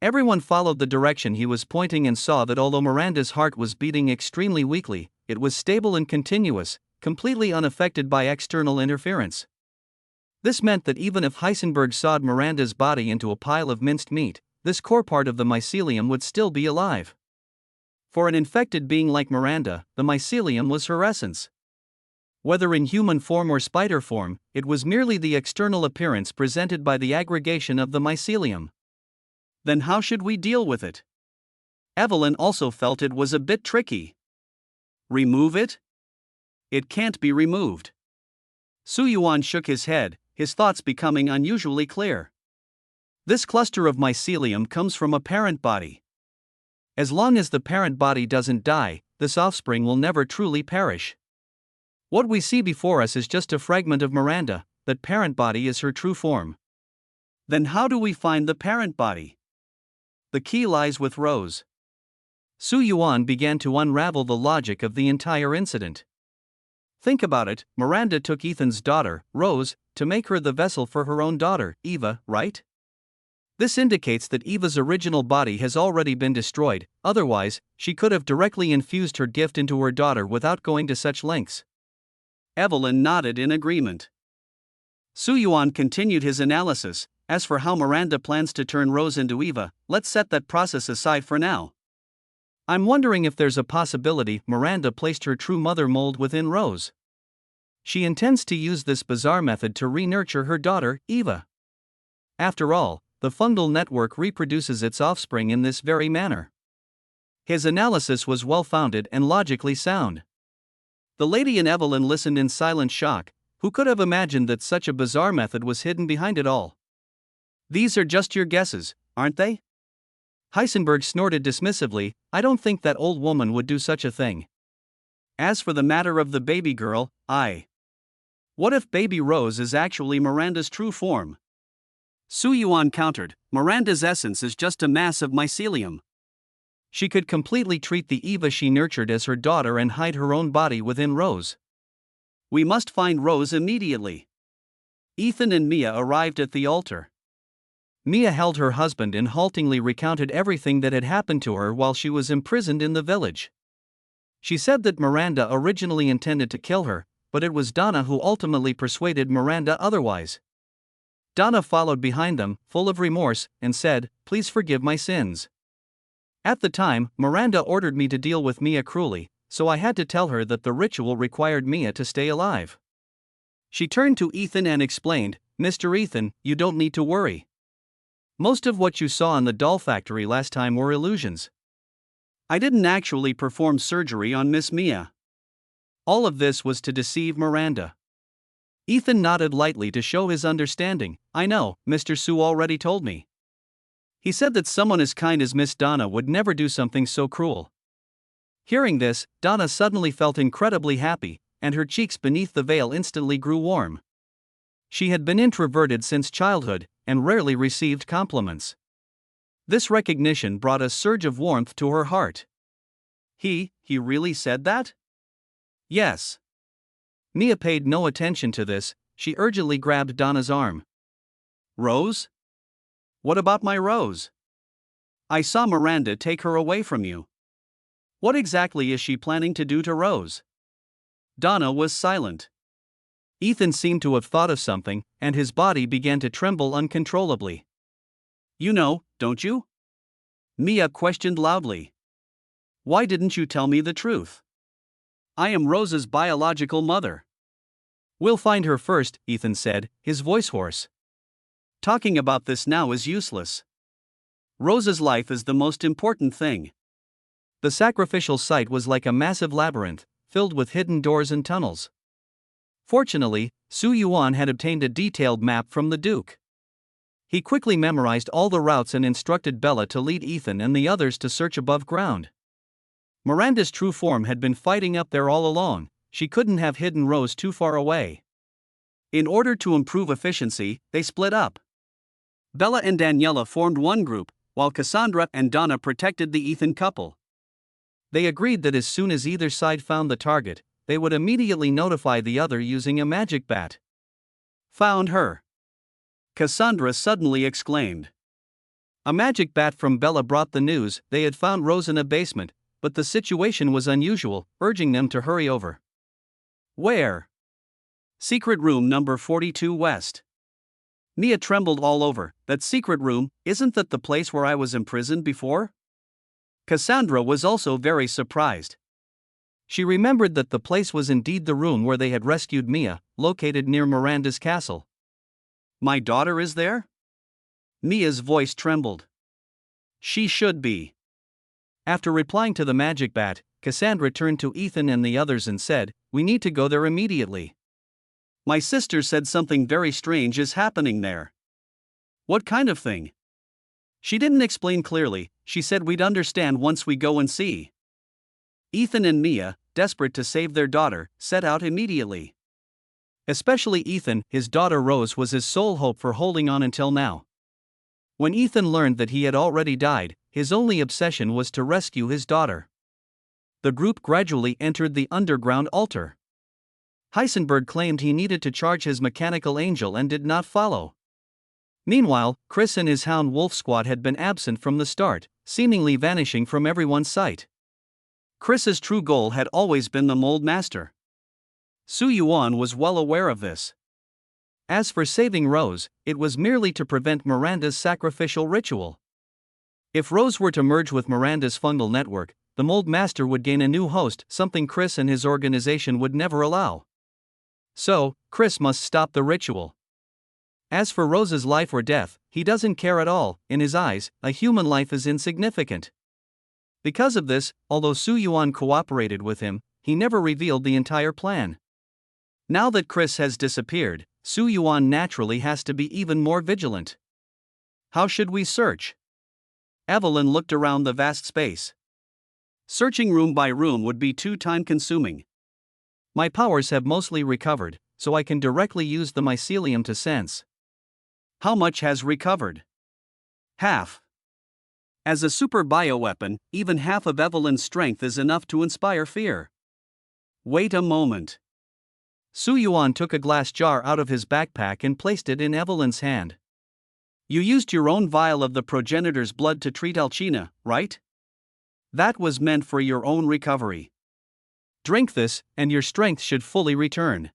Everyone followed the direction he was pointing and saw that although Miranda's heart was beating extremely weakly, it was stable and continuous, completely unaffected by external interference. This meant that even if Heisenberg sawed Miranda's body into a pile of minced meat, this core part of the mycelium would still be alive. For an infected being like Miranda, the mycelium was her essence. Whether in human form or spider form, it was merely the external appearance presented by the aggregation of the mycelium. Then how should we deal with it? Evelyn also felt it was a bit tricky. Remove it? It can't be removed. Su Yuan shook his head, his thoughts becoming unusually clear. This cluster of mycelium comes from a parent body. As long as the parent body doesn't die, this offspring will never truly perish. What we see before us is just a fragment of Miranda, that parent body is her true form. Then how do we find the parent body? The key lies with Rose. Su Yuan began to unravel the logic of the entire incident. Think about it, Miranda took Ethan's daughter, Rose, to make her the vessel for her own daughter, Eva, right? This indicates that Eva's original body has already been destroyed, otherwise, she could have directly infused her gift into her daughter without going to such lengths. Evelyn nodded in agreement. Suyuan continued his analysis. As for how Miranda plans to turn Rose into Eva, let's set that process aside for now. I'm wondering if there's a possibility Miranda placed her true mother mold within Rose. She intends to use this bizarre method to re-nurture her daughter, Eva. After all, the fungal network reproduces its offspring in this very manner. His analysis was well-founded and logically sound. The lady and Evelyn listened in silent shock. Who could have imagined that such a bizarre method was hidden behind it all? These are just your guesses, aren't they? Heisenberg snorted dismissively. I don't think that old woman would do such a thing. As for the matter of the baby girl, what if baby Rose is actually Miranda's true form? Suyuan countered, Miranda's essence is just a mass of mycelium. She could completely treat the Eva she nurtured as her daughter and hide her own body within Rose. We must find Rose immediately. Ethan and Mia arrived at the altar. Mia held her husband and haltingly recounted everything that had happened to her while she was imprisoned in the village. She said that Miranda originally intended to kill her, but it was Donna who ultimately persuaded Miranda otherwise. Donna followed behind them, full of remorse, and said, "Please forgive my sins." At the time, Miranda ordered me to deal with Mia cruelly, so I had to tell her that the ritual required Mia to stay alive. She turned to Ethan and explained, "Mr. Ethan, you don't need to worry. Most of what you saw in the doll factory last time were illusions. I didn't actually perform surgery on Miss Mia. All of this was to deceive Miranda." Ethan nodded lightly to show his understanding. "I know, Mr. Su already told me. He said that someone as kind as Miss Donna would never do something so cruel." Hearing this, Donna suddenly felt incredibly happy, and her cheeks beneath the veil instantly grew warm. She had been introverted since childhood, and rarely received compliments. This recognition brought a surge of warmth to her heart. He really said that? Yes. Mia paid no attention to this. She urgently grabbed Donna's arm. Rose? What about my Rose? I saw Miranda take her away from you. What exactly is she planning to do to Rose? Donna was silent. Ethan seemed to have thought of something, and his body began to tremble uncontrollably. You know, don't you? Mia questioned loudly. Why didn't you tell me the truth? I am Rose's biological mother. We'll find her first, Ethan said, his voice hoarse. Talking about this now is useless. Rose's life is the most important thing. The sacrificial site was like a massive labyrinth, filled with hidden doors and tunnels. Fortunately, Su Yuan had obtained a detailed map from the Duke. He quickly memorized all the routes and instructed Bella to lead Ethan and the others to search above ground. Miranda's true form had been fighting up there all along. She couldn't have hidden Rose too far away. In order to improve efficiency, they split up. Bella and Daniela formed one group, while Cassandra and Donna protected the Ethan couple. They agreed that as soon as either side found the target, they would immediately notify the other using a magic bat. Found her! Cassandra suddenly exclaimed. A magic bat from Bella brought the news. They had found Rose in a basement, but the situation was unusual, urging them to hurry over. Where? Secret room number 42 West. Mia trembled all over. That secret room, isn't that the place where I was imprisoned before? Cassandra was also very surprised. She remembered that the place was indeed the room where they had rescued Mia, located near Miranda's castle. My daughter is there? Mia's voice trembled. She should be. After replying to the magic bat, Cassandra turned to Ethan and the others and said, "We need to go there immediately. My sister said something very strange is happening there." What kind of thing? She didn't explain clearly. She said we'd understand once we go and see. Ethan and Mia, desperate to save their daughter, set out immediately. Especially Ethan, his daughter Rose was his sole hope for holding on until now. When Ethan learned that he had already died, his only obsession was to rescue his daughter. The group gradually entered the underground altar. Heisenberg claimed he needed to charge his mechanical angel and did not follow. Meanwhile, Chris and his hound Wolf Squad had been absent from the start, seemingly vanishing from everyone's sight. Chris's true goal had always been the Mold Master. Su Yuan was well aware of this. As for saving Rose, it was merely to prevent Miranda's sacrificial ritual. If Rose were to merge with Miranda's fungal network, the Mold Master would gain a new host, something Chris and his organization would never allow. So, Chris must stop the ritual. As for Rose's life or death, he doesn't care at all. In his eyes, a human life is insignificant. Because of this, although Su Yuan cooperated with him, he never revealed the entire plan. Now that Chris has disappeared, Su Yuan naturally has to be even more vigilant. How should we search? Evelyn looked around the vast space. Searching room by room would be too time-consuming. My powers have mostly recovered, so I can directly use the mycelium to sense. How much has recovered? Half. As a super bioweapon, even half of Evelyn's strength is enough to inspire fear. Wait a moment. Su Yuan took a glass jar out of his backpack and placed it in Evelyn's hand. You used your own vial of the progenitor's blood to treat Alcina, right? That was meant for your own recovery. Drink this, and your strength should fully return.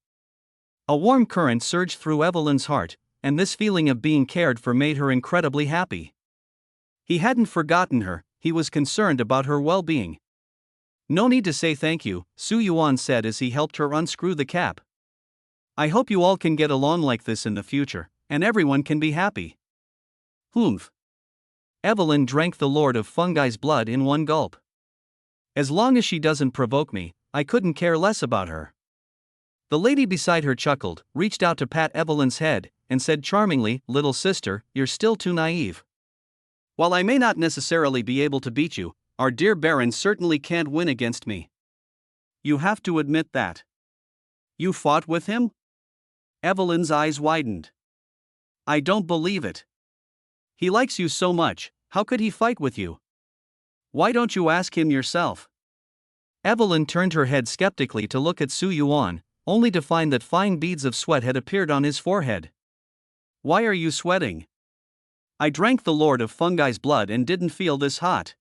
A warm current surged through Evelyn's heart, and this feeling of being cared for made her incredibly happy. He hadn't forgotten her, he was concerned about her well-being. No need to say thank you, Su Yuan said as he helped her unscrew the cap. I hope you all can get along like this in the future, and everyone can be happy. Humph. Evelyn drank the Lord of Fungi's blood in one gulp. As long as she doesn't provoke me, I couldn't care less about her. The lady beside her chuckled, reached out to pat Evelyn's head, and said charmingly, "Little sister, you're still too naive. While I may not necessarily be able to beat you, our dear Baron certainly can't win against me. You have to admit that." You fought with him? Evelyn's eyes widened. I don't believe it. He likes you so much, how could he fight with you? Why don't you ask him yourself? Evelyn turned her head skeptically to look at Su Yuan, only to find that fine beads of sweat had appeared on his forehead. Why are you sweating? I drank the Lord of Fungi's blood and didn't feel this hot.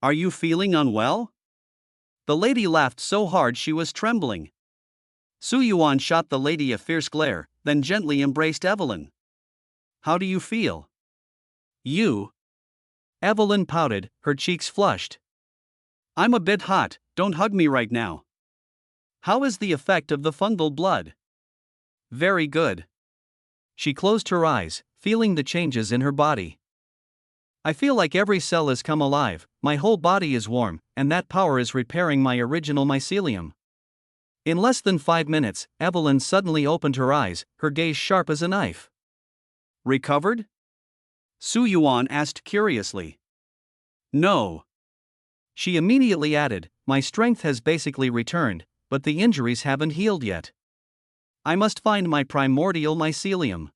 Are you feeling unwell? The lady laughed so hard she was trembling. Su Yuan shot the lady a fierce glare, then gently embraced Evelyn. How do you feel? You? Evelyn pouted, her cheeks flushed. I'm a bit hot, don't hug me right now. How is the effect of the fungal blood? Very good. She closed her eyes, feeling the changes in her body. I feel like every cell has come alive, my whole body is warm, and that power is repairing my original mycelium. In less than 5 minutes, Evelyn suddenly opened her eyes, her gaze sharp as a knife. Recovered? Su Yuan asked curiously. No. She immediately added, my strength has basically returned, but the injuries haven't healed yet. I must find my primordial mycelium.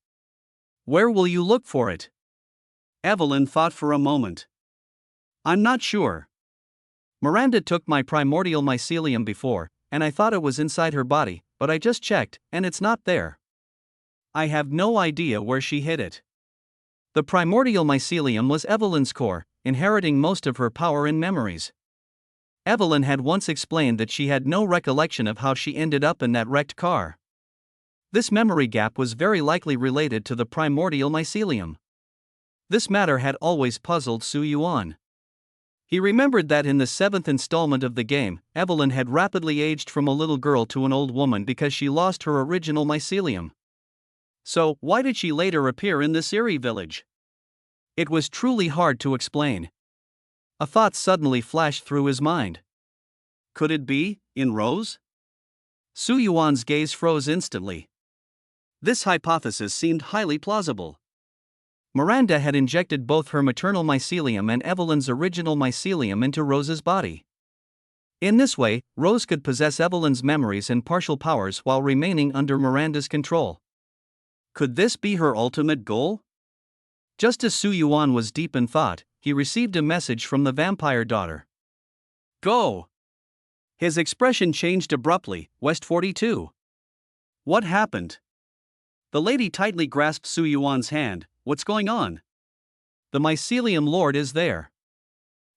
Where will you look for it? Evelyn thought for a moment. I'm not sure. Miranda took my primordial mycelium before, and I thought it was inside her body, but I just checked, and it's not there. I have no idea where she hid it. The primordial mycelium was Evelyn's core, inheriting most of her power and memories. Evelyn had once explained that she had no recollection of how she ended up in that wrecked car. This memory gap was very likely related to the primordial mycelium. This matter had always puzzled Su Yuan. He remembered that in the 7th installment of the game, Evelyn had rapidly aged from a little girl to an old woman because she lost her original mycelium. So, why did she later appear in this eerie village? It was truly hard to explain. A thought suddenly flashed through his mind. Could it be, in Rose? Su Yuan's gaze froze instantly. This hypothesis seemed highly plausible. Miranda had injected both her maternal mycelium and Evelyn's original mycelium into Rose's body. In this way, Rose could possess Evelyn's memories and partial powers while remaining under Miranda's control. Could this be her ultimate goal? Just as Su Yuan was deep in thought, he received a message from the vampire daughter. Go! His expression changed abruptly. West 42. What happened? The lady tightly grasped Su Yuan's hand, what's going on? The mycelium lord is there.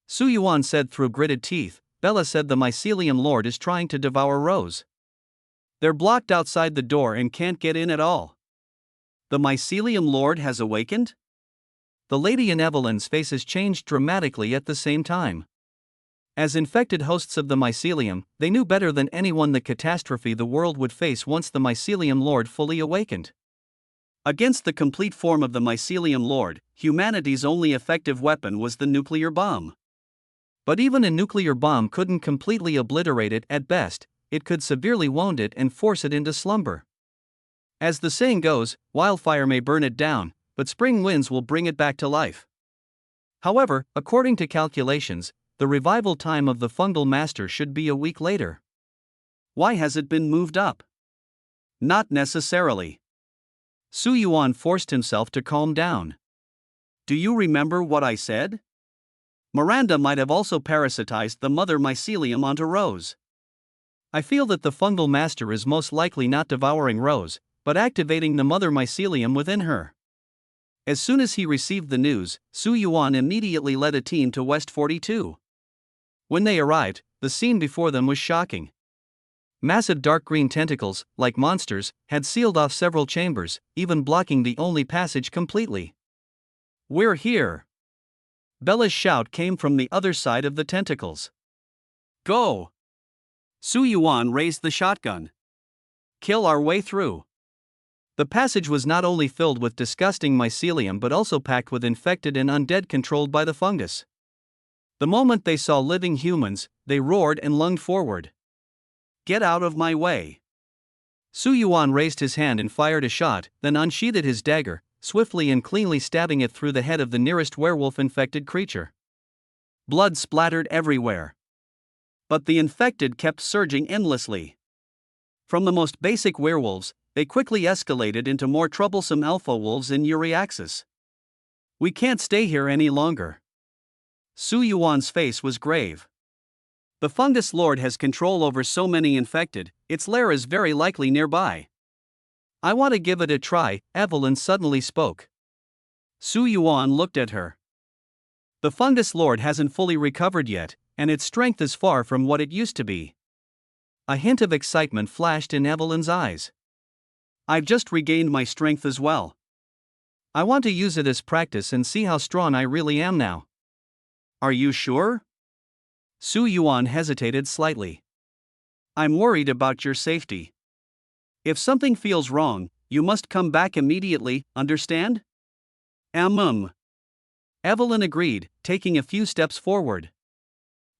Su Yuan said through gritted teeth. Bella said the mycelium lord is trying to devour Rose. They're blocked outside the door and can't get in at all. The mycelium lord has awakened? The lady in Evelyn's faces changed dramatically at the same time. As infected hosts of the mycelium, they knew better than anyone the catastrophe the world would face once the mycelium lord fully awakened. Against the complete form of the mycelium lord, humanity's only effective weapon was the nuclear bomb. But even a nuclear bomb couldn't completely obliterate it. At best, it could severely wound it and force it into slumber. As the saying goes, wildfire may burn it down, but spring winds will bring it back to life. However, according to calculations, the revival time of the fungal master should be a week later. Why has it been moved up? Not necessarily. Su Yuan forced himself to calm down. Do you remember what I said? Miranda might have also parasitized the mother mycelium onto Rose. I feel that the fungal master is most likely not devouring Rose, but activating the mother mycelium within her. As soon as he received the news, Su Yuan immediately led a team to West 42. When they arrived, the scene before them was shocking. Massive dark green tentacles, like monsters, had sealed off several chambers, even blocking the only passage completely. "We're here!" Bella's shout came from the other side of the tentacles. "Go!" Su Yuan raised the shotgun. "Kill our way through." The passage was not only filled with disgusting mycelium but also packed with infected and undead controlled by the fungus. The moment they saw living humans, they roared and lunged forward. "Get out of my way!" Su Yuan raised his hand and fired a shot, then unsheathed his dagger, swiftly and cleanly stabbing it through the head of the nearest werewolf-infected creature. Blood splattered everywhere. But the infected kept surging endlessly. From the most basic werewolves, they quickly escalated into more troublesome alpha wolves in Euriaxis. "We can't stay here any longer." Su Yuan's face was grave. The fungus lord has control over so many infected, its lair is very likely nearby. "I want to give it a try," Evelyn suddenly spoke. Su Yuan looked at her. "The fungus lord hasn't fully recovered yet, and its strength is far from what it used to be." A hint of excitement flashed in Evelyn's eyes. "I've just regained my strength as well. I want to use it as practice and see how strong I really am now." "Are you sure?" Su Yuan hesitated slightly. "I'm worried about your safety. If something feels wrong, you must come back immediately, understand?" Evelyn agreed, taking a few steps forward.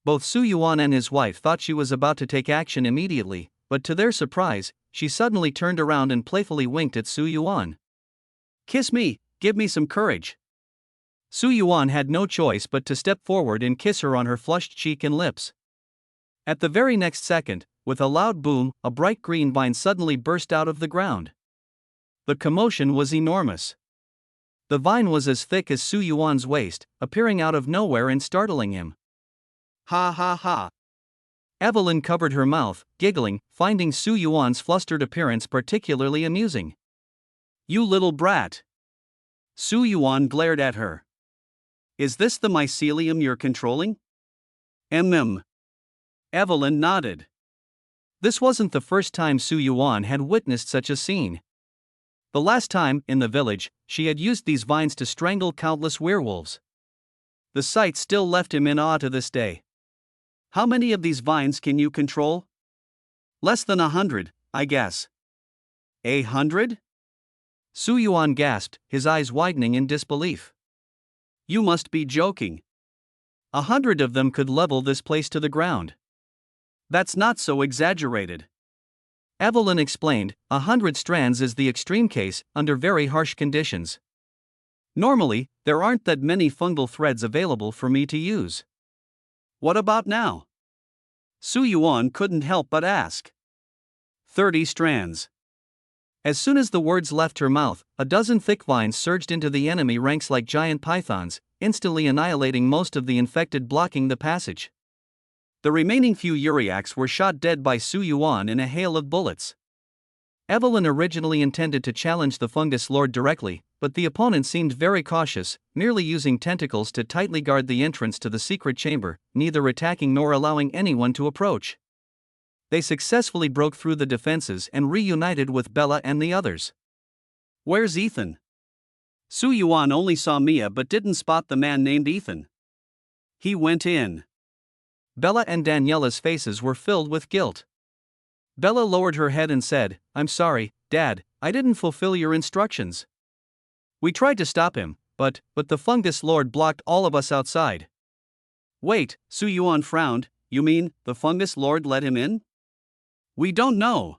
Both Su Yuan and his wife thought she was about to take action immediately, but to their surprise, she suddenly turned around and playfully winked at Su Yuan. "Kiss me, give me some courage." Su Yuan had no choice but to step forward and kiss her on her flushed cheek and lips. At the very next second, with a loud boom, a bright green vine suddenly burst out of the ground. The commotion was enormous. The vine was as thick as Su Yuan's waist, appearing out of nowhere and startling him. "Ha ha ha." Evelyn covered her mouth, giggling, finding Su Yuan's flustered appearance particularly amusing. "You little brat." Su Yuan glared at her. "Is this the mycelium you're controlling?" Evelyn nodded. This wasn't the first time Su Yuan had witnessed such a scene. The last time, in the village, she had used these vines to strangle countless werewolves. The sight still left him in awe to this day. "How many of these vines can you control?" "Less than 100, I guess." 100? Su Yuan gasped, his eyes widening in disbelief. "You must be joking." 100 of them could level this place to the ground. "That's not so exaggerated." Evelyn explained, 100 strands is the extreme case, under very harsh conditions. Normally, there aren't that many fungal threads available for me to use. "What about now?" Su Yuan couldn't help but ask. 30 strands. As soon as the words left her mouth, a dozen thick vines surged into the enemy ranks like giant pythons, instantly annihilating most of the infected, blocking the passage. The remaining few Uriaks were shot dead by Su Yuan in a hail of bullets. Evelyn originally intended to challenge the fungus lord directly, but the opponent seemed very cautious, merely using tentacles to tightly guard the entrance to the secret chamber, neither attacking nor allowing anyone to approach. They successfully broke through the defenses and reunited with Bella and the others. Where's Ethan? Su Yuan only saw Mia but didn't spot the man named Ethan. He went in. Bella and Daniela's faces were filled with guilt. Bella lowered her head and said, "I'm sorry, Dad, I didn't fulfill your instructions. We tried to stop him, but the fungus lord blocked all of us outside." Wait, Su Yuan frowned, you mean, the fungus lord let him in? We don't know.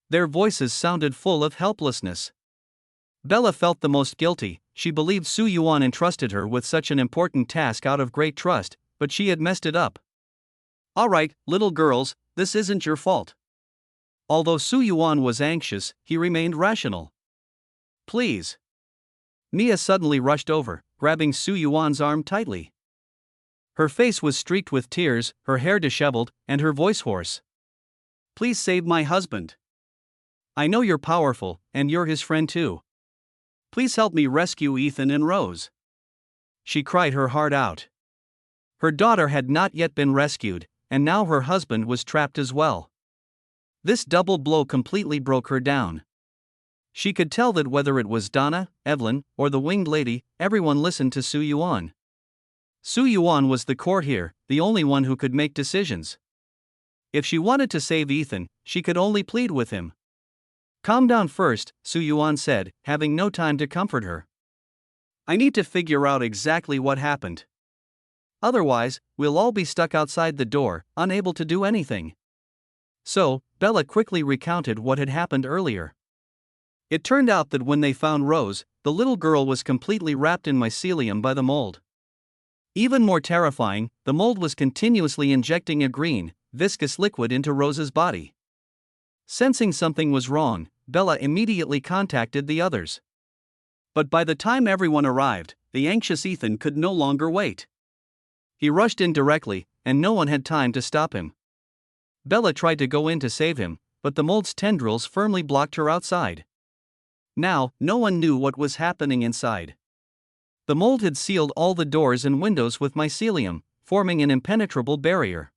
Their voices sounded full of helplessness. Bella felt the most guilty. She believed Su Yuan entrusted her with such an important task out of great trust, but she had messed it up. Alright, little girls, this isn't your fault. Although Su Yuan was anxious, he remained rational. Please. Mia suddenly rushed over, grabbing Su Yuan's arm tightly. Her face was streaked with tears, her hair disheveled, and her voice hoarse. Please save my husband. I know you're powerful, and you're his friend too. Please help me rescue Ethan and Rose. She cried her heart out. Her daughter had not yet been rescued, and now her husband was trapped as well. This double blow completely broke her down. She could tell that whether it was Donna, Evelyn, or the winged lady, everyone listened to Su Yuan. Su Yuan was the core here, the only one who could make decisions. If she wanted to save Ethan, she could only plead with him. "Calm down first," Su Yuan said, having no time to comfort her. "I need to figure out exactly what happened. Otherwise, we'll all be stuck outside the door, unable to do anything." So, Bella quickly recounted what had happened earlier. It turned out that when they found Rose, the little girl was completely wrapped in mycelium by the mold. Even more terrifying, the mold was continuously injecting a green, viscous liquid into Rose's body. Sensing something was wrong, Bella immediately contacted the others. But by the time everyone arrived, the anxious Ethan could no longer wait. He rushed in directly, and no one had time to stop him. Bella tried to go in to save him, but the mold's tendrils firmly blocked her outside. Now, no one knew what was happening inside. The mold had sealed all the doors and windows with mycelium, forming an impenetrable barrier.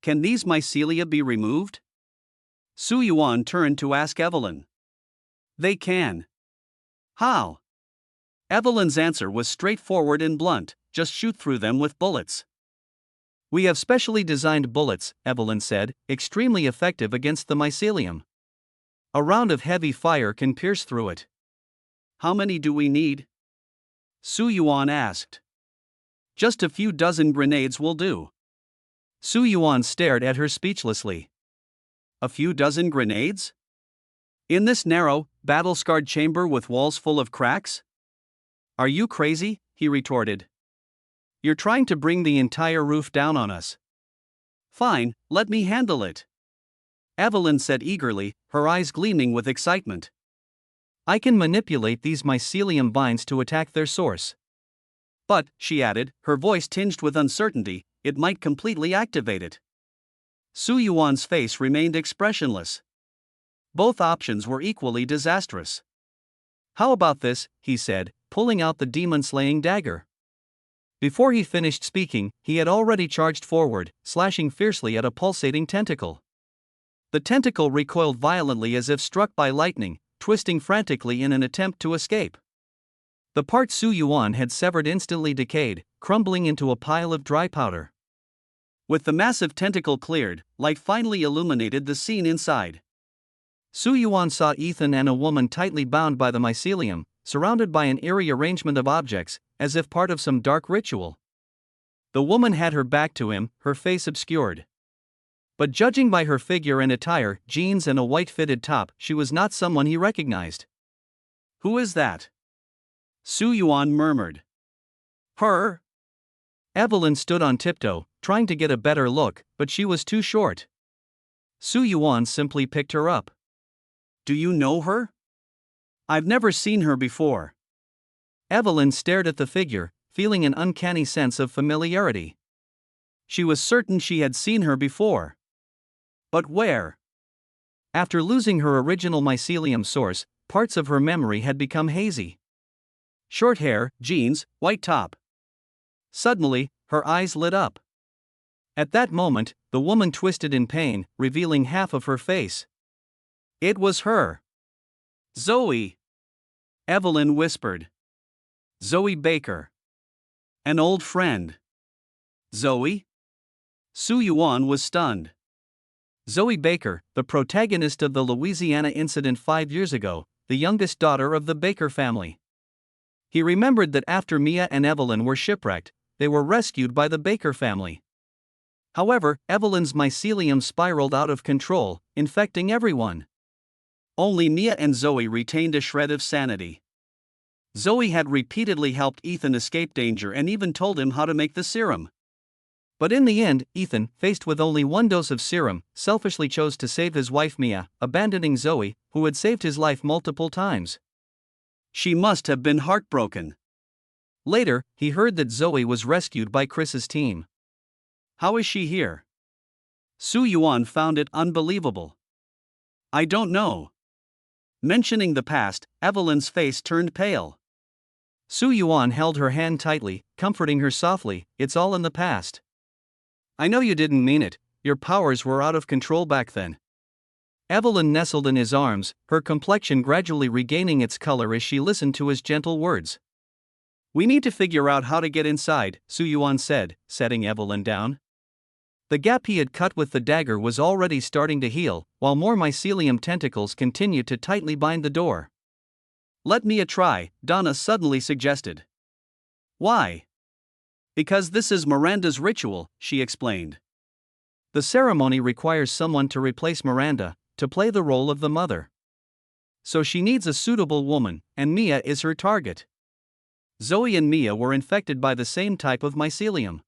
Can these mycelia be removed? Su Yuan turned to ask Evelyn. They can. How? Evelyn's answer was straightforward and blunt, just shoot through them with bullets. We have specially designed bullets, Evelyn said, extremely effective against the mycelium. A round of heavy fire can pierce through it. How many do we need? Su Yuan asked. Just a few dozen grenades will do. Su Yuan stared at her speechlessly. A few dozen grenades? In this narrow, battle-scarred chamber with walls full of cracks? Are you crazy? He retorted. You're trying to bring the entire roof down on us. Fine, let me handle it. Evelyn said eagerly, her eyes gleaming with excitement. I can manipulate these mycelium vines to attack their source. But, she added, her voice tinged with uncertainty, it might completely activate it. Su Yuan's face remained expressionless. Both options were equally disastrous. How about this, he said, pulling out the demon-slaying dagger. Before he finished speaking, he had already charged forward, slashing fiercely at a pulsating tentacle. The tentacle recoiled violently as if struck by lightning, twisting frantically in an attempt to escape. The part Su Yuan had severed instantly decayed, crumbling into a pile of dry powder. With the massive tentacle cleared, light finally illuminated the scene inside. Su Yuan saw Ethan and a woman tightly bound by the mycelium, surrounded by an eerie arrangement of objects, as if part of some dark ritual. The woman had her back to him, her face obscured. But judging by her figure and attire, jeans and a white fitted top, she was not someone he recognized. Who is that? Su Yuan murmured. Her? Evelyn stood on tiptoe, trying to get a better look, but she was too short. Su Yuan simply picked her up. Do you know her? I've never seen her before. Evelyn stared at the figure, feeling an uncanny sense of familiarity. She was certain she had seen her before. But where? After losing her original mycelium source, parts of her memory had become hazy. Short hair, jeans, white top. Suddenly, her eyes lit up. At that moment, the woman twisted in pain, revealing half of her face. It was her. Zoe! Evelyn whispered. Zoe Baker. An old friend. Zoe? Su Yuan was stunned. Zoe Baker, the protagonist of the Louisiana incident 5 years ago, the youngest daughter of the Baker family. He remembered that after Mia and Evelyn were shipwrecked, they were rescued by the Baker family. However, Evelyn's mycelium spiraled out of control, infecting everyone. Only Mia and Zoe retained a shred of sanity. Zoe had repeatedly helped Ethan escape danger and even told him how to make the serum. But in the end, Ethan, faced with only 1 dose of serum, selfishly chose to save his wife Mia, abandoning Zoe, who had saved his life multiple times. She must have been heartbroken. Later, he heard that Zoe was rescued by Chris's team. How is she here? Su Yuan found it unbelievable. I don't know. Mentioning the past, Evelyn's face turned pale. Su Yuan held her hand tightly, comforting her softly. It's all in the past. I know you didn't mean it, your powers were out of control back then. Evelyn nestled in his arms, her complexion gradually regaining its color as she listened to his gentle words. We need to figure out how to get inside, Su Yuan said, setting Evelyn down. The gap he had cut with the dagger was already starting to heal, while more mycelium tentacles continued to tightly bind the door. Let me try, Donna suddenly suggested. Why? Because this is Miranda's ritual, she explained. The ceremony requires someone to replace Miranda, to play the role of the mother. So she needs a suitable woman, and Mia is her target. Zoe and Mia were infected by the same type of mycelium.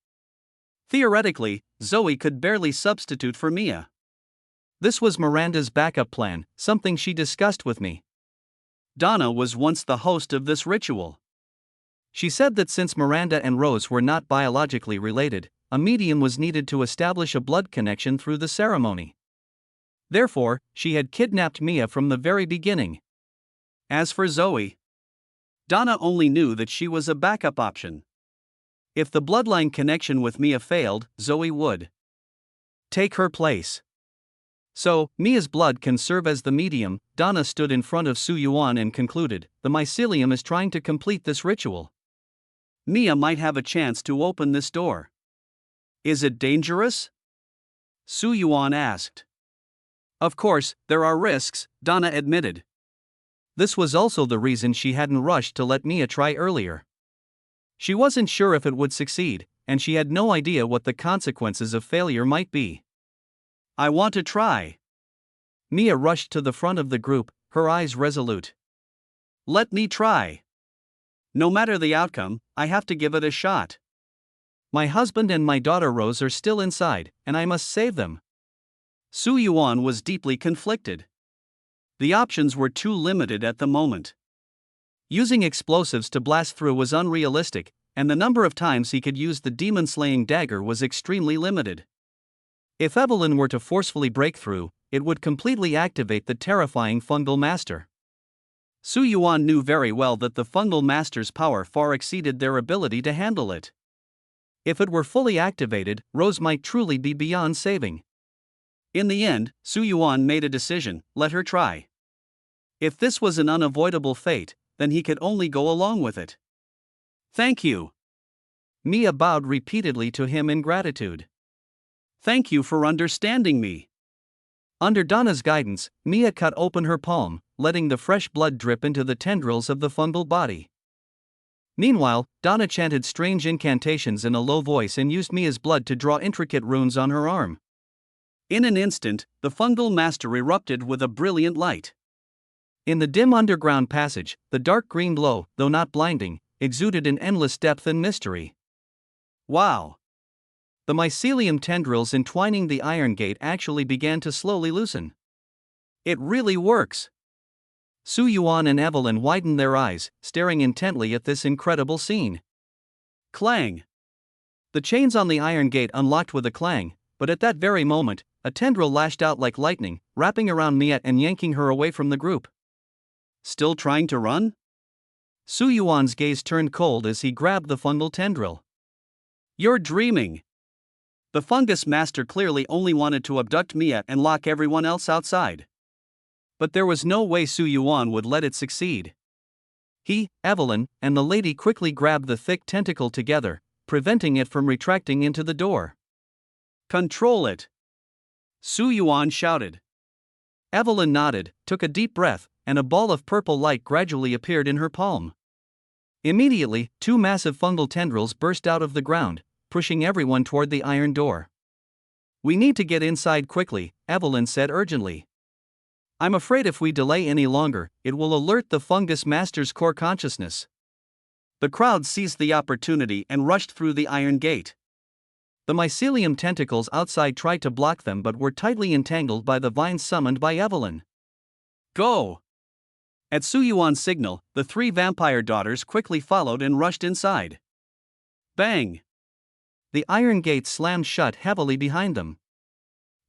Theoretically, Zoe could barely substitute for Mia. This was Miranda's backup plan, something she discussed with me. Donna was once the host of this ritual. She said that since Miranda and Rose were not biologically related, a medium was needed to establish a blood connection through the ceremony. Therefore, she had kidnapped Mia from the very beginning. As for Zoe, Donna only knew that she was a backup option. If the bloodline connection with Mia failed, Zoe would take her place. So, Mia's blood can serve as the medium. Donna stood in front of Su Yuan and concluded, the mycelium is trying to complete this ritual. Mia might have a chance to open this door. Is it dangerous? Su Yuan asked. Of course, there are risks, Donna admitted. This was also the reason she hadn't rushed to let Mia try earlier. She wasn't sure if it would succeed, and she had no idea what the consequences of failure might be. I want to try. Mia rushed to the front of the group, her eyes resolute. Let me try. No matter the outcome, I have to give it a shot. My husband and my daughter Rose are still inside, and I must save them. Su Yuan was deeply conflicted. The options were too limited at the moment. Using explosives to blast through was unrealistic, and the number of times he could use the demon-slaying dagger was extremely limited. If Evelyn were to forcefully break through, it would completely activate the terrifying fungal master. Su Yuan knew very well that the fungal master's power far exceeded their ability to handle it. If it were fully activated, Rose might truly be beyond saving. In the end, Su Yuan made a decision, let her try. If this was an unavoidable fate, then he could only go along with it. Thank you. Mia bowed repeatedly to him in gratitude. Thank you for understanding me. Under Donna's guidance, Mia cut open her palm, letting the fresh blood drip into the tendrils of the fungal body. Meanwhile, Donna chanted strange incantations in a low voice and used Mia's blood to draw intricate runes on her arm. In an instant, the fungal master erupted with a brilliant light. In the dim underground passage, the dark green glow, though not blinding, exuded an endless depth and mystery. Wow! The mycelium tendrils entwining the iron gate actually began to slowly loosen. It really works! Su Yuan and Evelyn widened their eyes, staring intently at this incredible scene. Clang! The chains on the iron gate unlocked with a clang, but at that very moment, a tendril lashed out like lightning, wrapping around Mia and yanking her away from the group. Still trying to run? Su Yuan's gaze turned cold as he grabbed the fungal tendril. You're dreaming. The fungus master clearly only wanted to abduct Mia and lock everyone else outside. But there was no way Su Yuan would let it succeed. He, Evelyn, and the lady quickly grabbed the thick tentacle together, preventing it from retracting into the door. Control it! Su Yuan shouted. Evelyn nodded, took a deep breath, and a ball of purple light gradually appeared in her palm. Immediately, two massive fungal tendrils burst out of the ground, pushing everyone toward the iron door. "We need to get inside quickly," Evelyn said urgently. "I'm afraid if we delay any longer, it will alert the fungus master's core consciousness." The crowd seized the opportunity and rushed through the iron gate. The mycelium tentacles outside tried to block them but were tightly entangled by the vines summoned by Evelyn. Go! At Su Yuan's signal, the three vampire daughters quickly followed and rushed inside. Bang! The iron gate slammed shut heavily behind them.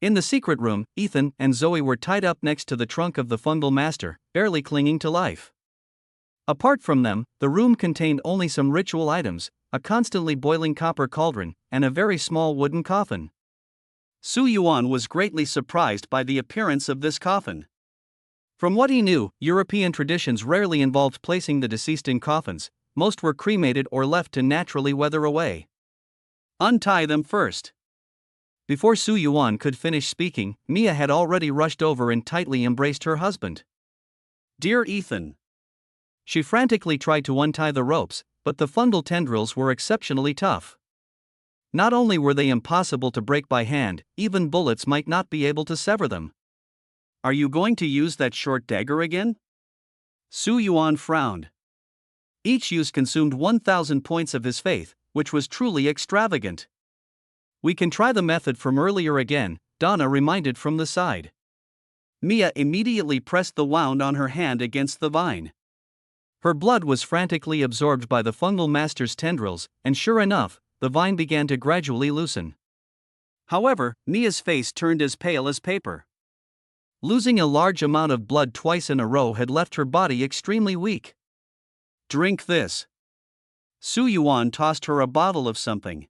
In the secret room, Ethan and Zoe were tied up next to the trunk of the fungal master, barely clinging to life. Apart from them, the room contained only some ritual items, a constantly boiling copper cauldron, and a very small wooden coffin. Su Yuan was greatly surprised by the appearance of this coffin. From what he knew, European traditions rarely involved placing the deceased in coffins. Most were cremated or left to naturally weather away. Untie them first. Before Su Yuan could finish speaking, Mia had already rushed over and tightly embraced her husband. Dear Ethan. She frantically tried to untie the ropes, but the fungal tendrils were exceptionally tough. Not only were they impossible to break by hand, even bullets might not be able to sever them. Are you going to use that short dagger again? Su Yuan frowned. Each use consumed 1,000 points of his faith, which was truly extravagant. We can try the method from earlier again, Donna reminded from the side. Mia immediately pressed the wound on her hand against the vine. Her blood was frantically absorbed by the fungal master's tendrils, and sure enough, the vine began to gradually loosen. However, Mia's face turned as pale as paper. Losing a large amount of blood twice in a row had left her body extremely weak. Drink this. Su Yuan tossed her a bottle of something.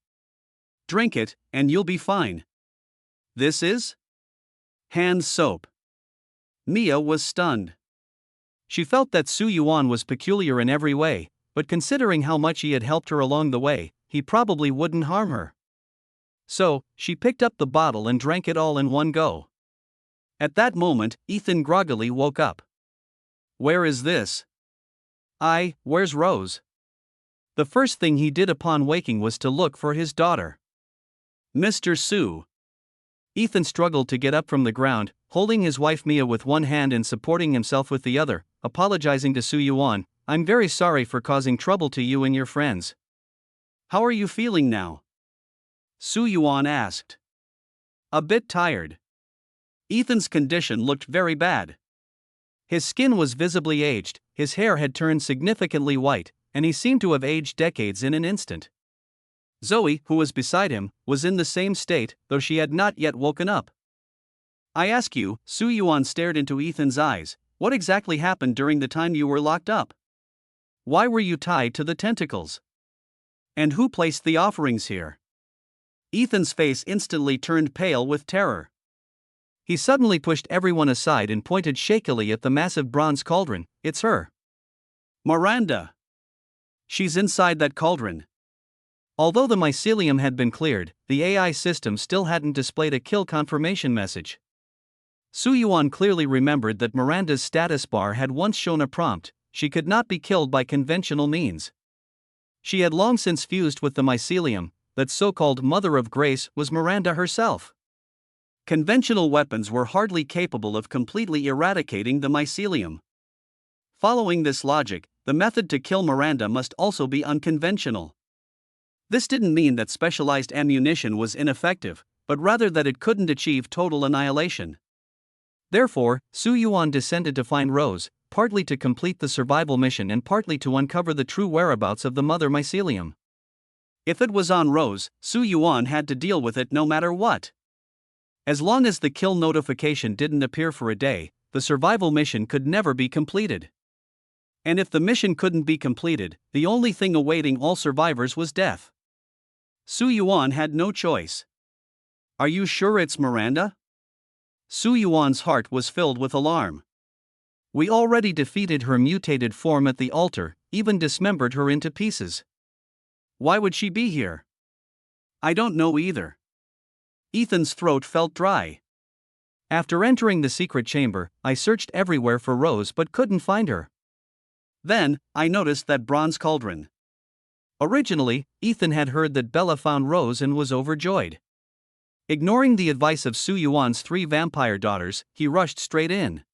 Drink it, and you'll be fine. This is hand soap. Mia was stunned. She felt that Su Yuan was peculiar in every way, but considering how much he had helped her along the way, he probably wouldn't harm her. So, she picked up the bottle and drank it all in one go. At that moment, Ethan groggily woke up. Where is this? Where's Rose? The first thing he did upon waking was to look for his daughter. Mr. Su. Ethan struggled to get up from the ground, holding his wife Mia with one hand and supporting himself with the other, apologizing to Su Yuan. "I'm very sorry for causing trouble to you and your friends." How are you feeling now? Su Yuan asked. A bit tired. Ethan's condition looked very bad. His skin was visibly aged, his hair had turned significantly white, and he seemed to have aged decades in an instant. Zoe, who was beside him, was in the same state, though she had not yet woken up. I ask you, Su Yuan stared into Ethan's eyes, what exactly happened during the time you were locked up? Why were you tied to the tentacles? And who placed the offerings here? Ethan's face instantly turned pale with terror. He suddenly pushed everyone aside and pointed shakily at the massive bronze cauldron. "It's her. Miranda. She's inside that cauldron." Although the mycelium had been cleared, the AI system still hadn't displayed a kill confirmation message. Su Yuan clearly remembered that Miranda's status bar had once shown a prompt: she could not be killed by conventional means. She had long since fused with the mycelium. That so-called Mother of Grace was Miranda herself. Conventional weapons were hardly capable of completely eradicating the mycelium. Following this logic, the method to kill Miranda must also be unconventional. This didn't mean that specialized ammunition was ineffective, but rather that it couldn't achieve total annihilation. Therefore, Su Yuan descended to find Rose, partly to complete the survival mission and partly to uncover the true whereabouts of the mother mycelium. If it was on Rose, Su Yuan had to deal with it no matter what. As long as the kill notification didn't appear for a day, the survival mission could never be completed. And if the mission couldn't be completed, the only thing awaiting all survivors was death. Su Yuan had no choice. Are you sure it's Miranda? Su Yuan's heart was filled with alarm. We already defeated her mutated form at the altar, even dismembered her into pieces. Why would she be here? I don't know either. Ethan's throat felt dry. After entering the secret chamber, I searched everywhere for Rose but couldn't find her. Then, I noticed that bronze cauldron. Originally, Ethan had heard that Bella found Rose and was overjoyed. Ignoring the advice of Su Yuan's 3 vampire daughters, he rushed straight in.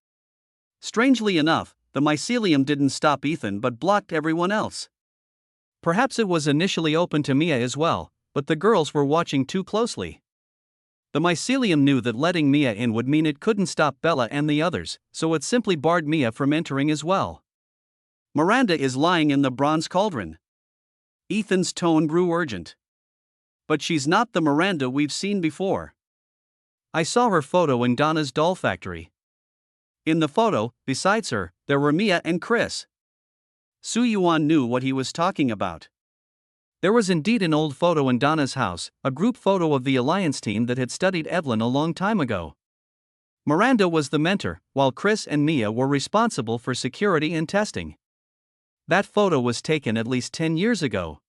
Strangely enough, the mycelium didn't stop Ethan but blocked everyone else. Perhaps it was initially open to Mia as well, but the girls were watching too closely. The mycelium knew that letting Mia in would mean it couldn't stop Bella and the others, so it simply barred Mia from entering as well. Miranda is lying in the bronze cauldron. Ethan's tone grew urgent. But she's not the Miranda we've seen before. I saw her photo in Donna's doll factory. In the photo, besides her, there were Mia and Chris. Su Yuan knew what he was talking about. There was indeed an old photo in Donna's house, a group photo of the Alliance team that had studied Evelyn a long time ago. Miranda was the mentor, while Chris and Mia were responsible for security and testing. That photo was taken at least 10 years ago.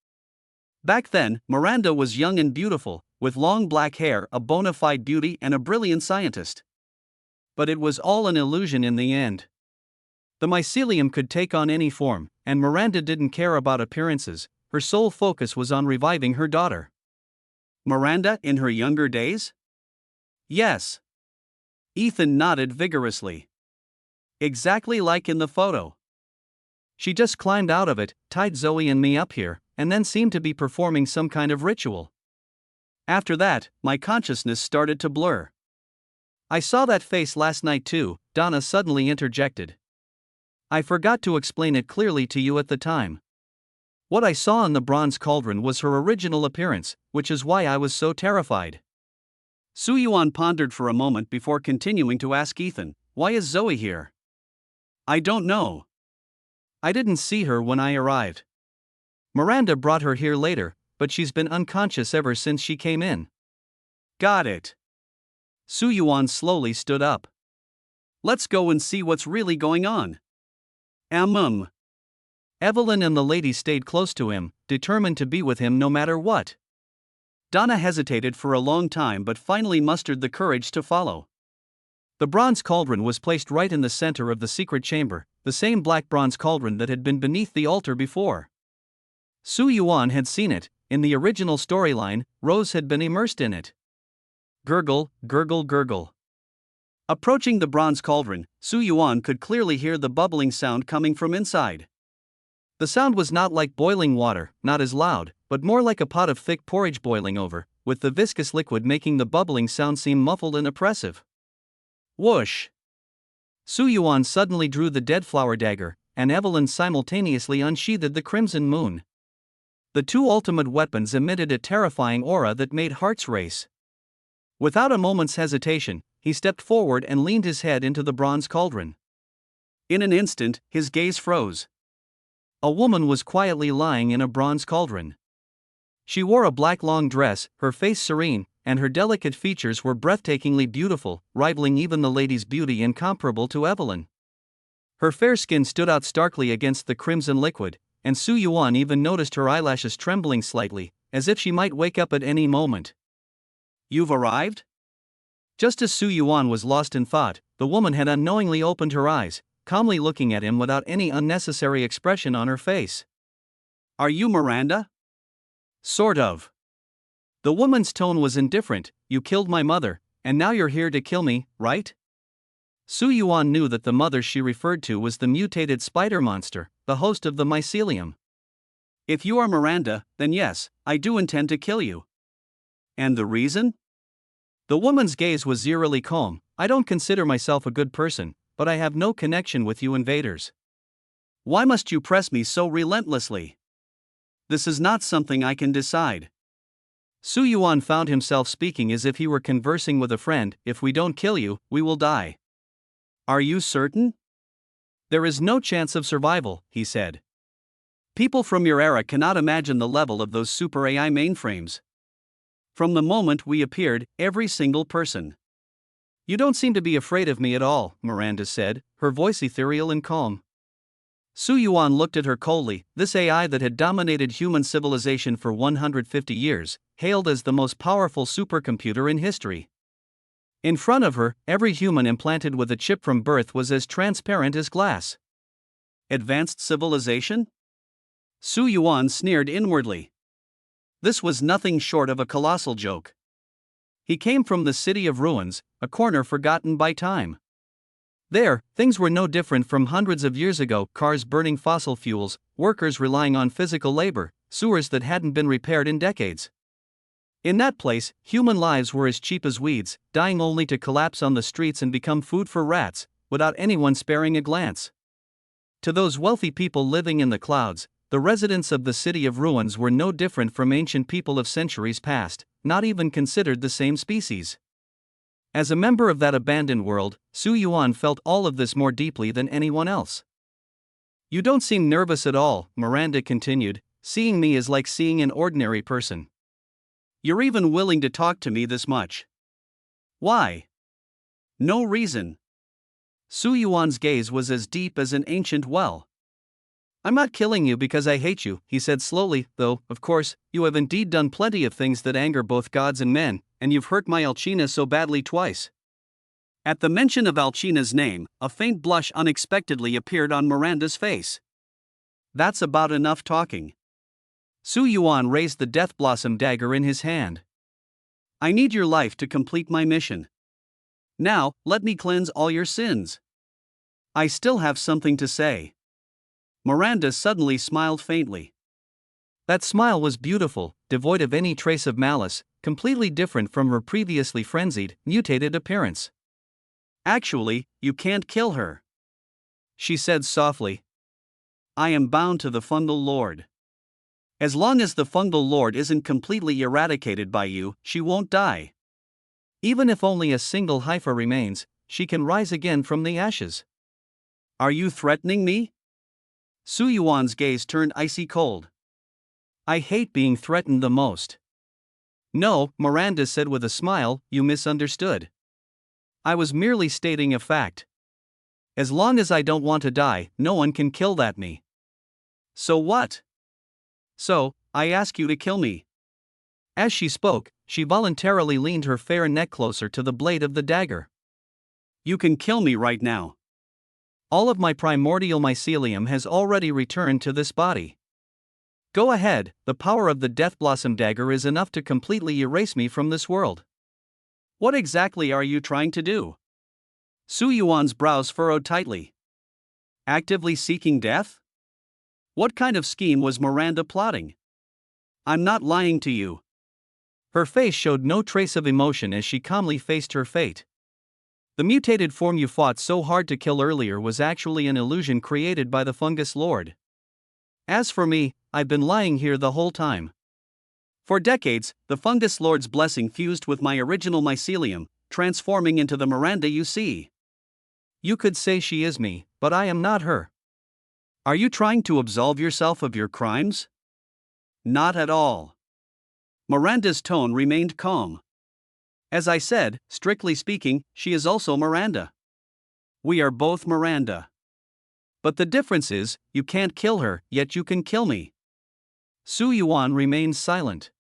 Back then, Miranda was young and beautiful, with long black hair, a bona fide beauty and a brilliant scientist. But it was all an illusion in the end. The mycelium could take on any form, and Miranda didn't care about appearances. Her sole focus was on reviving her daughter. Miranda in her younger days? Yes. Ethan nodded vigorously. Exactly like in the photo. She just climbed out of it, tied Zoe and me up here, and then seemed to be performing some kind of ritual. After that, my consciousness started to blur. I saw that face last night too, Donna suddenly interjected. I forgot to explain it clearly to you at the time. What I saw in the bronze cauldron was her original appearance, which is why I was so terrified. Su Yuan pondered for a moment before continuing to ask Ethan, why is Zoe here? I don't know. I didn't see her when I arrived. Miranda brought her here later, but she's been unconscious ever since she came in. Got it. Su Yuan slowly stood up. Let's go and see what's really going on. Evelyn and the lady stayed close to him, determined to be with him no matter what. Donna hesitated for a long time but finally mustered the courage to follow. The bronze cauldron was placed right in the center of the secret chamber, the same black bronze cauldron that had been beneath the altar before. Su Yuan had seen it. In the original storyline, Rose had been immersed in it. Gurgle, gurgle, gurgle. Approaching the bronze cauldron, Su Yuan could clearly hear the bubbling sound coming from inside. The sound was not like boiling water, not as loud, but more like a pot of thick porridge boiling over, with the viscous liquid making the bubbling sound seem muffled and oppressive. Whoosh! Su Yuan suddenly drew the dead flower dagger, and Evelyn simultaneously unsheathed the crimson moon. The 2 ultimate weapons emitted a terrifying aura that made hearts race. Without a moment's hesitation, he stepped forward and leaned his head into the bronze cauldron. In an instant, his gaze froze. A woman was quietly lying in a bronze cauldron. She wore a black long dress, her face serene, and her delicate features were breathtakingly beautiful, rivaling even the lady's beauty and comparable to Evelyn. Her fair skin stood out starkly against the crimson liquid, and Su Yuan even noticed her eyelashes trembling slightly, as if she might wake up at any moment. You've arrived? Just as Su Yuan was lost in thought, the woman had unknowingly opened her eyes, calmly looking at him without any unnecessary expression on her face. Are you Miranda? Sort of. The woman's tone was indifferent. You killed my mother, and now you're here to kill me, right? Su Yuan knew that the mother she referred to was the mutated spider monster, the host of the mycelium. If you are Miranda, then yes, I do intend to kill you. And the reason? The woman's gaze was eerily calm. I don't consider myself a good person, but I have no connection with you invaders. Why must you press me so relentlessly? This is not something I can decide. Su Yuan found himself speaking as if he were conversing with a friend. If we don't kill you, we will die. Are you certain? There is no chance of survival, he said. People from your era cannot imagine the level of those super AI mainframes. From the moment we appeared, every single person. You don't seem to be afraid of me at all, Miranda said, her voice ethereal and calm. Su Yuan looked at her coldly. This AI that had dominated human civilization for 150 years, hailed as the most powerful supercomputer in history. In front of her, every human implanted with a chip from birth was as transparent as glass. Advanced civilization? Su Yuan sneered inwardly. This was nothing short of a colossal joke. He came from the city of ruins, a corner forgotten by time. There, things were no different from hundreds of years ago: cars burning fossil fuels, workers relying on physical labor, sewers that hadn't been repaired in decades. In that place, human lives were as cheap as weeds, dying only to collapse on the streets and become food for rats, without anyone sparing a glance. To those wealthy people living in the clouds, the residents of the city of ruins were no different from ancient people of centuries past, not even considered the same species. As a member of that abandoned world, Su Yuan felt all of this more deeply than anyone else. You don't seem nervous at all, Miranda continued. Seeing me is like seeing an ordinary person. You're even willing to talk to me this much. Why? No reason. Su Yuan's gaze was as deep as an ancient well. I'm not killing you because I hate you, he said slowly, though, of course, you have indeed done plenty of things that anger both gods and men, and you've hurt my Alcina so badly twice. At the mention of Alcina's name, a faint blush unexpectedly appeared on Miranda's face. That's about enough talking. Su Yuan raised the Death Blossom dagger in his hand. I need your life to complete my mission. Now, let me cleanse all your sins. I still have something to say. Miranda suddenly smiled faintly. That smile was beautiful, devoid of any trace of malice, completely different from her previously frenzied, mutated appearance. Actually, you can't kill her, she said softly. I am bound to the fungal lord. As long as the fungal lord isn't completely eradicated by you, she won't die. Even if only a single hypha remains, she can rise again from the ashes. Are you threatening me? Su Yuan's gaze turned icy cold. I hate being threatened the most. No, Miranda said with a smile, you misunderstood. I was merely stating a fact. As long as I don't want to die, no one can kill that me. So what? So, I ask you to kill me. As she spoke, she voluntarily leaned her fair neck closer to the blade of the dagger. You can kill me right now. All of my primordial mycelium has already returned to this body. Go ahead, the power of the Death Blossom dagger is enough to completely erase me from this world. What exactly are you trying to do? Su Yuan's brows furrowed tightly. Actively seeking death? What kind of scheme was Miranda plotting? I'm not lying to you. Her face showed no trace of emotion as she calmly faced her fate. The mutated form you fought so hard to kill earlier was actually an illusion created by the fungus lord. As for me, I've been lying here the whole time. For decades, the fungus lord's blessing fused with my original mycelium, transforming into the Miranda you see. You could say she is me, but I am not her. Are you trying to absolve yourself of your crimes? Not at all. Miranda's tone remained calm. As I said, strictly speaking, she is also Miranda. We are both Miranda. But the difference is, you can't kill her, yet you can kill me. Su Yuan remained silent.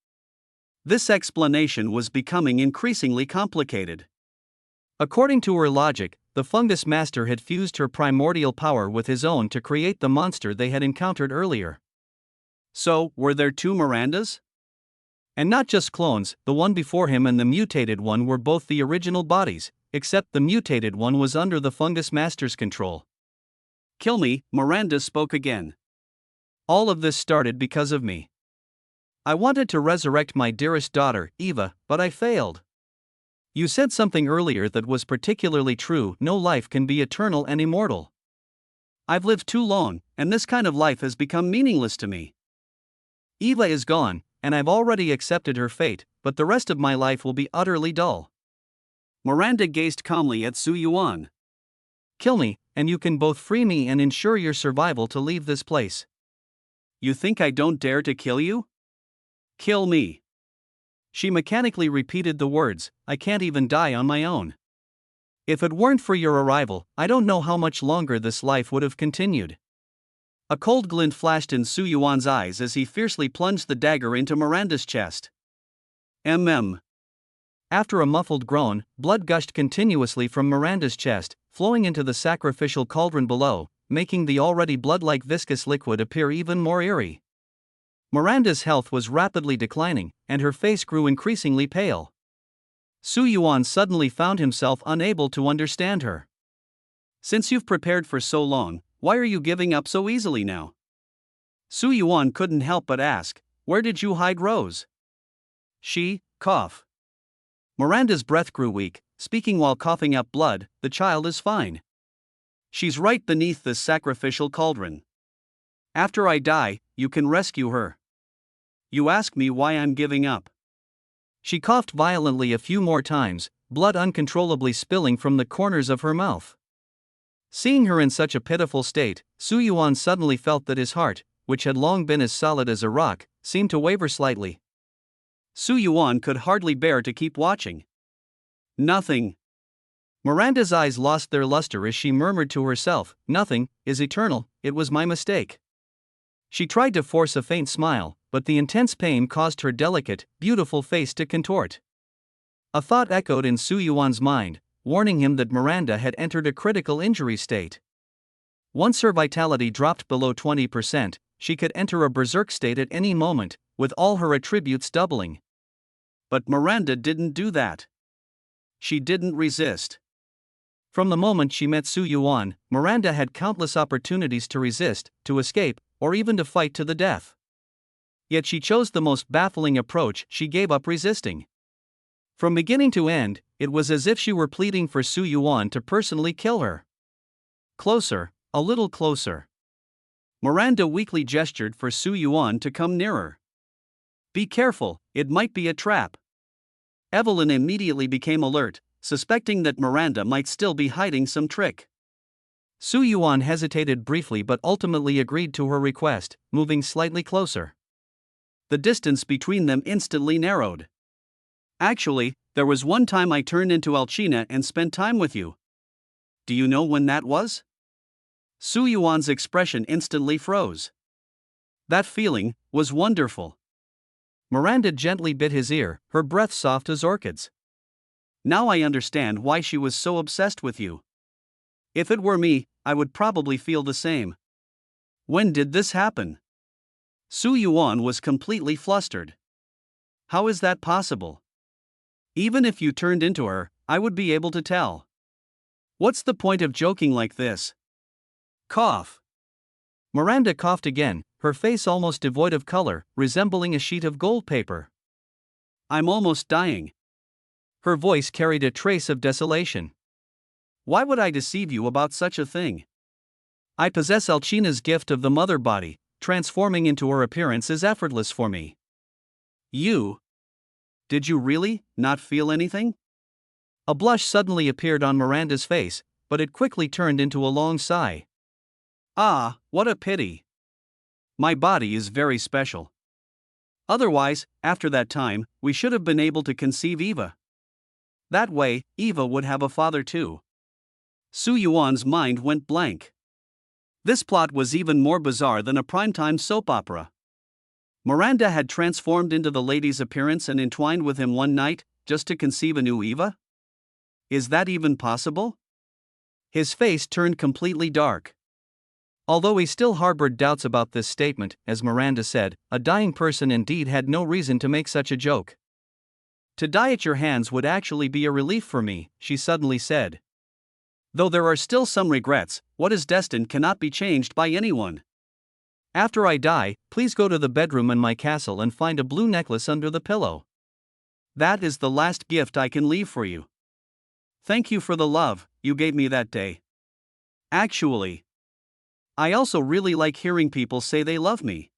This explanation was becoming increasingly complicated. According to her logic, the fungus master had fused her primordial power with his own to create the monster they had encountered earlier. So, were there two Mirandas? And not just clones, the one before him and the mutated one were both the original bodies, except the mutated one was under the fungus master's control. Kill me, Miranda spoke again. All of this started because of me. I wanted to resurrect my dearest daughter, Eva, but I failed. You said something earlier that was particularly true: no life can be eternal and immortal. I've lived too long, and this kind of life has become meaningless to me. Eva is gone, and I've already accepted her fate, but the rest of my life will be utterly dull. Miranda gazed calmly at Su Yuan. Kill me, and you can both free me and ensure your survival to leave this place. You think I don't dare to kill you? Kill me. She mechanically repeated the words, I can't even die on my own. If it weren't for your arrival, I don't know how much longer this life would have continued. A cold glint flashed in Su Yuan's eyes as he fiercely plunged the dagger into Miranda's chest. After a muffled groan, blood gushed continuously from Miranda's chest, flowing into the sacrificial cauldron below, making the already blood-like viscous liquid appear even more eerie. Miranda's health was rapidly declining, and her face grew increasingly pale. Su Yuan suddenly found himself unable to understand her. Since you've prepared for so long, why are you giving up so easily now? Su Yuan couldn't help but ask, where did you hide Rose? Cough. Miranda's breath grew weak, speaking while coughing up blood, the child is fine. She's right beneath this sacrificial cauldron. After I die, you can rescue her. You ask me why I'm giving up. She coughed violently a few more times, blood uncontrollably spilling from the corners of her mouth. Seeing her in such a pitiful state, Su Yuan suddenly felt that his heart, which had long been as solid as a rock, seemed to waver slightly. Su Yuan could hardly bear to keep watching. Nothing. Miranda's eyes lost their luster as she murmured to herself, nothing is eternal, it was my mistake. She tried to force a faint smile, but the intense pain caused her delicate, beautiful face to contort. A thought echoed in Su Yuan's mind, warning him that Miranda had entered a critical injury state. Once her vitality dropped below 20%, she could enter a berserk state at any moment, with all her attributes doubling. But Miranda didn't do that. She didn't resist. From the moment she met Su Yuan, Miranda had countless opportunities to resist, to escape, or even to fight to the death. Yet she chose the most baffling approach, she gave up resisting. From beginning to end, it was as if she were pleading for Su Yuan to personally kill her. Closer, a little closer. Miranda weakly gestured for Su Yuan to come nearer. Be careful, it might be a trap. Evelyn immediately became alert, suspecting that Miranda might still be hiding some trick. Su Yuan hesitated briefly but ultimately agreed to her request, moving slightly closer. The distance between them instantly narrowed. Actually, there was one time I turned into Alcina and spent time with you. Do you know when that was? Su Yuan's expression instantly froze. That feeling was wonderful. Miranda gently bit his ear, her breath soft as orchids. Now I understand why she was so obsessed with you. If it were me, I would probably feel the same. When did this happen? Su Yuan was completely flustered. How is that possible? Even if you turned into her, I would be able to tell. What's the point of joking like this? Cough. Miranda coughed again, her face almost devoid of color, resembling a sheet of gold paper. I'm almost dying. Her voice carried a trace of desolation. Why would I deceive you about such a thing? I possess Alcina's gift of the mother body, transforming into her appearance is effortless for me. You? Did you really not feel anything? A blush suddenly appeared on Miranda's face, but it quickly turned into a long sigh. Ah, what a pity. My body is very special. Otherwise, after that time, we should have been able to conceive Eva. That way, Eva would have a father too. Su Yuan's mind went blank. This plot was even more bizarre than a primetime soap opera. Miranda had transformed into the lady's appearance and entwined with him one night, just to conceive a new Eva? Is that even possible? His face turned completely dark. Although he still harbored doubts about this statement, as Miranda said, a dying person indeed had no reason to make such a joke. To die at your hands would actually be a relief for me, she suddenly said. Though there are still some regrets, what is destined cannot be changed by anyone. After I die, please go to the bedroom in my castle and find a blue necklace under the pillow. That is the last gift I can leave for you. Thank you for the love you gave me that day. Actually, I also really like hearing people say they love me.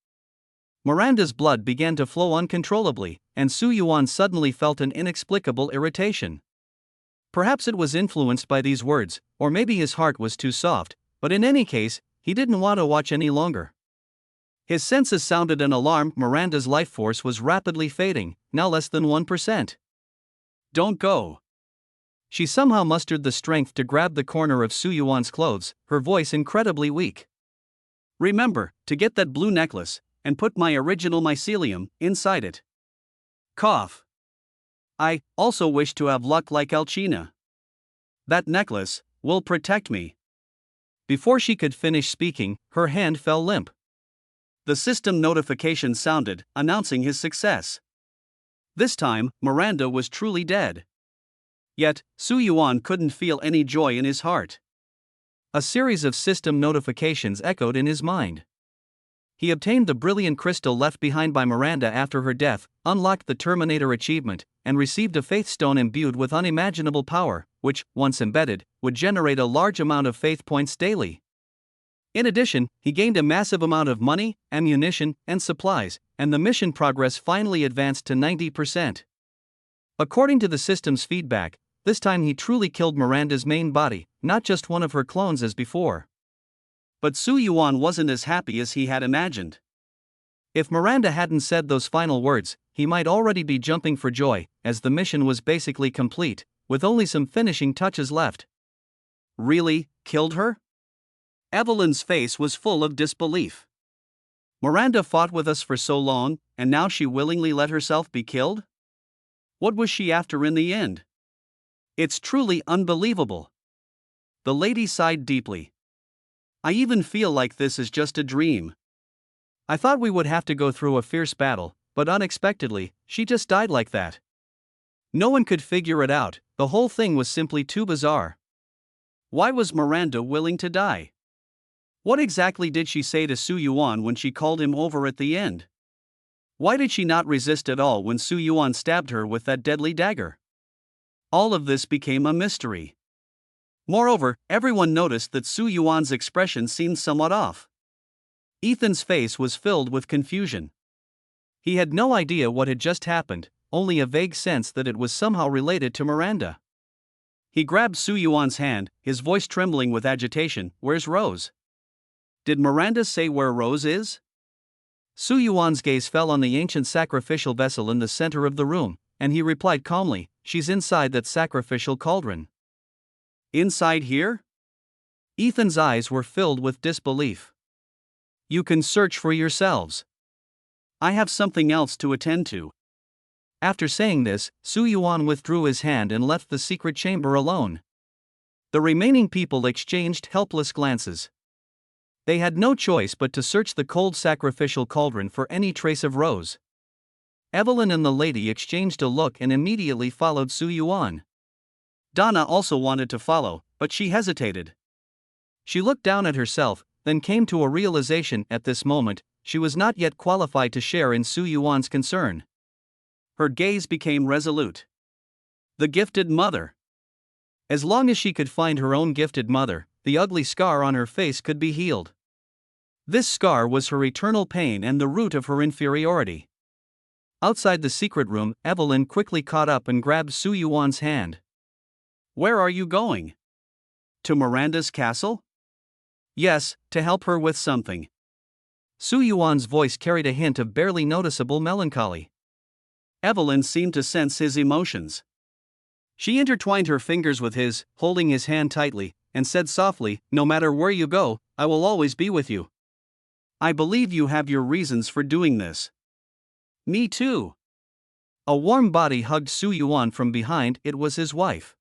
Miranda's blood began to flow uncontrollably, and Su Yuan suddenly felt an inexplicable irritation. Perhaps it was influenced by these words, or maybe his heart was too soft, but in any case, he didn't want to watch any longer. His senses sounded an alarm. Miranda's life force was rapidly fading, now less than 1%. Don't go. She somehow mustered the strength to grab the corner of Su Yuan's clothes, her voice incredibly weak. Remember to get that blue necklace, and put my original mycelium inside it. Cough. I also wish to have luck like Alcina. That necklace will protect me. Before she could finish speaking, her hand fell limp. The system notification sounded, announcing his success. This time, Miranda was truly dead. Yet, Su Yuan couldn't feel any joy in his heart. A series of system notifications echoed in his mind. He obtained the brilliant crystal left behind by Miranda after her death, unlocked the Terminator achievement, and received a faith stone imbued with unimaginable power, which, once embedded, would generate a large amount of faith points daily. In addition, he gained a massive amount of money, ammunition, and supplies, and the mission progress finally advanced to 90%. According to the system's feedback, this time he truly killed Miranda's main body, not just one of her clones as before. But Su Yuan wasn't as happy as he had imagined. If Miranda hadn't said those final words, he might already be jumping for joy, as the mission was basically complete, with only some finishing touches left. Really, killed her? Evelyn's face was full of disbelief. Miranda fought with us for so long, and now she willingly let herself be killed? What was she after in the end? It's truly unbelievable. The lady sighed deeply. I even feel like this is just a dream. I thought we would have to go through a fierce battle, but unexpectedly, she just died like that. No one could figure it out, the whole thing was simply too bizarre. Why was Miranda willing to die? What exactly did she say to Su Yuan when she called him over at the end? Why did she not resist at all when Su Yuan stabbed her with that deadly dagger? All of this became a mystery. Moreover, everyone noticed that Su Yuan's expression seemed somewhat off. Ethan's face was filled with confusion. He had no idea what had just happened, only a vague sense that it was somehow related to Miranda. He grabbed Su Yuan's hand, his voice trembling with agitation. Where's Rose? Did Miranda say where Rose is? Su Yuan's gaze fell on the ancient sacrificial vessel in the center of the room, and he replied calmly, she's inside that sacrificial cauldron. Inside here? Ethan's eyes were filled with disbelief. You can search for yourselves. I have something else to attend to. After saying this, Su Yuan withdrew his hand and left the secret chamber alone. The remaining people exchanged helpless glances. They had no choice but to search the cold sacrificial cauldron for any trace of Rose. Evelyn and the lady exchanged a look and immediately followed Su Yuan. Donna also wanted to follow, but she hesitated. She looked down at herself, then came to a realization at this moment, she was not yet qualified to share in Su Yuan's concern. Her gaze became resolute. The gifted mother. As long as she could find her own gifted mother, the ugly scar on her face could be healed. This scar was her eternal pain and the root of her inferiority. Outside the secret room, Evelyn quickly caught up and grabbed Su Yuan's hand. Where are you going? To Miranda's castle? Yes, to help her with something. Su Yuan's voice carried a hint of barely noticeable melancholy. Evelyn seemed to sense his emotions. She intertwined her fingers with his, holding his hand tightly, and said softly, no matter where you go, I will always be with you. I believe you have your reasons for doing this. Me too. A warm body hugged Su Yuan from behind, it was his wife.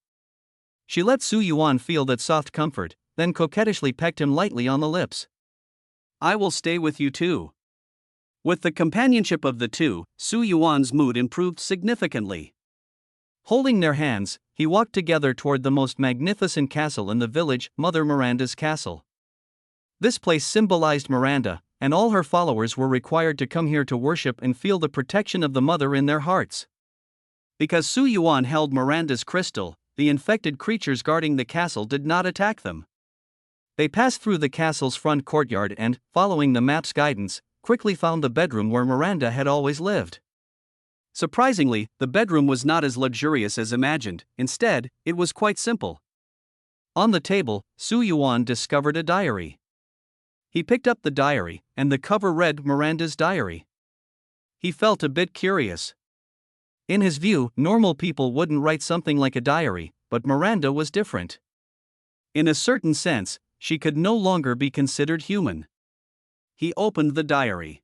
She let Su Yuan feel that soft comfort, then coquettishly pecked him lightly on the lips. I will stay with you too. With the companionship of the two, Su Yuan's mood improved significantly. Holding their hands, he walked together toward the most magnificent castle in the village, Mother Miranda's castle. This place symbolized Miranda, and all her followers were required to come here to worship and feel the protection of the mother in their hearts. Because Su Yuan held Miranda's crystal, the infected creatures guarding the castle did not attack them. They passed through the castle's front courtyard and, following the map's guidance, quickly found the bedroom where Miranda had always lived. Surprisingly, the bedroom was not as luxurious as imagined. Instead, it was quite simple. On the table, Su Yuan discovered a diary. He picked up the diary, and the cover read Miranda's diary. He felt a bit curious. In his view, normal people wouldn't write something like a diary, but Miranda was different. In a certain sense, she could no longer be considered human. He opened the diary.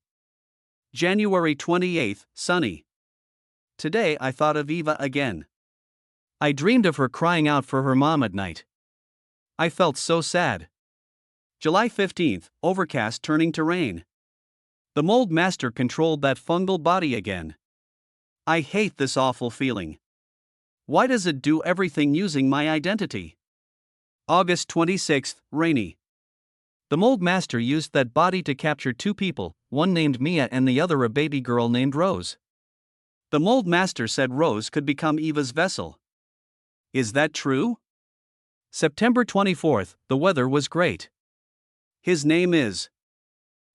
January 28, sunny. Today I thought of Eva again. I dreamed of her crying out for her mom at night. I felt so sad. July 15, overcast turning to rain. The mold master controlled that fungal body again. I hate this awful feeling. Why does it do everything using my identity? August 26, rainy. The mold master used that body to capture two people, one named Mia and the other a baby girl named Rose. The mold master said Rose could become Eva's vessel. Is that true? September 24, the weather was great. His name is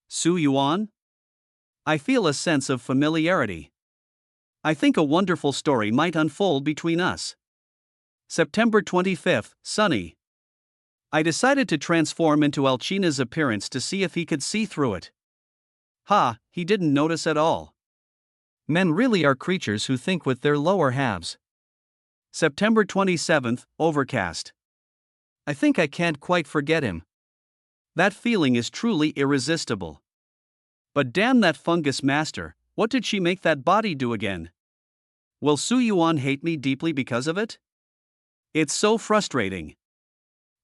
Su Yuan? I feel a sense of familiarity. I think a wonderful story might unfold between us. September 25, sunny. I decided to transform into Alcina's appearance to see if he could see through it. Ha, he didn't notice at all. Men really are creatures who think with their lower halves. September 27, overcast. I think I can't quite forget him. That feeling is truly irresistible. But damn that fungus master, what did she make that body do again? Will Su Yuan hate me deeply because of it? It's so frustrating.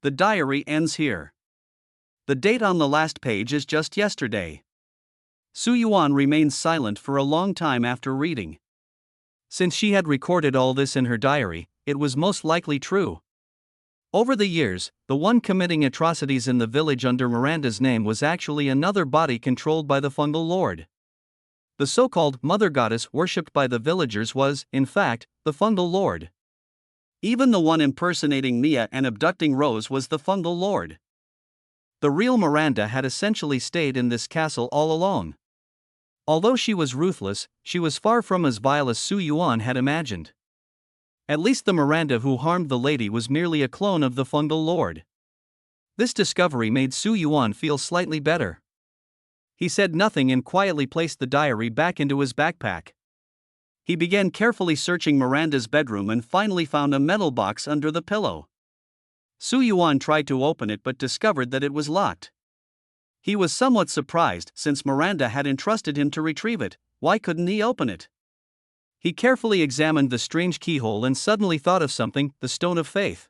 The diary ends here. The date on the last page is just yesterday. Su Yuan remains silent for a long time after reading. Since she had recorded all this in her diary, it was most likely true. Over the years, the one committing atrocities in the village under Miranda's name was actually another body controlled by the fungal lord. The so-called mother goddess worshipped by the villagers was, in fact, the fungal lord. Even the one impersonating Mia and abducting Rose was the fungal lord. The real Miranda had essentially stayed in this castle all along. Although she was ruthless, she was far from as vile as Su Yuan had imagined. At least the Miranda who harmed the lady was merely a clone of the fungal lord. This discovery made Su Yuan feel slightly better. He said nothing and quietly placed the diary back into his backpack. He began carefully searching Miranda's bedroom and finally found a metal box under the pillow. Su Yuan tried to open it but discovered that it was locked. He was somewhat surprised since Miranda had entrusted him to retrieve it. Why couldn't he open it? He carefully examined the strange keyhole and suddenly thought of something, the stone of faith.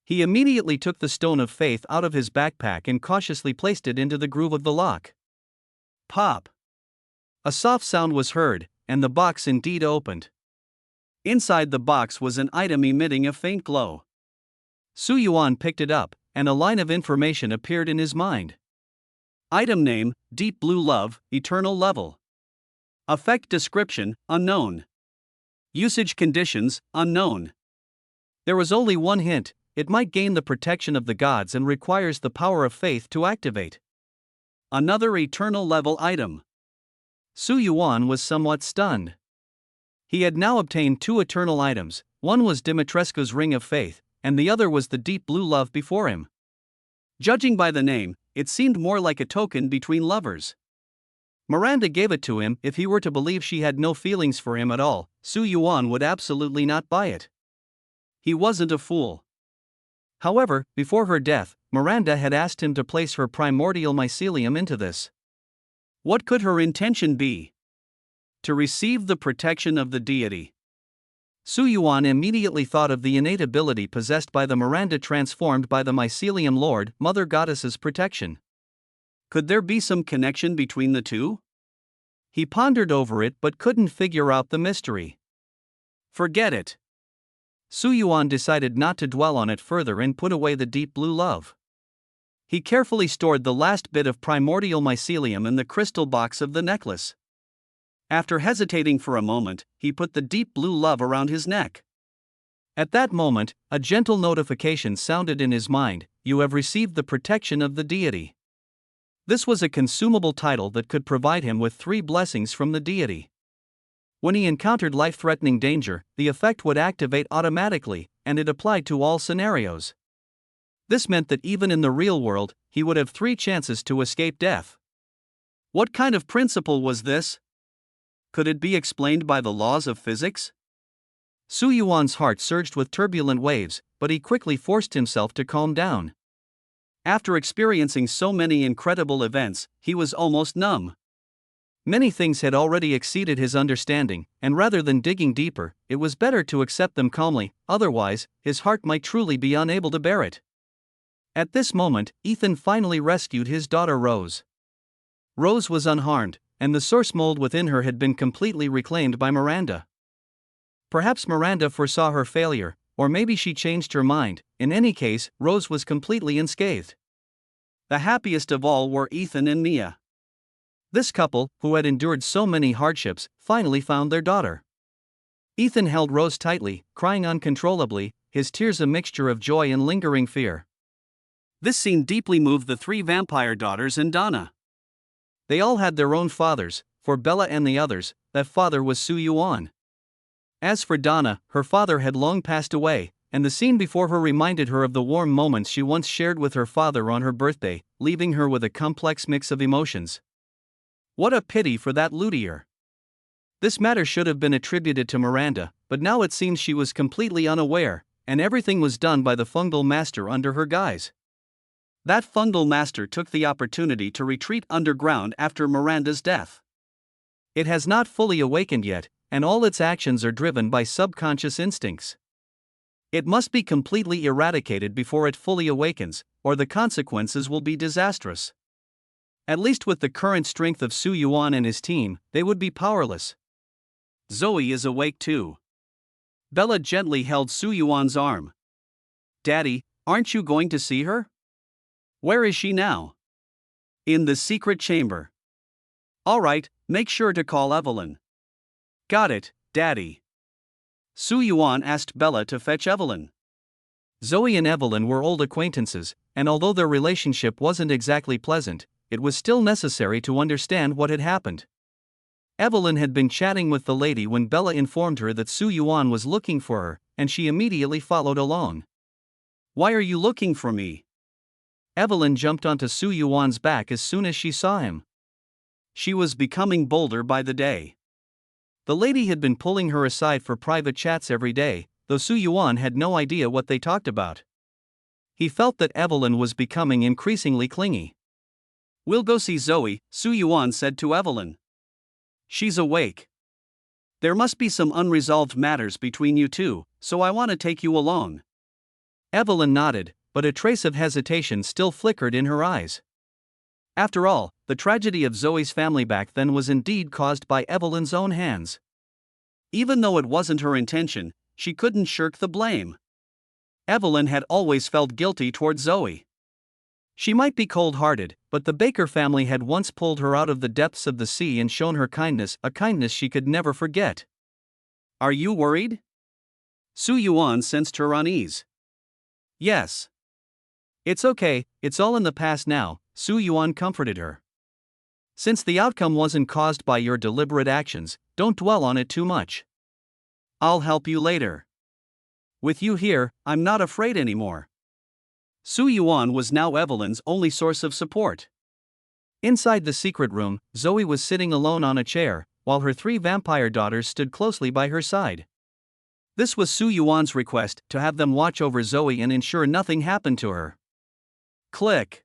He immediately took the stone of faith out of his backpack and cautiously placed it into the groove of the lock. Pop! A soft sound was heard, and the box indeed opened. Inside the box was an item emitting a faint glow. Su Yuan picked it up, and a line of information appeared in his mind. Item name, Deep Blue Love, Eternal Level. Effect description, unknown. Usage conditions, unknown. There was only one hint: it might gain the protection of the gods and requires the power of faith to activate. Another eternal level item. Su Yuan was somewhat stunned. He had now obtained two eternal items. One was Dimitrescu's Ring of Faith, and the other was the Deep Blue Love before him. Judging by the name, it seemed more like a token between lovers. Miranda gave it to him. If he were to believe she had no feelings for him at all, Su Yuan would absolutely not buy it. He wasn't a fool. However, before her death, Miranda had asked him to place her primordial mycelium into this. What could her intention be? To receive the protection of the deity. Su Yuan immediately thought of the innate ability possessed by the Miranda transformed by the mycelium lord, Mother Goddess's protection. Could there be some connection between the two? He pondered over it but couldn't figure out the mystery. Forget it. Su Yuan decided not to dwell on it further and put away the Deep Blue Love. He carefully stored the last bit of primordial mycelium in the crystal box of the necklace. After hesitating for a moment, he put the Deep Blue Love around his neck. At that moment, a gentle notification sounded in his mind: you have received the protection of the deity. This was a consumable title that could provide him with 3 blessings from the deity. When he encountered life-threatening danger, the effect would activate automatically, and it applied to all scenarios. This meant that even in the real world, he would have 3 chances to escape death. What kind of principle was this? Could it be explained by the laws of physics? Su Yuan's heart surged with turbulent waves, but he quickly forced himself to calm down. After experiencing so many incredible events, he was almost numb. Many things had already exceeded his understanding, and rather than digging deeper, it was better to accept them calmly, otherwise, his heart might truly be unable to bear it. At this moment, Ethan finally rescued his daughter Rose. Rose was unharmed, and the source mold within her had been completely reclaimed by Miranda. Perhaps Miranda foresaw her failure, or maybe she changed her mind. In any case, Rose was completely unscathed. The happiest of all were Ethan and Mia. This couple, who had endured so many hardships, finally found their daughter. Ethan held Rose tightly, crying uncontrollably, his tears a mixture of joy and lingering fear. This scene deeply moved the 3 vampire daughters and Donna. They all had their own fathers. For Bella and the others, that father was Su Yuan. As for Donna, her father had long passed away, and the scene before her reminded her of the warm moments she once shared with her father on her birthday, leaving her with a complex mix of emotions. What a pity for that luthier. This matter should have been attributed to Miranda, but now it seems she was completely unaware, and everything was done by the fungal master under her guise. That fungal master took the opportunity to retreat underground after Miranda's death. It has not fully awakened yet, and all its actions are driven by subconscious instincts. It must be completely eradicated before it fully awakens, or the consequences will be disastrous. At least with the current strength of Su Yuan and his team, they would be powerless. Zoe is awake too. Bella gently held Su Yuan's arm. Daddy, aren't you going to see her? Where is she now? In the secret chamber. All right, make sure to call Evelyn. Got it, Daddy. Su Yuan asked Bella to fetch Evelyn. Zoe and Evelyn were old acquaintances, and although their relationship wasn't exactly pleasant, it was still necessary to understand what had happened. Evelyn had been chatting with the lady when Bella informed her that Su Yuan was looking for her, and she immediately followed along. Why are you looking for me? Evelyn jumped onto Su Yuan's back as soon as she saw him. She was becoming bolder by the day. The lady had been pulling her aside for private chats every day, though Su Yuan had no idea what they talked about. He felt that Evelyn was becoming increasingly clingy. We'll go see Zoe, Su Yuan said to Evelyn. She's awake. There must be some unresolved matters between you two, so I want to take you along. Evelyn nodded, but a trace of hesitation still flickered in her eyes. After all, the tragedy of Zoe's family back then was indeed caused by Evelyn's own hands. Even though it wasn't her intention, she couldn't shirk the blame. Evelyn had always felt guilty toward Zoe. She might be cold-hearted, but the Baker family had once pulled her out of the depths of the sea and shown her kindness, a kindness she could never forget. Are you worried? Su Yuan sensed her unease. Yes. It's okay, it's all in the past now, Su Yuan comforted her. Since the outcome wasn't caused by your deliberate actions, don't dwell on it too much. I'll help you later. With you here, I'm not afraid anymore. Su Yuan was now Evelyn's only source of support. Inside the secret room, Zoe was sitting alone on a chair, while her 3 vampire daughters stood closely by her side. This was Su Yuan's request, to have them watch over Zoe and ensure nothing happened to her. Click.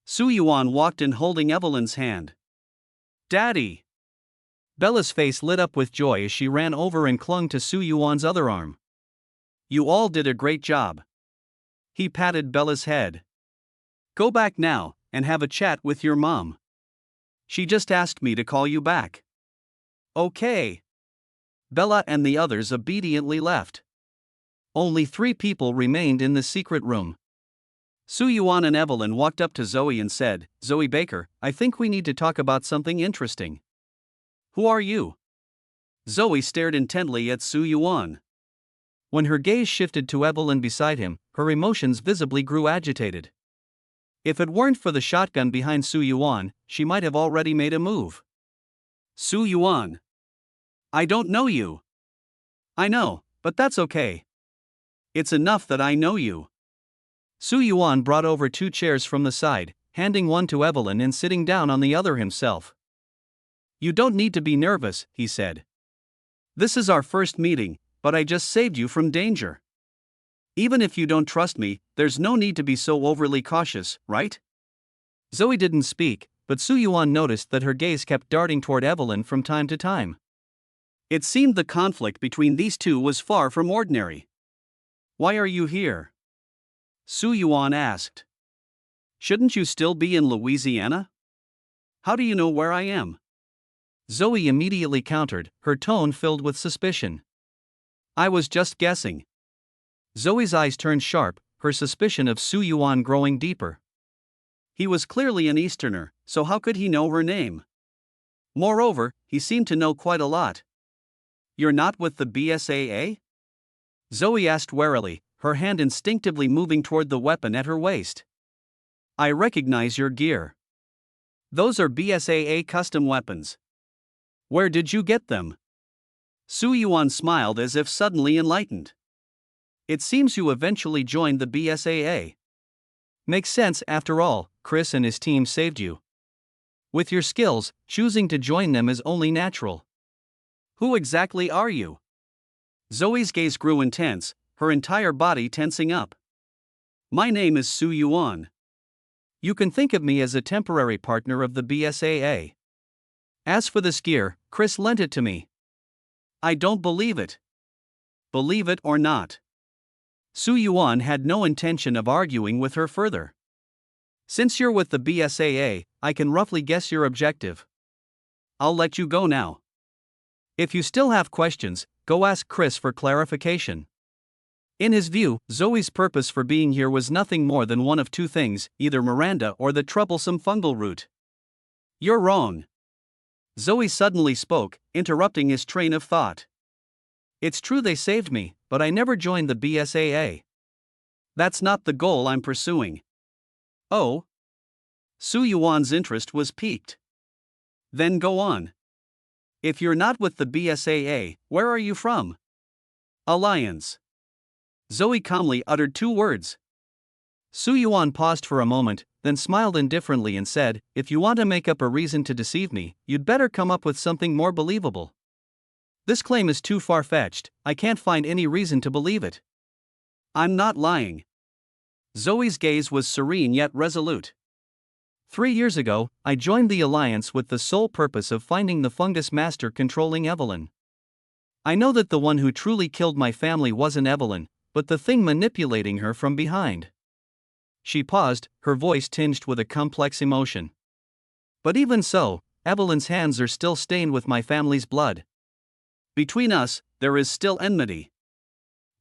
Su Yuan walked in holding Evelyn's hand. Daddy! Bella's face lit up with joy as she ran over and clung to Su Yuan's other arm. You all did a great job. He patted Bella's head. Go back now, and have a chat with your mom. She just asked me to call you back. Okay. Bella and the others obediently left. Only 3 people remained in the secret room. Su Yuan and Evelyn walked up to Zoe and said, Zoe Baker, I think we need to talk about something interesting. Who are you? Zoe stared intently at Su Yuan. When her gaze shifted to Evelyn beside him, her emotions visibly grew agitated. If it weren't for the shotgun behind Su Yuan, she might have already made a move. Su Yuan. I don't know you. I know, but that's okay. It's enough that I know you. Su Yuan brought over 2 chairs from the side, handing one to Evelyn and sitting down on the other himself. You don't need to be nervous, he said. This is our first meeting, but I just saved you from danger. Even if you don't trust me, there's no need to be so overly cautious, right? Zoe didn't speak, but Su Yuan noticed that her gaze kept darting toward Evelyn from time to time. It seemed the conflict between these two was far from ordinary. Why are you here? Su Yuan asked. Shouldn't you still be in Louisiana? How do you know where I am? Zoe immediately countered, her tone filled with suspicion. I was just guessing. Zoe's eyes turned sharp, her suspicion of Su Yuan growing deeper. He was clearly an Easterner, so how could he know her name? Moreover, he seemed to know quite a lot. You're not with the BSAA? Zoe asked warily, her hand instinctively moving toward the weapon at her waist. I recognize your gear. Those are BSAA custom weapons. Where did you get them? Su Yuan smiled as if suddenly enlightened. It seems you eventually joined the BSAA. Makes sense after all, Chris and his team saved you. With your skills, choosing to join them is only natural. Who exactly are you? Zoe's gaze grew intense, her entire body tensing up. My name is Su Yuan. You can think of me as a temporary partner of the BSAA. As for this gear, Chris lent it to me. I don't believe it. Believe it or not. Su Yuan had no intention of arguing with her further. Since you're with the BSAA, I can roughly guess your objective. I'll let you go now. If you still have questions, go ask Chris for clarification. In his view, Zoe's purpose for being here was nothing more than one of 2 things, either Miranda or the troublesome fungal root. You're wrong. Zoe suddenly spoke, interrupting his train of thought. It's true they saved me, but I never joined the BSAA. That's not the goal I'm pursuing. Oh? Su Yuan's interest was piqued. Then go on. If you're not with the BSAA, where are you from? Alliance. Zoe calmly uttered 2 words. Su Yuan paused for a moment, then smiled indifferently and said, if you want to make up a reason to deceive me, you'd better come up with something more believable. This claim is too far-fetched, I can't find any reason to believe it. I'm not lying. Zoe's gaze was serene yet resolute. 3 years ago, I joined the Alliance with the sole purpose of finding the fungus master controlling Evelyn. I know that the one who truly killed my family wasn't Evelyn, but the thing manipulating her from behind. She paused, her voice tinged with a complex emotion. But even so, Evelyn's hands are still stained with my family's blood. Between us, there is still enmity.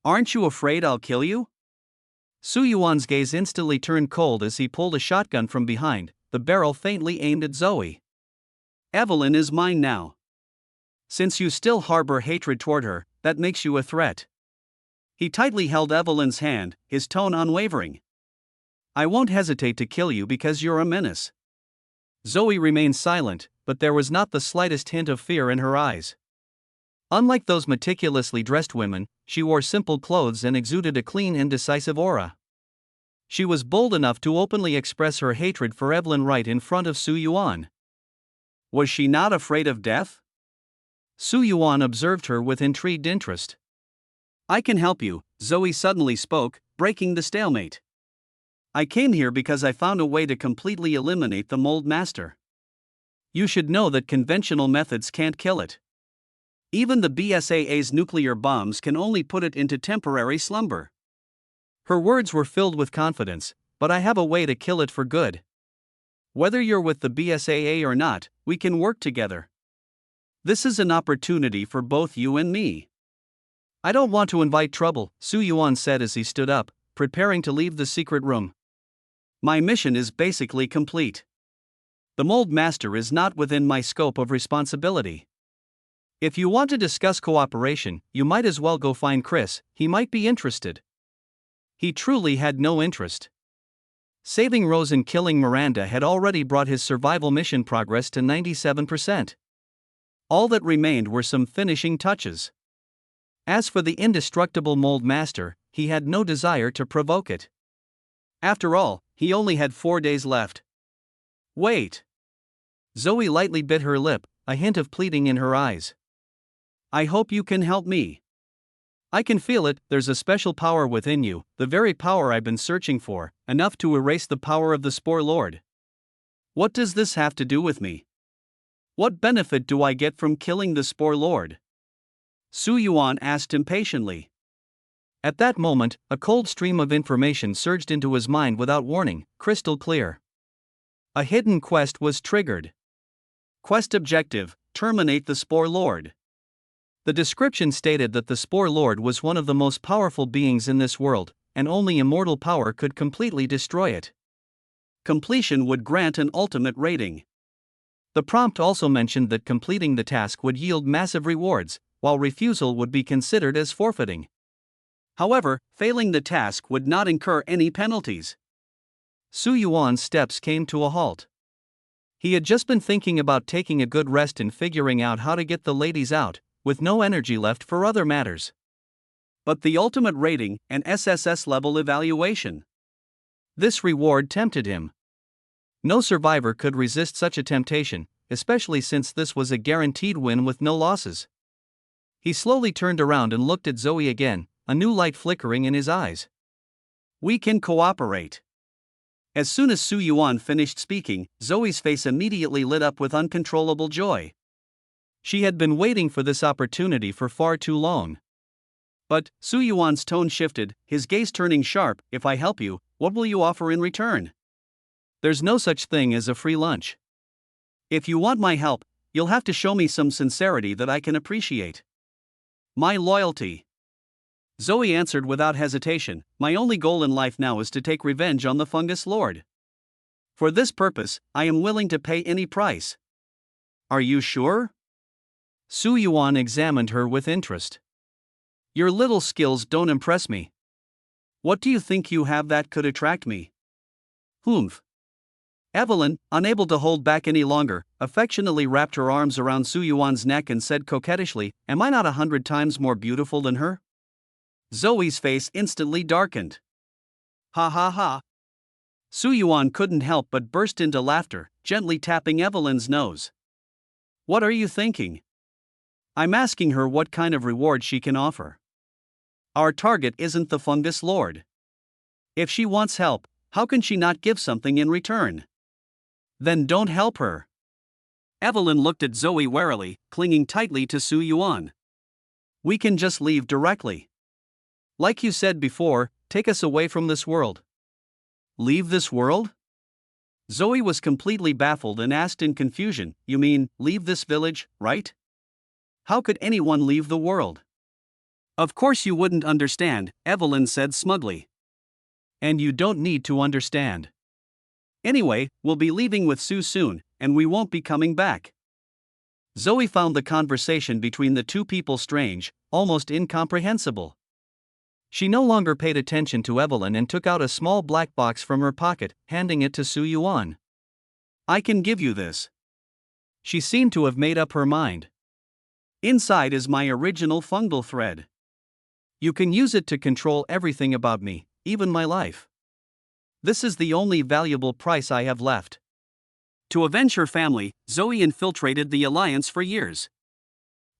Aren't you afraid I'll kill you? Su Yuan's gaze instantly turned cold as he pulled a shotgun from behind, the barrel faintly aimed at Zoe. Evelyn is mine now. Since you still harbor hatred toward her, that makes you a threat. He tightly held Evelyn's hand, his tone unwavering. I won't hesitate to kill you because you're a menace. Zoe remained silent, but there was not the slightest hint of fear in her eyes. Unlike those meticulously dressed women, she wore simple clothes and exuded a clean and decisive aura. She was bold enough to openly express her hatred for Evelyn right in front of Su Yuan. Was she not afraid of death? Su Yuan observed her with intrigued interest. I can help you, Zoe suddenly spoke, breaking the stalemate. I came here because I found a way to completely eliminate the mold master. You should know that conventional methods can't kill it. Even the BSAA's nuclear bombs can only put it into temporary slumber. Her words were filled with confidence, but I have a way to kill it for good. Whether you're with the BSAA or not, we can work together. This is an opportunity for both you and me. I don't want to invite trouble, Su Yuan said as he stood up, preparing to leave the secret room. My mission is basically complete. The mold master is not within my scope of responsibility. If you want to discuss cooperation, you might as well go find Chris, he might be interested. He truly had no interest. Saving Rose and killing Miranda had already brought his survival mission progress to 97%. All that remained were some finishing touches. As for the indestructible mold master, he had no desire to provoke it. After all, he only had 4 days left. Wait. Zoe lightly bit her lip, a hint of pleading in her eyes. I hope you can help me. I can feel it, there's a special power within you, the very power I've been searching for, enough to erase the power of the Spore Lord. What does this have to do with me? What benefit do I get from killing the Spore Lord? Su Yuan asked impatiently. At that moment, a cold stream of information surged into his mind without warning, crystal clear. A hidden quest was triggered. Quest objective: terminate the Spore Lord. The description stated that the Spore Lord was one of the most powerful beings in this world, and only immortal power could completely destroy it. Completion would grant an ultimate rating. The prompt also mentioned that completing the task would yield massive rewards, while refusal would be considered as forfeiting. However, failing the task would not incur any penalties. Su Yuan's steps came to a halt. He had just been thinking about taking a good rest and figuring out how to get the ladies out, with no energy left for other matters. But the ultimate rating, an SSS level evaluation. This reward tempted him. No survivor could resist such a temptation, especially since this was a guaranteed win with no losses. He slowly turned around and looked at Zoe again, a new light flickering in his eyes. We can cooperate. As soon as Su Yuan finished speaking, Zoe's face immediately lit up with uncontrollable joy. She had been waiting for this opportunity for far too long. But, Su Yuan's tone shifted, his gaze turning sharp. If I help you, what will you offer in return? There's no such thing as a free lunch. If you want my help, you'll have to show me some sincerity that I can appreciate. My loyalty. Zoe answered without hesitation, my only goal in life now is to take revenge on the Fungus Lord. For this purpose, I am willing to pay any price. Are you sure? Su Yuan examined her with interest. Your little skills don't impress me. What do you think you have that could attract me? Humph. Evelyn, unable to hold back any longer, affectionately wrapped her arms around Su Yuan's neck and said coquettishly, am I not 100 times more beautiful than her? Zoe's face instantly darkened. Ha ha ha. Su Yuan couldn't help but burst into laughter, gently tapping Evelyn's nose. What are you thinking? I'm asking her what kind of reward she can offer. Our target isn't the Fungus Lord. If she wants help, how can she not give something in return? Then don't help her. Evelyn looked at Zoe warily, clinging tightly to Su Yuan. We can just leave directly. Like you said before, take us away from this world. Leave this world? Zoe was completely baffled and asked in confusion, you mean, leave this village, right? How could anyone leave the world? Of course you wouldn't understand, Evelyn said smugly. And you don't need to understand. Anyway, we'll be leaving with Su soon, and we won't be coming back. Zoe found the conversation between the two people strange, almost incomprehensible. She no longer paid attention to Evelyn and took out a small black box from her pocket, handing it to Su Yuan. I can give you this. She seemed to have made up her mind. Inside is my original fungal thread. You can use it to control everything about me, even my life. This is the only valuable price I have left. To avenge her family, Zoe infiltrated the Alliance for years.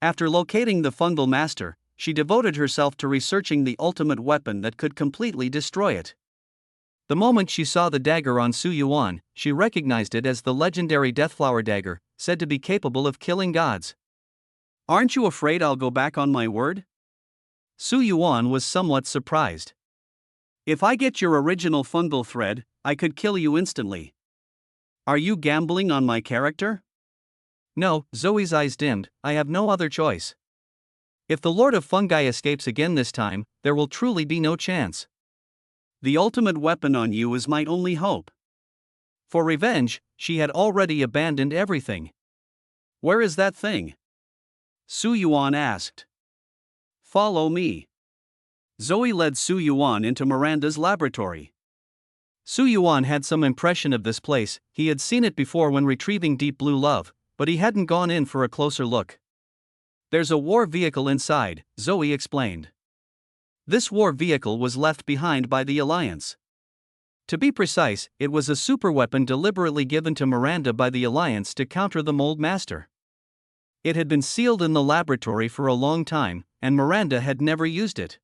After locating the fungal master, she devoted herself to researching the ultimate weapon that could completely destroy it. The moment she saw the dagger on Su Yuan, she recognized it as the legendary Deathflower dagger, said to be capable of killing gods. Aren't you afraid I'll go back on my word? Su Yuan was somewhat surprised. If I get your original fungal thread, I could kill you instantly. Are you gambling on my character? No, Zoe's eyes dimmed, I have no other choice. If the Lord of Fungi escapes again this time, there will truly be no chance. The ultimate weapon on you is my only hope. For revenge, she had already abandoned everything. Where is that thing? Su Yuan asked. Follow me. Zoe led Su Yuan into Miranda's laboratory. Su Yuan had some impression of this place, he had seen it before when retrieving Deep Blue Love, but he hadn't gone in for a closer look. "There's a war vehicle inside," Zoe explained. This war vehicle was left behind by the Alliance. To be precise, it was a superweapon deliberately given to Miranda by the Alliance to counter the Mold Master. It had been sealed in the laboratory for a long time, and Miranda had never used it.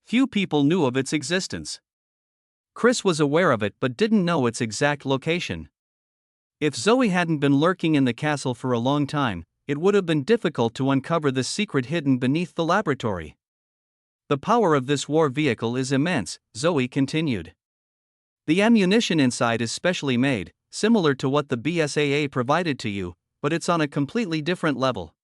Few people knew of its existence. Chris was aware of it but didn't know its exact location. If Zoe hadn't been lurking in the castle for a long time, it would have been difficult to uncover the secret hidden beneath the laboratory. "The power of this war vehicle is immense," Zoe continued. "The ammunition inside is specially made, similar to what the BSAA provided to you, but it's on a completely different level.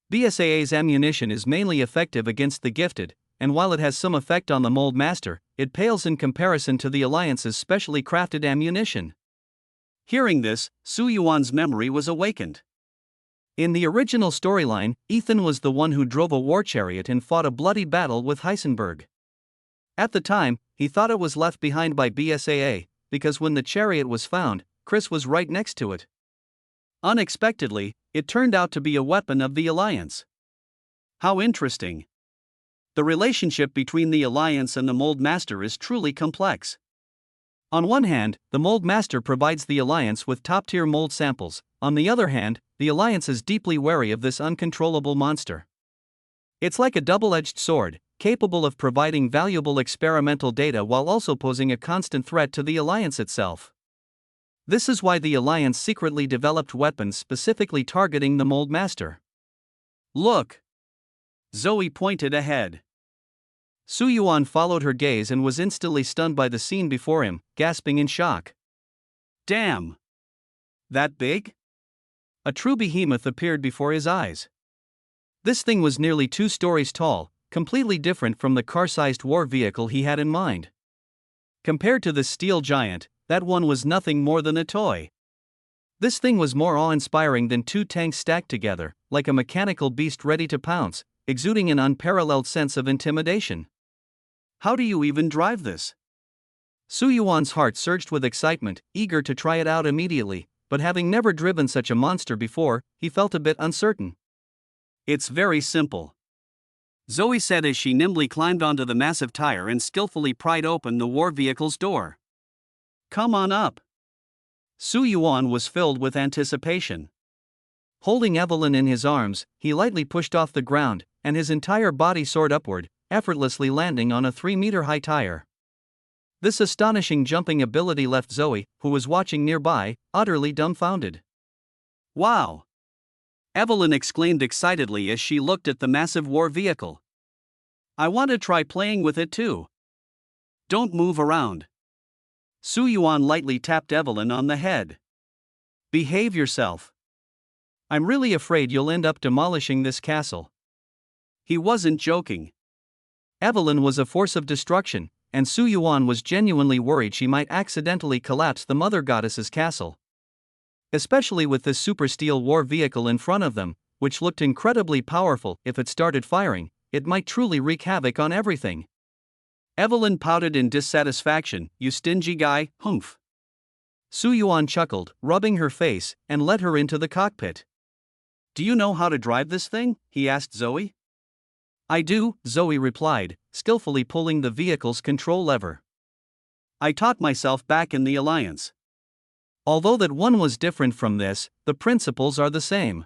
BSAA's ammunition is mainly effective against the gifted, and while it has some effect on the Mold Master, it pales in comparison to the Alliance's specially crafted ammunition." Hearing this, Su Yuan's memory was awakened. In the original storyline, Ethan was the one who drove a war chariot and fought a bloody battle with Heisenberg. At the time, he thought it was left behind by BSAA, because when the chariot was found, Chris was right next to it. Unexpectedly, it turned out to be a weapon of the Alliance. How interesting. The relationship between the Alliance and the Mold Master is truly complex. On one hand, the Mold Master provides the Alliance with top-tier mold samples. On the other hand, the Alliance is deeply wary of this uncontrollable monster. It's like a double-edged sword, capable of providing valuable experimental data while also posing a constant threat to the Alliance itself. This is why the Alliance secretly developed weapons specifically targeting the Mold Master. "Look!" Zoe pointed ahead. Su Yuan followed her gaze and was instantly stunned by the scene before him, gasping in shock. "Damn! That big?" A true behemoth appeared before his eyes. This thing was nearly 2 stories tall, completely different from the car-sized war vehicle he had in mind. Compared to the steel giant, that one was nothing more than a toy. This thing was more awe-inspiring than 2 tanks stacked together, like a mechanical beast ready to pounce, exuding an unparalleled sense of intimidation. "How do you even drive this?" Su Yuan's heart surged with excitement, eager to try it out immediately, but having never driven such a monster before, he felt a bit uncertain. "It's very simple," Zoe said as she nimbly climbed onto the massive tire and skillfully pried open the war vehicle's door. "Come on up." Su Yuan was filled with anticipation. Holding Evelyn in his arms, he lightly pushed off the ground, and his entire body soared upward, effortlessly landing on a 3-meter-high tire. This astonishing jumping ability left Zoe, who was watching nearby, utterly dumbfounded. "Wow!" Evelyn exclaimed excitedly as she looked at the massive war vehicle. "I want to try playing with it too." "Don't move around." Su Yuan lightly tapped Evelyn on the head. "Behave yourself. I'm really afraid you'll end up demolishing this castle." He wasn't joking. Evelyn was a force of destruction, and Su Yuan was genuinely worried she might accidentally collapse the Mother Goddess's castle. Especially with this super steel war vehicle in front of them, which looked incredibly powerful. If it started firing, it might truly wreak havoc on everything. Evelyn pouted in dissatisfaction. "You stingy guy, humph." Su Yuan chuckled, rubbing her face, and led her into the cockpit. "Do you know how to drive this thing?" he asked Zoe. "I do," Zoe replied, skillfully pulling the vehicle's control lever. "I taught myself back in the Alliance." Although that one was different from this, the principles are the same.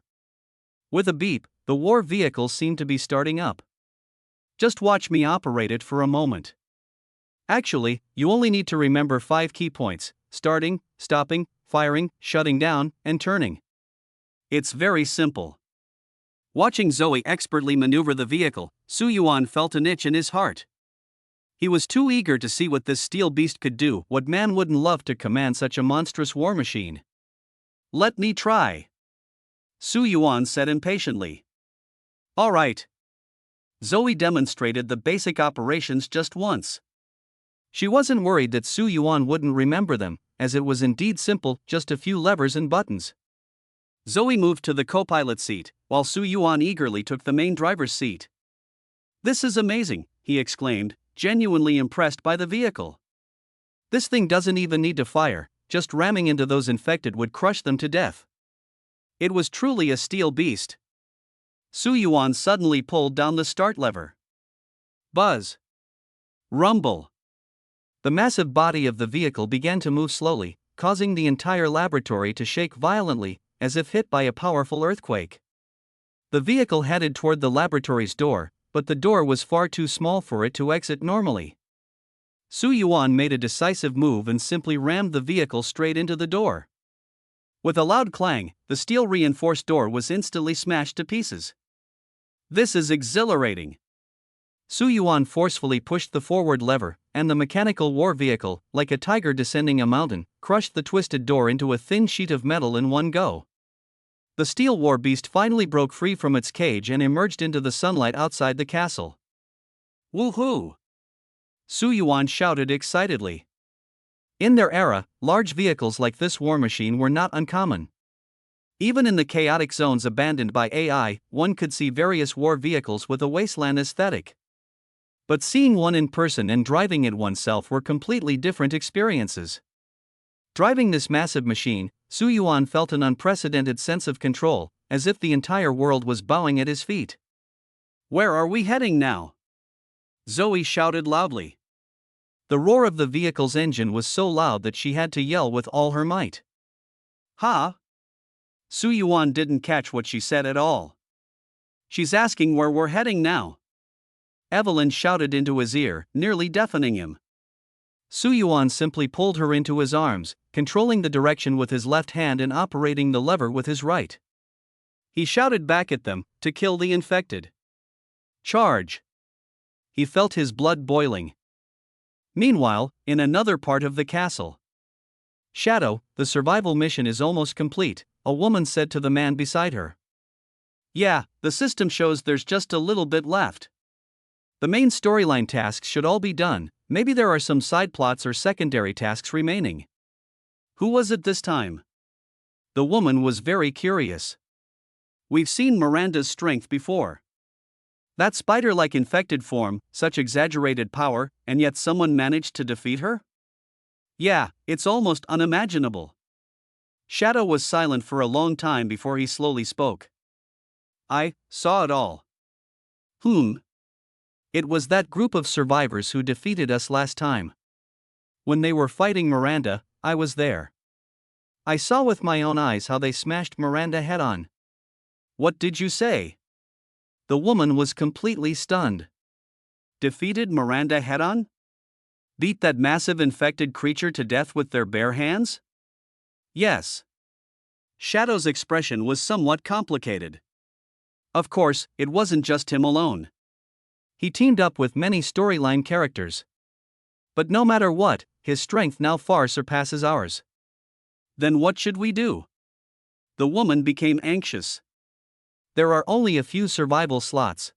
With a beep, the war vehicle seemed to be starting up. "Just watch me operate it for a moment." Actually, you only need to remember 5 key points: starting, stopping, firing, shutting down, and turning. It's very simple. Watching Zoe expertly maneuver the vehicle, Su Yuan felt an itch in his heart. He was too eager to see what this steel beast could do. What man wouldn't love to command such a monstrous war machine? "Let me try," Su Yuan said impatiently. "All right." Zoe demonstrated the basic operations just once. She wasn't worried that Su Yuan wouldn't remember them, as it was indeed simple, just a few levers and buttons. Zoe moved to the co-pilot seat, while Su Yuan eagerly took the main driver's seat. "This is amazing," he exclaimed, genuinely impressed by the vehicle. "This thing doesn't even need to fire, just ramming into those infected would crush them to death." It was truly a steel beast. Su Yuan suddenly pulled down the start lever. Buzz. Rumble. The massive body of the vehicle began to move slowly, causing the entire laboratory to shake violently, as if hit by a powerful earthquake. The vehicle headed toward the laboratory's door, but the door was far too small for it to exit normally. Su Yuan made a decisive move and simply rammed the vehicle straight into the door. With a loud clang, the steel-reinforced door was instantly smashed to pieces. This is exhilarating. Su Yuan forcefully pushed the forward lever, and the mechanical war vehicle, like a tiger descending a mountain, crushed the twisted door into a thin sheet of metal in one go. The steel war beast finally broke free from its cage and emerged into the sunlight outside the castle. Woohoo! Su Yuan shouted excitedly. In their era, large vehicles like this war machine were not uncommon. Even in the chaotic zones abandoned by AI, one could see various war vehicles with a wasteland aesthetic. But seeing one in person and driving it oneself were completely different experiences. Driving this massive machine, Su Yuan felt an unprecedented sense of control, as if the entire world was bowing at his feet. Where are we heading now? Zoe shouted loudly. The roar of the vehicle's engine was so loud that she had to yell with all her might. Ha! Su Yuan didn't catch what she said at all. She's asking where we're heading now. Evelyn shouted into his ear, nearly deafening him. Su Yuan simply pulled her into his arms, controlling the direction with his left hand and operating the lever with his right. He shouted back at them, to kill the infected. Charge! He felt his blood boiling. Meanwhile, in another part of the castle. Shadow, the survival mission is almost complete, a woman said to the man beside her. Yeah, the system shows there's just a little bit left. The main storyline tasks should all be done, maybe there are some side plots or secondary tasks remaining. Who was it this time? The woman was very curious. We've seen Miranda's strength before. That spider-like infected form, such exaggerated power, and yet someone managed to defeat her? Yeah, it's almost unimaginable. Shadow was silent for a long time before he slowly spoke. I saw it all. Whom? It was that group of survivors who defeated us last time. When they were fighting Miranda, I was there. I saw with my own eyes how they smashed Miranda head-on. What did you say? The woman was completely stunned. Defeated Miranda head-on? Beat that massive infected creature to death with their bare hands? Yes. Shadow's expression was somewhat complicated. Of course, it wasn't just him alone. He teamed up with many storyline characters. But no matter what, his strength now far surpasses ours. Then what should we do? The woman became anxious. There are only a few survival slots.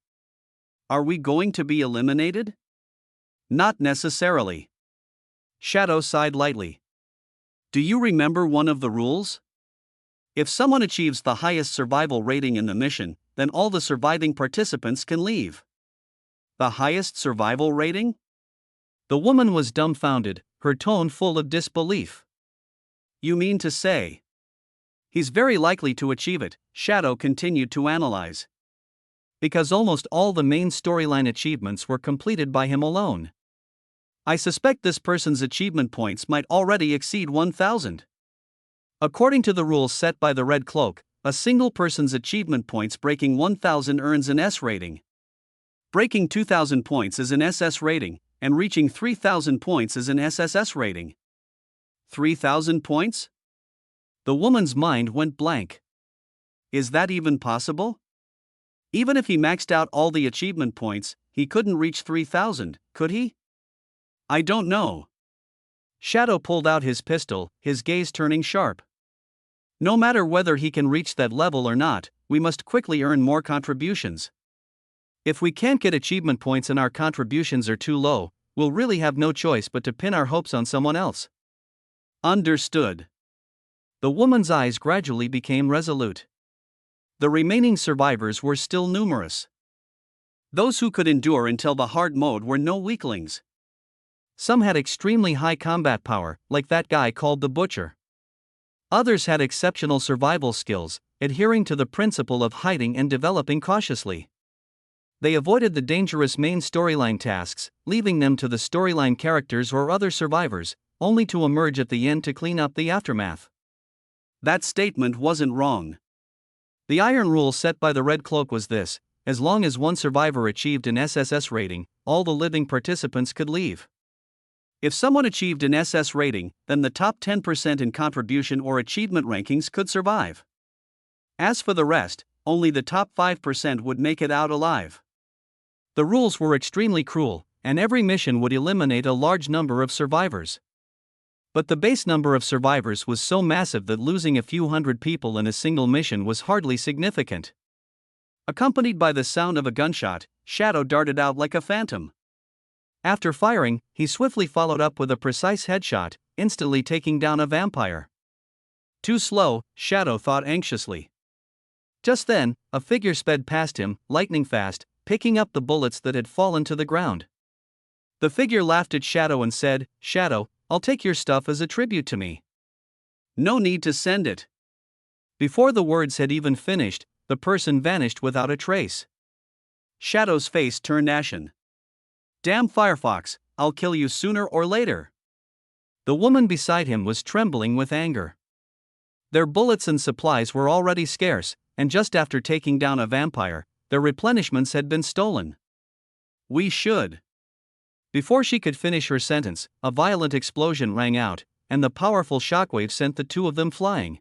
Are we going to be eliminated? Not necessarily. Shadow sighed lightly. Do you remember one of the rules? If someone achieves the highest survival rating in the mission, then all the surviving participants can leave. The highest survival rating? The woman was dumbfounded, her tone full of disbelief. You mean to say? He's very likely to achieve it, Shadow continued to analyze. Because almost all the main storyline achievements were completed by him alone. I suspect this person's achievement points might already exceed 1,000. According to the rules set by the Red Cloak, a single person's achievement points breaking 1,000 earns an S rating. Breaking 2,000 points is an SS rating, and reaching 3,000 points is an SSS rating. 3,000 points? The woman's mind went blank. Is that even possible? Even if he maxed out all the achievement points, he couldn't reach 3,000, could he? I don't know. Shadow pulled out his pistol, his gaze turning sharp. No matter whether he can reach that level or not, we must quickly earn more contributions. If we can't get achievement points and our contributions are too low, we'll really have no choice but to pin our hopes on someone else. Understood. The woman's eyes gradually became resolute. The remaining survivors were still numerous. Those who could endure until the hard mode were no weaklings. Some had extremely high combat power, like that guy called the Butcher. Others had exceptional survival skills, adhering to the principle of hiding and developing cautiously. They avoided the dangerous main storyline tasks, leaving them to the storyline characters or other survivors, only to emerge at the end to clean up the aftermath. That statement wasn't wrong. The iron rule set by the Red Cloak was this: as long as one survivor achieved an SSS rating, all the living participants could leave. If someone achieved an SS rating, then the top 10% in contribution or achievement rankings could survive. As for the rest, only the top 5% would make it out alive. The rules were extremely cruel, and every mission would eliminate a large number of survivors. But the base number of survivors was so massive that losing a few hundred people in a single mission was hardly significant. Accompanied by the sound of a gunshot, Shadow darted out like a phantom. After firing, he swiftly followed up with a precise headshot, instantly taking down a vampire. Too slow, Shadow thought anxiously. Just then, a figure sped past him, lightning fast, picking up the bullets that had fallen to the ground. The figure laughed at Shadow and said, "Shadow, I'll take your stuff as a tribute to me. No need to send it." Before the words had even finished, the person vanished without a trace. Shadow's face turned ashen. "Damn Firefox, I'll kill you sooner or later." The woman beside him was trembling with anger. Their bullets and supplies were already scarce, and just after taking down a vampire, their replenishments had been stolen. "We should." Before she could finish her sentence, a violent explosion rang out, and the powerful shockwave sent the two of them flying.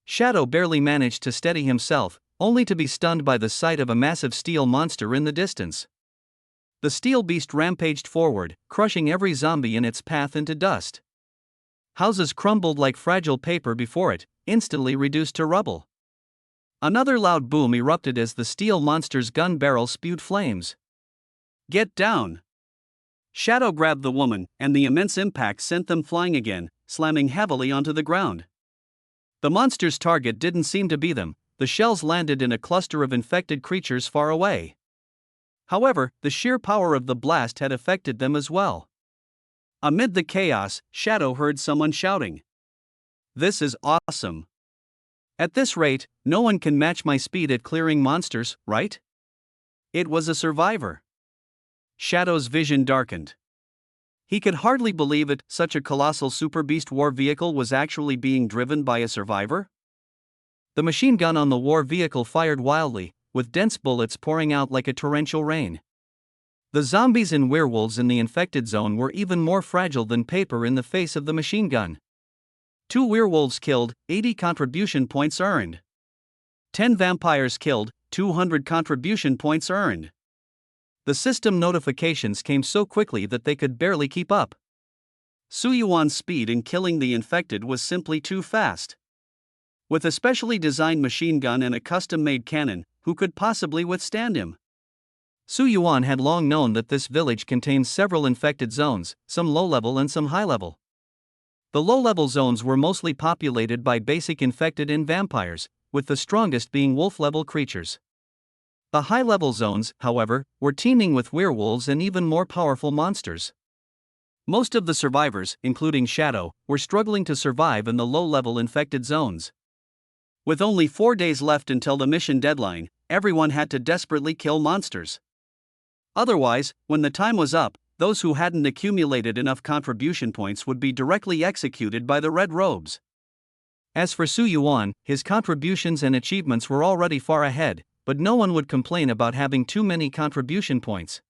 Shadow barely managed to steady himself, only to be stunned by the sight of a massive steel monster in the distance. The steel beast rampaged forward, crushing every zombie in its path into dust. Houses crumbled like fragile paper before it, instantly reduced to rubble. Another loud boom erupted as the steel monster's gun barrel spewed flames. "Get down!" Shadow grabbed the woman, and the immense impact sent them flying again, slamming heavily onto the ground. The monster's target didn't seem to be them. The shells landed in a cluster of infected creatures far away. However, the sheer power of the blast had affected them as well. Amid the chaos, Shadow heard someone shouting, "This is awesome. At this rate, no one can match my speed at clearing monsters, right?" It was a survivor. Shadow's vision darkened. He could hardly believe it, such a colossal super beast war vehicle was actually being driven by a survivor. The machine gun on the war vehicle fired wildly, with dense bullets pouring out like a torrential rain. The zombies and werewolves in the infected zone were even more fragile than paper in the face of the machine gun. 2 werewolves killed, 80 contribution points earned. 10 vampires killed, 200 contribution points earned. The system notifications came so quickly that they could barely keep up. Su Yuan's speed in killing the infected was simply too fast. With a specially designed machine gun and a custom-made cannon, who could possibly withstand him? Su Yuan had long known that this village contained several infected zones, some low-level and some high-level. The low-level zones were mostly populated by basic infected and vampires, with the strongest being wolf-level creatures. The high-level zones, however, were teeming with werewolves and even more powerful monsters. Most of the survivors, including Shadow, were struggling to survive in the low-level infected zones. With only 4 days left until the mission deadline, everyone had to desperately kill monsters. Otherwise, when the time was up, those who hadn't accumulated enough contribution points would be directly executed by the Red Robes. As for Su Yuan, his contributions and achievements were already far ahead, but no one would complain about having too many contribution points.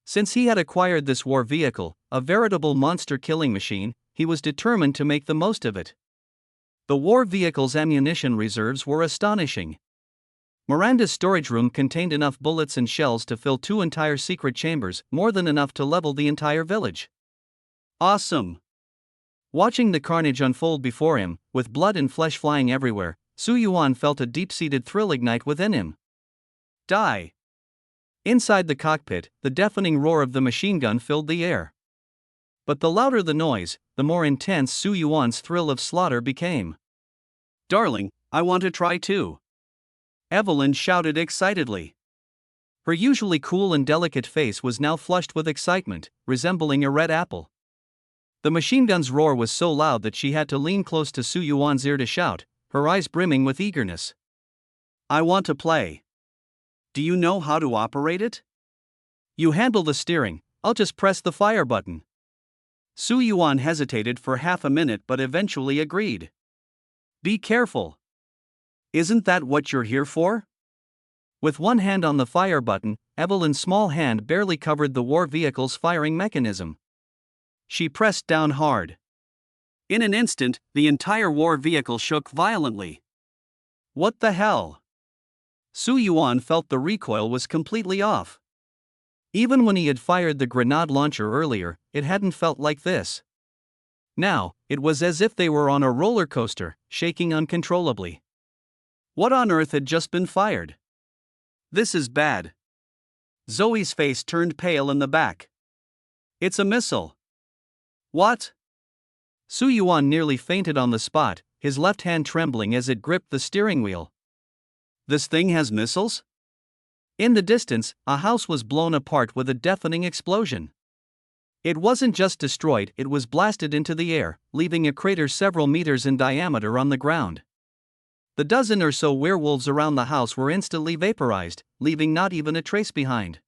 Since he had acquired this war vehicle, a veritable monster killing machine, he was determined to make the most of it. The war vehicle's ammunition reserves were astonishing. Miranda's storage room contained enough bullets and shells to fill 2 entire secret chambers, more than enough to level the entire village. Awesome! Watching the carnage unfold before him, with blood and flesh flying everywhere, Su Yuan felt a deep-seated thrill ignite within him. Die! Inside the cockpit, the deafening roar of the machine gun filled the air. But the louder the noise, the more intense Su Yuan's thrill of slaughter became. "Darling, I want to try too," Evelyn shouted excitedly. Her usually cool and delicate face was now flushed with excitement, resembling a red apple. The machine gun's roar was so loud that she had to lean close to Su Yuan's ear to shout, her eyes brimming with eagerness. I want to play. Do you know how to operate it? You handle the steering, I'll just press the fire button. Su Yuan hesitated for half a minute but eventually agreed. Be careful. Isn't that what you're here for? With one hand on the fire button, Evelyn's small hand barely covered the war vehicle's firing mechanism. She pressed down hard. In an instant, the entire war vehicle shook violently. What the hell? Su Yuan felt the recoil was completely off. Even when he had fired the grenade launcher earlier, it hadn't felt like this. Now, it was as if they were on a roller coaster, shaking uncontrollably. What on earth had just been fired? This is bad. Zoe's face turned pale in the back. It's a missile. What? Su Yuan nearly fainted on the spot, his left hand trembling as it gripped the steering wheel. This thing has missiles? In the distance, a house was blown apart with a deafening explosion. It wasn't just destroyed, it was blasted into the air, leaving a crater several meters in diameter on the ground. The dozen or so werewolves around the house were instantly vaporized, leaving not even a trace behind.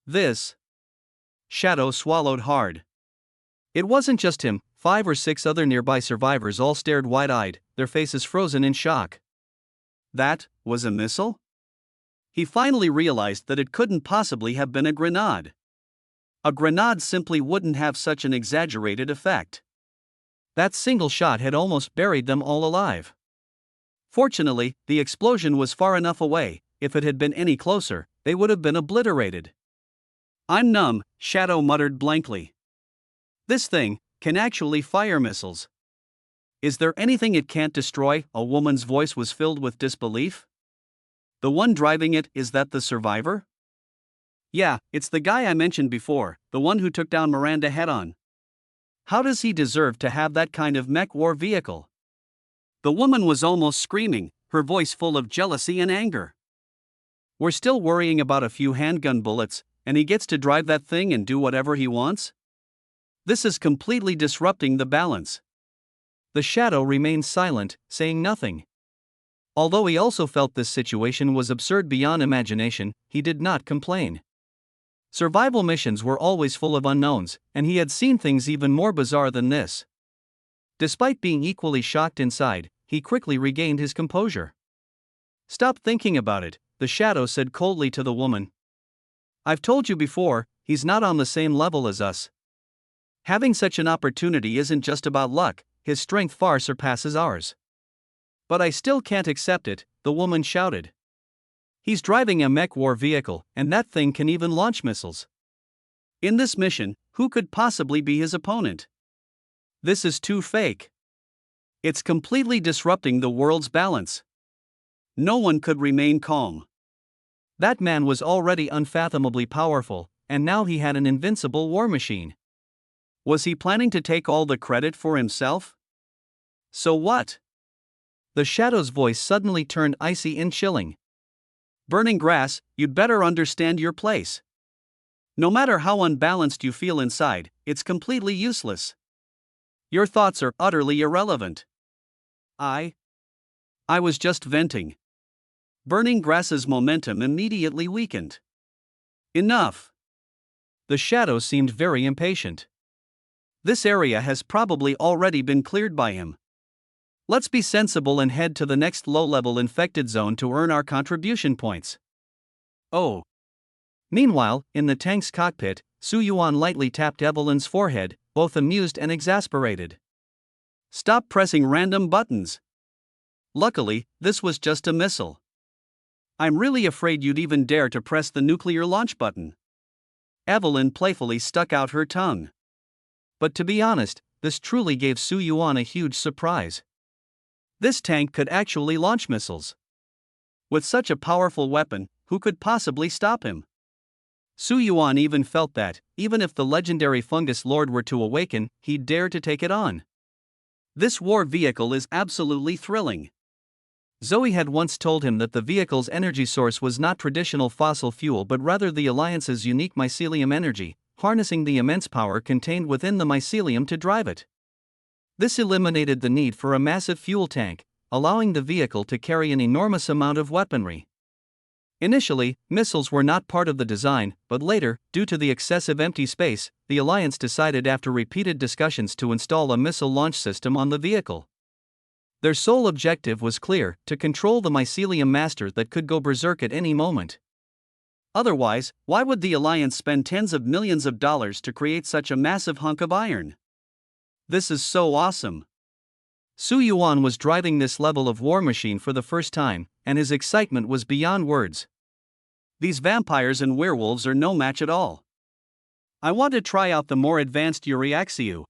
This. Shadow swallowed hard. It wasn't just him, 5 or 6 other nearby survivors all stared wide-eyed, their faces frozen in shock. That was a missile? He finally realized that it couldn't possibly have been a grenade. A grenade simply wouldn't have such an exaggerated effect. That single shot had almost buried them all alive. Fortunately, the explosion was far enough away. If it had been any closer, they would have been obliterated. I'm numb, Shadow muttered blankly. This thing can actually fire missiles. Is there anything it can't destroy? A woman's voice was filled with disbelief. The one driving it, is that the survivor? Yeah, it's the guy I mentioned before, the one who took down Miranda head-on. How does he deserve to have that kind of mech war vehicle? The woman was almost screaming, her voice full of jealousy and anger. We're still worrying about a few handgun bullets, and he gets to drive that thing and do whatever he wants? This is completely disrupting the balance. The Shadow remained silent, saying nothing. Although he also felt this situation was absurd beyond imagination, he did not complain. Survival missions were always full of unknowns, and he had seen things even more bizarre than this. Despite being equally shocked inside, he quickly regained his composure. Stop thinking about it, the Shadow said coldly to the woman. I've told you before, he's not on the same level as us. Having such an opportunity isn't just about luck, his strength far surpasses ours. But I still can't accept it, the woman shouted. He's driving a mech war vehicle, and that thing can even launch missiles. In this mission, who could possibly be his opponent? This is too fake. It's completely disrupting the world's balance. No one could remain calm. That man was already unfathomably powerful, and now he had an invincible war machine. Was he planning to take all the credit for himself? So what? The Shadow's voice suddenly turned icy and chilling. Burning grass, you'd better understand your place. No matter how unbalanced you feel inside, it's completely useless. Your thoughts are utterly irrelevant. I was just venting. Burning grass's momentum immediately weakened. Enough. The Shadow seemed very impatient. This area has probably already been cleared by him. Let's be sensible and head to the next low-level infected zone to earn our contribution points. Oh. Meanwhile, in the tank's cockpit, Su Yuan lightly tapped Evelyn's forehead, both amused and exasperated. Stop pressing random buttons. Luckily, this was just a missile. I'm really afraid you'd even dare to press the nuclear launch button. Evelyn playfully stuck out her tongue. But to be honest, this truly gave Su Yuan a huge surprise. This tank could actually launch missiles. With such a powerful weapon, who could possibly stop him? Su Yuan even felt that, even if the legendary fungus lord were to awaken, he'd dare to take it on. This war vehicle is absolutely thrilling. Zoe had once told him that the vehicle's energy source was not traditional fossil fuel but rather the Alliance's unique mycelium energy, harnessing the immense power contained within the mycelium to drive it. This eliminated the need for a massive fuel tank, allowing the vehicle to carry an enormous amount of weaponry. Initially, missiles were not part of the design, but later, due to the excessive empty space, the Alliance decided after repeated discussions to install a missile launch system on the vehicle. Their sole objective was clear: to control the mycelium master that could go berserk at any moment. Otherwise, why would the Alliance spend tens of millions of dollars to create such a massive hunk of iron? This is so awesome. Su Yuan was driving this level of war machine for the first time, and his excitement was beyond words. These vampires and werewolves are no match at all. I want to try out the more advanced Yuriaxiu.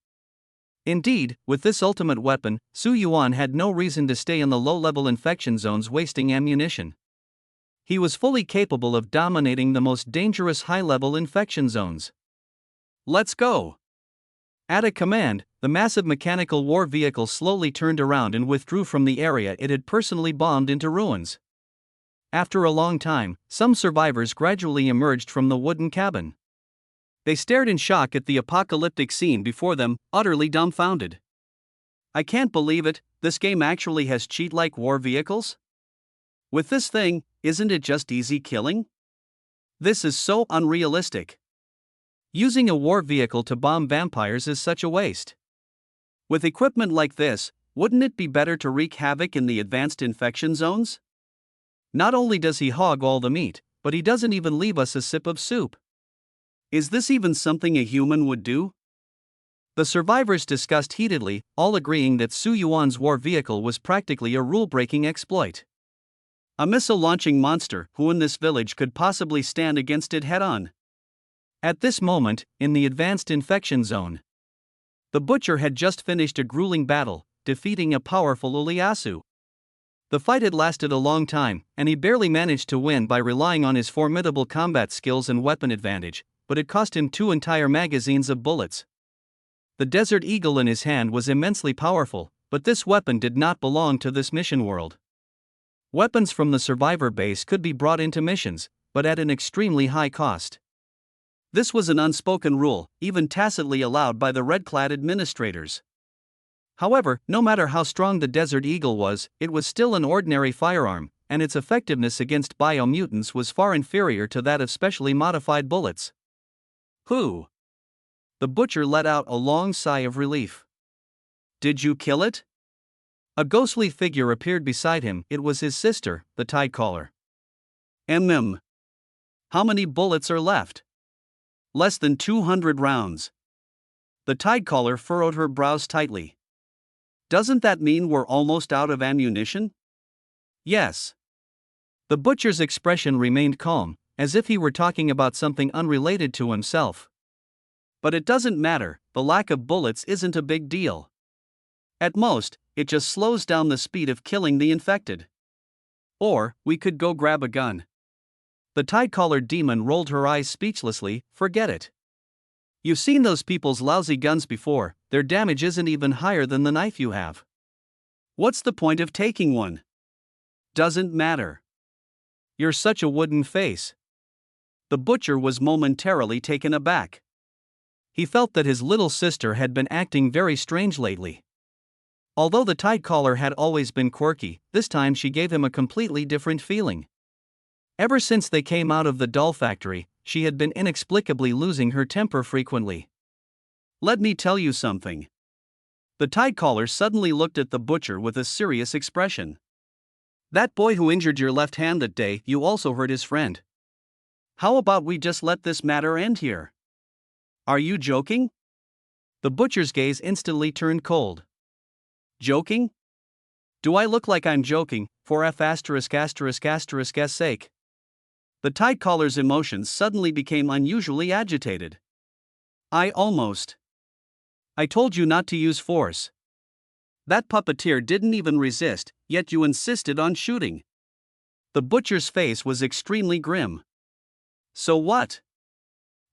Indeed, with this ultimate weapon, Su Yuan had no reason to stay in the low-level infection zones wasting ammunition. He was fully capable of dominating the most dangerous high-level infection zones. Let's go! At a command, the massive mechanical war vehicle slowly turned around and withdrew from the area it had personally bombed into ruins. After a long time, some survivors gradually emerged from the wooden cabin. They stared in shock at the apocalyptic scene before them, utterly dumbfounded. I can't believe it, this game actually has cheat-like war vehicles? With this thing, isn't it just easy killing? This is so unrealistic. Using a war vehicle to bomb vampires is such a waste. With equipment like this, wouldn't it be better to wreak havoc in the advanced infection zones? Not only does he hog all the meat, but he doesn't even leave us a sip of soup. Is this even something a human would do? The survivors discussed heatedly, all agreeing that Su Yuan's war vehicle was practically a rule-breaking exploit. A missile-launching monster, who in this village could possibly stand against it head-on? At this moment, in the advanced infection zone, the butcher had just finished a grueling battle, defeating a powerful Ieyasu. The fight had lasted a long time, and he barely managed to win by relying on his formidable combat skills and weapon advantage, but it cost him 2 entire magazines of bullets. The Desert Eagle in his hand was immensely powerful, but this weapon did not belong to this mission world. Weapons from the survivor base could be brought into missions, but at an extremely high cost. This was an unspoken rule, even tacitly allowed by the red-clad administrators. However, no matter how strong the Desert Eagle was, it was still an ordinary firearm, and its effectiveness against biomutants was far inferior to that of specially modified bullets. Who? The butcher let out a long sigh of relief. Did you kill it? A ghostly figure appeared beside him. It was his sister, the Tidecaller. How many bullets are left? Less than 200 rounds. The Tidecaller furrowed her brows tightly. Doesn't that mean we're almost out of ammunition? Yes. The butcher's expression remained calm, as if he were talking about something unrelated to himself. But it doesn't matter, the lack of bullets isn't a big deal. At most, it just slows down the speed of killing the infected. Or, we could go grab a gun. The Tidecaller demon rolled her eyes speechlessly. Forget it. You've seen those people's lousy guns before, their damage isn't even higher than the knife you have. What's the point of taking one? Doesn't matter. You're such a wooden face. The butcher was momentarily taken aback. He felt that his little sister had been acting very strange lately. Although the Tidecaller had always been quirky, this time she gave him a completely different feeling. Ever since they came out of the doll factory, she had been inexplicably losing her temper frequently. Let me tell you something. The Tidecaller suddenly looked at the butcher with a serious expression. That boy who injured your left hand that day, you also hurt his friend. How about we just let this matter end here? Are you joking? The butcher's gaze instantly turned cold. Joking? Do I look like I'm joking, for F***'s sake? The Tidecaller's emotions suddenly became unusually agitated. I told you not to use force. That puppeteer didn't even resist, yet you insisted on shooting. The butcher's face was extremely grim. So what?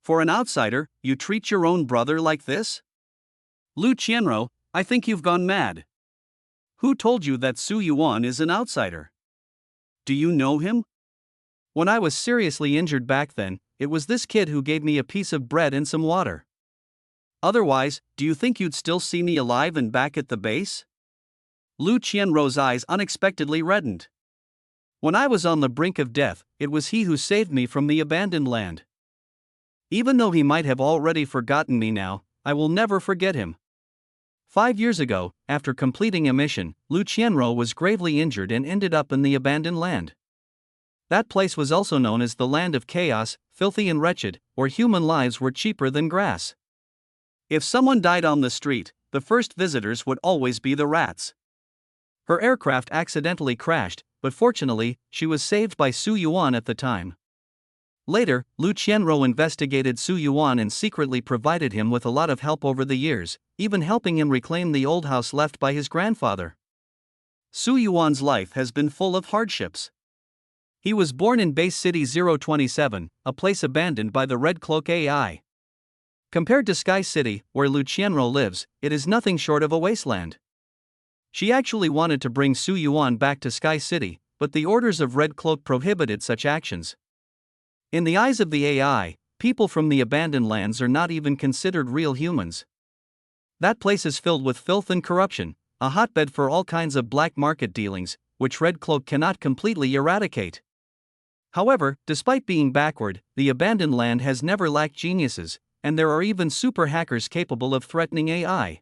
For an outsider, you treat your own brother like this? Lu Qianro, I think you've gone mad. Who told you that Su Yuan is an outsider? Do you know him? When I was seriously injured back then, it was this kid who gave me a piece of bread and some water. Otherwise, do you think you'd still see me alive and back at the base? Lu Qianruo's eyes unexpectedly reddened. When I was on the brink of death, it was he who saved me from the abandoned land. Even though he might have already forgotten me now, I will never forget him. 5 years ago, after completing a mission, Lu Qianruo was gravely injured and ended up in the abandoned land. That place was also known as the land of chaos, filthy and wretched, where human lives were cheaper than grass. If someone died on the street, the first visitors would always be the rats. Her aircraft accidentally crashed, but fortunately, she was saved by Su Yuan at the time. Later, Lu Qianruo investigated Su Yuan and secretly provided him with a lot of help over the years, even helping him reclaim the old house left by his grandfather. Su Yuan's life has been full of hardships. He was born in Base City 027, a place abandoned by the Red Cloak AI. Compared to Sky City, where Lu Qianruo lives, it is nothing short of a wasteland. She actually wanted to bring Su Yuan back to Sky City, but the orders of Red Cloak prohibited such actions. In the eyes of the AI, people from the abandoned lands are not even considered real humans. That place is filled with filth and corruption, a hotbed for all kinds of black market dealings, which Red Cloak cannot completely eradicate. However, despite being backward, the abandoned land has never lacked geniuses, and there are even super hackers capable of threatening AI.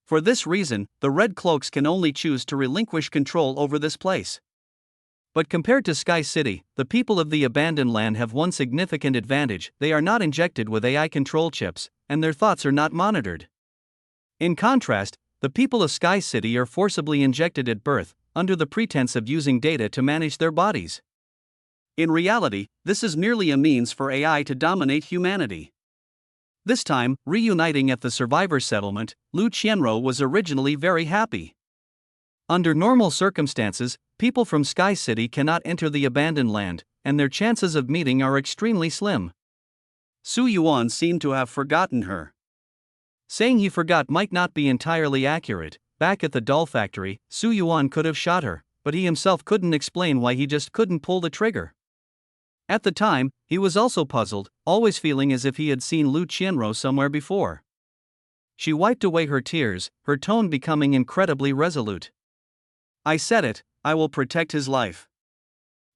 For this reason, the Red Cloaks can only choose to relinquish control over this place. But compared to Sky City, the people of the abandoned land have one significant advantage: they are not injected with AI control chips, and their thoughts are not monitored. In contrast, the people of Sky City are forcibly injected at birth, under the pretense of using data to manage their bodies. In reality, this is merely a means for AI to dominate humanity. This time, reuniting at the survivor settlement, Lu Qianruo was originally very happy. Under normal circumstances, people from Sky City cannot enter the abandoned land, and their chances of meeting are extremely slim. Su Yuan seemed to have forgotten her. Saying he forgot might not be entirely accurate. Back at the doll factory, Su Yuan could have shot her, but he himself couldn't explain why he just couldn't pull the trigger. At the time, he was also puzzled, always feeling as if he had seen Lu Qianruo somewhere before. She wiped away her tears, her tone becoming incredibly resolute. I said it, I will protect his life.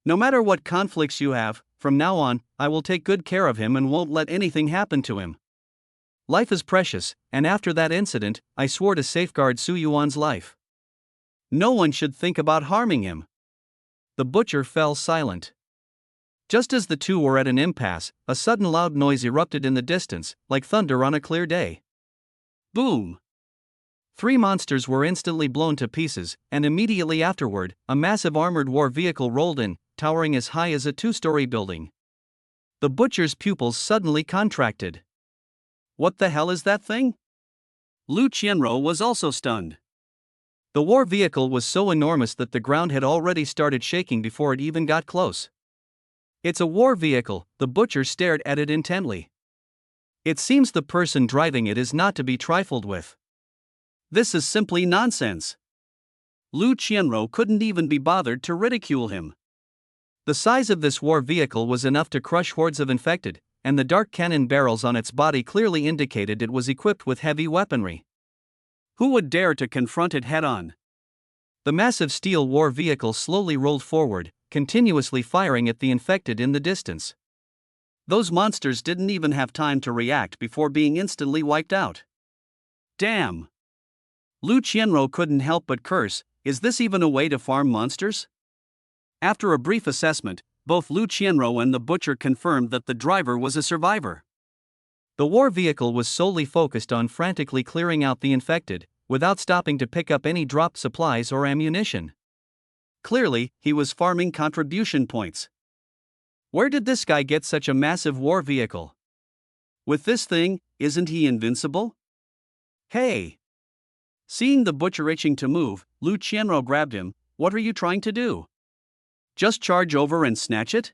No matter what conflicts you have, from now on, I will take good care of him and won't let anything happen to him. Life is precious, and after that incident, I swore to safeguard Su Yuan's life. No one should think about harming him. The butcher fell silent. Just as the two were at an impasse, a sudden loud noise erupted in the distance, like thunder on a clear day. Boom! 3 monsters were instantly blown to pieces, and immediately afterward, a massive armored war vehicle rolled in, towering as high as a 2-story building. The butcher's pupils suddenly contracted. What the hell is that thing? Lu Qianruo was also stunned. The war vehicle was so enormous that the ground had already started shaking before it even got close. It's a war vehicle, the butcher stared at it intently. It seems the person driving it is not to be trifled with. This is simply nonsense. Lu Qianruo couldn't even be bothered to ridicule him. The size of this war vehicle was enough to crush hordes of infected, and the dark cannon barrels on its body clearly indicated it was equipped with heavy weaponry. Who would dare to confront it head-on? The massive steel war vehicle slowly rolled forward, continuously firing at the infected in the distance. Those monsters didn't even have time to react before being instantly wiped out. Damn! Lu Qianruo couldn't help but curse, is this even a way to farm monsters? After a brief assessment, both Lu Qianruo and the butcher confirmed that the driver was a survivor. The war vehicle was solely focused on frantically clearing out the infected, without stopping to pick up any dropped supplies or ammunition. Clearly, he was farming contribution points. Where did this guy get such a massive war vehicle? With this thing, isn't he invincible? Hey! Seeing the butcher itching to move, Lu Qianruo grabbed him. What are you trying to do? Just charge over and snatch it?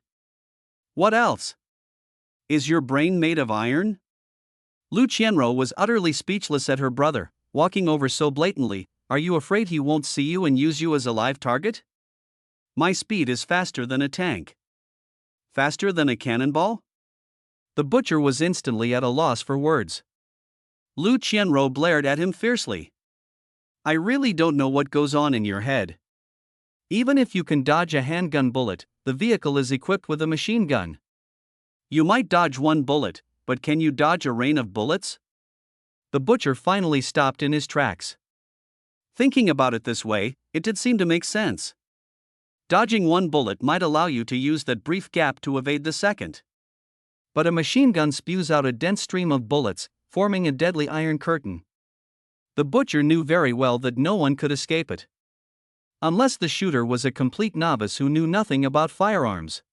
What else? Is your brain made of iron? Lu Qianruo was utterly speechless at her brother, walking over so blatantly. Are you afraid he won't see you and use you as a live target? My speed is faster than a tank. Faster than a cannonball? The butcher was instantly at a loss for words. Lu Qianruo blared at him fiercely. I really don't know what goes on in your head. Even if you can dodge a handgun bullet, the vehicle is equipped with a machine gun. You might dodge one bullet, but can you dodge a rain of bullets? The butcher finally stopped in his tracks. Thinking about it this way, it did seem to make sense. Dodging one bullet might allow you to use that brief gap to evade the second. But a machine gun spews out a dense stream of bullets, forming a deadly iron curtain. The butcher knew very well that no one could escape it. Unless the shooter was a complete novice who knew nothing about firearms.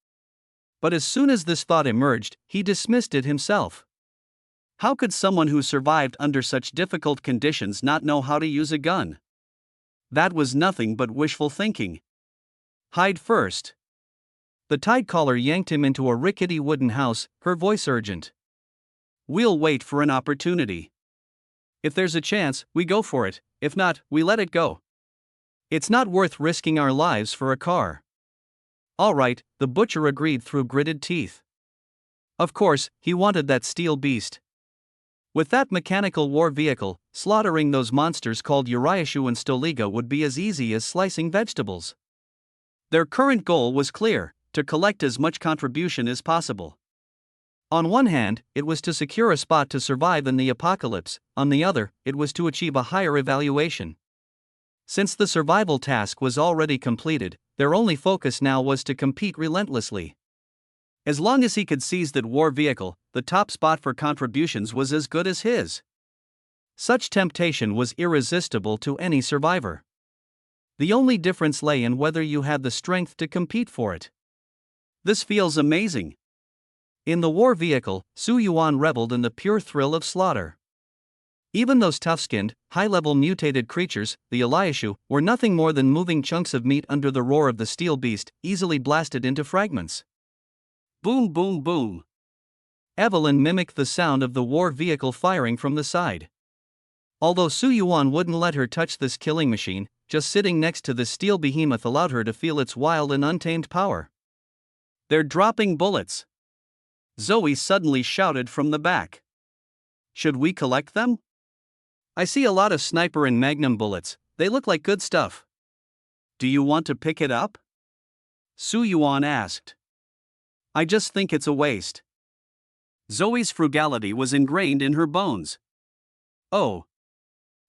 But as soon as this thought emerged, he dismissed it himself. How could someone who survived under such difficult conditions not know how to use a gun? That was nothing but wishful thinking. Hide first. The tide caller yanked him into a rickety wooden house, her voice urgent. We'll wait for an opportunity. If there's a chance, we go for it, if not, we let it go. It's not worth risking our lives for a car. All right, the butcher agreed through gritted teeth. Of course, he wanted that steel beast. With that mechanical war vehicle, slaughtering those monsters called Uriashu and Stoliga would be as easy as slicing vegetables. Their current goal was clear: to collect as much contribution as possible. On one hand, it was to secure a spot to survive in the apocalypse, on the other, it was to achieve a higher evaluation. Since the survival task was already completed, their only focus now was to compete relentlessly. As long as he could seize that war vehicle, the top spot for contributions was as good as his. Such temptation was irresistible to any survivor. The only difference lay in whether you had the strength to compete for it. This feels amazing. In the war vehicle, Su Yuan reveled in the pure thrill of slaughter. Even those tough-skinned, high-level mutated creatures, the Uriashu, were nothing more than moving chunks of meat under the roar of the steel beast, easily blasted into fragments. Boom, boom, boom. Evelyn mimicked the sound of the war vehicle firing from the side. Although Su Yuan wouldn't let her touch this killing machine, just sitting next to the steel behemoth allowed her to feel its wild and untamed power. They're dropping bullets. Zoe suddenly shouted from the back. Should we collect them? I see a lot of sniper and magnum bullets, they look like good stuff. Do you want to pick it up? Su Yuan asked. I just think it's a waste. Zoe's frugality was ingrained in her bones. Oh.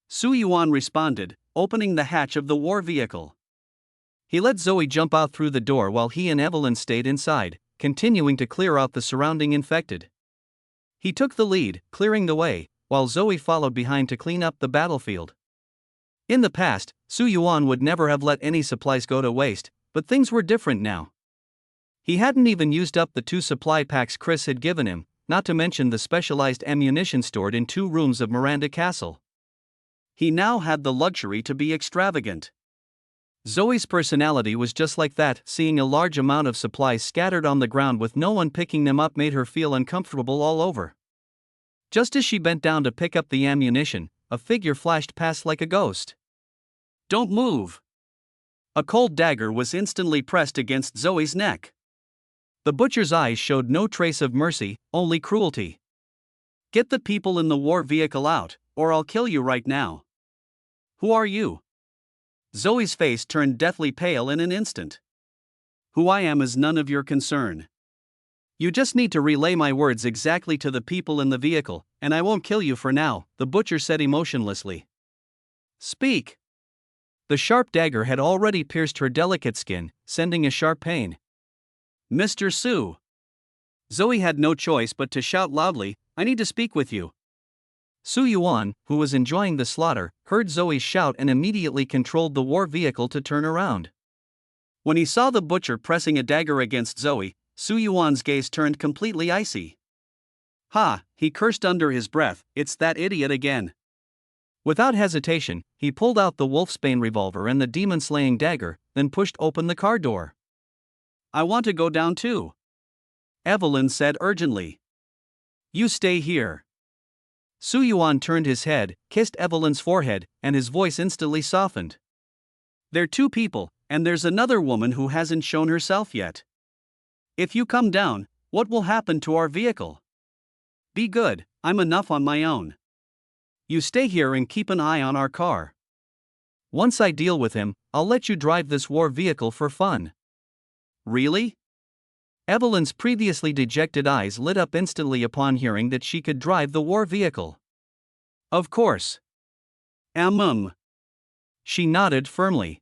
Su Yuan responded, opening the hatch of the war vehicle. He let Zoe jump out through the door while he and Evelyn stayed inside, continuing to clear out the surrounding infected. He took the lead, clearing the way, while Zoe followed behind to clean up the battlefield. In the past, Su Yuan would never have let any supplies go to waste, but things were different now. He hadn't even used up the 2 supply packs Chris had given him, not to mention the specialized ammunition stored in 2 rooms of Miranda Castle. He now had the luxury to be extravagant. Zoe's personality was just like that. Seeing a large amount of supplies scattered on the ground with no one picking them up made her feel uncomfortable all over. Just as she bent down to pick up the ammunition, a figure flashed past like a ghost. Don't move! A cold dagger was instantly pressed against Zoe's neck. The butcher's eyes showed no trace of mercy, only cruelty. Get the people in the war vehicle out, or I'll kill you right now. Who are you? Zoe's face turned deathly pale in an instant. Who I am is none of your concern. You just need to relay my words exactly to the people in the vehicle, and I won't kill you for now, the butcher said emotionlessly. Speak. The sharp dagger had already pierced her delicate skin, sending a sharp pain. Mr. Su. Zoe had no choice but to shout loudly, I need to speak with you. Su Yuan, who was enjoying the slaughter, heard Zoe's shout and immediately controlled the war vehicle to turn around. When he saw the butcher pressing a dagger against Zoe, Su Yuan's gaze turned completely icy. Ha, he cursed under his breath, it's that idiot again. Without hesitation, he pulled out the wolfsbane revolver and the demon-slaying dagger, then pushed open the car door. I want to go down too, Evelyn said urgently. You stay here. Su Yuan turned his head, kissed Evelyn's forehead, and his voice instantly softened. They're 2 people, and there's another woman who hasn't shown herself yet. If you come down, what will happen to our vehicle? Be good, I'm enough on my own. You stay here and keep an eye on our car. Once I deal with him, I'll let you drive this war vehicle for fun. Really? Evelyn's previously dejected eyes lit up instantly upon hearing that she could drive the war vehicle. Of course. She nodded firmly.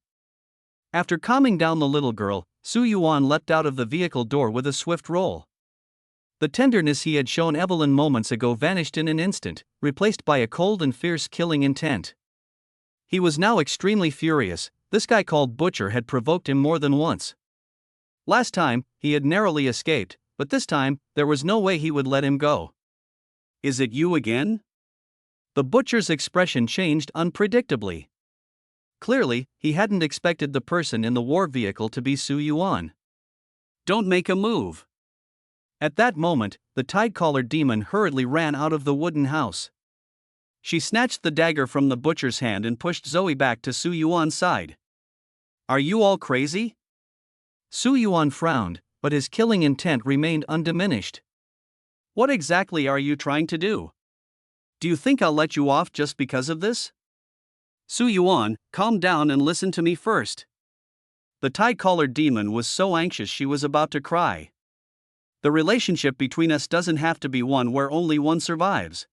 After calming down the little girl, Su Yuan leapt out of the vehicle door with a swift roll. The tenderness he had shown Evelyn moments ago vanished in an instant, replaced by a cold and fierce killing intent. He was now extremely furious. This guy called Butcher had provoked him more than once. Last time, he had narrowly escaped, but this time, there was no way he would let him go. Is it you again? The Butcher's expression changed unpredictably. Clearly, he hadn't expected the person in the war vehicle to be Su Yuan. Don't make a move. At that moment, the tide-collared demon hurriedly ran out of the wooden house. She snatched the dagger from the Butcher's hand and pushed Zoe back to Su Yuan's side. Are you all crazy? Su Yuan frowned, but his killing intent remained undiminished. What exactly are you trying to do? Do you think I'll let you off just because of this? Su Yuan, calm down and listen to me first. The tide-collared demon was so anxious she was about to cry. The relationship between us doesn't have to be one where only one survives.